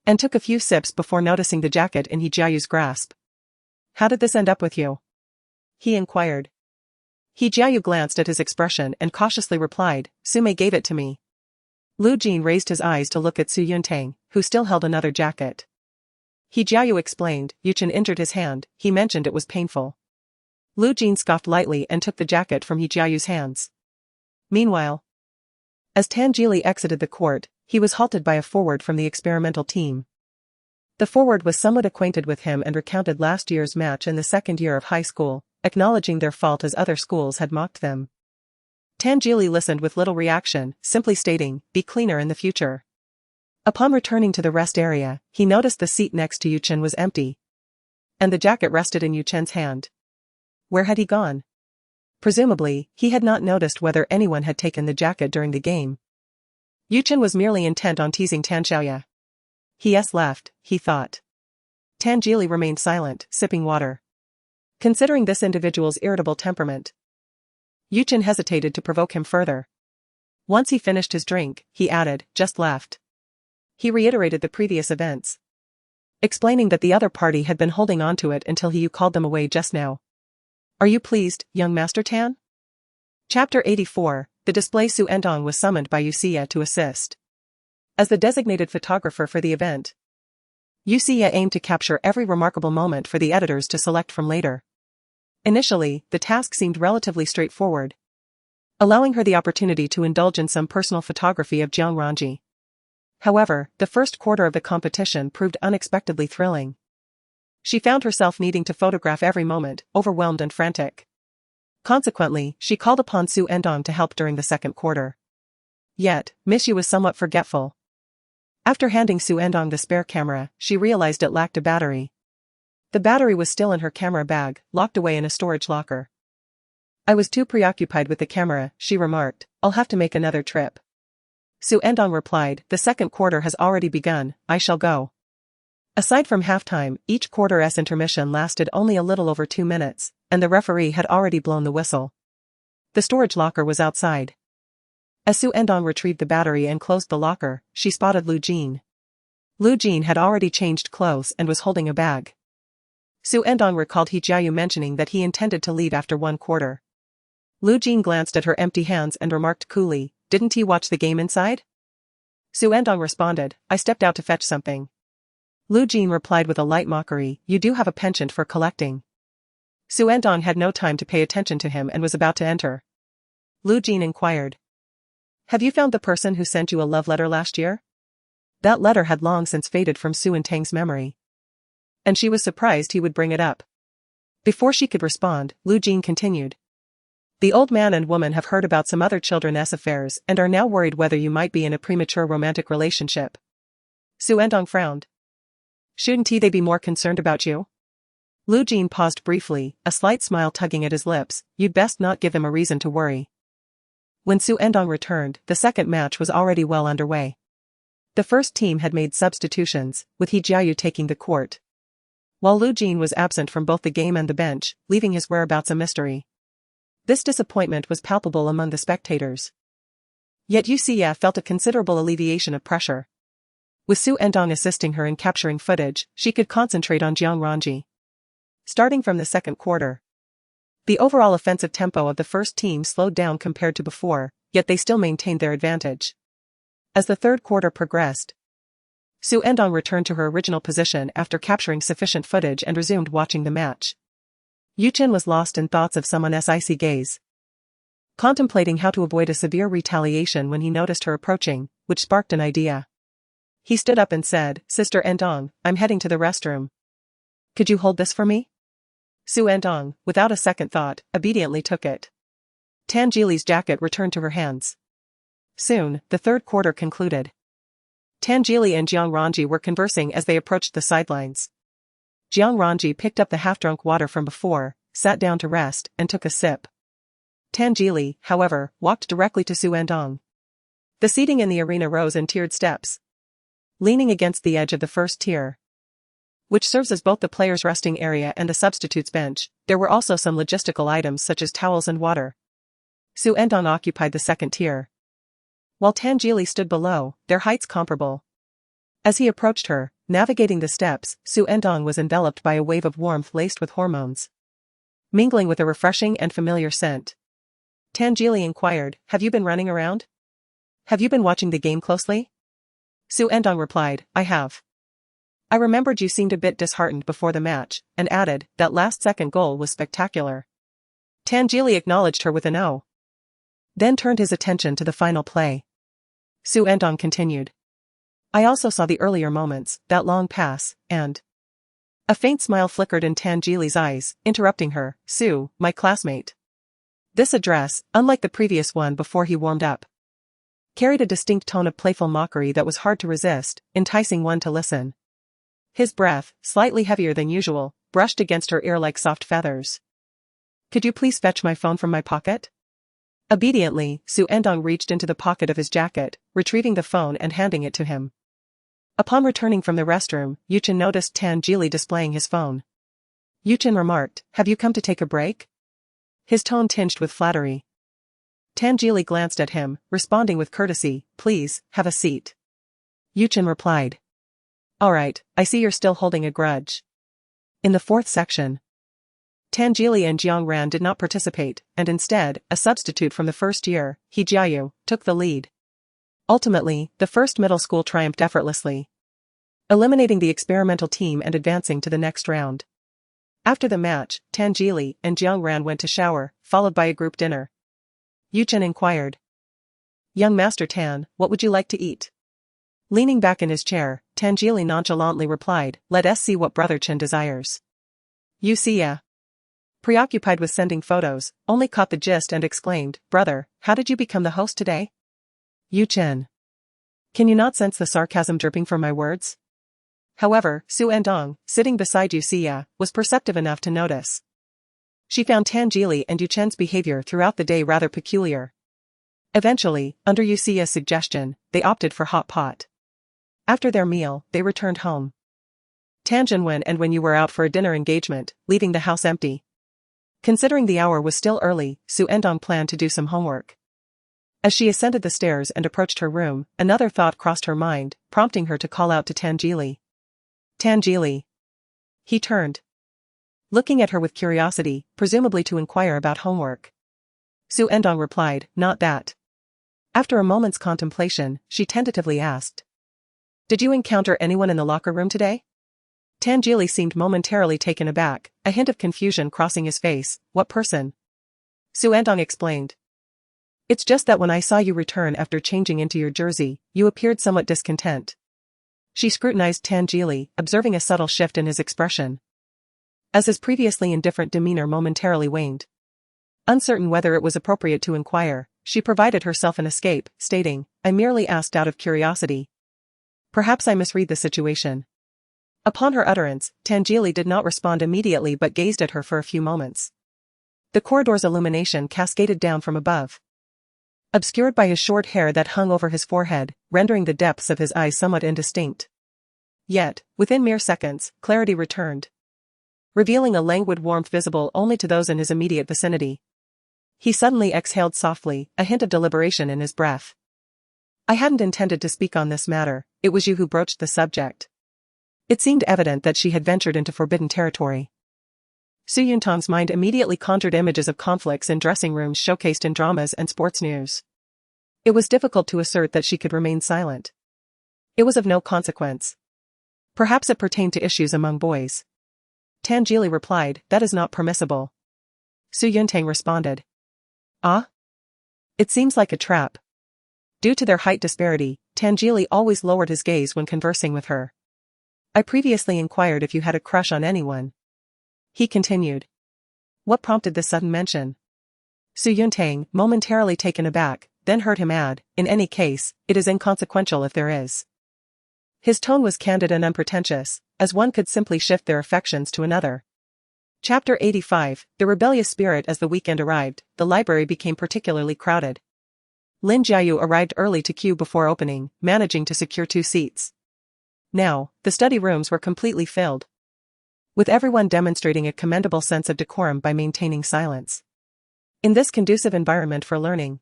and took a few sips before noticing the jacket in He Jiayu's grasp. How did this end up with you? He inquired. He Jiayu glanced at his expression and cautiously replied, Sume gave it to me. Lu Jin raised his eyes to look at Xu Ertang, who still held another jacket. He Jiayu explained, Yu Chen injured his hand, he mentioned it was painful. Lu Jin scoffed lightly and took the jacket from He Jiayu's hands. Meanwhile, as Tan Jili exited the court, he was halted by a forward from the experimental team. The forward was somewhat acquainted with him and recounted last year's match in the second year of high school, acknowledging their fault as other schools had mocked them. Tan Jili listened with little reaction, simply stating, be cleaner in the future. Upon returning to the rest area, he noticed the seat next to Yu Chen was empty, and the jacket rested in Yu Chen's hand. Where had he gone? Presumably, he had not noticed whether anyone had taken the jacket during the game. Yu Chen was merely intent on teasing Tan Xiaoya. He's left, he thought. Tan Jili remained silent, sipping water. Considering this individual's irritable temperament, Yu Chen hesitated to provoke him further. Once he finished his drink, he added, just left. He reiterated the previous events, explaining that the other party had been holding on to it until you called them away just now. Are you pleased, young Master Tan? Chapter 84, The display. Xu Ertang was summoned by Yuxia to assist as the designated photographer for the event. Yuxia aimed to capture every remarkable moment for the editors to select from later. Initially, the task seemed relatively straightforward, allowing her the opportunity to indulge in some personal photography of Jiang Ranji. However, the first quarter of the competition proved unexpectedly thrilling. She found herself needing to photograph every moment, overwhelmed and frantic. Consequently, she called upon Xu Ertang to help during the second quarter. Yet, Miss Yu was somewhat forgetful. After handing Xu Ertang the spare camera, she realized it lacked a battery. The battery was still in her camera bag, locked away in a storage locker. I was too preoccupied with the camera, she remarked, I'll have to make another trip. Xu Ertang replied, the second quarter has already begun, I shall go. Aside from halftime, each quarter's intermission lasted only a little over 2 minutes, and the referee had already blown the whistle. The storage locker was outside. As Xu Endong retrieved the battery and closed the locker, she spotted Lu Jin. Lu Jin had already changed clothes and was holding a bag. Xu Endong recalled He Jiayu mentioning that he intended to leave after 1/4. Lu Jin glanced at her empty hands and remarked coolly, "Didn't he watch the game inside?" Xu Endong responded, "I stepped out to fetch something." Lu Jin replied with a light mockery, "You do have a penchant for collecting." Xu Endong had no time to pay attention to him and was about to enter. Lu Jin inquired, "Have you found the person who sent you a love letter last year?" That letter had long since faded from Xu Ertang's memory. And she was surprised he would bring it up. Before she could respond, Lu Jin continued. "The old man and woman have heard about some other children's affairs and are now worried whether you might be in a premature romantic relationship." Xu Endong frowned. "Shouldn't they be more concerned about you?" Lu Jin paused briefly, a slight smile tugging at his lips. "You'd best not give them a reason to worry." When Xu Endong returned, the second match was already well underway. The first team had made substitutions, with He Jiayu taking the court, while Lu Jin was absent from both the game and the bench, leaving his whereabouts a mystery. This disappointment was palpable among the spectators. Yet Yuxia felt a considerable alleviation of pressure. With Xu Endong assisting her in capturing footage, she could concentrate on Jiang Ranji. Starting from the second quarter, the overall offensive tempo of the first team slowed down compared to before, yet they still maintained their advantage. As the third quarter progressed, Xu Endong returned to her original position after capturing sufficient footage and resumed watching the match. Yu Chen was lost in thoughts of someone's icy gaze, contemplating how to avoid a severe retaliation when he noticed her approaching, which sparked an idea. He stood up and said, "Sister Endong, I'm heading to the restroom. Could you hold this for me?" Xu Endong, without a second thought, obediently took it. Tanjili's jacket returned to her hands. Soon, the third quarter concluded. Tanjili and Jiang Ranji were conversing as they approached the sidelines. Jiang Ranji picked up the half-drunk water from before, sat down to rest, and took a sip. Tanjili, however, walked directly to Xu Endong. The seating in the arena rose in tiered steps. Leaning against the edge of the first tier, which serves as both the players' resting area and the substitutes' bench, there were also some logistical items such as towels and water. Xu Endong occupied the second tier, while Tanjili stood below, their heights comparable. As he approached her, navigating the steps, Xu Endong was enveloped by a wave of warmth laced with hormones, mingling with a refreshing and familiar scent. Tanjili inquired, "Have you been running around? Have you been watching the game closely?" Xu Endong replied, "I have. I remembered you seemed a bit disheartened before the match," and added, "That last-second goal was spectacular." Tanjili acknowledged her with an "oh," then turned his attention to the final play. Xu Endong continued, "I also saw the earlier moments, that long pass, and..." A faint smile flickered in Tanjili's eyes, interrupting her, "Xu, my classmate." This address, unlike the previous one before he warmed up, carried a distinct tone of playful mockery that was hard to resist, enticing one to listen. His breath, slightly heavier than usual, brushed against her ear like soft feathers. "Could you please fetch my phone from my pocket?" Obediently, Xu Endong reached into the pocket of his jacket, retrieving the phone and handing it to him. Upon returning from the restroom, Yu Chen noticed Tanjili displaying his phone. Yu Chen remarked, "Have you come to take a break?" His tone tinged with flattery. Tanjili glanced at him, responding with courtesy, "Please, have a seat." Yu Chen replied, "Alright, I see you're still holding a grudge." In the fourth section, Tanjili and Jiang Ran did not participate, and instead, a substitute from the first year, He Jiayu, took the lead. Ultimately, the first middle school triumphed effortlessly, eliminating the experimental team and advancing to the next round. After the match, Tanjili and Jiang Ran went to shower, followed by a group dinner. Yu Chen inquired, "Young Master Tan, what would you like to eat?" Leaning back in his chair, Tanjili nonchalantly replied, "Let us see what Brother Chen desires." Yuxia, preoccupied with sending photos, only caught the gist and exclaimed, "Brother, how did you become the host today?" Yu Chen, can you not sense the sarcasm dripping from my words? However, Xu Endong, sitting beside Yuxia, was perceptive enough to notice. She found Tanjili and Yu Chen's behavior throughout the day rather peculiar. Eventually, under Yuxia's suggestion, they opted for hot pot. After their meal, they returned home. Tanjin and when you were out for a dinner engagement, leaving the house empty. Considering the hour was still early, Xu Endong planned to do some homework. As she ascended the stairs and approached her room, another thought crossed her mind, prompting her to call out to Tangeli. Tangeli. He turned, looking at her with curiosity, presumably to inquire about homework. Xu Ertang replied, "Not that." After a moment's contemplation, she tentatively asked, "Did you encounter anyone in the locker room today?" Tangeli seemed momentarily taken aback, a hint of confusion crossing his face. "What person?" Xu Ertang explained. "It's just that when I saw you return after changing into your jersey, you appeared somewhat discontent." She scrutinized Tangeli, observing a subtle shift in his expression, as his previously indifferent demeanor momentarily waned. Uncertain whether it was appropriate to inquire, she provided herself an escape, stating, "I merely asked out of curiosity. Perhaps I misread the situation." Upon her utterance, Tangeli did not respond immediately but gazed at her for a few moments. The corridor's illumination cascaded down from above, obscured by his short hair that hung over his forehead, rendering the depths of his eyes somewhat indistinct. Yet, within mere seconds, clarity returned, revealing a languid warmth visible only to those in his immediate vicinity. He suddenly exhaled softly, a hint of deliberation in his breath. "I hadn't intended to speak on this matter, it was you who broached the subject." It seemed evident that she had ventured into forbidden territory. Xu Ertang's mind immediately conjured images of conflicts in dressing rooms showcased in dramas and sports news. It was difficult to assert that she could remain silent. It was of no consequence. Perhaps it pertained to issues among boys. Tangeli replied, "That is not permissible." Xu Ertang responded, "Ah? It seems like a trap." Due to their height disparity, Tangeli always lowered his gaze when conversing with her. "I previously inquired if you had a crush on anyone," he continued. What prompted this sudden mention? Xu Ertang, momentarily taken aback, then heard him add, "In any case, it is inconsequential if there is." His tone was candid and unpretentious, as one could simply shift their affections to another. Chapter 85, The Rebellious Spirit. As the weekend arrived, the library became particularly crowded. Lin Jiayu arrived early to queue before opening, managing to secure 2 seats. Now, the study rooms were completely filled, with everyone demonstrating a commendable sense of decorum by maintaining silence. In this conducive environment for learning,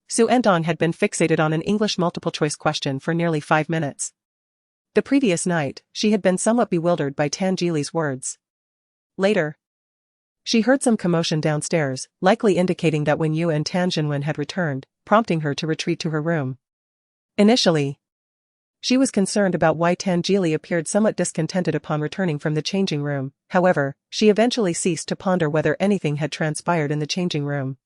Xu Ertang had been fixated on an English multiple-choice question for nearly 5 minutes. The previous night, she had been somewhat bewildered by Tangeli's words. Later, she heard some commotion downstairs, likely indicating that Wen Yu and Tan Jinwen had returned, prompting her to retreat to her room. Initially, she was concerned about why Tangeli appeared somewhat discontented upon returning from the changing room. However, she eventually ceased to ponder whether anything had transpired in the changing room.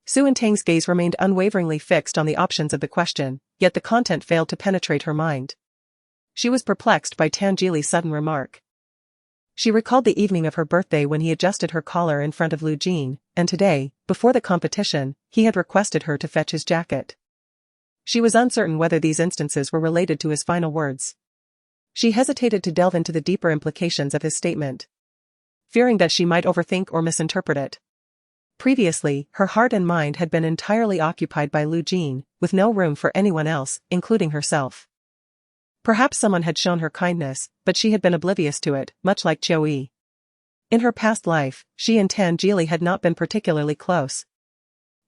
Xu Ertang's gaze remained unwaveringly fixed on the options of the question, yet the content failed to penetrate her mind. She was perplexed by Tangeli's sudden remark. She recalled the evening of her birthday when he adjusted her collar in front of Lu Jin, and today, before the competition, he had requested her to fetch his jacket. She was uncertain whether these instances were related to his final words. She hesitated to delve into the deeper implications of his statement, fearing that she might overthink or misinterpret it. Previously, her heart and mind had been entirely occupied by Lu Jin, with no room for anyone else, including herself. Perhaps someone had shown her kindness, but she had been oblivious to it, much like Qiu Yi. In her past life, she and Tangeli had not been particularly close.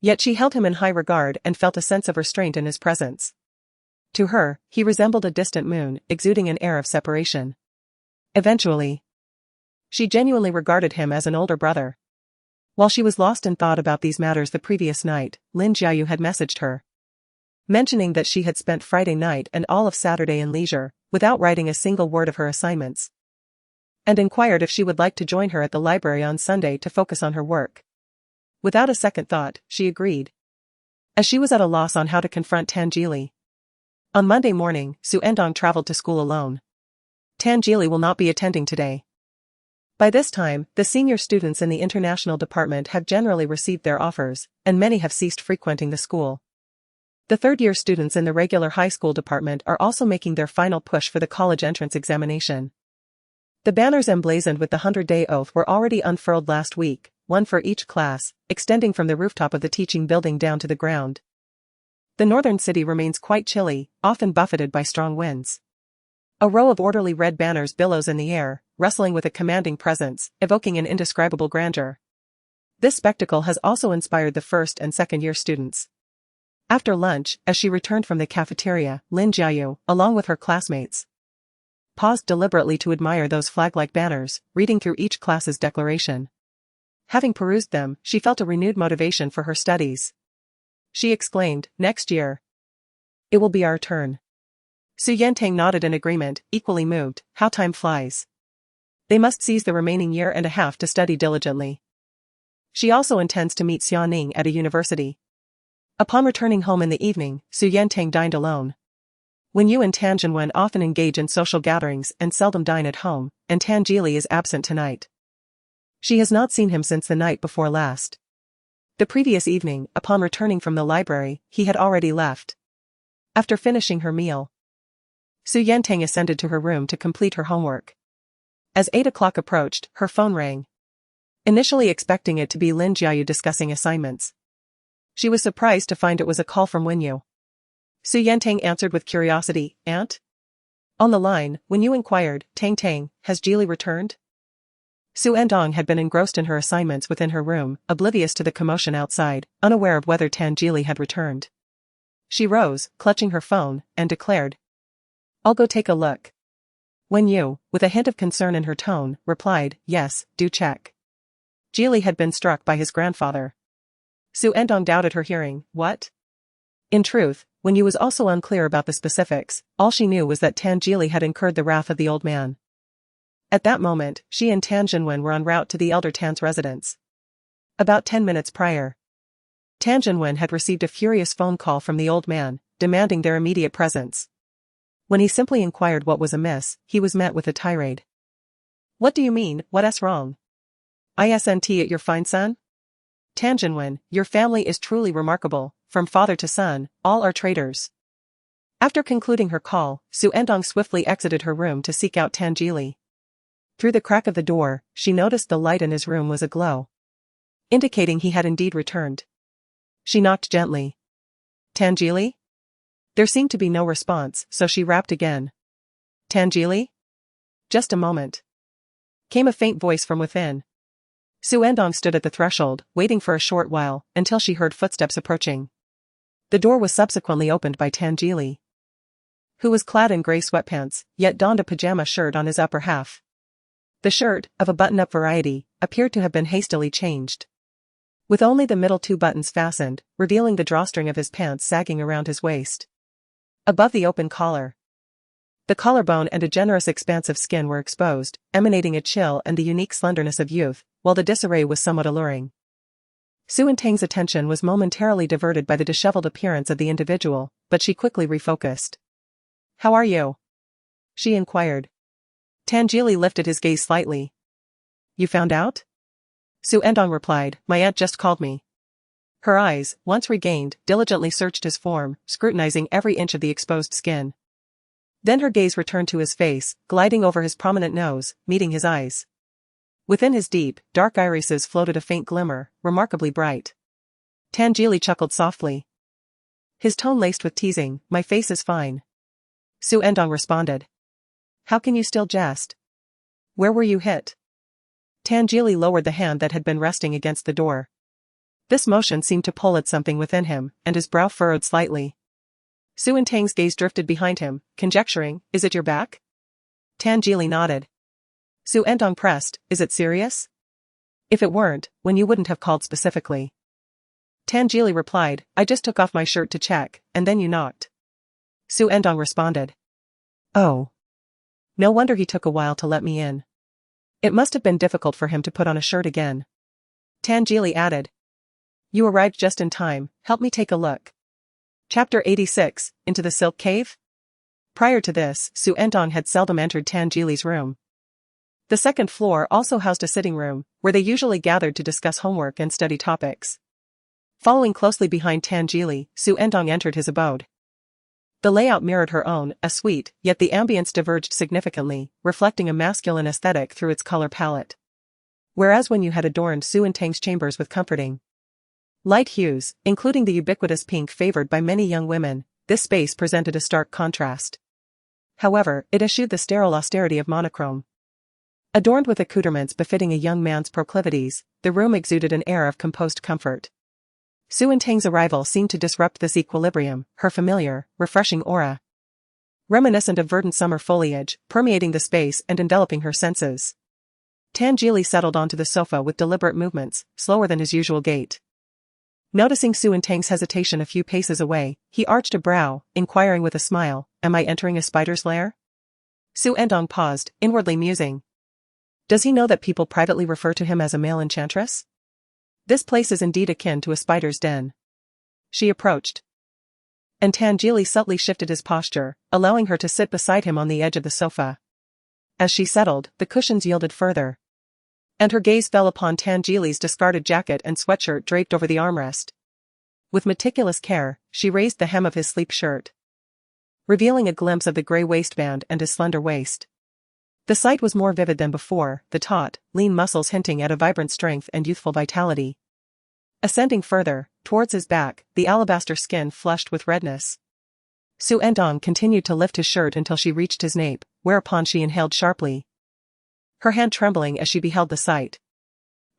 Yet she held him in high regard and felt a sense of restraint in his presence. To her, he resembled a distant moon, exuding an air of separation. Eventually, she genuinely regarded him as an older brother. While she was lost in thought about these matters the previous night, Lin Jiayu had messaged her, mentioning that she had spent Friday night and all of Saturday in leisure, without writing a single word of her assignments, and inquired if she would like to join her at the library on Sunday to focus on her work. Without a second thought, she agreed, as she was at a loss on how to confront Tangeli. On Monday morning, Xu Ertang traveled to school alone. Tangeli will not be attending today. By this time, the senior students in the international department have generally received their offers, and many have ceased frequenting the school. The third-year students in the regular high school department are also making their final push for the college entrance examination. The banners emblazoned with the 100-day oath were already unfurled last week, one for each class, extending from the rooftop of the teaching building down to the ground. The northern city remains quite chilly, often buffeted by strong winds. A row of orderly red banners billows in the air, rustling with a commanding presence, evoking an indescribable grandeur. This spectacle has also inspired the first and second-year students. After lunch, as she returned from the cafeteria, Lin Jiayu, along with her classmates, paused deliberately to admire those flag-like banners, reading through each class's declaration. Having perused them, she felt a renewed motivation for her studies. She exclaimed, "Next year, it will be our turn." Xu Ertang nodded in agreement, equally moved. How time flies. They must seize the remaining year and a half to study diligently. She also intends to meet Xiaoning at a university. Upon returning home in the evening, Xu Ertang dined alone. When Yu and Tan Jinwen often engage in social gatherings and seldom dine at home, and Tan Jili is absent tonight. She has not seen him since the night before last. The previous evening, upon returning from the library, he had already left. After finishing her meal, Xu Ertang ascended to her room to complete her homework. As 8 o'clock approached, her phone rang. Initially expecting it to be Lin Jiayu discussing assignments, she was surprised to find it was a call from Wenyu. Xu Ertang answered with curiosity, "Aunt?" On the line, Wenyu inquired, "Tang, has Jili returned?" Xu Ertang had been engrossed in her assignments within her room, oblivious to the commotion outside, unaware of whether Tan Jili had returned. She rose, clutching her phone, and declared, "I'll go take a look." Wenyu, with a hint of concern in her tone, replied, "Yes, do check." Jili had been struck by his grandfather. Xu Ertang doubted her hearing. What? In truth, Wenyu was also unclear about the specifics. All she knew was that Tan Jili had incurred the wrath of the old man. At that moment, she and Tan Jinwen were en route to the elder Tan's residence. About 10 minutes prior, Tan Jinwen had received a furious phone call from the old man, demanding their immediate presence. When he simply inquired what was amiss, he was met with a tirade. "What do you mean, what's wrong? Isn't it your fine son? Tan Jinwen, your family is truly remarkable, from father to son, all are traitors." After concluding her call, Xu Ertang swiftly exited her room to seek out Tan Jili. Through the crack of the door, she noticed the light in his room was aglow, indicating he had indeed returned. She knocked gently. "Tan Jili?" There seemed to be no response, so she rapped again. "Tan Jili?" "Just a moment," came a faint voice from within. Xu Ertang stood at the threshold, waiting for a short while, until she heard footsteps approaching. The door was subsequently opened by Tan Jili, who was clad in gray sweatpants, yet donned a pajama shirt on his upper half. The shirt, of a button-up variety, appeared to have been hastily changed, with only the middle 2 buttons fastened, revealing the drawstring of his pants sagging around his waist. Above the open collar, the collarbone and a generous expanse of skin were exposed, emanating a chill and the unique slenderness of youth, while the disarray was somewhat alluring. Xu Ertang's attention was momentarily diverted by the disheveled appearance of the individual, but she quickly refocused. "How are you?" she inquired. Tan Jili lifted his gaze slightly. "You found out?" Xu Ertang replied, "My aunt just called me." Her eyes, once regained, diligently searched his form, scrutinizing every inch of the exposed skin. Then her gaze returned to his face, gliding over his prominent nose, meeting his eyes. Within his deep, dark irises floated a faint glimmer, remarkably bright. Tan Jili chuckled softly, his tone laced with teasing. "My face is fine." Xu Ertang responded. "How can you still jest? Where were you hit?" Tan Jili lowered the hand that had been resting against the door. This motion seemed to pull at something within him, and his brow furrowed slightly. Xu Ertang's gaze drifted behind him, conjecturing, "Is it your back?" Tan Jili nodded. Xu Ertang pressed, "Is it serious? If it weren't, when you wouldn't have called specifically." Tan Jili replied, "I just took off my shirt to check, and then you knocked." Xu Ertang responded. "Oh. No wonder he took a while to let me in. It must have been difficult for him to put on a shirt again." Tan Jili added, "You arrived just in time, help me take a look." Chapter 86, Into the Silk Cave? Prior to this, Xu Ertang had seldom entered Tan Jili's room. The second floor also housed a sitting room, where they usually gathered to discuss homework and study topics. Following closely behind Tan Jili, Xu Ertang entered his abode. The layout mirrored her own, a suite, yet the ambience diverged significantly, reflecting a masculine aesthetic through its color palette. Whereas when you had adorned Xu Ertang's chambers with comforting light hues, including the ubiquitous pink favored by many young women, this space presented a stark contrast. However, it eschewed the sterile austerity of monochrome. Adorned with accoutrements befitting a young man's proclivities, the room exuded an air of composed comfort. Xu Ertang's arrival seemed to disrupt this equilibrium, her familiar, refreshing aura, reminiscent of verdant summer foliage, permeating the space and enveloping her senses. Tan Geely settled onto the sofa with deliberate movements, slower than his usual gait. Noticing Xu Ertang's hesitation a few paces away, he arched a brow, inquiring with a smile, "Am I entering a spider's lair?" Xu Ertang paused, inwardly musing. Does he know that people privately refer to him as a male enchantress? This place is indeed akin to a spider's den. She approached, and Tan Geely subtly shifted his posture, allowing her to sit beside him on the edge of the sofa. As she settled, the cushions yielded further, and her gaze fell upon Tan Geely's discarded jacket and sweatshirt draped over the armrest. With meticulous care, she raised the hem of his sleek shirt, revealing a glimpse of the grey waistband and his slender waist. The sight was more vivid than before, the taut, lean muscles hinting at a vibrant strength and youthful vitality. Ascending further, towards his back, the alabaster skin flushed with redness. Xu Ertang continued to lift his shirt until she reached his nape, whereupon she inhaled sharply, her hand trembling as she beheld the sight.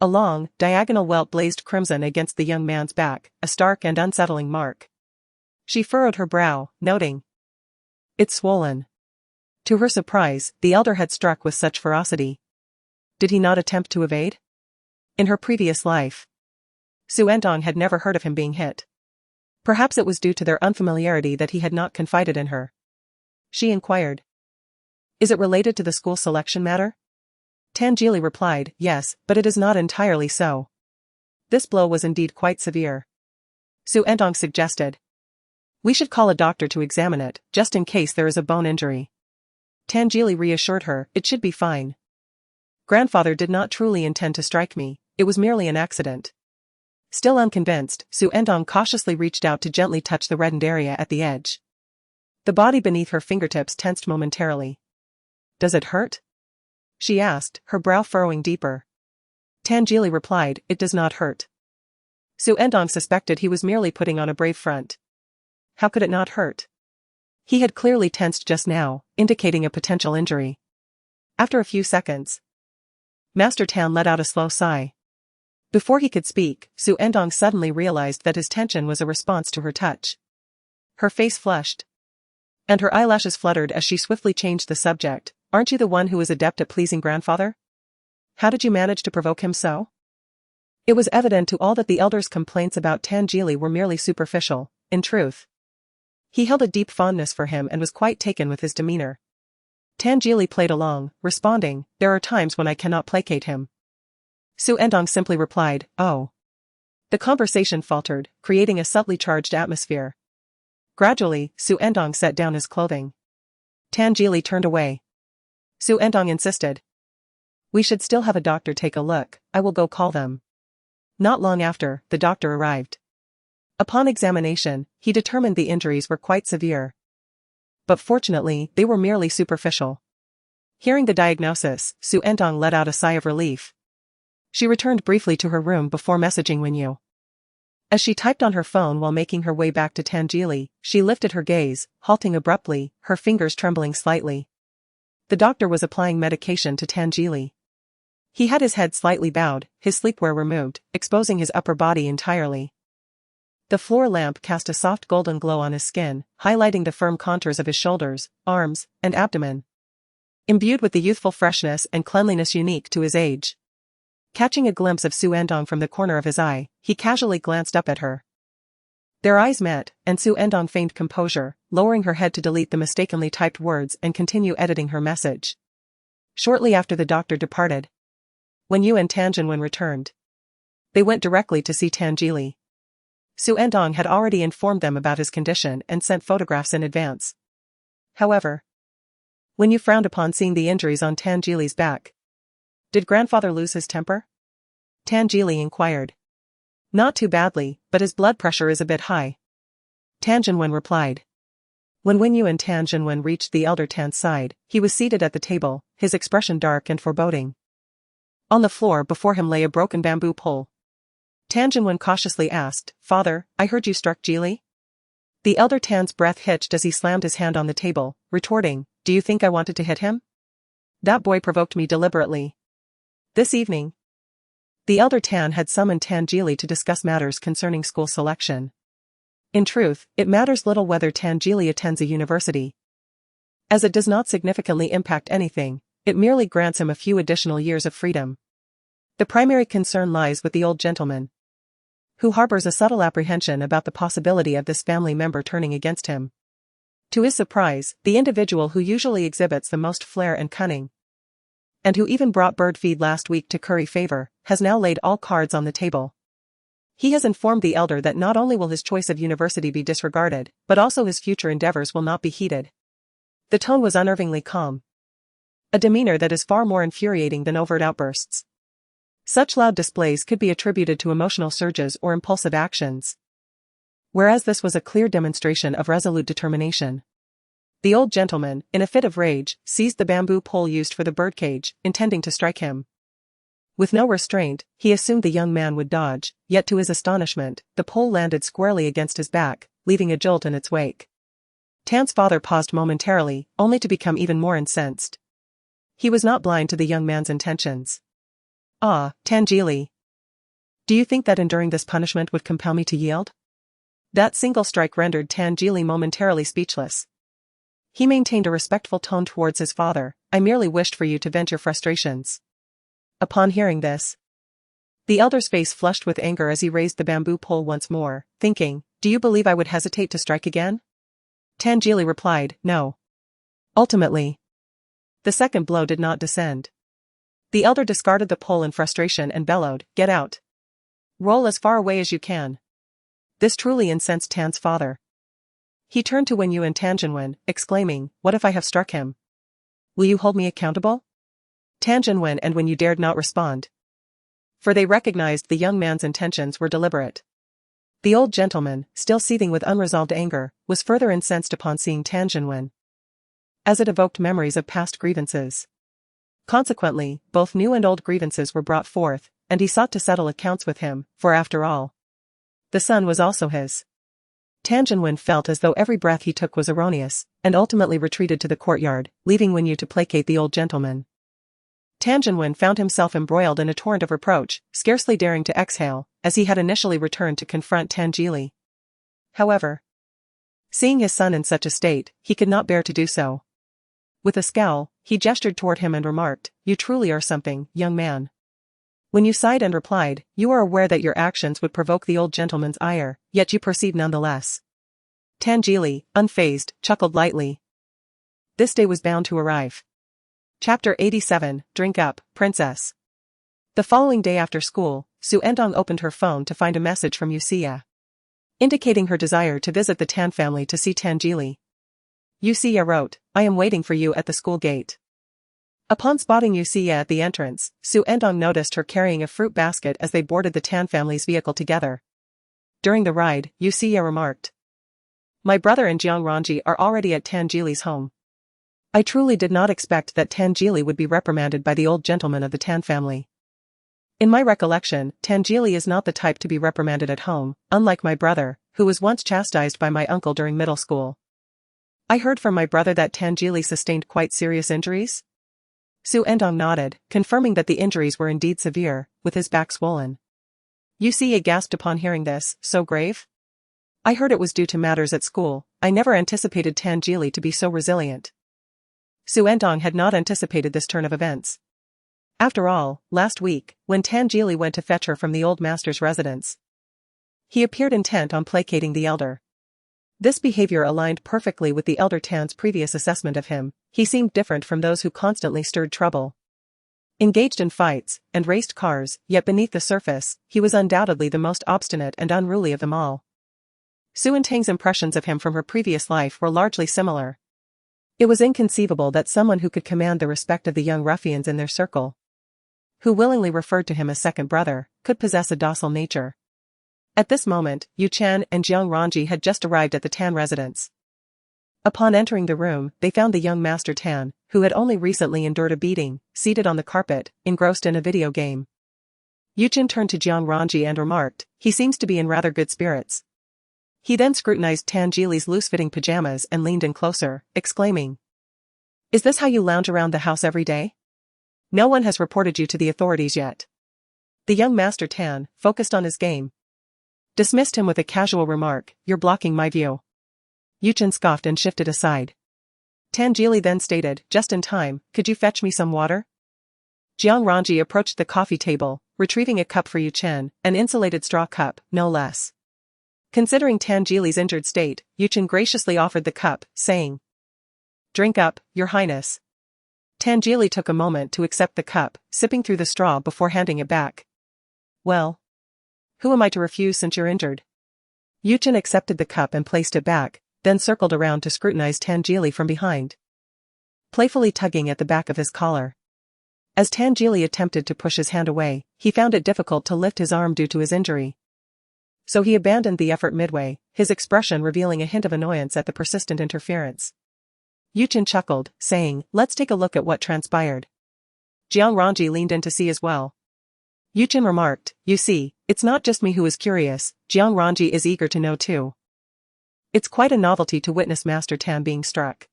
A long, diagonal welt blazed crimson against the young man's back, a stark and unsettling mark. She furrowed her brow, noting, "It's swollen." To her surprise, the elder had struck with such ferocity. Did he not attempt to evade? In her previous life, Xu Ertang had never heard of him being hit. Perhaps it was due to their unfamiliarity that he had not confided in her. She inquired, "Is it related to the school selection matter?" Tan Geely replied, "Yes, but it is not entirely so." This blow was indeed quite severe. Xu Ertang suggested, "We should call a doctor to examine it, just in case there is a bone injury." Tan Geely reassured her, "It should be fine. Grandfather did not truly intend to strike me, it was merely an accident." Still unconvinced, Xu Ertang cautiously reached out to gently touch the reddened area at the edge. The body beneath her fingertips tensed momentarily. "Does it hurt?" she asked, her brow furrowing deeper. Tan Geely replied, "It does not hurt." Xu Ertang suspected he was merely putting on a brave front. How could it not hurt? He had clearly tensed just now, indicating a potential injury. After a few seconds, Master Tan let out a slow sigh. Before he could speak, Xu Ertang suddenly realized that his tension was a response to her touch. Her face flushed, and her eyelashes fluttered as she swiftly changed the subject. "Aren't you the one who is adept at pleasing grandfather? How did you manage to provoke him so?" It was evident to all that the elder's complaints about Tan Geely were merely superficial. In truth, he held a deep fondness for him and was quite taken with his demeanor. Tan Geely played along, responding, "There are times when I cannot placate him." Xu Ertang simply replied, "Oh." The conversation faltered, creating a subtly charged atmosphere. Gradually, Xu Ertang set down his clothing. Tan Geely turned away. Xu Ertang insisted, "We should still have a doctor take a look, I will go call them." Not long after, the doctor arrived. Upon examination, he determined the injuries were quite severe. But fortunately, they were merely superficial. Hearing the diagnosis, Xu Ertang let out a sigh of relief. She returned briefly to her room before messaging Wenyu. As she typed on her phone while making her way back to Tan Geely, she lifted her gaze, halting abruptly, her fingers trembling slightly. The doctor was applying medication to Tan Geely. He had his head slightly bowed, his sleepwear removed, exposing his upper body entirely. The floor lamp cast a soft golden glow on his skin, highlighting the firm contours of his shoulders, arms, and abdomen, imbued with the youthful freshness and cleanliness unique to his age. Catching a glimpse of Xu Ertang from the corner of his eye, he casually glanced up at her. Their eyes met, and Xu Ertang feigned composure, lowering her head to delete the mistakenly typed words and continue editing her message. Shortly after the doctor departed, Wenyu and Tan Jinwen returned. They went directly to see Tan Geely. Xu Ertang had already informed them about his condition and sent photographs in advance. However, Wenyu frowned upon seeing the injuries on Tan Geely's back. "Did grandfather lose his temper?" Tan Geely inquired. "Not too badly, but his blood pressure is a bit high." Tan Jinwen replied. When Wenyu and Tan Jinwen reached the elder Tan's side, he was seated at the table, his expression dark and foreboding. On the floor before him lay a broken bamboo pole. Tan Jinwen cautiously asked, "Father, I heard you struck Geely?" The elder Tan's breath hitched as he slammed his hand on the table, retorting, "Do you think I wanted to hit him? That boy provoked me deliberately. This evening, The elder Tan had summoned Tan Jili to discuss matters concerning school selection. In truth, it matters little whether Tan Jili attends a university, as it does not significantly impact anything, it merely grants him a few additional years of freedom. The primary concern lies with the old gentleman, who harbors a subtle apprehension about the possibility of this family member turning against him. To his surprise, the individual who usually exhibits the most flair and cunning, and who even brought bird feed last week to curry favor, has now laid all cards on the table. He has informed the elder that not only will his choice of university be disregarded, but also his future endeavors will not be heeded. The tone was unnervingly calm, a demeanor that is far more infuriating than overt outbursts. Such loud displays could be attributed to emotional surges or impulsive actions, whereas this was a clear demonstration of resolute determination. The old gentleman, in a fit of rage, seized the bamboo pole used for the birdcage, intending to strike him. With no restraint, he assumed the young man would dodge, yet to his astonishment, the pole landed squarely against his back, leaving a jolt in its wake. Tan's father paused momentarily, only to become even more incensed. He was not blind to the young man's intentions. "Ah, Tan Jili. Do you think that enduring this punishment would compel me to yield?" That single strike rendered Tan Jili momentarily speechless. He maintained a respectful tone towards his father. "I merely wished for you to vent your frustrations." Upon hearing this, the elder's face flushed with anger as he raised the bamboo pole once more, thinking, "Do you believe I would hesitate to strike again?" Tan Jili replied, "No." Ultimately, the second blow did not descend. The elder discarded the pole in frustration and bellowed, "Get out. Roll as far away as you can." This truly incensed Tan's father. He turned to Wenyu and Tanjinwen, exclaiming, "What if I have struck him? Will you hold me accountable?" Tanjinwen and Wenyu dared not respond, for they recognized the young man's intentions were deliberate. The old gentleman, still seething with unresolved anger, was further incensed upon seeing Tanjinwen, as it evoked memories of past grievances. Consequently, both new and old grievances were brought forth, and he sought to settle accounts with him, for after all, the son was also his. Tanjinwen felt as though every breath he took was erroneous, and ultimately retreated to the courtyard, leaving Wenyu to placate the old gentleman. Tanjinwen found himself embroiled in a torrent of reproach, scarcely daring to exhale, as he had initially returned to confront Tan Jili. However, seeing his son in such a state, he could not bear to do so. With a scowl, he gestured toward him and remarked, "You truly are something, young man." Wenyu sighed and replied, "You are aware that your actions would provoke the old gentleman's ire, yet you proceed nonetheless." Tan Jili, unfazed, chuckled lightly. This day was bound to arrive. Chapter 87, Drink Up, Princess. The following day after school, Xu Ertang opened her phone to find a message from Yusia, indicating her desire to visit the Tan family to see Tan Jili. Yusia wrote, "I am waiting for you at the school gate." Upon spotting Yusia at the entrance, Xu Ertang noticed her carrying a fruit basket as they boarded the Tan family's vehicle together. During the ride, Yusia remarked, "My brother and Jiang Ranji are already at Tan Jili's home. I truly did not expect that Tan Jili would be reprimanded by the old gentleman of the Tan family. In my recollection, Tan Jili is not the type to be reprimanded at home, unlike my brother, who was once chastised by my uncle during middle school. I heard from my brother that Tan Jili sustained quite serious injuries?" Xu Ertang nodded, confirming that the injuries were indeed severe, with his back swollen. Yusia gasped upon hearing this, "So grave?" "I heard it was due to matters at school. I never anticipated Tan Jili to be so resilient." Xu Ertang had not anticipated this turn of events. After all, last week, when Tan Jili went to fetch her from the old master's residence, he appeared intent on placating the elder. This behavior aligned perfectly with the elder Tan's previous assessment of him. He seemed different from those who constantly stirred trouble, engaged in fights, and raced cars, yet beneath the surface, he was undoubtedly the most obstinate and unruly of them all. Xu Ertang's impressions of him from her previous life were largely similar. It was inconceivable that someone who could command the respect of the young ruffians in their circle, who willingly referred to him as second brother, could possess a docile nature. At this moment, Yu Chen and Jiang Ranji had just arrived at the Tan residence. Upon entering the room, they found the young Master Tan, who had only recently endured a beating, seated on the carpet, engrossed in a video game. Yu Chen turned to Jiang Ranji and remarked, "He seems to be in rather good spirits." He then scrutinized Tan Jili's loose-fitting pajamas and leaned in closer, exclaiming, "Is this how you lounge around the house every day? No one has reported you to the authorities yet." The young Master Tan, focused on his game, dismissed him with a casual remark, "You're blocking my view." Yuchen scoffed and shifted aside. Tan Jili then stated, "Just in time, could you fetch me some water?" Jiang Ranji approached the coffee table, retrieving a cup for Yuchen, an insulated straw cup, no less. Considering Tan Jili's injured state, Yuchen graciously offered the cup, saying, "Drink up, Your Highness." Tan Jili took a moment to accept the cup, sipping through the straw before handing it back. "Well, who am I to refuse since you're injured?" Yuchen accepted the cup and placed it back, then circled around to scrutinize Tan Jili from behind, playfully tugging at the back of his collar. As Tan Jili attempted to push his hand away, he found it difficult to lift his arm due to his injury. So he abandoned the effort midway, his expression revealing a hint of annoyance at the persistent interference. Yuchen chuckled, saying, "Let's take a look at what transpired." Jiang Ranji leaned in to see as well. Yuchen remarked, "You see, it's not just me who is curious, Jiang Ranji is eager to know too. It's quite a novelty to witness Master Tan being struck.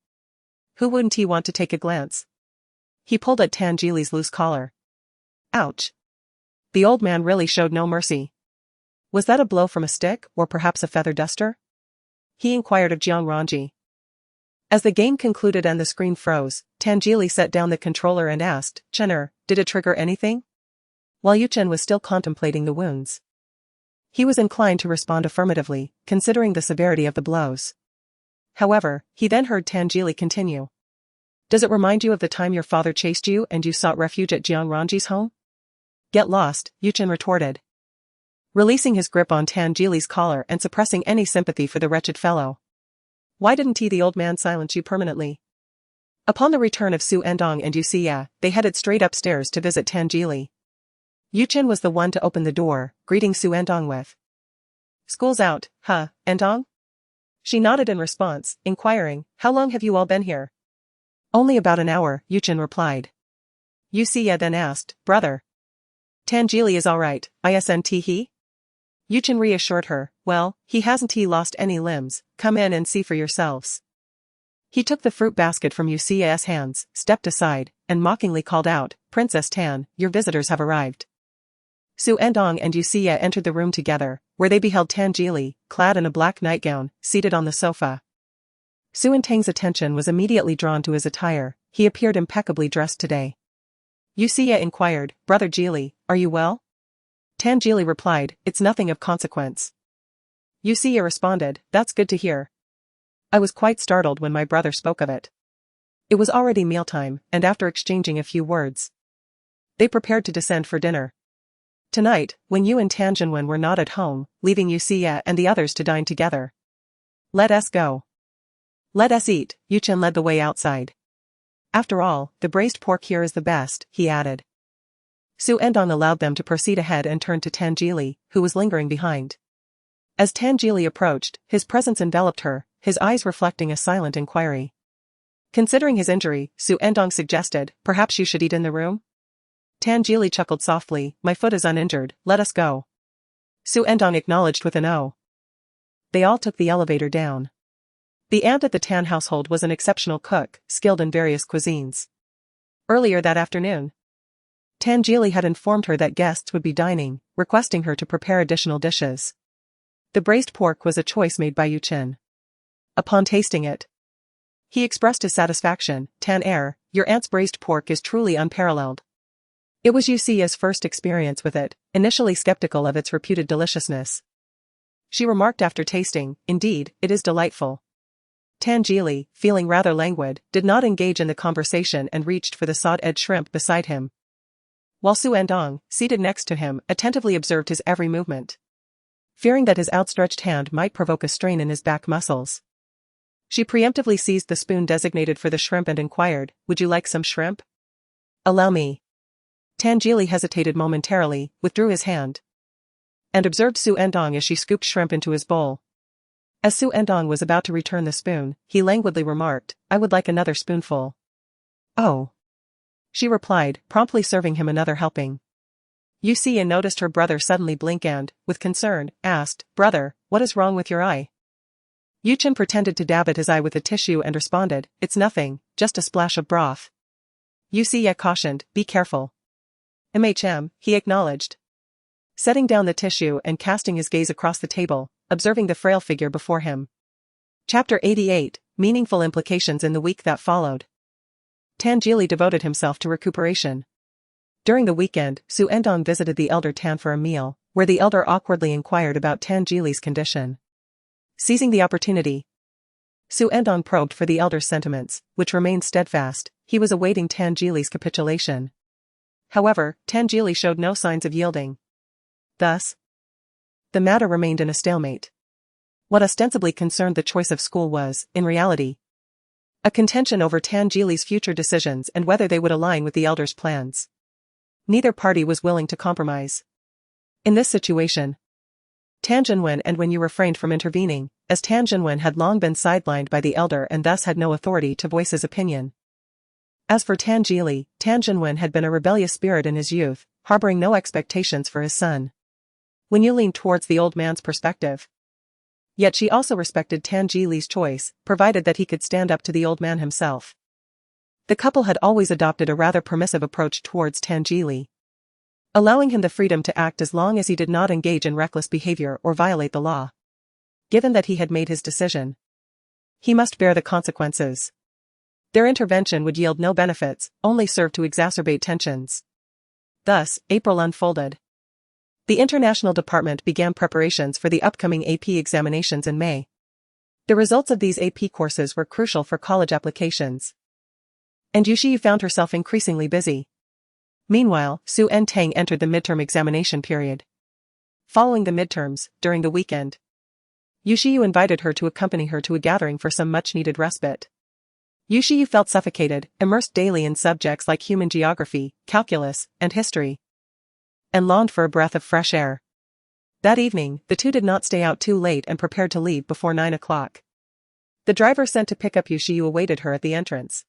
Who wouldn't he want to take a glance?" He pulled at Tan Jili's loose collar. Ouch. The old man really showed no mercy. Was that a blow from a stick, or perhaps a feather duster? He inquired of Jiang Ranji. As the game concluded and the screen froze, Tan Jili set down the controller and asked, "Chener, did it trigger anything?" While Yuchen was still contemplating the wounds, he was inclined to respond affirmatively, considering the severity of the blows. However, he then heard Tan Jili continue. "Does it remind you of the time your father chased you and you sought refuge at Jiang Ranji's home?" "Get lost," Yuchen retorted, releasing his grip on Tan Jili's collar and suppressing any sympathy for the wretched fellow. "Why didn't the old man silence you permanently?" Upon the return of Xu Ertang and Yuxia, they headed straight upstairs to visit Tan Jili. Yuchen was the one to open the door, greeting Xu Ertang with, "School's out, huh, Ertang?" She nodded in response, inquiring, "How long have you all been here?" "Only about an hour," Yuchen replied. Yuxia then asked, "Brother, Tan Jili is alright, isn't he?" Yuchen reassured her, "Well, he hasn't lost any limbs, come in and see for yourselves." He took the fruit basket from Yuxia's hands, stepped aside, and mockingly called out, "Princess Tan, your visitors have arrived." Xu Ertang and Yuxia entered the room together, where they beheld Tan Jili, clad in a black nightgown, seated on the sofa. Xu Ertang's attention was immediately drawn to his attire. He appeared impeccably dressed today. Yuxia inquired, "Brother Jili, are you well?" Tan Jili replied, "It's nothing of consequence." Yuxia responded, "That's good to hear. I was quite startled when my brother spoke of it." It was already mealtime, and after exchanging a few words, they prepared to descend for dinner. Tonight, when Yu and Tan Jinwen were not at home, leaving Yuxia and the others to dine together. "Let us go. Let us eat," Yuchen led the way outside. "After all, the braised pork here is the best," he added. Xu Ertang allowed them to proceed ahead and turned to Tan Jili, who was lingering behind. As Tan Jili approached, his presence enveloped her, his eyes reflecting a silent inquiry. Considering his injury, Xu Ertang suggested, "Perhaps you should eat in the room?" Tan Jili chuckled softly, "My foot is uninjured, let us go." Xu Ertang acknowledged with an "Oh." They all took the elevator down. The aunt at the Tan household was an exceptional cook, skilled in various cuisines. Earlier that afternoon, Tan Jili had informed her that guests would be dining, requesting her to prepare additional dishes. The braised pork was a choice made by Yuchen. Upon tasting it, he expressed his satisfaction, "Tan your aunt's braised pork is truly unparalleled." It was Yuxia's first experience with it, initially skeptical of its reputed deliciousness. She remarked after tasting, "Indeed, it is delightful." Tan Jili, feeling rather languid, did not engage in the conversation and reached for the sawed-edged shrimp beside him. While Xu Ertang, seated next to him, attentively observed his every movement, fearing that his outstretched hand might provoke a strain in his back muscles. She preemptively seized the spoon designated for the shrimp and inquired, "Would you like some shrimp?" "Allow me." Tan Jili hesitated momentarily, withdrew his hand, and observed Xu Ertang as she scooped shrimp into his bowl. As Xu Ertang was about to return the spoon, he languidly remarked, "I would like another spoonful." "Oh," she replied, promptly serving him another helping. Yuxia noticed her brother suddenly blink and, with concern, asked, "Brother, what is wrong with your eye?" Yuchen pretended to dab at his eye with a tissue and responded, "It's nothing, just a splash of broth." Yuxia cautioned, "Be careful." He acknowledged. setting down the tissue and casting his gaze across the table, observing the frail figure before him. Chapter 88, Meaningful Implications. In the week that followed, Tan Jili devoted himself to recuperation. During the weekend, Xu Ertang visited the elder Tan for a meal, where the elder awkwardly inquired about Tan Jili's condition. Seizing the opportunity, Xu Ertang probed for the elder's sentiments, which remained steadfast. He was awaiting Tan Jili's capitulation. However, Tan Jili showed no signs of yielding. Thus, the matter remained in a stalemate. What ostensibly concerned the choice of school was, in reality, a contention over Tan Jili's future decisions and whether they would align with the elder's plans. Neither party was willing to compromise. In this situation, Tan Jinwen and Wen Yu refrained from intervening, as Tan Jinwen had long been sidelined by the elder and thus had no authority to voice his opinion. As for Tan Jili, Tan Jinwen had been a rebellious spirit in his youth, harboring no expectations for his son. Wen Yu leaned towards the old man's perspective. Yet she also respected Tan Jili's choice, provided that he could stand up to the old man himself. The couple had always adopted a rather permissive approach towards Tan Jili, allowing him the freedom to act as long as he did not engage in reckless behavior or violate the law. Given that he had made his decision, he must bear the consequences. Their intervention would yield no benefits, only serve to exacerbate tensions. Thus, April unfolded. The International Department began preparations for the upcoming AP examinations in May. The results of these AP courses were crucial for college applications, and Yushi found herself increasingly busy. Meanwhile, Xu Ertang entered the midterm examination period. Following the midterms, during the weekend, Yushi invited her to accompany her to a gathering for some much-needed respite. Yushi felt suffocated, immersed daily in subjects like human geography, calculus, and history, and longed for a breath of fresh air. That evening, the two did not stay out too late and prepared to leave before 9 o'clock. The driver sent to pick up Yushi awaited her at the entrance.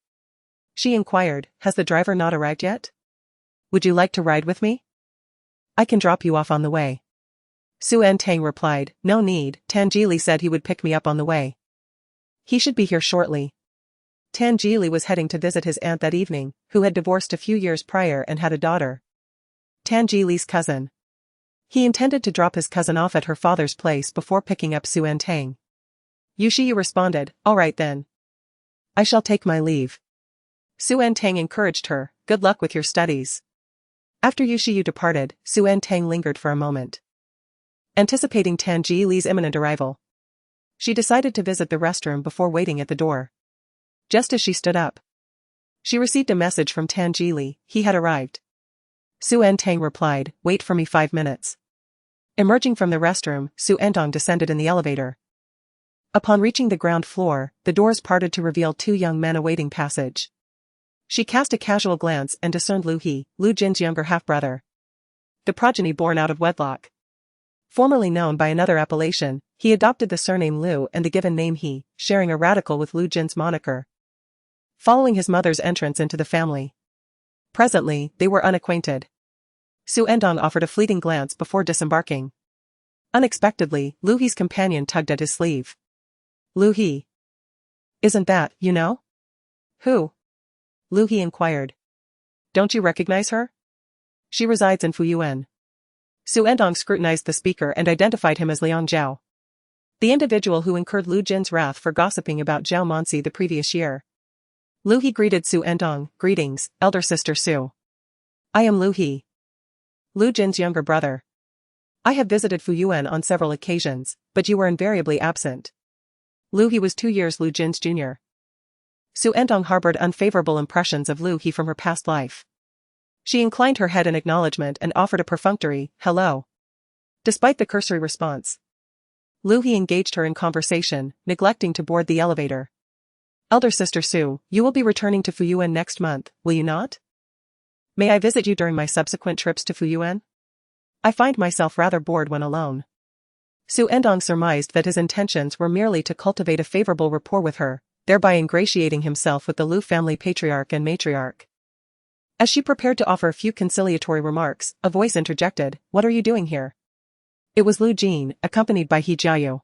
She inquired, "Has the driver not arrived yet? Would you like to ride with me? I can drop you off on the way." Xu Ertang replied, "No need, Tan Jili said he would pick me up on the way. He should be here shortly." Tan Jili was heading to visit his aunt that evening, who had divorced a few years prior and had a daughter, Tan Jili's cousin. He intended to drop his cousin off at her father's place before picking up Xu Ertang. Yushi responded, "All right then. I shall take my leave." Xu Ertang encouraged her, "Good luck with your studies." After Yushi departed, Xu Ertang lingered for a moment, anticipating Tan Jili's imminent arrival. She decided to visit the restroom before waiting at the door. Just as she stood up, she received a message from Tan Jili. He had arrived. Xu Ertang replied, "Wait for me 5 minutes." Emerging from the restroom, Xu Ertang descended in the elevator. Upon reaching the ground floor, the doors parted to reveal 2 young men awaiting passage. She cast a casual glance and discerned Lu He, Lu Jin's younger half-brother, the progeny born out of wedlock. Formerly known by another appellation, he adopted the surname Lu and the given name He, sharing a radical with Lu Jin's moniker. Following his mother's entrance into the family, presently, they were unacquainted. Xu Ertang offered a fleeting glance before disembarking. Unexpectedly, Lu He's companion tugged at his sleeve. "Lu He. Isn't that, you know?" "Who?" Lu He inquired. "Don't you recognize her? She resides in Fuyuan." Xu Ertang scrutinized the speaker and identified him as Liang Zhao, the individual who incurred Lu Jin's wrath for gossiping about Zhao Monsi the previous year. Lu He greeted Xu Ertang, "Greetings, elder sister Xu. I am Lu He, Lu Jin's younger brother. I have visited Fuyuan on several occasions, but you were invariably absent." Lu He was 2 years Lu Jin's junior. Xu Ertang harbored unfavorable impressions of Lu He from her past life. She inclined her head in acknowledgement and offered a perfunctory, "Hello." Despite the cursory response, Lu He engaged her in conversation, neglecting to board the elevator. "Elder sister Xu, you will be returning to Fuyuan next month, will you not? May I visit you during my subsequent trips to Fuyuan? I find myself rather bored when alone." Xu Ertang surmised that his intentions were merely to cultivate a favorable rapport with her, thereby ingratiating himself with the Lu family patriarch and matriarch. As she prepared to offer a few conciliatory remarks, a voice interjected, "What are you doing here?" It was Lu Jin, accompanied by He Jiayu.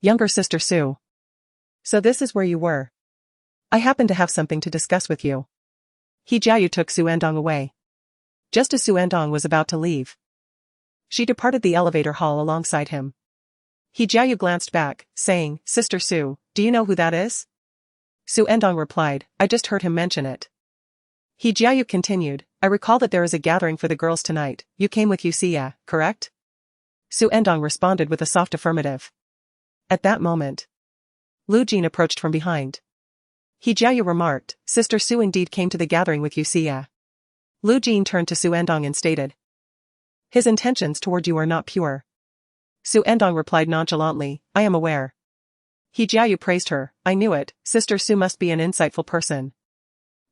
"Younger sister Xu. So this is where you were. I happen to have something to discuss with you." He Jiayu took Xu Ertang away. Just as Xu Ertang was about to leave, She departed the elevator hall alongside him. He Jiayu glanced back, saying, Sister Su, do you know who that is? Xu Ertang replied, I just heard him mention it. He Jiayu continued, I recall that there is a gathering for the girls tonight. You came with Yuxia, correct? Xu Ertang responded with a soft affirmative. At that moment, Lu Jin approached from behind. He Jiayu remarked, Sister Su indeed came to the gathering with Yuxia. Lu Jin turned to Xu Ertang and stated, his intentions toward you are not pure. Xu Ertang replied nonchalantly, I am aware. He Jiayu praised her, I knew it, Sister Su must be an insightful person.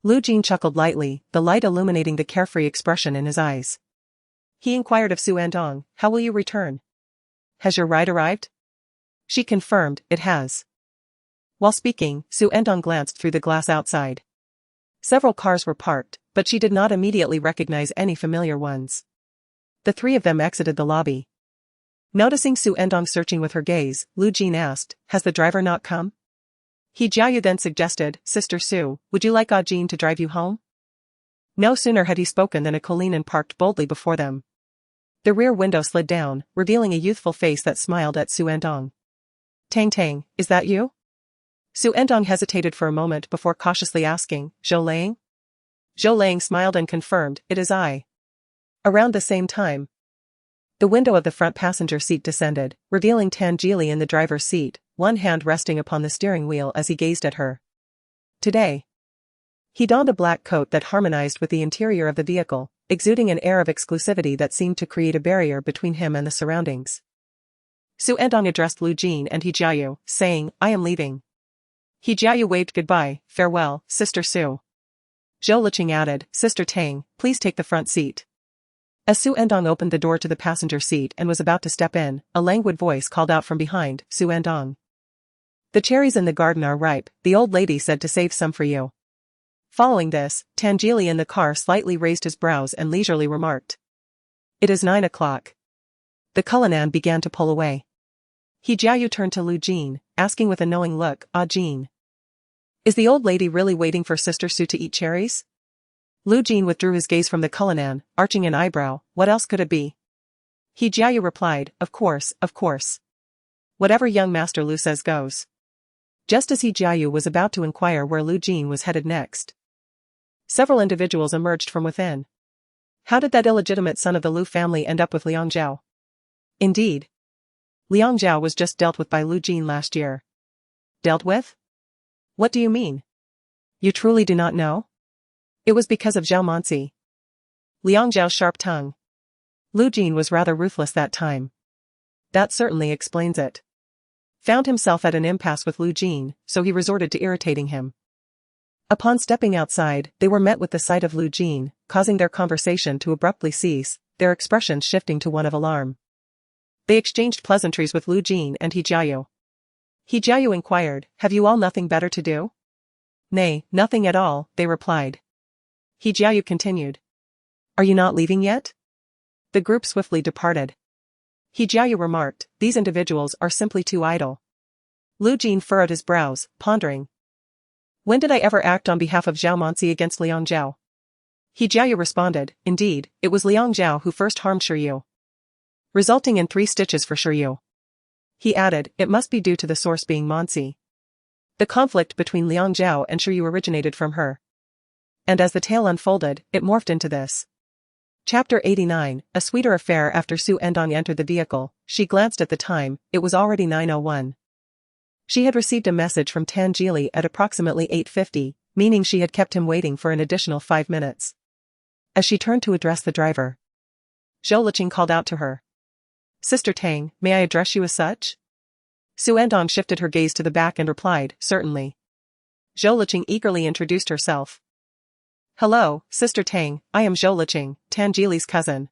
Lu Jin chuckled lightly, the light illuminating the carefree expression in his eyes. He inquired of Xu Ertang, how will you return? Has your ride arrived? She confirmed, it has. While speaking, Xu Ertang glanced through the glass outside. Several cars were parked, but she did not immediately recognize any familiar ones. The three of them exited the lobby. Noticing Xu Ertang searching with her gaze, Lu Jin asked, has the driver not come? He Jiayu then suggested, Sister Su, would you like Jin to drive you home? No sooner had he spoken than a Kolinen parked boldly before them. The rear window slid down, revealing a youthful face that smiled at Xu Ertang. Tang Tang, is that you? Xu Ertang hesitated for a moment before cautiously asking, Zhou Lang? Zhou Lang smiled and confirmed, it is I. Around the same time, the window of the front passenger seat descended, revealing Tan Jili in the driver's seat, one hand resting upon the steering wheel as he gazed at her. Today, he donned a black coat that harmonized with the interior of the vehicle, exuding an air of exclusivity that seemed to create a barrier between him and the surroundings. Xu Ertang addressed Lu Jin and He Jiayu, saying, I am leaving. He Jiayu waved goodbye, farewell, Sister Su. Zhou Liqing added, Sister Tang, please take the front seat. As Xu Ertang opened the door to the passenger seat and was about to step in, a languid voice called out from behind, Xu Ertang. The cherries in the garden are ripe, the old lady said to save some for you. Following this, Tangili in the car slightly raised his brows and leisurely remarked. It is 9 o'clock. The Cullinan began to pull away. He Jiayu turned to Lu Jin, asking with a knowing look, Jin. Is the old lady really waiting for Sister Su to eat cherries? Lu Jin withdrew his gaze from the Cullinan, arching an eyebrow, what else could it be? He Jiayu replied, of course, of course. Whatever young Master Lu says goes. Just as He Jiayu was about to inquire where Lu Jin was headed next, several individuals emerged from within. How did that illegitimate son of the Lu family end up with Liang Zhao? Indeed, Liang Zhao was just dealt with by Lu Jin last year. Dealt with? What do you mean? You truly do not know? It was because of Zhao Mansi. Liang Zhao's sharp tongue. Lu Jin was rather ruthless that time. That certainly explains it. Found himself at an impasse with Lu Jin, so he resorted to irritating him. Upon stepping outside, they were met with the sight of Lu Jin, causing their conversation to abruptly cease, their expressions shifting to one of alarm. They exchanged pleasantries with Lu Jin and He Jiayu. He Jiayu inquired, have you all nothing better to do? Nay, nothing at all, they replied. He Jiayu continued. Are you not leaving yet? The group swiftly departed. He Jiayu remarked, these individuals are simply too idle. Lu Jin furrowed his brows, pondering. When did I ever act on behalf of Zhao Mansi against Liang Zhao? He Jiayu responded, indeed, it was Liang Zhao who first harmed Shiryu, resulting in 3 stitches for Shiryu. He added, it must be due to the source being Mansi. The conflict between Liang Zhao and Shiryu originated from her. And as the tale unfolded, it morphed into this. Chapter 89, a sweeter affair. After Xu Ertang entered the vehicle, she glanced at the time, it was already 9:01. She had received a message from Tan Jili at approximately 8:50, meaning she had kept him waiting for an additional 5 minutes. As she turned to address the driver, Zhou Liqing called out to her. Sister Tang, may I address you as such? Xu Ertang shifted her gaze to the back and replied, certainly. Zhou Liqing eagerly introduced herself. Hello, Sister Tang, I am Zhou Liqing, Tan Jili's cousin.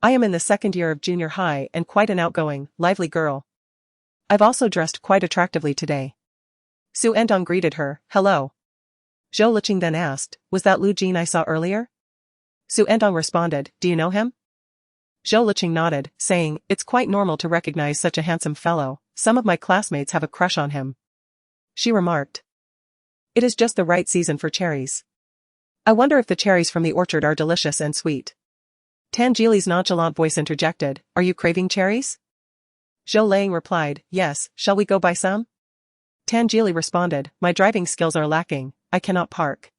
I am in the 2nd year of junior high and quite an outgoing, lively girl. I've also dressed quite attractively today. Xu Ertang greeted her, hello. Zhou Liqing then asked, was that Lu Jin I saw earlier? Xu Ertang responded, do you know him? Zhou Liqing nodded, saying, it's quite normal to recognize such a handsome fellow, some of my classmates have a crush on him. She remarked. It is just the right season for cherries. I wonder if the cherries from the orchard are delicious and sweet. Tan Jili's nonchalant voice interjected, "Are you craving cherries?" Zhou Lang replied, "Yes, shall we go buy some?" Tan Jili responded, "My driving skills are lacking, I cannot park."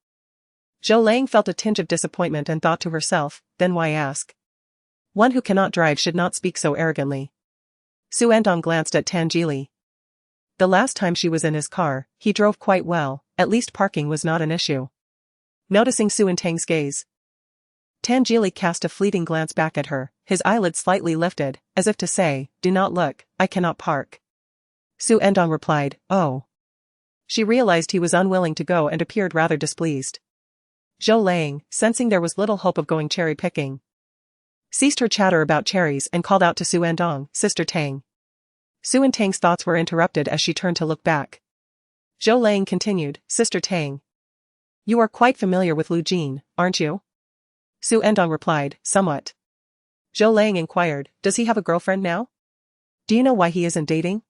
Zhou Lang felt a tinge of disappointment and thought to herself, then why ask? One who cannot drive should not speak so arrogantly. Xu Ertang glanced at Tan Jili. The last time she was in his car, he drove quite well, at least parking was not an issue. Noticing Xu Ertang's gaze, Tan Jili cast a fleeting glance back at her, his eyelids slightly lifted, as if to say, "Do not look, I cannot park." Xu Ertang replied, "Oh." She realized he was unwilling to go and appeared rather displeased. Zhou Lang, sensing there was little hope of going cherry-picking, ceased her chatter about cherries and called out to Xu Ertang, "Sister Tang." Xu Ertang's thoughts were interrupted as she turned to look back. Zhou Lang continued, "Sister Tang. You are quite familiar with Lu Jin, aren't you?" Xu Ertang replied, "Somewhat." Zhou Lang inquired, "Does he have a girlfriend now? Do you know why he isn't dating?"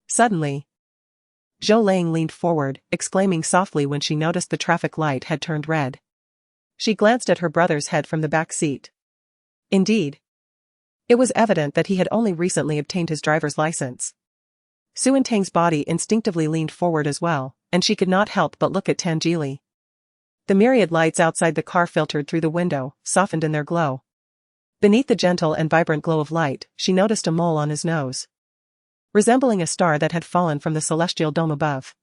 Suddenly, Zhou Lang leaned forward, exclaiming softly when she noticed the traffic light had turned red. She glanced at her brother's head from the back seat. Indeed, it was evident that he had only recently obtained his driver's license. Xu Ertang's body instinctively leaned forward as well, and she could not help but look at Tan Jili. The myriad lights outside the car filtered through the window, softened in their glow. Beneath the gentle and vibrant glow of light, she noticed a mole on his nose, resembling a star that had fallen from the celestial dome above.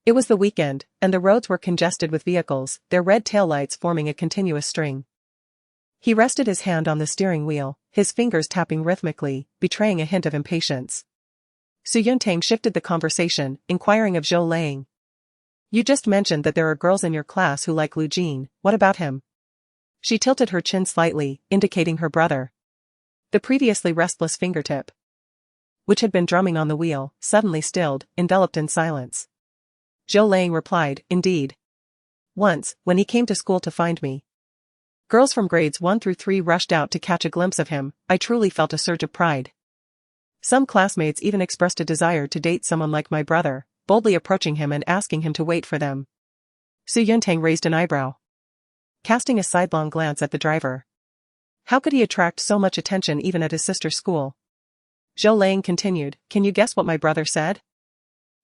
It was the weekend, and the roads were congested with vehicles, their red taillights forming a continuous string. He rested his hand on the steering wheel, his fingers tapping rhythmically, betraying a hint of impatience. Xu Ertang shifted the conversation, inquiring of Zhou Lang. "You just mentioned that there are girls in your class who like Lu Jin, what about him?" She tilted her chin slightly, indicating her brother. The previously restless fingertip, which had been drumming on the wheel, suddenly stilled, enveloped in silence. Zhou Lang replied, "Indeed. Once, when he came to school to find me, girls from grades 1 through 3 rushed out to catch a glimpse of him. I truly felt a surge of pride. Some classmates even expressed a desire to date someone like my brother, boldly approaching him and asking him to wait for them." Xu Ertang raised an eyebrow, casting a sidelong glance at the driver. How could he attract so much attention even at his sister's school? Zhou Lang continued, "Can you guess what my brother said?"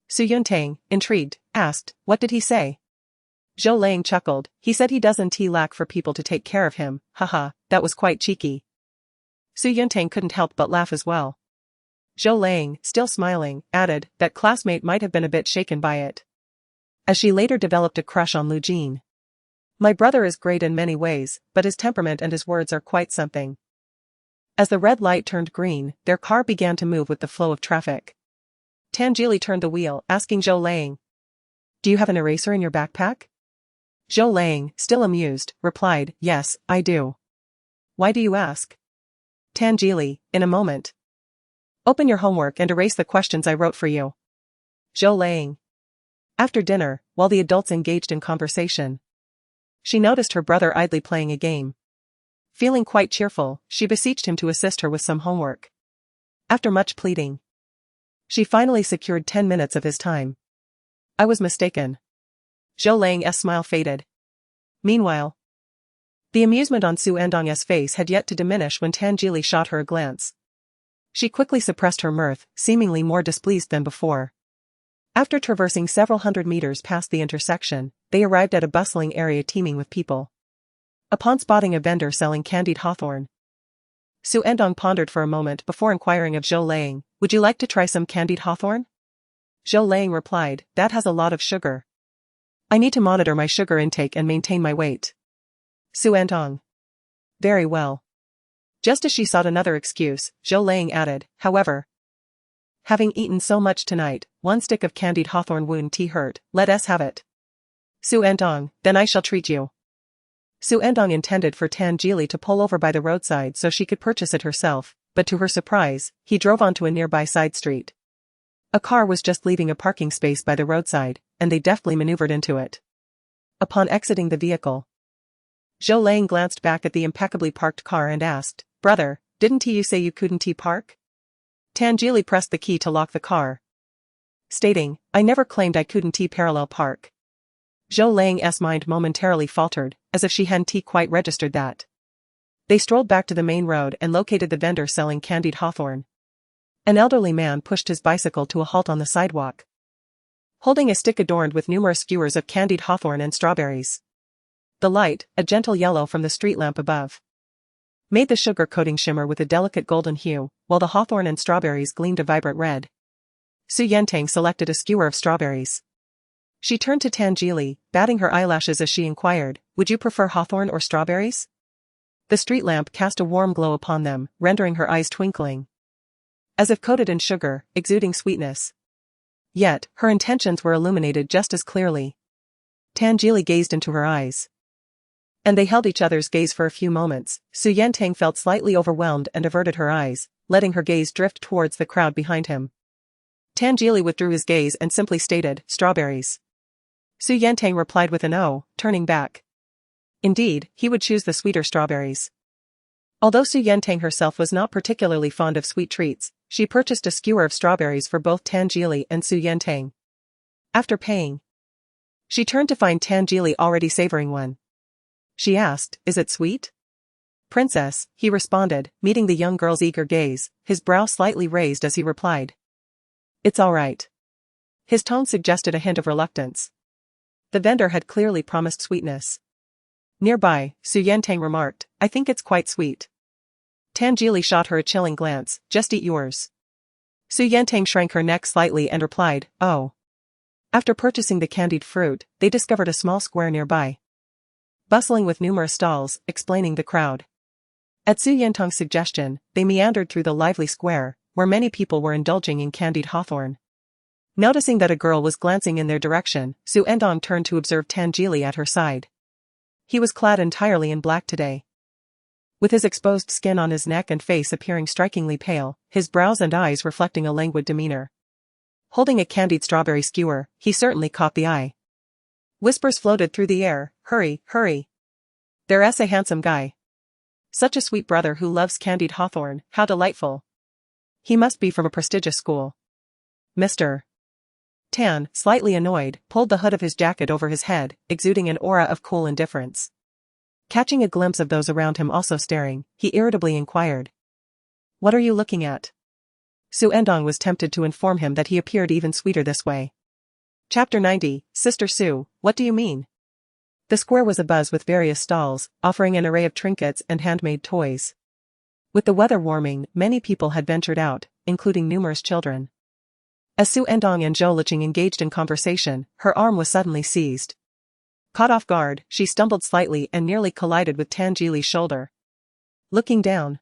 Xu Ertang, intrigued, asked, "What did he say?" Zhou Lang chuckled, "He said he doesn't lack for people to take care of him, haha, that was quite cheeky." Xu Ertang couldn't help but laugh as well. Zhou Lang, still smiling, added, "That classmate might have been a bit shaken by it, as she later developed a crush on Lu Jin. My brother is great in many ways, but his temperament and his words are quite something." As the red light turned green, their car began to move with the flow of traffic. Tan Jili turned the wheel, asking Zhou Lang, "Do you have an eraser in your backpack?" Zhou Lang, still amused, replied, "Yes, I do." "Why do you ask?" Tan Jili, "In a moment. Open your homework and erase the questions I wrote for you." Zhou Lang. After dinner, while the adults engaged in conversation, she noticed her brother idly playing a game. Feeling quite cheerful, she beseeched him to assist her with some homework. After much pleading, she finally secured 10 minutes of his time. "I was mistaken." Zhou Lang's smile faded. Meanwhile, the amusement on Xu Ertang's face had yet to diminish when Tan Jili shot her a glance. She quickly suppressed her mirth, seemingly more displeased than before. After traversing several hundred meters past the intersection, they arrived at a bustling area teeming with people. Upon spotting a vendor selling candied hawthorn, Xu Ertang pondered for a moment before inquiring of Zhou Lang, "Would you like to try some candied hawthorn?" Zhou Lang replied, "That has a lot of sugar. I need to monitor my sugar intake and maintain my weight." Xu Ertang. "Very well." Just as she sought another excuse, Zhou Lang added, "However, having eaten so much tonight, one stick of candied hawthorn wound tea hurt, let us have it." Xu Ertang, "Then I shall treat you." Xu Ertang intended for Tan Jili to pull over by the roadside so she could purchase it herself, but to her surprise, he drove onto a nearby side street. A car was just leaving a parking space by the roadside, and they deftly maneuvered into it. Upon exiting the vehicle, Zhou Lang glanced back at the impeccably parked car and asked, "Brother, didn't you say you couldn't park?" Tan Jili pressed the key to lock the car, stating, "I never claimed I couldn't parallel park." Zhou Lang's mind momentarily faltered, as if she hadn't quite registered that. They strolled back to the main road and located the vendor selling candied hawthorn. An elderly man pushed his bicycle to a halt on the sidewalk, holding a stick adorned with numerous skewers of candied hawthorn and strawberries. The light, a gentle yellow from the street lamp above, made the sugar coating shimmer with a delicate golden hue, while the hawthorn and strawberries gleamed a vibrant red. Xu Ertang selected a skewer of strawberries. She turned to Tangeli, batting her eyelashes as she inquired, "Would you prefer hawthorn or strawberries?" The street lamp cast a warm glow upon them, rendering her eyes twinkling, as if coated in sugar, exuding sweetness. Yet, her intentions were illuminated just as clearly. Tangeli gazed into her eyes, and they held each other's gaze for a few moments. Xu Ertang felt slightly overwhelmed and averted her eyes, letting her gaze drift towards the crowd behind him. Tangeli withdrew his gaze and simply stated, "Strawberries." Xu Ertang replied with an "oh," turning back. Indeed, he would choose the sweeter strawberries. Although Xu Ertang herself was not particularly fond of sweet treats, she purchased a skewer of strawberries for both Tangeli and Xu Ertang. After paying, she turned to find Tangeli already savoring one. She asked, "Is it sweet?" "Princess," he responded, meeting the young girl's eager gaze, his brow slightly raised as he replied, "It's all right." His tone suggested a hint of reluctance. The vendor had clearly promised sweetness. Nearby, Xu Ertang remarked, "I think it's quite sweet." Tangeli shot her a chilling glance, "Just eat yours." Xu Ertang shrank her neck slightly and replied, "Oh." After purchasing the candied fruit, they discovered a small square nearby, bustling with numerous stalls, explaining the crowd. At Xu Ertang's suggestion, they meandered through the lively square, where many people were indulging in candied hawthorn. Noticing that a girl was glancing in their direction, Xu Ertang turned to observe Tangeli at her side. He was clad entirely in black today, with his exposed skin on his neck and face appearing strikingly pale, his brows and eyes reflecting a languid demeanor. Holding a candied strawberry skewer, he certainly caught the eye. Whispers floated through the air, "Hurry, hurry. There's a handsome guy. Such a sweet brother who loves candied hawthorn, how delightful. He must be from a prestigious school." Mr. Tan, slightly annoyed, pulled the hood of his jacket over his head, exuding an aura of cool indifference. Catching a glimpse of those around him also staring, he irritably inquired, "What are you looking at?" Xu Ertang was tempted to inform him that he appeared even sweeter this way. Chapter 90, Sister Xu, what do you mean? The square was abuzz with various stalls, offering an array of trinkets and handmade toys. With the weather warming, many people had ventured out, including numerous children. As Xu Ertang and Zhou Liqing engaged in conversation, her arm was suddenly seized. Caught off guard, she stumbled slightly and nearly collided with Tangeli's shoulder. Looking down,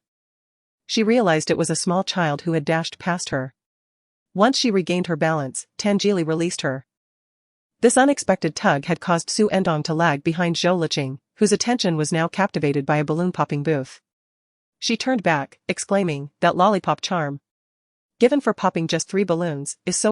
she realized it was a small child who had dashed past her. Once she regained her balance, Tangeli released her. This unexpected tug had caused Xu Ertang to lag behind Zhou Liqing, whose attention was now captivated by a balloon-popping booth. She turned back, exclaiming, "That lollipop charm, given for popping just 3 balloons, is so